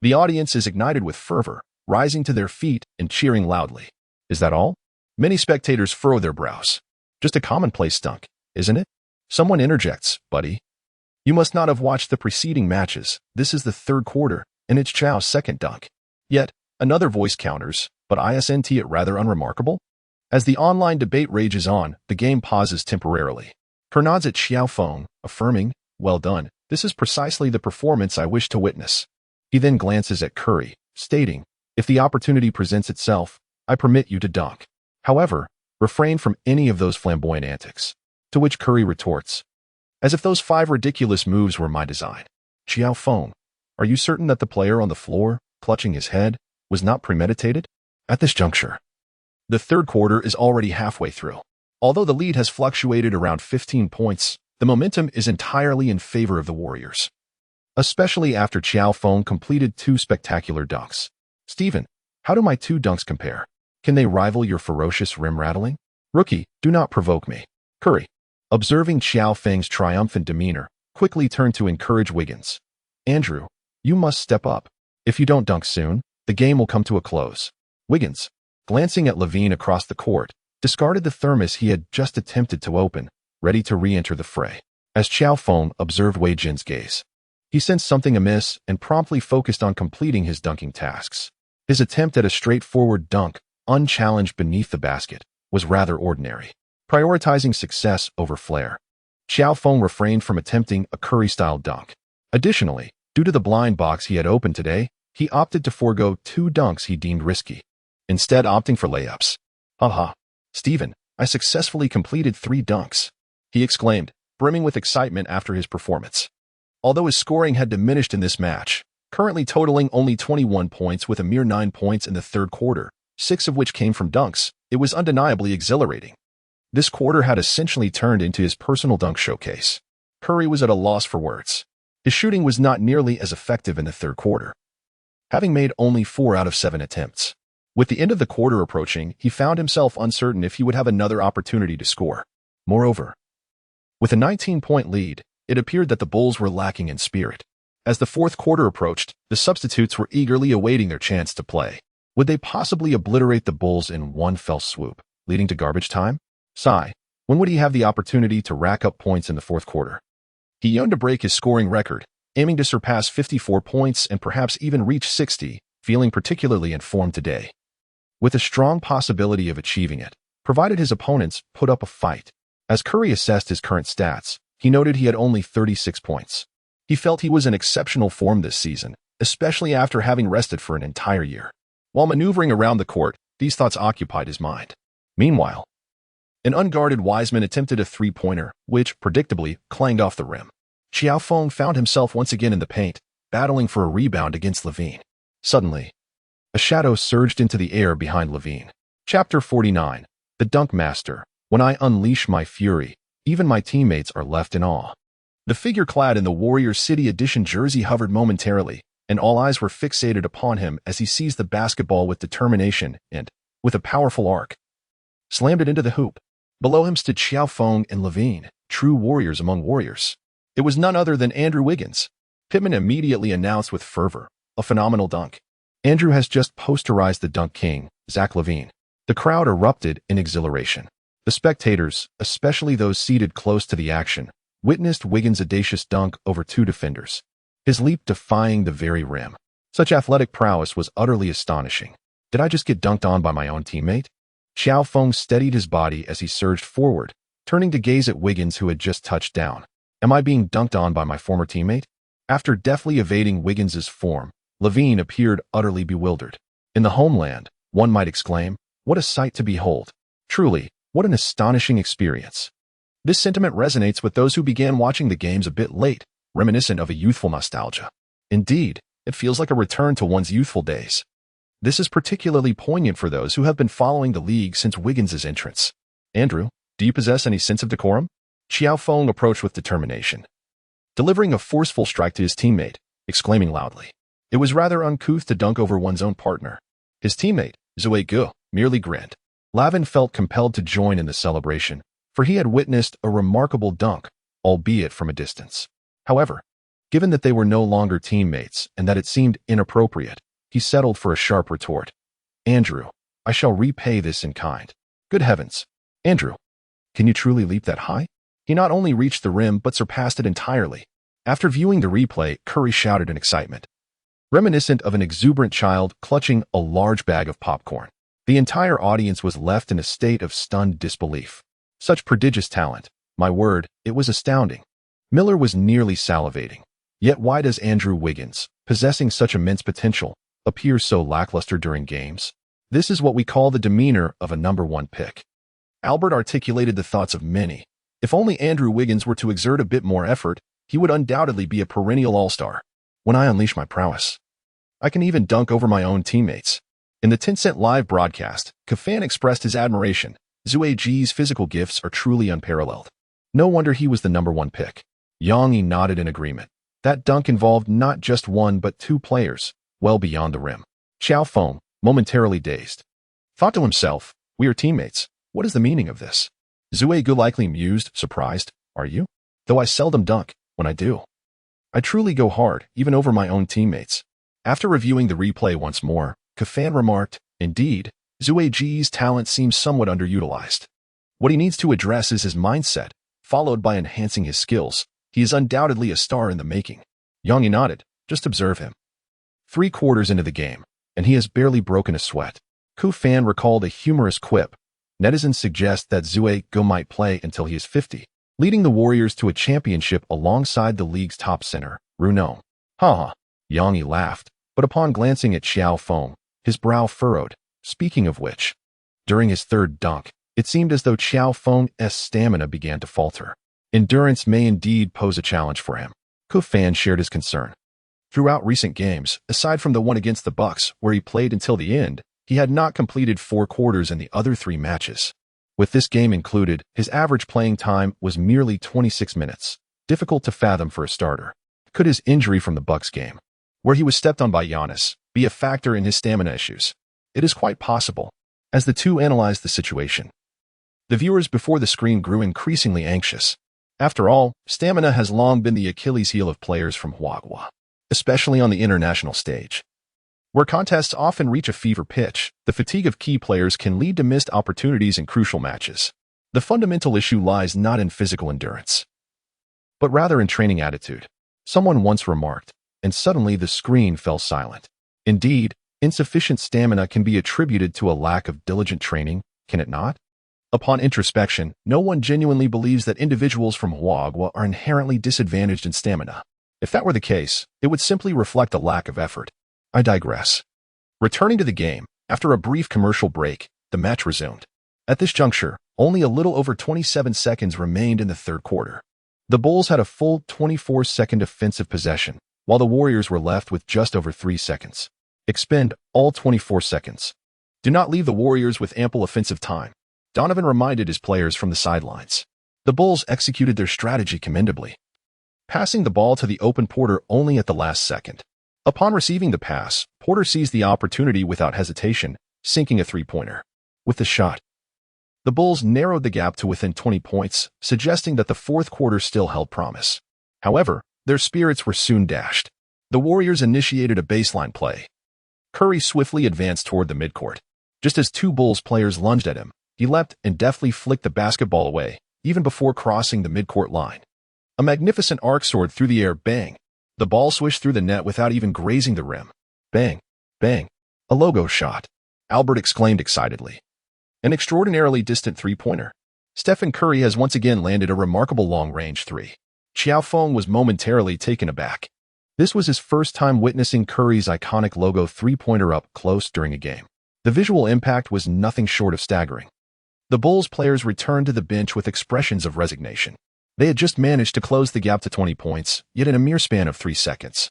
The audience is ignited with fervor, rising to their feet and cheering loudly. Is that all? Many spectators furrow their brows. Just a commonplace dunk, isn't it? Someone interjects, buddy. You must not have watched the preceding matches. This is the third quarter, and it's Qiao's second dunk. Yet, another voice counters, but isn't it rather unremarkable? As the online debate rages on, the game pauses temporarily. Her nods at Qiao Feng, affirming, well done, this is precisely the performance I wish to witness. He then glances at Curry, stating, if the opportunity presents itself, I permit you to dunk. However, refrain from any of those flamboyant antics. To which Curry retorts, as if those 5 ridiculous moves were my design. Qiao Feng, are you certain that the player on the floor, clutching his head, was not premeditated? At this juncture, The third quarter is already halfway through. Although the lead has fluctuated around 15 points, the momentum is entirely in favor of the Warriors. Especially after Qiao Feng completed 2 spectacular dunks. Steven, how do my 2 dunks compare? Can they rival your ferocious rim rattling? Rookie, do not provoke me. Curry, observing Qiao Feng's triumphant demeanor, quickly turned to encourage Wiggins. Andrew, you must step up. If you don't dunk soon, the game will come to a close. Wiggins, glancing at Levine across the court, discarded the thermos he had just attempted to open, ready to re-enter the fray. As Qiao Feng observed Wei Jin's gaze, he sensed something amiss and promptly focused on completing his dunking tasks. His attempt at a straightforward dunk, unchallenged beneath the basket, was rather ordinary, prioritizing success over flair. Qiao Feng refrained from attempting a Curry-style dunk. Additionally, due to the blind box he had opened today, he opted to forego 2 dunks he deemed risky, instead opting for layups. Haha, Steven, I successfully completed 3 dunks, he exclaimed, brimming with excitement after his performance. Although his scoring had diminished in this match, currently totaling only 21 points with a mere 9 points in the third quarter, 6 of which came from dunks, it was undeniably exhilarating. This quarter had essentially turned into his personal dunk showcase. Curry was at a loss for words. His shooting was not nearly as effective in the third quarter, having made only 4 out of 7 attempts. With the end of the quarter approaching, he found himself uncertain if he would have another opportunity to score. Moreover, with a 19-point lead, it appeared that the Bulls were lacking in spirit. As the fourth quarter approached, the substitutes were eagerly awaiting their chance to play. Would they possibly obliterate the Bulls in one fell swoop, leading to garbage time? Sigh, when would he have the opportunity to rack up points in the fourth quarter? He yearned to break his scoring record, aiming to surpass 54 points and perhaps even reach 60, feeling particularly in form today, with a strong possibility of achieving it, provided his opponents put up a fight. As Curry assessed his current stats, he noted he had only 36 points. He felt he was in exceptional form this season, especially after having rested for an entire year. While maneuvering around the court, these thoughts occupied his mind. Meanwhile, an unguarded Wiseman attempted a three-pointer, which, predictably, clanged off the rim. Qiao Feng found himself once again in the paint, battling for a rebound against Levine. Suddenly, a shadow surged into the air behind Levine. Chapter 49, The Dunk Master. When I unleash my fury, even my teammates are left in awe. The figure clad in the Warrior City Edition jersey hovered momentarily, and all eyes were fixated upon him as he seized the basketball with determination and, with a powerful arc, slammed it into the hoop. Below him stood Qiao Feng and Levine, true warriors among warriors. It was none other than Andrew Wiggins. Pittman immediately announced with fervor, a phenomenal dunk. Andrew has just posterized the dunk king, Zach LaVine. The crowd erupted in exhilaration. The spectators, especially those seated close to the action, witnessed Wiggins' audacious dunk over 2 defenders, his leap defying the very rim. Such athletic prowess was utterly astonishing. Did I just get dunked on by my own teammate? Qiao Feng steadied his body as he surged forward, turning to gaze at Wiggins, who had just touched down. Am I being dunked on by my former teammate? After deftly evading Wiggins' form, Levine appeared utterly bewildered. In the homeland, one might exclaim, what a sight to behold. Truly, what an astonishing experience. This sentiment resonates with those who began watching the games a bit late, reminiscent of a youthful nostalgia. Indeed, it feels like a return to one's youthful days. This is particularly poignant for those who have been following the league since Wiggins' entrance. Andrew, do you possess any sense of decorum? Qiao Feng approached with determination, delivering a forceful strike to his teammate, exclaiming loudly. It was rather uncouth to dunk over one's own partner. His teammate, Zui Gu, merely grinned. Lavin felt compelled to join in the celebration, for he had witnessed a remarkable dunk, albeit from a distance. However, given that they were no longer teammates and that it seemed inappropriate, he settled for a sharp retort. Andrew, I shall repay this in kind. Good heavens. Andrew, can you truly leap that high? He not only reached the rim but surpassed it entirely. After viewing the replay, Curry shouted in excitement, reminiscent of an exuberant child clutching a large bag of popcorn. The entire audience was left in a state of stunned disbelief. Such prodigious talent. My word, it was astounding. Miller was nearly salivating. Yet why does Andrew Wiggins, possessing such immense potential, appear so lackluster during games? This is what we call the demeanor of a number 1 pick. Albert articulated the thoughts of many. If only Andrew Wiggins were to exert a bit more effort, he would undoubtedly be a perennial all-star. When I unleash my prowess, I can even dunk over my own teammates. In the Tencent live broadcast, Qiao Feng expressed his admiration. Zhu Ji's physical gifts are truly unparalleled. No wonder he was the #1 pick. Yang Yi nodded in agreement. That dunk involved not just one but two players, well beyond the rim. Qiao Feng, momentarily dazed, thought to himself, "We are teammates. What is the meaning of this?" Zhu Gu likely mused, surprised, "Are you? Though I seldom dunk, when I do, I truly go hard, even over my own teammates." After reviewing the replay once more, Qiao Feng remarked, "Indeed, Zhu Ji's talent seems somewhat underutilized. What he needs to address is his mindset, followed by enhancing his skills. He is undoubtedly a star in the making." Yang Yi nodded, "Just observe him." 3/4 into the game, and he has barely broken a sweat. Qiao Feng recalled a humorous quip. Netizens suggest that Zhu Gu might play until he is 50, leading the Warriors to a championship alongside the league's top center, Runo. Ha. Yang Yi laughed, but upon glancing at Qiao Feng, his brow furrowed. Speaking of which, during his third dunk, it seemed as though Qiao Feng's stamina began to falter. Endurance may indeed pose a challenge for him. Qiao Feng shared his concern. Throughout recent games, aside from the one against the Bucks, where he played until the end, he had not completed 4/4 in the other 3 matches. With this game included, his average playing time was merely 26 minutes. Difficult to fathom for a starter. Could his injury from the Bucks game, where he was stepped on by Giannis, be a factor in his stamina issues? It is quite possible. As the two analyzed the situation, the viewers before the screen grew increasingly anxious. After all, stamina has long been the Achilles heel of players from Huahua, especially on the international stage, where contests often reach a fever pitch. The fatigue of key players can lead to missed opportunities in crucial matches. The fundamental issue lies not in physical endurance, but rather in training attitude. Someone once remarked, and suddenly the screen fell silent. Indeed, insufficient stamina can be attributed to a lack of diligent training, can it not? Upon introspection, no one genuinely believes that individuals from Huahua are inherently disadvantaged in stamina. If that were the case, it would simply reflect a lack of effort. I digress. Returning to the game, after a brief commercial break, the match resumed. At this juncture, only a little over 27 seconds remained in the third quarter. The Bulls had a full 24-second offensive possession, while the Warriors were left with just over 3 seconds. Expend all 24 seconds. Do not leave the Warriors with ample offensive time, Donovan reminded his players from the sidelines. The Bulls executed their strategy commendably, passing the ball to the open Porter only at the last second. Upon receiving the pass, Porter seized the opportunity without hesitation, sinking a three-pointer. With the shot, the Bulls narrowed the gap to within 20 points, suggesting that the fourth quarter still held promise. However, their spirits were soon dashed. The Warriors initiated a baseline play. Curry swiftly advanced toward the midcourt. Just as 2 Bulls players lunged at him, he leapt and deftly flicked the basketball away, even before crossing the midcourt line. A magnificent arc soared through the air, bang. The ball swished through the net without even grazing the rim. Bang, bang. A logo shot, Albert exclaimed excitedly. An extraordinarily distant three-pointer. Stephen Curry has once again landed a remarkable long-range 3. Qiao Feng was momentarily taken aback. This was his first time witnessing Curry's iconic logo three-pointer up close during a game. The visual impact was nothing short of staggering. The Bulls players returned to the bench with expressions of resignation. They had just managed to close the gap to 20 points, yet in a mere span of 3 seconds.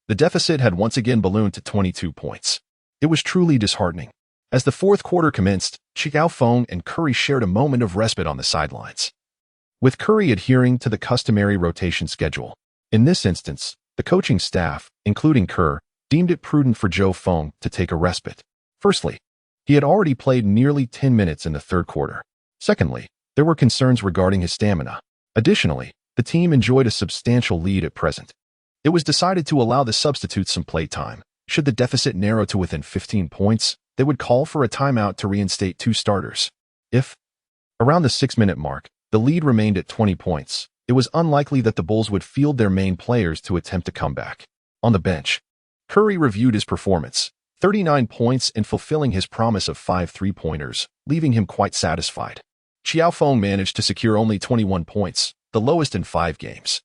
The deficit had once again ballooned to 22 points. It was truly disheartening. As the fourth quarter commenced, Qiao Feng and Curry shared a moment of respite on the sidelines, with Curry adhering to the customary rotation schedule. In this instance, the coaching staff, including Kerr, deemed it prudent for Qiao Feng to take a respite. Firstly, he had already played nearly 10 minutes in the third quarter. Secondly, there were concerns regarding his stamina. Additionally, the team enjoyed a substantial lead at present. It was decided to allow the substitutes some play time. Should the deficit narrow to within 15 points, they would call for a timeout to reinstate 2 starters. If, around the 6-minute mark, the lead remained at 20 points, it was unlikely that the Bulls would field their main players to attempt a comeback. On the bench, Curry reviewed his performance, 39 points and fulfilling his promise of 5 three-pointers, leaving him quite satisfied. Qiao Feng managed to secure only 21 points, the lowest in 5 games.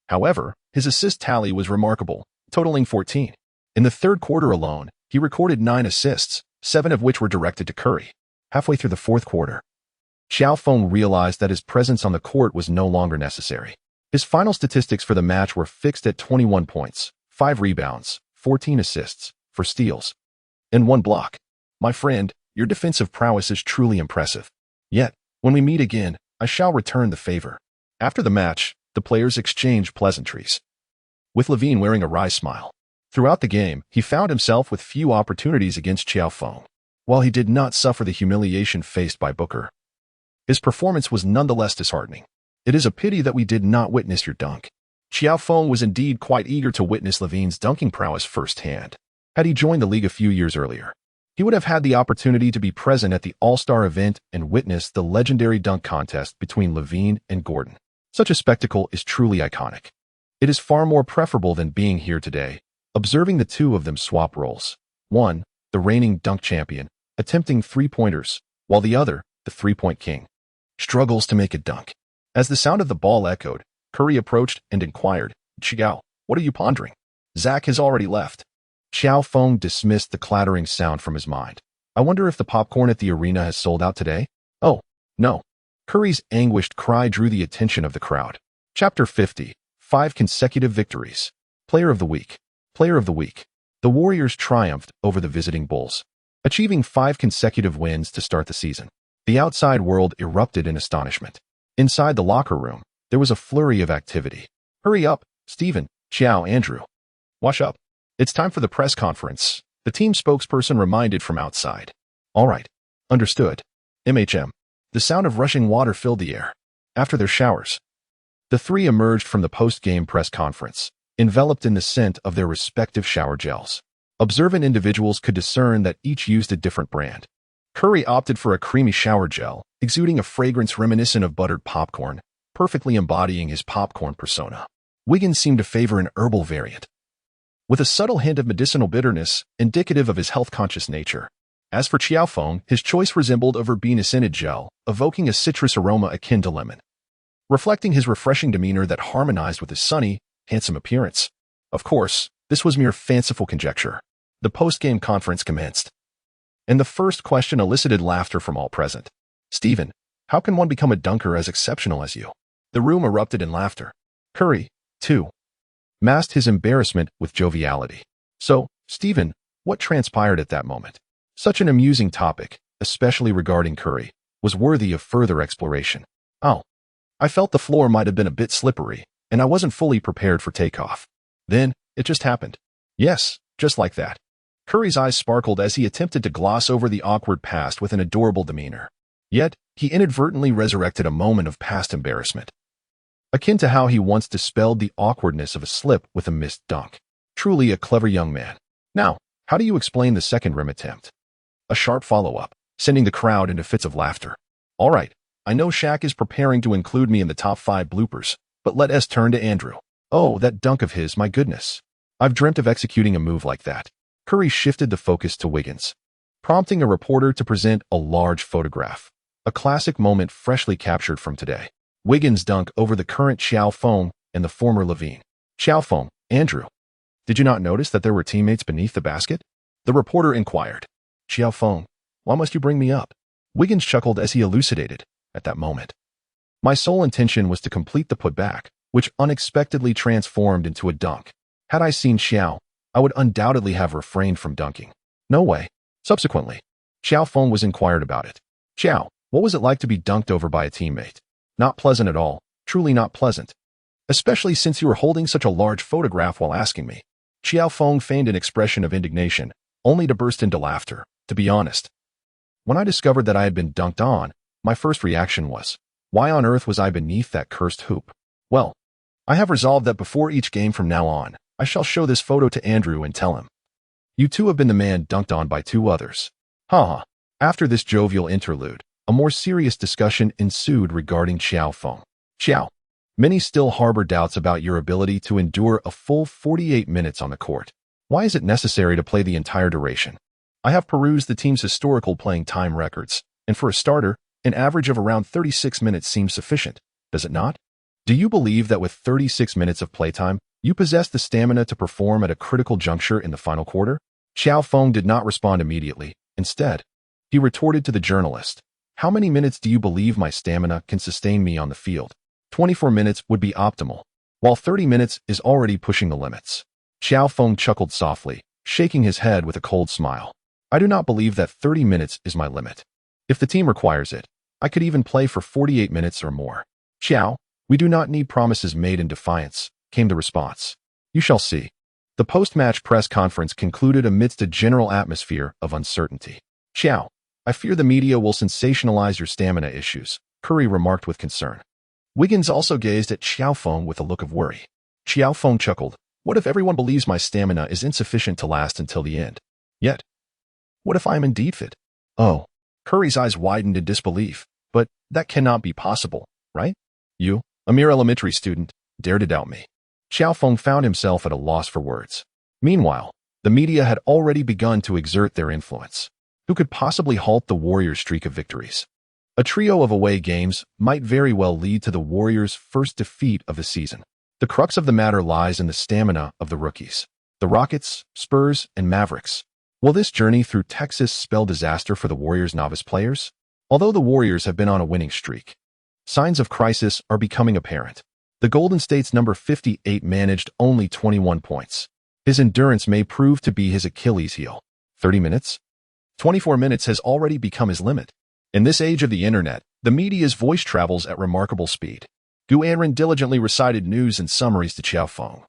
However, his assist tally was remarkable, totaling 14. In the third quarter alone, he recorded 9 assists, 7 of which were directed to Curry. Halfway through the fourth quarter, Qiao Feng realized that his presence on the court was no longer necessary. His final statistics for the match were fixed at 21 points, 5 rebounds, 14 assists, 4 steals, and 1 block. My friend, your defensive prowess is truly impressive. Yet, when we meet again, I shall return the favor. After the match, the players exchanged pleasantries, with Levine wearing a wry smile. Throughout the game, he found himself with few opportunities against Qiao Feng. While he did not suffer the humiliation faced by Booker, his performance was nonetheless disheartening. It is a pity that we did not witness your dunk. Qiao Feng was indeed quite eager to witness Levine's dunking prowess firsthand. Had he joined the league a few years earlier, he would have had the opportunity to be present at the All-Star event and witness the legendary dunk contest between Levine and Gordon. Such a spectacle is truly iconic. It is far more preferable than being here today, observing the two of them swap roles. One, the reigning dunk champion, attempting three-pointers, while the other, the three-point king, struggles to make a dunk. As the sound of the ball echoed, Curry approached and inquired, "Qiao, what are you pondering? Zach has already left." Qiao Feng dismissed the clattering sound from his mind. "I wonder if the popcorn at the arena has sold out today?" "Oh, no." Curry's anguished cry drew the attention of the crowd. Chapter 50, 5 consecutive victories. Player of the Week. Player of the Week. The Warriors triumphed over the visiting Bulls, achieving 5 consecutive wins to start the season. The outside world erupted in astonishment. Inside the locker room, there was a flurry of activity. "Hurry up, Steven, Qiao, Andrew. Wash up. It's time for the press conference," the team spokesperson reminded from outside. "All right. Understood. MHM." The sound of rushing water filled the air. After their showers, the three emerged from the post-game press conference, enveloped in the scent of their respective shower gels. Observant individuals could discern that each used a different brand. Curry opted for a creamy shower gel, exuding a fragrance reminiscent of buttered popcorn, perfectly embodying his popcorn persona. Wiggins seemed to favor an herbal variant, with a subtle hint of medicinal bitterness, indicative of his health-conscious nature. As for Qiao Feng, his choice resembled a verbena scented gel, evoking a citrus aroma akin to lemon, reflecting his refreshing demeanor that harmonized with his sunny, handsome appearance. Of course, this was mere fanciful conjecture. The post-game conference commenced, and the first question elicited laughter from all present. "Steven, how can one become a dunker as exceptional as you?" The room erupted in laughter. Curry, too, masked his embarrassment with joviality. "So, Steven, what transpired at that moment?" Such an amusing topic, especially regarding Curry, was worthy of further exploration. "Oh, I felt the floor might have been a bit slippery, and I wasn't fully prepared for takeoff. Then, it just happened." "Yes, just like that." Curry's eyes sparkled as he attempted to gloss over the awkward past with an adorable demeanor. Yet, he inadvertently resurrected a moment of past embarrassment, akin to how he once dispelled the awkwardness of a slip with a missed dunk. Truly a clever young man. "Now, how do you explain the second rim attempt?" A sharp follow-up, sending the crowd into fits of laughter. "All right, I know Shaq is preparing to include me in the top 5 bloopers, but let us turn to Andrew. Oh, that dunk of his, my goodness. I've dreamt of executing a move like that." Curry shifted the focus to Wiggins, prompting a reporter to present a large photograph, a classic moment freshly captured from today. Wiggins' dunk over the current Qiao Feng and the former Levine. "Qiao Feng, Andrew, did you not notice that there were teammates beneath the basket?" The reporter inquired. "Qiao Feng, why must you bring me up?" Wiggins chuckled as he elucidated. "At that moment, my sole intention was to complete the putback, which unexpectedly transformed into a dunk. Had I seen Qiao, I would undoubtedly have refrained from dunking. No way." Subsequently, Qiao Feng was inquired about it. "Qiao, what was it like to be dunked over by a teammate?" "Not pleasant at all, truly not pleasant. Especially since you were holding such a large photograph while asking me." Qiao Feng feigned an expression of indignation, only to burst into laughter. "To be honest, when I discovered that I had been dunked on, my first reaction was, why on earth was I beneath that cursed hoop? Well, I have resolved that before each game from now on, I shall show this photo to Andrew and tell him, 'You too have been the man dunked on by 2 others.'" Ha. After this jovial interlude, a more serious discussion ensued regarding Qiao Feng. "Qiao, many still harbor doubts about your ability to endure a full 48 minutes on the court. Why is it necessary to play the entire duration? I have perused the team's historical playing time records, and for a starter, an average of around 36 minutes seems sufficient, does it not? Do you believe that with 36 minutes of playtime, you possess the stamina to perform at a critical juncture in the final quarter?" Qiao Feng did not respond immediately. Instead, he retorted to the journalist, "How many minutes do you believe my stamina can sustain me on the field? 24 minutes would be optimal, while 30 minutes is already pushing the limits." Qiao Feng chuckled softly, shaking his head with a cold smile. I do not believe that 30 minutes is my limit. If the team requires it, I could even play for 48 minutes or more. Qiao, we do not need promises made in defiance, came the response. You shall see. The post-match press conference concluded amidst a general atmosphere of uncertainty. Qiao, I fear the media will sensationalize your stamina issues, Curry remarked with concern. Wiggins also gazed at Qiao Feng with a look of worry. Qiao Feng chuckled. What if everyone believes my stamina is insufficient to last until the end? Yet, what if I am indeed fit? Oh, Curry's eyes widened in disbelief. But that cannot be possible, right? You, a mere elementary student, dare to doubt me. Qiao Feng found himself at a loss for words. Meanwhile, the media had already begun to exert their influence. Who could possibly halt the Warriors' streak of victories? A trio of away games might very well lead to the Warriors' first defeat of the season. The crux of the matter lies in the stamina of the rookies. The Rockets, Spurs, and Mavericks. Will this journey through Texas spell disaster for the Warriors' novice players? Although the Warriors have been on a winning streak, signs of crisis are becoming apparent. The Golden State's number 58 managed only 21 points. His endurance may prove to be his Achilles heel. 30 minutes? 24 minutes has already become his limit. In this age of the internet, the media's voice travels at remarkable speed. Gu Anren diligently recited news and summaries to Qiao Feng,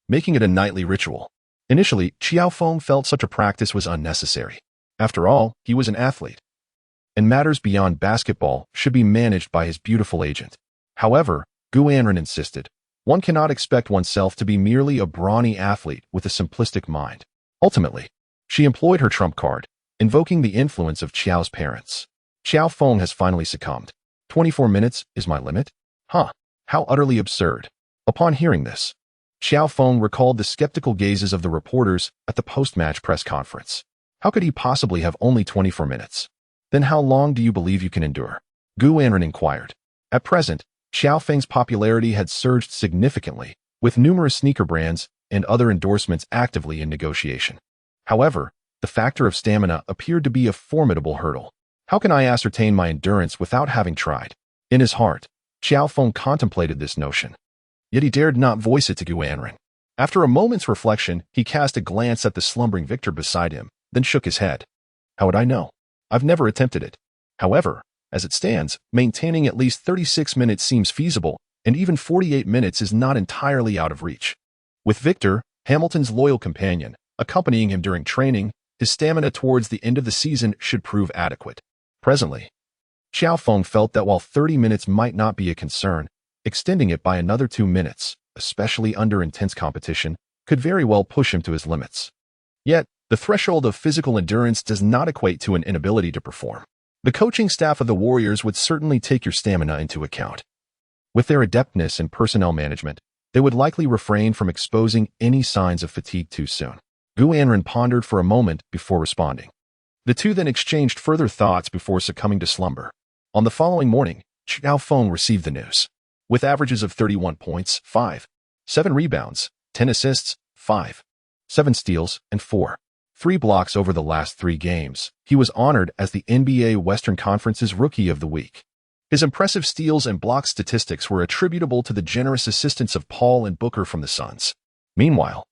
making it a nightly ritual. Initially, Qiao Feng felt such a practice was unnecessary. After all, he was an athlete, and matters beyond basketball should be managed by his beautiful agent. However, Gu Anren insisted, one cannot expect oneself to be merely a brawny athlete with a simplistic mind. Ultimately, she employed her trump card, invoking the influence of Qiao's parents. Qiao Feng has finally succumbed. 24 minutes is my limit? Huh, how utterly absurd. Upon hearing this, Qiao Feng recalled the skeptical gazes of the reporters at the post-match press conference. How could he possibly have only 24 minutes? Then how long do you believe you can endure? Gu Anren inquired. At present, Qiao Feng's popularity had surged significantly, with numerous sneaker brands and other endorsements actively in negotiation. However, the factor of stamina appeared to be a formidable hurdle. How can I ascertain my endurance without having tried? In his heart, Qiao Feng contemplated this notion. Yet he dared not voice it to Gu Anren. After a moment's reflection, he cast a glance at the slumbering Victor beside him, then shook his head. How would I know? I've never attempted it. However, as it stands, maintaining at least 36 minutes seems feasible, and even 48 minutes is not entirely out of reach. With Victor, Hamilton's loyal companion, accompanying him during training, his stamina towards the end of the season should prove adequate. Presently, Qiao Feng felt that while 30 minutes might not be a concern, extending it by another 2 minutes, especially under intense competition, could very well push him to his limits. Yet, the threshold of physical endurance does not equate to an inability to perform. The coaching staff of the Warriors would certainly take your stamina into account. With their adeptness in personnel management, they would likely refrain from exposing any signs of fatigue too soon. Gu Anren pondered for a moment before responding. The two then exchanged further thoughts before succumbing to slumber. On the following morning, Qiao Feng received the news. With averages of 31 points, 5, 7 rebounds, 10 assists, 5, 7 steals, and 3 blocks over the last 3 games, he was honored as the NBA Western Conference's Rookie of the Week. His impressive steals and block statistics were attributable to the generous assistance of Paul and Booker from the Suns. Meanwhile,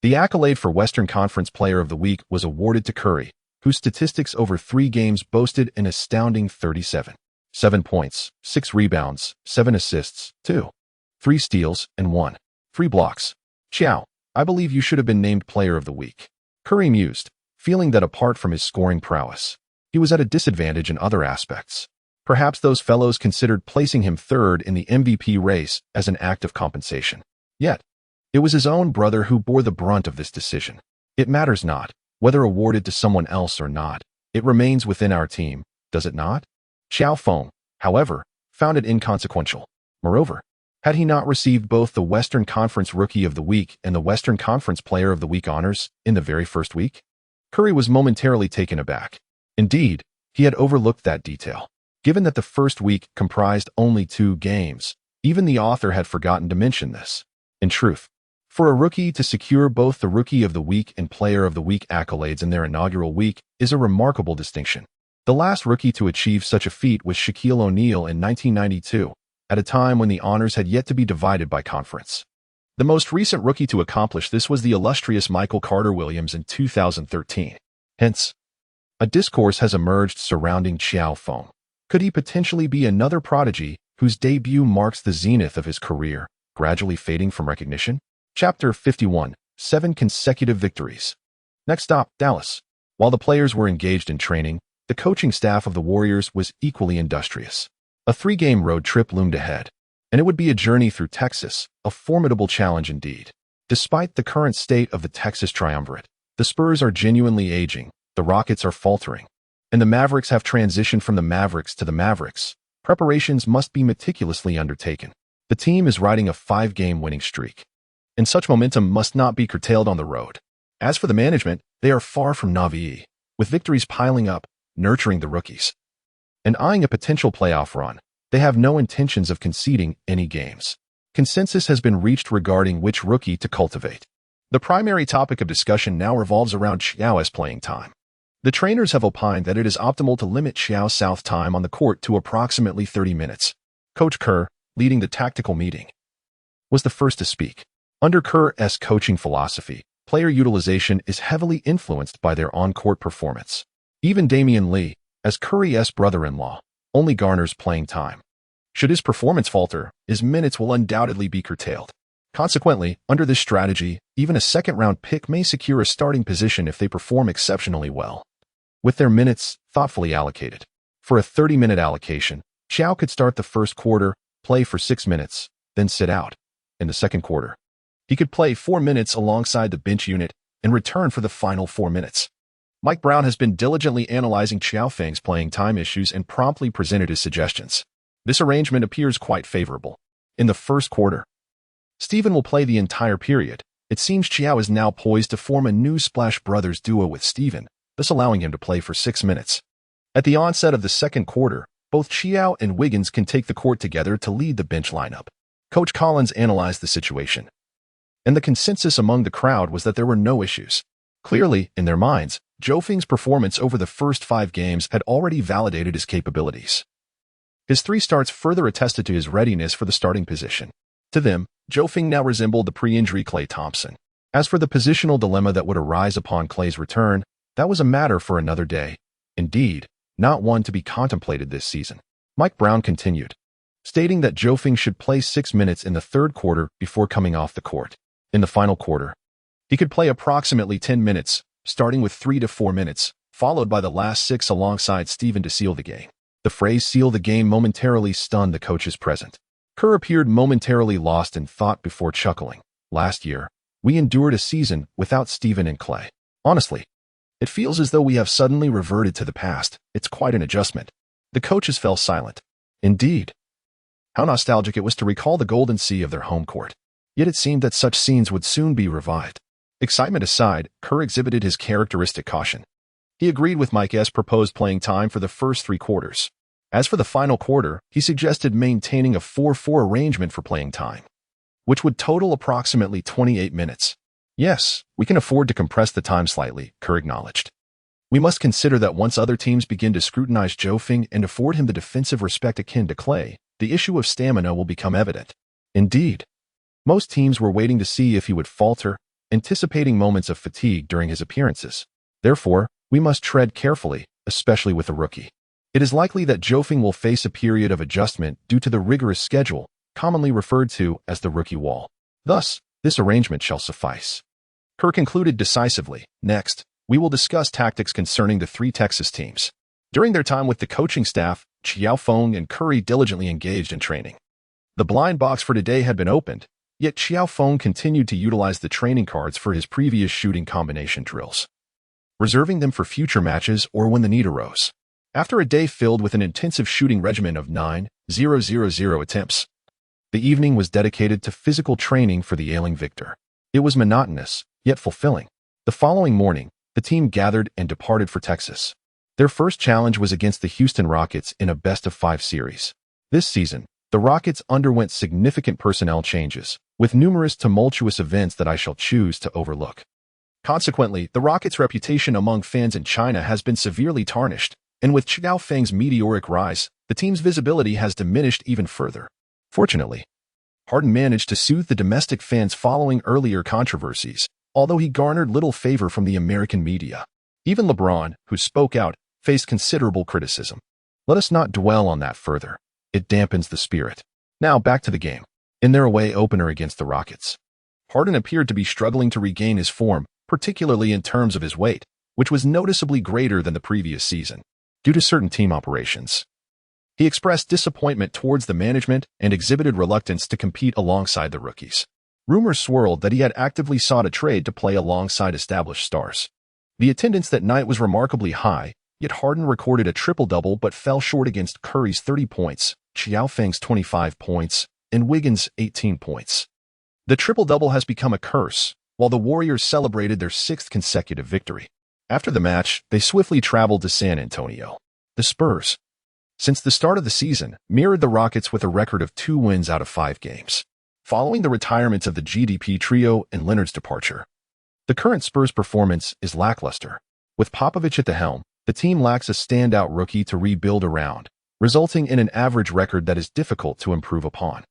the accolade for Western Conference Player of the Week was awarded to Curry, whose statistics over 3 games boasted an astounding 37. 7 points, 6 rebounds, 7 assists, 3 steals, and 3 blocks. Qiao, I believe you should have been named Player of the Week. Curry mused, feeling that apart from his scoring prowess, he was at a disadvantage in other aspects. Perhaps those fellows considered placing him third in the MVP race as an act of compensation. Yet, it was his own brother who bore the brunt of this decision. It matters not, whether awarded to someone else or not. It remains within our team, does it not? Qiao Feng, however, found it inconsequential. Moreover, had he not received both the Western Conference Rookie of the Week and the Western Conference Player of the Week honors in the very first week? Curry was momentarily taken aback. Indeed, he had overlooked that detail. Given that the first week comprised only 2 games, even the author had forgotten to mention this. In truth, for a rookie to secure both the Rookie of the Week and Player of the Week accolades in their inaugural week is a remarkable distinction. The last rookie to achieve such a feat was Shaquille O'Neal in 1992, at a time when the honors had yet to be divided by conference. The most recent rookie to accomplish this was the illustrious Michael Carter Williams in 2013. Hence, A discourse has emerged surrounding Qiao Feng. Could he potentially be another prodigy whose debut marks the zenith of his career, gradually fading from recognition? Chapter 51. 7 Consecutive Victories. Next stop, Dallas. While the players were engaged in training, the coaching staff of the Warriors was equally industrious. A 3-game road trip loomed ahead, and it would be a journey through Texas, a formidable challenge indeed. Despite the current state of the Texas triumvirate, the Spurs are genuinely aging, the Rockets are faltering, and the Mavericks have transitioned from the Mavericks to the Mavericks. Preparations must be meticulously undertaken. The team is riding a 5-game winning streak, and such momentum must not be curtailed on the road. As for the management, they are far from naïve, with victories piling up, nurturing the rookies, and eyeing a potential playoff run. They have no intentions of conceding any games. Consensus has been reached regarding which rookie to cultivate. The primary topic of discussion now revolves around Qiao's playing time. The trainers have opined that it is optimal to limit Qiao's south time on the court to approximately 30 minutes. Coach Kerr, leading the tactical meeting, was the first to speak. Under Kerr's coaching philosophy, player utilization is heavily influenced by their on-court performance. Even Damian Lee, as Curry's brother-in-law, only garners playing time. Should his performance falter, his minutes will undoubtedly be curtailed. Consequently, under this strategy, even a second-round pick may secure a starting position if they perform exceptionally well, with their minutes thoughtfully allocated. For a 30-minute allocation, Qiao could start the first quarter, play for 6 minutes, then sit out. In the second quarter, he could play 4 minutes alongside the bench unit and return for the final 4 minutes. Mike Brown has been diligently analyzing Qiao Feng's playing time issues and promptly presented his suggestions. This arrangement appears quite favorable. In the first quarter, Steven will play the entire period. It seems Qiao is now poised to form a new Splash Brothers duo with Steven, thus allowing him to play for 6 minutes. At the onset of the second quarter, both Qiao and Wiggins can take the court together to lead the bench lineup. Coach Collins analyzed the situation, and the consensus among the crowd was that there were no issues. Clearly, in their minds, Qiao Feng's performance over the first 5 games had already validated his capabilities. His 3 starts further attested to his readiness for the starting position. To them, Qiao Feng now resembled the pre-injury Klay Thompson. As for the positional dilemma that would arise upon Klay's return, that was a matter for another day. Indeed, not one to be contemplated this season. Mike Brown continued, stating that Qiao Feng should play 6 minutes in the third quarter before coming off the court. In the final quarter, he could play approximately 10 minutes, starting with 3 to 4 minutes, followed by the last 6 alongside Steven to seal the game. The phrase "seal the game" momentarily stunned the coaches present. Kerr appeared momentarily lost in thought before chuckling. Last year, we endured a season without Steven and Klay. Honestly, it feels as though we have suddenly reverted to the past. It's quite an adjustment. The coaches fell silent. Indeed, how nostalgic it was to recall the golden sea of their home court. Yet it seemed that such scenes would soon be revived. Excitement aside, Kerr exhibited his characteristic caution. He agreed with Mike's proposed playing time for the first 3 quarters. As for the final quarter, he suggested maintaining a 4-4 arrangement for playing time, which would total approximately 28 minutes. Yes, we can afford to compress the time slightly, Kerr acknowledged. We must consider that once other teams begin to scrutinize Qiao Feng and afford him the defensive respect akin to Klay, the issue of stamina will become evident. Indeed, most teams were waiting to see if he would falter, anticipating moments of fatigue during his appearances. Therefore, we must tread carefully, especially with a rookie. It is likely that Qiao Feng will face a period of adjustment due to the rigorous schedule, commonly referred to as the rookie wall. Thus, this arrangement shall suffice. Kerr concluded decisively. Next, we will discuss tactics concerning the 3 Texas teams. During their time with the coaching staff, Qiao Feng and Curry diligently engaged in training. The blind box for today had been opened, yet Qiao Feng continued to utilize the training cards for his previous shooting combination drills, reserving them for future matches or when the need arose. After a day filled with an intensive shooting regimen of 9,000 attempts, the evening was dedicated to physical training for the ailing Victor. It was monotonous, yet fulfilling. The following morning, the team gathered and departed for Texas. Their first challenge was against the Houston Rockets in a best-of-5 series. This season, the Rockets underwent significant personnel changes, with numerous tumultuous events that I shall choose to overlook. Consequently, the Rockets' reputation among fans in China has been severely tarnished, and with Qiao Feng's meteoric rise, the team's visibility has diminished even further. Fortunately, Harden managed to soothe the domestic fans following earlier controversies, although he garnered little favor from the American media. Even LeBron, who spoke out, faced considerable criticism. Let us not dwell on that further. It dampens the spirit. Now back to the game. In their away opener against the Rockets, Harden appeared to be struggling to regain his form, particularly in terms of his weight, which was noticeably greater than the previous season, due to certain team operations. He expressed disappointment towards the management and exhibited reluctance to compete alongside the rookies. Rumors swirled that he had actively sought a trade to play alongside established stars. The attendance that night was remarkably high, yet Harden recorded a triple-double but fell short against Curry's 30 points, Qiao Feng's 25 points, and Wiggins' 18 points. The triple-double has become a curse, while the Warriors celebrated their 6th consecutive victory. After the match, they swiftly traveled to San Antonio. The Spurs, since the start of the season, mirrored the Rockets with a record of 2 wins out of 5 games. Following the retirements of the GDP trio and Leonard's departure, the current Spurs performance is lackluster. With Popovich at the helm, the team lacks a standout rookie to rebuild around, resulting in an average record that is difficult to improve upon.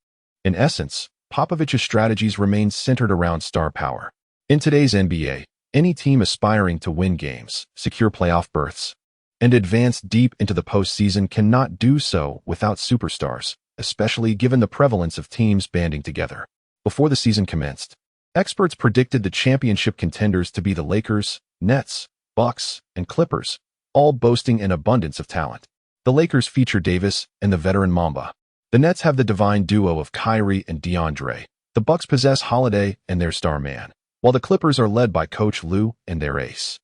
In essence, Popovich's strategies remain centered around star power. In today's NBA, any team aspiring to win games, secure playoff berths, and advance deep into the postseason cannot do so without superstars, especially given the prevalence of teams banding together. Before the season commenced, experts predicted the championship contenders to be the Lakers, Nets, Bucks, and Clippers, all boasting an abundance of talent. The Lakers feature Davis and the veteran Mamba. The Nets have the divine duo of Kyrie and DeAndre. The Bucks possess Holiday and their star man, while the Clippers are led by Coach Lue and their ace.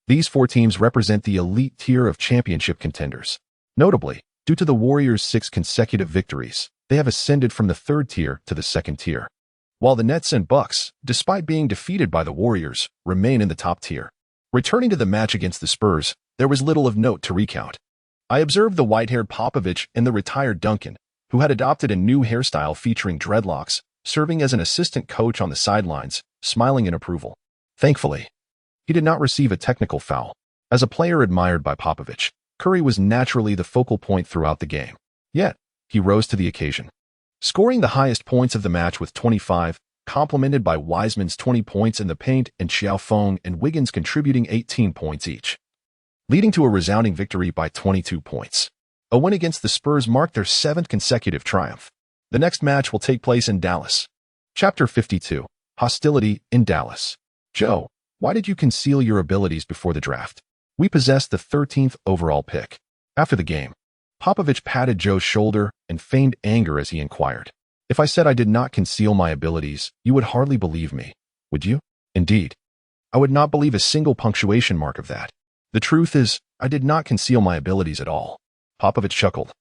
These 4 teams represent the elite tier of championship contenders. Notably, due to the Warriors' 6 consecutive victories, they have ascended from the 3rd tier to the 2nd tier, while the Nets and Bucks, despite being defeated by the Warriors, remain in the top tier. Returning to the match against the Spurs, there was little of note to recount. I observed the white-haired Popovich and the retired Duncan, who had adopted a new hairstyle featuring dreadlocks, serving as an assistant coach on the sidelines, smiling in approval. Thankfully, he did not receive a technical foul. As a player admired by Popovich, Curry was naturally the focal point throughout the game. Yet, he rose to the occasion, scoring the highest points of the match with 25, complemented by Wiseman's 20 points in the paint and Qiao Feng and Wiggins contributing 18 points each, leading to a resounding victory by 22 points. A win against the Spurs marked their 7th consecutive triumph. The next match will take place in Dallas. Chapter 52. Hostility in Dallas. Joe, why did you conceal your abilities before the draft? We possessed the 13th overall pick. After the game, Popovich patted Joe's shoulder and feigned anger as he inquired. If I said I did not conceal my abilities, you would hardly believe me, would you? Indeed, I would not believe a single punctuation mark of that. The truth is, I did not conceal my abilities at all. Popovich chuckled.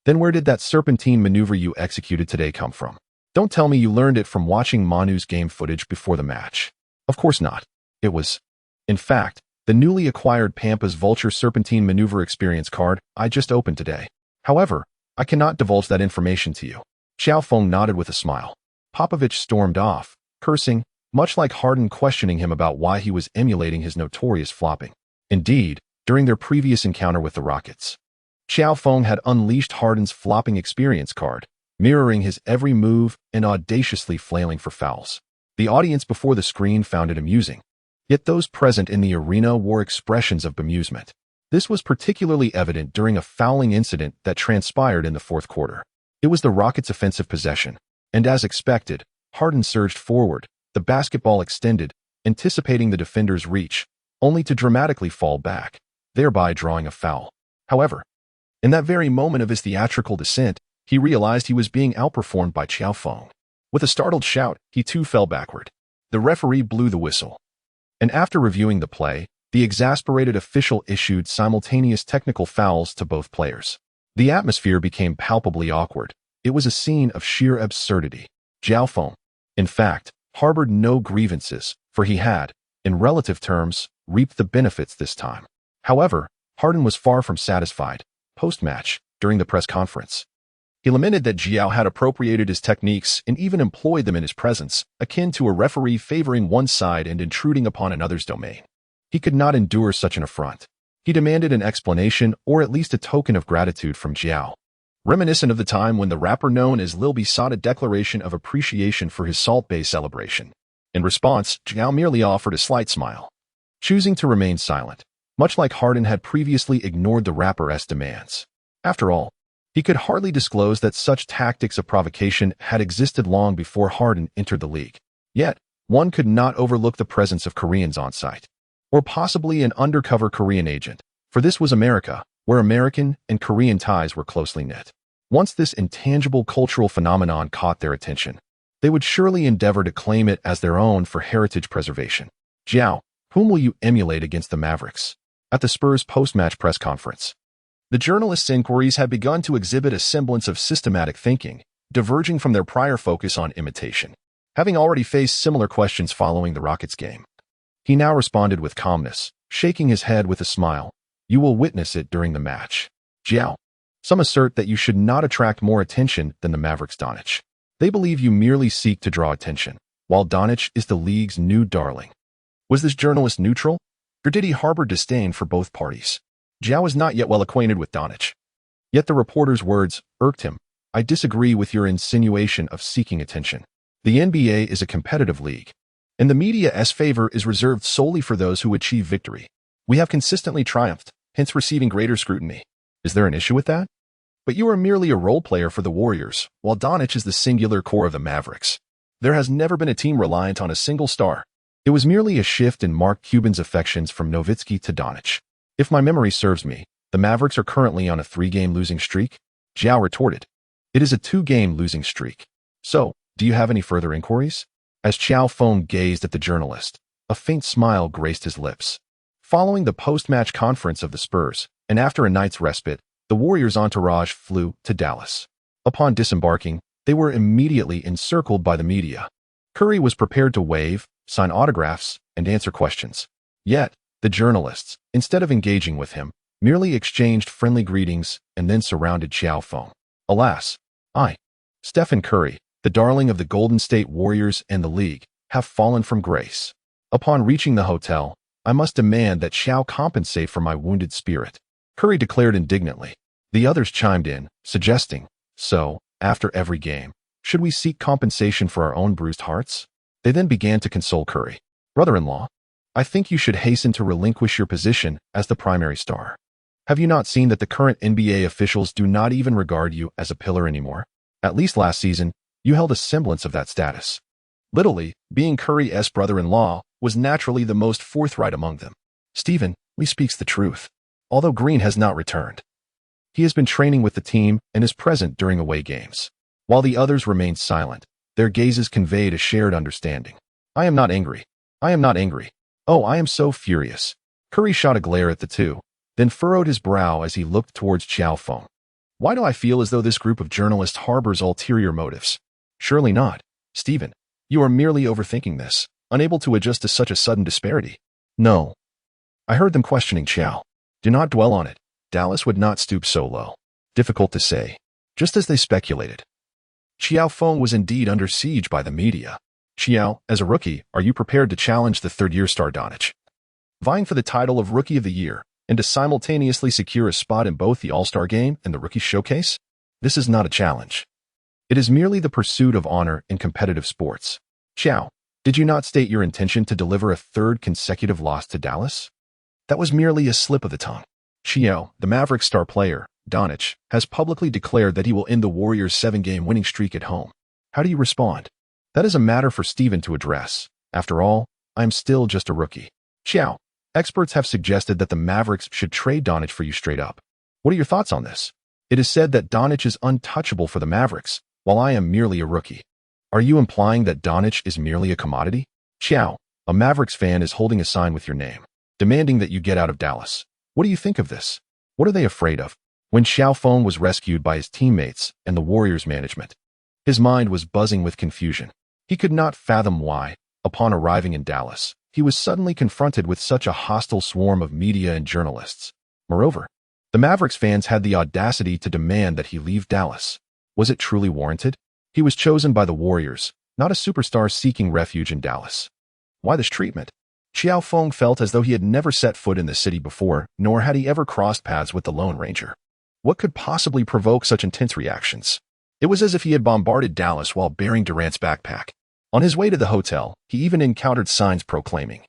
Then where did that serpentine maneuver you executed today come from? Don't tell me you learned it from watching Manu's game footage before the match. Of course not. It was, in fact, the newly acquired Pampa's Vulture Serpentine Maneuver Experience card I just opened today. However, I cannot divulge that information to you. Qiao Feng nodded with a smile. Popovich stormed off, cursing, much like Harden questioning him about why he was emulating his notorious flopping. Indeed, during their previous encounter with the Rockets, Qiao Feng had unleashed Harden's flopping experience card, mirroring his every move and audaciously flailing for fouls. The audience before the screen found it amusing. Yet those present in the arena wore expressions of bemusement. This was particularly evident during a fouling incident that transpired in the 4th quarter. It was the Rockets' offensive possession, and as expected, Harden surged forward, the basketball extended, anticipating the defender's reach, only to dramatically fall back, thereby drawing a foul. However, in that very moment of his theatrical descent, he realized he was being outperformed by Qiao Feng. With a startled shout, he too fell backward. The referee blew the whistle, and after reviewing the play, the exasperated official issued simultaneous technical fouls to both players. The atmosphere became palpably awkward. It was a scene of sheer absurdity. Qiao Feng, in fact, harbored no grievances, for he had, in relative terms, reaped the benefits this time. However, Harden was far from satisfied. Post-match, during the press conference, he lamented that Qiao had appropriated his techniques and even employed them in his presence, akin to a referee favoring one side and intruding upon another's domain. He could not endure such an affront. He demanded an explanation or at least a token of gratitude from Qiao. Reminiscent of the time when the rapper known as Lil B sought a declaration of appreciation for his Salt Bae celebration. In response, Qiao merely offered a slight smile. Choosing to remain silent, much like Harden had previously ignored the rapper's demands. After all, he could hardly disclose that such tactics of provocation had existed long before Harden entered the league. Yet, one could not overlook the presence of Koreans on site, or possibly an undercover Korean agent, for this was America, where American and Korean ties were closely knit. Once this intangible cultural phenomenon caught their attention, they would surely endeavor to claim it as their own for heritage preservation. Qiao, whom will you emulate against the Mavericks? At the Spurs post-match press conference, the journalists' inquiries had begun to exhibit a semblance of systematic thinking, diverging from their prior focus on imitation. Having already faced similar questions following the Rockets game, he now responded with calmness, shaking his head with a smile. You will witness it during the match. Qiao. Some assert that you should not attract more attention than the Mavericks' Donich. They believe you merely seek to draw attention, while Donich is the league's new darling. Was this journalist neutral, or did he harbor disdain for both parties? Qiao was not yet well acquainted with Donich. Yet the reporter's words irked him. I disagree with your insinuation of seeking attention. The NBA is a competitive league, and the media's favor is reserved solely for those who achieve victory. We have consistently triumphed, hence receiving greater scrutiny. Is there an issue with that? But you are merely a role player for the Warriors, while Donich is the singular core of the Mavericks. There has never been a team reliant on a single star. It was merely a shift in Mark Cuban's affections from Nowitzki to Donich. If my memory serves me, the Mavericks are currently on a 3-game losing streak? Qiao retorted. It is a 2-game losing streak. So, do you have any further inquiries? As Qiao Feng gazed at the journalist, a faint smile graced his lips. Following the post-match conference of the Spurs, and after a night's respite, the Warriors' entourage flew to Dallas. Upon disembarking, they were immediately encircled by the media. Curry was prepared to wave, sign autographs, and answer questions. Yet, the journalists, instead of engaging with him, merely exchanged friendly greetings and then surrounded Qiao Feng. Alas, Stephen Curry, the darling of the Golden State Warriors and the league, have fallen from grace. Upon reaching the hotel, I must demand that Qiao compensate for my wounded spirit, Curry declared indignantly. The others chimed in, suggesting, so, after every game, should we seek compensation for our own bruised hearts? They then began to console Curry. Brother-in-law, I think you should hasten to relinquish your position as the primary star. Have you not seen that the current NBA officials do not even regard you as a pillar anymore? At least last season, you held a semblance of that status. Literally, being Curry's brother-in-law was naturally the most forthright among them. Stephen, Lee speaks the truth. Although Green has not returned, he has been training with the team and is present during away games. While the others remained silent, their gazes conveyed a shared understanding. I am not angry. I am not angry. Oh, I am so furious. Curry shot a glare at the two, then furrowed his brow as he looked towards Qiao Feng. Why do I feel as though this group of journalists harbors ulterior motives? Surely not. Stephen, you are merely overthinking this, unable to adjust to such a sudden disparity. No. I heard them questioning Qiao. Do not dwell on it. Dallas would not stoop so low. Difficult to say. Just as they speculated. Qiao Feng was indeed under siege by the media. Qiao, as a rookie, are you prepared to challenge the third-year star Donich, vying for the title of Rookie of the Year, and to simultaneously secure a spot in both the All-Star Game and the Rookie Showcase? This is not a challenge. It is merely the pursuit of honor in competitive sports. Qiao, did you not state your intention to deliver a third consecutive loss to Dallas? That was merely a slip of the tongue. Qiao, the Mavericks star player, Donich, has publicly declared that he will end the Warriors' 7-game winning streak at home. How do you respond? That is a matter for Stephen to address. After all, I am still just a rookie. Qiao, experts have suggested that the Mavericks should trade Donich for you straight up. What are your thoughts on this? It is said that Donich is untouchable for the Mavericks, while I am merely a rookie. Are you implying that Donich is merely a commodity? Qiao, a Mavericks fan is holding a sign with your name, demanding that you get out of Dallas. What do you think of this? What are they afraid of? When Qiao Feng was rescued by his teammates and the Warriors management, his mind was buzzing with confusion. He could not fathom why, upon arriving in Dallas, he was suddenly confronted with such a hostile swarm of media and journalists. Moreover, the Mavericks fans had the audacity to demand that he leave Dallas. Was it truly warranted? He was chosen by the Warriors, not a superstar seeking refuge in Dallas. Why this treatment? Qiao Feng felt as though he had never set foot in the city before, nor had he ever crossed paths with the Lone Ranger. What could possibly provoke such intense reactions? It was as if he had bombarded Dallas while bearing Durant's backpack. On his way to the hotel, he even encountered signs proclaiming,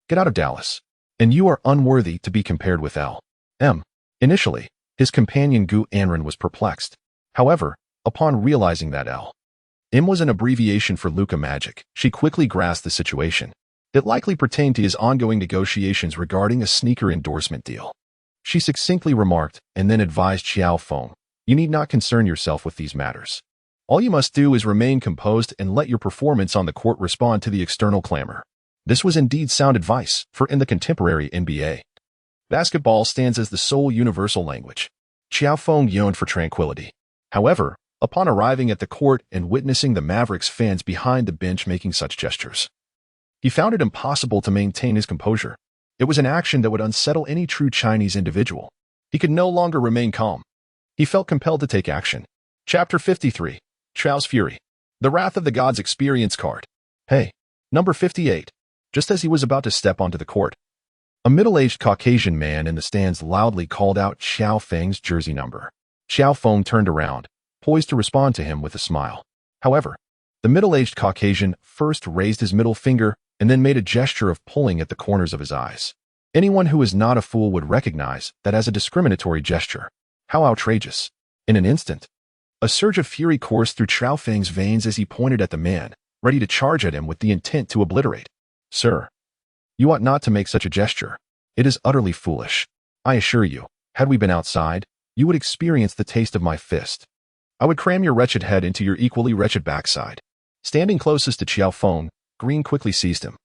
"Get out of Dallas." and you are unworthy to be compared with L.M. Initially, his companion Gu Anren was perplexed. However, upon realizing that L.M. was an abbreviation for Luca Magic, she quickly grasped the situation. It likely pertained to his ongoing negotiations regarding a sneaker endorsement deal. She succinctly remarked, and then advised Qiao Feng, "You need not concern yourself with these matters. All you must do is remain composed and let your performance on the court respond to the external clamor." This was indeed sound advice, for in the contemporary NBA, basketball stands as the sole universal language. Qiao Feng yearned for tranquility. However, upon arriving at the court and witnessing the Mavericks fans behind the bench making such gestures, he found it impossible to maintain his composure. It was an action that would unsettle any true Chinese individual. He could no longer remain calm. He felt compelled to take action. Chapter 53. Chao's Fury. The Wrath of the Gods Experience Card. Hey, number 58. Just as he was about to step onto the court, a middle-aged Caucasian man in the stands loudly called out Qiao Feng's jersey number. Qiao Feng turned around, poised to respond to him with a smile. However, the middle-aged Caucasian first raised his middle finger and then made a gesture of pulling at the corners of his eyes. Anyone who is not a fool would recognize that as a discriminatory gesture. How outrageous. In an instant, a surge of fury coursed through Qiao Feng's veins as he pointed at the man, ready to charge at him with the intent to obliterate. "Sir, you ought not to make such a gesture. It is utterly foolish. I assure you, had we been outside, you would experience the taste of my fist. I would cram your wretched head into your equally wretched backside." Standing closest to Qiao Feng, Green quickly seized him,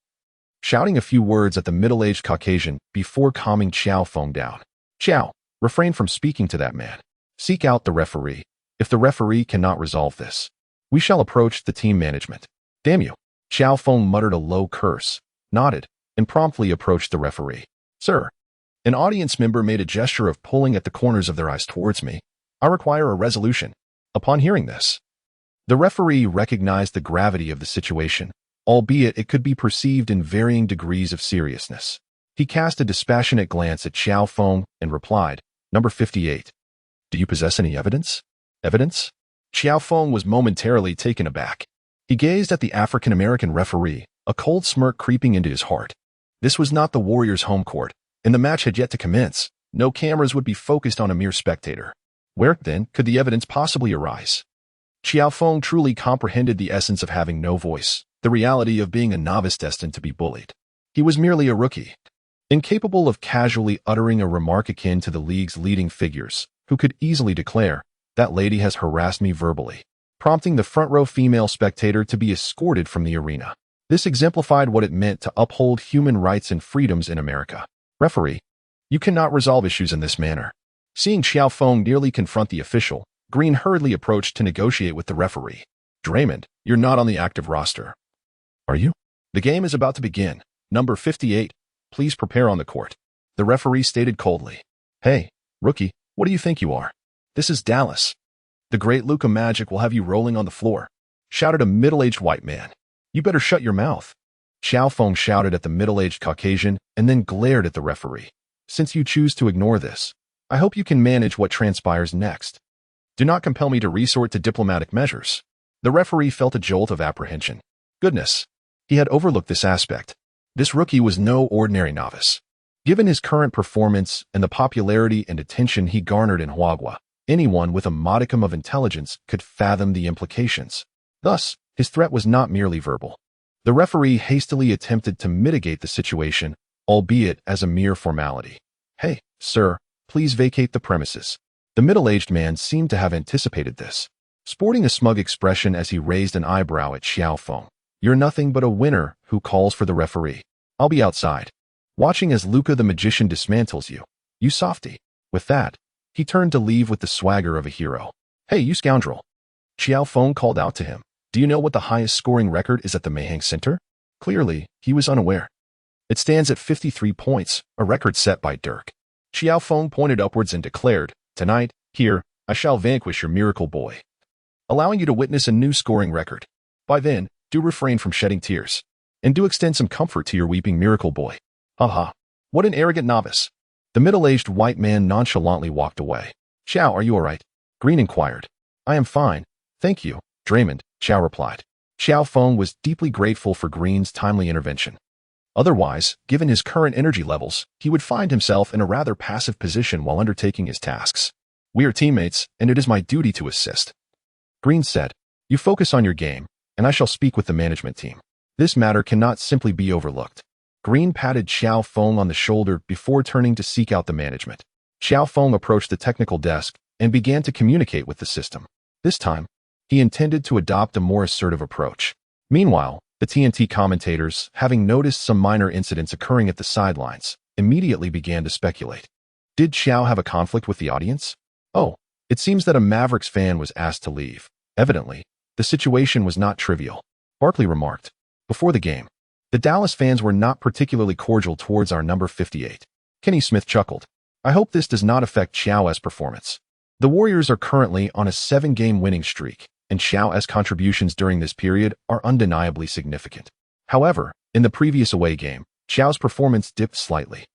shouting a few words at the middle-aged Caucasian before calming Qiao Feng down. "Qiao, refrain from speaking to that man. Seek out the referee. If the referee cannot resolve this, we shall approach the team management." "Damn you." Qiao Feng muttered a low curse, nodded, and promptly approached the referee. "Sir." An audience member made a gesture of pulling at the corners of their eyes towards me. "I require a resolution." Upon hearing this, the referee recognized the gravity of the situation, albeit it could be perceived in varying degrees of seriousness. He cast a dispassionate glance at Qiao Feng and replied, "Number 58. Do you possess any evidence?" "Evidence?" Qiao Feng was momentarily taken aback. He gazed at the African-American referee, a cold smirk creeping into his heart. This was not the Warriors' home court, and the match had yet to commence. No cameras would be focused on a mere spectator. Where, then, could the evidence possibly arise? Qiao Feng truly comprehended the essence of having no voice, the reality of being a novice destined to be bullied. He was merely a rookie, incapable of casually uttering a remark akin to the league's leading figures, who could easily declare, "That lady has harassed me verbally," prompting the front-row female spectator to be escorted from the arena. This exemplified what it meant to uphold human rights and freedoms in America. "Referee, you cannot resolve issues in this manner." Seeing Qiao Feng nearly confront the official, Green hurriedly approached to negotiate with the referee. "Draymond, you're not on the active roster." "Are you?" "The game is about to begin. Number 58, please prepare on the court," the referee stated coldly. "Hey, rookie, what do you think you are? This is Dallas. The great Luca Magic will have you rolling on the floor," shouted a middle-aged white man. "You better shut your mouth." Qiao Feng shouted at the middle-aged Caucasian and then glared at the referee. "Since you choose to ignore this, I hope you can manage what transpires next. Do not compel me to resort to diplomatic measures." The referee felt a jolt of apprehension. Goodness, he had overlooked this aspect. This rookie was no ordinary novice. Given his current performance and the popularity and attention he garnered in Huagua, anyone with a modicum of intelligence could fathom the implications. Thus, his threat was not merely verbal. The referee hastily attempted to mitigate the situation, albeit as a mere formality. "Hey, sir, please vacate the premises." The middle-aged man seemed to have anticipated this, sporting a smug expression as he raised an eyebrow at Qiao Feng. "You're nothing but a winner who calls for the referee. I'll be outside, watching as Luca the magician dismantles you, you softy." With that, he turned to leave with the swagger of a hero. "Hey, you scoundrel." Qiao Feng called out to him. "Do you know what the highest scoring record is at the Mayhang Center?" Clearly, he was unaware. "It stands at 53 points, a record set by Dirk." Qiao Feng pointed upwards and declared, "Tonight, here, I shall vanquish your miracle boy, allowing you to witness a new scoring record. By then, do refrain from shedding tears, and do extend some comfort to your weeping miracle boy." "Ha. What an arrogant novice." The middle-aged white man nonchalantly walked away. "Qiao, are you all right?" Green inquired. "I am fine, thank you, Draymond," Qiao replied. Qiao Feng was deeply grateful for Green's timely intervention. Otherwise, given his current energy levels, he would find himself in a rather passive position while undertaking his tasks. We are teammates, and it is my duty to assist. Green said, "You focus on your game, and I shall speak with the management team. This matter cannot simply be overlooked." Green patted Qiao Feng on the shoulder before turning to seek out the management. Qiao Feng approached the technical desk and began to communicate with the system. This time, he intended to adopt a more assertive approach. Meanwhile, the TNT commentators, having noticed some minor incidents occurring at the sidelines, immediately began to speculate. Did Qiao have a conflict with the audience? Oh, it seems that a Mavericks fan was asked to leave. Evidently, the situation was not trivial. Barkley remarked. Before the game, the Dallas fans were not particularly cordial towards our number 58. Kenny Smith chuckled. I hope this does not affect Qiao's performance. The Warriors are currently on a 7-game winning streak, and Qiao's contributions during this period are undeniably significant. However, in the previous away game, Qiao's performance dipped slightly.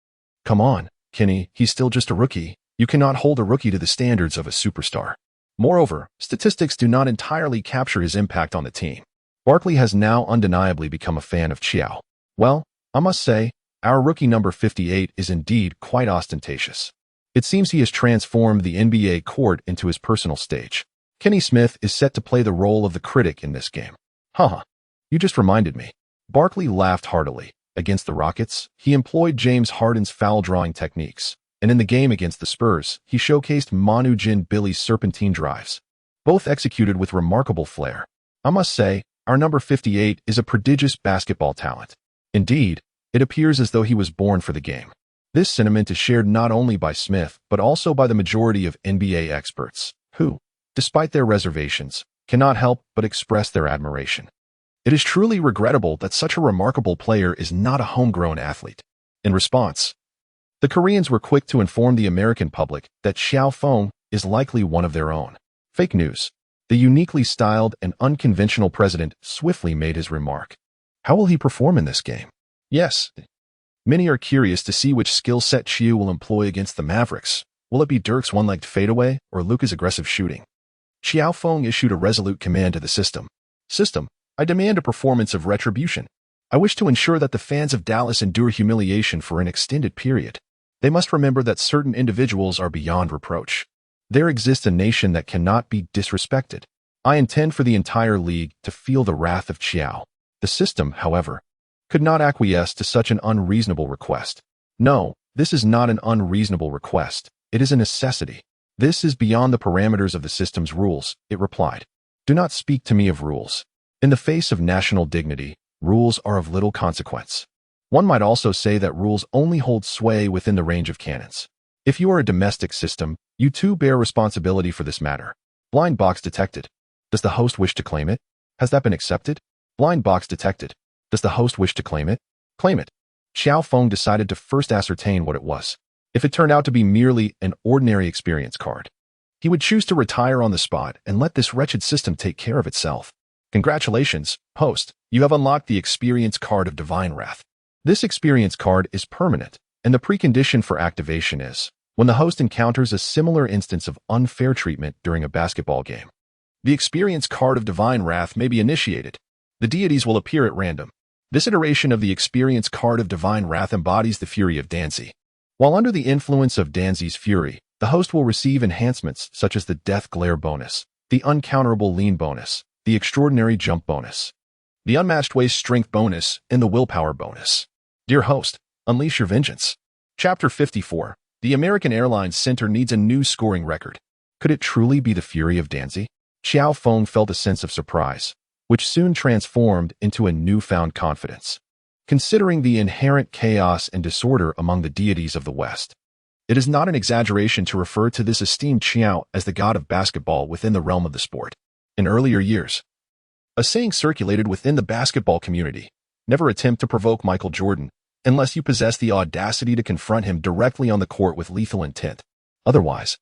Come on, Kenny, he's still just a rookie. You cannot hold a rookie to the standards of a superstar. Moreover, statistics do not entirely capture his impact on the team. Barkley has now undeniably become a fan of Qiao. Well, I must say, our rookie number 58 is indeed quite ostentatious. It seems he has transformed the NBA court into his personal stage. Kenny Smith is set to play the role of the critic in this game. Haha, you just reminded me. Barkley laughed heartily. Against the Rockets, he employed James Harden's foul-drawing techniques, and in the game against the Spurs, he showcased Manu Ginobili's serpentine drives, both executed with remarkable flair. I must say, our number 58 is a prodigious basketball talent. Indeed, it appears as though he was born for the game. This sentiment is shared not only by Smith, but also by the majority of NBA experts, who, despite their reservations, cannot help but express their admiration. It is truly regrettable that such a remarkable player is not a homegrown athlete. In response, the Koreans were quick to inform the American public that Qiao Feng is likely one of their own. Fake news. The uniquely styled and unconventional president swiftly made his remark. How will he perform in this game? Yes. Many are curious to see which skill set Qiao will employ against the Mavericks. Will it be Dirk's one-legged fadeaway or Luka's aggressive shooting? Qiao Feng issued a resolute command to the system. System, I demand a performance of retribution. I wish to ensure that the fans of Dallas endure humiliation for an extended period. They must remember that certain individuals are beyond reproach. There exists a nation that cannot be disrespected. I intend for the entire league to feel the wrath of Qiao. The system, however, could not acquiesce to such an unreasonable request. No, this is not an unreasonable request. It is a necessity. This is beyond the parameters of the system's rules, it replied. Do not speak to me of rules. In the face of national dignity, rules are of little consequence. One might also say that rules only hold sway within the range of canons. If you are a domestic system, you too bear responsibility for this matter. Blind box detected. Does the host wish to claim it? Has that been accepted? Blind box detected. Does the host wish to claim it? Claim it. Qiao Feng decided to first ascertain what it was. If it turned out to be merely an ordinary experience card, he would choose to retire on the spot and let this wretched system take care of itself. Congratulations, host. You have unlocked the experience card of Divine Wrath. This experience card is permanent, and the precondition for activation is when the host encounters a similar instance of unfair treatment during a basketball game. The experience card of Divine Wrath may be initiated. The deities will appear at random. This iteration of the experience card of Divine Wrath embodies the fury of Danzi. While under the influence of Danzi's fury, the host will receive enhancements such as the Death Glare bonus, the Uncounterable Lean bonus, the Extraordinary Jump bonus, the Unmatched Waist Strength bonus, and the Willpower bonus. Dear host, unleash your vengeance. Chapter 54. The American Airlines Center needs a new scoring record. Could it truly be the fury of Danzi? Qiao Feng felt a sense of surprise, which soon transformed into a newfound confidence. Considering the inherent chaos and disorder among the deities of the West, it is not an exaggeration to refer to this esteemed Qiao as the god of basketball within the realm of the sport. In earlier years, a saying circulated within the basketball community: never attempt to provoke Michael Jordan unless you possess the audacity to confront him directly on the court with lethal intent. Otherwise,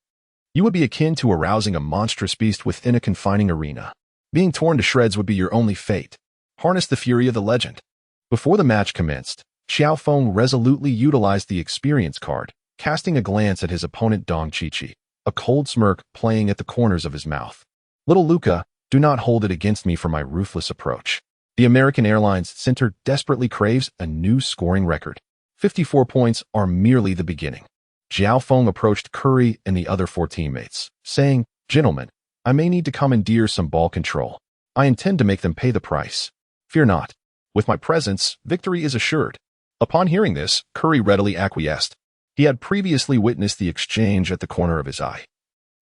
you would be akin to arousing a monstrous beast within a confining arena. Being torn to shreds would be your only fate. Harness the fury of the legend. Before the match commenced, Qiao Feng resolutely utilized the experience card, casting a glance at his opponent Dong Chi-Chi, a cold smirk playing at the corners of his mouth. Little Luka, do not hold it against me for my ruthless approach. The American Airlines Center desperately craves a new scoring record. 54 points are merely the beginning. Qiao Feng approached Curry and the other 4 teammates, saying, "Gentlemen, I may need to commandeer some ball control. I intend to make them pay the price. Fear not. With my presence, victory is assured." Upon hearing this, Curry readily acquiesced. He had previously witnessed the exchange at the corner of his eye.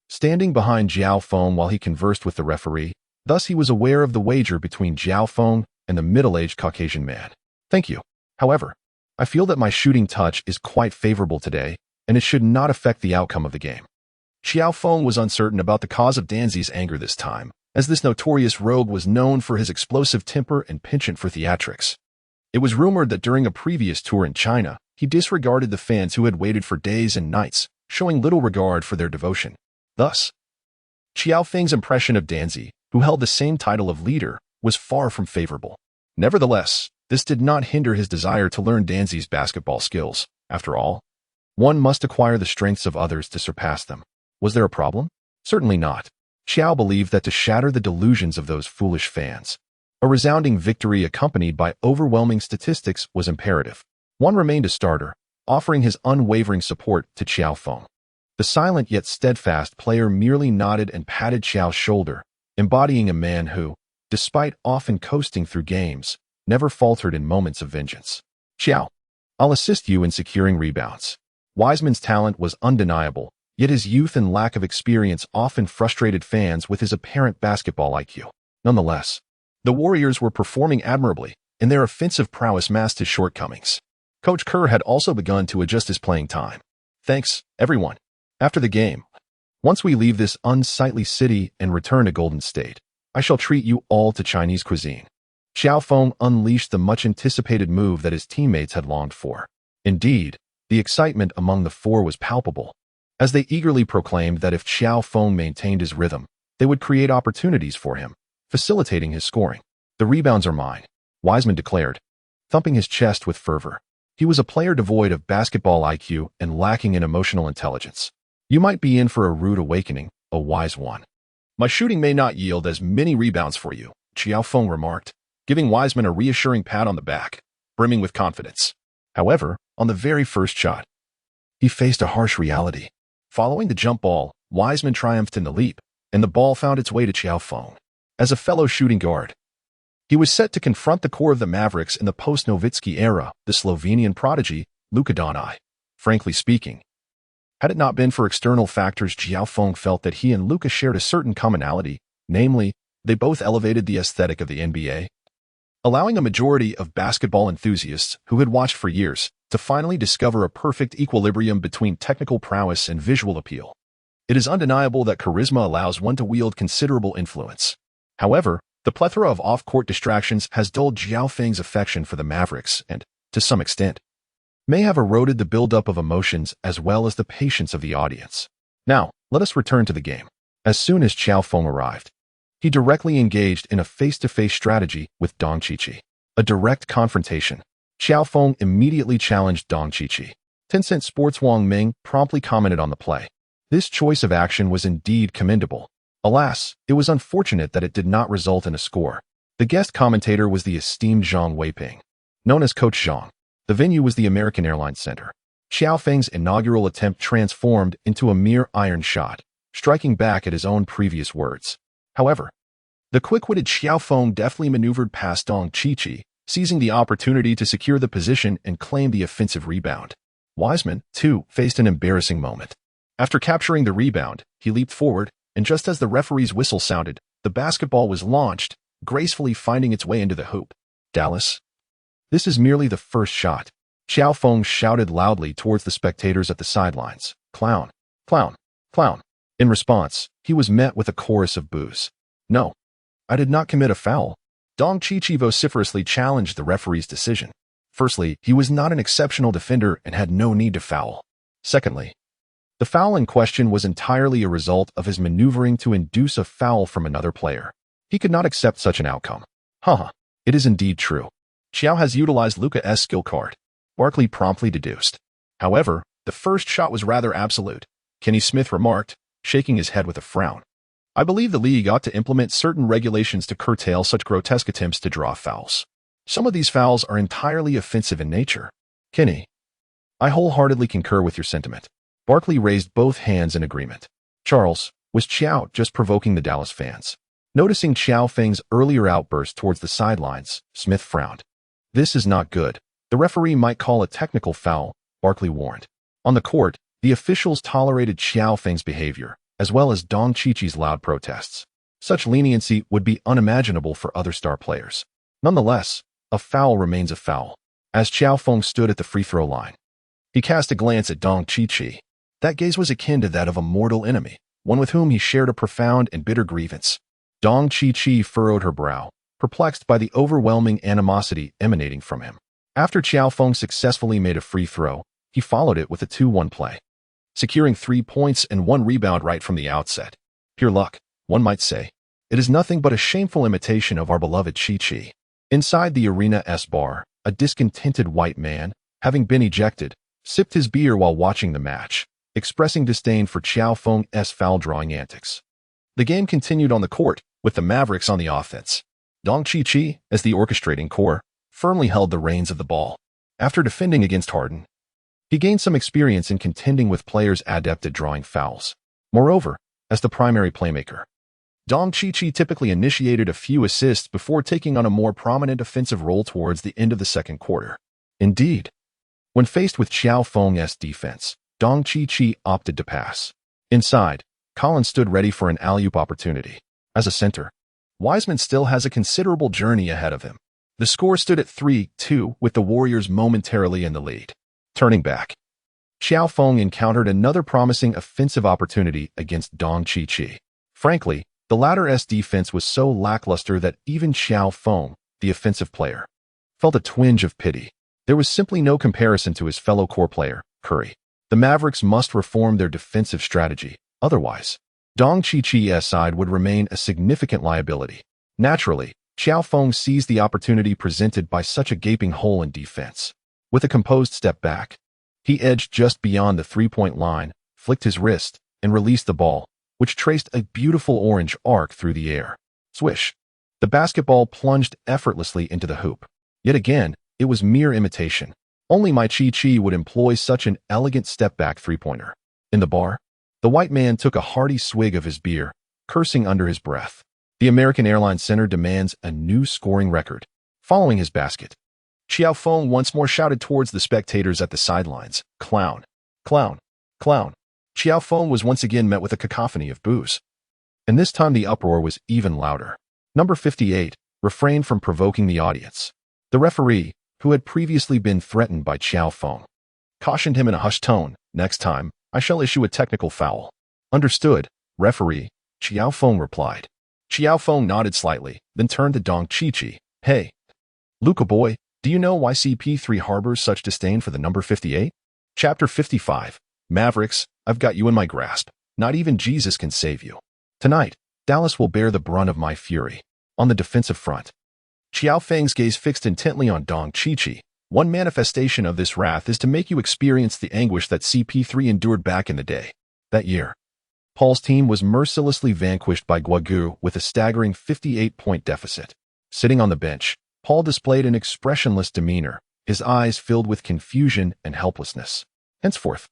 Standing behind Qiao Feng while he conversed with the referee, thus he was aware of the wager between Qiao Feng and the middle-aged Caucasian man. "Thank you. However, I feel that my shooting touch is quite favorable today, and it should not affect the outcome of the game." Qiao Feng was uncertain about the cause of Danzi's anger this time, as this notorious rogue was known for his explosive temper and penchant for theatrics. It was rumored that during a previous tour in China, he disregarded the fans who had waited for days and nights, showing little regard for their devotion. Thus, Qiao Feng's impression of Danzi, who held the same title of leader, was far from favorable. Nevertheless, this did not hinder his desire to learn Danzi's basketball skills. After all, one must acquire the strengths of others to surpass them. Was there a problem? Certainly not. Qiao believed that to shatter the delusions of those foolish fans, a resounding victory accompanied by overwhelming statistics was imperative. One remained a starter, offering his unwavering support to Qiao Feng. The silent yet steadfast player merely nodded and patted Qiao's shoulder, embodying a man who, despite often coasting through games, never faltered in moments of vengeance. "Qiao, I'll assist you in securing rebounds." Wiseman's talent was undeniable, yet his youth and lack of experience often frustrated fans with his apparent basketball IQ. Nonetheless, the Warriors were performing admirably, and their offensive prowess masked his shortcomings. Coach Kerr had also begun to adjust his playing time. "Thanks, everyone. After the game, once we leave this unsightly city and return to Golden State, I shall treat you all to Chinese cuisine." Qiao Feng unleashed the much-anticipated move that his teammates had longed for. Indeed, the excitement among the 4 was palpable, as they eagerly proclaimed that if Qiao Feng maintained his rhythm, they would create opportunities for him, facilitating his scoring. "The rebounds are mine," Wiseman declared, thumping his chest with fervor. He was a player devoid of basketball IQ and lacking in emotional intelligence. "You might be in for a rude awakening, a wise one." "My shooting may not yield as many rebounds for you," Qiao Feng remarked, giving Wiseman a reassuring pat on the back, brimming with confidence. However, on the very first shot, he faced a harsh reality. Following the jump ball, Wiseman triumphed in the leap, and the ball found its way to Qiao Feng. As a fellow shooting guard, he was set to confront the core of the Mavericks in the post-Nowitzki era, the Slovenian prodigy, Luka Doncic. Frankly speaking, had it not been for external factors, Qiao Feng felt that he and Luka shared a certain commonality, namely, they both elevated the aesthetic of the NBA, allowing a majority of basketball enthusiasts who had watched for years to finally discover a perfect equilibrium between technical prowess and visual appeal. It is undeniable that charisma allows one to wield considerable influence. However, the plethora of off-court distractions has dulled Qiao Feng's affection for the Mavericks and, to some extent, may have eroded the buildup of emotions as well as the patience of the audience. Now, let us return to the game. As soon as Qiao Feng arrived, he directly engaged in a face-to-face strategy with Dong Qiqi. A direct confrontation. Qiao Feng immediately challenged Dong Qiqi. Tencent Sports' Wang Ming promptly commented on the play. This choice of action was indeed commendable. Alas, it was unfortunate that it did not result in a score. The guest commentator was the esteemed Zhang Weiping, known as Coach Zhang. The venue was the American Airlines Center. Qiao Feng's inaugural attempt transformed into a mere iron shot, striking back at his own previous words. However, the quick-witted Qiao Feng deftly maneuvered past Dong Qiqi, seizing the opportunity to secure the position and claim the offensive rebound. Wiseman, too, faced an embarrassing moment. After capturing the rebound, he leaped forward, and just as the referee's whistle sounded, the basketball was launched, gracefully finding its way into the hoop. "Dallas, this is merely the first shot," Qiao Feng shouted loudly towards the spectators at the sidelines. "Clown, clown, clown." In response, he was met with a chorus of boos. "No, I did not commit a foul." Dong Qiqi vociferously challenged the referee's decision. Firstly, he was not an exceptional defender and had no need to foul. Secondly, the foul in question was entirely a result of his maneuvering to induce a foul from another player. He could not accept such an outcome. It is indeed true. Qiao has utilized Luka's skill card, Barkley promptly deduced. However, the first shot was rather absolute, Kenny Smith remarked, shaking his head with a frown. I believe the league ought to implement certain regulations to curtail such grotesque attempts to draw fouls. Some of these fouls are entirely offensive in nature. Kenny, I wholeheartedly concur with your sentiment. Barkley raised both hands in agreement. Charles, was Qiao just provoking the Dallas fans? Noticing Qiao Feng's earlier outburst towards the sidelines, Smith frowned. This is not good. The referee might call a technical foul, Barkley warned. On the court, the officials tolerated Qiao Feng's behavior, as well as Dong Qiqi's loud protests. Such leniency would be unimaginable for other star players. Nonetheless, a foul remains a foul. As Qiao Feng stood at the free throw line, he cast a glance at Dong Qiqi. That gaze was akin to that of a mortal enemy, one with whom he shared a profound and bitter grievance. Dong Qiqi furrowed her brow, perplexed by the overwhelming animosity emanating from him. After Qiao Feng successfully made a free throw, he followed it with a 2-1 play, securing 3 points and 1 rebound right from the outset. Pure luck, one might say. It is nothing but a shameful imitation of our beloved Qiqi. Inside the arena's bar, a discontented white man, having been ejected, sipped his beer while watching the match, expressing disdain for Qiao Feng's foul-drawing antics. The game continued on the court, with the Mavericks on the offense. Dong Qiqi, as the orchestrating core, firmly held the reins of the ball. After defending against Harden, he gained some experience in contending with players adept at drawing fouls. Moreover, as the primary playmaker, Dong Qiqi typically initiated a few assists before taking on a more prominent offensive role towards the end of the second quarter. Indeed, when faced with Qiao Feng's defense, Dong Qiqi opted to pass. Inside, Collins stood ready for an alley-oop opportunity. As a center, Wiseman still has a considerable journey ahead of him. The score stood at 3-2, with the Warriors momentarily in the lead. Turning back, Qiao Feng encountered another promising offensive opportunity against Dong Qiqi. Frankly, the latter's defense was so lackluster that even Qiao Feng, the offensive player, felt a twinge of pity. There was simply no comparison to his fellow core player, Curry. The Mavericks must reform their defensive strategy. Otherwise, Dong Qiqi's side would remain a significant liability. Naturally, Qiao Feng seized the opportunity presented by such a gaping hole in defense. With a composed step back, he edged just beyond the three-point line, flicked his wrist, and released the ball, which traced a beautiful orange arc through the air. Swish! The basketball plunged effortlessly into the hoop. Yet again, it was mere imitation. Only my Qiqi would employ such an elegant step-back three-pointer. In the bar, the white man took a hearty swig of his beer, cursing under his breath. The American Airlines Center demands a new scoring record. Following his basket, Qiao Feng once more shouted towards the spectators at the sidelines, "Clown! Clown! Clown!" Qiao Feng was once again met with a cacophony of boos. And this time the uproar was even louder. Number 58 refrained from provoking the audience. The referee, who had previously been threatened by Qiao Feng, cautioned him in a hushed tone, "Next time, I shall issue a technical foul." "Understood, referee," Qiao Feng replied. Qiao Feng nodded slightly, then turned to Dong Qiqi. "Hey, Luca boy, do you know why CP3 harbors such disdain for the number 58? Chapter 55. Mavericks, I've got you in my grasp. Not even Jesus can save you. Tonight, Dallas will bear the brunt of my fury." On the defensive front, Qiao Feng's gaze fixed intently on Dong Qiqi. One manifestation of this wrath is to make you experience the anguish that CP3 endured back in the day. That year, Paul's team was mercilessly vanquished by Guagu with a staggering 58-point deficit. Sitting on the bench, Paul displayed an expressionless demeanor, his eyes filled with confusion and helplessness. Henceforth,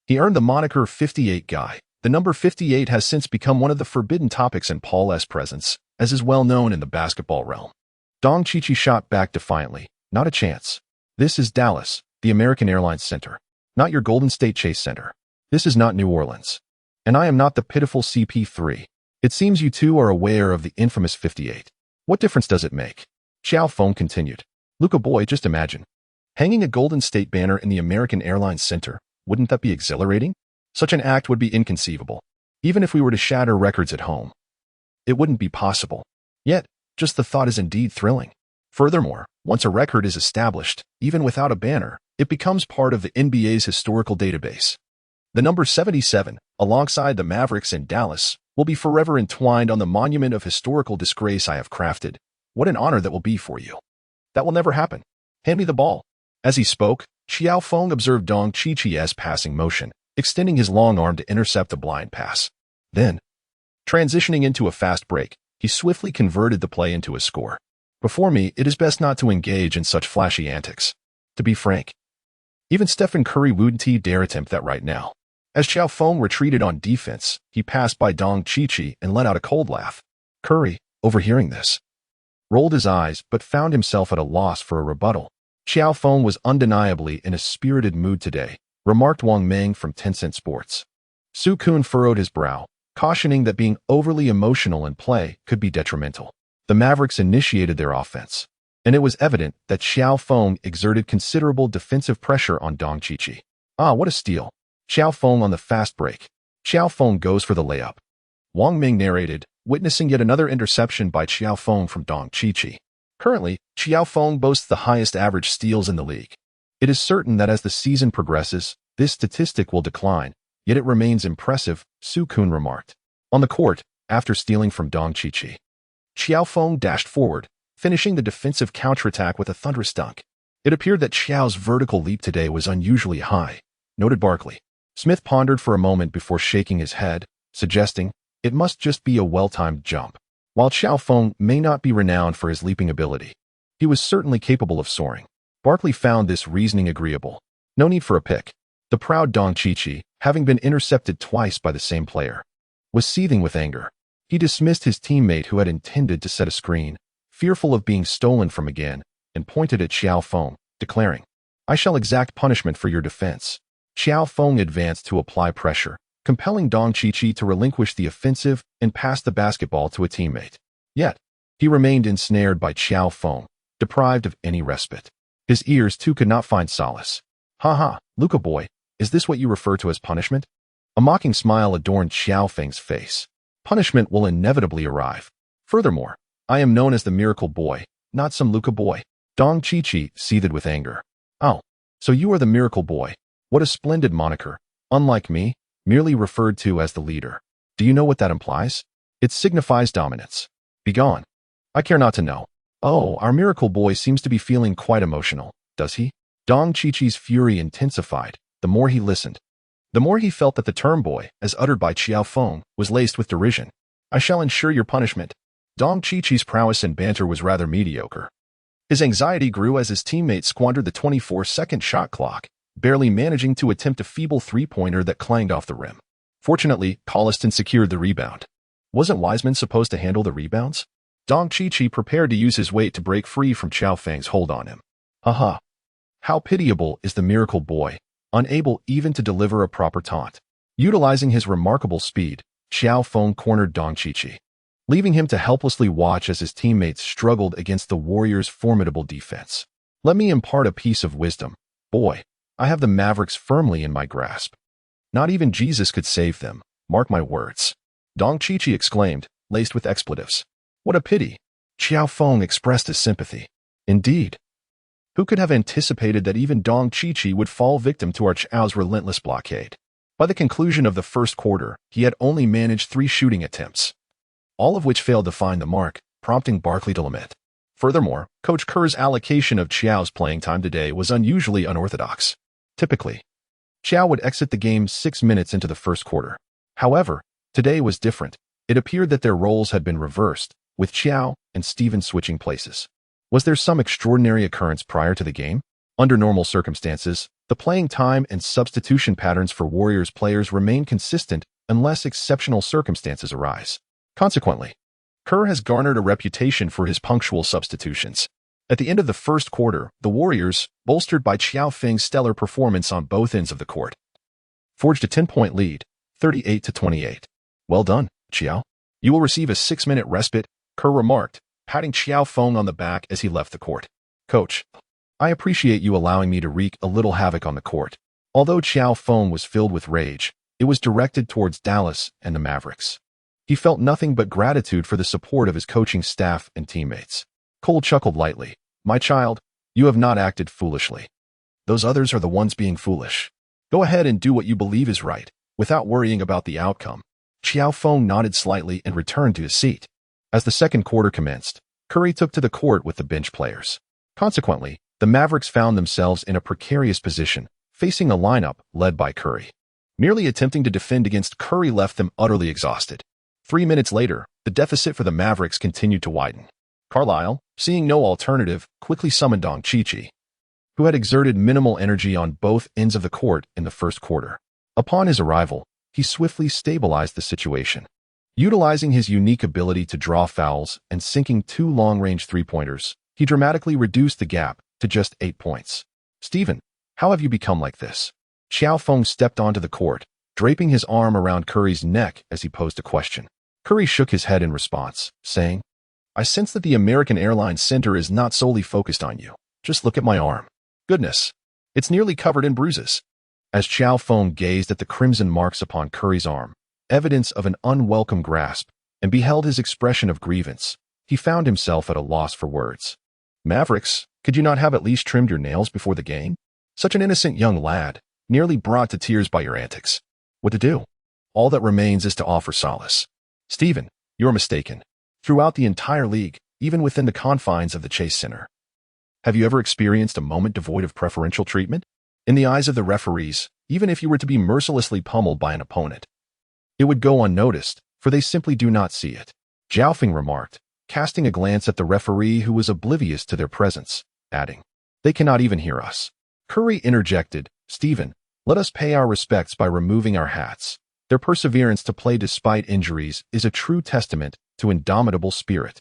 he earned the moniker 58 Guy. The number 58 has since become one of the forbidden topics in Paul's presence, as is well known in the basketball realm. Dong Qiqi shot back defiantly. "Not a chance. This is Dallas, the American Airlines Center, not your Golden State Chase Center. This is not New Orleans. And I am not the pitiful CP3. It seems you two are aware of the infamous 58. What difference does it make?" Qiao Feng continued. "Luca boy, just imagine. Hanging a Golden State banner in the American Airlines Center, wouldn't that be exhilarating? Such an act would be inconceivable. Even if we were to shatter records at home, it wouldn't be possible. Yet, just the thought is indeed thrilling. Furthermore, once a record is established, even without a banner, it becomes part of the NBA's historical database. The number 77, alongside the Mavericks and Dallas, will be forever entwined on the monument of historical disgrace I have crafted. What an honor that will be for you." "That will never happen. Hand me the ball." As he spoke, Qiao Feng observed Dong Qiqi's passing motion, extending his long arm to intercept the blind pass. Then, Transitioning into a fast break, he swiftly converted the play into a score. Before me, it is best not to engage in such flashy antics. To be frank, even Stephen Curry wouldn't dare attempt that right now. As Qiao Feng retreated on defense, he passed by Dong Qiqi and let out a cold laugh. Curry, overhearing this, rolled his eyes but found himself at a loss for a rebuttal. Qiao Feng was undeniably in a spirited mood today, remarked Wang Meng from Tencent Sports. Su Kun furrowed his brow, cautioning that being overly emotional in play could be detrimental. The Mavericks initiated their offense, and it was evident that Qiao Feng exerted considerable defensive pressure on Dong Qiqi. Ah, what a steal. Qiao Feng on the fast break. Qiao Feng goes for the layup. Wang Ming narrated, witnessing yet another interception by Qiao Feng from Dong Qiqi. Currently, Qiao Feng boasts the highest average steals in the league. It is certain that as the season progresses, this statistic will decline, yet it remains impressive, Su Kun remarked. On the court, after stealing from Dong Qiqi, Qiao Feng dashed forward, finishing the defensive counterattack with a thunderous dunk. It appeared that Qiao's vertical leap today was unusually high, noted Barkley. Smith pondered for a moment before shaking his head, suggesting, it must just be a well-timed jump. While Qiao Feng may not be renowned for his leaping ability, he was certainly capable of soaring. Barkley found this reasoning agreeable. No need for a pick. The proud Dong Qiqi, having been intercepted twice by the same player, was seething with anger. He dismissed his teammate who had intended to set a screen, fearful of being stolen from again, and pointed at Qiao Feng, declaring, I shall exact punishment for your defense. Qiao Feng advanced to apply pressure, compelling Dong Qiqi to relinquish the offensive and pass the basketball to a teammate. Yet, he remained ensnared by Qiao Feng, deprived of any respite. His ears too could not find solace. Ha, Luca boy, is this what you refer to as punishment? A mocking smile adorned Qiao Feng's face. Punishment will inevitably arrive. Furthermore, I am known as the miracle boy, not some Luca boy. Dong Qiqi seethed with anger. Oh, so you are the miracle boy. What a splendid moniker. Unlike me, merely referred to as the leader. Do you know what that implies? It signifies dominance. Begone. I care not to know. Oh, our miracle boy seems to be feeling quite emotional, does he? Dong Qiqi's fury intensified, the more he listened. The more he felt that the term boy, as uttered by Qiao Feng, was laced with derision. I shall ensure your punishment. Dong Qiqi's prowess and banter was rather mediocre. His anxiety grew as his teammate squandered the 24-second shot clock, barely managing to attempt a feeble three-pointer that clanged off the rim. Fortunately, Colliston secured the rebound. Wasn't Wiseman supposed to handle the rebounds? Dong Qiqi prepared to use his weight to break free from Qiao Feng's hold on him. Haha. How pitiable is the miracle boy, unable even to deliver a proper taunt. Utilizing his remarkable speed, Qiao Feng cornered Dong Qiqi, leaving him to helplessly watch as his teammates struggled against the Warriors' formidable defense. Let me impart a piece of wisdom. Boy, I have the Mavericks firmly in my grasp. Not even Jesus could save them, mark my words. Dong Qiqi exclaimed, laced with expletives. What a pity. Qiao Feng expressed his sympathy. Indeed. Who could have anticipated that even Dong Qiqi would fall victim to our Qiao's relentless blockade? By the conclusion of the first quarter, he had only managed 3 shooting attempts, all of which failed to find the mark, prompting Barkley to lament. Furthermore, Coach Kerr's allocation of Qiao's playing time today was unusually unorthodox. Typically, Qiao would exit the game 6 minutes into the first quarter. However, today was different. It appeared that their roles had been reversed, with Qiao and Steven switching places. Was there some extraordinary occurrence prior to the game? Under normal circumstances, the playing time and substitution patterns for Warriors players remain consistent unless exceptional circumstances arise. Consequently, Kerr has garnered a reputation for his punctual substitutions. At the end of the first quarter, the Warriors, bolstered by Qiao Feng's stellar performance on both ends of the court, forged a 10-point lead, 38-28. Well done, Qiao. You will receive a 6-minute respite, Kerr remarked, patting Qiao Feng on the back as he left the court. Coach, I appreciate you allowing me to wreak a little havoc on the court. Although Qiao Feng was filled with rage, it was directed towards Dallas and the Mavericks. He felt nothing but gratitude for the support of his coaching staff and teammates. Cole chuckled lightly. My child, you have not acted foolishly. Those others are the ones being foolish. Go ahead and do what you believe is right, without worrying about the outcome. Qiao Feng nodded slightly and returned to his seat. As the second quarter commenced, Curry took to the court with the bench players. Consequently, the Mavericks found themselves in a precarious position, facing a lineup led by Curry. Merely attempting to defend against Curry left them utterly exhausted. 3 minutes later, the deficit for the Mavericks continued to widen. Carlisle, seeing no alternative, quickly summoned Dong Qiqi, who had exerted minimal energy on both ends of the court in the first quarter. Upon his arrival, he swiftly stabilized the situation. Utilizing his unique ability to draw fouls and sinking 2 long-range three-pointers, he dramatically reduced the gap to just 8 points. "Stephen, how have you become like this?" Qiao Feng stepped onto the court, draping his arm around Curry's neck as he posed a question. Curry shook his head in response, saying, "I sense that the American Airlines Center is not solely focused on you. Just look at my arm. Goodness, it's nearly covered in bruises." As Qiao Feng gazed at the crimson marks upon Curry's arm, evidence of an unwelcome grasp, and beheld his expression of grievance, he found himself at a loss for words. "Mavericks, could you not have at least trimmed your nails before the game? Such an innocent young lad, nearly brought to tears by your antics. What to do? All that remains is to offer solace." "Stephen, you're mistaken. Throughout the entire league, even within the confines of the Chase Center, have you ever experienced a moment devoid of preferential treatment? In the eyes of the referees, even if you were to be mercilessly pummeled by an opponent, it would go unnoticed, for they simply do not see it," Qiao Feng remarked, casting a glance at the referee who was oblivious to their presence, adding, "They cannot even hear us." Curry interjected, "Stephen, let us pay our respects by removing our hats. Their perseverance to play despite injuries is a true testament to indomitable spirit."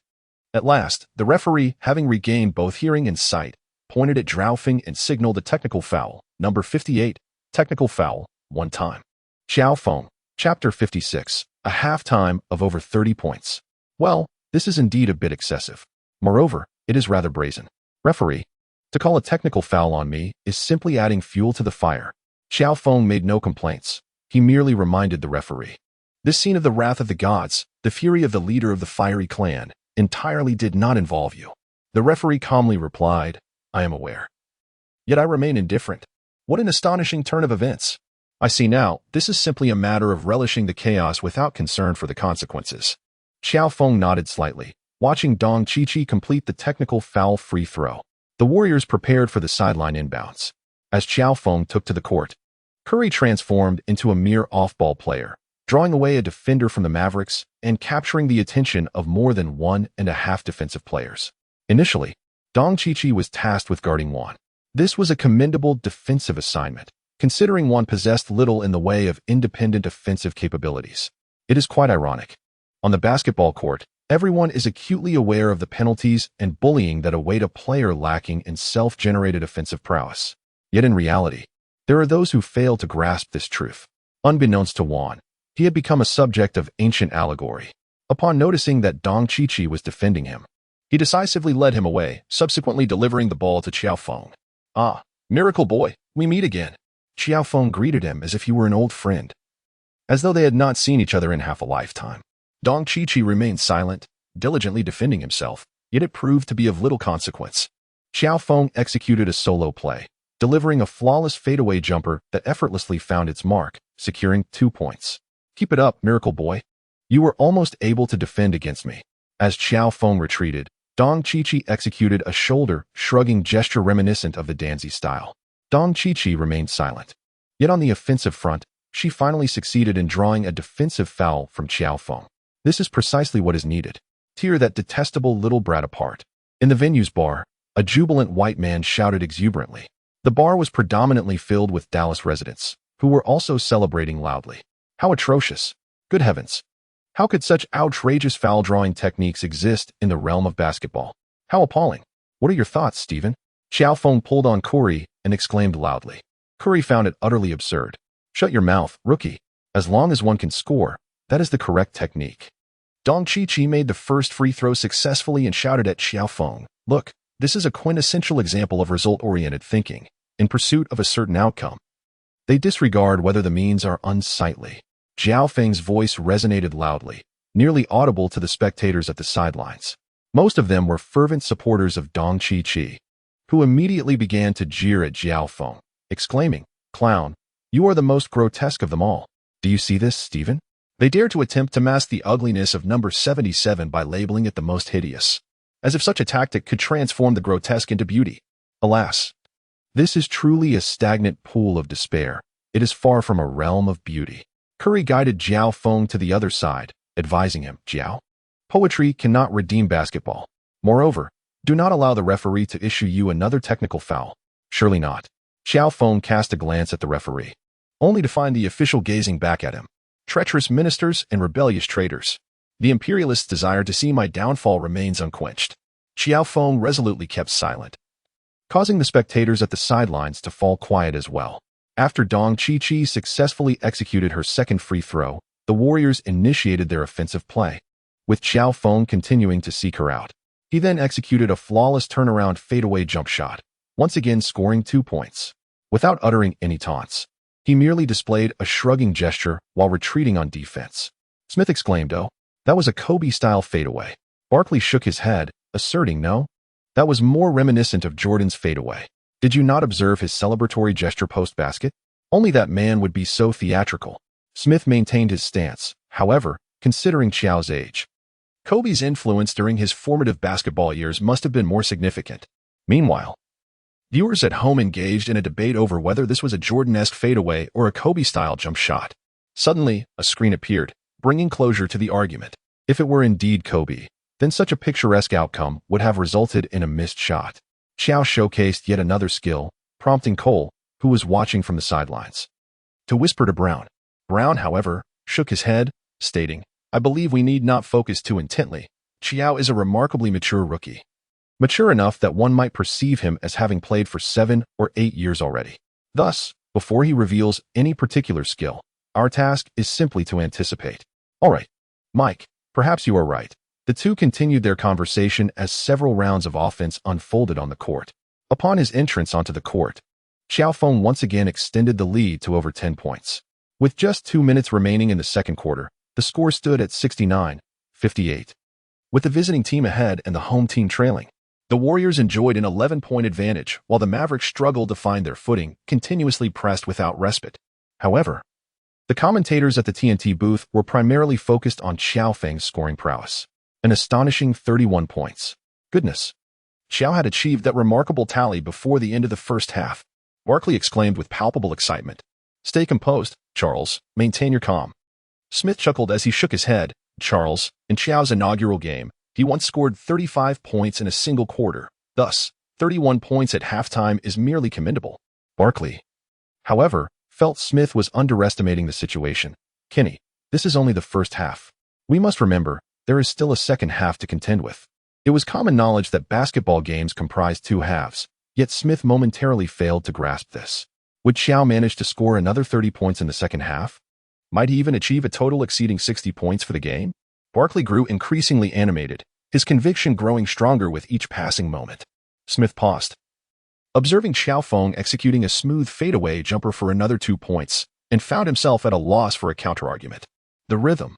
At last, the referee, having regained both hearing and sight, pointed at Qiao Feng and signaled a technical foul, number 58, technical foul, 1 time. Qiao Feng, Chapter 56, a halftime of over 30 points. "Well, this is indeed a bit excessive. Moreover, it is rather brazen. Referee, to call a technical foul on me is simply adding fuel to the fire." Qiao Feng made no complaints. He merely reminded the referee, "This scene of the wrath of the gods, the fury of the leader of the fiery clan, entirely did not involve you." The referee calmly replied, "I am aware. Yet I remain indifferent. What an astonishing turn of events. I see now, this is simply a matter of relishing the chaos without concern for the consequences." Qiao Feng nodded slightly, watching Dong Qiqi complete the technical foul free throw. The Warriors prepared for the sideline inbounds. As Qiao Feng took to the court, Curry transformed into a mere off-ball player, drawing away a defender from the Mavericks and capturing the attention of more than 1.5 defensive players. Initially, Dong Qiqi was tasked with guarding Juan. This was a commendable defensive assignment, considering Juan possessed little in the way of independent offensive capabilities. It is quite ironic. On the basketball court, everyone is acutely aware of the penalties and bullying that await a player lacking in self-generated offensive prowess. Yet in reality, there are those who fail to grasp this truth. Unbeknownst to Juan, he had become a subject of ancient allegory. Upon noticing that Dong Qiqi was defending him, he decisively led him away, subsequently delivering the ball to Qiao Feng. "Ah, miracle boy, we meet again." Qiao Feng greeted him as if he were an old friend, as though they had not seen each other in half a lifetime. Dong Qiqi remained silent, diligently defending himself, yet it proved to be of little consequence. Qiao Feng executed a solo play, delivering a flawless fadeaway jumper that effortlessly found its mark, securing 2 points. "Keep it up, miracle boy. You were almost able to defend against me." As Qiao Feng retreated, Dong Qiqi executed a shoulder-shrugging gesture reminiscent of the Danzi style. Dong Qiqi remained silent. Yet on the offensive front, she finally succeeded in drawing a defensive foul from Qiao Feng. This is precisely what is needed. Tear that detestable little brat apart. In the venue's bar, a jubilant white man shouted exuberantly. The bar was predominantly filled with Dallas residents, who were also celebrating loudly. How atrocious! Good heavens! How could such outrageous foul-drawing techniques exist in the realm of basketball? How appalling! What are your thoughts, Stephen? Qiao Feng pulled on Curry and exclaimed loudly. Curry found it utterly absurd. "Shut your mouth, rookie. As long as one can score, that is the correct technique." Dong Qiqi made the first free throw successfully and shouted at Qiao Feng, "Look, this is a quintessential example of result-oriented thinking, in pursuit of a certain outcome. They disregard whether the means are unsightly." Qiao Feng's voice resonated loudly, nearly audible to the spectators at the sidelines. Most of them were fervent supporters of Dong Qiqi, who immediately began to jeer at Qiao Feng, exclaiming, "Clown, you are the most grotesque of them all. Do you see this, Stephen? They dare to attempt to mask the ugliness of number 77 by labeling it the most hideous, as if such a tactic could transform the grotesque into beauty. Alas, this is truly a stagnant pool of despair. It is far from a realm of beauty." Curry guided Qiao Feng to the other side, advising him, Qiao. Poetry cannot redeem basketball. Moreover, do not allow the referee to issue you another technical foul. Surely not. Qiao Feng cast a glance at the referee, only to find the official gazing back at him. Treacherous ministers and rebellious traitors. The imperialist's desire to see my downfall remains unquenched. Qiao Feng resolutely kept silent, causing the spectators at the sidelines to fall quiet as well. After Dong Chi successfully executed her second free throw, the Warriors initiated their offensive play, with Qiao Feng continuing to seek her out. He then executed a flawless turnaround fadeaway jump shot, once again scoring 2 points. Without uttering any taunts, he merely displayed a shrugging gesture while retreating on defense. Smith exclaimed, "Oh, that was a Kobe-style fadeaway." Barkley shook his head, asserting, "No, that was more reminiscent of Jordan's fadeaway. Did you not observe his celebratory gesture post-basket? Only that man would be so theatrical." Smith maintained his stance, however, considering Qiao's age. Kobe's influence during his formative basketball years must have been more significant. Meanwhile, viewers at home engaged in a debate over whether this was a Jordan-esque fadeaway or a Kobe-style jump shot. Suddenly, a screen appeared, bringing closure to the argument. If it were indeed Kobe, then such a picturesque outcome would have resulted in a missed shot. Qiao showcased yet another skill, prompting Cole, who was watching from the sidelines, to whisper to Brown. Brown, however, shook his head, stating, "I believe we need not focus too intently. Qiao is a remarkably mature rookie. Mature enough that one might perceive him as having played for 7 or 8 years already. Thus, before he reveals any particular skill, our task is simply to anticipate." "All right, Mike, perhaps you are right." The two continued their conversation as several rounds of offense unfolded on the court. Upon his entrance onto the court, Qiao Feng once again extended the lead to over 10 points. With just 2 minutes remaining in the second quarter, the score stood at 69-58. With the visiting team ahead and the home team trailing, the Warriors enjoyed an 11-point advantage, while the Mavericks struggled to find their footing, continuously pressed without respite. However, the commentators at the TNT booth were primarily focused on Qiao Feng's scoring prowess. An astonishing 31 points. Goodness. Qiao had achieved that remarkable tally before the end of the first half. Barkley exclaimed with palpable excitement. "Stay composed, Charles. Maintain your calm." Smith chuckled as he shook his head. Charles, in Qiao's inaugural game, he once scored 35 points in a single quarter. Thus, 31 points at halftime is merely commendable. Barkley, however, felt Smith was underestimating the situation. "Kenny, this is only the first half. We must remember, there is still a second half to contend with." It was common knowledge that basketball games comprise 2 halves, yet Smith momentarily failed to grasp this. Would Qiao manage to score another 30 points in the second half? Might he even achieve a total exceeding 60 points for the game? Barkley grew increasingly animated, his conviction growing stronger with each passing moment. Smith paused, observing Qiao Feng executing a smooth fadeaway jumper for another 2 points, and found himself at a loss for a counterargument. The rhythm,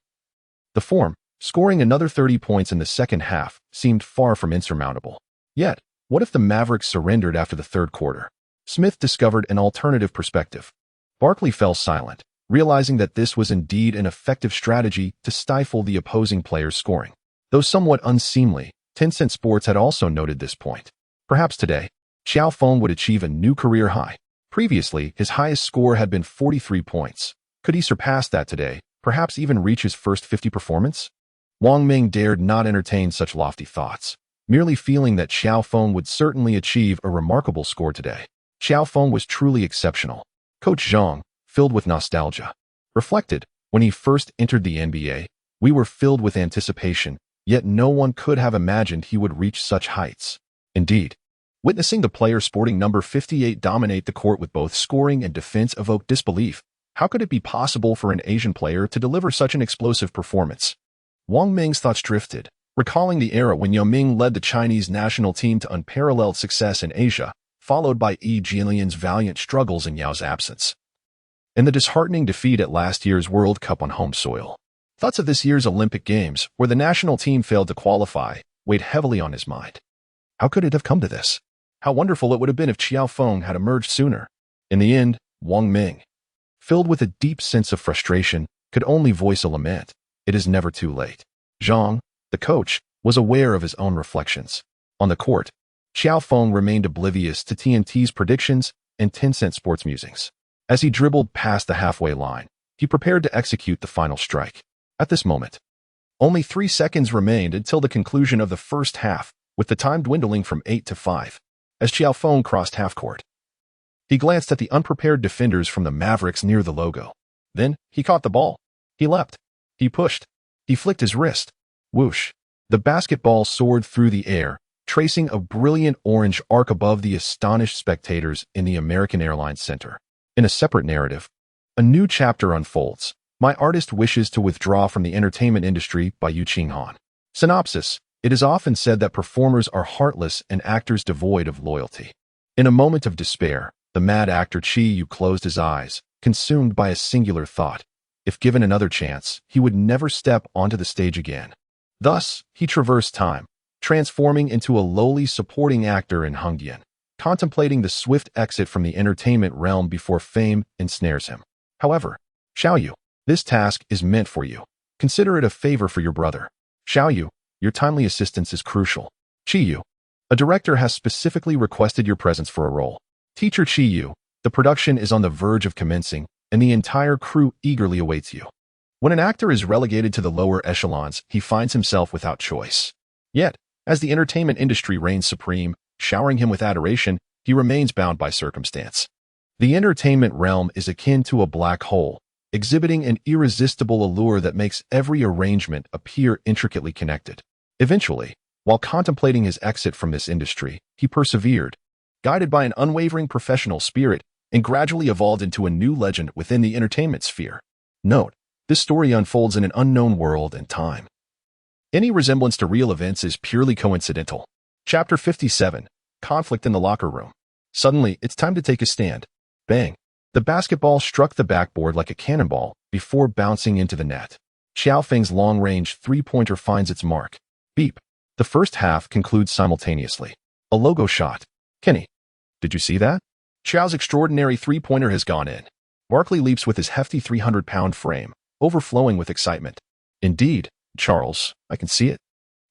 the form, scoring another 30 points in the second half seemed far from insurmountable. Yet, what if the Mavericks surrendered after the third quarter? Smith discovered an alternative perspective. Barkley fell silent, realizing that this was indeed an effective strategy to stifle the opposing player's scoring. Though somewhat unseemly, Tencent Sports had also noted this point. Perhaps today, Qiao Feng would achieve a new career high. Previously, his highest score had been 43 points. Could he surpass that today, perhaps even reach his first 50 performance? Wang Ming dared not entertain such lofty thoughts, merely feeling that Qiao Feng would certainly achieve a remarkable score today. Qiao Feng was truly exceptional. Coach Zhang, filled with nostalgia, reflected, "When he first entered the NBA, we were filled with anticipation, yet no one could have imagined he would reach such heights." Indeed, witnessing the player sporting number 58 dominate the court with both scoring and defense evoked disbelief. How could it be possible for an Asian player to deliver such an explosive performance? Wang Ming's thoughts drifted, recalling the era when Yao Ming led the Chinese national team to unparalleled success in Asia, followed by Yi Jianlian's valiant struggles in Yao's absence, and the disheartening defeat at last year's World Cup on home soil. Thoughts of this year's Olympic Games, where the national team failed to qualify, weighed heavily on his mind. How could it have come to this? How wonderful it would have been if Qiao Feng had emerged sooner. In the end, Wang Ming, filled with a deep sense of frustration, could only voice a lament. It is never too late. Zhang, the coach, was aware of his own reflections. On the court, Qiao Feng remained oblivious to TNT's predictions and Tencent Sports musings. As he dribbled past the halfway line, he prepared to execute the final strike. At this moment, Only 3 seconds remained until the conclusion of the first half, with the time dwindling from 8 to 5. As Qiao Feng crossed half-court, he glanced at the unprepared defenders from the Mavericks near the logo. Then, he caught the ball. He leapt. He pushed. He flicked his wrist. Whoosh. The basketball soared through the air, tracing a brilliant orange arc above the astonished spectators in the American Airlines Center. In a separate narrative, a new chapter unfolds. My artist wishes to withdraw from the entertainment industry by Yu Qinghan. Synopsis. It is often said that performers are heartless and actors devoid of loyalty. In a moment of despair, the mad actor Qi Yu closed his eyes, consumed by a singular thought. If given another chance, he would never step onto the stage again. Thus, he traversed time, transforming into a lowly supporting actor in Hengdian, contemplating the swift exit from the entertainment realm before fame ensnares him. However, Xiaoyu, this task is meant for you. Consider it a favor for your brother. Xiaoyu, your timely assistance is crucial. Qiyu, a director has specifically requested your presence for a role. Teacher Qiyu, the production is on the verge of commencing, and the entire crew eagerly awaits you. When an actor is relegated to the lower echelons, he finds himself without choice. Yet, as the entertainment industry reigns supreme, showering him with adoration, he remains bound by circumstance. The entertainment realm is akin to a black hole, exhibiting an irresistible allure that makes every arrangement appear intricately connected. Eventually, while contemplating his exit from this industry, he persevered, guided by an unwavering professional spirit, and gradually evolved into a new legend within the entertainment sphere. Note, this story unfolds in an unknown world and time. Any resemblance to real events is purely coincidental. Chapter 57. Conflict in the Locker Room. Suddenly, it's time to take a stand. Bang! The basketball struck the backboard like a cannonball before bouncing into the net. Qiao Feng's long-range three-pointer finds its mark. Beep. The first half concludes simultaneously. A logo shot. Kenny, did you see that? Qiao's extraordinary three-pointer has gone in. Barkley leaps with his hefty 300-pound frame, overflowing with excitement. Indeed, Charles, I can see it.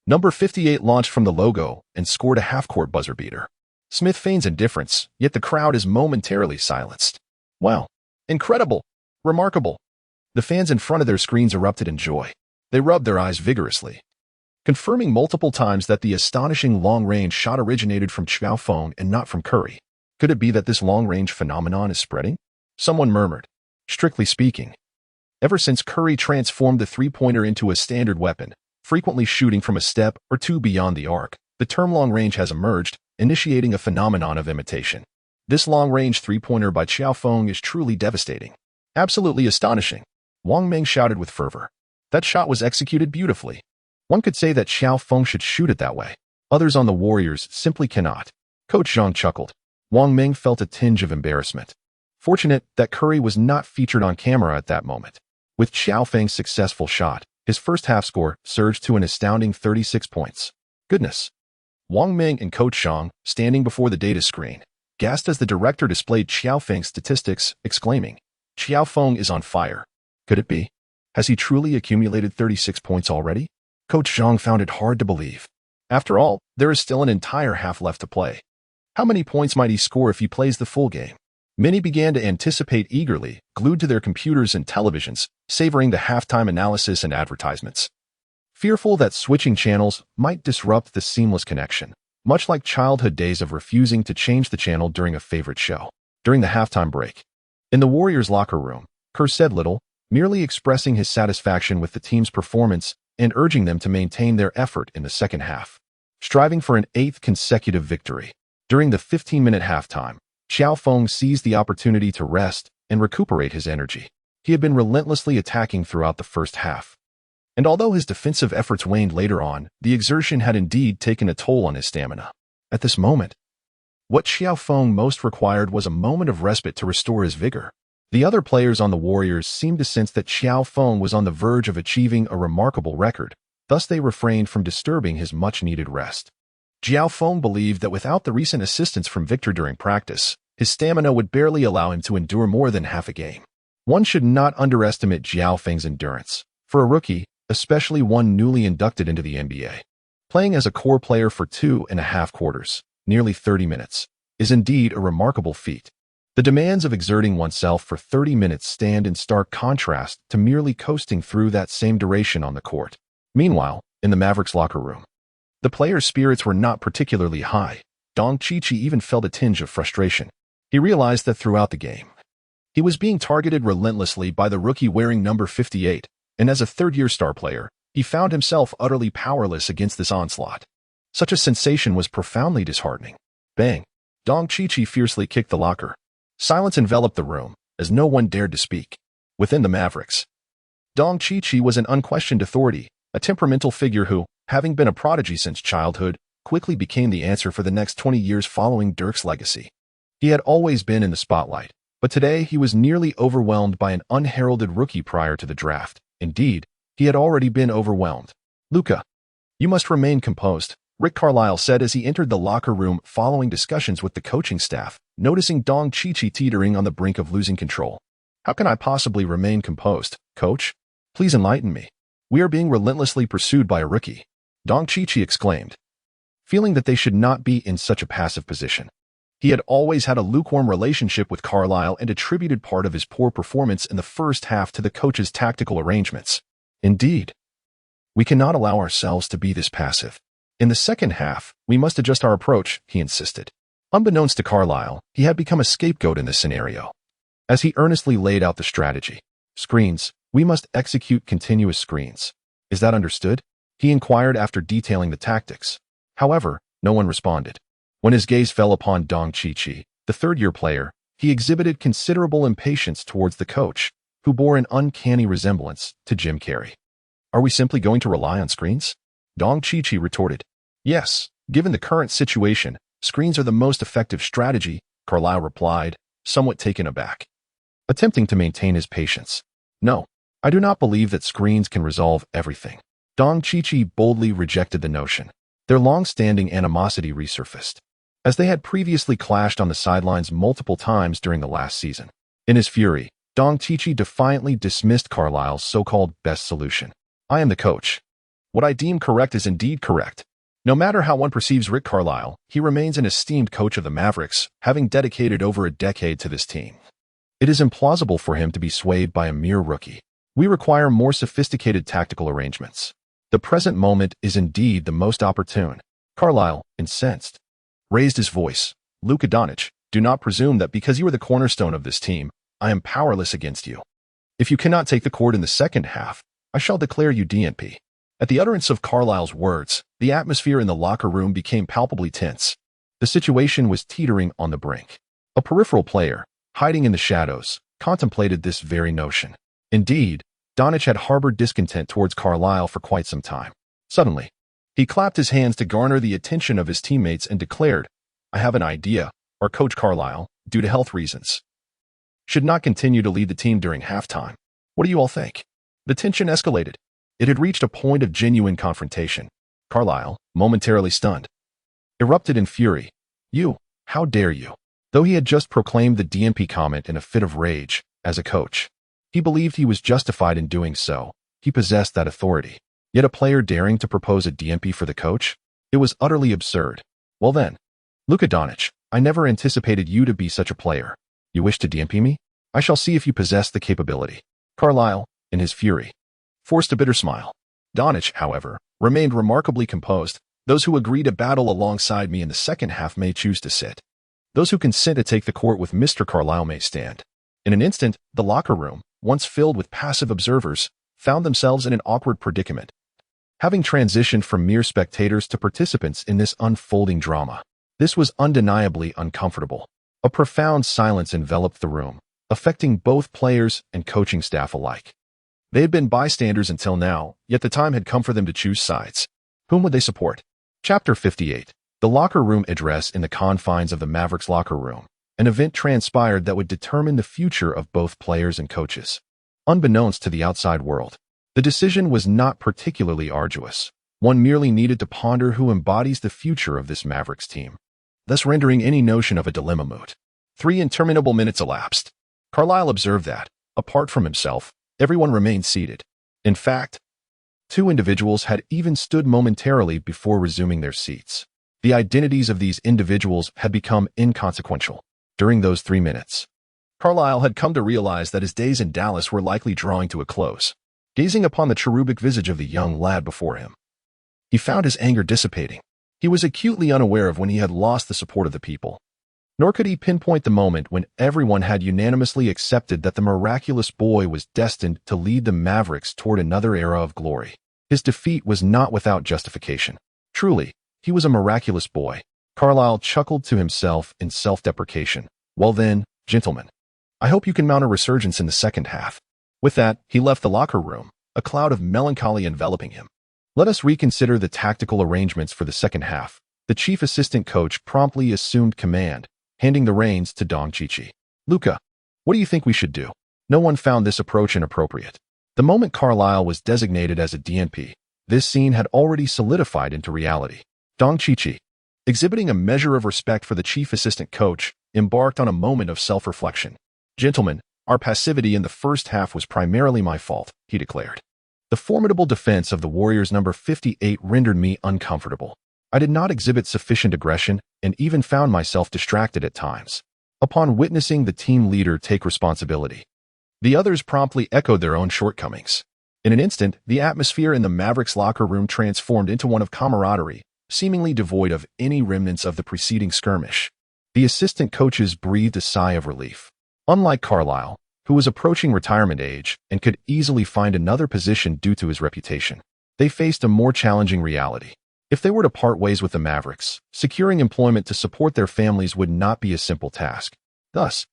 Number 58 launched from the logo and scored a half-court buzzer beater. Smith feigns indifference, yet the crowd is momentarily silenced. Wow. Incredible. Remarkable. The fans in front of their screens erupted in joy. They rubbed their eyes vigorously, confirming multiple times that the astonishing long-range shot originated from Qiao Feng and not from Curry. Could it be that this long-range phenomenon is spreading? Someone murmured. Strictly speaking, ever since Curry transformed the three-pointer into a standard weapon, frequently shooting from a step or two beyond the arc, the term long-range has emerged, initiating a phenomenon of imitation. This long-range three-pointer by Qiao Feng is truly devastating. Absolutely astonishing. Wang Ming shouted with fervor. That shot was executed beautifully. One could say that Qiao Feng should shoot it that way. Others on the Warriors simply cannot. Coach Zhang chuckled. Wang Ming felt a tinge of embarrassment. Fortunate that Curry was not featured on camera at that moment. With Qiao Feng's successful shot, his first half score surged to an astounding 36 points. Goodness. Wang Ming and Coach Zhang, standing before the data screen, gasped as the director displayed Qiao Feng's statistics, exclaiming, Qiao Feng is on fire. Could it be? Has he truly accumulated 36 points already? Coach Zhang found it hard to believe. After all, there is still an entire half left to play. How many points might he score if he plays the full game? Many began to anticipate eagerly, glued to their computers and televisions, savoring the halftime analysis and advertisements. Fearful that switching channels might disrupt the seamless connection, much like childhood days of refusing to change the channel during a favorite show. During the halftime break, in the Warriors' locker room, Kerr said little, merely expressing his satisfaction with the team's performance and urging them to maintain their effort in the second half, striving for an 8th consecutive victory. During the 15-minute halftime, Qiao Feng seized the opportunity to rest and recuperate his energy. He had been relentlessly attacking throughout the first half. And although his defensive efforts waned later on, the exertion had indeed taken a toll on his stamina. At this moment, what Qiao Feng most required was a moment of respite to restore his vigor. The other players on the Warriors seemed to sense that Qiao Feng was on the verge of achieving a remarkable record, thus they refrained from disturbing his much-needed rest. Qiao Feng believed that without the recent assistance from Victor during practice, his stamina would barely allow him to endure more than half a game. One should not underestimate Qiao Feng's endurance. For a rookie, especially one newly inducted into the NBA, playing as a core player for 2.5 quarters, nearly 30 minutes, is indeed a remarkable feat. The demands of exerting oneself for 30 minutes stand in stark contrast to merely coasting through that same duration on the court. Meanwhile, in the Mavericks locker room, the players' spirits were not particularly high. Dong Qiqi even felt a tinge of frustration. He realized that throughout the game, he was being targeted relentlessly by the rookie wearing number 58, and as a third-year star player, he found himself utterly powerless against this onslaught. Such a sensation was profoundly disheartening. Bang! Dong Qiqi fiercely kicked the locker. Silence enveloped the room, as no one dared to speak. Within the Mavericks, Dong Qiqi was an unquestioned authority, a temperamental figure who, having been a prodigy since childhood, quickly became the answer for the next 20 years following Dirk's legacy. He had always been in the spotlight, but today he was nearly overwhelmed by an unheralded rookie prior to the draft. Indeed, he had already been overwhelmed. "Luka, you must remain composed," Rick Carlisle said as he entered the locker room following discussions with the coaching staff, noticing Dong Qiqi teetering on the brink of losing control. "How can I possibly remain composed, coach? Please enlighten me. We are being relentlessly pursued by a rookie," Dong Qiqi exclaimed, feeling that they should not be in such a passive position. He had always had a lukewarm relationship with Carlisle and attributed part of his poor performance in the first half to the coach's tactical arrangements. "Indeed, we cannot allow ourselves to be this passive. In the second half, we must adjust our approach," he insisted. Unbeknownst to Carlisle, he had become a scapegoat in this scenario. As he earnestly laid out the strategy, "Screens, we must execute continuous screens. Is that understood?" he inquired after detailing the tactics. However, no one responded. When his gaze fell upon Dong Qiqi, the third-year player, he exhibited considerable impatience towards the coach, who bore an uncanny resemblance to Jim Carrey. "Are we simply going to rely on screens?" Dong Qiqi retorted. "Yes, given the current situation, screens are the most effective strategy," Carlisle replied, somewhat taken aback, attempting to maintain his patience. "No, I do not believe that screens can resolve everything." Dong Qiqi boldly rejected the notion. Their long-standing animosity resurfaced, as they had previously clashed on the sidelines multiple times during the last season. In his fury, Dong Qiqi defiantly dismissed Carlisle's so-called best solution. "I am the coach. What I deem correct is indeed correct." No matter how one perceives Rick Carlisle, he remains an esteemed coach of the Mavericks, having dedicated over a decade to this team. It is implausible for him to be swayed by a mere rookie. "We require more sophisticated tactical arrangements. The present moment is indeed the most opportune." Carlisle, incensed, raised his voice. "Luka Doncic, do not presume that because you are the cornerstone of this team, I am powerless against you. If you cannot take the court in the second half, I shall declare you DNP." At the utterance of Carlisle's words, the atmosphere in the locker room became palpably tense. The situation was teetering on the brink. A peripheral player, hiding in the shadows, contemplated this very notion. Indeed, Doncic had harbored discontent towards Carlisle for quite some time. Suddenly, he clapped his hands to garner the attention of his teammates and declared, "I have an idea. Our coach Carlisle, due to health reasons, should not continue to lead the team during halftime. What do you all think?" The tension escalated. It had reached a point of genuine confrontation. Carlisle, momentarily stunned, erupted in fury. "You, how dare you?" Though he had just proclaimed the DNP comment in a fit of rage, as a coach, he believed he was justified in doing so. He possessed that authority. Yet a player daring to propose a DNP for the coach? It was utterly absurd. "Well then, Luka Doncic, I never anticipated you to be such a player. You wish to DNP me? I shall see if you possess the capability." Carlisle, in his fury, forced a bitter smile. Doncic, however, remained remarkably composed. "Those who agree to battle alongside me in the second half may choose to sit. Those who consent to take the court with Mr. Carlisle may stand." In an instant, the locker room, once filled with passive observers, found themselves in an awkward predicament, having transitioned from mere spectators to participants in this unfolding drama. This was undeniably uncomfortable. A profound silence enveloped the room, affecting both players and coaching staff alike. They had been bystanders until now, yet the time had come for them to choose sides. Whom would they support? Chapter 58. The locker room address in the confines of the Mavericks locker room. An event transpired that would determine the future of both players and coaches. Unbeknownst to the outside world, the decision was not particularly arduous. One merely needed to ponder who embodies the future of this Mavericks team, thus rendering any notion of a dilemma moot. 3 interminable minutes elapsed. Carlisle observed that, apart from himself, everyone remained seated. In fact, 2 individuals had even stood momentarily before resuming their seats. The identities of these individuals had become inconsequential. During those 3 minutes, Carlisle had come to realize that his days in Dallas were likely drawing to a close. gazing upon the cherubic visage of the young lad before him. He found his anger dissipating. He was acutely unaware of when he had lost the support of the people. Nor could he pinpoint the moment when everyone had unanimously accepted that the miraculous boy was destined to lead the Mavericks toward another era of glory. His defeat was not without justification. Truly, he was a miraculous boy. Carlisle chuckled to himself in self-deprecation. Well then, gentlemen, I hope you can mount a resurgence in the second half. With that, he left the locker room, a cloud of melancholy enveloping him. Let us reconsider the tactical arrangements for the second half. The chief assistant coach promptly assumed command, handing the reins to Dong Qiqi. Luca, what do you think we should do? No one found this approach inappropriate. The moment Carlisle was designated as a DNP, this scene had already solidified into reality. Dong Qiqi, exhibiting a measure of respect for the chief assistant coach, embarked on a moment of self-reflection. Gentlemen, our passivity in the first half was primarily my fault, he declared. The formidable defense of the Warriors number 58 rendered me uncomfortable. I did not exhibit sufficient aggression and even found myself distracted at times. Upon witnessing the team leader take responsibility, the others promptly echoed their own shortcomings. In an instant, the atmosphere in the Mavericks locker room transformed into one of camaraderie, seemingly devoid of any remnants of the preceding skirmish. The assistant coaches breathed a sigh of relief. Unlike Carlisle, who was approaching retirement age and could easily find another position due to his reputation, they faced a more challenging reality. If they were to part ways with the Mavericks, securing employment to support their families would not be a simple task. Thus,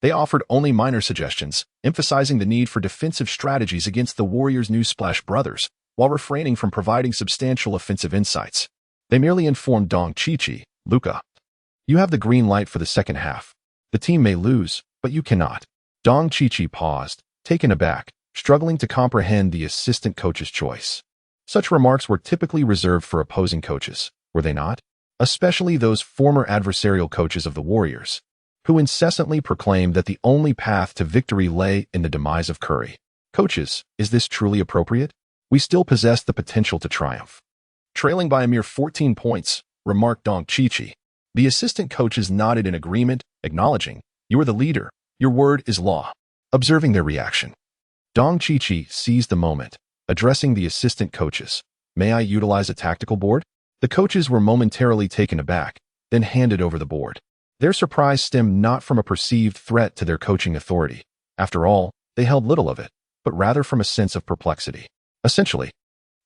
they offered only minor suggestions, emphasizing the need for defensive strategies against the Warriors' new Splash Brothers, while refraining from providing substantial offensive insights. They merely informed Dong Qiqi, Luca, you have the green light for the second half. The team may lose, but you cannot. Dong Qiqi paused, taken aback, struggling to comprehend the assistant coach's choice. Such remarks were typically reserved for opposing coaches, were they not? Especially those former adversarial coaches of the Warriors, who incessantly proclaimed that the only path to victory lay in the demise of Curry. Coaches, is this truly appropriate? We still possess the potential to triumph. Trailing by a mere 14 points, remarked Dong Qiqi. The assistant coaches nodded in agreement, acknowledging, you are the leader, your word is law. Observing their reaction, Dong Qiqi seized the moment, addressing the assistant coaches. May I utilize a tactical board? The coaches were momentarily taken aback, then handed over the board. Their surprise stemmed not from a perceived threat to their coaching authority. After all, they held little of it, but rather from a sense of perplexity. Essentially,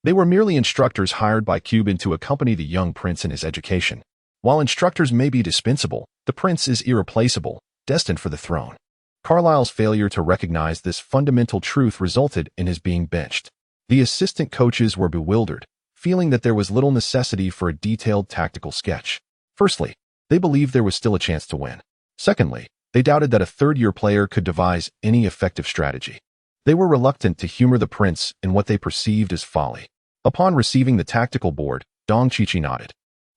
they were merely instructors hired by Cuban to accompany the young prince in his education. While instructors may be dispensable, the prince is irreplaceable, destined for the throne. Carlisle's failure to recognize this fundamental truth resulted in his being benched. The assistant coaches were bewildered, feeling that there was little necessity for a detailed tactical sketch. Firstly, they believed there was still a chance to win. Secondly, they doubted that a third-year player could devise any effective strategy. They were reluctant to humor the prince in what they perceived as folly. Upon receiving the tactical board, Dong Qiqi nodded,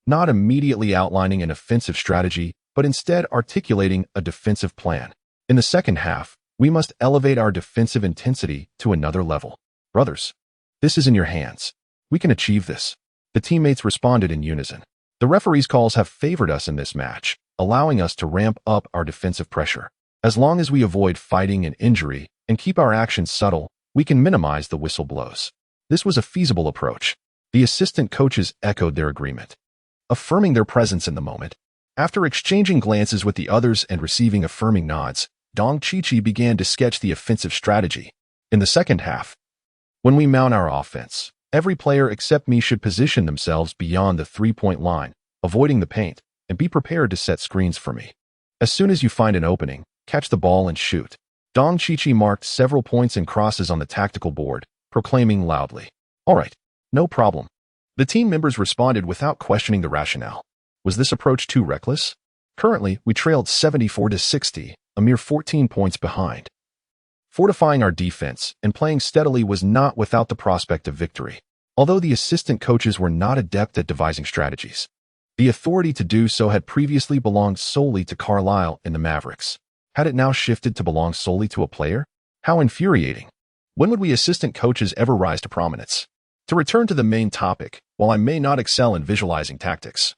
not immediately outlining an offensive strategy, but instead articulating a defensive plan. In the second half, we must elevate our defensive intensity to another level. Brothers, this is in your hands. We can achieve this. The teammates responded in unison. The referee's calls have favored us in this match, allowing us to ramp up our defensive pressure. As long as we avoid fighting and injury and keep our actions subtle, we can minimize the whistle blows. This was a feasible approach. The assistant coaches echoed their agreement, affirming their presence in the moment. After exchanging glances with the others and receiving affirming nods, Dong Qiqi began to sketch the offensive strategy. In the second half, when we mount our offense, every player except me should position themselves beyond the three-point line, avoiding the paint, and be prepared to set screens for me. As soon as you find an opening, catch the ball and shoot. Dong Qiqi marked several points and crosses on the tactical board, proclaiming loudly, all right, no problem. The team members responded without questioning the rationale. Was this approach too reckless? Currently, we trailed 74-60, a mere 14 points behind. Fortifying our defense and playing steadily was not without the prospect of victory. Although the assistant coaches were not adept at devising strategies, the authority to do so had previously belonged solely to Carlisle and the Mavericks. Had it now shifted to belong solely to a player? How infuriating. When would we assistant coaches ever rise to prominence? To return to the main topic, while I may not excel in visualizing tactics,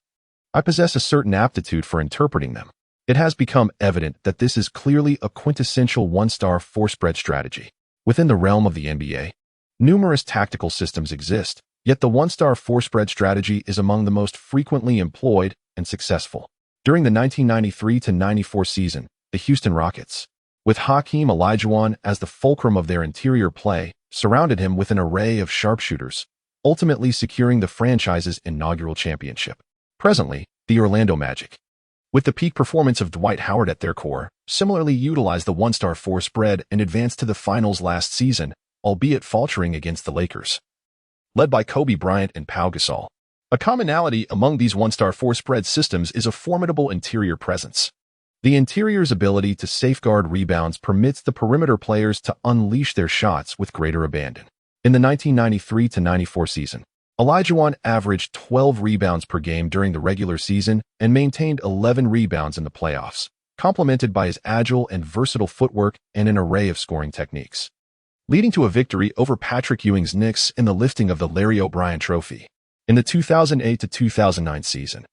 I possess a certain aptitude for interpreting them. It has become evident that this is clearly a quintessential one-star four-spread strategy. Within the realm of the NBA, Numerous tactical systems exist, yet the one-star four-spread strategy is among the most frequently employed and successful. During the 1993-94 season, the Houston Rockets, with Hakeem Olajuwon as the fulcrum of their interior play, surrounded him with an array of sharpshooters, ultimately securing the franchise's inaugural championship. Presently, the Orlando Magic, with the peak performance of Dwight Howard at their core, similarly utilized the one-star four spread and advanced to the finals last season, albeit faltering against the Lakers, led by Kobe Bryant and Pau Gasol. A commonality among these one-star four spread systems is a formidable interior presence. The interior's ability to safeguard rebounds permits the perimeter players to unleash their shots with greater abandon. In the 1993-94 season, Olajuwon averaged 12 rebounds per game during the regular season and maintained 11 rebounds in the playoffs, complemented by his agile and versatile footwork and an array of scoring techniques, leading to a victory over Patrick Ewing's Knicks in the lifting of the Larry O'Brien Trophy. In the 2008-2009 season,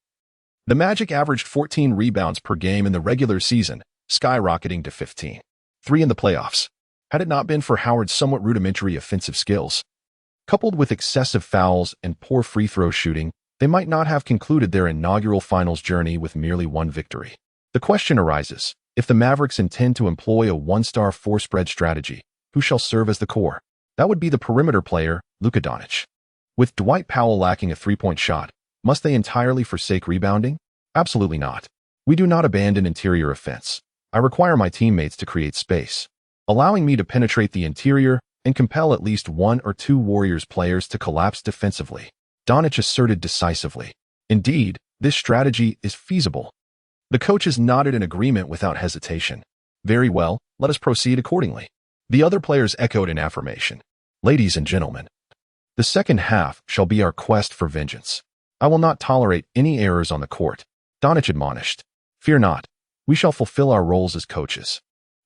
the Magic averaged 14 rebounds per game in the regular season, skyrocketing to 15.3 in the playoffs. Had it not been for Howard's somewhat rudimentary offensive skills, coupled with excessive fouls and poor free throw shooting, they might not have concluded their inaugural finals journey with merely one victory. The question arises, if the Mavericks intend to employ a one-star four-spread strategy, who shall serve as the core? That would be the perimeter player, Luka Doncic. With Dwight Powell lacking a three-point shot, must they entirely forsake rebounding? Absolutely not. We do not abandon interior offense. I require my teammates to create space, allowing me to penetrate the interior and compel at least one or two Warriors players to collapse defensively, Doncic asserted decisively. Indeed, this strategy is feasible. The coaches nodded in agreement without hesitation. Very well, let us proceed accordingly. The other players echoed in affirmation. Ladies and gentlemen, the second half shall be our quest for vengeance. I will not tolerate any errors on the court, Doncic admonished. Fear not, we shall fulfill our roles as coaches.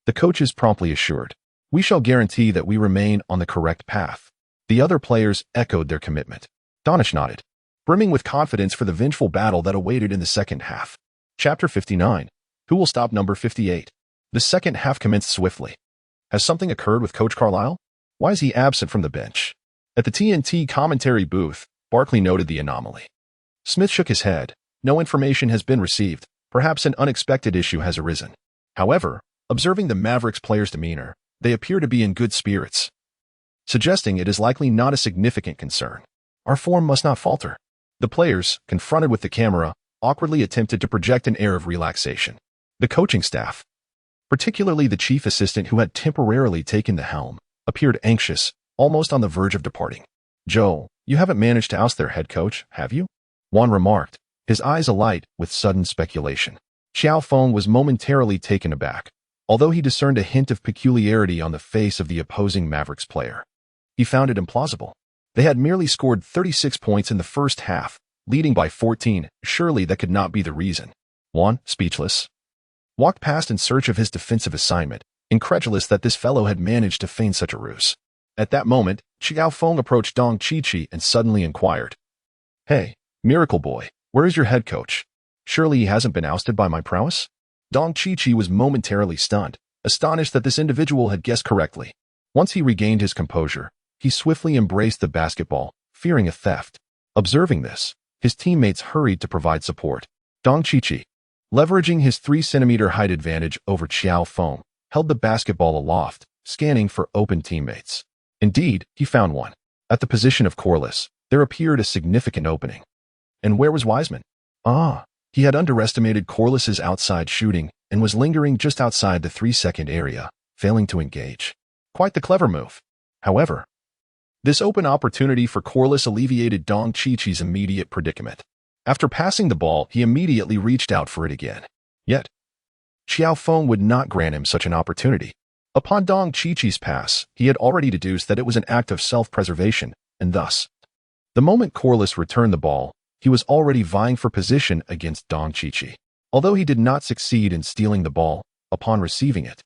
The coaches promptly assured. We shall guarantee that we remain on the correct path. The other players echoed their commitment. Doncic nodded, brimming with confidence for the vengeful battle that awaited in the second half. Chapter 59. Who will stop number 58? The second half commenced swiftly. Has something occurred with Coach Carlisle? Why is he absent from the bench? At the TNT commentary booth, Barkley noted the anomaly. Smith shook his head. No information has been received. Perhaps an unexpected issue has arisen. However, observing the Mavericks players' demeanor, they appear to be in good spirits, suggesting it is likely not a significant concern. Our form must not falter. The players, confronted with the camera, awkwardly attempted to project an air of relaxation. The coaching staff, particularly the chief assistant who had temporarily taken the helm, appeared anxious, almost on the verge of departing. Joe, you haven't managed to oust their head coach, have you? Juan remarked, his eyes alight with sudden speculation. Qiao Feng was momentarily taken aback, although he discerned a hint of peculiarity on the face of the opposing Mavericks player. He found it implausible. They had merely scored 36 points in the first half, leading by 14. Surely that could not be the reason. Juan, speechless, walked past in search of his defensive assignment, incredulous that this fellow had managed to feign such a ruse. At that moment, Qiao Feng approached Dong Chi-Chi and suddenly inquired, Hey, miracle boy, where is your head coach? Surely he hasn't been ousted by my prowess? Dong Chi-Chi was momentarily stunned, astonished that this individual had guessed correctly. Once he regained his composure, he swiftly embraced the basketball, fearing a theft. Observing this, his teammates hurried to provide support. Dong Chi-Chi, leveraging his 3-centimeter height advantage over Qiao Feng, held the basketball aloft, scanning for open teammates. Indeed, he found one. At the position of Corliss, there appeared a significant opening. And where was Wiseman? He had underestimated Corliss's outside shooting and was lingering just outside the 3-second area, failing to engage. Quite the clever move. However, this open opportunity for Corliss alleviated Dong Chi-Chi's immediate predicament. After passing the ball, he immediately reached out for it again. Yet, Qiao Feng would not grant him such an opportunity. Upon Dong Chi-Chi's pass, he had already deduced that it was an act of self-preservation, and thus, the moment Corliss returned the ball, he was already vying for position against Dong Chi-Chi. Although he did not succeed in stealing the ball, upon receiving it,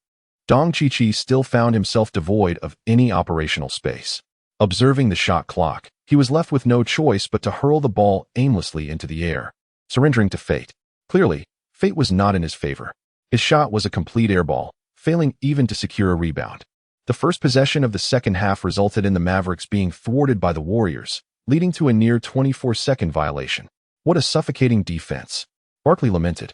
Dong Chi-Chi still found himself devoid of any operational space. Observing the shot clock, he was left with no choice but to hurl the ball aimlessly into the air, surrendering to fate. Clearly, fate was not in his favor. His shot was a complete airball, failing even to secure a rebound. The first possession of the second half resulted in the Mavericks being thwarted by the Warriors, leading to a near 24-second violation. What a suffocating defense, Barkley lamented.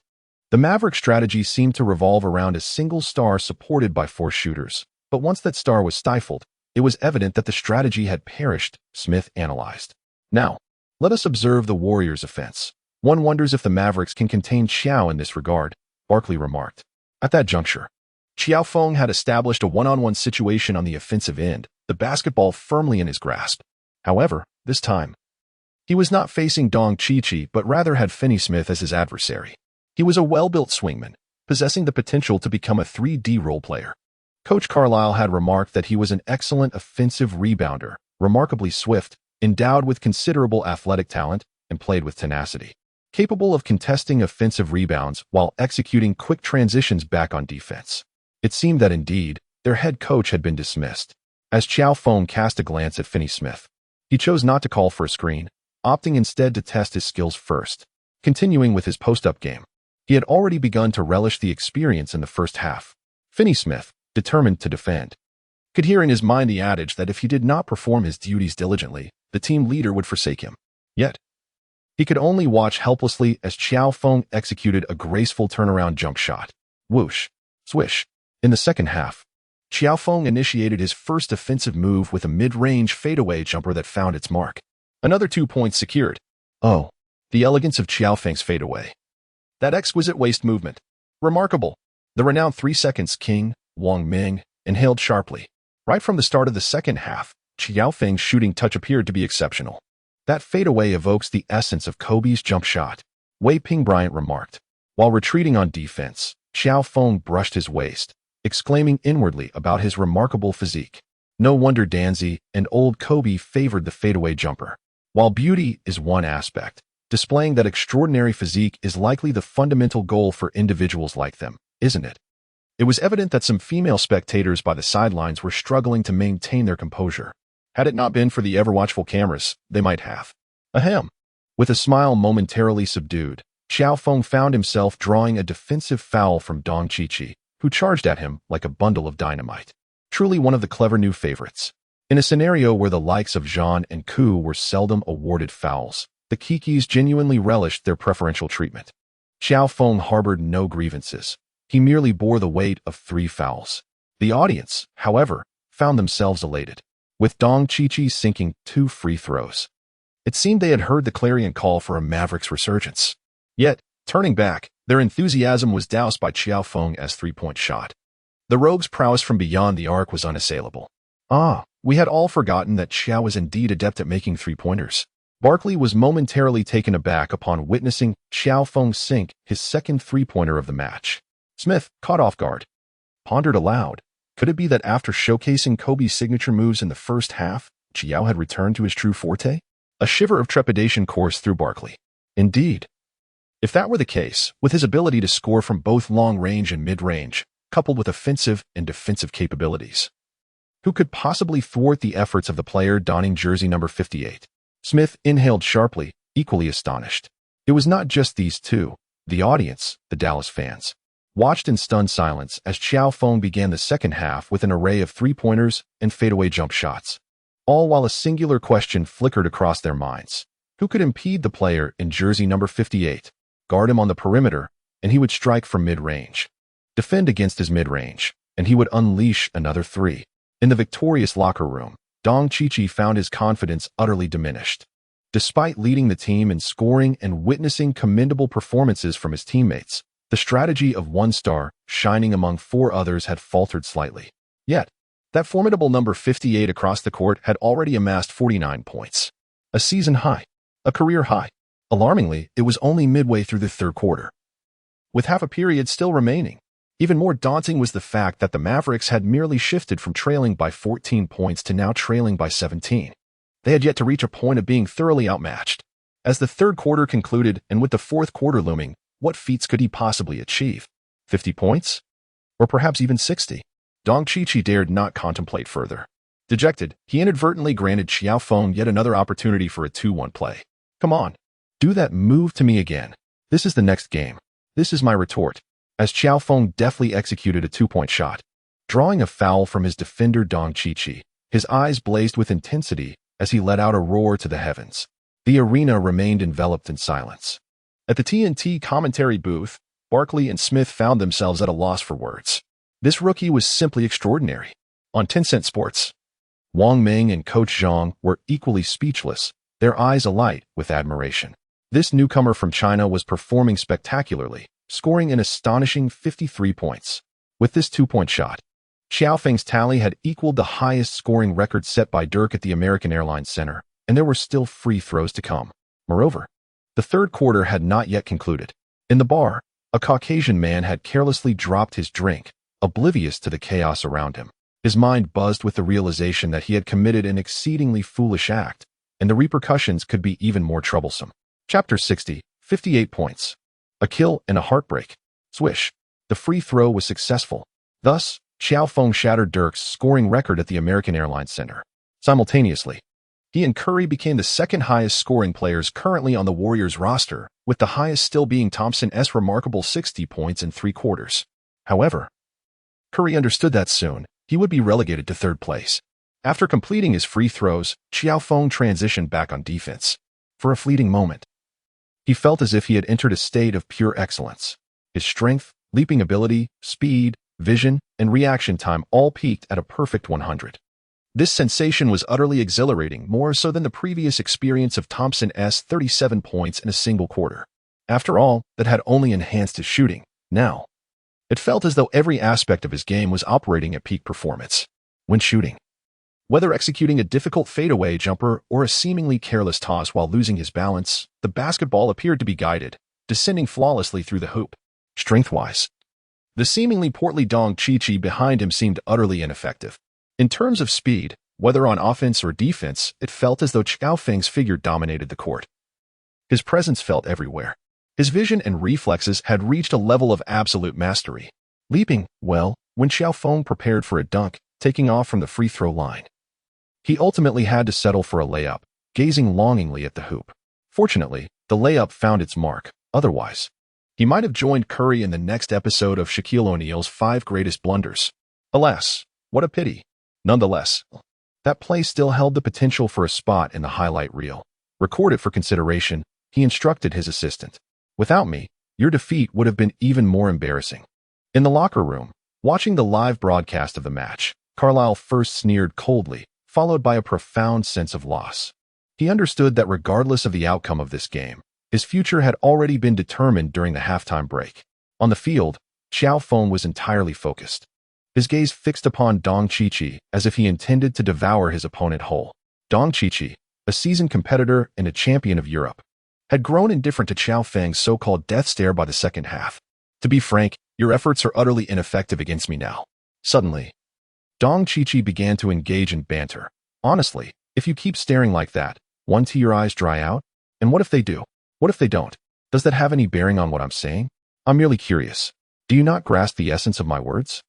The Maverick strategy seemed to revolve around a single star supported by 4 shooters, but once that star was stifled, it was evident that the strategy had perished, Smith analyzed. Now, let us observe the Warriors' offense. One wonders if the Mavericks can contain Qiao in this regard, Barkley remarked. At that juncture, Qiao Feng had established a one-on-one situation on the offensive end, the basketball firmly in his grasp. However, this time, he was not facing Dong Chi-Chi but rather had Finney Smith as his adversary. He was a well-built swingman, possessing the potential to become a 3D role player. Coach Carlisle had remarked that he was an excellent offensive rebounder, remarkably swift, endowed with considerable athletic talent, and played with tenacity. Capable of contesting offensive rebounds while executing quick transitions back on defense. It seemed that indeed, their head coach had been dismissed. As Qiao Feng cast a glance at Finney Smith, he chose not to call for a screen, opting instead to test his skills first. Continuing with his post-up game, he had already begun to relish the experience in the first half. Finney Smith, determined to defend, could hear in his mind the adage that if he did not perform his duties diligently, the team leader would forsake him. Yet, he could only watch helplessly as Qiao Feng executed a graceful turnaround jump shot. Whoosh, swish. In the second half, Qiao Feng initiated his first offensive move with a mid-range fadeaway jumper that found its mark. Another 2 points secured. Oh, the elegance of Qiao Feng's fadeaway. That exquisite waist movement. Remarkable. The renowned 3 seconds king, Wang Ming, inhaled sharply. Right from the start of the second half, Qiao Feng's shooting touch appeared to be exceptional. That fadeaway evokes the essence of Kobe's jump shot, Wei Ping Bryant remarked. While retreating on defense, Qiao Feng brushed his waist, exclaiming inwardly about his remarkable physique. No wonder Danzy and old Kobe favored the fadeaway jumper. While beauty is one aspect, displaying that extraordinary physique is likely the fundamental goal for individuals like them, isn't it? It was evident that some female spectators by the sidelines were struggling to maintain their composure. Had it not been for the ever-watchful cameras, they might have. Ahem. With a smile momentarily subdued, Qiao Feng found himself drawing a defensive foul from Dong Chi-Chi, who charged at him like a bundle of dynamite. Truly one of the clever new favorites. In a scenario where the likes of Zhang and Ku were seldom awarded fouls, the Kikis genuinely relished their preferential treatment. Qiao Feng harbored no grievances. He merely bore the weight of 3 fouls. The audience, however, found themselves elated, with Dong Chi-Chi sinking 2 free throws. It seemed they had heard the clarion call for a Mavericks resurgence. Yet, turning back, their enthusiasm was doused by Qiao Feng as 3-point shot. The rogue's prowess from beyond the arc was unassailable. We had all forgotten that Qiao was indeed adept at making 3-pointers. Barkley was momentarily taken aback upon witnessing Qiao Feng sink his second 3-pointer of the match. Smith, caught off guard, pondered aloud. Could it be that after showcasing Kobe's signature moves in the first half, Qiao had returned to his true forte? A shiver of trepidation coursed through Barkley. Indeed. If that were the case, with his ability to score from both long-range and mid-range, coupled with offensive and defensive capabilities, who could possibly thwart the efforts of the player donning jersey number 58? Smith inhaled sharply, equally astonished. It was not just these two. The audience, the Dallas fans, watched in stunned silence as Qiao Feng began the second half with an array of 3-pointers and fadeaway jump shots, all while a singular question flickered across their minds. Who could impede the player in jersey number 58? Guard him on the perimeter, and he would strike from mid-range. Defend against his mid-range, and he would unleash another 3. In the victorious locker room, Dong Chi-Chi found his confidence utterly diminished. Despite leading the team in scoring and witnessing commendable performances from his teammates, the strategy of one star shining among 4 others had faltered slightly. Yet, that formidable number 58 across the court had already amassed 49 points. A season high. A career high. Alarmingly, it was only midway through the third quarter, with half a period still remaining. Even more daunting was the fact that the Mavericks had merely shifted from trailing by 14 points to now trailing by 17. They had yet to reach a point of being thoroughly outmatched. As the third quarter concluded and with the fourth quarter looming, what feats could he possibly achieve? 50 points? Or perhaps even 60? Dong Chi-Chi dared not contemplate further. Dejected, he inadvertently granted Qiao Feng yet another opportunity for a 2-1 play. Come on. Do that move to me again. This is the next game. This is my retort. As Qiao Feng deftly executed a 2-point shot, drawing a foul from his defender Dong Qiqi. His eyes blazed with intensity as he let out a roar to the heavens. The arena remained enveloped in silence. At the TNT commentary booth, Barkley and Smith found themselves at a loss for words. This rookie was simply extraordinary. On Tencent Sports, Wang Ming and Coach Zhang were equally speechless, their eyes alight with admiration. This newcomer from China was performing spectacularly, scoring an astonishing 53 points. With this two-point shot, Qiao Feng's tally had equaled the highest scoring record set by Dirk at the American Airlines Center, and there were still free throws to come. Moreover, the third quarter had not yet concluded. In the bar, a Caucasian man had carelessly dropped his drink, oblivious to the chaos around him. His mind buzzed with the realization that he had committed an exceedingly foolish act, and the repercussions could be even more troublesome. Chapter 60, 58 points. A kill and a heartbreak. Swish. The free throw was successful. Thus, Qiao Feng shattered Dirk's scoring record at the American Airlines Center. Simultaneously, he and Curry became the second highest scoring players currently on the Warriors roster, with the highest still being Thompson's remarkable 60 points in 3 quarters. However, Curry understood that soon he would be relegated to third place. After completing his free throws, Qiao Feng transitioned back on defense. For a fleeting moment, he felt as if he had entered a state of pure excellence. His strength, leaping ability, speed, vision, and reaction time all peaked at a perfect 100. This sensation was utterly exhilarating, more so than the previous experience of Thompson's 37 points in a single quarter. After all, that had only enhanced his shooting. Now, it felt as though every aspect of his game was operating at peak performance. When shooting, whether executing a difficult fadeaway jumper or a seemingly careless toss while losing his balance, the basketball appeared to be guided, descending flawlessly through the hoop. Strength-wise, the seemingly portly Dong Qiqi behind him seemed utterly ineffective. In terms of speed, whether on offense or defense, it felt as though Qiao Feng's figure dominated the court. His presence felt everywhere. His vision and reflexes had reached a level of absolute mastery. Leaping, well, when Qiao Feng prepared for a dunk, taking off from the free throw line, he ultimately had to settle for a layup, gazing longingly at the hoop. Fortunately, the layup found its mark. Otherwise, he might have joined Curry in the next episode of Shaquille O'Neal's 5 Greatest Blunders. Alas, what a pity. Nonetheless, that play still held the potential for a spot in the highlight reel. Record it for consideration, he instructed his assistant. Without me, your defeat would have been even more embarrassing. In the locker room, watching the live broadcast of the match, Carlisle first sneered coldly, followed by a profound sense of loss. He understood that regardless of the outcome of this game, his future had already been determined during the halftime break. On the field, Qiao Feng was entirely focused. His gaze fixed upon Dong Qiqi as if he intended to devour his opponent whole. Dong Qiqi, a seasoned competitor and a champion of Europe, had grown indifferent to Qiao Feng's so-called death stare by the second half. To be frank, your efforts are utterly ineffective against me now. Suddenly, Dong Qiqi began to engage in banter. Honestly, if you keep staring like that, won't your eyes dry out? And what if they do? What if they don't? Does that have any bearing on what I'm saying? I'm merely curious. Do you not grasp the essence of my words?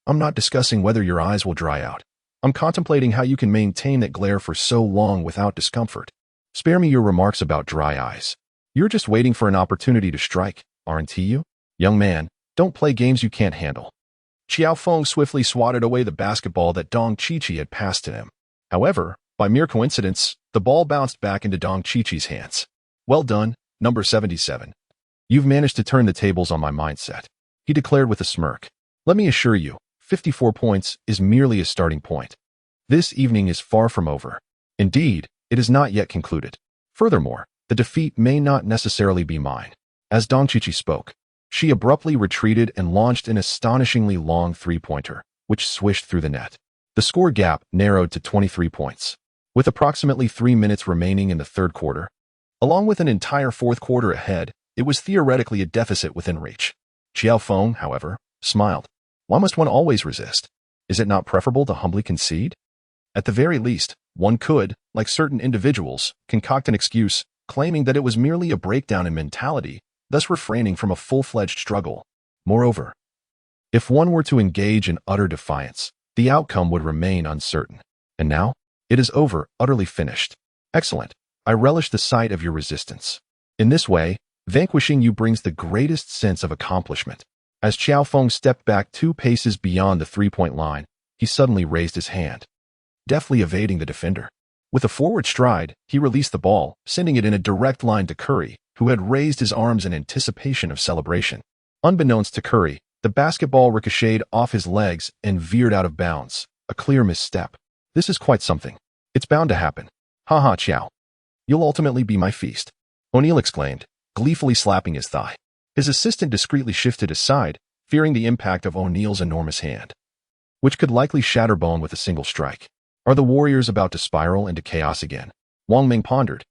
I'm not discussing whether your eyes will dry out. I'm contemplating how you can maintain that glare for so long without discomfort. Spare me your remarks about dry eyes. You're just waiting for an opportunity to strike, aren't you? Young man, don't play games you can't handle. Qiao Feng swiftly swatted away the basketball that Dong Qiqi had passed to him. However, by mere coincidence, the ball bounced back into Dong Qiqi's hands. Well done, number 77. You've managed to turn the tables on my mindset, he declared with a smirk. Let me assure you, 54 points is merely a starting point. This evening is far from over. Indeed, it is not yet concluded. Furthermore, the defeat may not necessarily be mine. As Dong Qiqi spoke, she abruptly retreated and launched an astonishingly long three-pointer, which swished through the net. The score gap narrowed to 23 points. With approximately 3 minutes remaining in the third quarter, along with an entire fourth quarter ahead, it was theoretically a deficit within reach. Qiao Feng, however, smiled. Why must one always resist? Is it not preferable to humbly concede? At the very least, one could, like certain individuals, concoct an excuse, claiming that it was merely a breakdown in mentality, thus refraining from a full-fledged struggle. Moreover, if one were to engage in utter defiance, the outcome would remain uncertain. And now, it is over, utterly finished. Excellent. I relish the sight of your resistance. In this way, vanquishing you brings the greatest sense of accomplishment. As Qiao Feng stepped back 2 paces beyond the three-point line, he suddenly raised his hand, deftly evading the defender. With a forward stride, he released the ball, sending it in a direct line to Curry, who had raised his arms in anticipation of celebration. Unbeknownst to Curry, the basketball ricocheted off his legs and veered out of bounds, a clear misstep. This is quite something. It's bound to happen. Haha, Qiao. You'll ultimately be my feast, O'Neal exclaimed, gleefully slapping his thigh. His assistant discreetly shifted aside, fearing the impact of O'Neal's enormous hand, which could likely shatter bone with a single strike. Are the Warriors about to spiral into chaos again? Wang Ming pondered,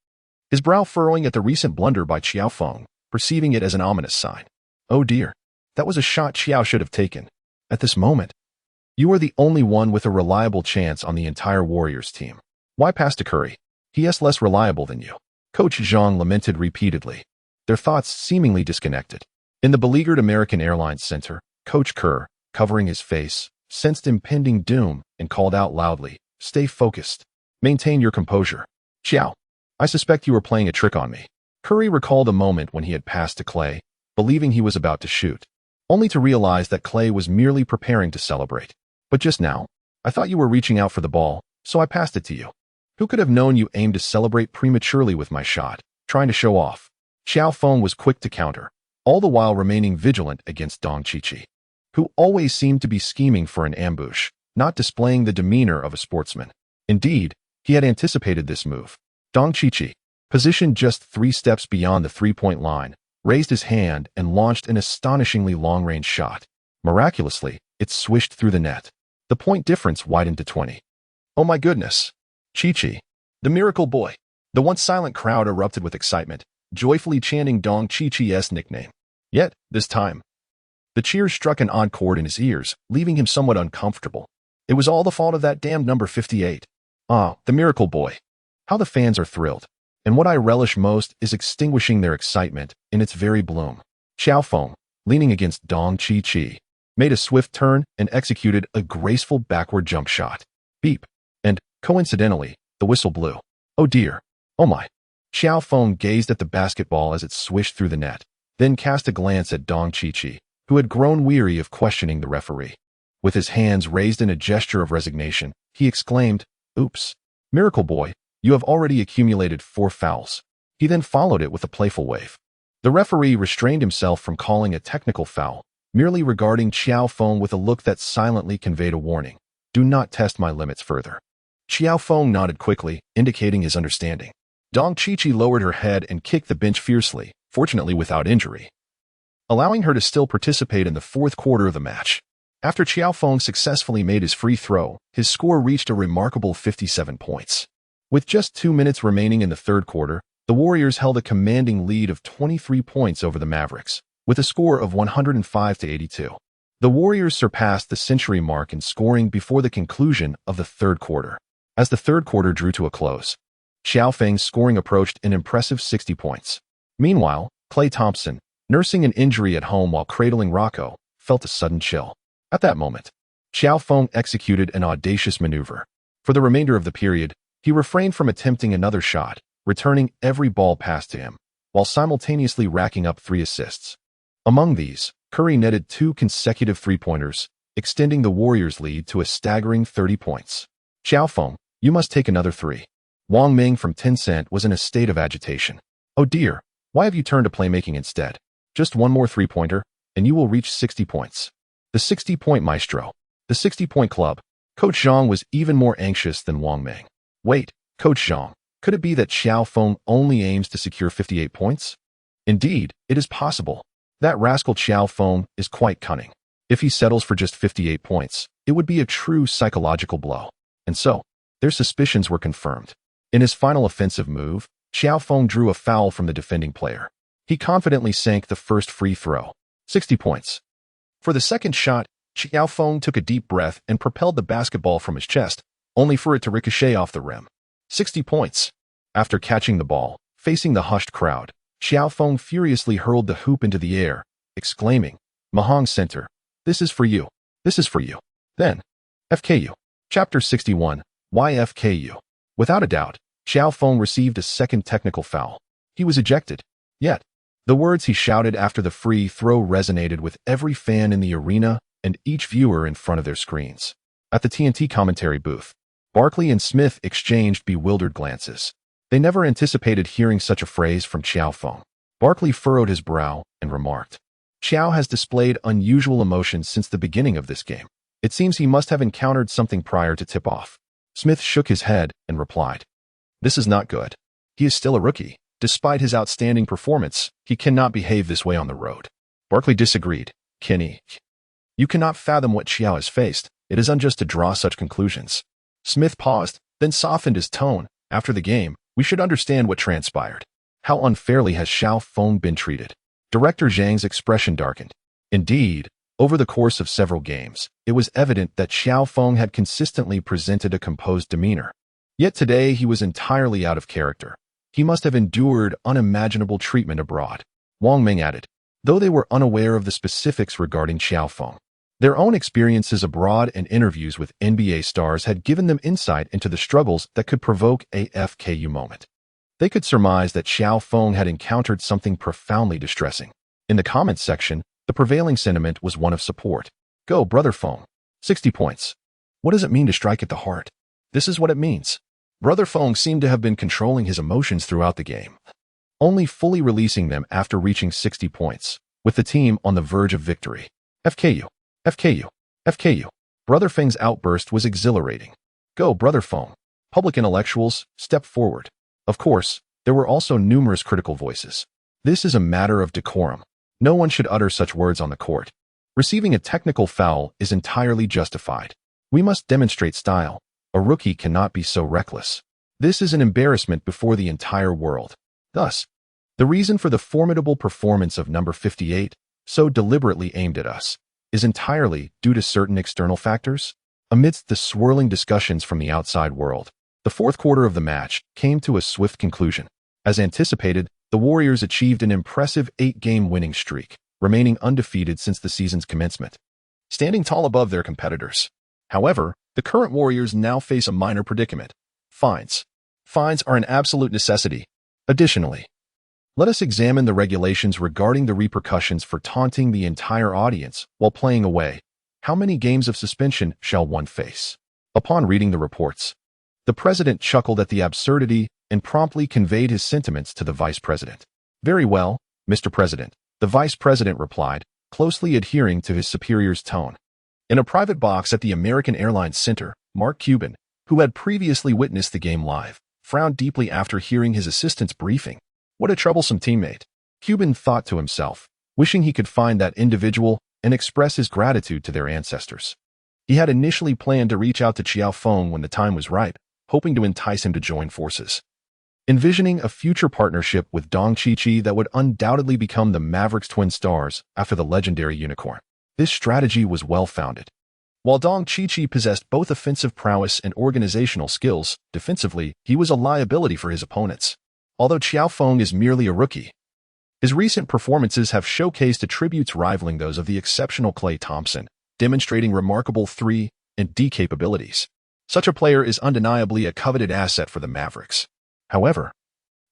his brow furrowing at the recent blunder by Qiao Feng, perceiving it as an ominous sign. Oh dear, that was a shot Qiao should have taken. At this moment, you are the only one with a reliable chance on the entire Warriors team. Why pass to Curry? He is less reliable than you. Coach Zhang lamented repeatedly, their thoughts seemingly disconnected. In the beleaguered American Airlines Center, Coach Kerr, covering his face, sensed impending doom and called out loudly, "Stay focused. Maintain your composure. Qiao, I suspect you were playing a trick on me." Curry recalled a moment when he had passed to Clay, believing he was about to shoot, only to realize that Clay was merely preparing to celebrate. But just now, I thought you were reaching out for the ball, so I passed it to you. Who could have known you aimed to celebrate prematurely with my shot, trying to show off? Qiao Feng was quick to counter, all the while remaining vigilant against Dong Qiqi, who always seemed to be scheming for an ambush, not displaying the demeanor of a sportsman. Indeed, he had anticipated this move. Dong Qiqi, positioned just 3 steps beyond the three-point line, raised his hand and launched an astonishingly long-range shot. Miraculously, it swished through the net. The point difference widened to 20. Oh my goodness! Qiqi, the miracle boy. The once silent crowd erupted with excitement, joyfully chanting Dong Qiqi's nickname. Yet, this time, the cheers struck an odd chord in his ears, leaving him somewhat uncomfortable. It was all the fault of that damned number 58. Ah, the miracle boy. How the fans are thrilled. And what I relish most is extinguishing their excitement in its very bloom. Qiao Feng, leaning against Dong Qiqi, made a swift turn and executed a graceful backward jump shot. Beep. And, coincidentally, the whistle blew. Oh dear. Oh my. Qiao Feng gazed at the basketball as it swished through the net, then cast a glance at Dong Qiqi, who had grown weary of questioning the referee. With his hands raised in a gesture of resignation, he exclaimed, "Oops. Miracle boy, you have already accumulated 4 fouls." He then followed it with a playful wave. The referee restrained himself from calling a technical foul, merely regarding Qiao Feng with a look that silently conveyed a warning. Do not test my limits further. Qiao Feng nodded quickly, indicating his understanding. Dong Qiqi lowered her head and kicked the bench fiercely, fortunately without injury, allowing her to still participate in the 4th quarter of the match. After Qiao Feng successfully made his free throw, his score reached a remarkable 57 points. With just 2 minutes remaining in the 3rd quarter, the Warriors held a commanding lead of 23 points over the Mavericks, with a score of 105-82. The Warriors surpassed the century mark in scoring before the conclusion of the 3rd quarter. As the 3rd quarter drew to a close, Qiao Feng's scoring approached an impressive 60 points. Meanwhile, Klay Thompson, nursing an injury at home while cradling Rocco, felt a sudden chill. At that moment, Qiao Feng executed an audacious maneuver. For the remainder of the period, he refrained from attempting another shot, returning every ball passed to him, while simultaneously racking up 3 assists. Among these, Curry netted 2 consecutive three-pointers, extending the Warriors' lead to a staggering 30 points. Qiao Feng, you must take another 3. Wang Ming from Tencent was in a state of agitation. Oh dear, why have you turned to playmaking instead? Just 1 more three-pointer, and you will reach 60 points. The 60-point maestro. The 60-point club. Coach Zhang was even more anxious than Wang Ming. Wait, Coach Zhang, could it be that Qiao Feng only aims to secure 58 points? Indeed, it is possible. That rascal Qiao Feng is quite cunning. If he settles for just 58 points, it would be a true psychological blow. And so, their suspicions were confirmed. In his final offensive move, Qiao Feng drew a foul from the defending player. He confidently sank the first free throw. 60 points. For the second shot, Qiao Feng took a deep breath and propelled the basketball from his chest, only for it to ricochet off the rim. 60 points. After catching the ball, facing the hushed crowd, Qiao Feng furiously hurled the hoop into the air, exclaiming, "Mahang Center, this is for you. This is for you." Then, FKU. Chapter 61, YFKU. Without a doubt, Qiao Feng received a second technical foul. He was ejected. Yet, The words he shouted after the free throw resonated with every fan in the arena and each viewer in front of their screens. At the TNT commentary booth, Barkley and Smith exchanged bewildered glances. They never anticipated hearing such a phrase from Qiao Feng. Barkley furrowed his brow and remarked, "Qiao has displayed unusual emotions since the beginning of this game. It seems he must have encountered something prior to tip-off." Smith shook his head and replied, "This is not good. He is still a rookie. Despite his outstanding performance, he cannot behave this way on the road." Barkley disagreed. "Kenny, you cannot fathom what Qiao has faced. It is unjust to draw such conclusions." Smith paused, then softened his tone. "After the game, we should understand what transpired. How unfairly has Qiao Feng been treated?" Director Zhang's expression darkened. Indeed, over the course of several games, it was evident that Qiao Feng had consistently presented a composed demeanor. Yet today he was entirely out of character. He must have endured unimaginable treatment abroad. Wang Ming added, though they were unaware of the specifics regarding Qiao Feng. Their own experiences abroad and interviews with NBA stars had given them insight into the struggles that could provoke a FKU moment. They could surmise that Qiao Feng had encountered something profoundly distressing. In the comments section, the prevailing sentiment was one of support. "Go, brother Feng. 60 points. What does it mean to strike at the heart? This is what it means." Brother Feng seemed to have been controlling his emotions throughout the game, only fully releasing them after reaching 60 points, with the team on the verge of victory. "FKU. FKU. FKU." Brother Feng's outburst was exhilarating. "Go, brother Feng. Public intellectuals, step forward." Of course, there were also numerous critical voices. "This is a matter of decorum. No one should utter such words on the court. Receiving a technical foul is entirely justified. We must demonstrate style. A rookie cannot be so reckless. This is an embarrassment before the entire world." Thus, the reason for the formidable performance of number 58, so deliberately aimed at us, is entirely due to certain external factors. Amidst the swirling discussions from the outside world, the fourth quarter of the match came to a swift conclusion. As anticipated, the Warriors achieved an impressive 8-game winning streak, remaining undefeated since the season's commencement, standing tall above their competitors. However, the current Warriors now face a minor predicament: fines. Fines are an absolute necessity. Additionally, let us examine the regulations regarding the repercussions for taunting the entire audience while playing away. How many games of suspension shall one face? Upon reading the reports, the president chuckled at the absurdity and promptly conveyed his sentiments to the vice president. "Very well, Mr. President," the vice president replied, closely adhering to his superior's tone. In a private box at the American Airlines Center, Mark Cuban, who had previously witnessed the game live, frowned deeply after hearing his assistant's briefing. What a troublesome teammate. Cuban thought to himself, wishing he could find that individual and express his gratitude to their ancestors. He had initially planned to reach out to Qiao Feng when the time was ripe, hoping to entice him to join forces, envisioning a future partnership with Dong Qiqi that would undoubtedly become the Mavericks' twin stars after the legendary unicorn. This strategy was well-founded. While Dong Qiqi possessed both offensive prowess and organizational skills, defensively, he was a liability for his opponents. Although Qiao Feng is merely a rookie, his recent performances have showcased attributes rivaling those of the exceptional Klay Thompson, demonstrating remarkable 3 and D capabilities. Such a player is undeniably a coveted asset for the Mavericks. However,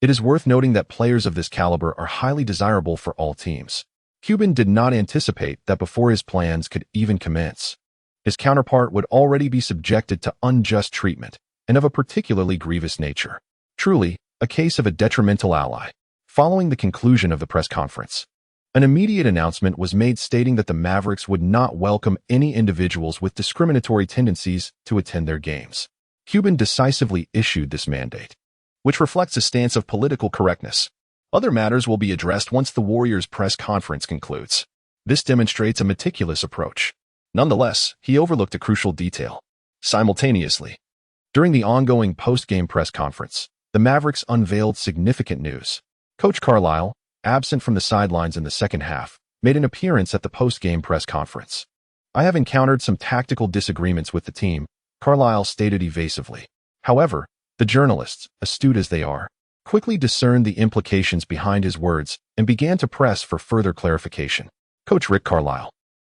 it is worth noting that players of this caliber are highly desirable for all teams. Cuban did not anticipate that before his plans could even commence, his counterpart would already be subjected to unjust treatment, and of a particularly grievous nature. Truly, a case of a detrimental ally. Following the conclusion of the press conference, an immediate announcement was made stating that the Mavericks would not welcome any individuals with discriminatory tendencies to attend their games. Cuban decisively issued this mandate, which reflects a stance of political correctness. Other matters will be addressed once the Warriors' press conference concludes. This demonstrates a meticulous approach. Nonetheless, he overlooked a crucial detail. Simultaneously, during the ongoing post-game press conference, the Mavericks unveiled significant news. Coach Carlisle, absent from the sidelines in the second half, made an appearance at the post-game press conference. "I have encountered some tactical disagreements with the team," Carlisle stated evasively. However, the journalists, astute as they are, quickly discerned the implications behind his words and began to press for further clarification. "Coach Rick Carlisle,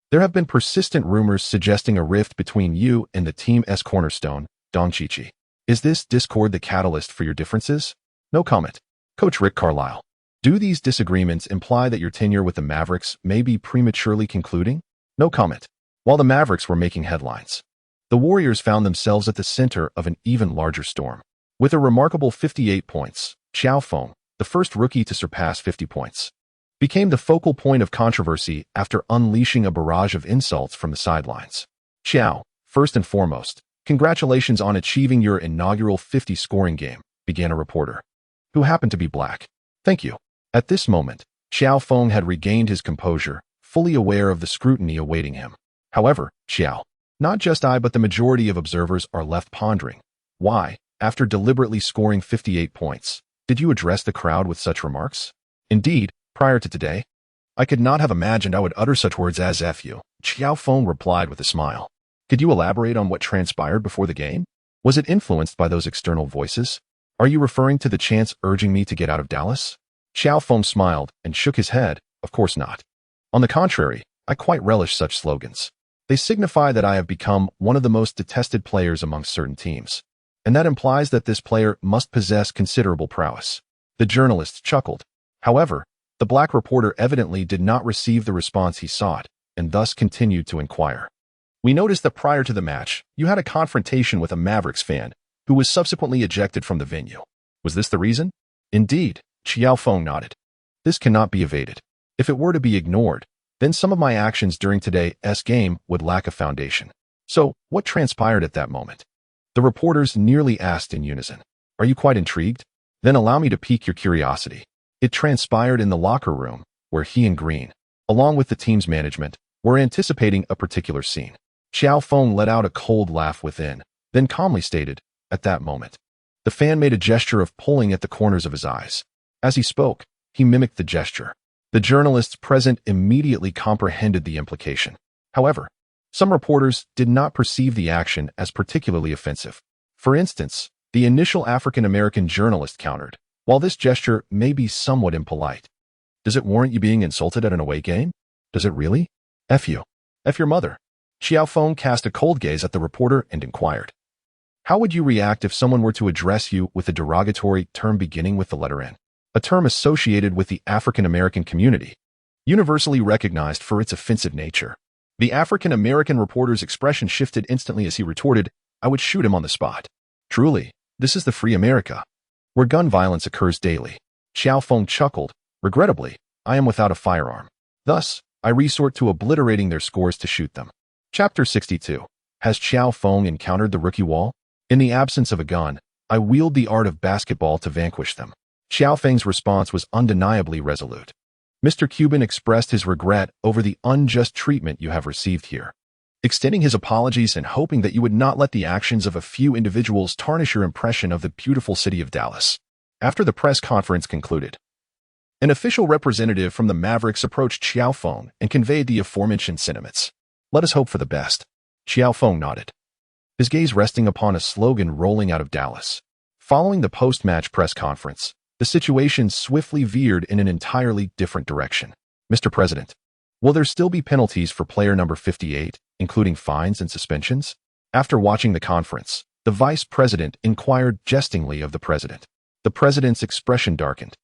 there have been persistent rumors suggesting a rift between you and the team's cornerstone, Dong Qiqi. Is this discord the catalyst for your differences?" "No comment." Coach Rick Carlisle, Do these disagreements imply that your tenure with the Mavericks may be prematurely concluding? No comment. While the Mavericks were making headlines, the Warriors found themselves at the center of an even larger storm. With a remarkable 58 points, Qiao Feng, the first rookie to surpass 50 points, became the focal point of controversy after unleashing a barrage of insults from the sidelines. Qiao, first and foremost, congratulations on achieving your inaugural 50-scoring game, began a reporter, who happened to be black. Thank you. At this moment, Qiao Feng had regained his composure, fully aware of the scrutiny awaiting him. However, Qiao, not just I but the majority of observers are left pondering. Why, after deliberately scoring 58 points, did you address the crowd with such remarks? Indeed, prior to today, I could not have imagined I would utter such words as F you, Qiao Feng replied with a smile. Could you elaborate on what transpired before the game? Was it influenced by those external voices? Are you referring to the chants urging me to get out of Dallas? Qiao Feng smiled and shook his head. Of course not. On the contrary, I quite relish such slogans. They signify that I have become one of the most detested players among certain teams, and that implies that this player must possess considerable prowess. The journalist chuckled. However, the black reporter evidently did not receive the response he sought, and thus continued to inquire. We noticed that prior to the match, you had a confrontation with a Mavericks fan, who was subsequently ejected from the venue. Was this the reason? Indeed, Qiao Feng nodded. This cannot be evaded. If it were to be ignored, then some of my actions during today's game would lack a foundation. So, what transpired at that moment? The reporters nearly asked in unison. Are you quite intrigued? Then allow me to pique your curiosity. It transpired in the locker room, where he and Green, along with the team's management, were anticipating a particular scene. Qiao Feng let out a cold laugh within, then calmly stated, at that moment. The fan made a gesture of pulling at the corners of his eyes. As he spoke, he mimicked the gesture. The journalists present immediately comprehended the implication. However, some reporters did not perceive the action as particularly offensive. For instance, the initial African-American journalist countered, while this gesture may be somewhat impolite. Does it warrant you being insulted at an away game? Does it really? F you. F your mother. Qiao Feng cast a cold gaze at the reporter and inquired. How would you react if someone were to address you with a derogatory term beginning with the letter N? A term associated with the African-American community, universally recognized for its offensive nature. The African-American reporter's expression shifted instantly as he retorted, I would shoot him on the spot. Truly, this is the free America, where gun violence occurs daily. Qiao Feng chuckled. Regrettably, I am without a firearm. Thus, I resort to obliterating their scores to shoot them. Chapter 62. Has Qiao Feng encountered the rookie wall? In the absence of a gun, I wield the art of basketball to vanquish them. Qiao Feng's response was undeniably resolute. Mr. Cuban expressed his regret over the unjust treatment you have received here, extending his apologies and hoping that you would not let the actions of a few individuals tarnish your impression of the beautiful city of Dallas. After the press conference concluded, an official representative from the Mavericks approached Qiao Feng and conveyed the aforementioned sentiments. Let us hope for the best. Qiao Feng nodded, his gaze resting upon a slogan rolling out of Dallas. Following the post-match press conference, the situation swiftly veered in an entirely different direction. Mr. President, will there still be penalties for player number 58, including fines and suspensions? After watching the conference, the vice president inquired jestingly of the president. The president's expression darkened.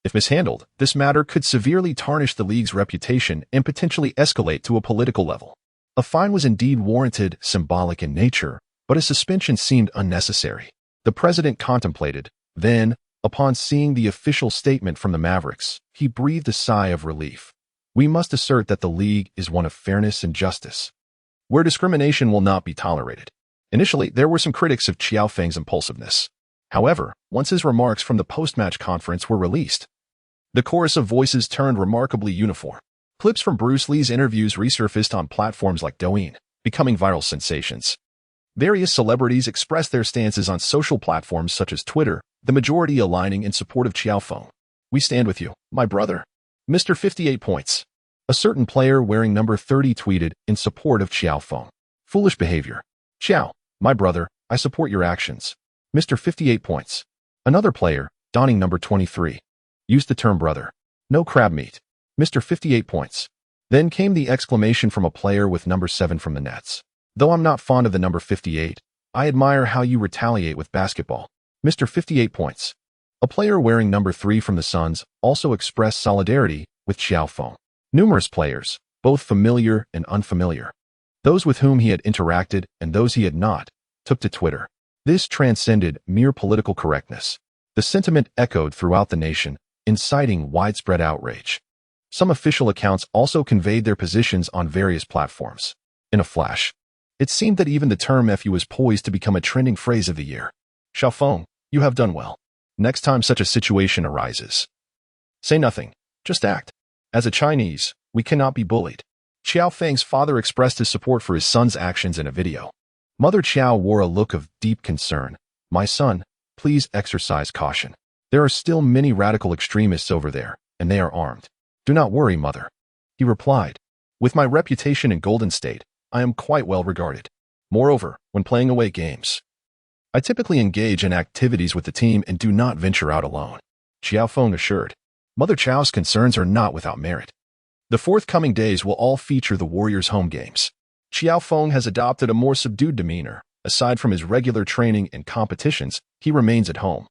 If mishandled, this matter could severely tarnish the league's reputation and potentially escalate to a political level. A fine was indeed warranted, symbolic in nature, but a suspension seemed unnecessary. The president contemplated. Then, upon seeing the official statement from the Mavericks, he breathed a sigh of relief. We must assert that the league is one of fairness and justice, where discrimination will not be tolerated. Initially, there were some critics of Qiao Feng's impulsiveness. However, once his remarks from the post-match conference were released, the chorus of voices turned remarkably uniform. Clips from Bruce Lee's interviews resurfaced on platforms like Douyin, becoming viral sensations. Various celebrities expressed their stances on social platforms such as Twitter, the majority aligning in support of Qiao Feng. We stand with you, my brother. Mr. 58 points. A certain player wearing number 30 tweeted in support of Qiao Feng. Foolish behavior. Qiao, my brother, I support your actions. Mr. 58 points. Another player, donning number 23, used the term brother. No crab meat. Mr. 58 points. Then came the exclamation from a player with number 7 from the Nets. Though I'm not fond of the number 58, I admire how you retaliate with basketball. Mr. 58 points. A player wearing number 3 from the Suns also expressed solidarity with Qiao Feng. Numerous players, both familiar and unfamiliar, those with whom he had interacted and those he had not, took to Twitter. This transcended mere political correctness. The sentiment echoed throughout the nation, inciting widespread outrage. Some official accounts also conveyed their positions on various platforms. In a flash, it seemed that even the term "FU" was poised to become a trending phrase of the year. Qiao Feng, you have done well. Next time such a situation arises, say nothing, just act. As a Chinese, we cannot be bullied. Qiao Feng's father expressed his support for his son's actions in a video. Mother Qiao wore a look of deep concern. My son, please exercise caution. There are still many radical extremists over there, and they are armed. Do not worry, mother. He replied. With my reputation in Golden State, I am quite well regarded. Moreover, when playing away games, I typically engage in activities with the team and do not venture out alone. Qiao Feng assured. Mother Qiao's concerns are not without merit. The forthcoming days will all feature the Warriors' home games. Qiao Feng has adopted a more subdued demeanor. Aside from his regular training and competitions, he remains at home,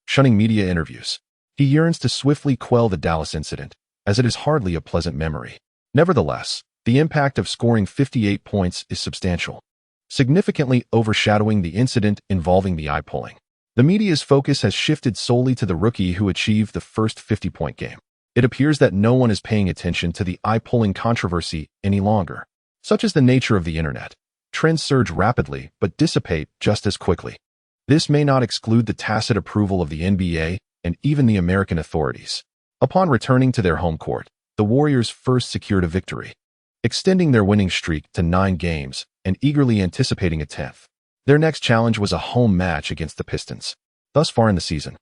shunning media interviews. He yearns to swiftly quell the Dallas incident, as it is hardly a pleasant memory. Nevertheless, the impact of scoring 58 points is substantial, significantly overshadowing the incident involving the eye-pulling. The media's focus has shifted solely to the rookie who achieved the first 50-point game. It appears that no one is paying attention to the eye-pulling controversy any longer. Such is the nature of the internet. Trends surge rapidly but dissipate just as quickly. This may not exclude the tacit approval of the NBA and even the American authorities. Upon returning to their home court, the Warriors first secured a victory, extending their winning streak to 9 games and eagerly anticipating a 10th. Their next challenge was a home match against the Pistons. Thus far in the season,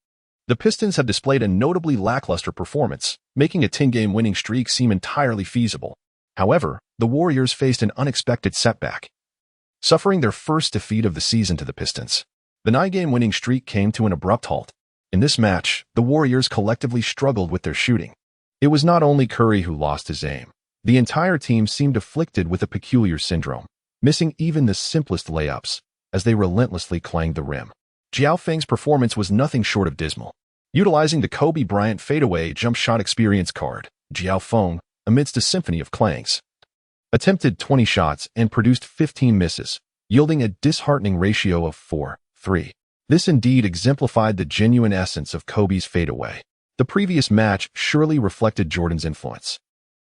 the Pistons have displayed a notably lackluster performance, making a 10-game winning streak seem entirely feasible. However, the Warriors faced an unexpected setback, suffering their first defeat of the season to the Pistons. The 9-game winning streak came to an abrupt halt. In this match, the Warriors collectively struggled with their shooting. It was not only Curry who lost his aim. The entire team seemed afflicted with a peculiar syndrome, missing even the simplest layups, as they relentlessly clanged the rim. Qiao Feng's performance was nothing short of dismal. Utilizing the Kobe Bryant fadeaway jump shot experience card, Qiao Feng, amidst a symphony of clangs, attempted 20 shots and produced 15 misses, yielding a disheartening ratio of 4-3. This indeed exemplified the genuine essence of Kobe's fadeaway. The previous match surely reflected Jordan's influence,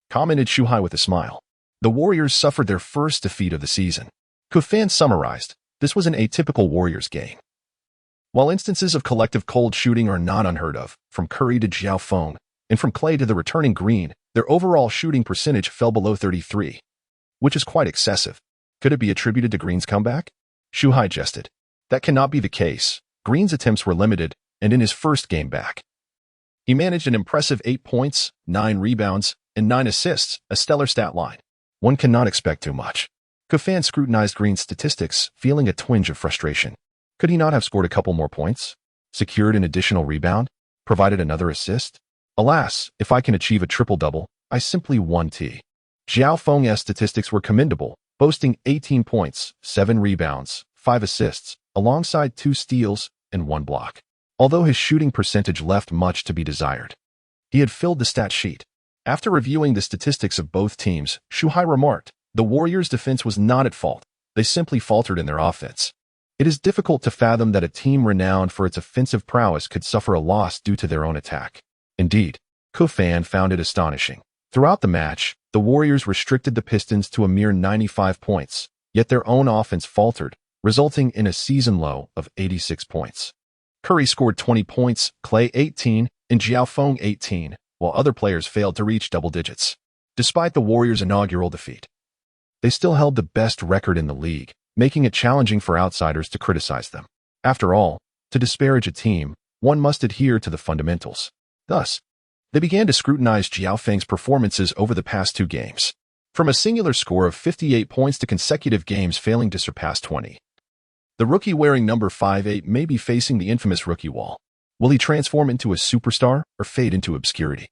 commented Shuhai with a smile. The Warriors suffered their first defeat of the season. Qiao Feng summarized, this was an atypical Warriors game. While instances of collective cold shooting are not unheard of, from Curry to Qiao Feng, and from Clay to the returning Green, their overall shooting percentage fell below 33, which is quite excessive. Could it be attributed to Green's comeback? Shuhai jested. That cannot be the case. Green's attempts were limited, and in his first game back, he managed an impressive 8 points, 9 rebounds, and 9 assists, a stellar stat line. One cannot expect too much. Qiao Feng scrutinized Green's statistics, feeling a twinge of frustration. Could he not have scored a couple more points? Secured an additional rebound? Provided another assist? Alas, if I can achieve a triple-double, I simply won T. Qiao Feng's statistics were commendable, boasting 18 points, 7 rebounds, 5 assists, alongside 2 steals and 1 block. Although his shooting percentage left much to be desired, he had filled the stat sheet. After reviewing the statistics of both teams, Shuhai remarked, the Warriors' defense was not at fault. They simply faltered in their offense. It is difficult to fathom that a team renowned for its offensive prowess could suffer a loss due to their own attack. Indeed, Qiao Feng found it astonishing. Throughout the match, the Warriors restricted the Pistons to a mere 95 points, yet their own offense faltered, resulting in a season low of 86 points. Curry scored 20 points, Clay 18, and Qiao Feng 18, while other players failed to reach double digits. Despite the Warriors' inaugural defeat, they still held the best record in the league, making it challenging for outsiders to criticize them. After all, to disparage a team, one must adhere to the fundamentals. Thus, they began to scrutinize Qiao Feng's performances over the past 2 games. From a singular score of 58 points to consecutive games failing to surpass 20. The rookie wearing number 58 may be facing the infamous rookie wall. Will he transform into a superstar or fade into obscurity?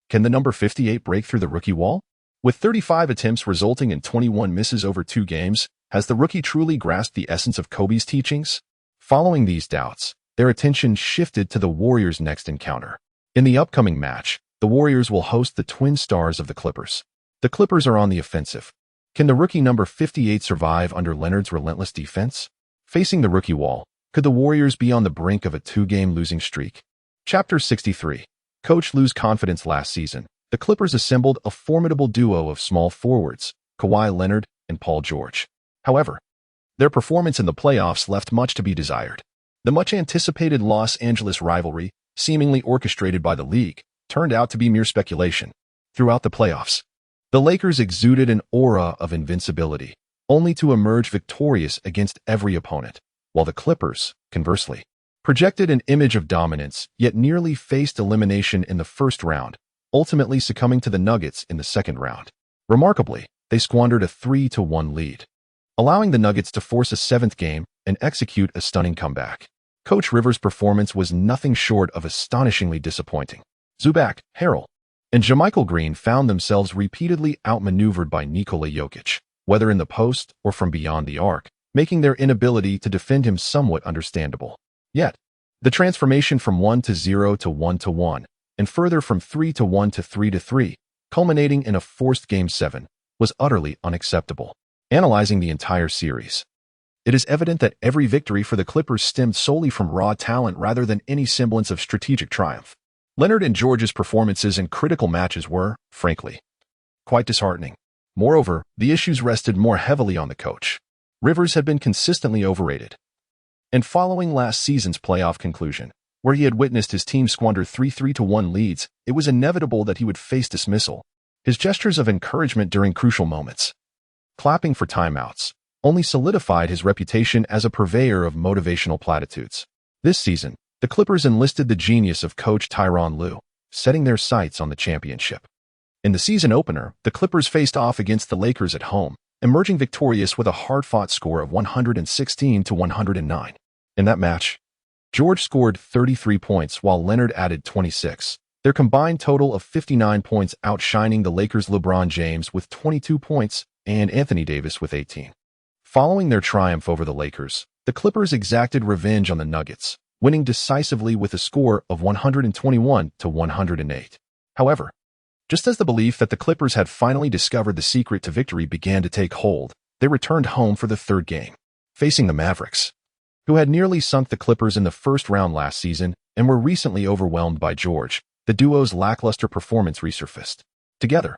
Can the number 58 break through the rookie wall? With 35 attempts resulting in 21 misses over 2 games, has the rookie truly grasped the essence of Kobe's teachings? Following these doubts, their attention shifted to the Warriors' next encounter. In the upcoming match, the Warriors will host the twin stars of the Clippers. The Clippers are on the offensive. Can the rookie number 58 survive under Leonard's relentless defense? Facing the rookie wall, could the Warriors be on the brink of a two-game losing streak? Chapter 63. Coach Lu's confidence. Last season, the Clippers assembled a formidable duo of small forwards, Kawhi Leonard and Paul George. However, their performance in the playoffs left much to be desired. The much-anticipated Los Angeles rivalry, seemingly orchestrated by the league, turned out to be mere speculation. Throughout the playoffs, the Lakers exuded an aura of invincibility, only to emerge victorious against every opponent, while the Clippers, conversely, projected an image of dominance yet nearly faced elimination in the first round, ultimately succumbing to the Nuggets in the second round. Remarkably, they squandered a 3-1 lead, allowing the Nuggets to force a seventh game and execute a stunning comeback. Coach Rivers' performance was nothing short of astonishingly disappointing. Zubac, Harrell, and JaMychal Green found themselves repeatedly outmaneuvered by Nikola Jokic, whether in the post or from beyond the arc, making their inability to defend him somewhat understandable. Yet, the transformation from 1-0 to 1-1, and further from 3-1 to 3-3, culminating in a forced Game 7, was utterly unacceptable. Analyzing the entire series, it is evident that every victory for the Clippers stemmed solely from raw talent rather than any semblance of strategic triumph. Leonard and George's performances in critical matches were, frankly, quite disheartening. Moreover, the issues rested more heavily on the coach. Rivers had been consistently overrated. And following last season's playoff conclusion, where he had witnessed his team squander 3-1 leads, it was inevitable that he would face dismissal. His gestures of encouragement during crucial moments, clapping for timeouts, only solidified his reputation as a purveyor of motivational platitudes. This season, the Clippers enlisted the genius of coach Tyronn Lue, setting their sights on the championship. In the season opener, the Clippers faced off against the Lakers at home, emerging victorious with a hard-fought score of 116-109. In that match, George scored 33 points while Leonard added 26, their combined total of 59 points outshining the Lakers' LeBron James with 22 points and Anthony Davis with 18. Following their triumph over the Lakers, the Clippers exacted revenge on the Nuggets, winning decisively with a score of 121-108. However, just as the belief that the Clippers had finally discovered the secret to victory began to take hold, they returned home for the third game, facing the Mavericks, who had nearly sunk the Clippers in the first round last season and were recently overwhelmed by George. The duo's lackluster performance resurfaced. Together,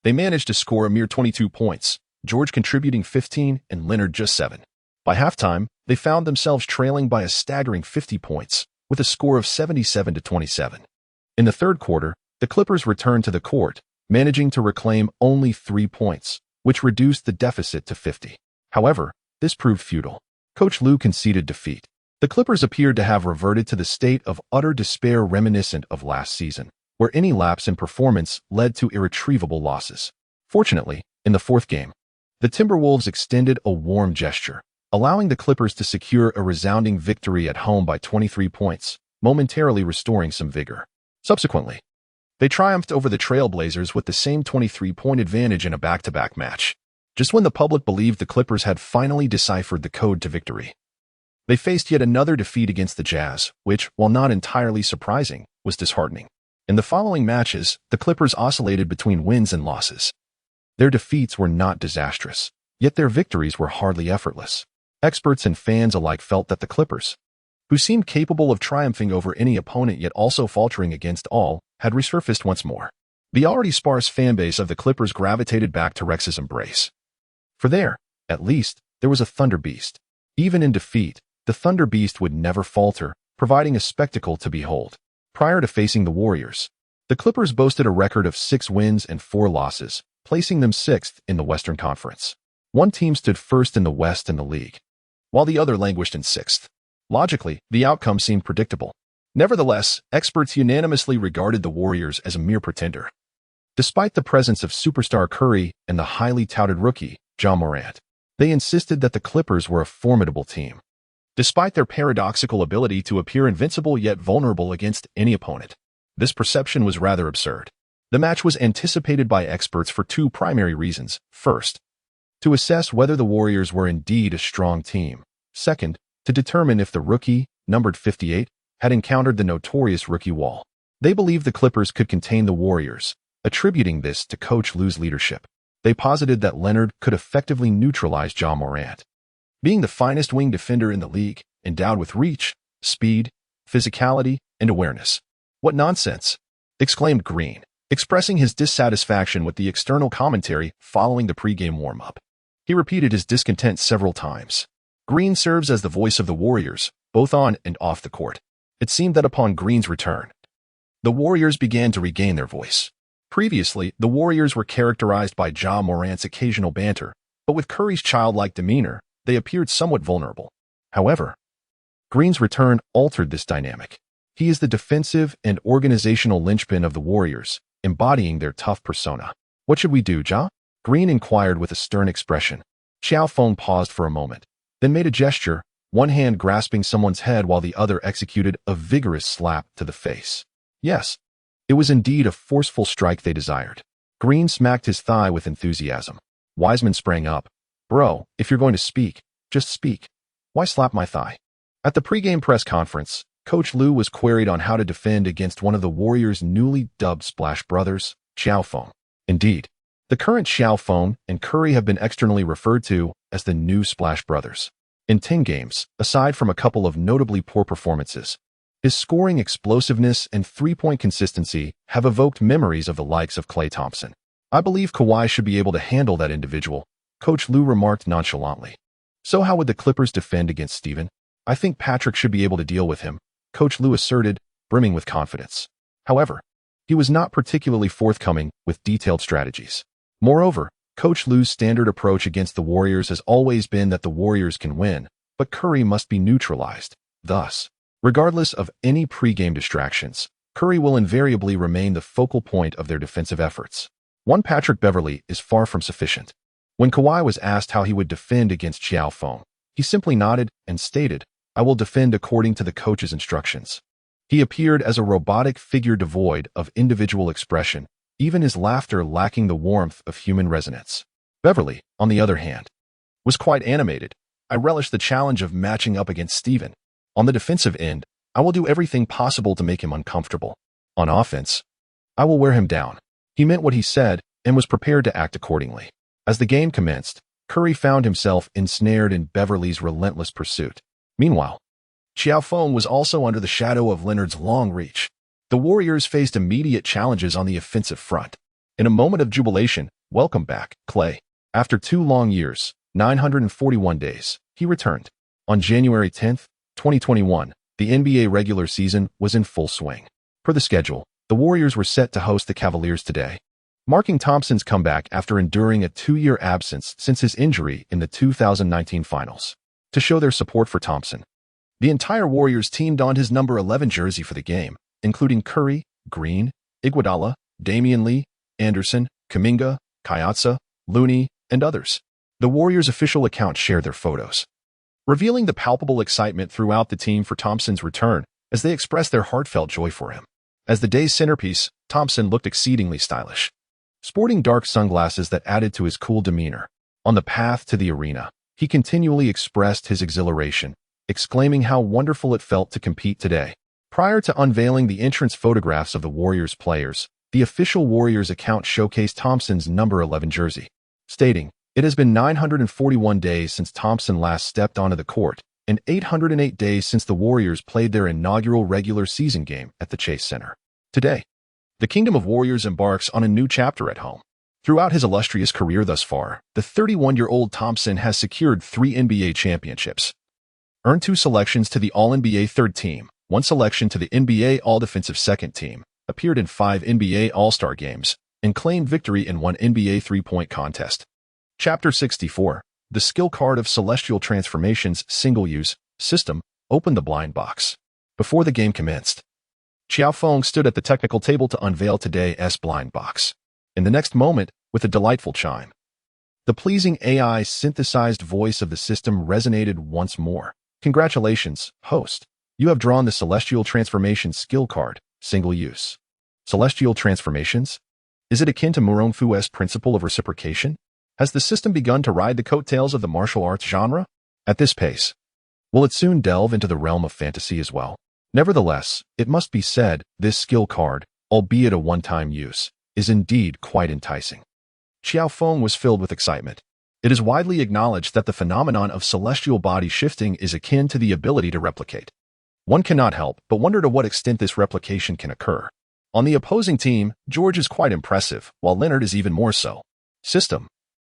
they managed to score a mere 22 points, George contributing 15 and Leonard just 7. By halftime, they found themselves trailing by a staggering 50 points, with a score of 77-27. In the third quarter, the Clippers returned to the court, managing to reclaim only 3 points, which reduced the deficit to 50. However, this proved futile. Coach Lue conceded defeat. The Clippers appeared to have reverted to the state of utter despair reminiscent of last season, where any lapse in performance led to irretrievable losses. Fortunately, in the fourth game, the Timberwolves extended a warm gesture, allowing the Clippers to secure a resounding victory at home by 23 points, momentarily restoring some vigor. Subsequently, they triumphed over the Trailblazers with the same 23-point advantage in a back-to-back match. Just when the public believed the Clippers had finally deciphered the code to victory, they faced yet another defeat against the Jazz, which, while not entirely surprising, was disheartening. In the following matches, the Clippers oscillated between wins and losses. Their defeats were not disastrous, yet their victories were hardly effortless. Experts and fans alike felt that the Clippers, who seemed capable of triumphing over any opponent yet also faltering against all, had resurfaced once more. The already sparse fanbase of the Clippers gravitated back to Rex's embrace. For there, at least, there was a Thunder Beast. Even in defeat, the Thunder Beast would never falter, providing a spectacle to behold. Prior to facing the Warriors, the Clippers boasted a record of 6 wins and 4 losses, placing them 6th in the Western Conference. One team stood first in the West in the league, while the other languished in 6th. Logically, the outcome seemed predictable. Nevertheless, experts unanimously regarded the Warriors as a mere pretender. Despite the presence of superstar Curry and the highly touted rookie, Ja Morant, they insisted that the Clippers were a formidable team. Despite their paradoxical ability to appear invincible yet vulnerable against any opponent, this perception was rather absurd. The match was anticipated by experts for 2 primary reasons. First, to assess whether the Warriors were indeed a strong team. Second, to determine if the rookie, numbered 58, had encountered the notorious rookie wall. They believed the Clippers could contain the Warriors, attributing this to Coach Lu's leadership. They posited that Leonard could effectively neutralize Ja Morant. Being the finest wing defender in the league, endowed with reach, speed, physicality, and awareness. "What nonsense!" exclaimed Green, expressing his dissatisfaction with the external commentary following the pregame warm-up. He repeated his discontent several times. Green serves as the voice of the Warriors, both on and off the court. It seemed that upon Green's return, the Warriors began to regain their voice. Previously, the Warriors were characterized by Ja Morant's occasional banter, but with Curry's childlike demeanor, they appeared somewhat vulnerable. However, Green's return altered this dynamic. He is the defensive and organizational linchpin of the Warriors, embodying their tough persona. "What should we do, Ja?" Green inquired with a stern expression. Qiao Feng paused for a moment, then made a gesture, one hand grasping someone's head while the other executed a vigorous slap to the face. Yes, it was indeed a forceful strike they desired. Green smacked his thigh with enthusiasm. Wiseman sprang up. "Bro, if you're going to speak, just speak. Why slap my thigh?" At the pregame press conference, Coach Lu was queried on how to defend against one of the Warriors' newly dubbed Splash Brothers, Qiao Feng. Indeed, the current Qiao Feng and Curry have been externally referred to as the new Splash Brothers. In 10 games, aside from a couple of notably poor performances, his scoring explosiveness and three-point consistency have evoked memories of the likes of Klay Thompson. "I believe Kawhi should be able to handle that individual," Coach Lu remarked nonchalantly. "So how would the Clippers defend against Steven?" "I think Patrick should be able to deal with him," Coach Lu asserted, brimming with confidence. However, he was not particularly forthcoming with detailed strategies. Moreover, Coach Lu's standard approach against the Warriors has always been that the Warriors can win, but Curry must be neutralized. Thus, regardless of any pregame distractions, Curry will invariably remain the focal point of their defensive efforts. One Patrick Beverley is far from sufficient. When Kawhi was asked how he would defend against Qiao Feng, he simply nodded and stated, "I will defend according to the coach's instructions." He appeared as a robotic figure devoid of individual expression, even his laughter lacking the warmth of human resonance. Beverley, on the other hand, was quite animated. "I relish the challenge of matching up against Steven. On the defensive end, I will do everything possible to make him uncomfortable. On offense, I will wear him down." He meant what he said and was prepared to act accordingly. As the game commenced, Curry found himself ensnared in Beverley's relentless pursuit. Meanwhile, Qiao Feng was also under the shadow of Leonard's long reach. The Warriors faced immediate challenges on the offensive front. In a moment of jubilation, "Welcome back, Klay." After 2 long years, 941 days, he returned. On January 10, 2021, the NBA regular season was in full swing. Per the schedule, the Warriors were set to host the Cavaliers today, marking Thompson's comeback after enduring a 2-year absence since his injury in the 2019 finals. To show their support for Thompson, the entire Warriors team donned his number 11 jersey for the game, including Curry, Green, Iguodala, Damian Lee, Anderson, Kuminga, Kayatsa, Looney, and others. The Warriors' official account shared their photos, revealing the palpable excitement throughout the team for Thompson's return as they expressed their heartfelt joy for him. As the day's centerpiece, Thompson looked exceedingly stylish, sporting dark sunglasses that added to his cool demeanor. On the path to the arena, he continually expressed his exhilaration, exclaiming how wonderful it felt to compete today. Prior to unveiling the entrance photographs of the Warriors players, the official Warriors account showcased Thompson's number 11 jersey, stating, "It has been 941 days since Thompson last stepped onto the court, and 808 days since the Warriors played their inaugural regular season game at the Chase Center. Today, the Kingdom of Warriors embarks on a new chapter at home." Throughout his illustrious career thus far, the 31-year-old Thompson has secured 3 NBA championships, earned 2 selections to the All-NBA third team, 1 selection to the NBA All-Defensive second team, appeared in 5 NBA All-Star games, and claimed victory in 1 NBA three-point contest. Chapter 64, the skill card of Celestial Transformations single-use system, opened the blind box. Before the game commenced, Qiao Feng stood at the technical table to unveil today's blind box. In the next moment, with a delightful chime, the pleasing AI-synthesized voice of the system resonated once more. "Congratulations, host. You have drawn the Celestial Transformations skill card, single use." Celestial Transformations? Is it akin to Muron Fu's principle of reciprocation? Has the system begun to ride the coattails of the martial arts genre? At this pace, Will it soon delve into the realm of fantasy as well? Nevertheless, it must be said, this skill card, albeit a one-time use, is indeed quite enticing. Qiao Feng was filled with excitement. It is widely acknowledged that the phenomenon of celestial body shifting is akin to the ability to replicate. One cannot help but wonder to what extent this replication can occur. On the opposing team, George is quite impressive, while Leonard is even more so. System.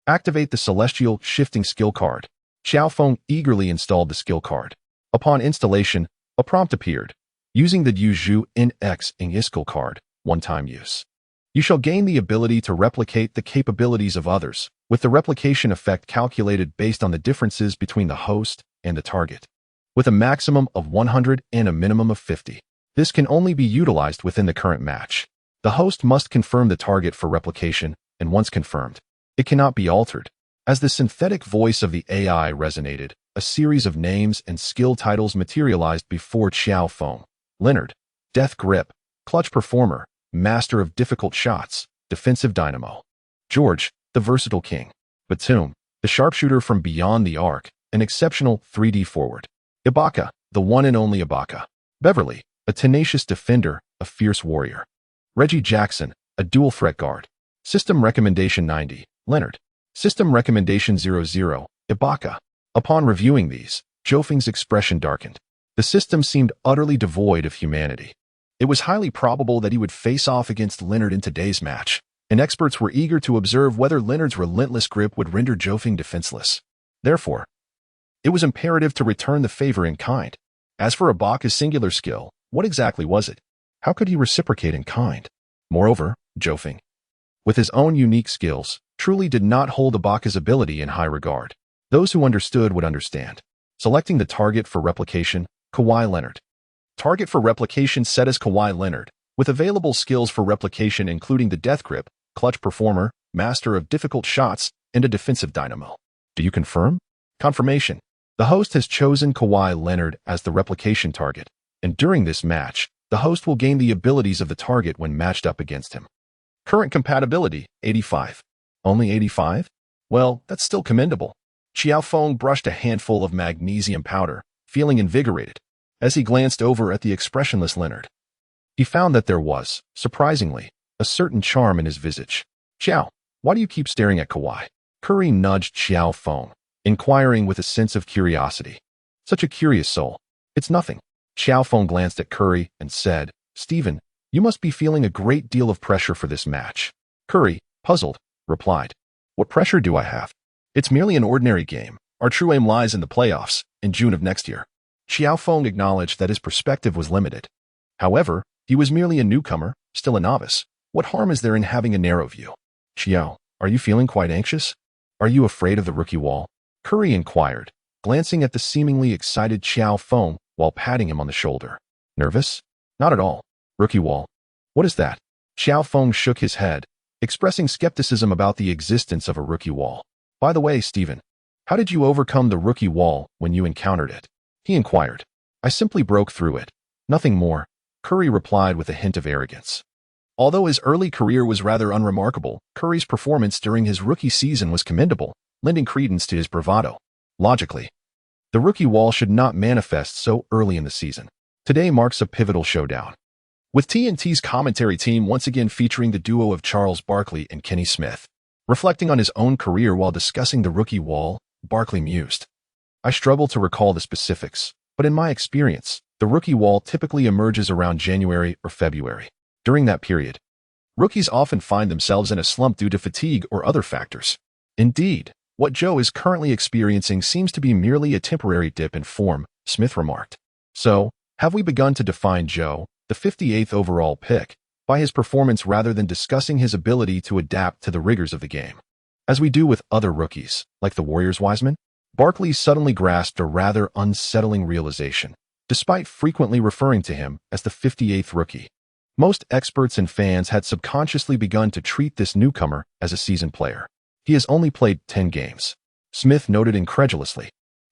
Activate the celestial shifting skill card. Qiao Feng eagerly installed the skill card. Upon installation, a prompt appeared. Using the Yuzhu in X in skill card, one-time use. You shall gain the ability to replicate the capabilities of others, with the replication effect calculated based on the differences between the host and the target. With a maximum of 100 and a minimum of 50. This can only be utilized within the current match. The host must confirm the target for replication, and once confirmed, it cannot be altered. As the synthetic voice of the AI resonated, a series of names and skill titles materialized before Qiao Feng. Leonard, Death Grip, Clutch Performer, Master of Difficult Shots, Defensive Dynamo. George, the Versatile King. Batum, the Sharpshooter from Beyond the Arc, an exceptional 3D forward. Ibaka, the one and only Ibaka. Beverly, a tenacious defender, a fierce warrior. Reggie Jackson, a dual threat guard. System Recommendation 90, Leonard. System Recommendation 00, Ibaka. Upon reviewing these, Qiao Feng's expression darkened. The system seemed utterly devoid of humanity. It was highly probable that he would face off against Leonard in today's match, and experts were eager to observe whether Leonard's relentless grip would render Qiao Feng defenseless. Therefore, it was imperative to return the favor in kind. As for Ibaka's singular skill, what exactly was it? How could he reciprocate in kind? Moreover, Qiao Feng, with his own unique skills, truly did not hold Ibaka's ability in high regard. Those who understood would understand. Selecting the target for replication, Kawhi Leonard. Target for replication set as Kawhi Leonard, with available skills for replication including the Death Grip, Clutch Performer, Master of Difficult Shots, and a Defensive Dynamo. Do you confirm? Confirmation. The host has chosen Kawhi Leonard as the replication target, and during this match, the host will gain the abilities of the target when matched up against him. Current compatibility, 85. Only 85? Well, that's still commendable. Qiao Feng brushed a handful of magnesium powder, feeling invigorated. As he glanced over at the expressionless Leonard, he found that there was, surprisingly, a certain charm in his visage. Qiao, why do you keep staring at Kawhi? Curry nudged Qiao Feng, inquiring with a sense of curiosity. Such a curious soul. It's nothing. Qiao Feng glanced at Curry and said, Stephen, you must be feeling a great deal of pressure for this match. Curry, puzzled, replied, What pressure do I have? It's merely an ordinary game. Our true aim lies in the playoffs, in June of next year. Qiao Feng acknowledged that his perspective was limited. However, he was merely a newcomer, still a novice. What harm is there in having a narrow view? Qiao, are you feeling quite anxious? Are you afraid of the rookie wall? Curry inquired, glancing at the seemingly excited Qiao Feng while patting him on the shoulder. Nervous? Not at all. Rookie wall. What is that? Qiao Feng shook his head, expressing skepticism about the existence of a rookie wall. By the way, Stephen, how did you overcome the rookie wall when you encountered it? He inquired. I simply broke through it. Nothing more, Curry replied with a hint of arrogance. Although his early career was rather unremarkable, Curry's performance during his rookie season was commendable, lending credence to his bravado. Logically, the rookie wall should not manifest so early in the season. Today marks a pivotal showdown, with TNT's commentary team once again featuring the duo of Charles Barkley and Kenny Smith. Reflecting on his own career while discussing the rookie wall, Barkley mused. I struggle to recall the specifics, but in my experience, the rookie wall typically emerges around January or February. During that period, rookies often find themselves in a slump due to fatigue or other factors. Indeed, what Joe is currently experiencing seems to be merely a temporary dip in form, Smith remarked. So, have we begun to define Joe, the 58th overall pick, by his performance rather than discussing his ability to adapt to the rigors of the game? As we do with other rookies, like the Warriors Wiseman? Barkley suddenly grasped a rather unsettling realization, despite frequently referring to him as the 58th rookie. Most experts and fans had subconsciously begun to treat this newcomer as a seasoned player. He has only played 10 games. Smith noted incredulously.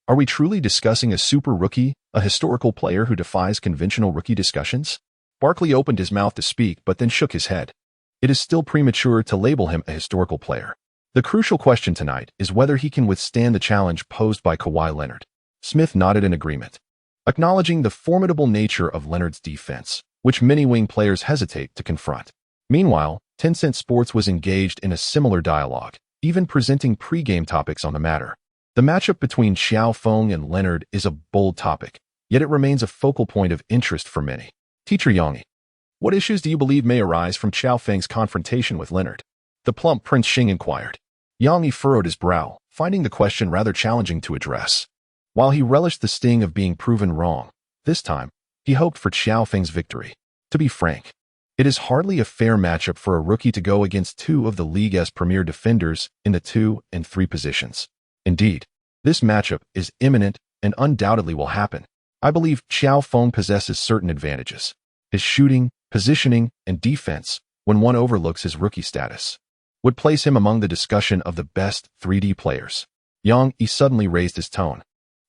Are we truly discussing a super rookie, a historical player who defies conventional rookie discussions? Barkley opened his mouth to speak but then shook his head. It is still premature to label him a historical player. The crucial question tonight is whether he can withstand the challenge posed by Kawhi Leonard. Smith nodded in agreement, acknowledging the formidable nature of Leonard's defense, which many wing players hesitate to confront. Meanwhile, Tencent Sports was engaged in a similar dialogue, even presenting pre-game topics on the matter. The matchup between Qiao Feng and Leonard is a bold topic, yet it remains a focal point of interest for many. Teacher Yang, what issues do you believe may arise from Qiao Feng's confrontation with Leonard? The plump Prince Xing inquired. Yang furrowed his brow, finding the question rather challenging to address. While he relished the sting of being proven wrong, this time, he hoped for Qiao Feng's victory. To be frank, it is hardly a fair matchup for a rookie to go against two of the league's premier defenders in the 2 and 3 positions. Indeed, this matchup is imminent and undoubtedly will happen. I believe Qiao Feng possesses certain advantages. His shooting, positioning, and defense, when one overlooks his rookie status, would place him among the discussion of the best 3D players. Yang Yi suddenly raised his tone.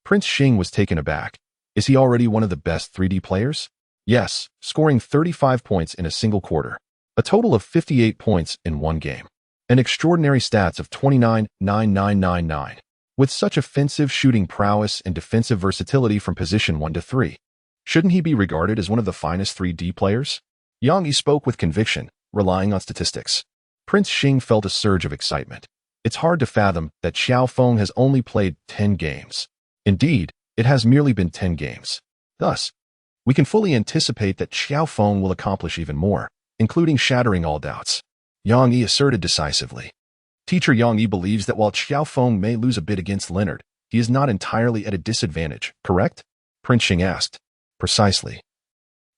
Prince Xing was taken aback. Is he already one of the best 3D players? Yes, scoring 35 points in a single quarter. A total of 58 points in one game. An extraordinary stats of 29.9999. With such offensive shooting prowess and defensive versatility from position 1 to 3. Shouldn't he be regarded as one of the finest 3D players? Yang Yi spoke with conviction, relying on statistics. Prince Xing felt a surge of excitement. It's hard to fathom that Qiao Feng has only played 10 games. Indeed, it has merely been 10 games. Thus, we can fully anticipate that Qiao Feng will accomplish even more, including shattering all doubts. Yang Yi asserted decisively. Teacher Yang Yi believes that while Qiao Feng may lose a bit against Leonard, he is not entirely at a disadvantage, correct? Prince Xing asked. Precisely.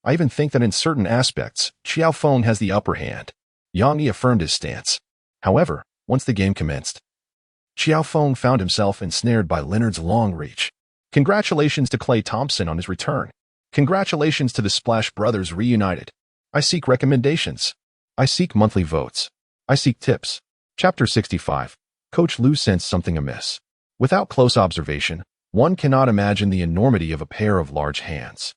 I even think that in certain aspects, Qiao Feng has the upper hand. Yang Yi affirmed his stance. However, once the game commenced, Qiao Feng found himself ensnared by Leonard's long reach. Congratulations to Klay Thompson on his return. Congratulations to the Splash Brothers reunited. I seek recommendations. I seek monthly votes. I seek tips. Chapter 65. Coach Lu sensed something amiss. Without close observation, one cannot imagine the enormity of a pair of large hands.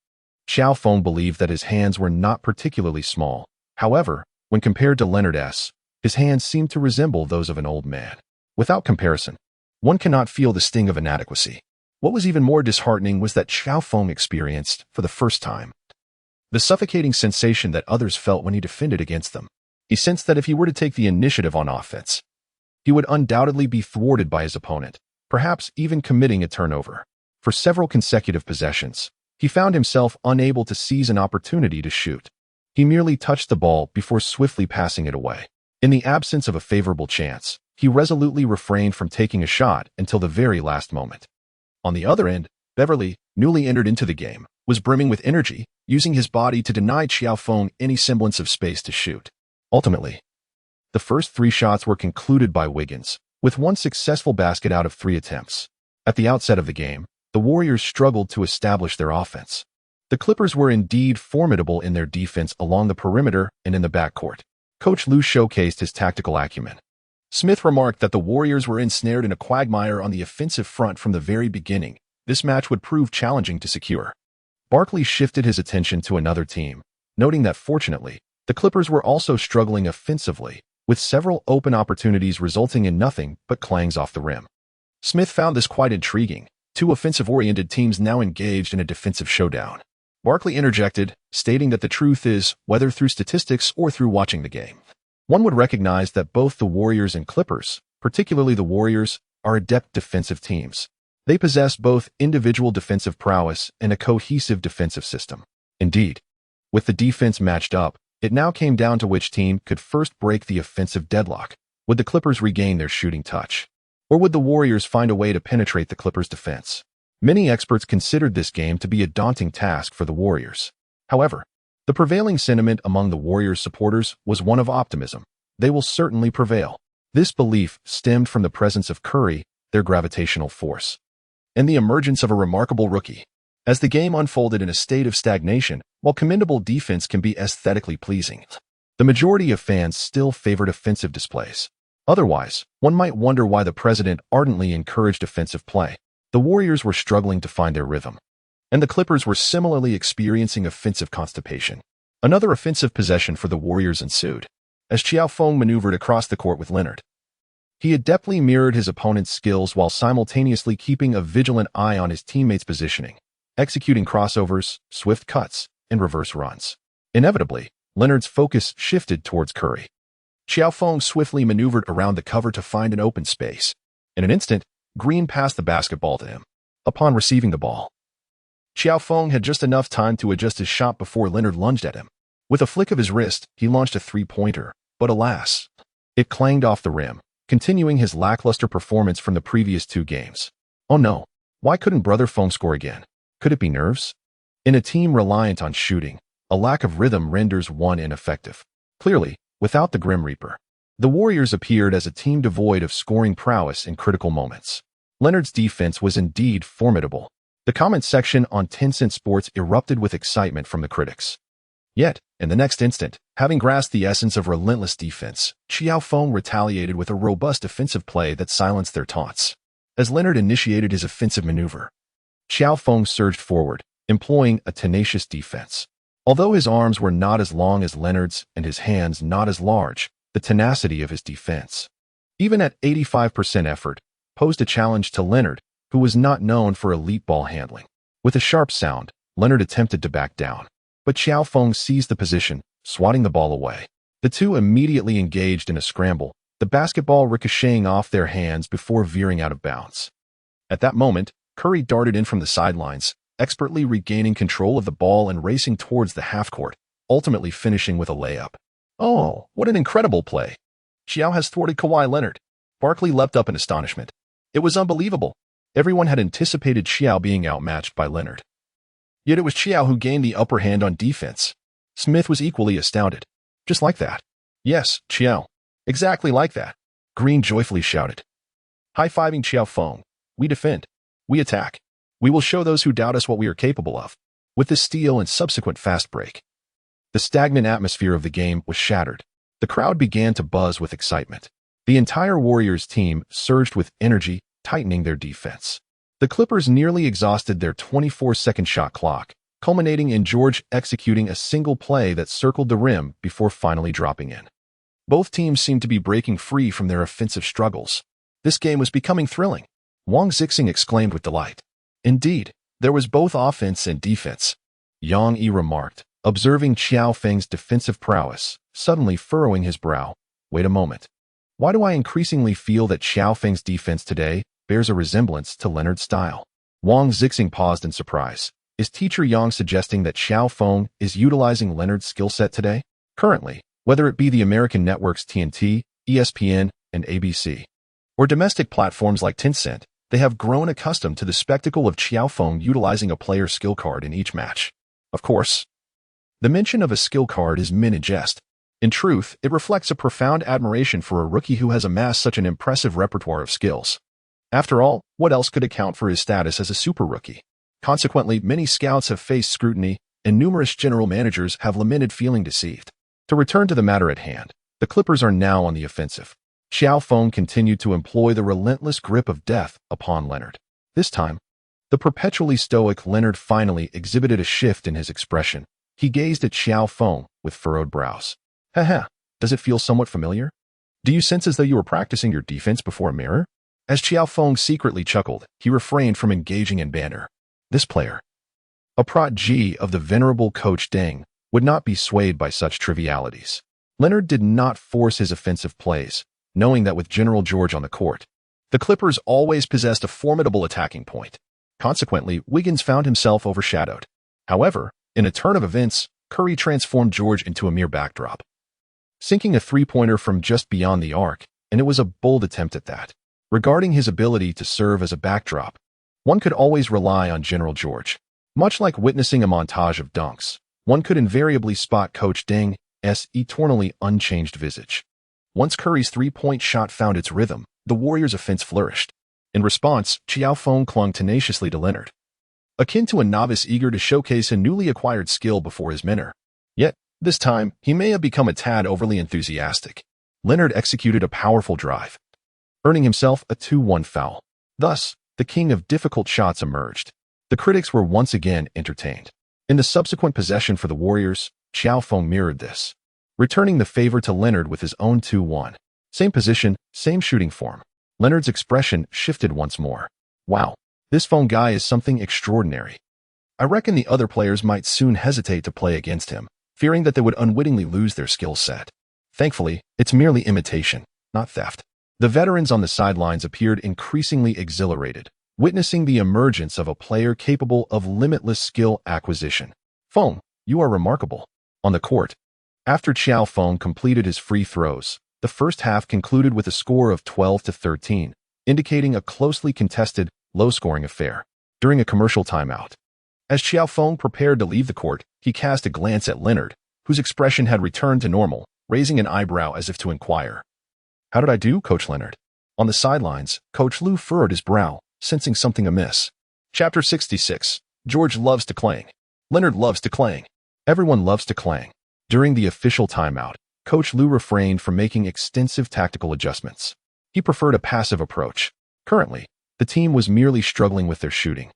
Qiao Feng believed that his hands were not particularly small. However, when compared to Leonard's, his hands seemed to resemble those of an old man. Without comparison, one cannot feel the sting of inadequacy. What was even more disheartening was that Qiao Feng experienced, for the first time, the suffocating sensation that others felt when he defended against them. He sensed that if he were to take the initiative on offense, he would undoubtedly be thwarted by his opponent, perhaps even committing a turnover. For several consecutive possessions, he found himself unable to seize an opportunity to shoot. He merely touched the ball before swiftly passing it away. In the absence of a favorable chance, he resolutely refrained from taking a shot until the very last moment. On the other end, Beverly, newly entered into the game, was brimming with energy, using his body to deny Qiao Feng any semblance of space to shoot. Ultimately, the first 3 shots were concluded by Wiggins, with one successful basket out of 3 attempts. At the outset of the game, the Warriors struggled to establish their offense. The Clippers were indeed formidable in their defense along the perimeter and in the backcourt. Coach Lu showcased his tactical acumen. Smith remarked that the Warriors were ensnared in a quagmire on the offensive front from the very beginning. This match would prove challenging to secure. Barkley shifted his attention to another team, noting that fortunately, the Clippers were also struggling offensively, with several open opportunities resulting in nothing but clangs off the rim. Smith found this quite intriguing. 2 offensive-oriented teams now engaged in a defensive showdown. Barkley interjected, stating that the truth is, whether through statistics or through watching the game, one would recognize that both the Warriors and Clippers, particularly the Warriors, are adept defensive teams. They possess both individual defensive prowess and a cohesive defensive system. Indeed, with the defense matched up, it now came down to which team could first break the offensive deadlock. Would the Clippers regain their shooting touch? Or would the Warriors find a way to penetrate the Clippers' defense? Many experts considered this game to be a daunting task for the Warriors. However, the prevailing sentiment among the Warriors supporters was one of optimism. They will certainly prevail. This belief stemmed from the presence of Curry, their gravitational force, and the emergence of a remarkable rookie. As the game unfolded in a state of stagnation, while commendable defense can be aesthetically pleasing, the majority of fans still favored offensive displays. Otherwise, one might wonder why the president ardently encouraged offensive play. The Warriors were struggling to find their rhythm, and the Clippers were similarly experiencing offensive constipation. Another offensive possession for the Warriors ensued, as Qiao Feng maneuvered across the court with Leonard. He adeptly mirrored his opponent's skills while simultaneously keeping a vigilant eye on his teammates' positioning, executing crossovers, swift cuts, and reverse runs. Inevitably, Leonard's focus shifted towards Curry. Qiao Feng swiftly maneuvered around the cover to find an open space. In an instant, Green passed the basketball to him. Upon receiving the ball, Qiao Feng had just enough time to adjust his shot before Leonard lunged at him. With a flick of his wrist, he launched a three-pointer, but alas, it clanged off the rim, continuing his lackluster performance from the previous 2 games. Oh no, why couldn't Brother Feng score again? Could it be nerves? In a team reliant on shooting, a lack of rhythm renders one ineffective. Clearly, without the Grim Reaper, the Warriors appeared as a team devoid of scoring prowess in critical moments. Leonard's defense was indeed formidable. The comment section on Tencent Sports erupted with excitement from the critics. Yet, in the next instant, having grasped the essence of relentless defense, Qiao Feng retaliated with a robust offensive play that silenced their taunts. As Leonard initiated his offensive maneuver, Qiao Feng surged forward, employing a tenacious defense. Although his arms were not as long as Leonard's and his hands not as large, the tenacity of his defense, even at 85% effort, posed a challenge to Leonard, who was not known for elite ball handling. With a sharp sound, Leonard attempted to back down, but Qiao Feng seized the position, swatting the ball away. The two immediately engaged in a scramble, the basketball ricocheting off their hands before veering out of bounds. At that moment, Curry darted in from the sidelines, expertly regaining control of the ball and racing towards the half-court, ultimately finishing with a layup. Oh, what an incredible play! Qiao has thwarted Kawhi Leonard. Barkley leapt up in astonishment. It was unbelievable. Everyone had anticipated Qiao being outmatched by Leonard. Yet it was Qiao who gained the upper hand on defense. Smith was equally astounded. Just like that. Yes, Qiao. Exactly like that. Green joyfully shouted. High-fiving Qiao Feng. We defend. We attack. We will show those who doubt us what we are capable of. With the steal and subsequent fast break, the stagnant atmosphere of the game was shattered. The crowd began to buzz with excitement. The entire Warriors team surged with energy, tightening their defense. The Clippers nearly exhausted their 24-second shot clock, culminating in George executing a single play that circled the rim before finally dropping in. Both teams seemed to be breaking free from their offensive struggles. This game was becoming thrilling. Wang Zixing exclaimed with delight. Indeed, there was both offense and defense. Yang Yi remarked, observing Qiao Feng's defensive prowess, suddenly furrowing his brow. Wait a moment. Why do I increasingly feel that Qiao Feng's defense today bears a resemblance to Leonard's style? Wang Zixing paused in surprise. Is teacher Yang suggesting that Qiao Feng is utilizing Leonard's skill set today? Currently, whether it be the American networks TNT, ESPN, and ABC, or domestic platforms like Tencent, they have grown accustomed to the spectacle of Qiao Feng utilizing a player's skill card in each match. Of course, the mention of a skill card is meant in jest. In truth, it reflects a profound admiration for a rookie who has amassed such an impressive repertoire of skills. After all, what else could account for his status as a super rookie? Consequently, many scouts have faced scrutiny, and numerous general managers have lamented feeling deceived. To return to the matter at hand, the Clippers are now on the offensive. Qiao Feng continued to employ the relentless grip of death upon Leonard. This time, the perpetually stoic Leonard finally exhibited a shift in his expression. He gazed at Qiao Feng with furrowed brows. Haha, does it feel somewhat familiar? Do you sense as though you were practicing your defense before a mirror? As Qiao Feng secretly chuckled, he refrained from engaging in banter. This player, a protege of the venerable Coach Deng, would not be swayed by such trivialities. Leonard did not force his offensive plays, knowing that with General George on the court, the Clippers always possessed a formidable attacking point. Consequently, Wiggins found himself overshadowed. However, in a turn of events, Curry transformed George into a mere backdrop, sinking a three-pointer from just beyond the arc, and it was a bold attempt at that. Regarding his ability to serve as a backdrop, one could always rely on General George. Much like witnessing a montage of dunks, one could invariably spot Coach Deng's eternally unchanged visage. Once Curry's three-point shot found its rhythm, the Warriors' offense flourished. In response, Qiao Feng clung tenaciously to Leonard, akin to a novice eager to showcase a newly acquired skill before his mentor. Yet, this time, he may have become a tad overly enthusiastic. Leonard executed a powerful drive, earning himself a 2-1 foul. Thus, the king of difficult shots emerged. The critics were once again entertained. In the subsequent possession for the Warriors, Qiao Feng mirrored this, returning the favor to Leonard with his own 2-1. Same position, same shooting form. Leonard's expression shifted once more. Wow, this Feng guy is something extraordinary. I reckon the other players might soon hesitate to play against him, fearing that they would unwittingly lose their skill set. Thankfully, it's merely imitation, not theft. The veterans on the sidelines appeared increasingly exhilarated, witnessing the emergence of a player capable of limitless skill acquisition. Feng, you are remarkable. On the court, after Qiao Feng completed his free throws, the first half concluded with a score of 12-13, indicating a closely contested, low-scoring affair. During a commercial timeout, as Qiao Feng prepared to leave the court, he cast a glance at Leonard, whose expression had returned to normal, raising an eyebrow as if to inquire. How did I do, Coach Leonard? On the sidelines, Coach Liu furrowed his brow, sensing something amiss. Chapter 66. George loves to clang. Leonard loves to clang. Everyone loves to clang. During the official timeout, Coach Liu refrained from making extensive tactical adjustments. He preferred a passive approach. Currently, the team was merely struggling with their shooting,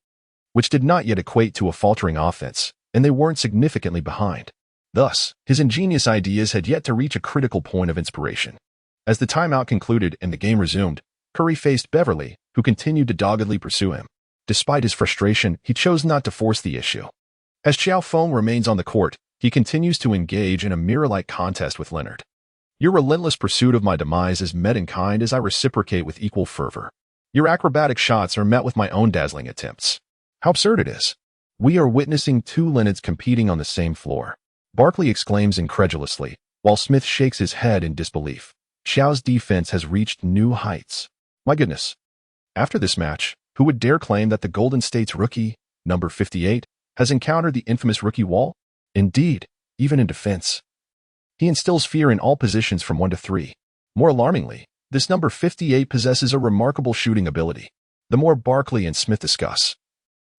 which did not yet equate to a faltering offense, and they weren't significantly behind. Thus, his ingenious ideas had yet to reach a critical point of inspiration. As the timeout concluded and the game resumed, Curry faced Beverly, who continued to doggedly pursue him. Despite his frustration, he chose not to force the issue. As Qiao Feng remains on the court, he continues to engage in a mirror-like contest with Leonard. Your relentless pursuit of my demise is met in kind as I reciprocate with equal fervor. Your acrobatic shots are met with my own dazzling attempts. How absurd it is. We are witnessing two Leonards competing on the same floor. Barkley exclaims incredulously, while Smith shakes his head in disbelief. Qiao's defense has reached new heights. My goodness. After this match, who would dare claim that the Golden State's rookie, number 58, has encountered the infamous rookie wall? Indeed, even in defense, he instills fear in all positions from 1 to 3. More alarmingly, this number 58 possesses a remarkable shooting ability. The more Barkley and Smith discuss,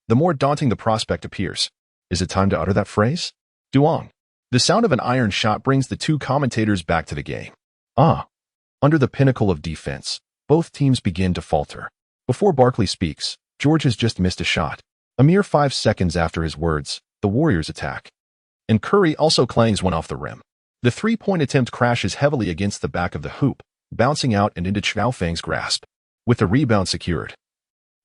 the more daunting the prospect appears. Is it time to utter that phrase? Duong. The sound of an iron shot brings the two commentators back to the game. Under the pinnacle of defense, both teams begin to falter. Before Barkley speaks, George has just missed a shot. A mere 5 seconds after his words, the Warriors attack. And Curry also clangs one off the rim. The three-point attempt crashes heavily against the back of the hoop, bouncing out and into Qiao Feng's grasp. With the rebound secured,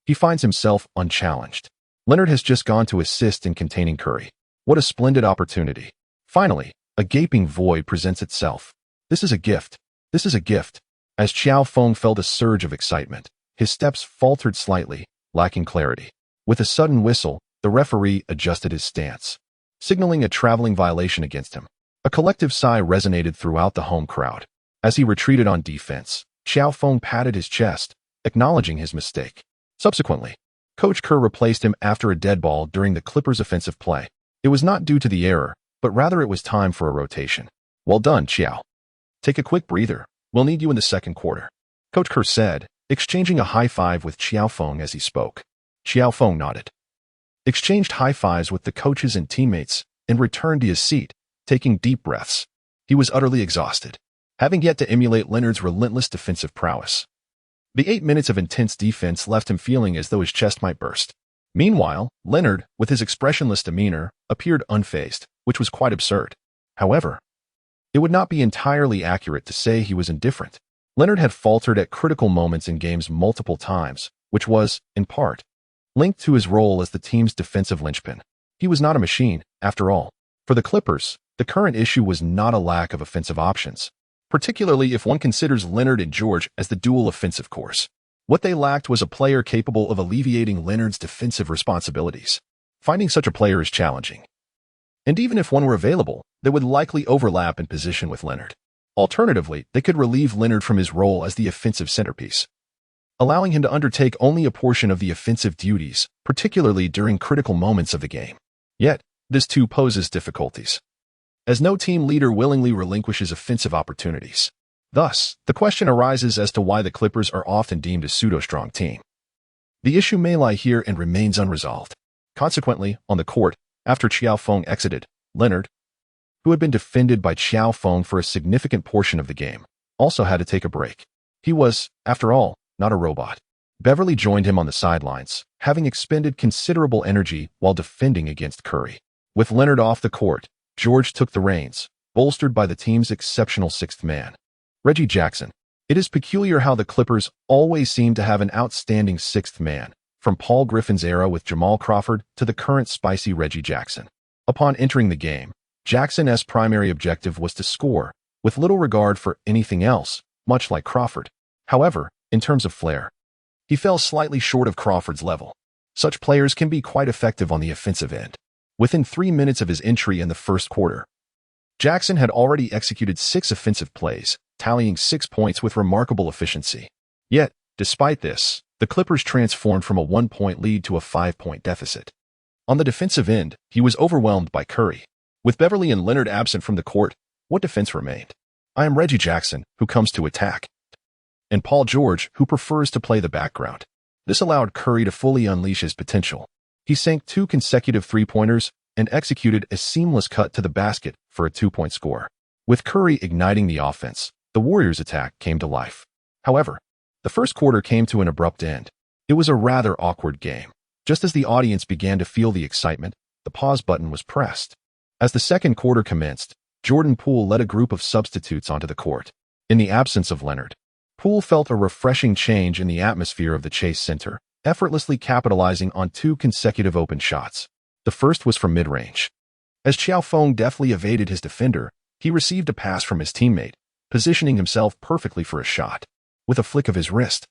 he finds himself unchallenged. Leonard has just gone to assist in containing Curry. What a splendid opportunity. Finally, a gaping void presents itself. This is a gift. This is a gift. As Qiao Feng felt a surge of excitement, his steps faltered slightly, lacking clarity. With a sudden whistle, the referee adjusted his stance, signaling a traveling violation against him. A collective sigh resonated throughout the home crowd. As he retreated on defense, Qiao Feng patted his chest, acknowledging his mistake. Subsequently, Coach Kerr replaced him after a dead ball during the Clippers' offensive play. It was not due to the error, but rather it was time for a rotation. Well done, Qiao. Take a quick breather. We'll need you in the second quarter, Coach Kerr said, exchanging a high five with Qiao Feng as he spoke. Qiao Feng nodded, exchanged high fives with the coaches and teammates, and returned to his seat, taking deep breaths. He was utterly exhausted, having yet to emulate Leonard's relentless defensive prowess. The 8 minutes of intense defense left him feeling as though his chest might burst. Meanwhile, Leonard, with his expressionless demeanor, appeared unfazed, which was quite absurd. However, it would not be entirely accurate to say he was indifferent. Leonard had faltered at critical moments in games multiple times, which was, in part, linked to his role as the team's defensive linchpin. He was not a machine, after all. For the Clippers, the current issue was not a lack of offensive options, particularly if one considers Leonard and George as the dual offensive course. What they lacked was a player capable of alleviating Leonard's defensive responsibilities. Finding such a player is challenging. And even if one were available, they would likely overlap in position with Leonard. Alternatively, they could relieve Leonard from his role as the offensive centerpiece, allowing him to undertake only a portion of the offensive duties, particularly during critical moments of the game. Yet, this too poses difficulties, as no team leader willingly relinquishes offensive opportunities. Thus, the question arises as to why the Clippers are often deemed a pseudo-strong team. The issue may lie here and remains unresolved. Consequently, on the court, after Qiao Feng exited, Leonard, who had been defended by Qiao Feng for a significant portion of the game, also had to take a break. He was, after all, not a robot. Beverly joined him on the sidelines, having expended considerable energy while defending against Curry. With Leonard off the court, George took the reins, bolstered by the team's exceptional sixth man. Reggie Jackson, It is peculiar how the Clippers always seem to have an outstanding sixth man, from Paul Griffin's era with Jamal Crawford to the current spicy Reggie Jackson. Upon entering the game, Jackson's primary objective was to score, with little regard for anything else, much like Crawford. However, in terms of flair, he fell slightly short of Crawford's level. Such players can be quite effective on the offensive end. Within 3 minutes of his entry in the first quarter, Jackson had already executed 6 offensive plays, tallying 6 points with remarkable efficiency. Yet, despite this, the Clippers transformed from a 1-point lead to a 5-point deficit. On the defensive end, he was overwhelmed by Curry. With Beverly and Leonard absent from the court, what defense remained? I am Reggie Jackson, who comes to attack, and Paul George, who prefers to play the background. This allowed Curry to fully unleash his potential. He sank 2 consecutive three-pointers and executed a seamless cut to the basket for a 2-point score. With Curry igniting the offense, the Warriors' attack came to life. However, the first quarter came to an abrupt end. It was a rather awkward game. Just as the audience began to feel the excitement, the pause button was pressed. As the second quarter commenced, Jordan Poole led a group of substitutes onto the court. In the absence of Leonard, Poole felt a refreshing change in the atmosphere of the Chase Center, effortlessly capitalizing on 2 consecutive open shots. The first was from mid-range. As Qiao Feng deftly evaded his defender, he received a pass from his teammate, positioning himself perfectly for a shot. With a flick of his wrist,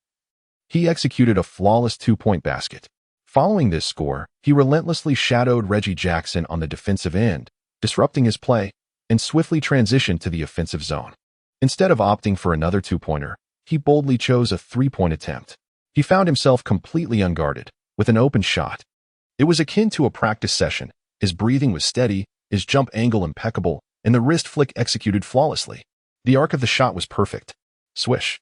he executed a flawless 2-point basket. Following this score, he relentlessly shadowed Reggie Jackson on the defensive end, disrupting his play, and swiftly transitioned to the offensive zone. Instead of opting for another 2-pointer, he boldly chose a 3-point attempt. He found himself completely unguarded, with an open shot. It was akin to a practice session. His breathing was steady, his jump angle impeccable, and the wrist flick executed flawlessly. The arc of the shot was perfect. Swish.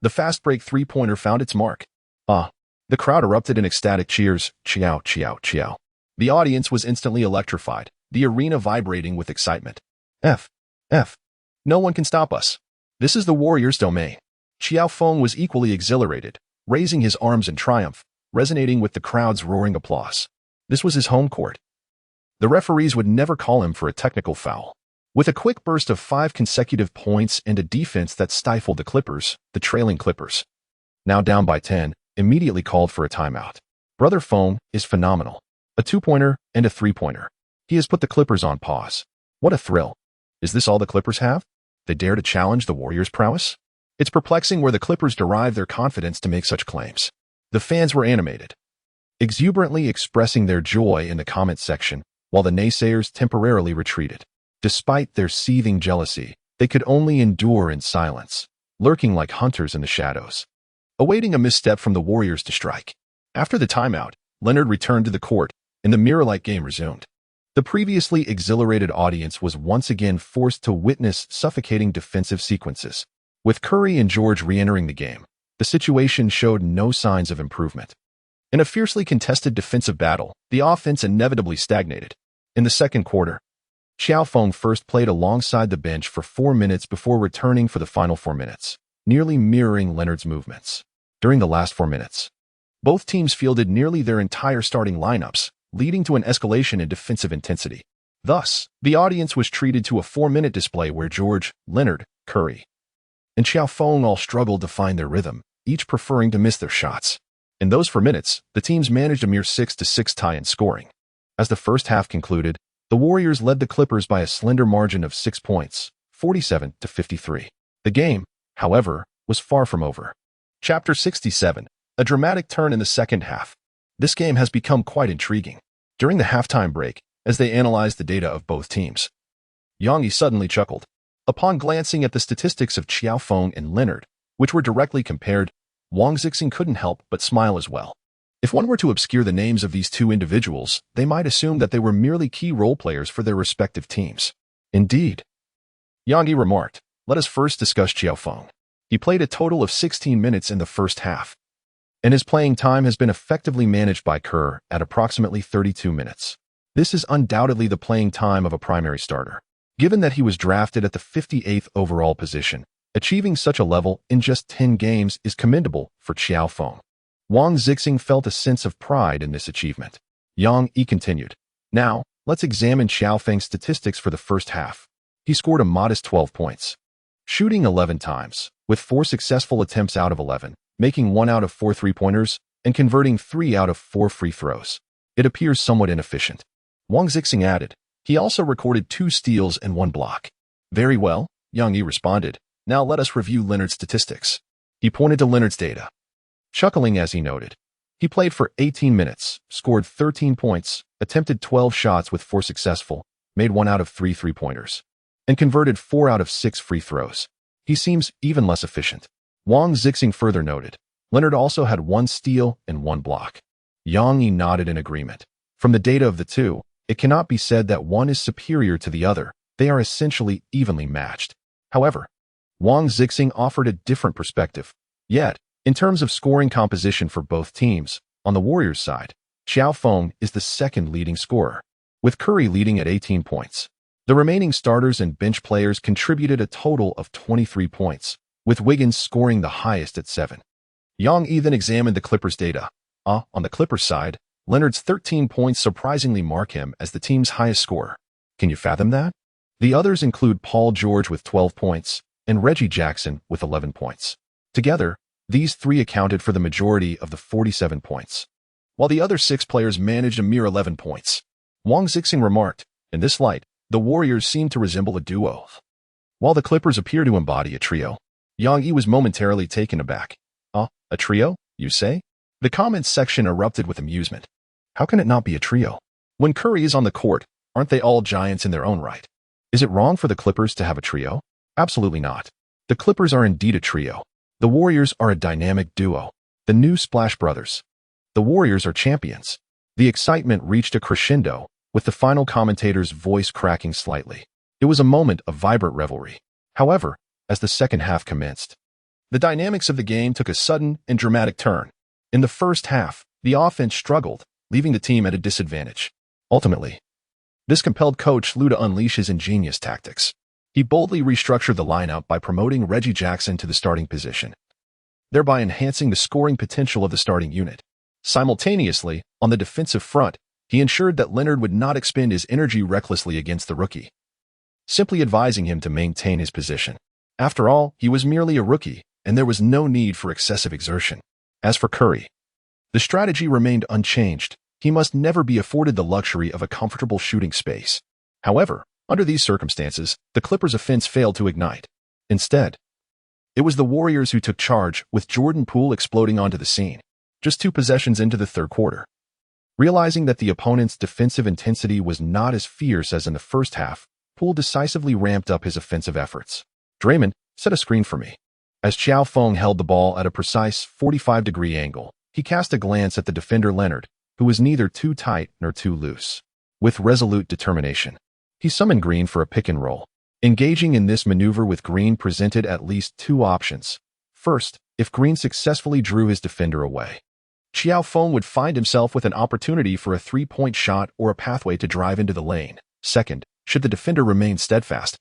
The fast break 3-pointer found its mark. The crowd erupted in ecstatic cheers. Qiao, Qiao, Qiao. The audience was instantly electrified, the arena vibrating with excitement. F. No one can stop us. This is the Warriors' domain. Qiao Feng was equally exhilarated, raising his arms in triumph, resonating with the crowd's roaring applause. This was his home court. The referees would never call him for a technical foul. With a quick burst of 5 consecutive points and a defense that stifled the Clippers, the trailing Clippers, now down by 10, immediately called for a timeout. Brother Feng is phenomenal. A 2-pointer and a 3-pointer. He has put the Clippers on pause. What a thrill. Is this all the Clippers have? They dare to challenge the Warriors' prowess? It's perplexing where the Clippers derive their confidence to make such claims. The fans were animated, exuberantly expressing their joy in the comment section, while the naysayers temporarily retreated. Despite their seething jealousy, they could only endure in silence, lurking like hunters in the shadows, awaiting a misstep from the Warriors to strike. After the timeout, Leonard returned to the court, and the mirror-like game resumed. The previously exhilarated audience was once again forced to witness suffocating defensive sequences. With Curry and George re-entering the game, the situation showed no signs of improvement. In a fiercely contested defensive battle, the offense inevitably stagnated. In the second quarter, Qiao Feng first played alongside the bench for 4 minutes before returning for the final 4 minutes, nearly mirroring Leonard's movements. During the last 4 minutes, both teams fielded nearly their entire starting lineups, leading to an escalation in defensive intensity. Thus, the audience was treated to a 4-minute display where George, Leonard, Curry, and Qiao Feng all struggled to find their rhythm, each preferring to miss their shots. In those 4 minutes, the teams managed a mere 6-6 tie in scoring. As the first half concluded, the Warriors led the Clippers by a slender margin of 6 points, 47-53. The game, however, was far from over. Chapter 67, a dramatic turn in the second half. This game has become quite intriguing. During the halftime break, as they analyzed the data of both teams, Yang Yi suddenly chuckled. Upon glancing at the statistics of Qiao Feng and Leonard, which were directly compared, Wang Zixing couldn't help but smile as well. If one were to obscure the names of these two individuals, they might assume that they were merely key role players for their respective teams. Indeed. Yang Yi remarked, let us first discuss Qiao Feng. He played a total of 16 minutes in the first half, and his playing time has been effectively managed by Kerr at approximately 32 minutes. This is undoubtedly the playing time of a primary starter. Given that he was drafted at the 58th overall position, achieving such a level in just 10 games is commendable for Qiao Feng. Wang Zixing felt a sense of pride in this achievement. Yang Yi continued, now, let's examine Qiao Feng's statistics for the first half. He scored a modest 12 points, shooting 11 times, with 4 successful attempts out of 11, making 1 out of 4 three-pointers, and converting 3 out of 4 free throws. It appears somewhat inefficient. Wang Zixing added, he also recorded 2 steals and 1 block. Very well, Yang Yi responded. Now let us review Leonard's statistics. He pointed to Leonard's data, chuckling as he noted. He played for 18 minutes, scored 13 points, attempted 12 shots with 4 successful, made 1 out of 3 three-pointers, and converted 4 out of 6 free throws. He seems even less efficient. Wang Zixing further noted, Leonard also had 1 steal and 1 block. Yang Yi nodded in agreement. From the data of the two, it cannot be said that one is superior to the other. They are essentially evenly matched. However, Wang Zixing offered a different perspective. Yet, in terms of scoring composition for both teams, on the Warriors' side, Qiao Feng is the second leading scorer, with Curry leading at 18 points. The remaining starters and bench players contributed a total of 23 points, with Wiggins scoring the highest at 7. Yang Yi then examined the Clippers' data. On the Clippers' side, Leonard's 13 points surprisingly mark him as the team's highest scorer. Can you fathom that? The others include Paul George with 12 points and Reggie Jackson with 11 points. Together, these three accounted for the majority of the 47 points, while the other 6 players managed a mere 11 points. Wang Zixing remarked, in this light, the Warriors seem to resemble a duo, while the Clippers appear to embody a trio. Yang Yi was momentarily taken aback. A trio, you say? The comments section erupted with amusement. How can it not be a trio? When Curry is on the court, aren't they all giants in their own right? Is it wrong for the Clippers to have a trio? Absolutely not. The Clippers are indeed a trio. The Warriors are a dynamic duo, the new Splash Brothers. The Warriors are champions. The excitement reached a crescendo, with the final commentator's voice cracking slightly. It was a moment of vibrant revelry. However, as the second half commenced, the dynamics of the game took a sudden and dramatic turn. In the first half, the offense struggled, leaving the team at a disadvantage. Ultimately, this compelled Coach Lu to unleash his ingenious tactics. He boldly restructured the lineup by promoting Reggie Jackson to the starting position, thereby enhancing the scoring potential of the starting unit. Simultaneously, on the defensive front, he ensured that Leonard would not expend his energy recklessly against the rookie, simply advising him to maintain his position. After all, he was merely a rookie, and there was no need for excessive exertion. As for Curry, the strategy remained unchanged. He must never be afforded the luxury of a comfortable shooting space. However, under these circumstances, the Clippers' offense failed to ignite. Instead, it was the Warriors who took charge, with Jordan Poole exploding onto the scene, just 2 possessions into the third quarter. Realizing that the opponent's defensive intensity was not as fierce as in the first half, Poole decisively ramped up his offensive efforts. Draymond, set a screen for me. As Qiao Feng held the ball at a precise 45-degree angle, he cast a glance at the defender Leonard, who was neither too tight nor too loose. With resolute determination, he summoned Green for a pick and roll. Engaging in this maneuver with Green presented at least 2 options. First, if Green successfully drew his defender away, Qiao Feng would find himself with an opportunity for a 3-point shot or a pathway to drive into the lane. Second, should the defender remain steadfast,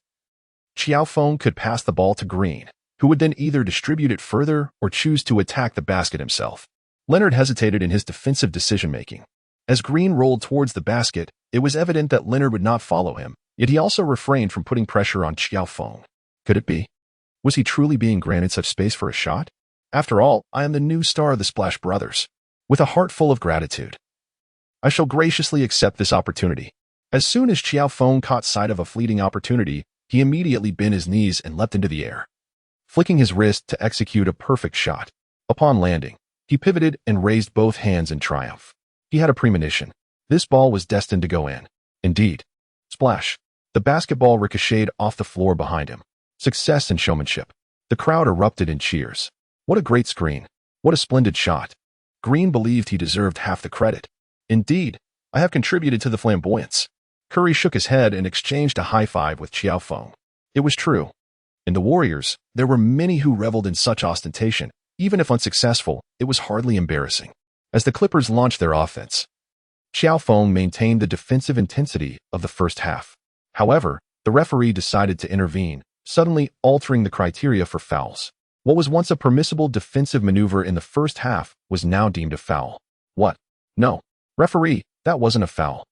Qiao Feng could pass the ball to Green, who would then either distribute it further or choose to attack the basket himself. Leonard hesitated in his defensive decision-making. As Green rolled towards the basket, it was evident that Leonard would not follow him, yet he also refrained from putting pressure on Qiao Feng. Could it be? Was he truly being granted such space for a shot? After all, I am the new star of the Splash Brothers. With a heart full of gratitude, I shall graciously accept this opportunity. As soon as Qiao Feng caught sight of a fleeting opportunity, he immediately bent his knees and leapt into the air, flicking his wrist to execute a perfect shot. Upon landing, he pivoted and raised both hands in triumph. He had a premonition. This ball was destined to go in. Indeed. Splash. The basketball ricocheted off the floor behind him. Success and showmanship. The crowd erupted in cheers. What a great screen. What a splendid shot. Green believed he deserved half the credit. Indeed, I have contributed to the flamboyance. Curry shook his head and exchanged a high-five with Qiao Feng. It was true. In the Warriors, there were many who reveled in such ostentation. Even if unsuccessful, it was hardly embarrassing. As the Clippers launched their offense, Qiao Feng maintained the defensive intensity of the first half. However, the referee decided to intervene, suddenly altering the criteria for fouls. What was once a permissible defensive maneuver in the first half was now deemed a foul. What? No. Referee, that wasn't a foul.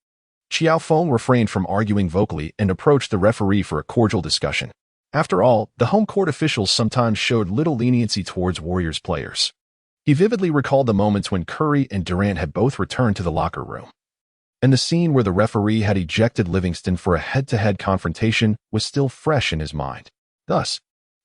Qiao Feng refrained from arguing vocally and approached the referee for a cordial discussion. After all, the home court officials sometimes showed little leniency towards Warriors players. He vividly recalled the moments when Curry and Durant had both returned to the locker room. And the scene where the referee had ejected Livingston for a head-to-head confrontation was still fresh in his mind. Thus,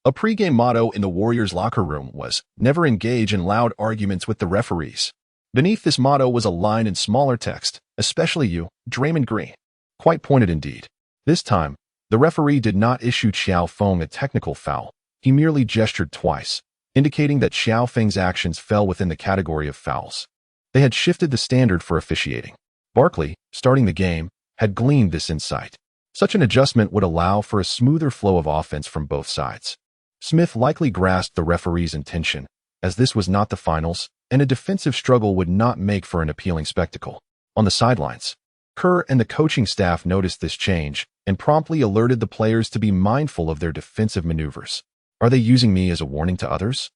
a pregame motto in the Warriors' locker room was, "Never engage in loud arguments with the referees." Beneath this motto was a line in smaller text, "Especially you, Draymond Green." Quite pointed indeed. This time, the referee did not issue Qiao Feng a technical foul. He merely gestured twice, indicating that Qiao Feng's actions fell within the category of fouls. They had shifted the standard for officiating. Barkley, starting the game, had gleaned this insight. Such an adjustment would allow for a smoother flow of offense from both sides. Smith likely grasped the referee's intention, as this was not the finals, and a defensive struggle would not make for an appealing spectacle. On the sidelines, Kerr and the coaching staff noticed this change and promptly alerted the players to be mindful of their defensive maneuvers. Are they using me as a warning to others?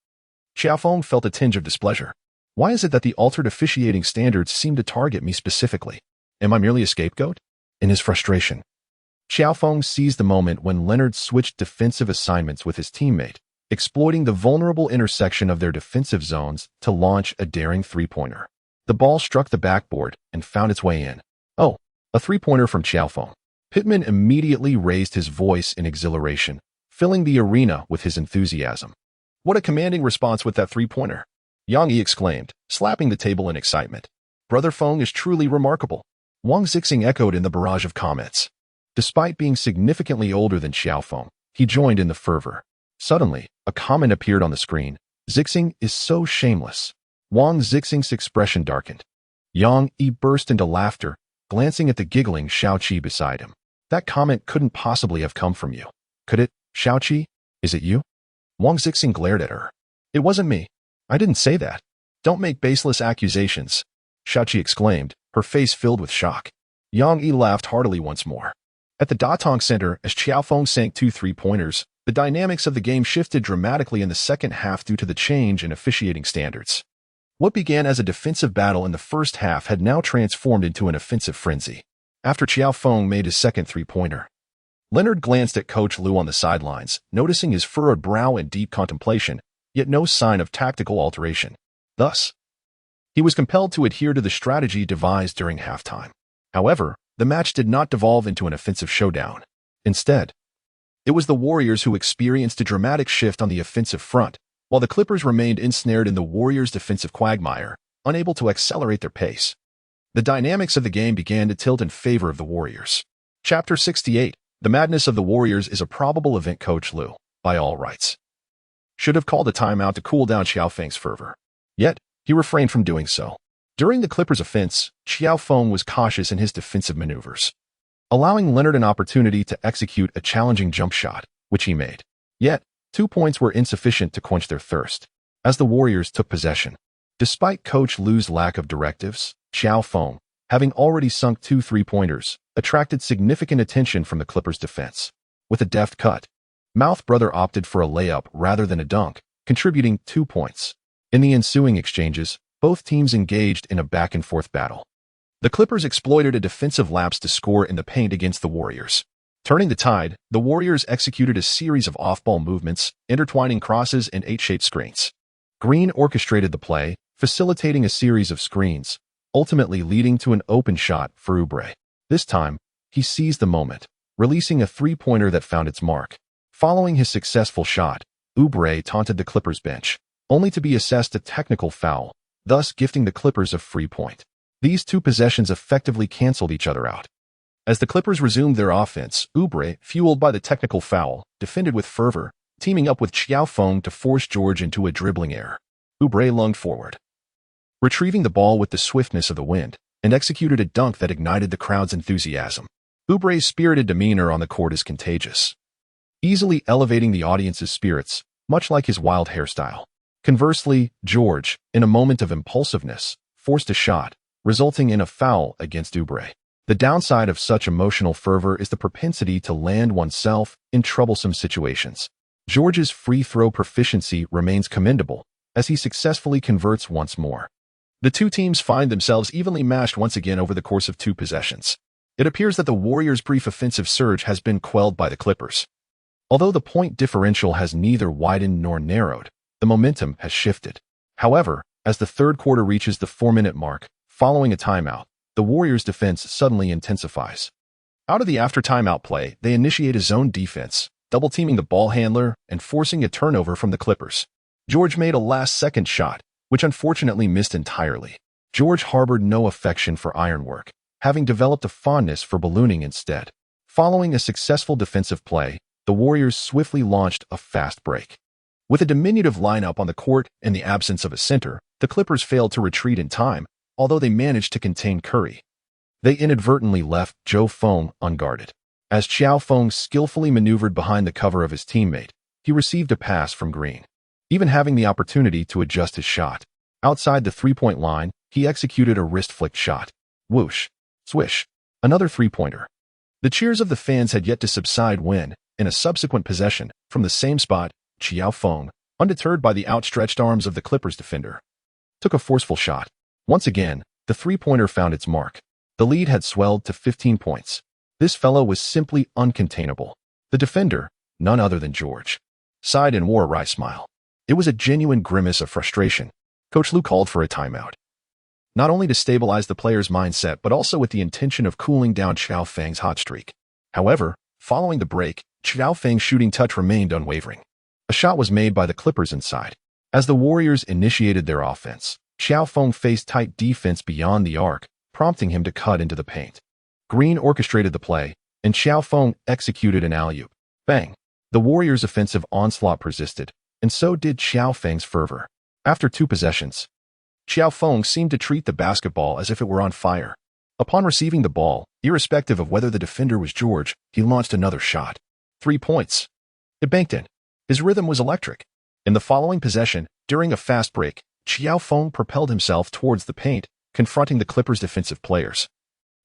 Qiao Feng felt a tinge of displeasure. Why is it that the altered officiating standards seem to target me specifically? Am I merely a scapegoat? In his frustration, Qiao Feng seized the moment when Leonard switched defensive assignments with his teammate, exploiting the vulnerable intersection of their defensive zones to launch a daring three-pointer. The ball struck the backboard and found its way in. Oh, a three-pointer from Qiao Feng. Pittman immediately raised his voice in exhilaration, filling the arena with his enthusiasm. What a commanding response with that three-pointer! Yang Yi exclaimed, slapping the table in excitement. Brother Feng is truly remarkable. Wang Zixing echoed in the barrage of comments. Despite being significantly older than Qiao Feng, he joined in the fervor. Suddenly, a comment appeared on the screen. Zixing is so shameless. Wang Zixing's expression darkened. Yang Yi burst into laughter, glancing at the giggling Xiaoqi beside him. That comment couldn't possibly have come from you. Could it, Xiaoqi? Is it you? Wang Zixing glared at her. It wasn't me. I didn't say that. Don't make baseless accusations, Xiaoqi exclaimed, her face filled with shock. Yang Yi laughed heartily once more. At the Datong Center, as Qiao Feng sank 2 three-pointers, the dynamics of the game shifted dramatically in the second half due to the change in officiating standards. What began as a defensive battle in the first half had now transformed into an offensive frenzy. After Qiao Feng made his second three-pointer, Leonard glanced at Coach Liu on the sidelines, noticing his furrowed brow in deep contemplation, yet no sign of tactical alteration. Thus, he was compelled to adhere to the strategy devised during halftime. However, the match did not devolve into an offensive showdown. Instead, it was the Warriors who experienced a dramatic shift on the offensive front, while the Clippers remained ensnared in the Warriors' defensive quagmire, unable to accelerate their pace. The dynamics of the game began to tilt in favor of the Warriors. Chapter 68, The Madness of the Warriors is a probable event. Coach Liu, by all rights, should have called a timeout to cool down Qiao Feng's fervor. Yet, he refrained from doing so. During the Clippers' offense, Qiao Feng was cautious in his defensive maneuvers, allowing Leonard an opportunity to execute a challenging jump shot, which he made. Yet, 2 points were insufficient to quench their thirst, as the Warriors took possession. Despite Coach Liu's lack of directives, Qiao Feng, having already sunk 2 three-pointers, attracted significant attention from the Clippers' defense. With a deft cut, Mouth Brother opted for a layup rather than a dunk, contributing 2 points. In the ensuing exchanges, both teams engaged in a back-and-forth battle. The Clippers exploited a defensive lapse to score in the paint against the Warriors. Turning the tide, the Warriors executed a series of off-ball movements, intertwining crosses and 8-shaped screens. Green orchestrated the play, facilitating a series of screens, ultimately leading to an open shot for Oubre. This time, he seized the moment, releasing a three-pointer that found its mark. Following his successful shot, Oubre taunted the Clippers bench, only to be assessed a technical foul, thus gifting the Clippers a free point. These 2 possessions effectively canceled each other out. As the Clippers resumed their offense, Oubre, fueled by the technical foul, defended with fervor, teaming up with Qiao Feng to force George into a dribbling error. Oubre lunged forward, retrieving the ball with the swiftness of the wind, and executed a dunk that ignited the crowd's enthusiasm. Oubre's spirited demeanor on the court is contagious, easily elevating the audience's spirits, much like his wild hairstyle. Conversely, George, in a moment of impulsiveness, forced a shot, resulting in a foul against Oubre. The downside of such emotional fervor is the propensity to land oneself in troublesome situations. George's free throw proficiency remains commendable, as he successfully converts once more. The 2 teams find themselves evenly matched once again over the course of 2 possessions. It appears that the Warriors' brief offensive surge has been quelled by the Clippers. Although the point differential has neither widened nor narrowed, the momentum has shifted. However, as the third quarter reaches the 4-minute mark, following a timeout, the Warriors' defense suddenly intensifies. Out of the after-timeout play, they initiate a zone defense, double-teaming the ball handler and forcing a turnover from the Clippers. George made a last-second shot, which unfortunately missed entirely. George harbored no affection for ironwork, having developed a fondness for ballooning instead. Following a successful defensive play, the Warriors swiftly launched a fast break. With a diminutive lineup on the court and the absence of a center, the Clippers failed to retreat in time, although they managed to contain Curry. They inadvertently left Qiao Feng unguarded. As Qiao Feng skillfully maneuvered behind the cover of his teammate, he received a pass from Green. Even having the opportunity to adjust his shot, outside the three-point line, he executed a wrist-flicked shot. Whoosh. Swish. Another three-pointer. The cheers of the fans had yet to subside when, in a subsequent possession, from the same spot, Qiao Feng, undeterred by the outstretched arms of the Clippers defender, took a forceful shot. Once again, the three-pointer found its mark. The lead had swelled to 15 points. This fellow was simply uncontainable. The defender, none other than George, sighed and wore a wry smile. It was a genuine grimace of frustration. Coach Lu called for a timeout, not only to stabilize the player's mindset but also with the intention of cooling down Qiao Feng's hot streak. However, following the break, Qiao Feng's shooting touch remained unwavering. A shot was made by the Clippers inside. As the Warriors initiated their offense, Qiao Feng faced tight defense beyond the arc, prompting him to cut into the paint. Green orchestrated the play, and Qiao Feng executed an alley-oop. Bang! The Warriors' offensive onslaught persisted, and so did Qiao Feng's fervor. After 2 possessions, Qiao Feng seemed to treat the basketball as if it were on fire. Upon receiving the ball, irrespective of whether the defender was George, he launched another shot. 3 points. It banked in. His rhythm was electric. In the following possession, during a fast break, Qiao Feng propelled himself towards the paint, confronting the Clippers' defensive players,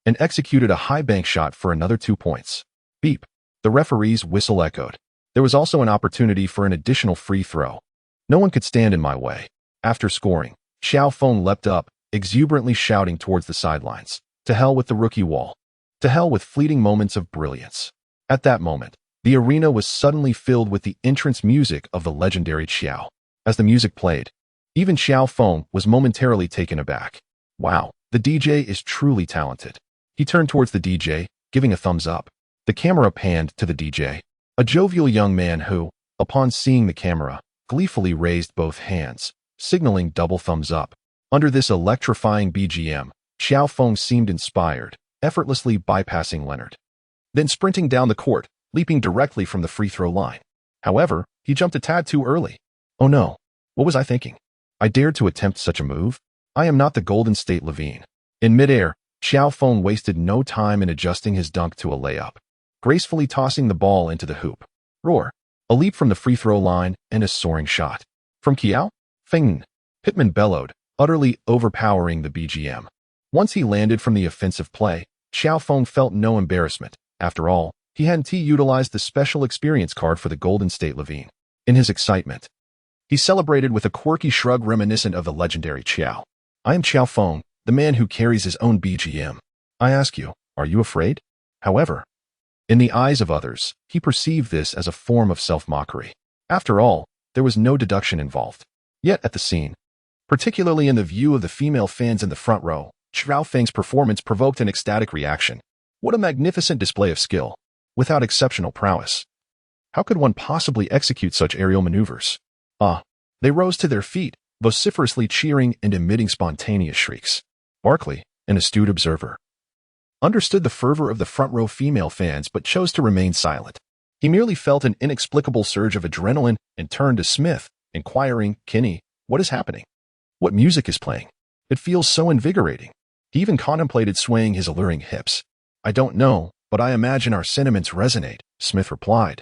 and executed a high bank shot for another 2 points. Beep. The referee's whistle echoed. There was also an opportunity for an additional free throw. No one could stand in my way. After scoring, Qiao Feng leapt up, exuberantly shouting towards the sidelines. To hell with the rookie wall. To hell with fleeting moments of brilliance. At that moment, the arena was suddenly filled with the entrance music of the legendary Qiao. As the music played, even Qiao Feng was momentarily taken aback. Wow, the DJ is truly talented. He turned towards the DJ, giving a thumbs up. The camera panned to the DJ, a jovial young man who, upon seeing the camera, gleefully raised both hands, signaling double thumbs up. Under this electrifying BGM, Qiao Feng seemed inspired, effortlessly bypassing Leonard. Then sprinting down the court, leaping directly from the free throw line. However, he jumped a tad too early. Oh no, what was I thinking? I dared to attempt such a move? I am not the Golden State Levine. In midair, Qiao Feng wasted no time in adjusting his dunk to a layup, gracefully tossing the ball into the hoop. Roar! A leap from the free throw line and a soaring shot. From Qiao Feng, Pittman bellowed, utterly overpowering the BGM. Once he landed from the offensive play, Qiao Feng felt no embarrassment. After all, he hadn't utilized the special experience card for the Golden State Levine. In his excitement, he celebrated with a quirky shrug reminiscent of the legendary Qiao. I am Qiao Feng, the man who carries his own BGM. I ask you, are you afraid? However, in the eyes of others, he perceived this as a form of self-mockery. After all, there was no deduction involved. Yet at the scene, particularly in the view of the female fans in the front row, Qiao Feng's performance provoked an ecstatic reaction. What a magnificent display of skill, without exceptional prowess. How could one possibly execute such aerial maneuvers? They rose to their feet, vociferously cheering and emitting spontaneous shrieks. Barkley, an astute observer, understood the fervor of the front row female fans but chose to remain silent. He merely felt an inexplicable surge of adrenaline and turned to Smith, inquiring, Kenny, what is happening? What music is playing? It feels so invigorating. He even contemplated swaying his alluring hips. I don't know, but I imagine our sentiments resonate, Smith replied,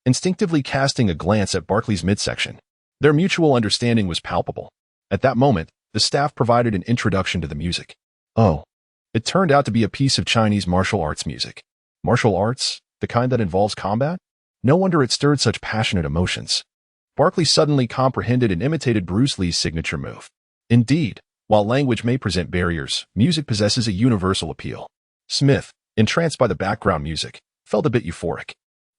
instinctively casting a glance at Barkley's midsection. Their mutual understanding was palpable. At that moment, the staff provided an introduction to the music. Oh, it turned out to be a piece of Chinese martial arts music. Martial arts? The kind that involves combat? No wonder it stirred such passionate emotions. Barkley suddenly comprehended and imitated Bruce Lee's signature move. Indeed, while language may present barriers, music possesses a universal appeal. Smith, entranced by the background music, felt a bit euphoric.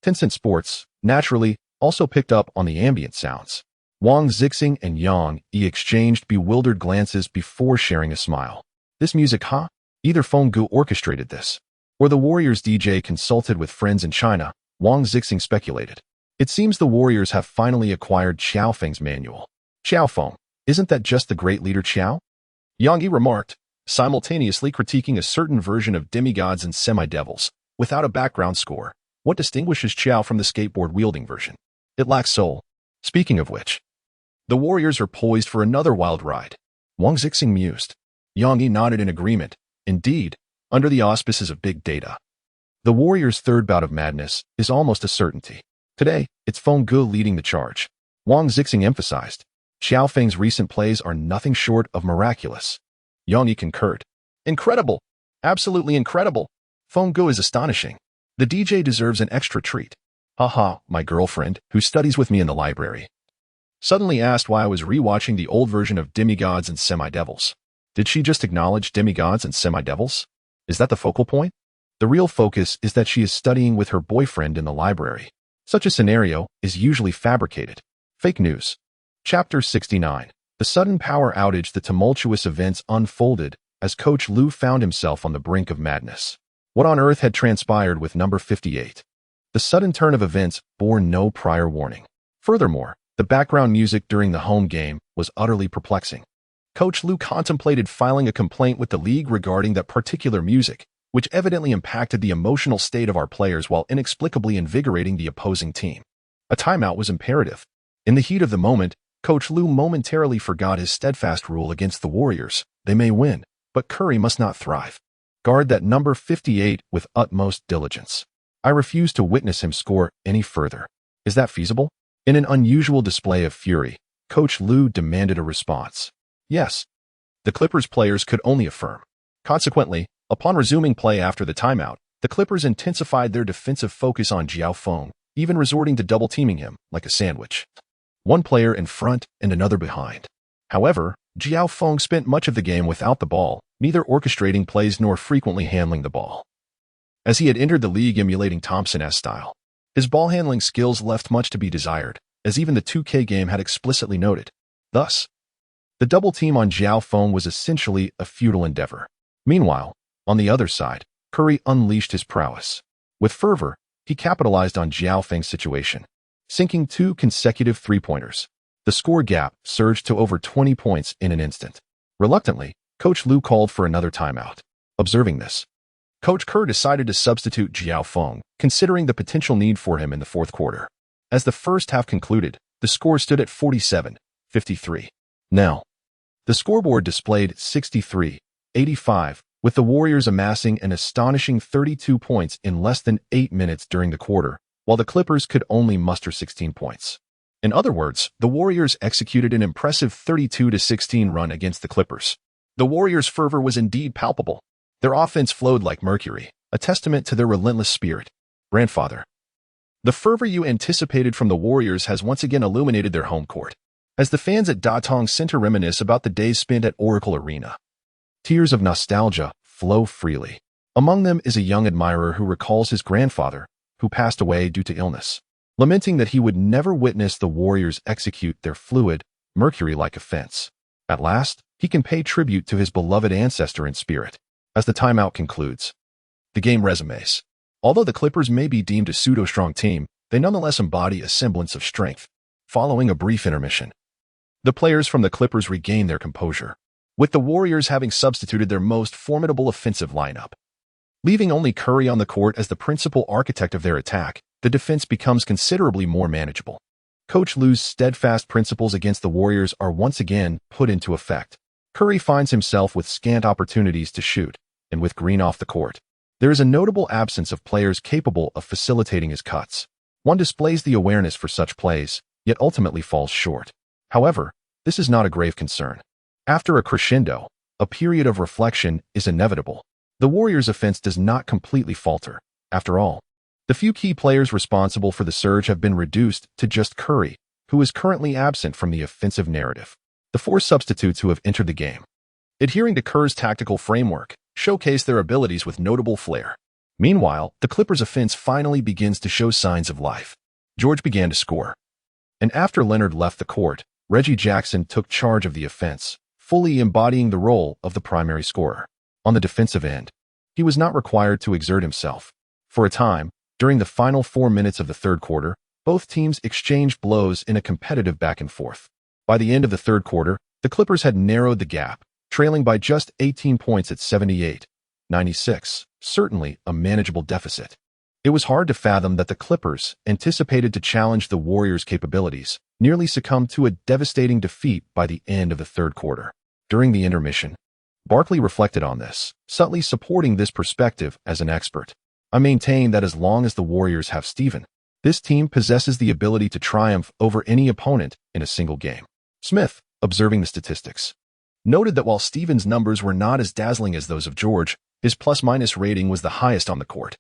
Tencent Sports, naturally, also picked up on the ambient sounds. Wang Zixing and Yang Yi exchanged bewildered glances before sharing a smile. This music, huh? Either Feng Gu orchestrated this, or the Warriors' DJ consulted with friends in China, Wang Zixing speculated. It seems the Warriors have finally acquired Qiao Feng's manual. Qiao Feng, isn't that just the great leader Qiao? Yang Yi remarked, simultaneously critiquing a certain version of demigods and semi-devils. Without a background score, what distinguishes Qiao from the skateboard-wielding version? It lacks soul. Speaking of which, the Warriors are poised for another wild ride. Wang Zixing mused. Yang Yi nodded in agreement. Indeed, under the auspices of big data, the Warriors' third bout of madness is almost a certainty. Today, it's Feng Gu leading the charge. Wang Zixing emphasized. Qiao Feng's recent plays are nothing short of miraculous. Yang Yi concurred. Incredible! Absolutely incredible! Feng Gu is astonishing. The DJ deserves an extra treat. Haha, my girlfriend, who studies with me in the library, suddenly asked why I was rewatching the old version of Demigods and Semi-Devils. Did she just acknowledge Demigods and Semi-Devils? Is that the focal point? The real focus is that she is studying with her boyfriend in the library. Such a scenario is usually fabricated. Fake news. Chapter 69. The sudden power outage. The tumultuous events unfolded as Coach Lu found himself on the brink of madness. What on earth had transpired with number 58? The sudden turn of events bore no prior warning. Furthermore, the background music during the home game was utterly perplexing. Coach Lu contemplated filing a complaint with the league regarding that particular music, which evidently impacted the emotional state of our players while inexplicably invigorating the opposing team. A timeout was imperative. In the heat of the moment, Coach Lu momentarily forgot his steadfast rule against the Warriors. They may win, but Curry must not thrive. Guard that number 58 with utmost diligence. I refuse to witness him score any further. Is that feasible? In an unusual display of fury, Coach Lu demanded a response. Yes. The Clippers players could only affirm. Consequently, upon resuming play after the timeout, the Clippers intensified their defensive focus on Qiao Feng, even resorting to double-teaming him like a sandwich. One player in front and another behind. However, Qiao Feng spent much of the game without the ball, neither orchestrating plays nor frequently handling the ball. As he had entered the league emulating Thompson-esque style, his ball-handling skills left much to be desired, as even the 2K game had explicitly noted. Thus, the double team on Qiao Feng was essentially a futile endeavor. Meanwhile, on the other side, Curry unleashed his prowess. With fervor, he capitalized on Qiao Feng's situation, sinking 2 consecutive three-pointers. The score gap surged to over 20 points in an instant. Reluctantly, Coach Lu called for another timeout. Observing this, Coach Kerr decided to substitute Qiao Feng, considering the potential need for him in the fourth quarter. As the first half concluded, the score stood at 47-53. Now, the scoreboard displayed 63-85, with the Warriors amassing an astonishing 32 points in less than 8 minutes during the quarter, while the Clippers could only muster 16 points. In other words, the Warriors executed an impressive 32-16 run against the Clippers. The Warriors' fervor was indeed palpable. Their offense flowed like mercury, a testament to their relentless spirit. Grandfather. The fervor you anticipated from the Warriors has once again illuminated their home court, as the fans at Datong Center reminisce about the days spent at Oracle Arena. Tears of nostalgia flow freely. Among them is a young admirer who recalls his grandfather, who passed away due to illness, lamenting that he would never witness the Warriors execute their fluid, mercury-like offense. At last, he can pay tribute to his beloved ancestor in spirit. As the timeout concludes, the game resumes. Although the Clippers may be deemed a pseudo-strong team, they nonetheless embody a semblance of strength. Following a brief intermission, the players from the Clippers regain their composure, with the Warriors having substituted their most formidable offensive lineup. Leaving only Curry on the court as the principal architect of their attack, the defense becomes considerably more manageable. Coach Lu's steadfast principles against the Warriors are once again put into effect. Curry finds himself with scant opportunities to shoot, and with Green off the court, there is a notable absence of players capable of facilitating his cuts. One displays the awareness for such plays, yet ultimately falls short. However, this is not a grave concern. After a crescendo, a period of reflection is inevitable. The Warriors' offense does not completely falter. After all, the few key players responsible for the surge have been reduced to just Curry, who is currently absent from the offensive narrative. The 4 substitutes who have entered the game, adhering to Kerr's tactical framework, showcase their abilities with notable flair. Meanwhile, the Clippers' offense finally begins to show signs of life. George began to score. And after Leonard left the court, Reggie Jackson took charge of the offense, fully embodying the role of the primary scorer. On the defensive end, he was not required to exert himself. For a time, during the final 4 minutes of the third quarter, both teams exchanged blows in a competitive back and forth. By the end of the third quarter, the Clippers had narrowed the gap, trailing by just 18 points at 78-96, certainly a manageable deficit. It was hard to fathom that the Clippers, anticipated to challenge the Warriors' capabilities, nearly succumbed to a devastating defeat by the end of the third quarter. During the intermission, Barkley reflected on this, subtly supporting this perspective as an expert. I maintain that as long as the Warriors have Steven, this team possesses the ability to triumph over any opponent in a single game. Smith, observing the statistics, noted that while Steven's numbers were not as dazzling as those of George, his plus-minus rating was the highest on the court.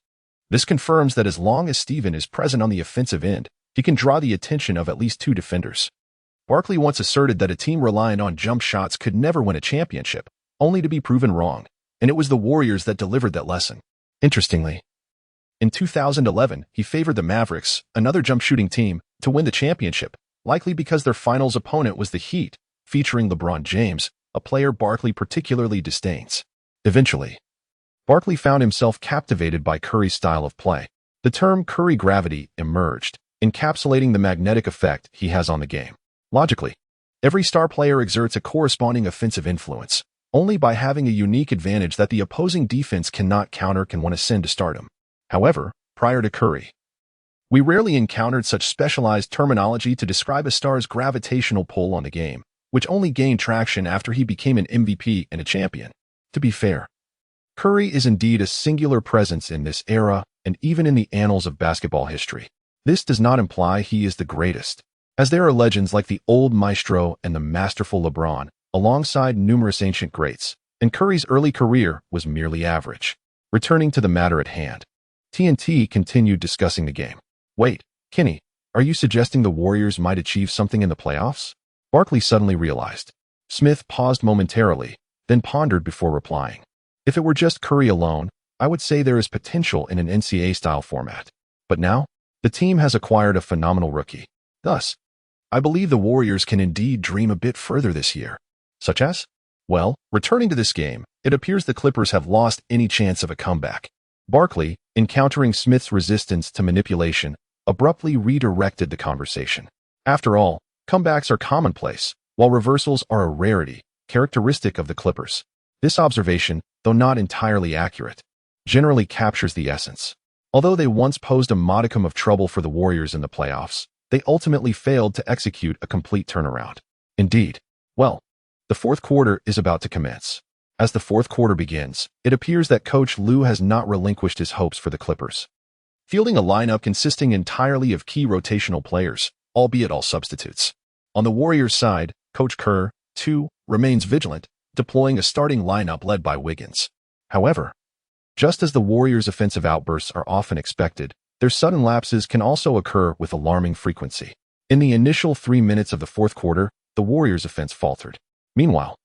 This confirms that as long as Steven is present on the offensive end, he can draw the attention of at least 2 defenders. Barkley once asserted that a team reliant on jump shots could never win a championship, only to be proven wrong, and it was the Warriors that delivered that lesson. Interestingly, in 2011, he favored the Mavericks, another jump-shooting team, to win the championship, likely because their finals opponent was the Heat, featuring LeBron James, a player Barkley particularly disdains. Eventually, Barkley found himself captivated by Curry's style of play. The term Curry gravity emerged, encapsulating the magnetic effect he has on the game. Logically, every star player exerts a corresponding offensive influence. Only by having a unique advantage that the opposing defense cannot counter can one ascend to stardom. However, prior to Curry, we rarely encountered such specialized terminology to describe a star's gravitational pull on the game, which only gained traction after he became an MVP and a champion. To be fair, Curry is indeed a singular presence in this era and even in the annals of basketball history. This does not imply he is the greatest, as there are legends like the old maestro and the masterful LeBron, alongside numerous ancient greats, and Curry's early career was merely average. Returning to the matter at hand, TNT continued discussing the game. Wait, Kenny, are you suggesting the Warriors might achieve something in the playoffs? Barkley suddenly realized. Smith paused momentarily, then pondered before replying. If it were just Curry alone, I would say there is potential in an NCAA-style format. But now, the team has acquired a phenomenal rookie. Thus, I believe the Warriors can indeed dream a bit further this year. Such as? Well, returning to this game, it appears the Clippers have lost any chance of a comeback. Barkley, encountering Smith's resistance to manipulation, abruptly redirected the conversation. After all, comebacks are commonplace, while reversals are a rarity, characteristic of the Clippers. This observation, though not entirely accurate, generally captures the essence. Although they once posed a modicum of trouble for the Warriors in the playoffs, they ultimately failed to execute a complete turnaround. Indeed, well, the fourth quarter is about to commence. As the fourth quarter begins, it appears that Coach Lue has not relinquished his hopes for the Clippers. Fielding a lineup consisting entirely of key rotational players, albeit all substitutes. On the Warriors' side, Coach Kerr, too, remains vigilant, deploying a starting lineup led by Wiggins. However, just as the Warriors' offensive outbursts are often expected, their sudden lapses can also occur with alarming frequency. In the initial 3 minutes of the fourth quarter, the Warriors' offense faltered. Meanwhile,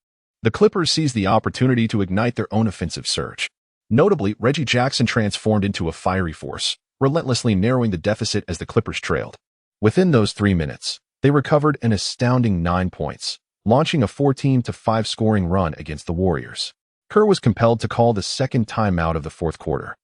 the Clippers seized the opportunity to ignite their own offensive surge. Notably, Reggie Jackson transformed into a fiery force, relentlessly narrowing the deficit as the Clippers trailed. Within those 3 minutes, they recovered an astounding 9 points, launching a 14-5 scoring run against the Warriors. Kerr was compelled to call the second timeout of the fourth quarter.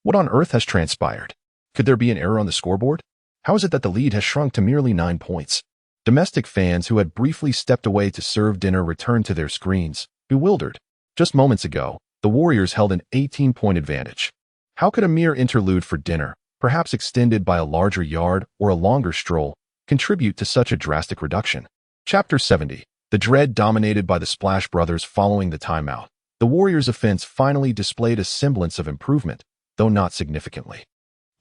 What on earth has transpired? Could there be an error on the scoreboard? How is it that the lead has shrunk to merely 9 points? Domestic fans who had briefly stepped away to serve dinner returned to their screens, bewildered. Just moments ago, the Warriors held an 18-point advantage. How could a mere interlude for dinner, perhaps extended by a larger yard or a longer stroll, contribute to such a drastic reduction? Chapter 70. The dread dominated by the Splash Brothers following the timeout. The Warriors' offense finally displayed a semblance of improvement, though not significantly.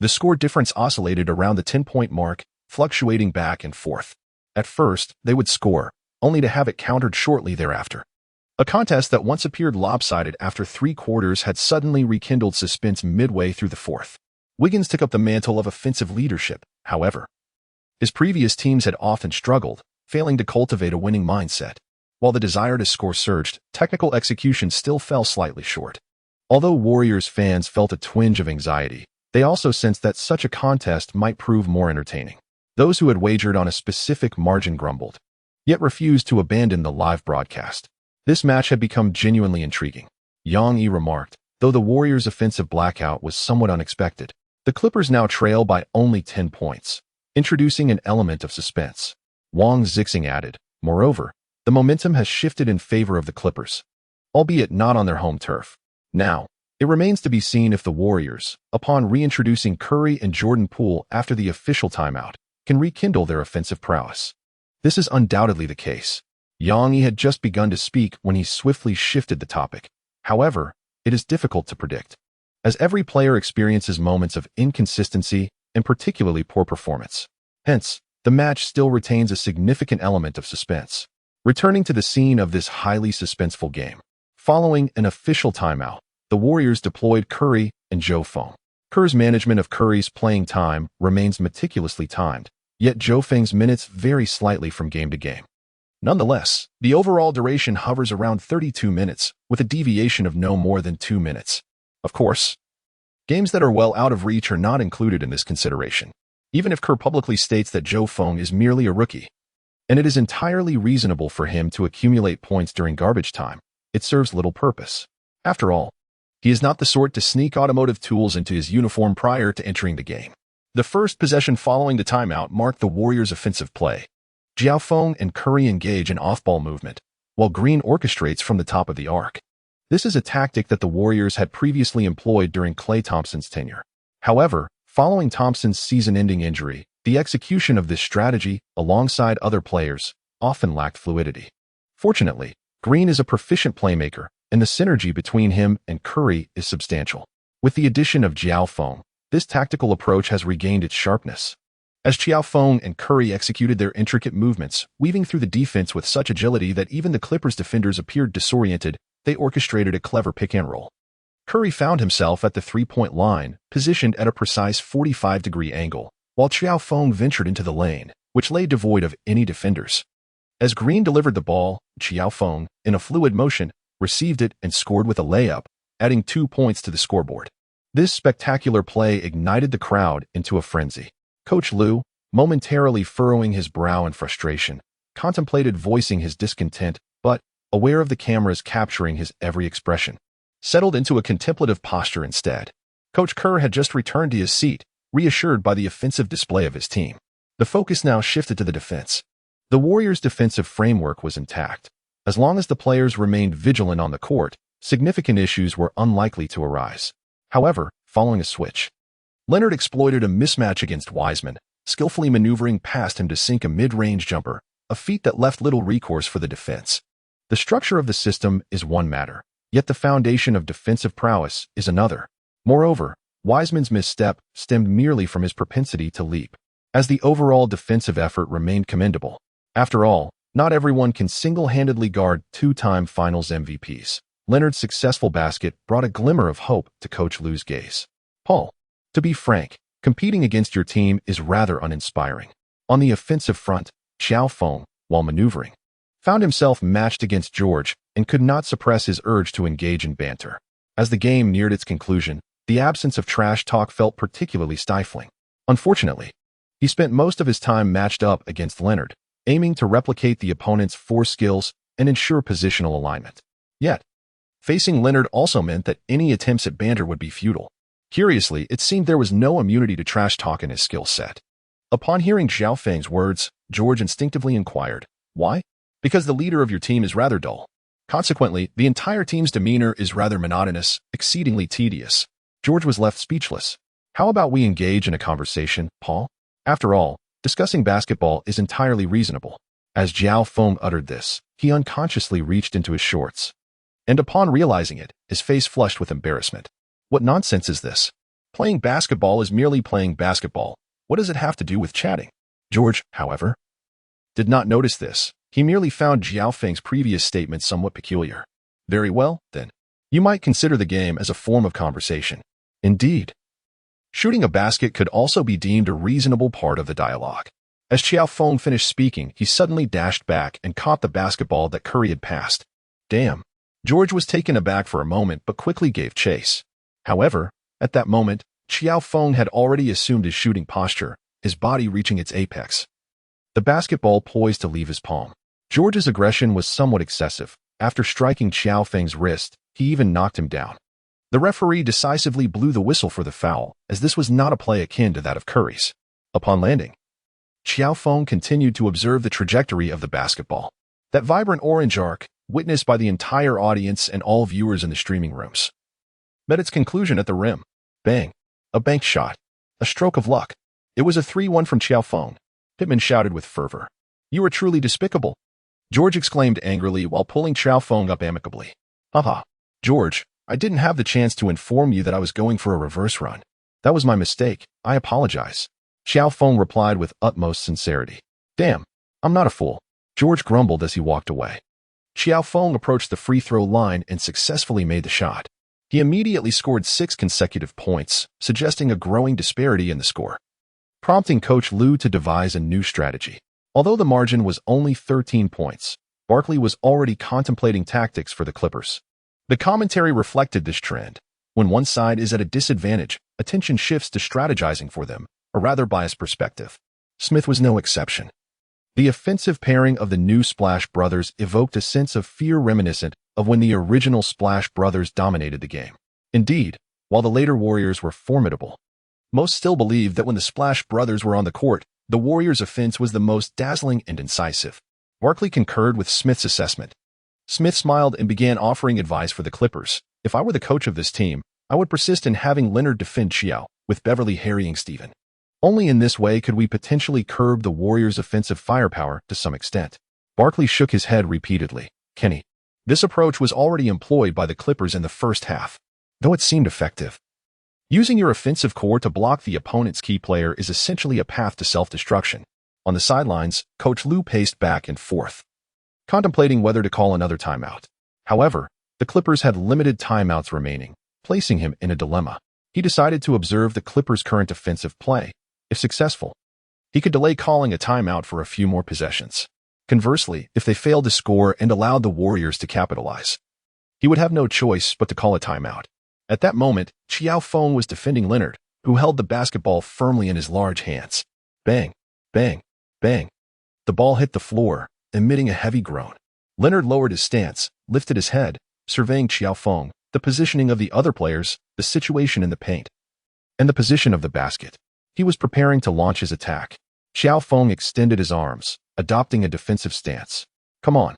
The score difference oscillated around the 10-point mark, fluctuating back and forth. At first, they would score, only to have it countered shortly thereafter. A contest that once appeared lopsided after 3 quarters had suddenly rekindled suspense midway through the fourth. Wiggins took up the mantle of offensive leadership, however. His previous teams had often struggled, failing to cultivate a winning mindset. While the desire to score surged, technical execution still fell slightly short. Although Warriors fans felt a twinge of anxiety, they also sensed that such a contest might prove more entertaining. Those who had wagered on a specific margin grumbled, yet refused to abandon the live broadcast. This match had become genuinely intriguing. Yang Yi remarked, though the Warriors' offensive blackout was somewhat unexpected, the Clippers now trail by only 10 points, introducing an element of suspense. Wang Zixing added, moreover, the momentum has shifted in favor of the Clippers, albeit not on their home turf. Now, it remains to be seen if the Warriors, upon reintroducing Curry and Jordan Poole after the official timeout, can rekindle their offensive prowess. This is undoubtedly the case. Yang Yi had just begun to speak when he swiftly shifted the topic. However, it is difficult to predict, as every player experiences moments of inconsistency and particularly poor performance. Hence, the match still retains a significant element of suspense. Returning to the scene of this highly suspenseful game. Following an official timeout, the Warriors deployed Curry and Qiao Feng. Kerr's management of Curry's playing time remains meticulously timed, yet Qiao Feng's minutes vary slightly from game to game. Nonetheless, the overall duration hovers around 32 minutes, with a deviation of no more than 2 minutes. Of course, games that are well out of reach are not included in this consideration, even if Kerr publicly states that Qiao Feng is merely a rookie, and it is entirely reasonable for him to accumulate points during garbage time. It serves little purpose. After all, he is not the sort to sneak automotive tools into his uniform prior to entering the game. The first possession following the timeout marked the Warriors' offensive play. Qiao Feng and Curry engage in off-ball movement, while Green orchestrates from the top of the arc. This is a tactic that the Warriors had previously employed during Klay Thompson's tenure. However, following Thompson's season-ending injury, the execution of this strategy, alongside other players, often lacked fluidity. Fortunately, Green is a proficient playmaker, and the synergy between him and Curry is substantial. With the addition of Qiao Feng, this tactical approach has regained its sharpness. As Qiao Feng and Curry executed their intricate movements, weaving through the defense with such agility that even the Clippers defenders appeared disoriented, they orchestrated a clever pick-and-roll. Curry found himself at the three-point line, positioned at a precise 45-degree angle, while Qiao Feng ventured into the lane, which lay devoid of any defenders. As Green delivered the ball, Qiao Feng, in a fluid motion, received it and scored with a layup, adding 2 points to the scoreboard. This spectacular play ignited the crowd into a frenzy. Coach Liu, momentarily furrowing his brow in frustration, contemplated voicing his discontent, but, aware of the cameras capturing his every expression, settled into a contemplative posture instead. Coach Kerr had just returned to his seat, reassured by the offensive display of his team. The focus now shifted to the defense. The Warriors' defensive framework was intact. As long as the players remained vigilant on the court, significant issues were unlikely to arise. However, following a switch, Leonard exploited a mismatch against Wiseman, skillfully maneuvering past him to sink a mid-range jumper, a feat that left little recourse for the defense. The structure of the system is one matter, yet the foundation of defensive prowess is another. Moreover, Wiseman's misstep stemmed merely from his propensity to leap, as the overall defensive effort remained commendable. After all, not everyone can single-handedly guard two-time Finals MVPs. Leonard's successful basket brought a glimmer of hope to Coach Liu's gaze. Paul, to be frank, competing against your team is rather uninspiring. On the offensive front, Qiao Feng, while maneuvering, found himself matched against George and could not suppress his urge to engage in banter. As the game neared its conclusion, the absence of trash talk felt particularly stifling. Unfortunately, he spent most of his time matched up against Leonard, aiming to replicate the opponent's force skills and ensure positional alignment. Yet, facing Leonard also meant that any attempts at banter would be futile. Curiously, it seemed there was no immunity to trash talk in his skill set. Upon hearing Qiao Feng's words, George instinctively inquired, "Why?" "Because the leader of your team is rather dull. Consequently, the entire team's demeanor is rather monotonous, exceedingly tedious." George was left speechless. "How about we engage in a conversation, Paul? After all, discussing basketball is entirely reasonable." As Qiao Feng uttered this, he unconsciously reached into his shorts. And upon realizing it, his face flushed with embarrassment. What nonsense is this? Playing basketball is merely playing basketball. What does it have to do with chatting? George, however, did not notice this. He merely found Qiao Feng's previous statement somewhat peculiar. "Very well, then. You might consider the game as a form of conversation." Indeed. Shooting a basket could also be deemed a reasonable part of the dialogue. As Qiao Feng finished speaking, he suddenly dashed back and caught the basketball that Curry had passed. Damn. George was taken aback for a moment but quickly gave chase. However, at that moment, Qiao Feng had already assumed his shooting posture, his body reaching its apex. The basketball poised to leave his palm. George's aggression was somewhat excessive. After striking Qiao Feng's wrist, he even knocked him down. The referee decisively blew the whistle for the foul, as this was not a play akin to that of Curry's. Upon landing, Qiao Feng continued to observe the trajectory of the basketball. That vibrant orange arc, witnessed by the entire audience and all viewers in the streaming rooms, met its conclusion at the rim. Bang! A bank shot. A stroke of luck. It was a 3-1 from Qiao Feng. Pittman shouted with fervor. "You are truly despicable," George exclaimed angrily while pulling Qiao Feng up amicably. "Haha. George, I didn't have the chance to inform you that I was going for a reverse run. That was my mistake. I apologize," Qiao Feng replied with utmost sincerity. "Damn, I'm not a fool," George grumbled as he walked away. Qiao Feng approached the free throw line and successfully made the shot. He immediately scored 6 consecutive points, suggesting a growing disparity in the score, prompting Coach Liu to devise a new strategy. Although the margin was only 13 points, Barkley was already contemplating tactics for the Clippers. The commentary reflected this trend. When one side is at a disadvantage, attention shifts to strategizing for them, a rather biased perspective. Smith was no exception. The offensive pairing of the new Splash Brothers evoked a sense of fear reminiscent of when the original Splash Brothers dominated the game. Indeed, while the later Warriors were formidable, most still believed that when the Splash Brothers were on the court, the Warriors' offense was the most dazzling and incisive. Barkley concurred with Smith's assessment. Smith smiled and began offering advice for the Clippers. "If I were the coach of this team, I would persist in having Leonard defend Qiao, with Beverly harrying Steven. Only in this way could we potentially curb the Warriors' offensive firepower to some extent." Barkley shook his head repeatedly. "Kenny, this approach was already employed by the Clippers in the first half, though it seemed effective. Using your offensive core to block the opponent's key player is essentially a path to self-destruction." On the sidelines, Coach Liu paced back and forth, contemplating whether to call another timeout. However, the Clippers had limited timeouts remaining, placing him in a dilemma. He decided to observe the Clippers' current offensive play. If successful, he could delay calling a timeout for a few more possessions. Conversely, if they failed to score and allowed the Warriors to capitalize, he would have no choice but to call a timeout. At that moment, Qiao Feng was defending Leonard, who held the basketball firmly in his large hands. Bang, bang, bang. The ball hit the floor, emitting a heavy groan. Leonard lowered his stance, lifted his head, surveying Qiao Feng, the positioning of the other players, the situation in the paint, and the position of the basket. He was preparing to launch his attack. Qiao Feng extended his arms, adopting a defensive stance. "Come on."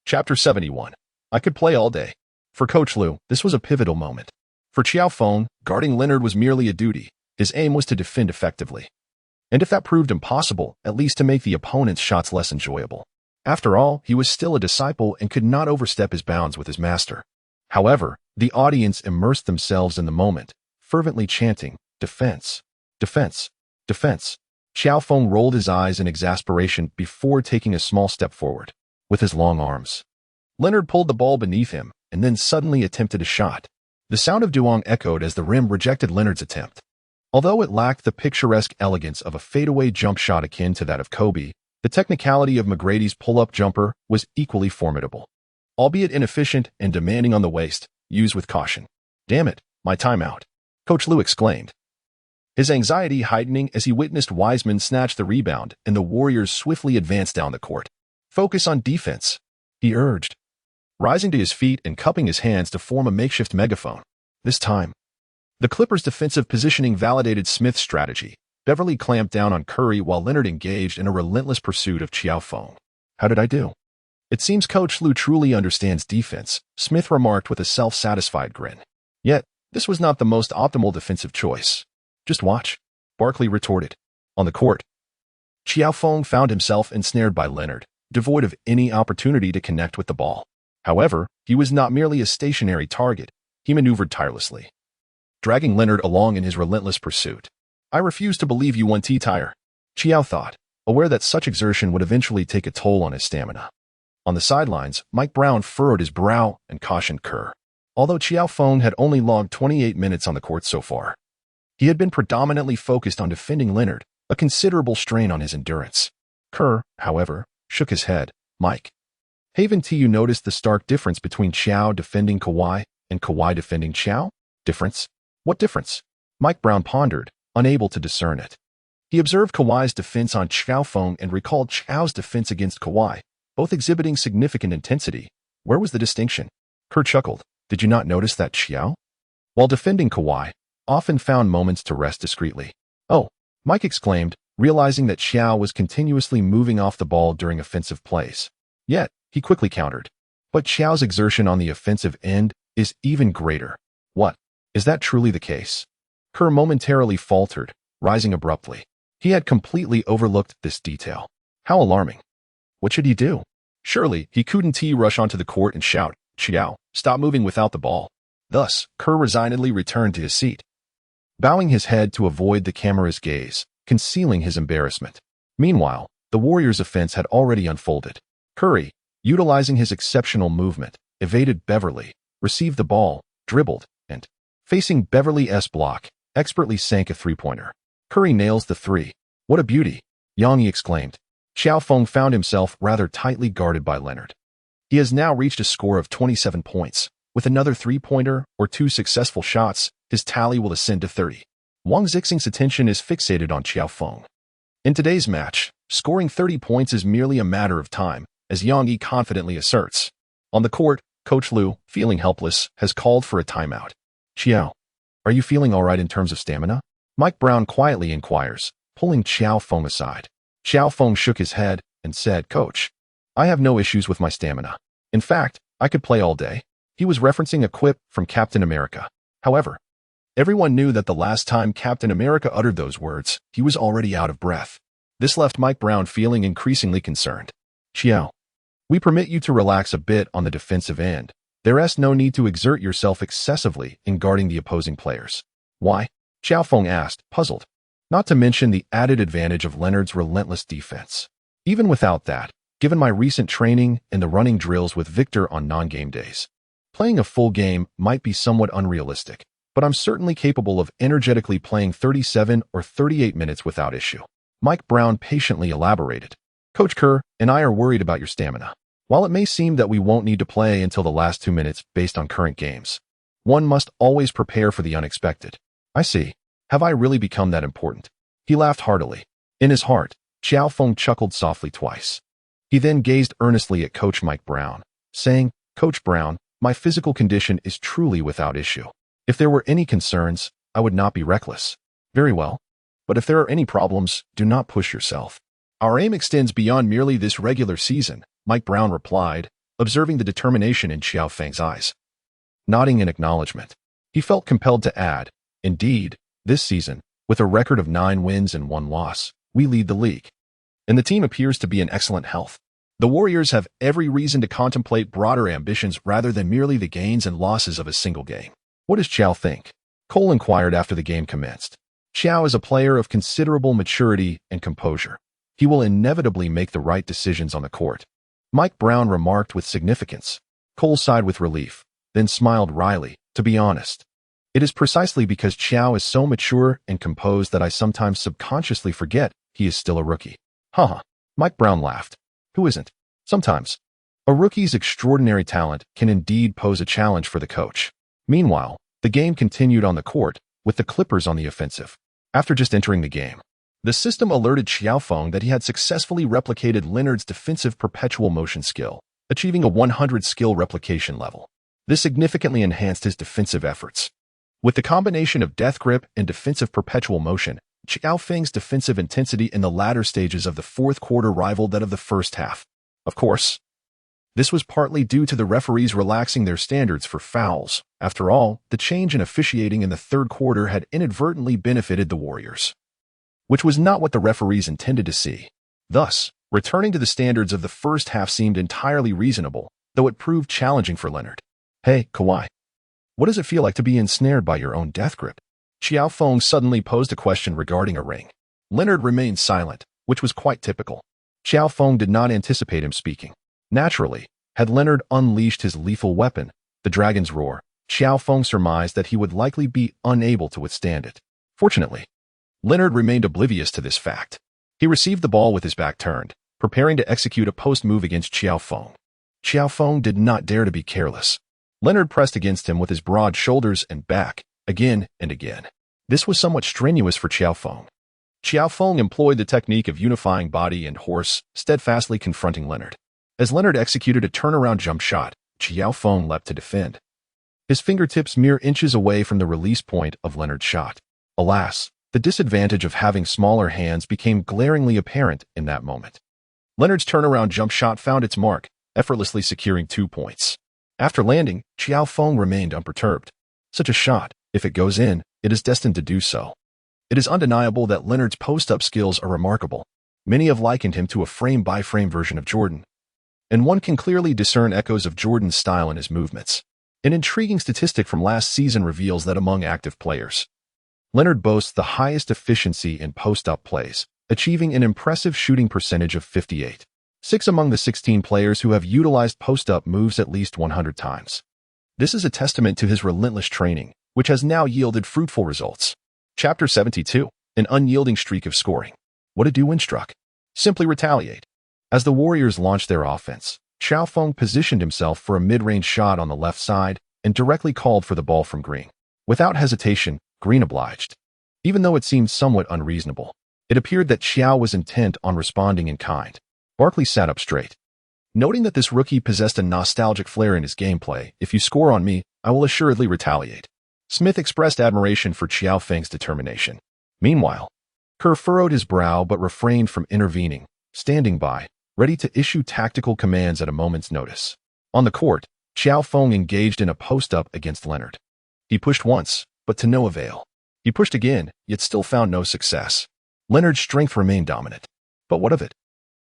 Chapter 71. I could play all day. For Coach Liu, this was a pivotal moment. For Qiao Feng, guarding Leonard was merely a duty. His aim was to defend effectively. And if that proved impossible, at least to make the opponent's shots less enjoyable. After all, he was still a disciple and could not overstep his bounds with his master. However, the audience immersed themselves in the moment, fervently chanting, "Defense, defense, defense." Qiao Feng rolled his eyes in exasperation before taking a small step forward. With his long arms, Leonard pulled the ball beneath him and then suddenly attempted a shot. The sound of Duong echoed as the rim rejected Leonard's attempt. Although it lacked the picturesque elegance of a fadeaway jump shot akin to that of Kobe, the technicality of McGrady's pull-up jumper was equally formidable. Albeit inefficient and demanding on the waist, used with caution. "Damn it, my timeout," Coach Liu exclaimed, his anxiety heightening as he witnessed Wiseman snatch the rebound and the Warriors swiftly advance down the court. "Focus on defense," he urged, rising to his feet and cupping his hands to form a makeshift megaphone. This time, the Clippers' defensive positioning validated Smith's strategy. Beverly clamped down on Curry while Leonard engaged in a relentless pursuit of Qiao Feng. "How did I do?" "It seems Coach Liu truly understands defense," Smith remarked with a self-satisfied grin. Yet, this was not the most optimal defensive choice. "Just watch," Barkley retorted. On the court, Qiao Feng found himself ensnared by Leonard, devoid of any opportunity to connect with the ball. However, he was not merely a stationary target. He maneuvered tirelessly, dragging Leonard along in his relentless pursuit. "I refuse to believe you won T-Tire," Qiao thought, aware that such exertion would eventually take a toll on his stamina. On the sidelines, Mike Brown furrowed his brow and cautioned Kerr. Although Qiao Feng had only logged 28 minutes on the court so far, he had been predominantly focused on defending Leonard, a considerable strain on his endurance. Kerr, however, shook his head. "Mike, haven't you noticed the stark difference between Qiao defending Kawhi and Kawhi defending Qiao?" "Difference? What difference?" Mike Brown pondered, unable to discern it. He observed Kawhi's defense on Qiao Feng and recalled Qiao's defense against Kawhi, both exhibiting significant intensity. Where was the distinction? Kerr chuckled. Did you not notice that Qiao, while defending Kawhi, often found moments to rest discreetly? Oh, Mike exclaimed, realizing that Qiao was continuously moving off the ball during offensive plays. Yet, he quickly countered. But Qiao's exertion on the offensive end is even greater. What? Is that truly the case? Kerr momentarily faltered, rising abruptly. He had completely overlooked this detail. How alarming. What should he do? Surely, he couldn't rush onto the court and shout, Qiao, stop moving without the ball. Thus, Kerr resignedly returned to his seat, bowing his head to avoid the camera's gaze, concealing his embarrassment. Meanwhile, the Warriors' offense had already unfolded. Curry, utilizing his exceptional movement, evaded Beverly, received the ball, dribbled, and, facing Beverly's block, expertly sank a three-pointer. Curry nails the three. What a beauty, Yang exclaimed. Qiao Feng found himself rather tightly guarded by Leonard. He has now reached a score of 27 points. With another three-pointer or 2 successful shots, his tally will ascend to 30. Wang Zixing's attention is fixated on Qiao Feng. In today's match, scoring 30 points is merely a matter of time, as Yang Yi confidently asserts. On the court, Coach Liu, feeling helpless, has called for a timeout. Qiao, are you feeling all right in terms of stamina? Mike Brown quietly inquires, pulling Qiao Feng aside. Qiao Feng shook his head and said, Coach, I have no issues with my stamina. In fact, I could play all day. He was referencing a quip from Captain America. However, everyone knew that the last time Captain America uttered those words, he was already out of breath. This left Mike Brown feeling increasingly concerned. Qiao, we permit you to relax a bit on the defensive end. There's no need to exert yourself excessively in guarding the opposing players. Why? Qiao Feng asked, puzzled. Not to mention the added advantage of Leonard's relentless defense. Even without that, given my recent training and the running drills with Victor on non-game days, playing a full game might be somewhat unrealistic, but I'm certainly capable of energetically playing 37 or 38 minutes without issue. Mike Brown patiently elaborated. Coach Kerr and I are worried about your stamina. While it may seem that we won't need to play until the last 2 minutes based on current games, one must always prepare for the unexpected. I see. Have I really become that important? He laughed heartily. In his heart, Qiao Feng chuckled softly twice. He then gazed earnestly at Coach Mike Brown, saying, Coach Brown, my physical condition is truly without issue. If there were any concerns, I would not be reckless. Very well. But if there are any problems, do not push yourself. Our aim extends beyond merely this regular season, Mike Brown replied, observing the determination in Qiao Feng's eyes. Nodding in acknowledgement, he felt compelled to add, Indeed, this season, with a record of 9 wins and 1 loss, we lead the league. And the team appears to be in excellent health. The Warriors have every reason to contemplate broader ambitions rather than merely the gains and losses of a single game. What does Qiao think? Cole inquired after the game commenced. Qiao is a player of considerable maturity and composure. He will inevitably make the right decisions on the court. Mike Brown remarked with significance. Cole sighed with relief, then smiled wryly. To be honest, it is precisely because Qiao is so mature and composed that I sometimes subconsciously forget he is still a rookie. Haha. Mike Brown laughed. Who isn't? Sometimes. A rookie's extraordinary talent can indeed pose a challenge for the coach. Meanwhile, the game continued on the court, with the Clippers on the offensive. After just entering the game, the system alerted Qiao Feng that he had successfully replicated Leonard's defensive perpetual motion skill, achieving a 100 skill replication level. This significantly enhanced his defensive efforts. With the combination of death grip and defensive perpetual motion, Qiao Feng's defensive intensity in the latter stages of the fourth quarter rivaled that of the first half. Of course, this was partly due to the referees relaxing their standards for fouls. After all, the change in officiating in the third quarter had inadvertently benefited the Warriors, which was not what the referees intended to see. Thus, returning to the standards of the first half seemed entirely reasonable, though it proved challenging for Leonard. Hey, Kawhi. What does it feel like to be ensnared by your own death grip? Qiao Feng suddenly posed a question regarding a ring. Leonard remained silent, which was quite typical. Qiao Feng did not anticipate him speaking. Naturally, had Leonard unleashed his lethal weapon, the dragon's roar, Qiao Feng surmised that he would likely be unable to withstand it. Fortunately, Leonard remained oblivious to this fact. He received the ball with his back turned, preparing to execute a post move against Qiao Feng. Qiao Feng did not dare to be careless. Leonard pressed against him with his broad shoulders and back, again and again. This was somewhat strenuous for Qiao Feng. Qiao Feng employed the technique of unifying body and horse, steadfastly confronting Leonard. As Leonard executed a turnaround jump shot, Qiao Feng leapt to defend, his fingertips mere inches away from the release point of Leonard's shot. Alas, the disadvantage of having smaller hands became glaringly apparent in that moment. Leonard's turnaround jump shot found its mark, effortlessly securing 2 points. After landing, Qiao Feng remained unperturbed. Such a shot, if it goes in, it is destined to do so. It is undeniable that Leonard's post-up skills are remarkable. Many have likened him to a frame-by-frame version of Jordan, and one can clearly discern echoes of Jordan's style in his movements. An intriguing statistic from last season reveals that among active players, Leonard boasts the highest efficiency in post-up plays, achieving an impressive shooting percentage of 58.6 among the 16 players who have utilized post-up moves at least 100 times. This is a testament to his relentless training, which has now yielded fruitful results. Chapter 72. An unyielding streak of scoring. What to do when struck? Simply retaliate. As the Warriors launched their offense, Qiao Feng positioned himself for a mid-range shot on the left side and directly called for the ball from Green. Without hesitation, Green obliged. Even though it seemed somewhat unreasonable, it appeared that Qiao was intent on responding in kind. Barkley sat up straight. Noting that this rookie possessed a nostalgic flair in his gameplay, "If you score on me, I will assuredly retaliate." Smith expressed admiration for Qiao Feng's determination. Meanwhile, Kerr furrowed his brow but refrained from intervening, standing by, ready to issue tactical commands at a moment's notice. On the court, Qiao Feng engaged in a post-up against Leonard. He pushed once, but to no avail. He pushed again, yet still found no success. Leonard's strength remained dominant. But what of it?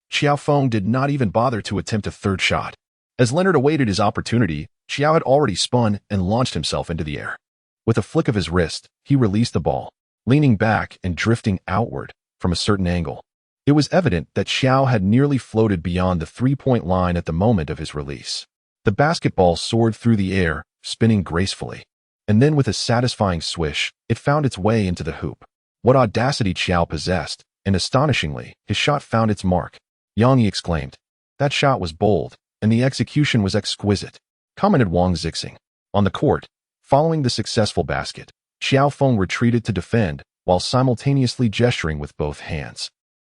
Qiao Feng did not even bother to attempt a third shot. As Leonard awaited his opportunity, Qiao had already spun and launched himself into the air. With a flick of his wrist, he released the ball, leaning back and drifting outward from a certain angle. It was evident that Qiao had nearly floated beyond the three-point line at the moment of his release. The basketball soared through the air, spinning gracefully. And then with a satisfying swish, it found its way into the hoop. What audacity Qiao possessed, and astonishingly, his shot found its mark. Yang Yi exclaimed. "That shot was bold, and the execution was exquisite," commented Wang Zixing. On the court, following the successful basket, Qiao Feng retreated to defend while simultaneously gesturing with both hands,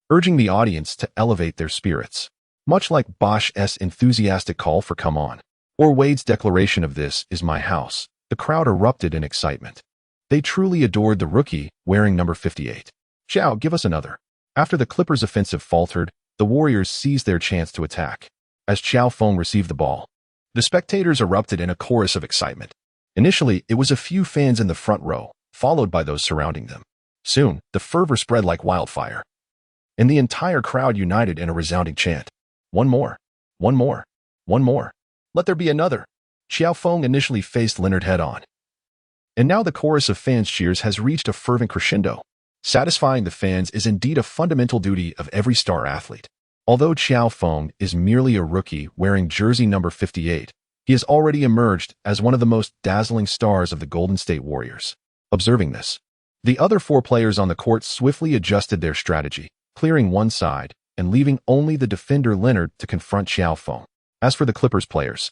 urging the audience to elevate their spirits. Much like Bosch's enthusiastic call for "Come on," or Wade's declaration of "This is my house," the crowd erupted in excitement. They truly adored the rookie wearing number 58. "Qiao, give us another." After the Clippers' offensive faltered, the Warriors seized their chance to attack. As Qiao Feng received the ball, the spectators erupted in a chorus of excitement. Initially, it was a few fans in the front row, followed by those surrounding them. Soon, the fervor spread like wildfire, and the entire crowd united in a resounding chant. "One more, one more, one more. Let there be another." Qiao Feng initially faced Leonard head-on, and now the chorus of fans' cheers has reached a fervent crescendo. Satisfying the fans is indeed a fundamental duty of every star athlete. Although Qiao Feng is merely a rookie wearing jersey number 58, he has already emerged as one of the most dazzling stars of the Golden State Warriors. Observing this, the other four players on the court swiftly adjusted their strategy, clearing one side and leaving only the defender Leonard to confront Qiao Feng. As for the Clippers players,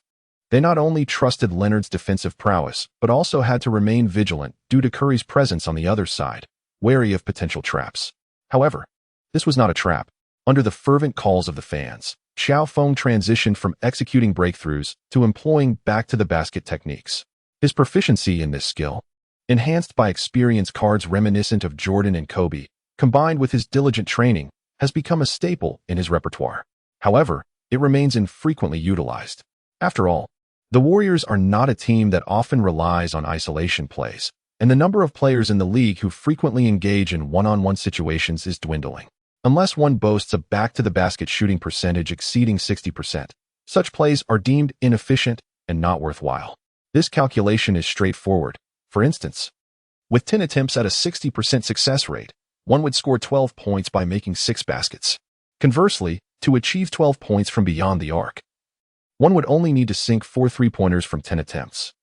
they not only trusted Leonard's defensive prowess, but also had to remain vigilant due to Curry's presence on the other side, wary of potential traps. However, this was not a trap. Under the fervent calls of the fans, Qiao Feng transitioned from executing breakthroughs to employing back-to-the-basket techniques. His proficiency in this skill, enhanced by experience cards reminiscent of Jordan and Kobe, combined with his diligent training, has become a staple in his repertoire. However, it remains infrequently utilized. After all, the Warriors are not a team that often relies on isolation plays, and the number of players in the league who frequently engage in one-on-one situations is dwindling. Unless one boasts a back-to-the-basket shooting percentage exceeding 60%, such plays are deemed inefficient and not worthwhile. This calculation is straightforward. For instance, with 10 attempts at a 60% success rate, one would score 12 points by making 6 baskets. Conversely, to achieve 12 points from beyond the arc, one would only need to sink 4 three-pointers from 10 attempts.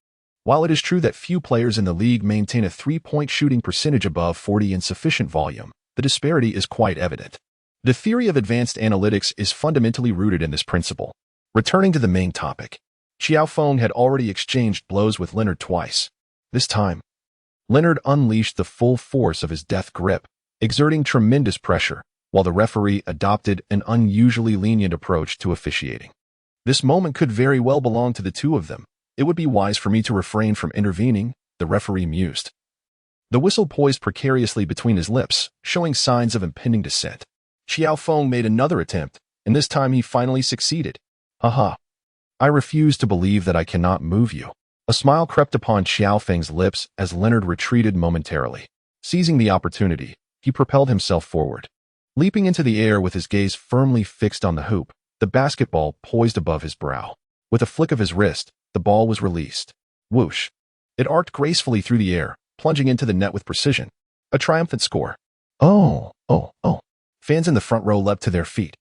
While it is true that few players in the league maintain a three-point shooting percentage above 40 in sufficient volume, the disparity is quite evident. The theory of advanced analytics is fundamentally rooted in this principle. Returning to the main topic, Qiao Feng had already exchanged blows with Leonard twice. This time, Leonard unleashed the full force of his death grip, exerting tremendous pressure, while the referee adopted an unusually lenient approach to officiating. This moment could very well belong to the two of them. It would be wise for me to refrain from intervening, the referee mused. The whistle poised precariously between his lips, showing signs of impending descent. Qiao Feng made another attempt, and this time he finally succeeded. Haha. I refuse to believe that I cannot move you. A smile crept upon Qiao Feng's lips as Leonard retreated momentarily. Seizing the opportunity, he propelled himself forward. Leaping into the air with his gaze firmly fixed on the hoop, the basketball poised above his brow. With a flick of his wrist, the ball was released. Whoosh. It arced gracefully through the air, plunging into the net with precision. A triumphant score. Oh. Fans in the front row leapt to their feet,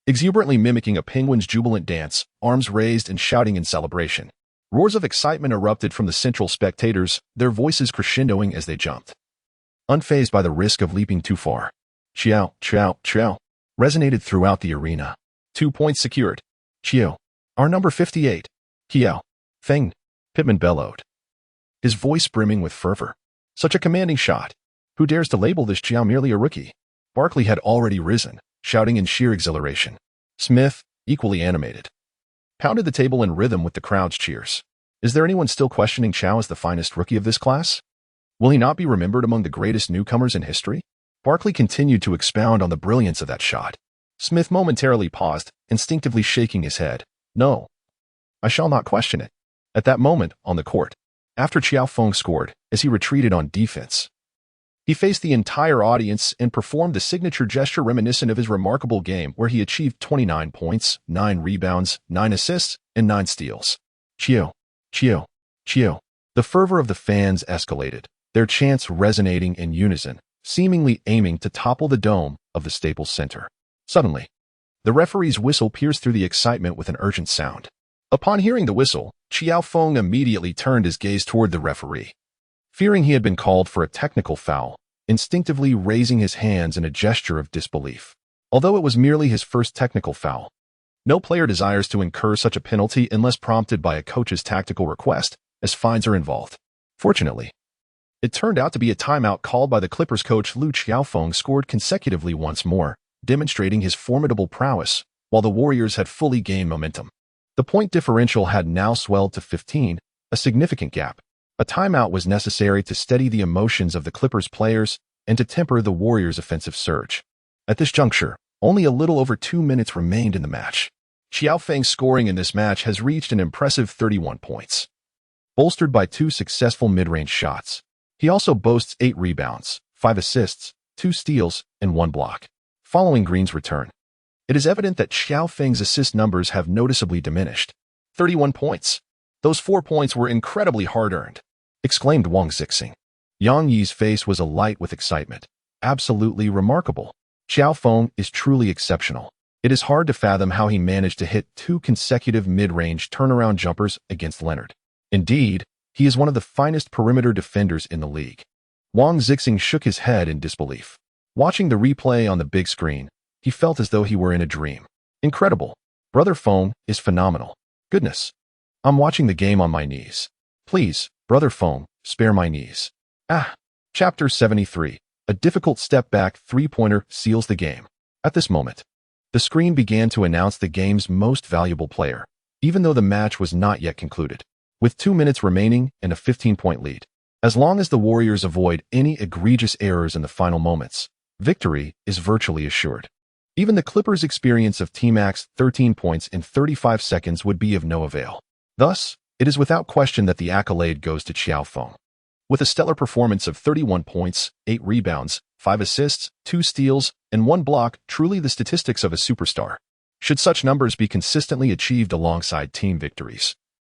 exuberantly mimicking a penguin's jubilant dance, arms raised and shouting in celebration. Roars of excitement erupted from the central spectators, their voices crescendoing as they jumped. Unfazed by the risk of leaping too far. Qiao, Qiao, Qiao, resonated throughout the arena. 2 points secured. Qiao. Our number 58. Qiao Feng, Pittman bellowed, his voice brimming with fervor. Such a commanding shot. Who dares to label this Qiao merely a rookie? Barkley had already risen, shouting in sheer exhilaration. Smith, equally animated, pounded the table in rhythm with the crowd's cheers. Is there anyone still questioning Qiao as the finest rookie of this class? Will he not be remembered among the greatest newcomers in history? Barkley continued to expound on the brilliance of that shot. Smith momentarily paused, instinctively shaking his head. No, I shall not question it. At that moment, on the court, after Qiao Feng scored, as he retreated on defense, he faced the entire audience and performed the signature gesture reminiscent of his remarkable game where he achieved 29 points, 9 rebounds, 9 assists, and 9 steals. Qiao, Qiao, Qiao. The fervor of the fans escalated, their chants resonating in unison, seemingly aiming to topple the dome of the Staples Center. Suddenly, the referee's whistle pierced through the excitement with an urgent sound. Upon hearing the whistle, Qiao Feng immediately turned his gaze toward the referee. Fearing he had been called for a technical foul, instinctively raising his hands in a gesture of disbelief. Although it was merely his first technical foul, no player desires to incur such a penalty unless prompted by a coach's tactical request, as fines are involved. Fortunately, it turned out to be a timeout called by the Clippers coach. Qiao Feng scored consecutively once more, demonstrating his formidable prowess, while the Warriors had fully gained momentum. The point differential had now swelled to 15, a significant gap. A timeout was necessary to steady the emotions of the Clippers players and to temper the Warriors' offensive surge. At this juncture, only a little over 2 minutes remained in the match. Qiao Feng's scoring in this match has reached an impressive 31 points, bolstered by 2 successful mid-range shots. He also boasts 8 rebounds, 5 assists, 2 steals, and 1 block. Following Green's return, it is evident that Qiao Feng's assist numbers have noticeably diminished. 31 points. Those 4 points were incredibly hard-earned, exclaimed Wang Zixing. Yang Yi's face was alight with excitement. Absolutely remarkable. Qiao Feng is truly exceptional. It is hard to fathom how he managed to hit 2 consecutive mid-range turnaround jumpers against Leonard. Indeed, he is one of the finest perimeter defenders in the league. Wang Zixing shook his head in disbelief. Watching the replay on the big screen, he felt as though he were in a dream. Incredible. Brother Feng is phenomenal. Goodness. I'm watching the game on my knees. Please, Brother Feng, spare my knees. Chapter 73. A difficult step-back three-pointer seals the game. At this moment, the screen began to announce the game's most valuable player, even though the match was not yet concluded. With 2 minutes remaining and a 15-point lead, as long as the Warriors avoid any egregious errors in the final moments, victory is virtually assured. Even the Clippers' experience of T-Mac's 13 points in 35 seconds would be of no avail. Thus, it is without question that the accolade goes to Qiao Feng. With a stellar performance of 31 points, 8 rebounds, 5 assists, 2 steals, and 1 block, truly the statistics of a superstar. Should such numbers be consistently achieved alongside team victories,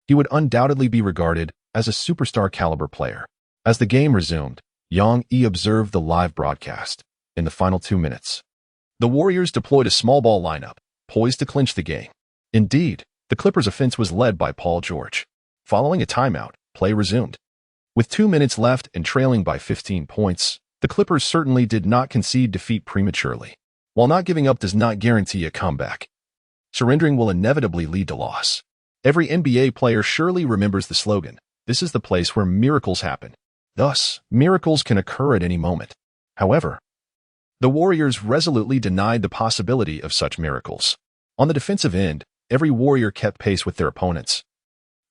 he would undoubtedly be regarded as a superstar-caliber player. As the game resumed, Yang Yi observed the live broadcast. In the final 2 minutes, the Warriors deployed a small ball lineup, poised to clinch the game. Indeed, the Clippers' offense was led by Paul George. Following a timeout, play resumed. With 2 minutes left and trailing by 15 points, the Clippers certainly did not concede defeat prematurely. While not giving up does not guarantee a comeback, surrendering will inevitably lead to loss. Every NBA player surely remembers the slogan, "This is the place where miracles happen." Thus, miracles can occur at any moment. However, The Warriors resolutely denied the possibility of such miracles. On the defensive end, every Warrior kept pace with their opponents,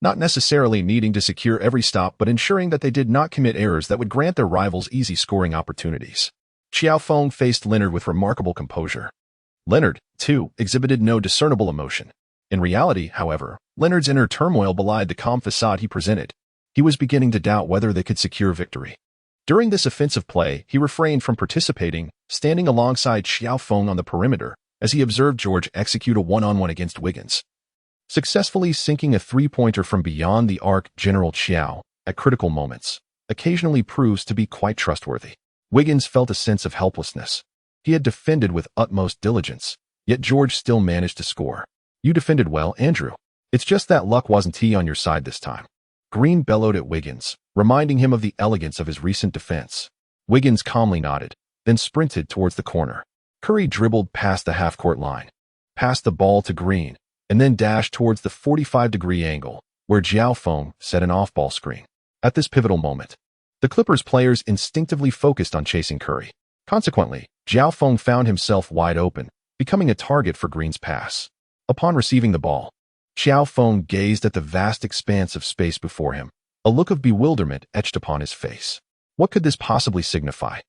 not necessarily needing to secure every stop but ensuring that they did not commit errors that would grant their rivals easy scoring opportunities. Qiao Feng faced Leonard with remarkable composure. Leonard, too, exhibited no discernible emotion. In reality, however, Leonard's inner turmoil belied the calm facade he presented. He was beginning to doubt whether they could secure victory. During this offensive play, he refrained from participating, standing alongside Qiao Feng on the perimeter as he observed George execute a one-on-one against Wiggins. Successfully sinking a three-pointer from beyond the arc, General Qiao, at critical moments, occasionally proves to be quite trustworthy. Wiggins felt a sense of helplessness. He had defended with utmost diligence, yet George still managed to score. "You defended well, Andrew. It's just that luck wasn't on your side this time." Green bellowed at Wiggins, reminding him of the elegance of his recent defense. Wiggins calmly nodded, then sprinted towards the corner. Curry dribbled past the half-court line, passed the ball to Green, and then dashed towards the 45-degree angle, where Qiao Feng set an off-ball screen. At this pivotal moment, the Clippers players instinctively focused on chasing Curry. Consequently, Qiao Feng found himself wide open, becoming a target for Green's pass. Upon receiving the ball, Qiao Feng gazed at the vast expanse of space before him, a look of bewilderment etched upon his face. What could this possibly signify?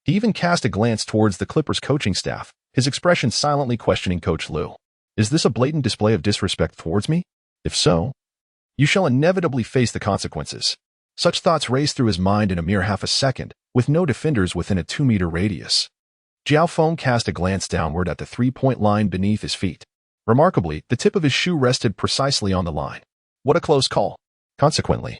He even cast a glance towards the Clippers coaching staff, his expression silently questioning Coach Liu. "Is this a blatant display of disrespect towards me? If so, you shall inevitably face the consequences." Such thoughts raced through his mind in a mere half a second, with no defenders within a 2-meter radius. Qiao Feng cast a glance downward at the three-point line beneath his feet. Remarkably, the tip of his shoe rested precisely on the line. What a close call. Consequently,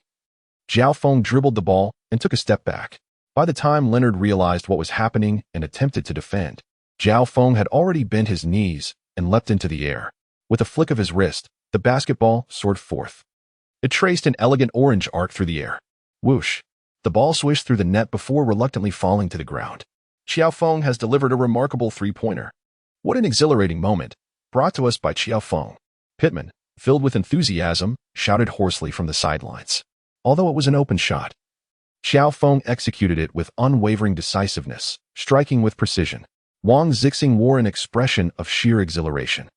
Qiao Feng dribbled the ball and took a step back. By the time Leonard realized what was happening and attempted to defend, Qiao Feng had already bent his knees and leapt into the air. With a flick of his wrist, the basketball soared forth. It traced an elegant orange arc through the air. Whoosh! The ball swished through the net before reluctantly falling to the ground. Qiao Feng has delivered a remarkable three-pointer. What an exhilarating moment, brought to us by Qiao Feng. Pittman, filled with enthusiasm, shouted hoarsely from the sidelines. Although it was an open shot, Qiao Feng executed it with unwavering decisiveness, striking with precision. Wang Zixing wore an expression of sheer exhilaration.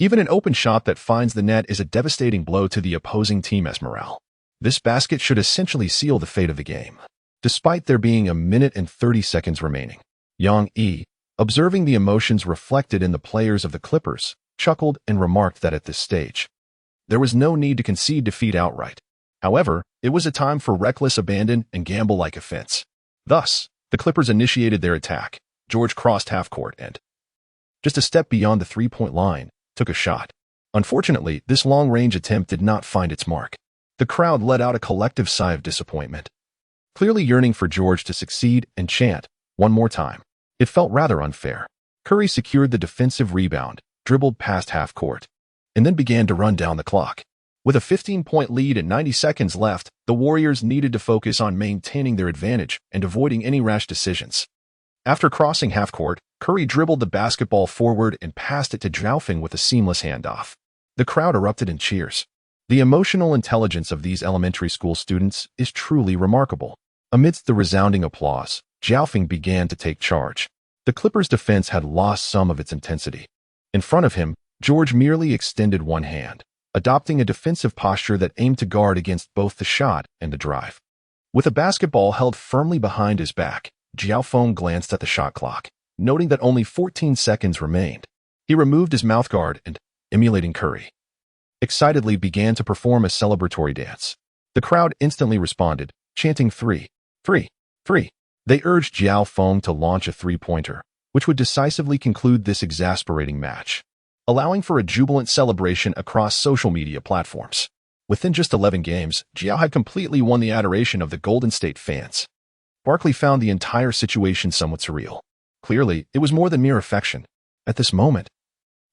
Even an open shot that finds the net is a devastating blow to the opposing team's morale. This basket should essentially seal the fate of the game. Despite there being a minute and 30 seconds remaining, Yang Yi, observing the emotions reflected in the players of the Clippers, chuckled and remarked that at this stage, there was no need to concede defeat outright. However, it was a time for reckless abandon and gamble-like offense. Thus, the Clippers initiated their attack. George crossed half-court and, just a step beyond the three-point line, took a shot. Unfortunately, this long-range attempt did not find its mark. The crowd let out a collective sigh of disappointment, clearly yearning for George to succeed and chant, "One more time." It felt rather unfair. Curry secured the defensive rebound, dribbled past half-court, and then began to run down the clock. With a 15-point lead and 90 seconds left, the Warriors needed to focus on maintaining their advantage and avoiding any rash decisions. After crossing half-court, Curry dribbled the basketball forward and passed it to Qiao Feng with a seamless handoff. The crowd erupted in cheers. The emotional intelligence of these elementary school students is truly remarkable. Amidst the resounding applause, Qiao Feng began to take charge. The Clippers' defense had lost some of its intensity. In front of him, George merely extended one hand, adopting a defensive posture that aimed to guard against both the shot and the drive. With a basketball held firmly behind his back, Qiao Feng glanced at the shot clock, noting that only 14 seconds remained. He removed his mouthguard and, emulating Curry, excitedly began to perform a celebratory dance. The crowd instantly responded, chanting 3, 3, 3. They urged Qiao Feng to launch a three-pointer, which would decisively conclude this exasperating match, allowing for a jubilant celebration across social media platforms. Within just 11 games, Qiao had completely won the adoration of the Golden State fans. Barkley found the entire situation somewhat surreal. Clearly, it was more than mere affection. At this moment,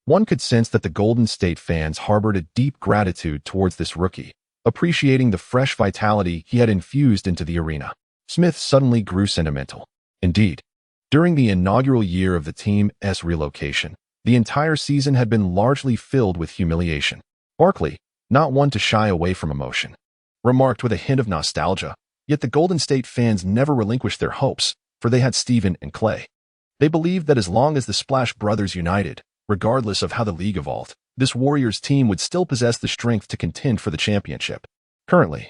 one could sense that the Golden State fans harbored a deep gratitude towards this rookie, appreciating the fresh vitality he had infused into the arena. Smith suddenly grew sentimental. Indeed, during the inaugural year of the team's relocation, the entire season had been largely filled with humiliation. Barkley, not one to shy away from emotion, remarked with a hint of nostalgia, yet the Golden State fans never relinquished their hopes, for they had Stephen and Clay. They believed that as long as the Splash Brothers united, regardless of how the league evolved, this Warriors team would still possess the strength to contend for the championship. Currently,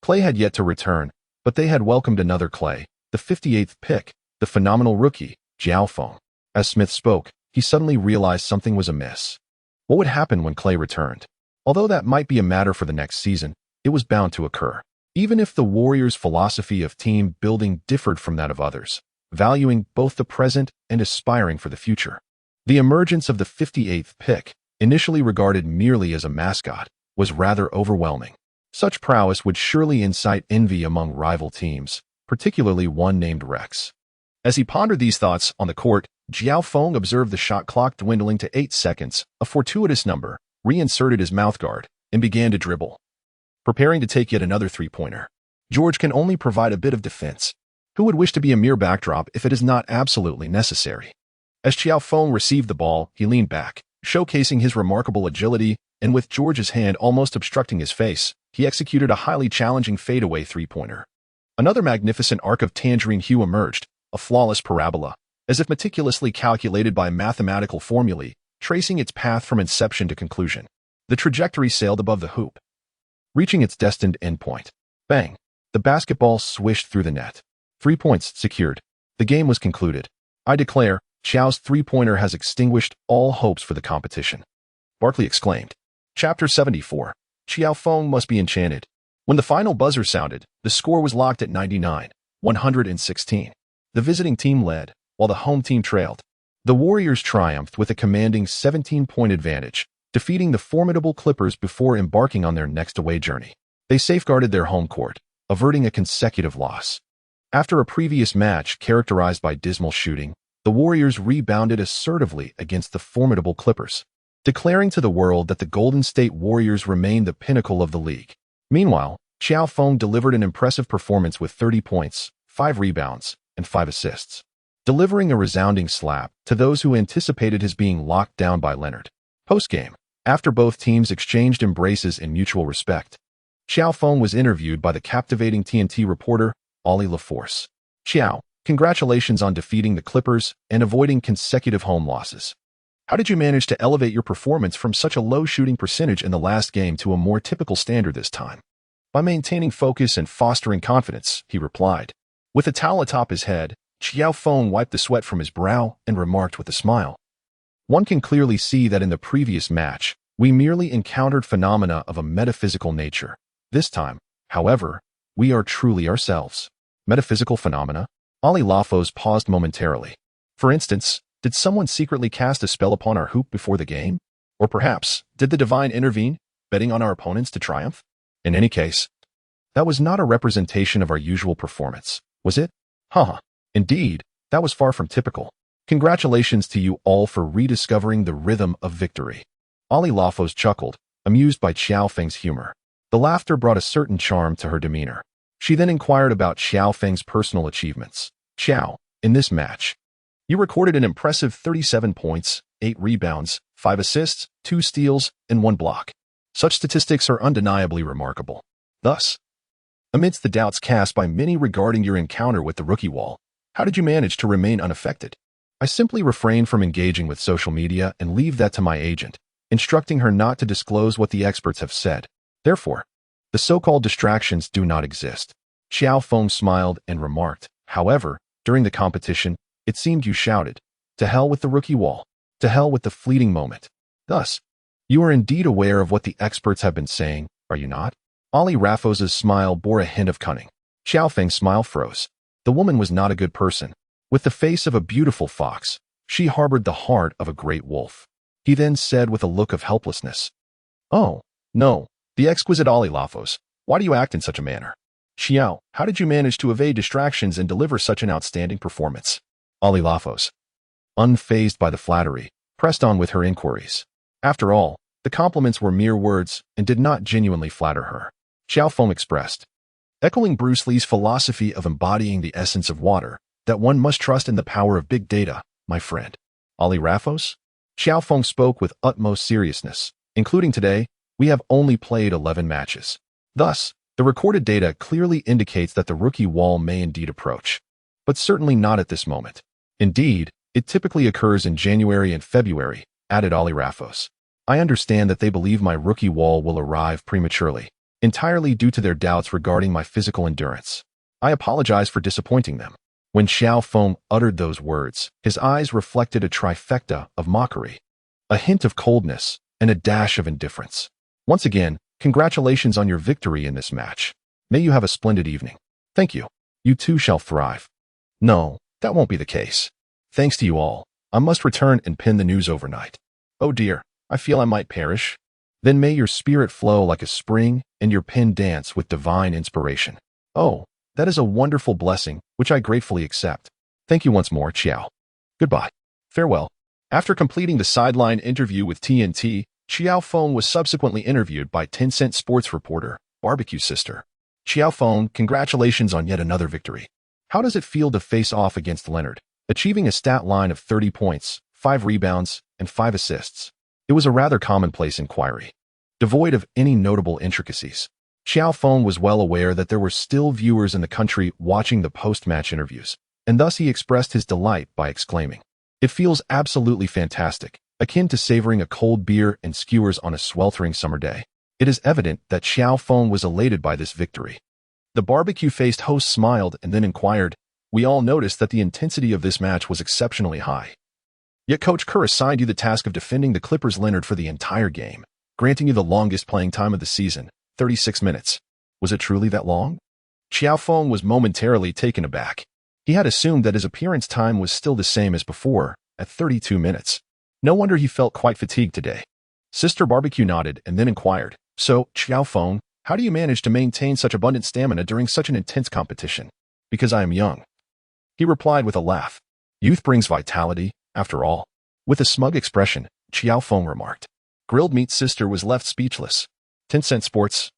Clay had yet to return, but they had welcomed another Clay, the 58th pick, the phenomenal rookie, Qiao Feng. As Smith spoke, he suddenly realized something was amiss. What would happen when Clay returned? Although that might be a matter for the next season, it was bound to occur. Even if the Warriors' philosophy of team building differed from that of others, valuing both the present and aspiring for the future. The emergence of the 58th pick, initially regarded merely as a mascot, was rather overwhelming. Such prowess would surely incite envy among rival teams, particularly one named Rex. As he pondered these thoughts on the court, Qiao Feng observed the shot clock dwindling to 8 seconds, a fortuitous number, reinserted his mouthguard, and began to dribble, preparing to take yet another three-pointer. George can only provide a bit of defense. Who would wish to be a mere backdrop if it is not absolutely necessary? As Qiao Feng received the ball, he leaned back, showcasing his remarkable agility, and with George's hand almost obstructing his face, he executed a highly challenging fadeaway three-pointer. Another magnificent arc of tangerine hue emerged, a flawless parabola, as if meticulously calculated by mathematical formulae, tracing its path from inception to conclusion. The trajectory sailed above the hoop, reaching its destined endpoint. Bang! The basketball swished through the net. 3 points secured. The game was concluded. I declare, Qiao's three-pointer has extinguished all hopes for the competition. Barkley exclaimed. Chapter 74. Qiao Feng must be enchanted. When the final buzzer sounded, the score was locked at 99-116. The visiting team led, while the home team trailed. The Warriors triumphed with a commanding 17-point advantage, defeating the formidable Clippers before embarking on their next away journey. They safeguarded their home court, averting a consecutive loss. After a previous match characterized by dismal shooting, the Warriors rebounded assertively against the formidable Clippers, declaring to the world that the Golden State Warriors remained the pinnacle of the league. Meanwhile, Qiao Feng delivered an impressive performance with 30 points, 5 rebounds, and 5 assists, delivering a resounding slap to those who anticipated his being locked down by Leonard. Post-game, after both teams exchanged embraces in mutual respect, Qiao Feng was interviewed by the captivating TNT reporter, Ollie LaForce. Qiao, congratulations on defeating the Clippers and avoiding consecutive home losses. How did you manage to elevate your performance from such a low shooting percentage in the last game to a more typical standard this time? By maintaining focus and fostering confidence, he replied. With a towel atop his head, Qiao Feng wiped the sweat from his brow and remarked with a smile. One can clearly see that in the previous match, we merely encountered phenomena of a metaphysical nature. This time, however, we are truly ourselves. Metaphysical phenomena? Ollie LaForce paused momentarily. For instance, did someone secretly cast a spell upon our hoop before the game? Or perhaps, did the divine intervene, betting on our opponents to triumph? In any case, that was not a representation of our usual performance, was it? Indeed, that was far from typical. Congratulations to you all for rediscovering the rhythm of victory. Ollie LaForce chuckled, amused by Qiao Feng's humor. The laughter brought a certain charm to her demeanor. She then inquired about Qiao Feng's personal achievements. Qiao, in this match, you recorded an impressive 37 points, 8 rebounds, 5 assists, 2 steals, and 1 block. Such statistics are undeniably remarkable. Thus, amidst the doubts cast by many regarding your encounter with the rookie wall, how did you manage to remain unaffected? I simply refrained from engaging with social media and leave that to my agent, instructing her not to disclose what the experts have said. Therefore, the so-called distractions do not exist. Qiao Feng smiled and remarked, however, during the competition, it seemed you shouted, to hell with the rookie wall, to hell with the fleeting moment. Thus, you are indeed aware of what the experts have been saying, are you not? Ollie LaForce's smile bore a hint of cunning. Qiao Feng's smile froze. The woman was not a good person. With the face of a beautiful fox, she harbored the heart of a great wolf. He then said with a look of helplessness, Oh, no, the exquisite Ollie LaForce, why do you act in such a manner? Qiao, how did you manage to evade distractions and deliver such an outstanding performance? Ollie LaForce, unfazed by the flattery, pressed on with her inquiries. After all, the compliments were mere words and did not genuinely flatter her. Qiao Feng expressed, echoing Bruce Lee's philosophy of embodying the essence of water, that one must trust in the power of big data, my friend. Ollie LaForce? Qiao Feng spoke with utmost seriousness. Including today, we have only played 11 matches. Thus, the recorded data clearly indicates that the rookie wall may indeed approach. But certainly not at this moment. Indeed, it typically occurs in January and February, added Ali Raffos. I understand that they believe my rookie wall will arrive prematurely, entirely due to their doubts regarding my physical endurance. I apologize for disappointing them. When Qiao Feng uttered those words, his eyes reflected a trifecta of mockery, a hint of coldness, and a dash of indifference. Once again, congratulations on your victory in this match. May you have a splendid evening. Thank you. You too shall thrive. No, that won't be the case. Thanks to you all, I must return and pin the news overnight. Oh dear, I feel I might perish. Then may your spirit flow like a spring and your pen dance with divine inspiration. Oh, that is a wonderful blessing, which I gratefully accept. Thank you once more, Qiao. Goodbye. Farewell. After completing the sideline interview with TNT, Qiao Feng was subsequently interviewed by Tencent sports reporter, Barbecue Sister. Qiao Feng, congratulations on yet another victory. How does it feel to face off against Leonard, achieving a stat line of 30 points, 5 rebounds, and 5 assists? It was a rather commonplace inquiry, devoid of any notable intricacies. Qiao Feng was well aware that there were still viewers in the country watching the post-match interviews, and thus he expressed his delight by exclaiming, "It feels absolutely fantastic, akin to savoring a cold beer and skewers on a sweltering summer day." It is evident that Qiao Feng was elated by this victory. The barbecue-faced host smiled and then inquired, "We all noticed that the intensity of this match was exceptionally high. Yet Coach Kerr assigned you the task of defending the Clippers' Leonard for the entire game, granting you the longest playing time of the season, 36 minutes. Was it truly that long?" Qiao Feng was momentarily taken aback. He had assumed that his appearance time was still the same as before, at 32 minutes. No wonder he felt quite fatigued today. Sister Barbecue nodded and then inquired, "So, Qiao Feng, how do you manage to maintain such abundant stamina during such an intense competition?" "Because I am young," he replied with a laugh. "Youth brings vitality, after all." With a smug expression, Qiao Feng remarked. Grilled Meat Sister was left speechless. Tencent Sports,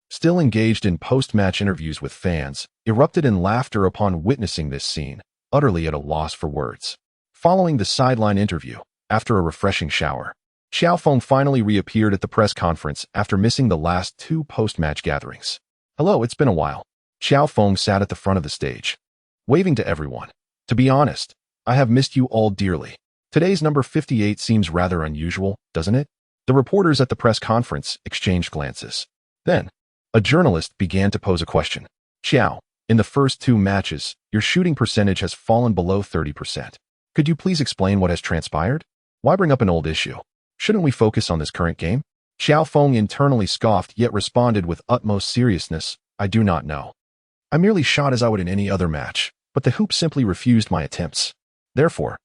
still engaged in post-match interviews with fans, erupted in laughter upon witnessing this scene, utterly at a loss for words. Following the sideline interview, after a refreshing shower, Qiao Feng finally reappeared at the press conference after missing the last 2 post-match gatherings. "Hello, it's been a while." Qiao Feng sat at the front of the stage, waving to everyone. "To be honest, I have missed you all dearly. Today's number 58 seems rather unusual, doesn't it?" The reporters at the press conference exchanged glances. Then, a journalist began to pose a question. "Qiao, in the first 2 matches, your shooting percentage has fallen below 30%. Could you please explain what has transpired? Why bring up an old issue? Shouldn't we focus on this current game?" Qiao Feng internally scoffed yet responded with utmost seriousness, "I do not know. I merely shot as I would in any other match, but the hoop simply refused my attempts. Therefore,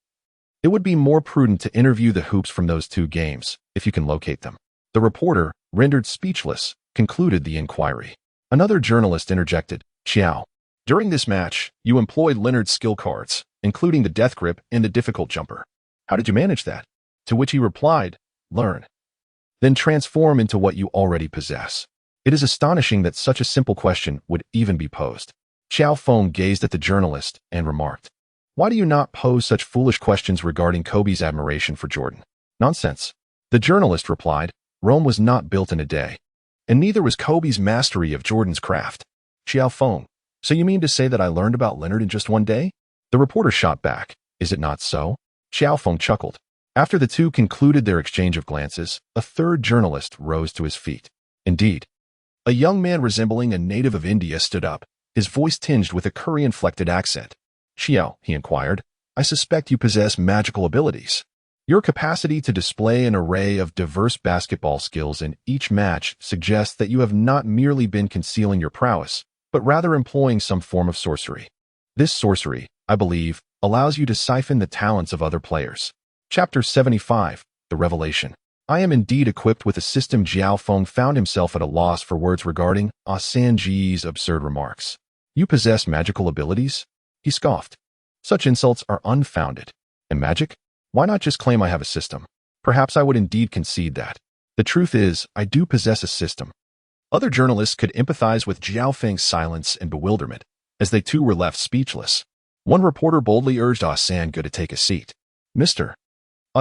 it would be more prudent to interview the hoops from those 2 games, if you can locate them." The reporter, rendered speechless, concluded the inquiry. Another journalist interjected, "Qiao, during this match, you employed Leonard's skill cards, including the death grip and the difficult jumper. How did you manage that?" To which he replied, "Learn. Then transform into what you already possess." It is astonishing that such a simple question would even be posed. Qiao Feng gazed at the journalist and remarked, "Why do you not pose such foolish questions regarding Kobe's admiration for Jordan?" "Nonsense." The journalist replied, "Rome was not built in a day, and neither was Kobe's mastery of Jordan's craft." Qiao Feng, "So you mean to say that I learned about Leonard in just one day?" The reporter shot back, "Is it not so?" Qiao Feng chuckled. After the 2 concluded their exchange of glances, a third journalist rose to his feet. Indeed, a young man resembling a native of India stood up, his voice tinged with a curry-inflected accent. "Qiao," he inquired, "I suspect you possess magical abilities. Your capacity to display an array of diverse basketball skills in each match suggests that you have not merely been concealing your prowess, but rather employing some form of sorcery. This sorcery, I believe, allows you to siphon the talents of other players." Chapter 75, The Revelation. I am indeed equipped with a system. Qiao Feng found himself at a loss for words regarding Sanji's absurd remarks. "You possess magical abilities?" He scoffed. "Such insults are unfounded. And magic? Why not just claim I have a system? Perhaps I would indeed concede that. The truth is, I do possess a system." Other journalists could empathize with Qiao Feng's silence and bewilderment, as they too were left speechless. One reporter boldly urged Sangu to take a seat. "Mr.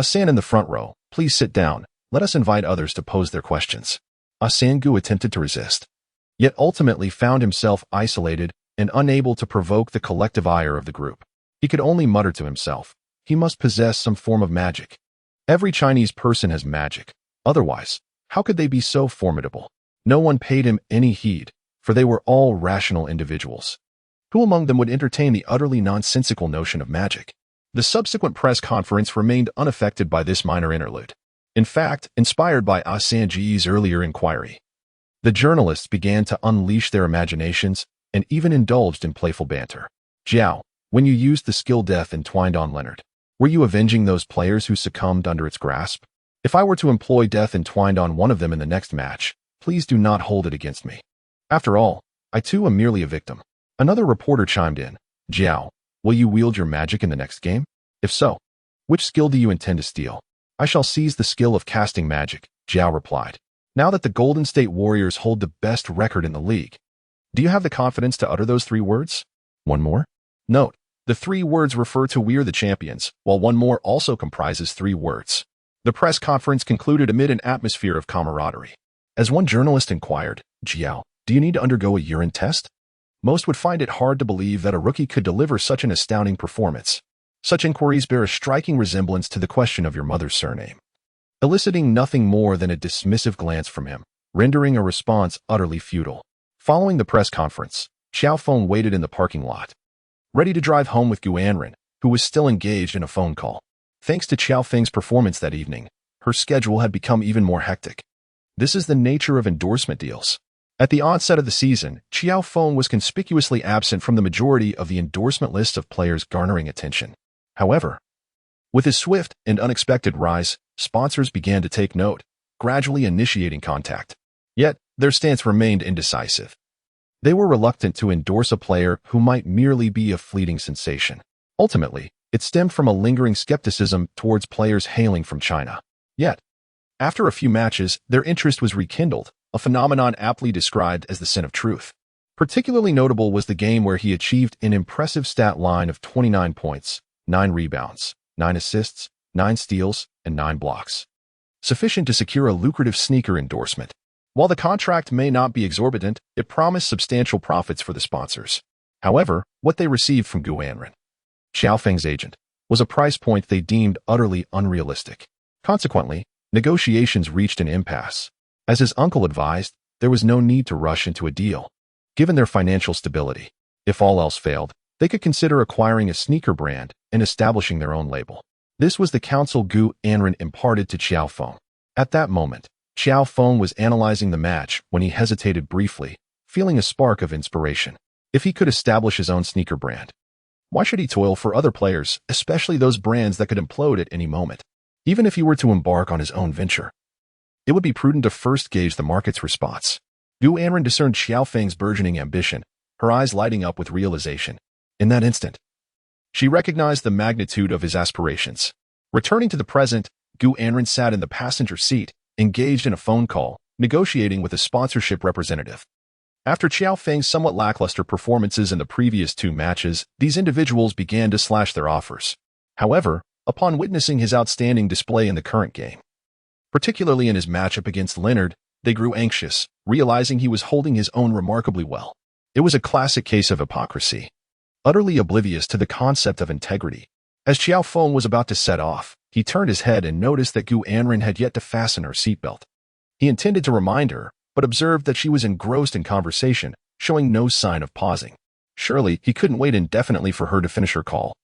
San in the front row, please sit down. Let us invite others to pose their questions." Sangu attempted to resist, yet ultimately found himself isolated and unable to provoke the collective ire of the group. He could only mutter to himself, he must possess some form of magic. Every Chinese person has magic. Otherwise, how could they be so formidable? No one paid him any heed, for they were all rational individuals. Who among them would entertain the utterly nonsensical notion of magic? The subsequent press conference remained unaffected by this minor interlude. In fact, inspired by Sanji's earlier inquiry, the journalists began to unleash their imaginations and even indulged in playful banter. Qiao, when you used the skill death entwined on Leonard, were you avenging those players who succumbed under its grasp? If I were to employ death entwined on one of them in the next match, please do not hold it against me. After all, I too am merely a victim. Another reporter chimed in. Qiao, will you wield your magic in the next game? If so, which skill do you intend to steal? I shall seize the skill of casting magic, Qiao replied. Now that the Golden State Warriors hold the best record in the league, do you have the confidence to utter those 3 words? One more? Note, the 3 words refer to "We're the champions," while one more also comprises 3 words. The press conference concluded amid an atmosphere of camaraderie. As one journalist inquired, Qiao, do you need to undergo a urine test? Most would find it hard to believe that a rookie could deliver such an astounding performance. Such inquiries bear a striking resemblance to the question of your mother's surname, eliciting nothing more than a dismissive glance from him, rendering a response utterly futile. Following the press conference, Qiao Feng waited in the parking lot, ready to drive home with Gu Anren, who was still engaged in a phone call. Thanks to Qiao Feng's performance that evening, her schedule had become even more hectic. This is the nature of endorsement deals. At the onset of the season, Qiao Feng was conspicuously absent from the majority of the endorsement list of players garnering attention. However, with his swift and unexpected rise, sponsors began to take note, gradually initiating contact. Yet, their stance remained indecisive. They were reluctant to endorse a player who might merely be a fleeting sensation. Ultimately, it stemmed from a lingering skepticism towards players hailing from China. Yet, after a few matches, their interest was rekindled, a phenomenon aptly described as the sin of truth. Particularly notable was the game where he achieved an impressive stat line of 29 points, 9 rebounds, 9 assists, 9 steals, and 9 blocks. Sufficient to secure a lucrative sneaker endorsement. While the contract may not be exorbitant, it promised substantial profits for the sponsors. However, what they received from Gu Anren, Qiao Feng's agent, was a price point they deemed utterly unrealistic. Consequently, negotiations reached an impasse. As his uncle advised, there was no need to rush into a deal. Given their financial stability, if all else failed, they could consider acquiring a sneaker brand and establishing their own label. This was the counsel Gu Anren imparted to Qiao Feng. At that moment, Qiao Feng was analyzing the match when he hesitated briefly, feeling a spark of inspiration. If he could establish his own sneaker brand, why should he toil for other players, especially those brands that could implode at any moment? Even if he were to embark on his own venture, it would be prudent to first gauge the market's response. Gu Anren discerned Qiao Feng's burgeoning ambition, her eyes lighting up with realization. In that instant, she recognized the magnitude of his aspirations. Returning to the present, Gu Anren sat in the passenger seat, engaged in a phone call, negotiating with a sponsorship representative. After Qiao Feng's somewhat lackluster performances in the previous 2 matches, these individuals began to slash their offers. However, upon witnessing his outstanding display in the current game, particularly in his matchup against Leonard, they grew anxious, realizing he was holding his own remarkably well. It was a classic case of hypocrisy, utterly oblivious to the concept of integrity. As Qiao Feng was about to set off, he turned his head and noticed that Gu Anren had yet to fasten her seatbelt. He intended to remind her, but observed that she was engrossed in conversation, showing no sign of pausing. Surely, he couldn't wait indefinitely for her to finish her call.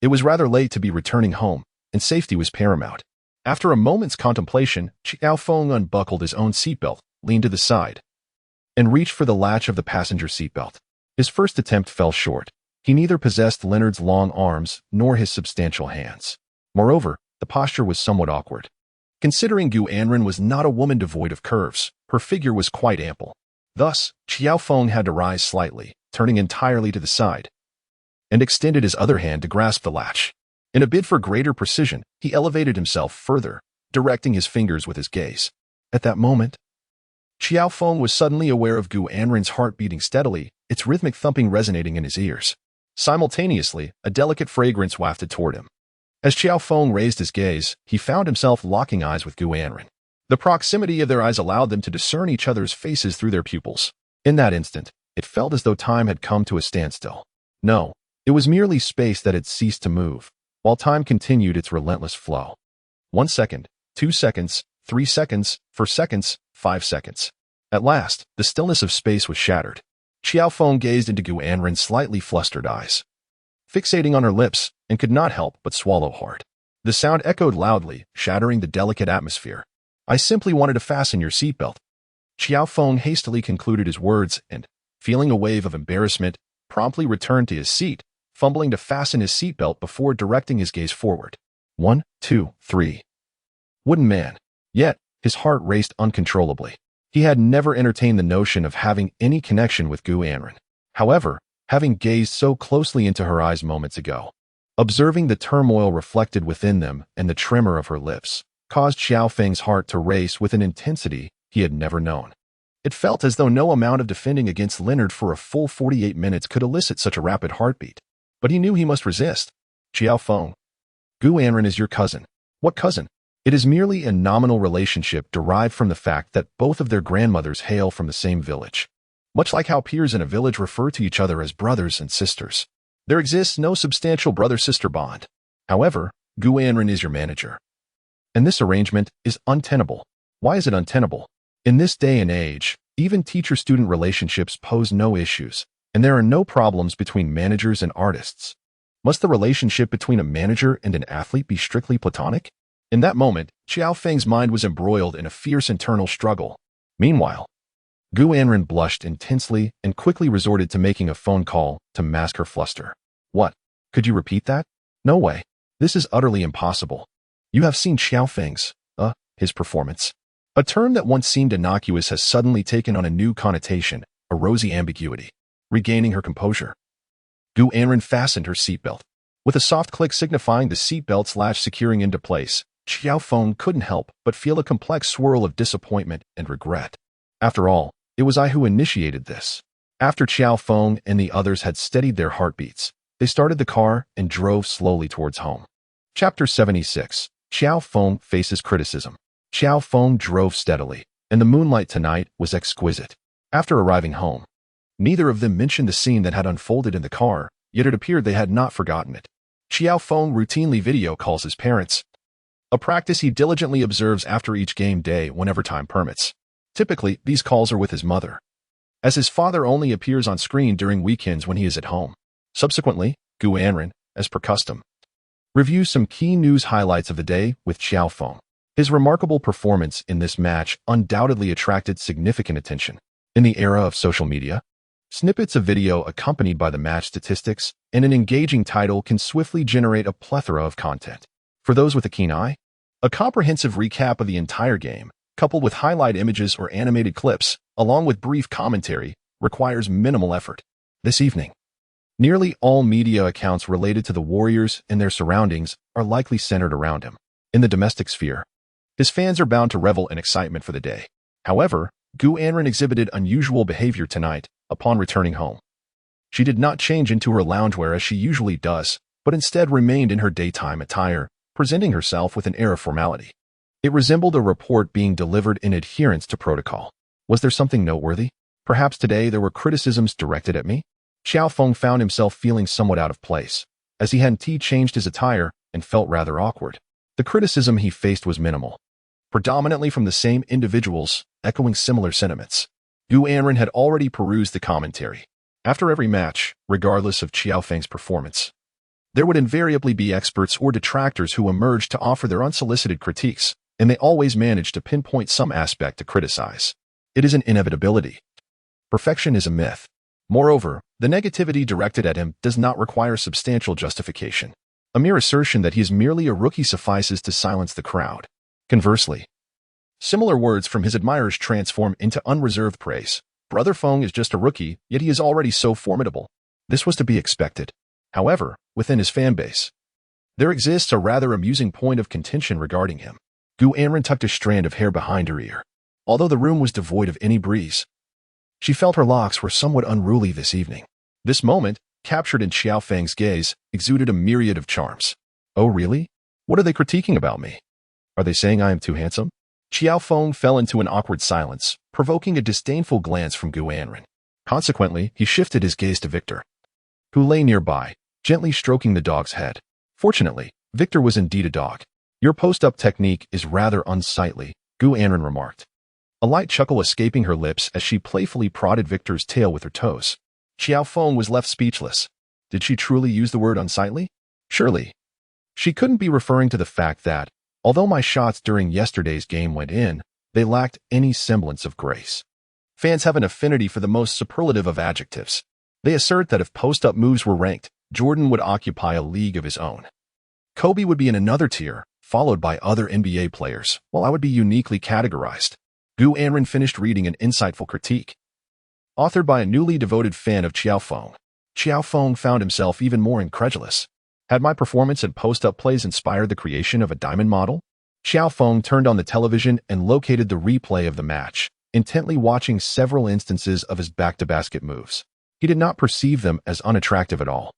It was rather late to be returning home, and safety was paramount. After a moment's contemplation, Qiao Feng unbuckled his own seatbelt, leaned to the side, and reached for the latch of the passenger seatbelt. His first attempt fell short. He neither possessed Leonard's long arms nor his substantial hands. Moreover, the posture was somewhat awkward. Considering Gu Anren was not a woman devoid of curves, her figure was quite ample. Thus, Qiao Feng had to rise slightly, turning entirely to the side, and extended his other hand to grasp the latch. In a bid for greater precision, he elevated himself further, directing his fingers with his gaze. At that moment, Qiao Feng was suddenly aware of Gu Anren's heart beating steadily, its rhythmic thumping resonating in his ears. Simultaneously, a delicate fragrance wafted toward him. As Qiao Feng raised his gaze, he found himself locking eyes with Gu Anren. The proximity of their eyes allowed them to discern each other's faces through their pupils. In that instant, it felt as though time had come to a standstill. No, It was merely space that had ceased to move, while time continued its relentless flow. 1 second, 2 seconds, 3 seconds, 4 seconds, 5 seconds. At last, the stillness of space was shattered. Qiao Feng gazed into Gu Anren's slightly flustered eyes, fixating on her lips, and could not help but swallow hard. The sound echoed loudly, shattering the delicate atmosphere. "I simply wanted to fasten your seatbelt." Qiao Feng hastily concluded his words and, feeling a wave of embarrassment, promptly returned to his seat, fumbling to fasten his seatbelt before directing his gaze forward. 1, 2, 3. Wooden man. Yet, his heart raced uncontrollably. He had never entertained the notion of having any connection with Gu Anren. However, having gazed so closely into her eyes moments ago, observing the turmoil reflected within them and the tremor of her lips, caused Qiao Feng's heart to race with an intensity he had never known. It felt as though no amount of defending against Leonard for a full 48 minutes could elicit such a rapid heartbeat. But he knew he must resist. "Qiao Feng, Gu Anren is your cousin." "What cousin?" "It is merely a nominal relationship derived from the fact that both of their grandmothers hail from the same village. Much like how peers in a village refer to each other as brothers and sisters, there exists no substantial brother-sister bond. However, Gu Anren is your manager. And this arrangement is untenable." "Why is it untenable?" "In this day and age, even teacher-student relationships pose no issues, and there are no problems between managers and artists. Must the relationship between a manager and an athlete be strictly platonic?" In that moment, Qiao Feng's mind was embroiled in a fierce internal struggle. Meanwhile, Gu Anren blushed intensely and quickly resorted to making a phone call to mask her fluster. "What? Could you repeat that?" "No way. This is utterly impossible. You have seen Qiao Feng's, his performance." A term that once seemed innocuous has suddenly taken on a new connotation, a rosy ambiguity. Regaining her composure, Gu Anren fastened her seatbelt. With a soft click signifying the seatbelt's latch securing into place, Qiao Feng couldn't help but feel a complex swirl of disappointment and regret. After all, it was I who initiated this. After Qiao Feng and the others had steadied their heartbeats, they started the car and drove slowly towards home. Chapter 76. Qiao Feng faces criticism. Qiao Feng drove steadily, and the moonlight tonight was exquisite. After arriving home, neither of them mentioned the scene that had unfolded in the car, yet it appeared they had not forgotten it. Qiao Feng routinely video calls his parents, a practice he diligently observes after each game day whenever time permits. Typically, these calls are with his mother, as his father only appears on screen during weekends when he is at home. Subsequently, Gu Anren, as per custom, reviews some key news highlights of the day with Qiao Feng. His remarkable performance in this match undoubtedly attracted significant attention. In the era of social media, snippets of video accompanied by the match statistics and an engaging title can swiftly generate a plethora of content. For those with a keen eye, a comprehensive recap of the entire game, coupled with highlight images or animated clips, along with brief commentary, requires minimal effort. This evening, nearly all media accounts related to the Warriors and their surroundings are likely centered around him. In the domestic sphere, his fans are bound to revel in excitement for the day. However, Gu Anren exhibited unusual behavior tonight upon returning home. She did not change into her loungewear as she usually does, but instead remained in her daytime attire, presenting herself with an air of formality. It resembled a report being delivered in adherence to protocol. Was there something noteworthy? Perhaps today there were criticisms directed at me? Qiao Feng found himself feeling somewhat out of place, as he hadn't changed his attire and felt rather awkward. The criticism he faced was minimal, predominantly from the same individuals, echoing similar sentiments. Gu Anren had already perused the commentary. After every match, regardless of Qiao Feng's performance, there would invariably be experts or detractors who emerged to offer their unsolicited critiques, and they always managed to pinpoint some aspect to criticize. It is an inevitability. Perfection is a myth. Moreover, the negativity directed at him does not require substantial justification. A mere assertion that he is merely a rookie suffices to silence the crowd. Conversely, similar words from his admirers transform into unreserved praise. Brother Feng is just a rookie, yet he is already so formidable. This was to be expected. However, within his fanbase, there exists a rather amusing point of contention regarding him. Gu Anren tucked a strand of hair behind her ear. Although the room was devoid of any breeze, she felt her locks were somewhat unruly this evening. This moment, captured in Qiao Feng's gaze, exuded a myriad of charms. Oh really? What are they critiquing about me? Are they saying I am too handsome? Qiao Feng fell into an awkward silence, provoking a disdainful glance from Gu Anren. Consequently, he shifted his gaze to Victor, who lay nearby, gently stroking the dog's head. Fortunately, Victor was indeed a dog. Your post-up technique is rather unsightly, Gu Anren remarked, a light chuckle escaping her lips as she playfully prodded Victor's tail with her toes. Qiao Feng was left speechless. Did she truly use the word unsightly? Surely. She couldn't be referring to the fact that, although my shots during yesterday's game went in, they lacked any semblance of grace. Fans have an affinity for the most superlative of adjectives. They assert that if post-up moves were ranked, Jordan would occupy a league of his own. Kobe would be in another tier, followed by other NBA players, while I would be uniquely categorized. Gu Anren finished reading an insightful critique, authored by a newly devoted fan of Qiao Feng. Qiao Feng found himself even more incredulous. Had my performance and post-up plays inspired the creation of a diamond model? Qiao Feng turned on the television and located the replay of the match, intently watching several instances of his back-to-basket moves. He did not perceive them as unattractive at all.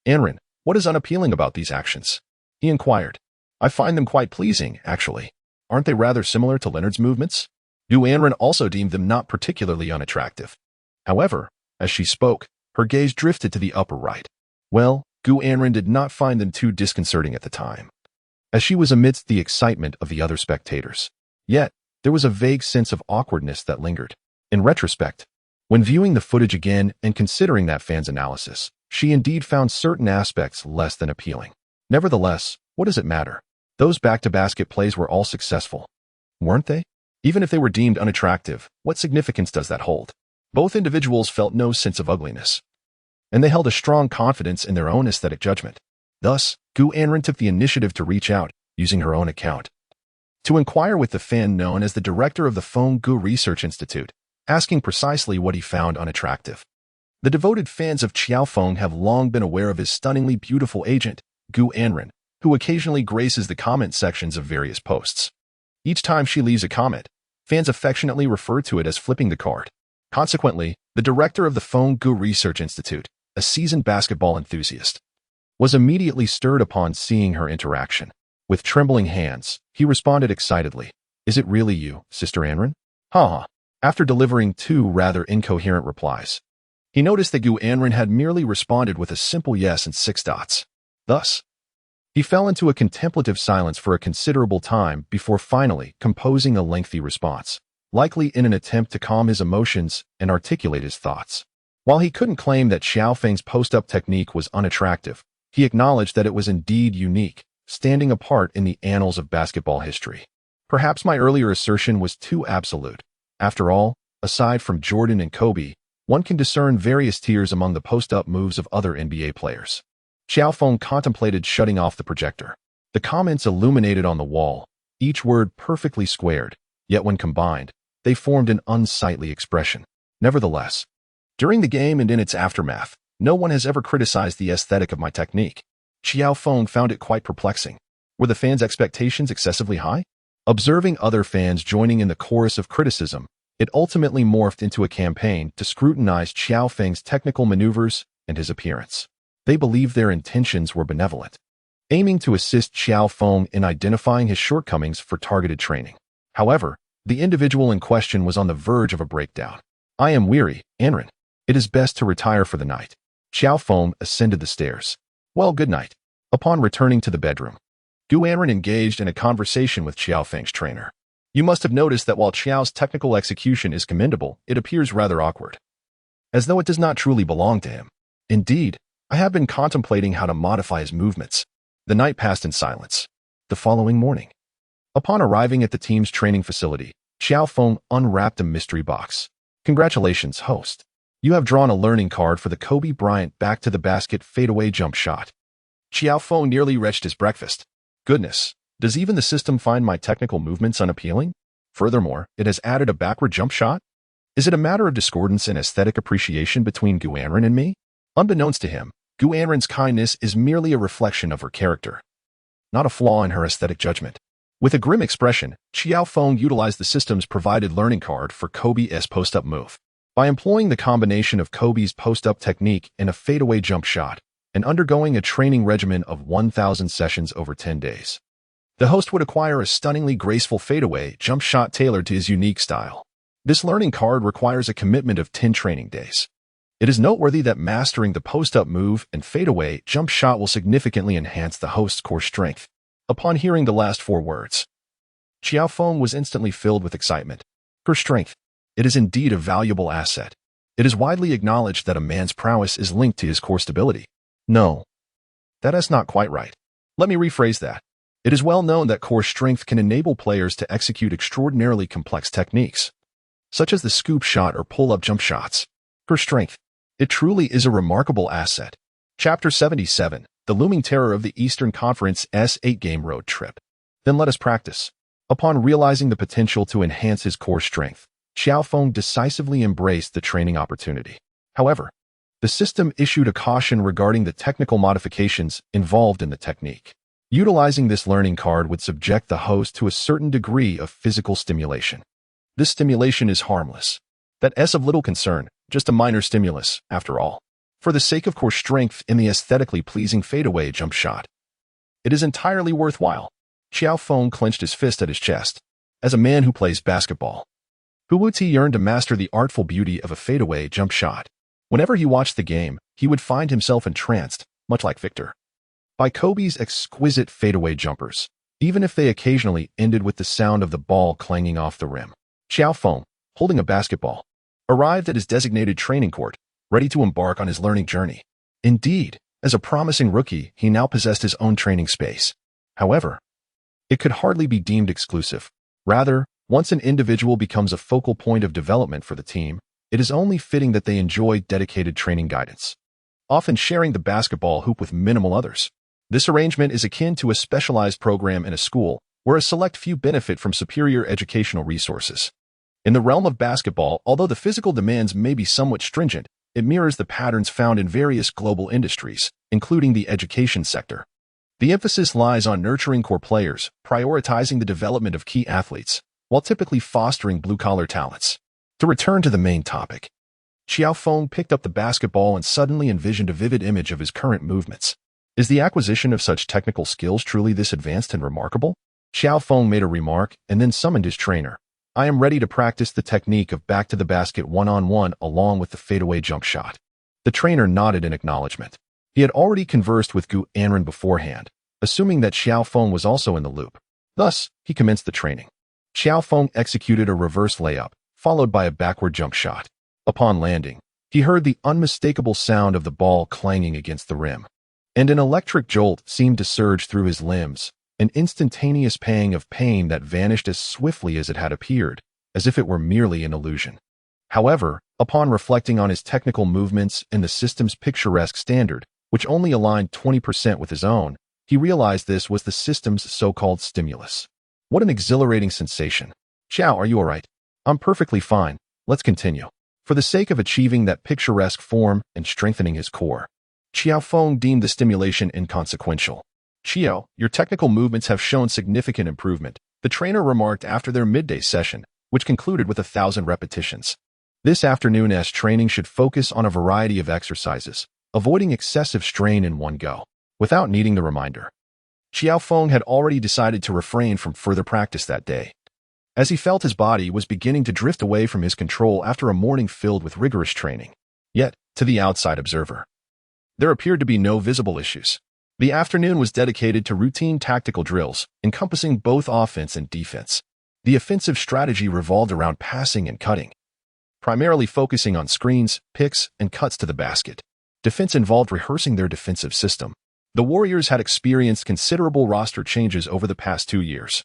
Anren, what is unappealing about these actions? He inquired. I find them quite pleasing, actually. Aren't they rather similar to Leonard's movements? Gu Anren also deemed them not particularly unattractive. However, as she spoke, her gaze drifted to the upper right. Well, Gu Anren did not find them too disconcerting at the time, as she was amidst the excitement of the other spectators. Yet, there was a vague sense of awkwardness that lingered. In retrospect, when viewing the footage again and considering that fan's analysis, she indeed found certain aspects less than appealing. Nevertheless, what does it matter? Those back-to-basket plays were all successful, weren't they? Even if they were deemed unattractive, what significance does that hold? Both individuals felt no sense of ugliness, and they held a strong confidence in their own aesthetic judgment. Thus, Gu Anren took the initiative to reach out, using her own account, to inquire with the fan known as the director of the Feng Gu Research Institute, asking precisely what he found unattractive. The devoted fans of Qiao Feng have long been aware of his stunningly beautiful agent, Gu Anren, who occasionally graces the comment sections of various posts. Each time she leaves a comment, fans affectionately refer to it as flipping the card. Consequently, the director of the Feng Gu Research Institute, a seasoned basketball enthusiast, was immediately stirred upon seeing her interaction. With trembling hands, he responded excitedly, Is it really you, Sister Anren? Ha. After delivering two rather incoherent replies, he noticed that Gu Anren had merely responded with a simple yes and 6 dots. Thus, he fell into a contemplative silence for a considerable time before finally composing a lengthy response, likely in an attempt to calm his emotions and articulate his thoughts. While he couldn't claim that Qiao Feng's post-up technique was unattractive, he acknowledged that it was indeed unique, standing apart in the annals of basketball history. Perhaps my earlier assertion was too absolute. After all, aside from Jordan and Kobe, one can discern various tiers among the post-up moves of other NBA players. Qiao Feng contemplated shutting off the projector. The comments illuminated on the wall, each word perfectly squared, yet when combined, they formed an unsightly expression. Nevertheless, during the game and in its aftermath, no one has ever criticized the aesthetic of my technique. Qiao Feng found it quite perplexing. Were the fans' expectations excessively high? Observing other fans joining in the chorus of criticism, it ultimately morphed into a campaign to scrutinize Qiao Feng's technical maneuvers and his appearance. They believed their intentions were benevolent, aiming to assist Qiao Feng in identifying his shortcomings for targeted training. However, the individual in question was on the verge of a breakdown. I am weary, Anren. It is best to retire for the night. Qiao Feng ascended the stairs. Well, good night. Upon returning to the bedroom, Gu Anren engaged in a conversation with Qiao Feng's trainer. You must have noticed that while Qiao's technical execution is commendable, it appears rather awkward, as though it does not truly belong to him. Indeed, I have been contemplating how to modify his movements. The night passed in silence. The following morning, upon arriving at the team's training facility, Qiao Feng unwrapped a mystery box. Congratulations, host. You have drawn a learning card for the Kobe Bryant back-to-the-basket fadeaway jump shot. Qiao Feng nearly retched his breakfast. Goodness, does even the system find my technical movements unappealing? Furthermore, it has added a backward jump shot? Is it a matter of discordance in aesthetic appreciation between Gu Anren and me? Unbeknownst to him, Gu Anren's kindness is merely a reflection of her character, not a flaw in her aesthetic judgment. With a grim expression, Qiao Feng utilized the system's provided learning card for Kobe's post-up move. By employing the combination of Kobe's post-up technique and a fadeaway jump shot, and undergoing a training regimen of 1,000 sessions over 10 days, the host would acquire a stunningly graceful fadeaway jump shot tailored to his unique style. This learning card requires a commitment of 10 training days. It is noteworthy that mastering the post-up move and fadeaway jump shot will significantly enhance the host's core strength. Upon hearing the last four words, Qiao Feng was instantly filled with excitement. Core strength. It is indeed a valuable asset. It is widely acknowledged that a man's prowess is linked to his core stability. No, that is not quite right. Let me rephrase that. It is well known that core strength can enable players to execute extraordinarily complex techniques, such as the scoop shot or pull-up jump shots. Core strength. It truly is a remarkable asset. Chapter 77, The Looming Terror of the Eastern Conference S8-Game Road Trip. Then let us practice. Upon realizing the potential to enhance his core strength, Qiao Feng decisively embraced the training opportunity. However, the system issued a caution regarding the technical modifications involved in the technique. Utilizing this learning card would subject the host to a certain degree of physical stimulation. This stimulation is harmless. That is of little concern, just a minor stimulus, after all. For the sake of core strength in the aesthetically pleasing fadeaway jump shot, it is entirely worthwhile. Qiao Feng clenched his fist at his chest. As a man who plays basketball, Huwuti yearned to master the artful beauty of a fadeaway jump shot. Whenever he watched the game, he would find himself entranced, much like Victor, by Kobe's exquisite fadeaway jumpers, even if they occasionally ended with the sound of the ball clanging off the rim. Qiao Feng, holding a basketball, arrived at his designated training court, ready to embark on his learning journey. Indeed, as a promising rookie, he now possessed his own training space. However, it could hardly be deemed exclusive. Rather, once an individual becomes a focal point of development for the team, it is only fitting that they enjoy dedicated training guidance, often sharing the basketball hoop with minimal others. This arrangement is akin to a specialized program in a school, where a select few benefit from superior educational resources. In the realm of basketball, although the physical demands may be somewhat stringent, it mirrors the patterns found in various global industries, including the education sector. The emphasis lies on nurturing core players, prioritizing the development of key athletes, while typically fostering blue-collar talents. To return to the main topic, Qiao Feng picked up the basketball and suddenly envisioned a vivid image of his current movements. Is the acquisition of such technical skills truly this advanced and remarkable? Qiao Feng made a remark and then summoned his trainer. I am ready to practice the technique of back-to-the-basket one-on-one along with the fadeaway jump shot. The trainer nodded in acknowledgement. He had already conversed with Gu Anren beforehand, assuming that Qiao Feng was also in the loop. Thus, he commenced the training. Qiao Feng executed a reverse layup, followed by a backward jump shot. Upon landing, he heard the unmistakable sound of the ball clanging against the rim, and an electric jolt seemed to surge through his limbs, an instantaneous pang of pain that vanished as swiftly as it had appeared, as if it were merely an illusion. However, upon reflecting on his technical movements and the system's picturesque standard, which only aligned 20% with his own, he realized this was the system's so-called stimulus. What an exhilarating sensation. Qiao, are you all right? I'm perfectly fine. Let's continue. For the sake of achieving that picturesque form and strengthening his core, Qiao Feng deemed the stimulation inconsequential. Qiao, your technical movements have shown significant improvement, the trainer remarked after their midday session, which concluded with 1,000 repetitions. This afternoon's training should focus on a variety of exercises, avoiding excessive strain in one go. Without needing the reminder, Qiao Feng had already decided to refrain from further practice that day, as he felt his body was beginning to drift away from his control after a morning filled with rigorous training. Yet, to the outside observer, there appeared to be no visible issues. The afternoon was dedicated to routine tactical drills, encompassing both offense and defense. The offensive strategy revolved around passing and cutting, primarily focusing on screens, picks, and cuts to the basket. Defense involved rehearsing their defensive system. The Warriors had experienced considerable roster changes over the past 2 years.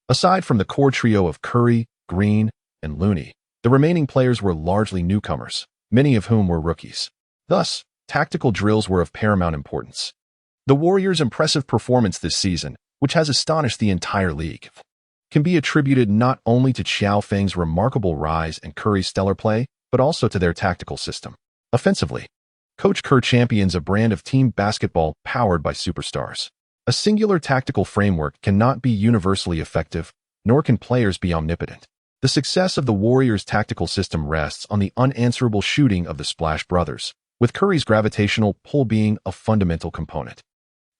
Aside from the core trio of Curry, Green, and Looney, the remaining players were largely newcomers, many of whom were rookies. Thus, tactical drills were of paramount importance. The Warriors' impressive performance this season, which has astonished the entire league, can be attributed not only to Qiao Feng's remarkable rise and Curry's stellar play, but also to their tactical system. Offensively, Coach Kerr champions a brand of team basketball powered by superstars. A singular tactical framework cannot be universally effective, nor can players be omnipotent. The success of the Warriors' tactical system rests on the unanswerable shooting of the Splash Brothers, with Curry's gravitational pull being a fundamental component.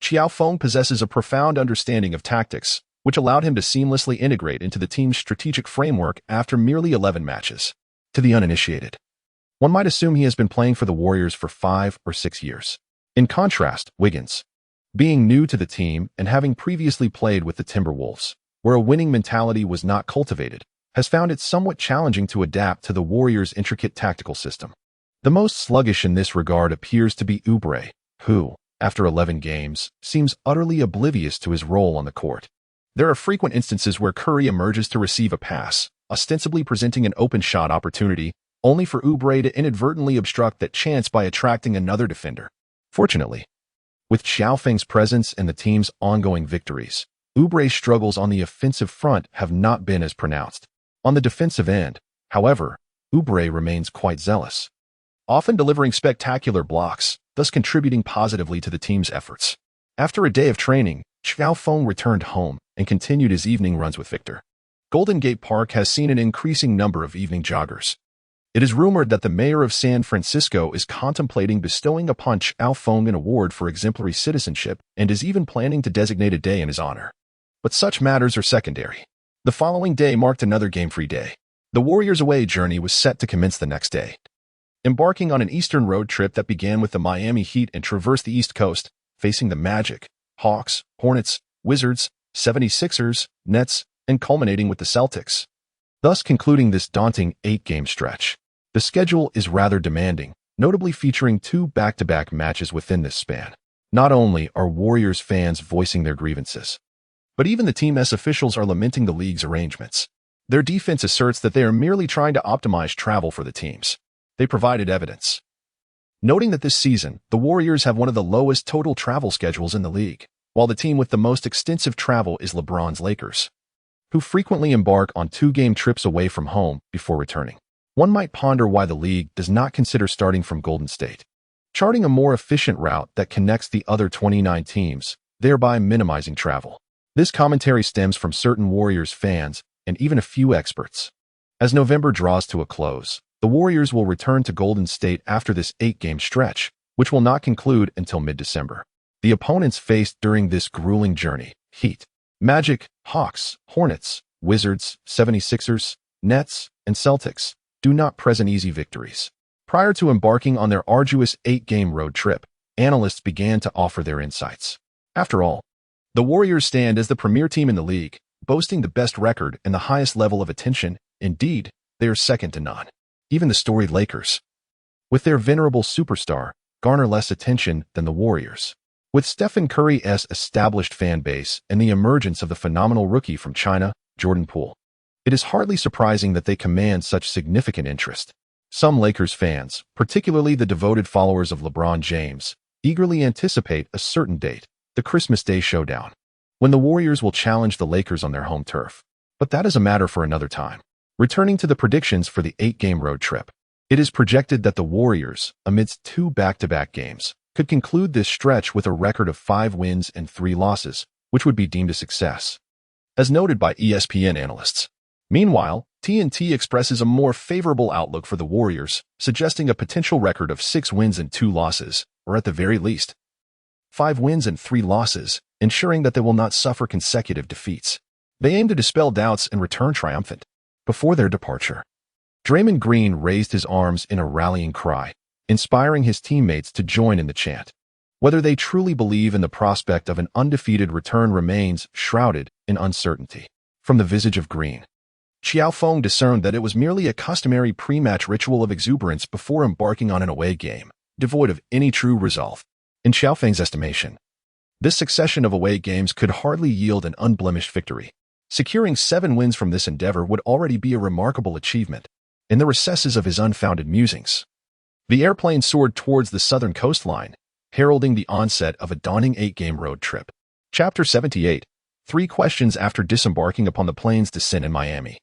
Qiao Feng possesses a profound understanding of tactics, which allowed him to seamlessly integrate into the team's strategic framework after merely 11 matches. To the uninitiated, One might assume he has been playing for the Warriors for 5 or 6 years. In contrast, Wiggins, being new to the team and having previously played with the Timberwolves, where a winning mentality was not cultivated, has found it somewhat challenging to adapt to the Warriors' intricate tactical system. The most sluggish in this regard appears to be Oubre, who, after 11 games, seems utterly oblivious to his role on the court. There are frequent instances where Curry emerges to receive a pass, ostensibly presenting an open shot opportunity, only for Oubre to inadvertently obstruct that chance by attracting another defender. Fortunately, with Qiao Feng's presence and the team's ongoing victories, Oubre's struggles on the offensive front have not been as pronounced. On the defensive end, however, Oubre remains quite zealous, often delivering spectacular blocks, thus contributing positively to the team's efforts. After a day of training, Qiao Feng returned home and continued his evening runs with Victor. Golden Gate Park has seen an increasing number of evening joggers. It is rumored that the mayor of San Francisco is contemplating bestowing upon Qiao Feng an award for exemplary citizenship and is even planning to designate a day in his honor. But such matters are secondary. The following day marked another game-free day. The Warriors' away journey was set to commence the next day. Embarking on an Eastern road trip that began with the Miami Heat and traversed the East Coast, facing the Magic, Hawks, Hornets, Wizards, 76ers, Nets, and culminating with the Celtics, thus concluding this daunting 8-game stretch. The schedule is rather demanding, notably featuring 2 back-to-back matches within this span. Not only are Warriors fans voicing their grievances, but even the Team S officials are lamenting the league's arrangements. Their defense asserts that they are merely trying to optimize travel for the teams. They provided evidence, noting that this season, the Warriors have one of the lowest total travel schedules in the league, while the team with the most extensive travel is LeBron's Lakers, who frequently embark on 2-game trips away from home before returning. One might ponder why the league does not consider starting from Golden State, charting a more efficient route that connects the other 29 teams, thereby minimizing travel. This commentary stems from certain Warriors fans and even a few experts. As November draws to a close, the Warriors will return to Golden State after this 8-game stretch, which will not conclude until mid-December. The opponents faced during this grueling journey: Heat, Magic, Hawks, Hornets, Wizards, 76ers, Nets, and Celtics, do not present easy victories. Prior to embarking on their arduous 8-game road trip, analysts began to offer their insights. After all, the Warriors stand as the premier team in the league, boasting the best record and the highest level of attention. Indeed, they are second to none. Even the storied Lakers, with their venerable superstar, garner less attention than the Warriors. With Stephen Curry's established fan base and the emergence of the phenomenal rookie from China, Jordan Poole, it is hardly surprising that they command such significant interest. Some Lakers fans, particularly the devoted followers of LeBron James, eagerly anticipate a certain date, the Christmas Day showdown, when the Warriors will challenge the Lakers on their home turf. But that is a matter for another time. Returning to the predictions for the 8-game road trip, it is projected that the Warriors, amidst 2 back-to-back games, could conclude this stretch with a record of 5 wins and 3 losses, which would be deemed a success, as noted by ESPN analysts. Meanwhile, TNT expresses a more favorable outlook for the Warriors, suggesting a potential record of 6 wins and 2 losses, or at the very least, 5 wins and 3 losses, ensuring that they will not suffer consecutive defeats. They aim to dispel doubts and return triumphant. Before their departure, Draymond Green raised his arms in a rallying cry, inspiring his teammates to join in the chant. Whether they truly believe in the prospect of an undefeated return remains shrouded in uncertainty. From the visage of Green, Qiao Feng discerned that it was merely a customary pre-match ritual of exuberance before embarking on an away game, devoid of any true resolve. In Qiao Feng's estimation, this succession of away games could hardly yield an unblemished victory. Securing 7 wins from this endeavor would already be a remarkable achievement. In the recesses of his unfounded musings, the airplane soared towards the southern coastline, heralding the onset of a daunting 8-game road trip. Chapter 78, 3 questions after disembarking upon the plane's descent in Miami.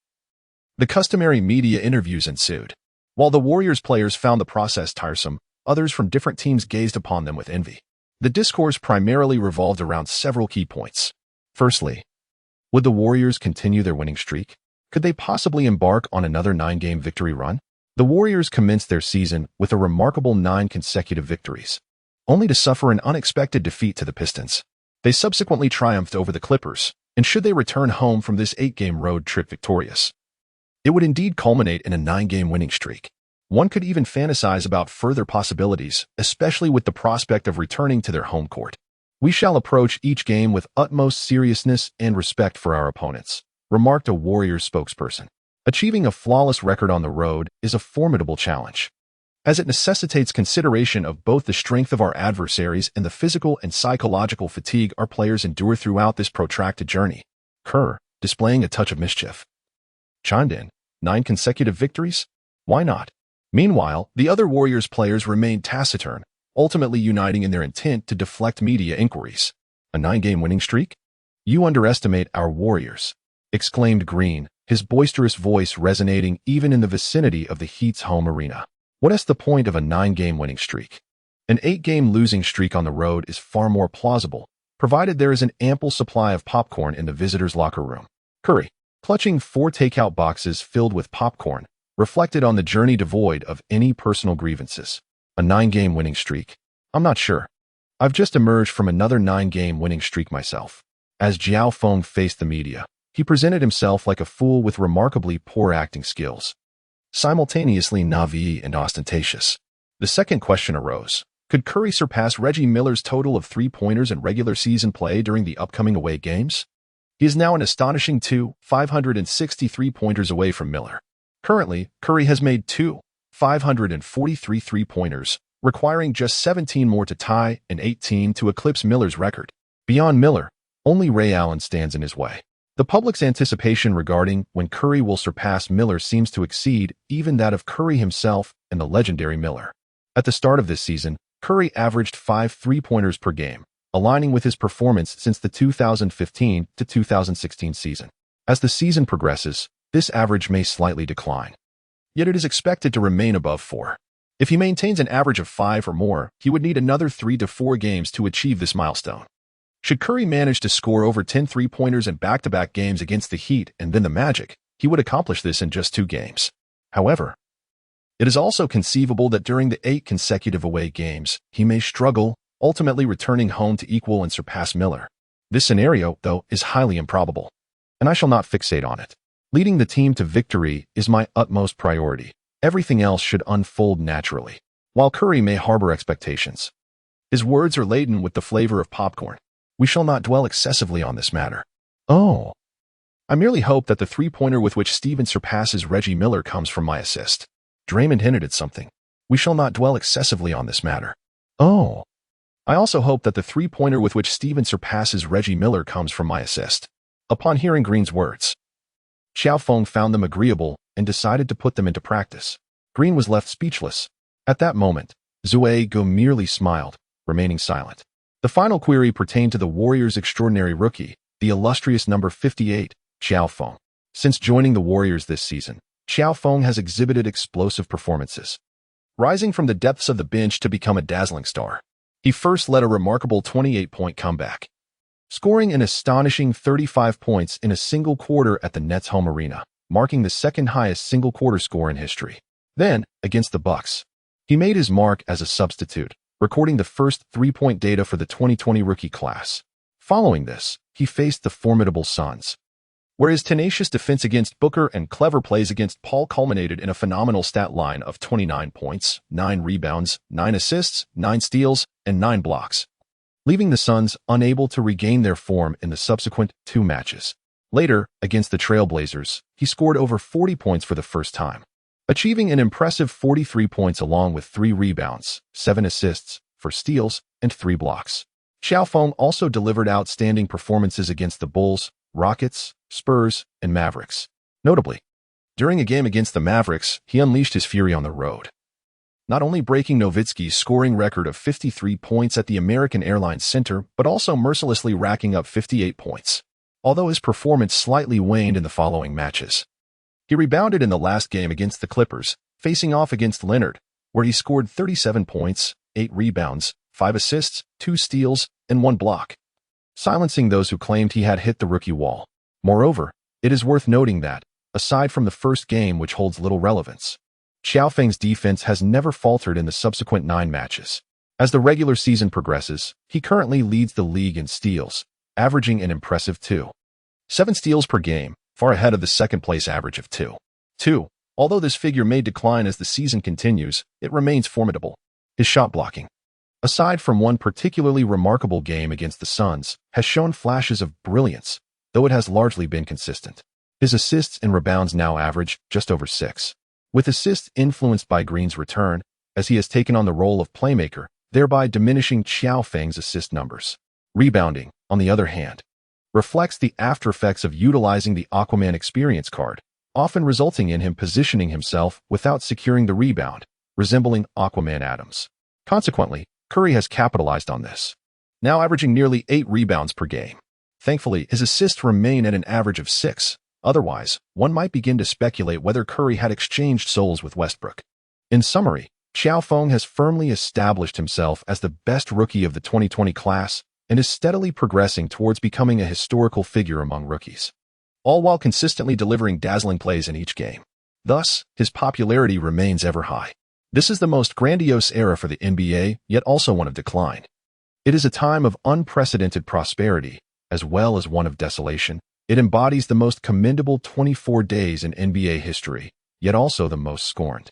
The customary media interviews ensued. While the Warriors players found the process tiresome, others from different teams gazed upon them with envy. The discourse primarily revolved around several key points. Firstly, would the Warriors continue their winning streak? Could they possibly embark on another 9-game victory run? The Warriors commenced their season with a remarkable 9 consecutive victories, only to suffer an unexpected defeat to the Pistons. They subsequently triumphed over the Clippers, and should they return home from this 8-game road trip victorious, it would indeed culminate in a 9-game winning streak. One could even fantasize about further possibilities, especially with the prospect of returning to their home court. We shall approach each game with utmost seriousness and respect for our opponents, remarked a Warriors spokesperson. Achieving a flawless record on the road is a formidable challenge, as it necessitates consideration of both the strength of our adversaries and the physical and psychological fatigue our players endure throughout this protracted journey. Kerr, displaying a touch of mischief, chimed in. 9 consecutive victories? Why not? Meanwhile, the other Warriors players remained taciturn, ultimately uniting in their intent to deflect media inquiries. A 9-game winning streak? You underestimate our Warriors, exclaimed Green, his boisterous voice resonating even in the vicinity of the Heat's home arena. What is the point of a 9-game winning streak? An 8-game losing streak on the road is far more plausible, provided there is an ample supply of popcorn in the visitors' locker room. Curry, clutching 4 takeout boxes filled with popcorn, reflected on the journey devoid of any personal grievances. A 9-game winning streak? I'm not sure. I've just emerged from another 9-game winning streak myself. As Qiao Feng faced the media, he presented himself like a fool with remarkably poor acting skills, simultaneously naive and ostentatious. The second question arose. Could Curry surpass Reggie Miller's total of 3-pointers in regular season play during the upcoming away games? He is now an astonishing 563-pointers away from Miller. Currently, Curry has made 543 3-pointers, requiring just 17 more to tie and 18 to eclipse Miller's record. Beyond Miller, only Ray Allen stands in his way. The public's anticipation regarding when Curry will surpass Miller seems to exceed even that of Curry himself and the legendary Miller. At the start of this season, Curry averaged 5 3-pointers per game, aligning with his performance since the 2015 to 2016 season. As the season progresses, this average may slightly decline, yet it is expected to remain above 4. If he maintains an average of 5 or more, he would need another 3 to 4 games to achieve this milestone. Should Curry manage to score over 10 3-pointers in back-to-back games against the Heat and then the Magic, he would accomplish this in just 2 games. However, it is also conceivable that during the 8 consecutive away games, he may struggle, ultimately returning home to equal and surpass Miller. This scenario, though, is highly improbable, and I shall not fixate on it. Leading the team to victory is my utmost priority. Everything else should unfold naturally. While Curry may harbor expectations, his words are laden with the flavor of popcorn. We shall not dwell excessively on this matter. Oh, I merely hope that the 3-pointer with which Steven surpasses Reggie Miller comes from my assist. Draymond hinted at something. We shall not dwell excessively on this matter. Oh, I also hope that the 3-pointer with which Steven surpasses Reggie Miller comes from my assist. Upon hearing Green's words, Qiao Feng found them agreeable and decided to put them into practice. Green was left speechless. At that moment, Zue Go merely smiled, remaining silent. The final query pertained to the Warriors' extraordinary rookie, the illustrious number 58, Qiao Feng. Since joining the Warriors this season, Qiao Feng has exhibited explosive performances, rising from the depths of the bench to become a dazzling star. He first led a remarkable 28-point comeback, scoring an astonishing 35 points in a single quarter at the Nets' home arena, marking the second-highest single-quarter score in history. Then, against the Bucks, he made his mark as a substitute, recording the first 3-point data for the 2020 rookie class. Following this, he faced the formidable Suns, where his tenacious defense against Booker and clever plays against Paul culminated in a phenomenal stat line of 29 points, 9 rebounds, 9 assists, 9 steals, and 9 blocks, leaving the Suns unable to regain their form in the subsequent 2 matches. Later, against the Trailblazers, he scored over 40 points for the first time, achieving an impressive 43 points along with 3 rebounds, 7 assists, 4 steals, and 3 blocks. Qiao Feng also delivered outstanding performances against the Bulls, Rockets, Spurs, and Mavericks. Notably, during a game against the Mavericks, he unleashed his fury on the road, not only breaking Nowitzki's scoring record of 53 points at the American Airlines Center, but also mercilessly racking up 58 points. Although his performance slightly waned in the following matches, he rebounded in the last game against the Clippers, facing off against Leonard, where he scored 37 points, 8 rebounds, 5 assists, 2 steals, and 1 block, silencing those who claimed he had hit the rookie wall. Moreover, it is worth noting that, aside from the first game which holds little relevance, Qiao Feng's defense has never faltered in the subsequent 9 matches. As the regular season progresses, he currently leads the league in steals, averaging an impressive 2.7 steals per game, far ahead of the second-place average of 2.2. Although this figure may decline as the season continues, it remains formidable. His shot blocking, aside from one particularly remarkable game against the Suns, has shown flashes of brilliance, though it has largely been consistent. His assists and rebounds now average just over 6. With assists influenced by Green's return, as he has taken on the role of playmaker, thereby diminishing Qiao Feng's assist numbers. Rebounding, on the other hand, reflects the after-effects of utilizing the Aquaman experience card, often resulting in him positioning himself without securing the rebound, resembling Aquaman Adams. Consequently, Curry has capitalized on this, now averaging nearly 8 rebounds per game. Thankfully, his assists remain at an average of 6. Otherwise, one might begin to speculate whether Curry had exchanged souls with Westbrook. In summary, Qiao Feng has firmly established himself as the best rookie of the 2020 class and is steadily progressing towards becoming a historical figure among rookies, all while consistently delivering dazzling plays in each game. Thus, his popularity remains ever high. This is the most grandiose era for the NBA, yet also one of decline. It is a time of unprecedented prosperity, as well as one of desolation. It embodies the most commendable 24 days in NBA history, yet also the most scorned.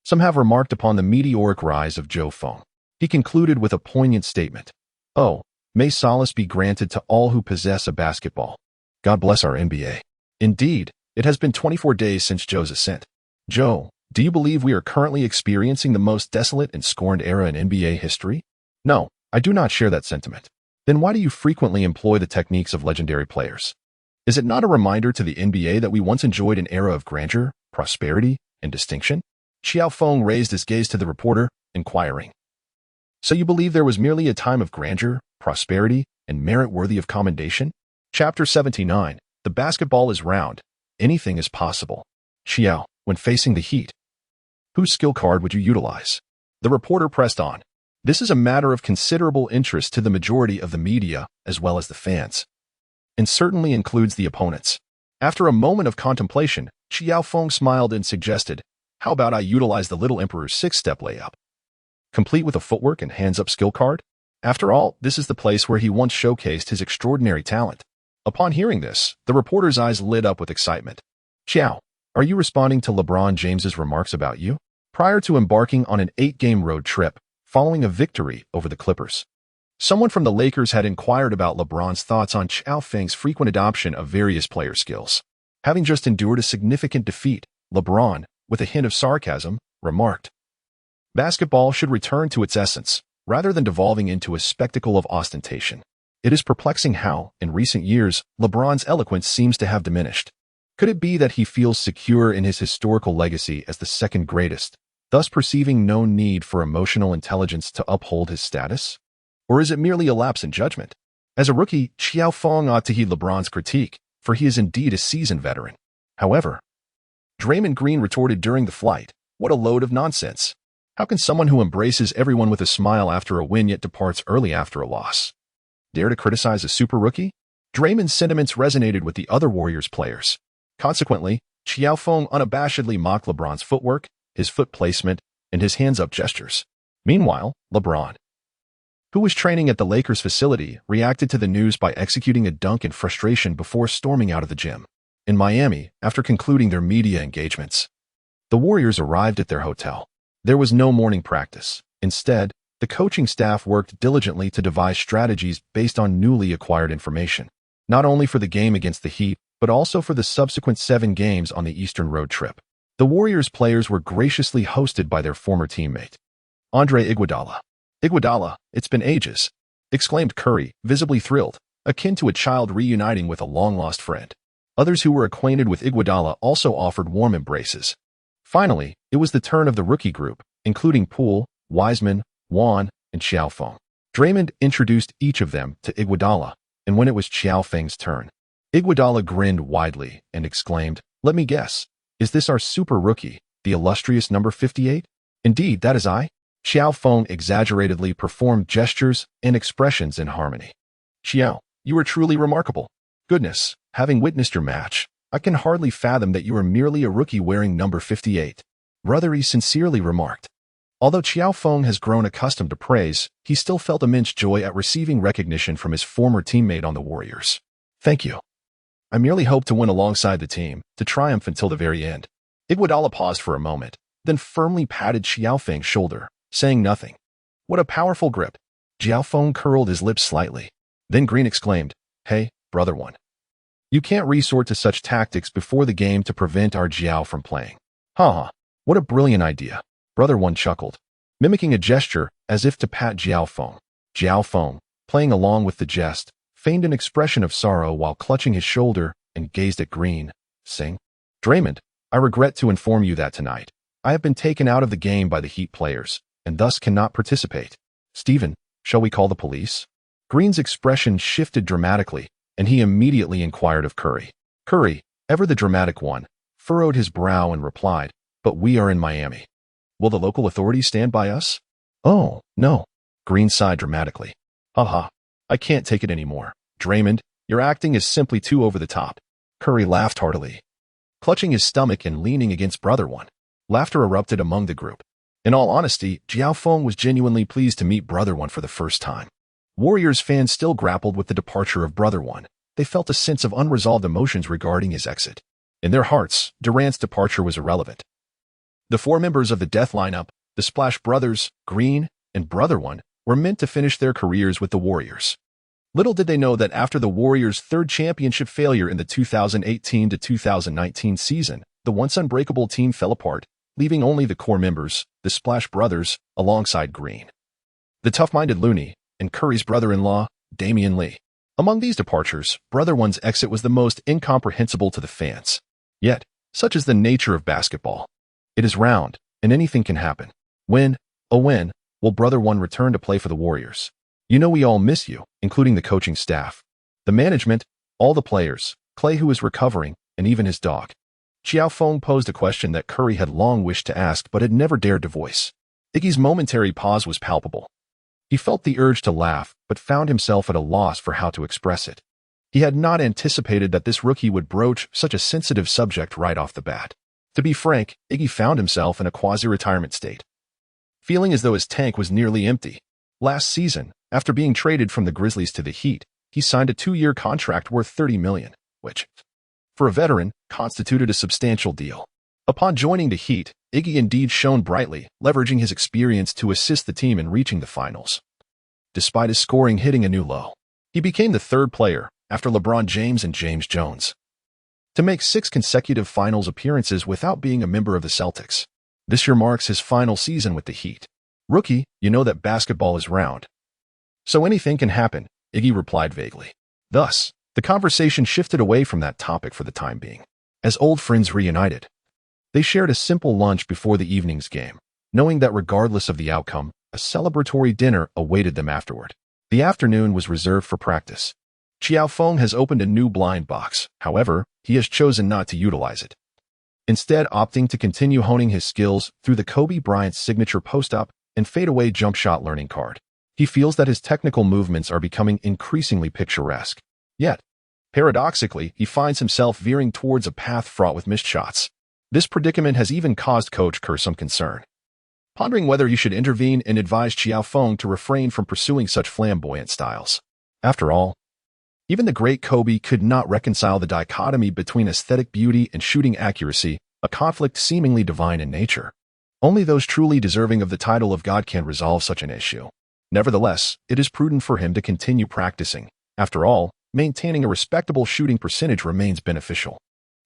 Some have remarked upon the meteoric rise of Qiao Feng. He concluded with a poignant statement. "Oh, may solace be granted to all who possess a basketball. God bless our NBA." Indeed, it has been 24 days since Joe's ascent. Joe, do you believe we are currently experiencing the most desolate and scorned era in NBA history? No, I do not share that sentiment. Then why do you frequently employ the techniques of legendary players? Is it not a reminder to the NBA that we once enjoyed an era of grandeur, prosperity, and distinction? Qiao Feng raised his gaze to the reporter, inquiring. So you believe there was merely a time of grandeur, prosperity, and merit worthy of commendation? Chapter 79. The basketball is round. Anything is possible. Qiao, when facing the Heat, whose skill card would you utilize? The reporter pressed on. This is a matter of considerable interest to the majority of the media, as well as the fans, and certainly includes the opponents. After a moment of contemplation, Qiao Feng smiled and suggested, how about I utilize the Little Emperor's 6-step layup, complete with a footwork and hands-up skill card? After all, this is the place where he once showcased his extraordinary talent. Upon hearing this, the reporter's eyes lit up with excitement. Qiao, are you responding to LeBron James's remarks about you? Prior to embarking on an 8-game road trip, following a victory over the Clippers, someone from the Lakers had inquired about LeBron's thoughts on Qiao Feng's frequent adoption of various player skills. Having just endured a significant defeat, LeBron, with a hint of sarcasm, remarked, "Basketball should return to its essence, rather than devolving into a spectacle of ostentation." It is perplexing how, in recent years, LeBron's eloquence seems to have diminished. Could it be that he feels secure in his historical legacy as the second greatest, thus perceiving no need for emotional intelligence to uphold his status? Or is it merely a lapse in judgment? As a rookie, Qiao Feng ought to heed LeBron's critique, for he is indeed a seasoned veteran. However, Draymond Green retorted during the flight, "What a load of nonsense. How can someone who embraces everyone with a smile after a win yet departs early after a loss dare to criticize a super rookie?" Draymond's sentiments resonated with the other Warriors players. Consequently, Qiao Feng unabashedly mocked LeBron's footwork, his foot placement, and his hands-up gestures. Meanwhile, LeBron, who was training at the Lakers facility, reacted to the news by executing a dunk in frustration before storming out of the gym. In Miami, after concluding their media engagements, the Warriors arrived at their hotel. There was no morning practice. Instead, the coaching staff worked diligently to devise strategies based on newly acquired information, not only for the game against the Heat, but also for the subsequent 7 games on the Eastern road trip. The Warriors players were graciously hosted by their former teammate, Andre Iguodala. "Iguodala, it's been ages," exclaimed Curry, visibly thrilled, akin to a child reuniting with a long-lost friend. Others who were acquainted with Iguodala also offered warm embraces. Finally, it was the turn of the rookie group, including Poole, Wiseman, Juan, and Qiao Feng. Draymond introduced each of them to Iguodala, and when it was Qiao Feng's turn, Iguodala grinned widely and exclaimed, "Let me guess, is this our super rookie, the illustrious number 58? Indeed, that is I." Qiao Feng exaggeratedly performed gestures and expressions in harmony. "Qiao, you are truly remarkable. Goodness, having witnessed your match, I can hardly fathom that you are merely a rookie wearing number 58. Brother," he sincerely remarked. Although Qiao Feng has grown accustomed to praise, he still felt immense joy at receiving recognition from his former teammate on the Warriors. "Thank you. I merely hope to win alongside the team, to triumph until the very end." Iguodala paused for a moment, then firmly patted Qiao Feng's shoulder, saying nothing. What a powerful grip. Qiao Feng curled his lips slightly. Then Green exclaimed, "Hey, brother one. You can't resort to such tactics before the game to prevent our Qiao from playing." "Haha, what a brilliant idea." Brother one chuckled, mimicking a gesture as if to pat Qiao Feng. Qiao Feng, playing along with the jest, feigned an expression of sorrow while clutching his shoulder and gazed at Green, saying, "Draymond, I regret to inform you that tonight I have been taken out of the game by the Heat players, and thus cannot participate. Steven, shall we call the police?" Green's expression shifted dramatically, and he immediately inquired of Curry. Curry, ever the dramatic one, furrowed his brow and replied, "But we are in Miami. Will the local authorities stand by us?" "Oh, no." Green sighed dramatically. "Haha, I can't take it anymore. Draymond, your acting is simply too over the top." Curry laughed heartily, clutching his stomach and leaning against brother one. Laughter erupted among the group. In all honesty, Qiao Feng was genuinely pleased to meet brother one for the first time. Warriors fans still grappled with the departure of brother one. They felt a sense of unresolved emotions regarding his exit. In their hearts, Durant's departure was irrelevant. The four members of the death lineup, the Splash Brothers, Green, and brother one, were meant to finish their careers with the Warriors. Little did they know that after the Warriors' third championship failure in the 2018-2019 season, the once unbreakable team fell apart, leaving only the core members, the Splash Brothers, alongside Green, the tough-minded Looney, and Curry's brother-in-law, Damian Lee. Among these departures, brother one's exit was the most incomprehensible to the fans. Yet, such is the nature of basketball. It is round, and anything can happen. When, oh when, will brother one return to play for the Warriors? You know we all miss you, including the coaching staff, the management, all the players, Clay who is recovering, and even his dog. Qiao Feng posed a question that Curry had long wished to ask but had never dared to voice. Iggy's momentary pause was palpable. He felt the urge to laugh, but found himself at a loss for how to express it. He had not anticipated that this rookie would broach such a sensitive subject right off the bat. To be frank, Iggy found himself in a quasi-retirement state, feeling as though his tank was nearly empty. Last season, after being traded from the Grizzlies to the Heat, he signed a 2-year contract worth $30 million, which, for a veteran, constituted a substantial deal. Upon joining the Heat, Iggy indeed shone brightly, leveraging his experience to assist the team in reaching the finals. Despite his scoring hitting a new low, he became the third player, after LeBron James and James Jones, to make 6 consecutive finals appearances without being a member of the Celtics. This year marks his final season with the Heat. "Rookie, you know that basketball is round. So anything can happen," Iggy replied vaguely. Thus, the conversation shifted away from that topic for the time being. As old friends reunited, they shared a simple lunch before the evening's game, knowing that regardless of the outcome, a celebratory dinner awaited them afterward. The afternoon was reserved for practice. Qiao Feng has opened a new blind box. However, he has chosen not to utilize it, instead opting to continue honing his skills through the Kobe Bryant's signature post-up and fadeaway jump shot learning card. He feels that his technical movements are becoming increasingly picturesque. Yet, paradoxically, he finds himself veering towards a path fraught with missed shots. This predicament has even caused Coach Kerr some concern, pondering whether he should intervene and advise Qiao Feng to refrain from pursuing such flamboyant styles. After all, even the great Kobe could not reconcile the dichotomy between aesthetic beauty and shooting accuracy, a conflict seemingly divine in nature. Only those truly deserving of the title of God can resolve such an issue. Nevertheless, it is prudent for him to continue practicing. After all, maintaining a respectable shooting percentage remains beneficial.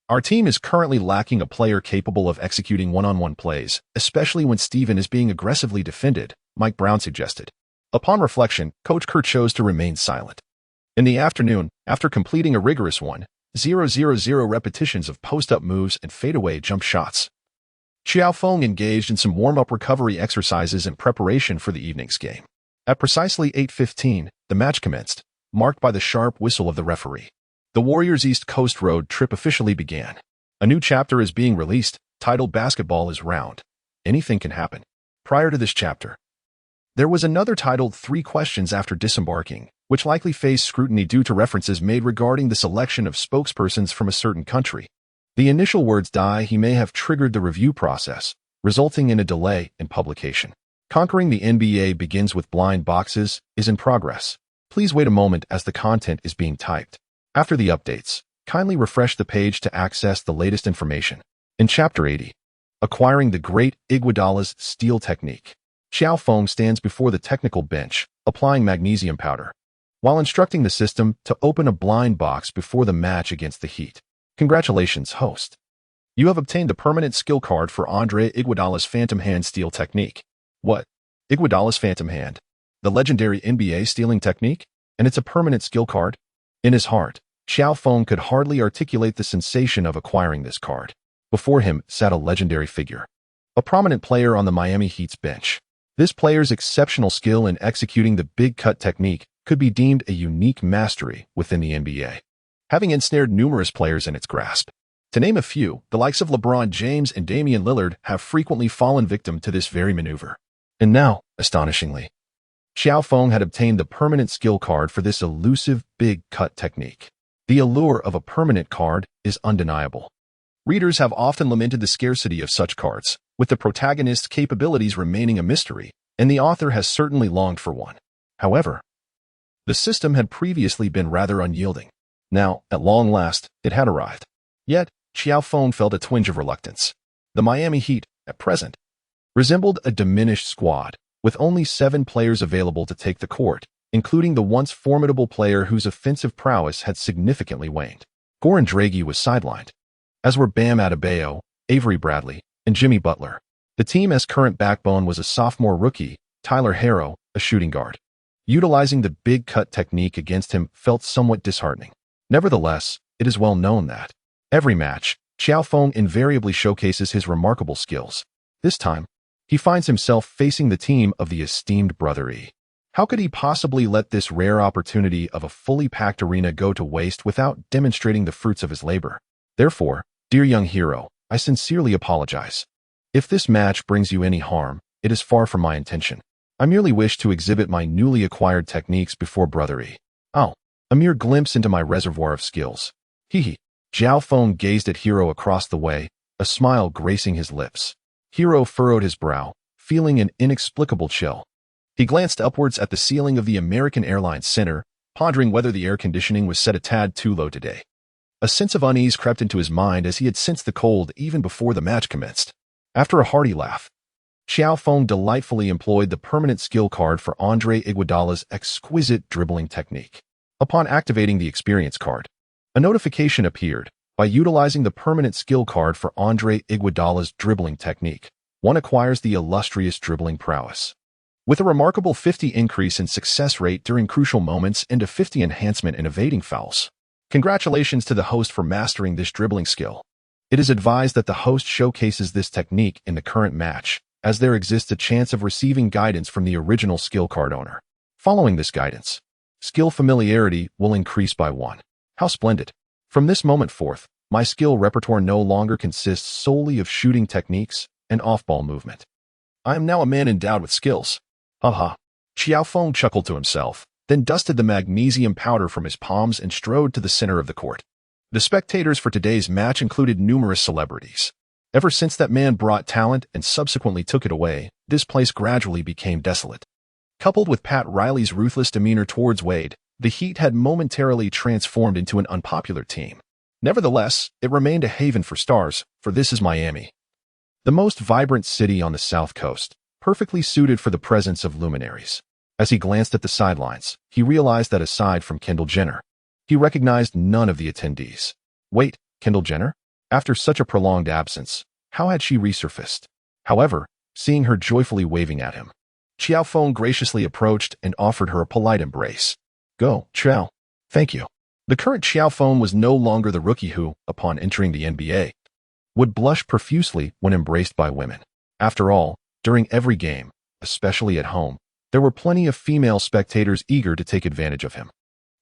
"Our team is currently lacking a player capable of executing one-on-one plays, especially when Steven is being aggressively defended," Mike Brown suggested. Upon reflection, Coach Kerr chose to remain silent. In the afternoon, after completing a rigorous 1,000 repetitions of post-up moves and fadeaway jump shots, Qiao Feng engaged in some warm-up recovery exercises in preparation for the evening's game. At precisely 8:15, the match commenced, marked by the sharp whistle of the referee. The Warriors' East Coast road trip officially began. A new chapter is being released, titled "Basketball is Round. Anything Can Happen." Prior to this chapter, there was another titled 3 Questions After Disembarking, which likely faced scrutiny due to references made regarding the selection of spokespersons from a certain country. The initial words he may have triggered the review process, resulting in a delay in publication. Conquering the NBA Begins with Blind Boxes is in progress. Please wait a moment as the content is being typed. After the updates, kindly refresh the page to access the latest information. In Chapter 80, acquiring the great Iguodala's steal technique. Qiao Feng stands before the technical bench, applying magnesium powder, while instructing the system to open a blind box before the match against the Heat. Congratulations, host. You have obtained the permanent skill card for Andre Iguodala's Phantom Hand steal technique. What? Iguodala's Phantom Hand? The legendary NBA stealing technique? And it's a permanent skill card? In his heart, Qiao Feng could hardly articulate the sensation of acquiring this card. Before him sat a legendary figure, a prominent player on the Miami Heat's bench. This player's exceptional skill in executing the big cut technique could be deemed a unique mastery within the NBA, having ensnared numerous players in its grasp. To name a few, the likes of LeBron James and Damian Lillard have frequently fallen victim to this very maneuver. And now, astonishingly, Qiao Feng had obtained the permanent skill card for this elusive big cut technique. The allure of a permanent card is undeniable. Readers have often lamented the scarcity of such cards, with the protagonist's capabilities remaining a mystery, and the author has certainly longed for one. However, the system had previously been rather unyielding. Now, at long last, it had arrived. Yet, Qiao Feng felt a twinge of reluctance. The Miami Heat, at present, resembled a diminished squad, with only 7 players available to take the court, including the once formidable player whose offensive prowess had significantly waned. Goran Dragic was sidelined, as were Bam Adebayo, Avery Bradley, and Jimmy Butler. The team's current backbone was a sophomore rookie, Tyler Herro, a shooting guard. Utilizing the big cut technique against him felt somewhat disheartening. Nevertheless, it is well known that every match, Qiao Feng invariably showcases his remarkable skills. This time, he finds himself facing the team of the esteemed Brother E. How could he possibly let this rare opportunity of a fully packed arena go to waste without demonstrating the fruits of his labor? Therefore, dear young hero, I sincerely apologize. If this match brings you any harm, it is far from my intention. I merely wish to exhibit my newly acquired techniques before Brother E. Oh, a mere glimpse into my reservoir of skills. Hee. Qiao Feng gazed at Hero across the way, a smile gracing his lips. Hero furrowed his brow, feeling an inexplicable chill. He glanced upwards at the ceiling of the American Airlines Center, pondering whether the air conditioning was set a tad too low today. A sense of unease crept into his mind as he had sensed the cold even before the match commenced. After a hearty laugh, Qiao Feng delightfully employed the permanent skill card for Andre Iguodala's exquisite dribbling technique. Upon activating the experience card, a notification appeared. By utilizing the permanent skill card for Andre Iguodala's dribbling technique, one acquires the illustrious dribbling prowess. With a remarkable 50 increase in success rate during crucial moments and a 50 enhancement in evading fouls. Congratulations to the host for mastering this dribbling skill. It is advised that the host showcases this technique in the current match, as there exists a chance of receiving guidance from the original skill card owner. Following this guidance, skill familiarity will increase by 1. How splendid. From this moment forth, my skill repertoire no longer consists solely of shooting techniques and off-ball movement. I am now a man endowed with skills. Haha. Qiao Feng chuckled to himself, then dusted the magnesium powder from his palms and strode to the center of the court. The spectators for today's match included numerous celebrities. Ever since that man brought talent and subsequently took it away, this place gradually became desolate. Coupled with Pat Riley's ruthless demeanor towards Wade, the Heat had momentarily transformed into an unpopular team. Nevertheless, it remained a haven for stars, for this is Miami, the most vibrant city on the South Coast, perfectly suited for the presence of luminaries. As he glanced at the sidelines, he realized that aside from Kendall Jenner, he recognized none of the attendees. Wait, Kendall Jenner? After such a prolonged absence, how had she resurfaced? However, seeing her joyfully waving at him, Qiao Feng graciously approached and offered her a polite embrace. Go, Qiao. Thank you. The current Qiao Feng was no longer the rookie who, upon entering the NBA, would blush profusely when embraced by women. After all, during every game, especially at home, there were plenty of female spectators eager to take advantage of him,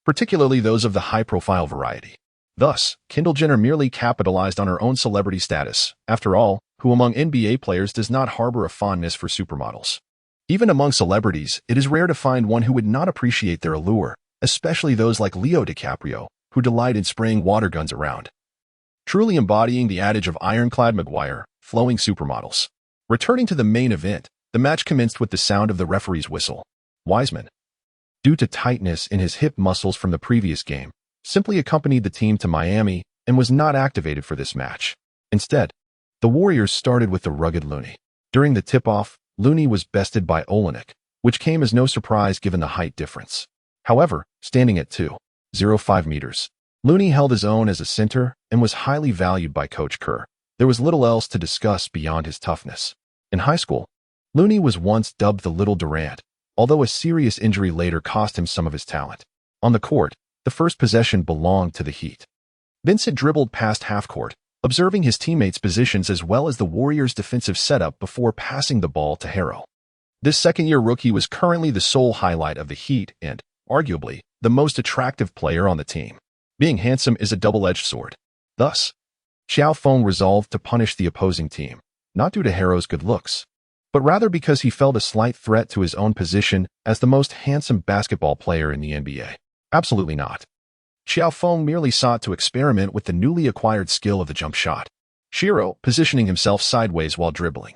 particularly those of the high-profile variety. Thus, Kendall Jenner merely capitalized on her own celebrity status. After all, who among NBA players does not harbor a fondness for supermodels? Even among celebrities, it is rare to find one who would not appreciate their allure, especially those like Leo DiCaprio, who delight in spraying water guns around, truly embodying the adage of ironclad McGuire, flowing supermodels. Returning to the main event, the match commenced with the sound of the referee's whistle. Wiseman, due to tightness in his hip muscles from the previous game, simply accompanied the team to Miami and was not activated for this match. Instead, The Warriors started with the rugged Looney. During the tip-off, Looney was bested by Olenek, which came as no surprise given the height difference. However, standing at 2.05 meters, Looney held his own as a center and was highly valued by Coach Kerr. There was little else to discuss beyond his toughness. In high school, Looney was once dubbed the Little Durant, although a serious injury later cost him some of his talent. On the court, the first possession belonged to the Heat. Vincent dribbled past half-court, observing his teammates' positions as well as the Warriors' defensive setup before passing the ball to Harrow. This second-year rookie was currently the sole highlight of the Heat and, arguably, the most attractive player on the team. Being handsome is a double-edged sword. Thus, Qiao Feng resolved to punish the opposing team, not due to Harrow's good looks, but rather because he felt a slight threat to his own position as the most handsome basketball player in the NBA. Absolutely not. Qiao Feng merely sought to experiment with the newly acquired skill of the jump shot. Shiro, positioning himself sideways while dribbling,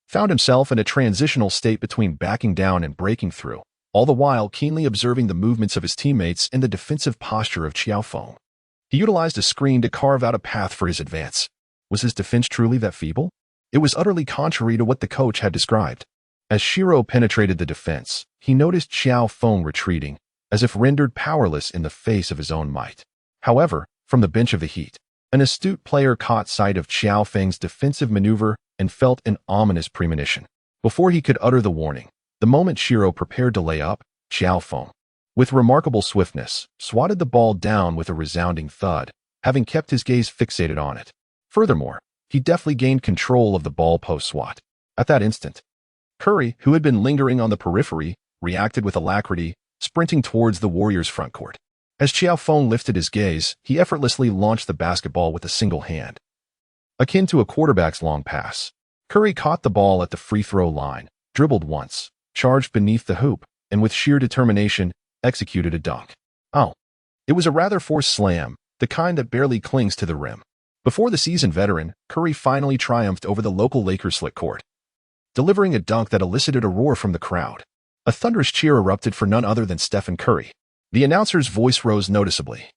found himself in a transitional state between backing down and breaking through, all the while keenly observing the movements of his teammates and the defensive posture of Qiao Feng. He utilized a screen to carve out a path for his advance. Was his defense truly that feeble? It was utterly contrary to what the coach had described. As Shiro penetrated the defense, he noticed Qiao Feng retreating, as if rendered powerless in the face of his own might. However, from the bench of the Heat, an astute player caught sight of Qiao Feng's defensive maneuver and felt an ominous premonition. Before he could utter the warning, the moment Shiro prepared to lay up, Qiao Feng, with remarkable swiftness, swatted the ball down with a resounding thud, having kept his gaze fixated on it. Furthermore, he deftly gained control of the ball post swat. At that instant, Curry, who had been lingering on the periphery, reacted with alacrity, sprinting towards the Warriors' frontcourt. As Qiao Feng lifted his gaze, he effortlessly launched the basketball with a single hand. Akin to a quarterback's long pass, Curry caught the ball at the free throw line, dribbled once, charged beneath the hoop, and with sheer determination, executed a dunk. Oh, it was a rather forced slam, the kind that barely clings to the rim. Before the seasoned veteran, Curry finally triumphed over the local Lakers slick court, delivering a dunk that elicited a roar from the crowd. A thunderous cheer erupted for none other than Stephen Curry. The announcer's voice rose noticeably,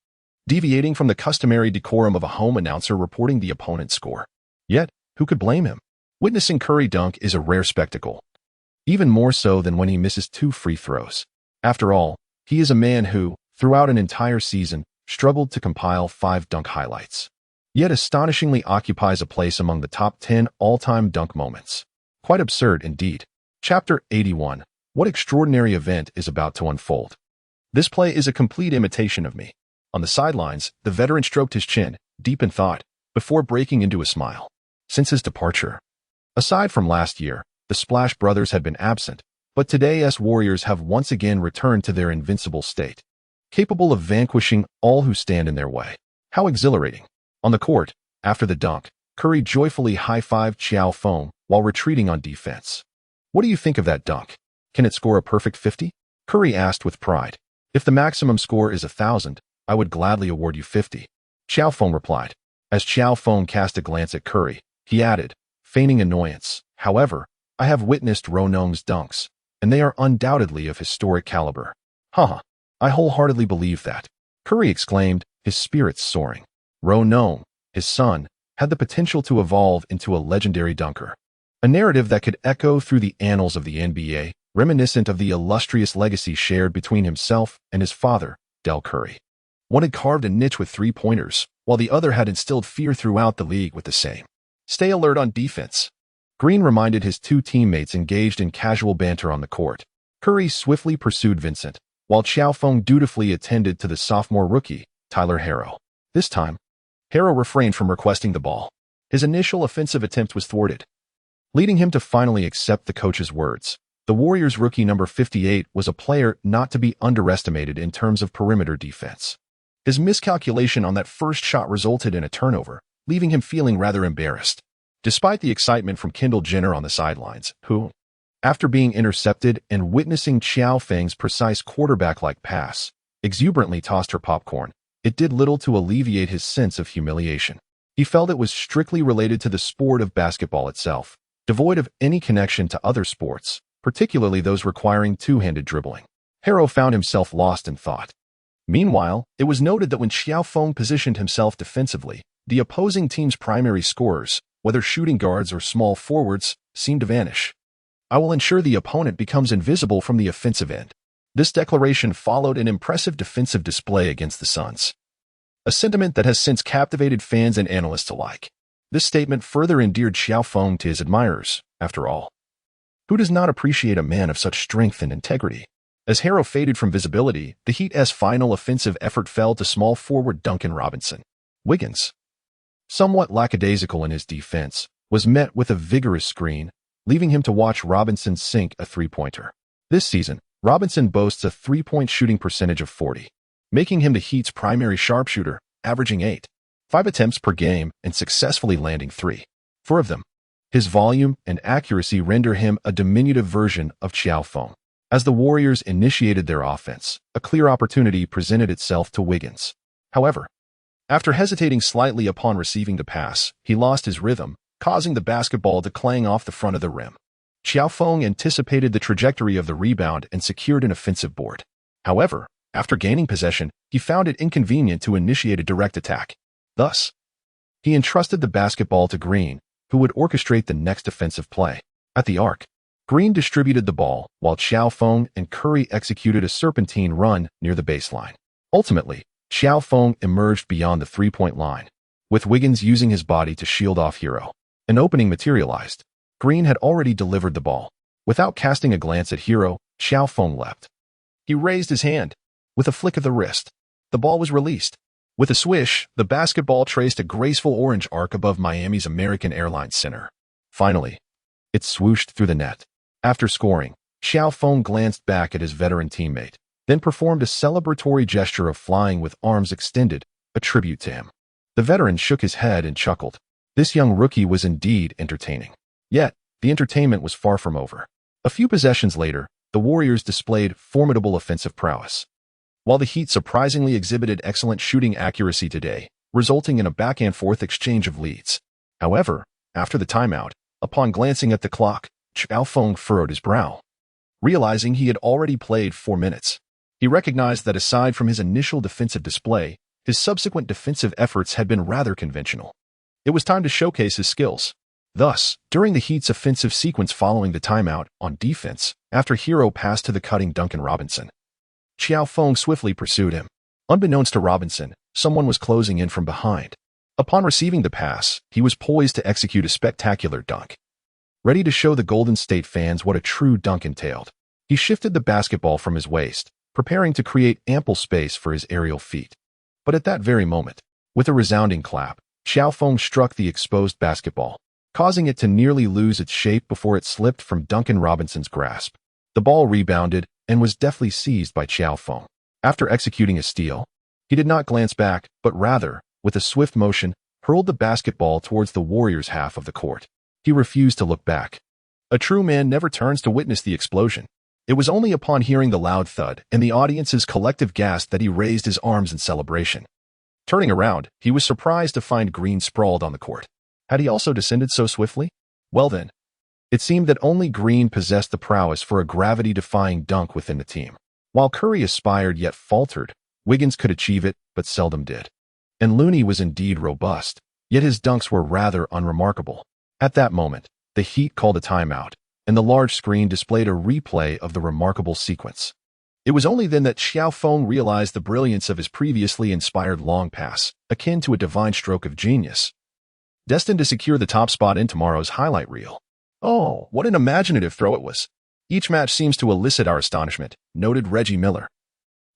deviating from the customary decorum of a home announcer reporting the opponent's score. Yet, who could blame him? Witnessing Curry dunk is a rare spectacle, even more so than when he misses 2 free throws. After all, he is a man who, throughout an entire season, struggled to compile 5 dunk highlights, yet astonishingly occupies a place among the top 10 all-time dunk moments. Quite absurd indeed. Chapter 81. What extraordinary event is about to unfold? This play is a complete imitation of me. On the sidelines, the veteran stroked his chin, deep in thought, before breaking into a smile. Since his departure, aside from last year, the Splash Brothers had been absent, but today's Warriors have once again returned to their invincible state, capable of vanquishing all who stand in their way. How exhilarating. On the court, after the dunk, Curry joyfully high-fived Qiao Feng while retreating on defense. What do you think of that dunk? Can it score a perfect 50? Curry asked with pride. If the maximum score is 1,000, I would gladly award you 50. Qiao Feng replied. As Qiao Feng cast a glance at Curry, he added, feigning annoyance, however, I have witnessed Ronong's dunks, and they are undoubtedly of historic caliber. Haha, I wholeheartedly believe that. Curry exclaimed, his spirits soaring. Ronong, his son, had the potential to evolve into a legendary dunker. A narrative that could echo through the annals of the NBA, reminiscent of the illustrious legacy shared between himself and his father, Del Curry. One had carved a niche with 3-pointers, while the other had instilled fear throughout the league with the same. Stay alert on defense. Green reminded his 2 teammates engaged in casual banter on the court. Curry swiftly pursued Vincent, while Qiao Feng dutifully attended to the sophomore rookie, Tyler Harrow. This time, Harrow refrained from requesting the ball. His initial offensive attempt was thwarted, leading him to finally accept the coach's words. The Warriors' rookie number 58 was a player not to be underestimated in terms of perimeter defense. His miscalculation on that first shot resulted in a turnover, leaving him feeling rather embarrassed. Despite the excitement from Kendall Jenner on the sidelines, who, after being intercepted and witnessing Qiao Feng's precise quarterback-like pass, exuberantly tossed her popcorn, it did little to alleviate his sense of humiliation. He felt it was strictly related to the sport of basketball itself, devoid of any connection to other sports, particularly those requiring 2-handed dribbling. Harrow found himself lost in thought. Meanwhile, it was noted that when Qiao Feng positioned himself defensively, the opposing team's primary scorers, whether shooting guards or small forwards, seemed to vanish. I will ensure the opponent becomes invisible from the offensive end. This declaration followed an impressive defensive display against the Suns, a sentiment that has since captivated fans and analysts alike. This statement further endeared Qiao Feng to his admirers. After all, who does not appreciate a man of such strength and integrity? As Harrow faded from visibility, the Heat's final offensive effort fell to small forward Duncan Robinson. Wiggins, somewhat lackadaisical in his defense, was met with a vigorous screen, leaving him to watch Robinson sink a three-pointer. This season, Robinson boasts a three-point shooting percentage of 40, making him the Heat's primary sharpshooter, averaging 8.5 attempts per game and successfully landing 3.4 of them. His volume and accuracy render him a diminutive version of Qiao Feng. As the Warriors initiated their offense, a clear opportunity presented itself to Wiggins. However, after hesitating slightly upon receiving the pass, he lost his rhythm, causing the basketball to clang off the front of the rim. Qiao Feng anticipated the trajectory of the rebound and secured an offensive board. However, after gaining possession, he found it inconvenient to initiate a direct attack. Thus, he entrusted the basketball to Green, who would orchestrate the next offensive play. At the arc, Green distributed the ball, while Qiao Feng and Curry executed a serpentine run near the baseline. Ultimately, Qiao Feng emerged beyond the three-point line, with Wiggins using his body to shield off Hero. An opening materialized. Green had already delivered the ball. Without casting a glance at Hero, Qiao Feng leapt. He raised his hand. With a flick of the wrist, the ball was released. With a swish, the basketball traced a graceful orange arc above Miami's American Airlines Center. Finally, it swooshed through the net. After scoring, Qiao Feng glanced back at his veteran teammate, then performed a celebratory gesture of flying with arms extended, a tribute to him. The veteran shook his head and chuckled. This young rookie was indeed entertaining. Yet, the entertainment was far from over. A few possessions later, the Warriors displayed formidable offensive prowess, while the Heat surprisingly exhibited excellent shooting accuracy today, resulting in a back-and-forth exchange of leads. However, after the timeout, upon glancing at the clock, Qiao Feng furrowed his brow. Realizing he had already played 4 minutes, he recognized that aside from his initial defensive display, his subsequent defensive efforts had been rather conventional. It was time to showcase his skills. Thus, during the Heat's offensive sequence following the timeout, on defense, after Hero passed to the cutting Duncan Robinson, Qiao Feng swiftly pursued him. Unbeknownst to Robinson, someone was closing in from behind. Upon receiving the pass, he was poised to execute a spectacular dunk. Ready to show the Golden State fans what a true dunk entailed, he shifted the basketball from his waist, preparing to create ample space for his aerial feat. But at that very moment, with a resounding clap, Qiao Feng struck the exposed basketball, causing it to nearly lose its shape before it slipped from Duncan Robinson's grasp. The ball rebounded and was deftly seized by Qiao Feng. After executing a steal, he did not glance back, but rather, with a swift motion, hurled the basketball towards the Warriors' half of the court. He refused to look back. A true man never turns to witness the explosion. It was only upon hearing the loud thud and the audience's collective gasp that he raised his arms in celebration. Turning around, he was surprised to find Green sprawled on the court. Had he also descended so swiftly? Well then, it seemed that only Green possessed the prowess for a gravity-defying dunk within the team. While Curry aspired yet faltered, Wiggins could achieve it, but seldom did. And Looney was indeed robust, yet his dunks were rather unremarkable. At that moment, the Heat called a timeout, and the large screen displayed a replay of the remarkable sequence. It was only then that Qiao Feng realized the brilliance of his previously inspired long pass, akin to a divine stroke of genius, destined to secure the top spot in tomorrow's highlight reel. Oh, what an imaginative throw it was. Each match seems to elicit our astonishment, noted Reggie Miller,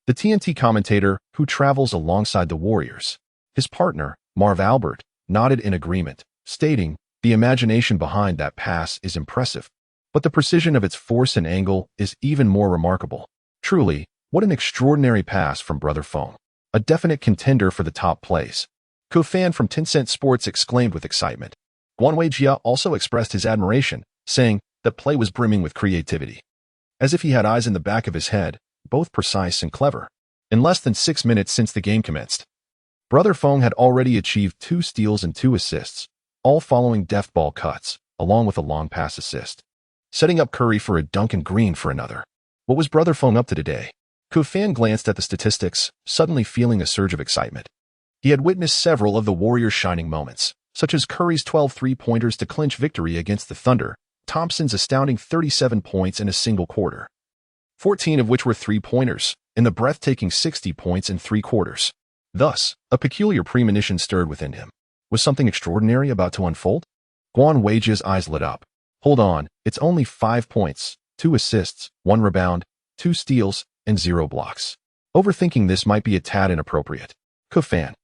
the TNT commentator who travels alongside the Warriors. His partner, Marv Albert, nodded in agreement, stating, "The imagination behind that pass is impressive, but the precision of its force and angle is even more remarkable. Truly, what an extraordinary pass from Brother Feng. A definite contender for the top place." Qiao Feng from Tencent Sports exclaimed with excitement. Guanwei Jia also expressed his admiration, saying that play was brimming with creativity, as if he had eyes in the back of his head, both precise and clever. In less than 6 minutes since the game commenced, Brother Feng had already achieved 2 steals and 2 assists, all following deft ball cuts, along with a long pass assist, setting up Curry for a dunk and Green for another. What was Brother Feng up to today? Qiao Feng glanced at the statistics, suddenly feeling a surge of excitement. He had witnessed several of the Warriors' shining moments, such as Curry's 12 three-pointers to clinch victory against the Thunder, Thompson's astounding 37 points in a single quarter, 14 of which were three-pointers, and the breathtaking 60 points in 3 quarters. Thus, a peculiar premonition stirred within him. Was something extraordinary about to unfold? Guan Weijia's eyes lit up. Hold on, it's only 5 points, 2 assists, 1 rebound, 2 steals, and 0 blocks. Overthinking this might be a tad inappropriate. Qiao Feng,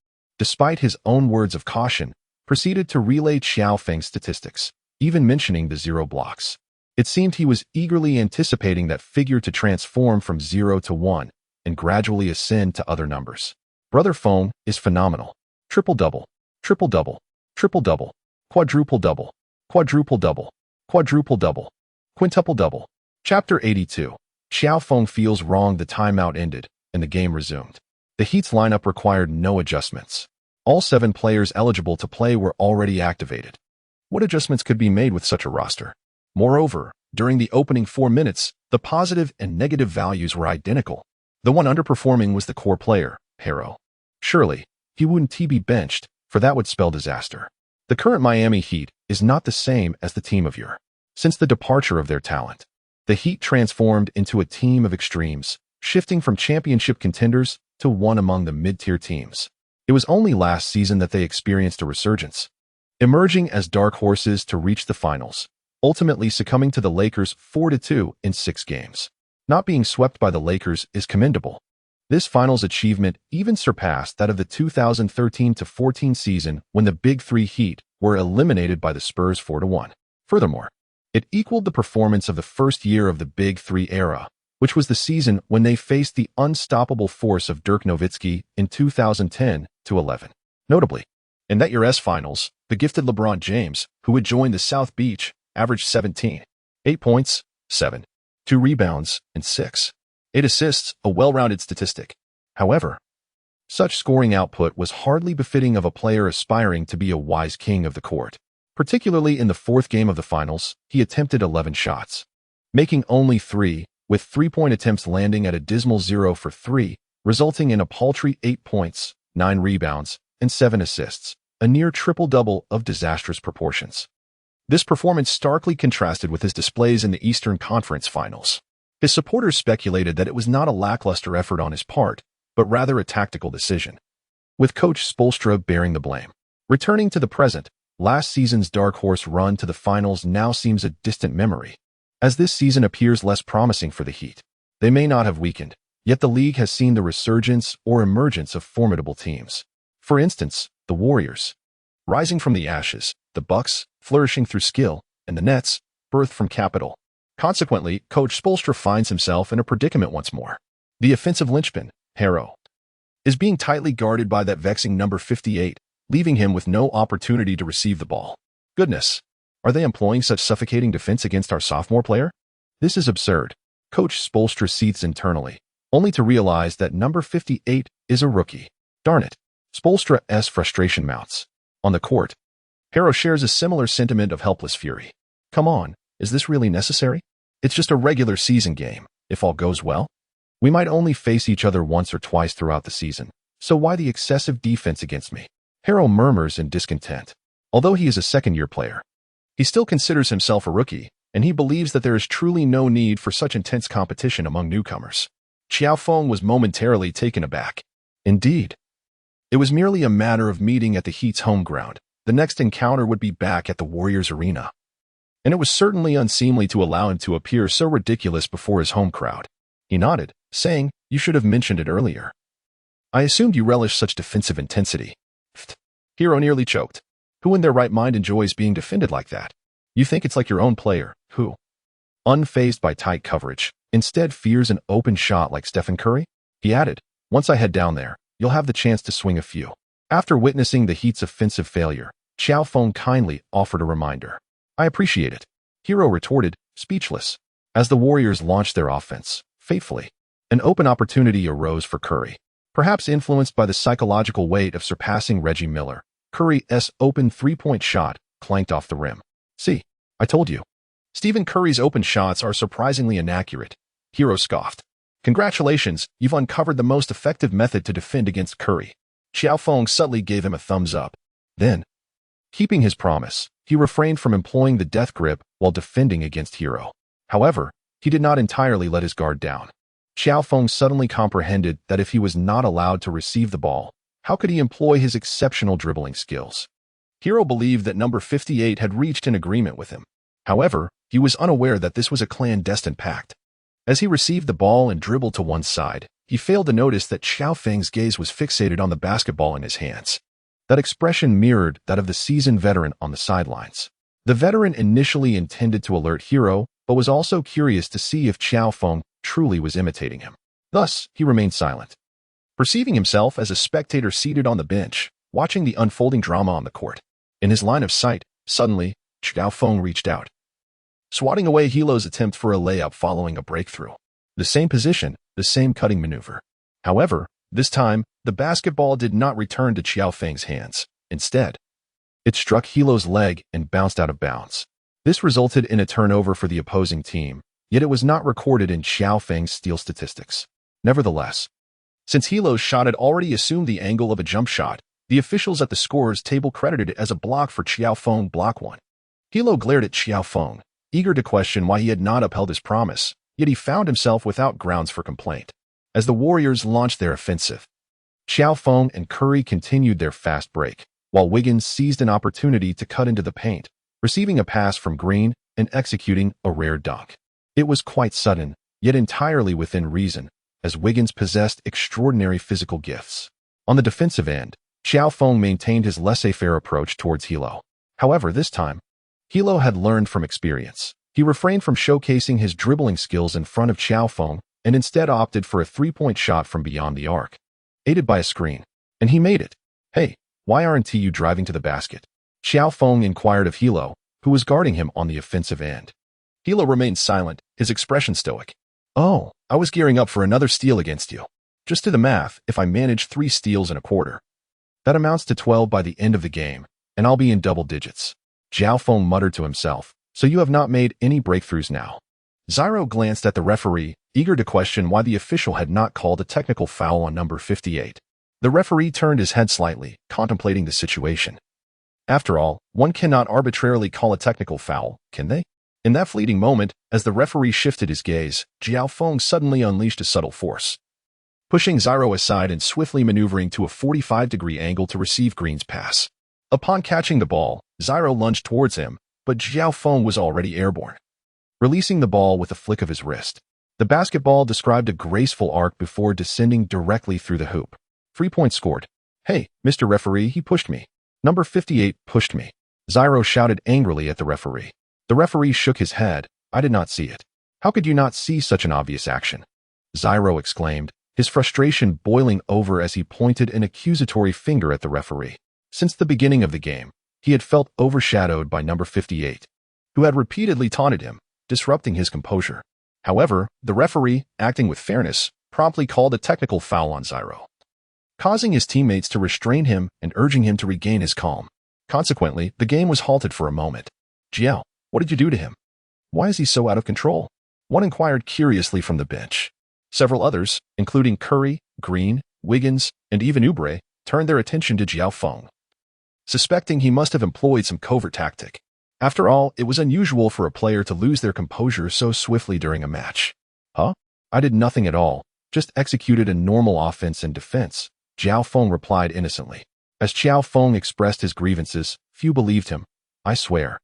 despite his own words of caution, proceeded to relay Qiao Feng's statistics, even mentioning the 0 blocks. It seemed he was eagerly anticipating that figure to transform from 0 to 1 and gradually ascend to other numbers. Brother Feng is phenomenal. Triple-double, triple-double, triple-double, quadruple-double, quadruple-double, quadruple-double, quintuple-double. Chapter 82. Qiao Feng feels wrong. The timeout ended, and the game resumed. The Heat's lineup required no adjustments. All 7 players eligible to play were already activated. What adjustments could be made with such a roster? Moreover, during the opening 4 minutes, the positive and negative values were identical. The one underperforming was the core player, Hero. Surely, he wouldn't be benched, for that would spell disaster. The current Miami Heat is not the same as the team of yore. Since the departure of their talent, the Heat transformed into a team of extremes, shifting from championship contenders to one among the mid-tier teams. It was only last season that they experienced a resurgence, emerging as dark horses to reach the finals, ultimately succumbing to the Lakers 4-2 in 6 games. Not being swept by the Lakers is commendable. This finals achievement even surpassed that of the 2013-14 season when the Big Three Heat were eliminated by the Spurs 4-1. Furthermore, it equaled the performance of the first year of the Big Three era, which was the season when they faced the unstoppable force of Dirk Nowitzki in 2010-11. Notably, in that year's finals, the gifted LeBron James, who had joined the South Beach, averaged 17, 8 points, 7, 2 rebounds, and 6, 8 assists, a well-rounded statistic. However, such scoring output was hardly befitting of a player aspiring to be a wise king of the court. Particularly in the 4th game of the finals, he attempted 11 shots, making only 3, with 3-point attempts landing at a dismal 0 for 3, resulting in a paltry 8 points, 9 rebounds, and 7 assists, a near triple-double of disastrous proportions. This performance starkly contrasted with his displays in the Eastern Conference Finals. His supporters speculated that it was not a lackluster effort on his part, but rather a tactical decision, with Coach Spoelstra bearing the blame. Returning to the present, last season's dark horse run to the finals now seems a distant memory. As this season appears less promising for the Heat, they may not have weakened, yet the league has seen the resurgence or emergence of formidable teams. For instance, the Warriors, rising from the ashes, the Bucks, flourishing through skill, and the Nets, birthed from capital. Consequently, Coach Spoelstra finds himself in a predicament once more. The offensive linchpin, Hero, is being tightly guarded by that vexing number 58, leaving him with no opportunity to receive the ball. Goodness, are they employing such suffocating defense against our sophomore player? This is absurd. Coach Spoelstra seethes internally, only to realize that number 58 is a rookie. Darn it. Spoelstra's frustration mounts. On the court, Hero shares a similar sentiment of helpless fury. Come on, is this really necessary? It's just a regular season game, if all goes well. We might only face each other once or twice throughout the season, so why the excessive defense against me? Hero murmurs in discontent. Although he is a second-year player, he still considers himself a rookie, and he believes that there is truly no need for such intense competition among newcomers. Qiao Feng was momentarily taken aback. Indeed, it was merely a matter of meeting at the Heat's home ground. The next encounter would be back at the Warriors' arena. And it was certainly unseemly to allow him to appear so ridiculous before his home crowd. He nodded, saying, "You should have mentioned it earlier. I assumed you relish such defensive intensity." Hero nearly choked. Who in their right mind enjoys being defended like that? You think it's like your own player, who, unfazed by tight coverage, instead fears an open shot like Stephen Curry? He added, "Once I head down there, you'll have the chance to swing a few." After witnessing the Heat's offensive failure, Qiao Feng kindly offered a reminder. "I appreciate it," Hero retorted, speechless. As the Warriors launched their offense, faithfully, an open opportunity arose for Curry. Perhaps influenced by the psychological weight of surpassing Reggie Miller, Curry's open three-point shot clanked off the rim. "See, I told you. Stephen Curry's open shots are surprisingly inaccurate," Hero scoffed. "Congratulations, you've uncovered the most effective method to defend against Curry." Qiao Feng subtly gave him a thumbs up. Then, Keeping his promise, he refrained from employing the death grip while defending against Hero. However, he did not entirely let his guard down. Qiao Feng suddenly comprehended that if he was not allowed to receive the ball, how could he employ his exceptional dribbling skills? Hero believed that number 58 had reached an agreement with him. However, he was unaware that this was a clandestine pact. As he received the ball and dribbled to one side, he failed to notice that Qiao Feng's gaze was fixated on the basketball in his hands. That expression mirrored that of the seasoned veteran on the sidelines. The veteran initially intended to alert Hero, but was also curious to see if Qiao Feng truly was imitating him. Thus, he remained silent. Perceiving himself as a spectator seated on the bench, watching the unfolding drama on the court. In his line of sight, suddenly, Qiao Feng reached out, swatting away Hero's attempt for a layup following a breakthrough. The same position, the same cutting maneuver. However, this time, the basketball did not return to Qiao Feng's hands. Instead, it struck Hero's leg and bounced out of bounds. This resulted in a turnover for the opposing team, yet it was not recorded in Qiao Feng's steal statistics. Nevertheless, since Hero's shot had already assumed the angle of a jump shot, the officials at the scorers table credited it as a block for Qiao Feng. Block 1. Hero glared at Qiao Feng, eager to question why he had not upheld his promise, yet he found himself without grounds for complaint. As the Warriors launched their offensive, Qiao Feng and Curry continued their fast break, while Wiggins seized an opportunity to cut into the paint, receiving a pass from Green and executing a rare dunk. It was quite sudden, yet entirely within reason, as Wiggins possessed extraordinary physical gifts. On the defensive end, Qiao Feng maintained his laissez-faire approach towards Hero. However, this time, Hero had learned from experience. He refrained from showcasing his dribbling skills in front of Qiao Feng and instead opted for a three-point shot from beyond the arc, aided by a screen. And he made it. "Hey, why aren't you driving to the basket?" Qiao Feng inquired of Hero, who was guarding him on the offensive end. Hero remained silent, his expression stoic. "Oh, I was gearing up for another steal against you. Just do the math, if I manage 3 steals in a quarter. That amounts to 12 by the end of the game, and I'll be in double digits." Qiao Feng muttered to himself, "So you have not made any breakthroughs now?" Zyro glanced at the referee, eager to question why the official had not called a technical foul on number 58. The referee turned his head slightly, contemplating the situation. After all, one cannot arbitrarily call a technical foul, can they? In that fleeting moment, as the referee shifted his gaze, Qiao Feng suddenly unleashed a subtle force, pushing Zyro aside and swiftly maneuvering to a 45-degree angle to receive Green's pass. Upon catching the ball, Zyro lunged towards him, but Qiao Feng was already airborne, releasing the ball with a flick of his wrist. The basketball described a graceful arc before descending directly through the hoop. 3 points scored. "Hey, Mr. Referee, he pushed me. Number 58 pushed me." Zyro shouted angrily at the referee. The referee shook his head. "I did not see it." "How could you not see such an obvious action?" Zyro exclaimed, his frustration boiling over as he pointed an accusatory finger at the referee. Since the beginning of the game, he had felt overshadowed by number 58, who had repeatedly taunted him, disrupting his composure. However, the referee, acting with fairness, promptly called a technical foul on Zyro, causing his teammates to restrain him and urging him to regain his calm. Consequently, the game was halted for a moment. "Qiao, what did you do to him? Why is he so out of control?" one inquired curiously from the bench. Several others, including Curry, Green, Wiggins, and even Oubre, turned their attention to Qiao Feng, suspecting he must have employed some covert tactic. After all, it was unusual for a player to lose their composure so swiftly during a match. "Huh? I did nothing at all, just executed a normal offense and defense," Qiao Feng replied innocently. As Qiao Feng expressed his grievances, few believed him. "I swear,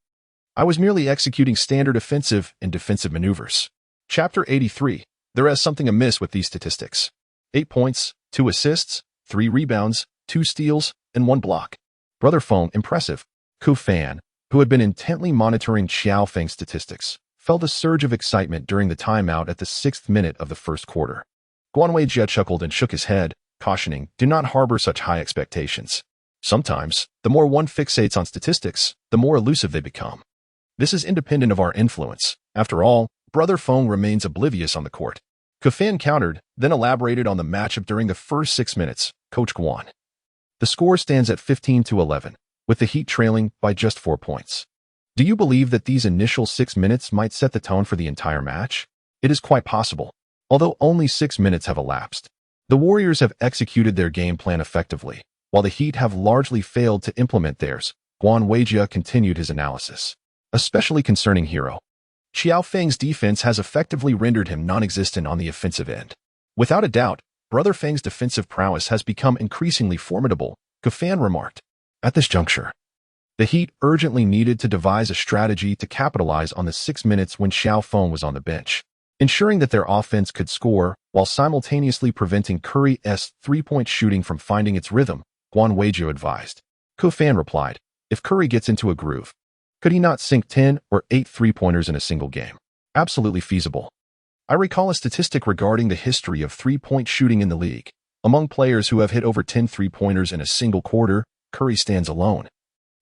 I was merely executing standard offensive and defensive maneuvers." Chapter 83. There is something amiss with these statistics. 8 points, 2 assists, 3 rebounds, 2 steals, and 1 block. Brother Feng, impressive. Qiao Feng, who had been intently monitoring Qiao Feng's statistics, felt a surge of excitement during the timeout at the 6th minute of the first quarter. Guanwei Jie chuckled and shook his head, cautioning, "Do not harbor such high expectations. Sometimes, the more one fixates on statistics, the more elusive they become. This is independent of our influence. After all, Brother Feng remains oblivious on the court." Qiao Feng countered, then elaborated on the matchup during the first 6 minutes. Coach Guan. The score stands at 15-11, with the Heat trailing by just 4 points. Do you believe that these initial 6 minutes might set the tone for the entire match? It is quite possible. Although only 6 minutes have elapsed, the Warriors have executed their game plan effectively, while the Heat have largely failed to implement theirs. Guan Weijia continued his analysis, especially concerning Hero. Qiao Feng's defense has effectively rendered him non-existent on the offensive end. Without a doubt, Brother Feng's defensive prowess has become increasingly formidable, Fan remarked. At this juncture, the Heat urgently needed to devise a strategy to capitalize on the 6 minutes when Qiao Feng was on the bench, ensuring that their offense could score while simultaneously preventing Curry's three-point shooting from finding its rhythm, Guan Weijia advised. Fan replied, if Curry gets into a groove, could he not sink 10 or 8 three-pointers in a single game? Absolutely feasible. I recall a statistic regarding the history of three-point shooting in the league. Among players who have hit over 10 three-pointers in a single quarter, Curry stands alone,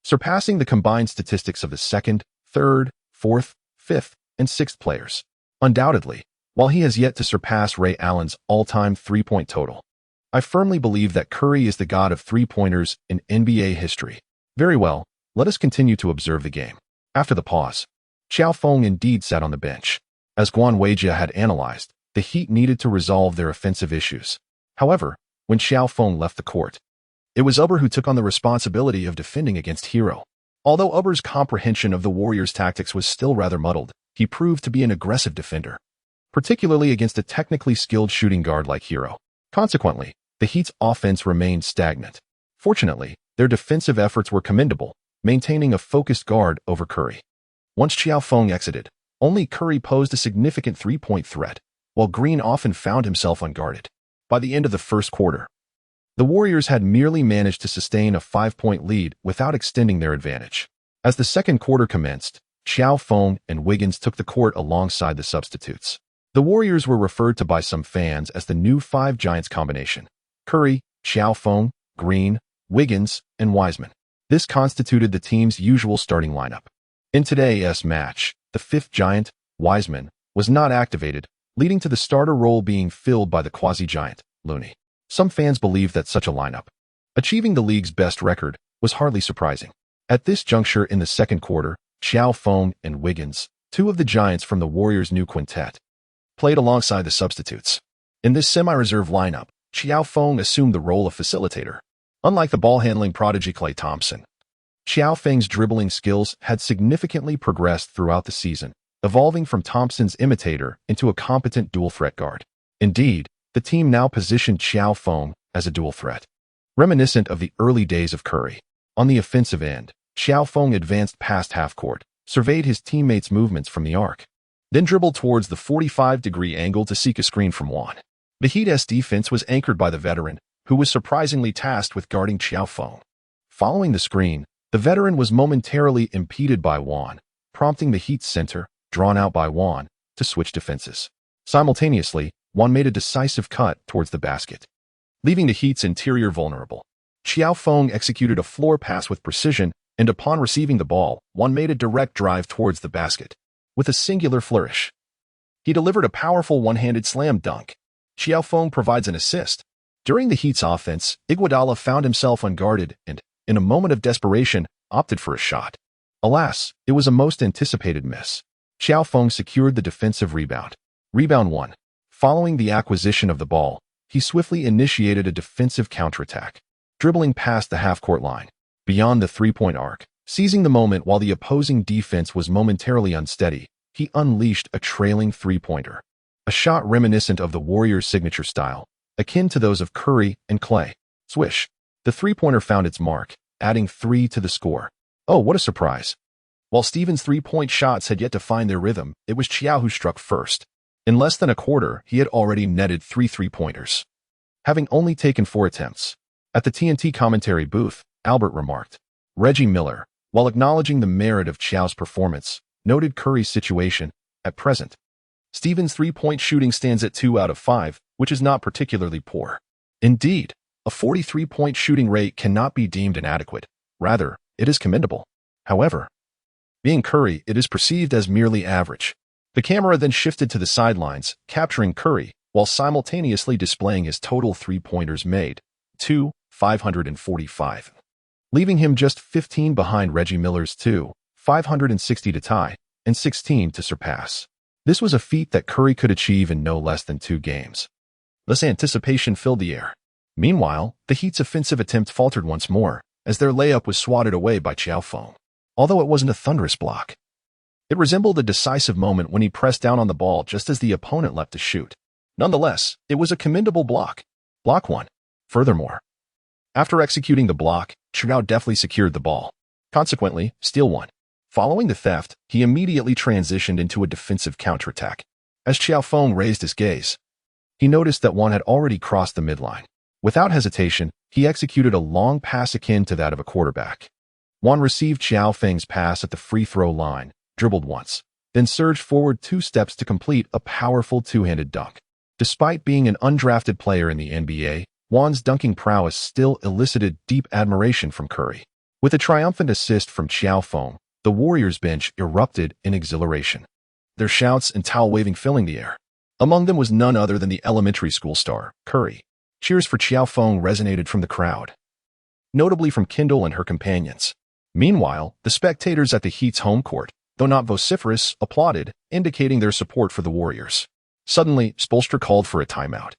surpassing the combined statistics of the second, third, fourth, fifth, and sixth players. Undoubtedly, while he has yet to surpass Ray Allen's all-time three-point total, I firmly believe that Curry is the god of three-pointers in NBA history. Very well, let us continue to observe the game. After the pause, Qiao Feng indeed sat on the bench. As Guan Weijia had analyzed, the Heat needed to resolve their offensive issues. However, when Qiao Feng left the court, it was Uber who took on the responsibility of defending against Hero. Although Uber's comprehension of the Warriors' tactics was still rather muddled, he proved to be an aggressive defender, particularly against a technically skilled shooting guard like Hero. Consequently, the Heat's offense remained stagnant. Fortunately, their defensive efforts were commendable, maintaining a focused guard over Curry. Once Qiao Feng exited, only Curry posed a significant three-point threat, while Green often found himself unguarded. By the end of the first quarter, the Warriors had merely managed to sustain a 5-point lead without extending their advantage. As the second quarter commenced, Qiao Feng and Wiggins took the court alongside the substitutes. The Warriors were referred to by some fans as the new Five Giants combination: Curry, Qiao Feng, Green, Wiggins, and Wiseman. This constituted the team's usual starting lineup. In today's match, the fifth giant, Wiseman, was not activated, leading to the starter role being filled by the quasi-giant, Looney. Some fans believed that such a lineup, achieving the league's best record, was hardly surprising. At this juncture in the second quarter, Qiao Feng and Wiggins, two of the giants from the Warriors' new quintet, played alongside the substitutes. In this semi-reserve lineup, Qiao Feng assumed the role of facilitator. Unlike the ball-handling prodigy Klay Thompson, Qiao Feng's dribbling skills had significantly progressed throughout the season, evolving from Thompson's imitator into a competent dual-threat guard. Indeed, the team now positioned Qiao Feng as a dual threat, reminiscent of the early days of Curry. On the offensive end, Qiao Feng advanced past half-court, surveyed his teammates' movements from the arc, then dribbled towards the 45-degree angle to seek a screen from Juan. The Heat's defense was anchored by the veteran, who was surprisingly tasked with guarding Qiao Feng. Following the screen, the veteran was momentarily impeded by Juan, prompting the Heat's center, drawn out by Juan, to switch defenses. Simultaneously, Juan made a decisive cut towards the basket, leaving the Heat's interior vulnerable. Qiao Feng executed a floor pass with precision, and upon receiving the ball, Juan made a direct drive towards the basket. With a singular flourish, he delivered a powerful one-handed slam dunk. Qiao Feng provides an assist. During the Heat's offense, Iguodala found himself unguarded and, in a moment of desperation, opted for a shot. Alas, it was a most anticipated miss. Qiao Feng secured the defensive rebound. Rebound 1. Following the acquisition of the ball, he swiftly initiated a defensive counterattack, dribbling past the half-court line, beyond the three-point arc. Seizing the moment while the opposing defense was momentarily unsteady, he unleashed a trailing three-pointer, a shot reminiscent of the Warriors' signature style, akin to those of Curry and Klay. Swish. The three-pointer found its mark, adding 3 to the score. Oh, what a surprise. While Stevens' three-point shots had yet to find their rhythm, it was Qiao who struck first. In less than a quarter, he had already netted 3 three-pointers, having only taken 4 attempts. At the TNT commentary booth, Albert remarked. Reggie Miller, while acknowledging the merit of Qiao's performance, noted Curry's situation. At present, Stevens' three-point shooting stands at 2 out of 5, which is not particularly poor. Indeed, a 43-point shooting rate cannot be deemed inadequate. Rather, it is commendable. However, being Curry, it is perceived as merely average. The camera then shifted to the sidelines, capturing Curry, while simultaneously displaying his total three-pointers made, 545, leaving him just 15 behind Reggie Miller's 560 to tie, and 16 to surpass. This was a feat that Curry could achieve in no less than 2 games. Thus anticipation filled the air. Meanwhile, the Heat's offensive attempt faltered once more, as their layup was swatted away by Qiao Feng. Although it wasn't a thunderous block, it resembled a decisive moment when he pressed down on the ball just as the opponent leapt to shoot. Nonetheless, it was a commendable block. Block 1. Furthermore, after executing the block, Qiao deftly secured the ball. Consequently, steal 1. Following the theft, he immediately transitioned into a defensive counterattack. As Qiao Feng raised his gaze, he noticed that Juan had already crossed the midline. Without hesitation, he executed a long pass akin to that of a quarterback. Juan received Qiao Feng's pass at the free throw line, dribbled once, then surged forward 2 steps to complete a powerful two-handed dunk. Despite being an undrafted player in the NBA, Juan's dunking prowess still elicited deep admiration from Curry. With a triumphant assist from Qiao Feng, the Warriors bench erupted in exhilaration, their shouts and towel-waving filling the air. Among them was none other than the elementary school star, Curry. Cheers for Qiao Feng resonated from the crowd, notably from Kendall and her companions. Meanwhile, the spectators at the Heat's home court, though not vociferous, applauded, indicating their support for the Warriors. Suddenly, Spoelstra called for a timeout.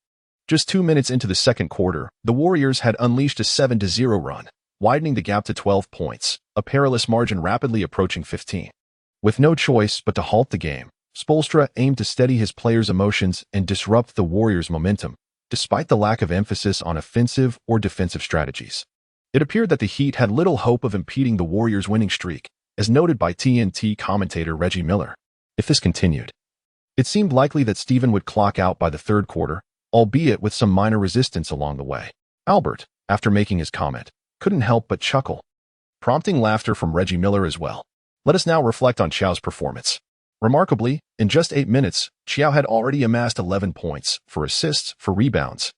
Just 2 minutes into the second quarter, the Warriors had unleashed a 7-0 run, widening the gap to 12 points, a perilous margin rapidly approaching 15. With no choice but to halt the game, Spoelstra aimed to steady his players' emotions and disrupt the Warriors' momentum, despite the lack of emphasis on offensive or defensive strategies. It appeared that the Heat had little hope of impeding the Warriors' winning streak, as noted by TNT commentator Reggie Miller. If this continued, it seemed likely that Steven would clock out by the third quarter, albeit with some minor resistance along the way. Albert, after making his comment, couldn't help but chuckle, prompting laughter from Reggie Miller as well. Let us now reflect on Qiao's performance. Remarkably, in just 8 minutes, Qiao had already amassed 11 points, 4 assists, 4 rebounds,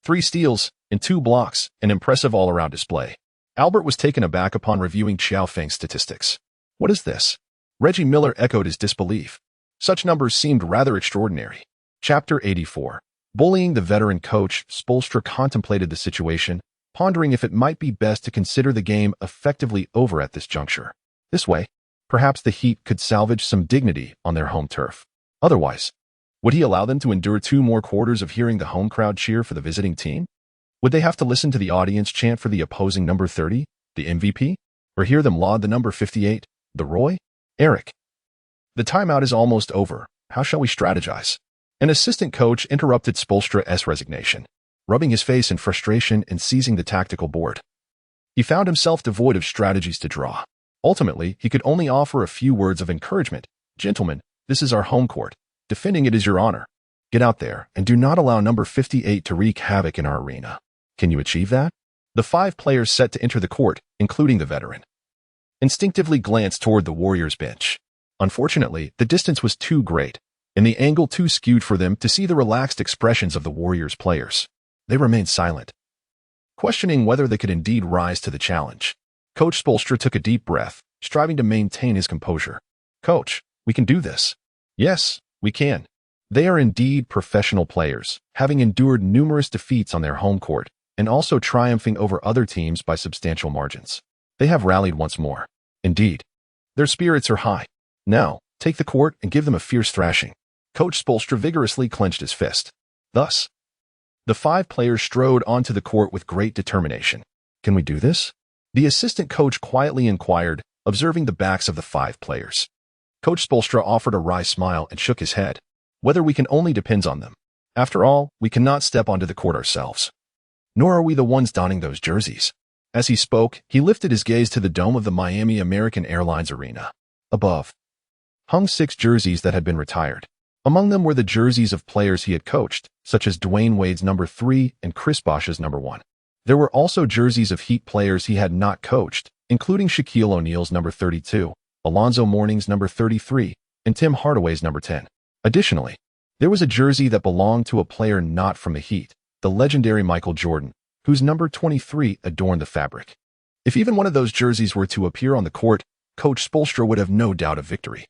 3 steals, and 2 blocks, an impressive all-around display. Albert was taken aback upon reviewing Qiao Feng's statistics. What is this? Reggie Miller echoed his disbelief. Such numbers seemed rather extraordinary. Chapter 84. Bullying the veteran coach, Spoelstra contemplated the situation, pondering if it might be best to consider the game effectively over at this juncture. This way, perhaps the Heat could salvage some dignity on their home turf. Otherwise, would he allow them to endure 2 more quarters of hearing the home crowd cheer for the visiting team? Would they have to listen to the audience chant for the opposing number 30, the MVP? Or hear them laud the number 58, the Roy? Eric. The timeout is almost over. How shall we strategize? An assistant coach interrupted Spoelstra's resignation, rubbing his face in frustration and seizing the tactical board. He found himself devoid of strategies to draw. Ultimately, he could only offer a few words of encouragement. Gentlemen, this is our home court. Defending it is your honor. Get out there and do not allow number 58 to wreak havoc in our arena. Can you achieve that? The 5 players set to enter the court, including the veteran, instinctively glanced toward the Warriors bench. Unfortunately, the distance was too great, and the angle too skewed for them to see the relaxed expressions of the Warriors players. They remained silent, questioning whether they could indeed rise to the challenge. Coach Spoelstra took a deep breath, striving to maintain his composure. Coach, we can do this. Yes, we can. They are indeed professional players, having endured numerous defeats on their home court, and also triumphing over other teams by substantial margins. They have rallied once more. Indeed, their spirits are high. Now, take the court and give them a fierce thrashing. Coach Spoelstra vigorously clenched his fist. Thus, the 5 players strode onto the court with great determination. Can we do this? The assistant coach quietly inquired, observing the backs of the 5 players. Coach Spoelstra offered a wry smile and shook his head. Whether we can only depends on them. After all, we cannot step onto the court ourselves. Nor are we the ones donning those jerseys. As he spoke, he lifted his gaze to the dome of the Miami American Airlines Arena. Above hung 6 jerseys that had been retired. Among them were the jerseys of players he had coached, such as Dwayne Wade's number 3 and Chris Bosh's number 1. There were also jerseys of Heat players he had not coached, including Shaquille O'Neal's number 32, Alonzo Mourning's number 33, and Tim Hardaway's number 10. Additionally, there was a jersey that belonged to a player not from the Heat, the legendary Michael Jordan, whose number 23 adorned the fabric. If even one of those jerseys were to appear on the court, Coach Spoelstra would have no doubt of victory.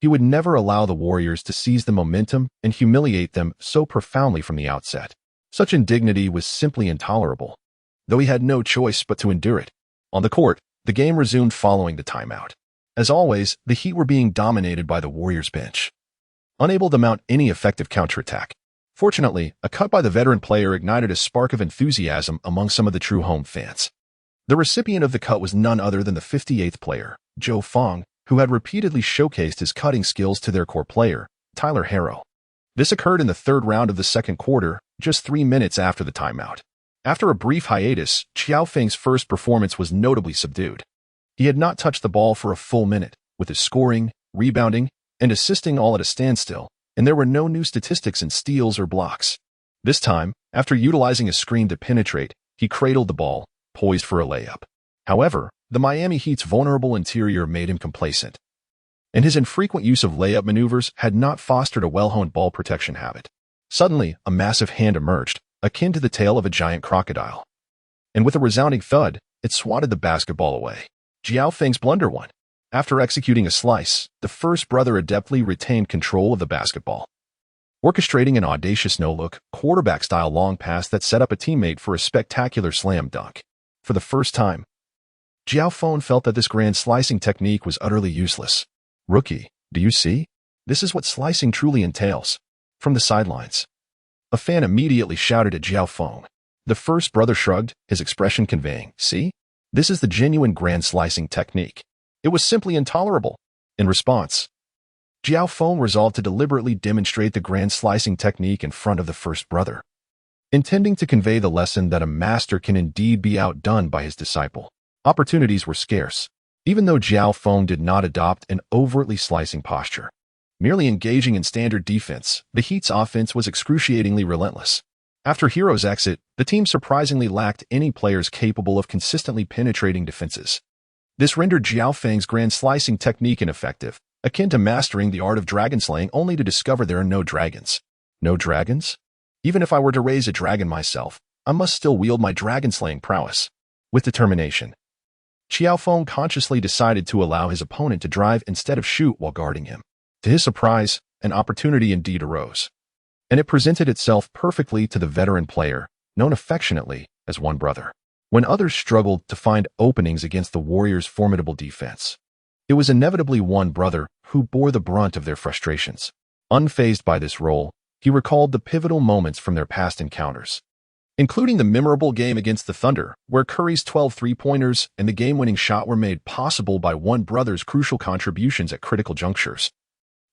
He would never allow the Warriors to seize the momentum and humiliate them so profoundly from the outset. Such indignity was simply intolerable, though he had no choice but to endure it. On the court, the game resumed following the timeout. As always, the Heat were being dominated by the Warriors bench, unable to mount any effective counterattack. Fortunately, a cut by the veteran player ignited a spark of enthusiasm among some of the true home fans. The recipient of the cut was none other than the 58th player, Qiao Feng, who had repeatedly showcased his cutting skills to their core player, Tyler Harrow. This occurred in the third round of the second quarter, just 3 minutes after the timeout. After a brief hiatus, Qiao Feng's first performance was notably subdued. He had not touched the ball for a full minute, with his scoring, rebounding, and assisting all at a standstill, and there were no new statistics in steals or blocks. This time, after utilizing a screen to penetrate, he cradled the ball, poised for a layup. However, the Miami Heat's vulnerable interior made him complacent, and his infrequent use of layup maneuvers had not fostered a well-honed ball protection habit. Suddenly, a massive hand emerged, akin to the tail of a giant crocodile. And with a resounding thud, it swatted the basketball away. Qiao Feng's blunder won. After executing a slice, the first brother adeptly retained control of the basketball, orchestrating an audacious no-look, quarterback-style long pass that set up a teammate for a spectacular slam dunk. For the first time, Qiao Feng felt that this grand slicing technique was utterly useless. "Rookie, do you see? This is what slicing truly entails." From the sidelines, a fan immediately shouted at Qiao Feng. The first brother shrugged, his expression conveying, "See? This is the genuine grand slicing technique." It was simply intolerable. In response, Qiao Feng resolved to deliberately demonstrate the grand slicing technique in front of the first brother, intending to convey the lesson that a master can indeed be outdone by his disciple. Opportunities were scarce. Even though Qiao Feng did not adopt an overtly slicing posture, merely engaging in standard defense, the Heat's offense was excruciatingly relentless. After Hero's exit, the team surprisingly lacked any players capable of consistently penetrating defenses. This rendered Qiao Feng's grand slicing technique ineffective, akin to mastering the art of dragon slaying only to discover there are no dragons. No dragons? Even if I were to raise a dragon myself, I must still wield my dragon slaying prowess. With determination, Qiao Feng consciously decided to allow his opponent to drive instead of shoot while guarding him. To his surprise, an opportunity indeed arose, and it presented itself perfectly to the veteran player, known affectionately as One Brother. When others struggled to find openings against the Warriors' formidable defense, it was inevitably One Brother who bore the brunt of their frustrations. Unfazed by this role, he recalled the pivotal moments from their past encounters, including the memorable game against the Thunder, where Curry's 12 three-pointers and the game-winning shot were made possible by One Brother's crucial contributions at critical junctures,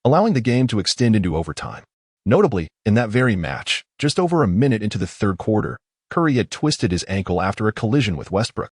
allowing the game to extend into overtime. Notably, in that very match, just over a minute into the third quarter, Curry had twisted his ankle after a collision with Westbrook.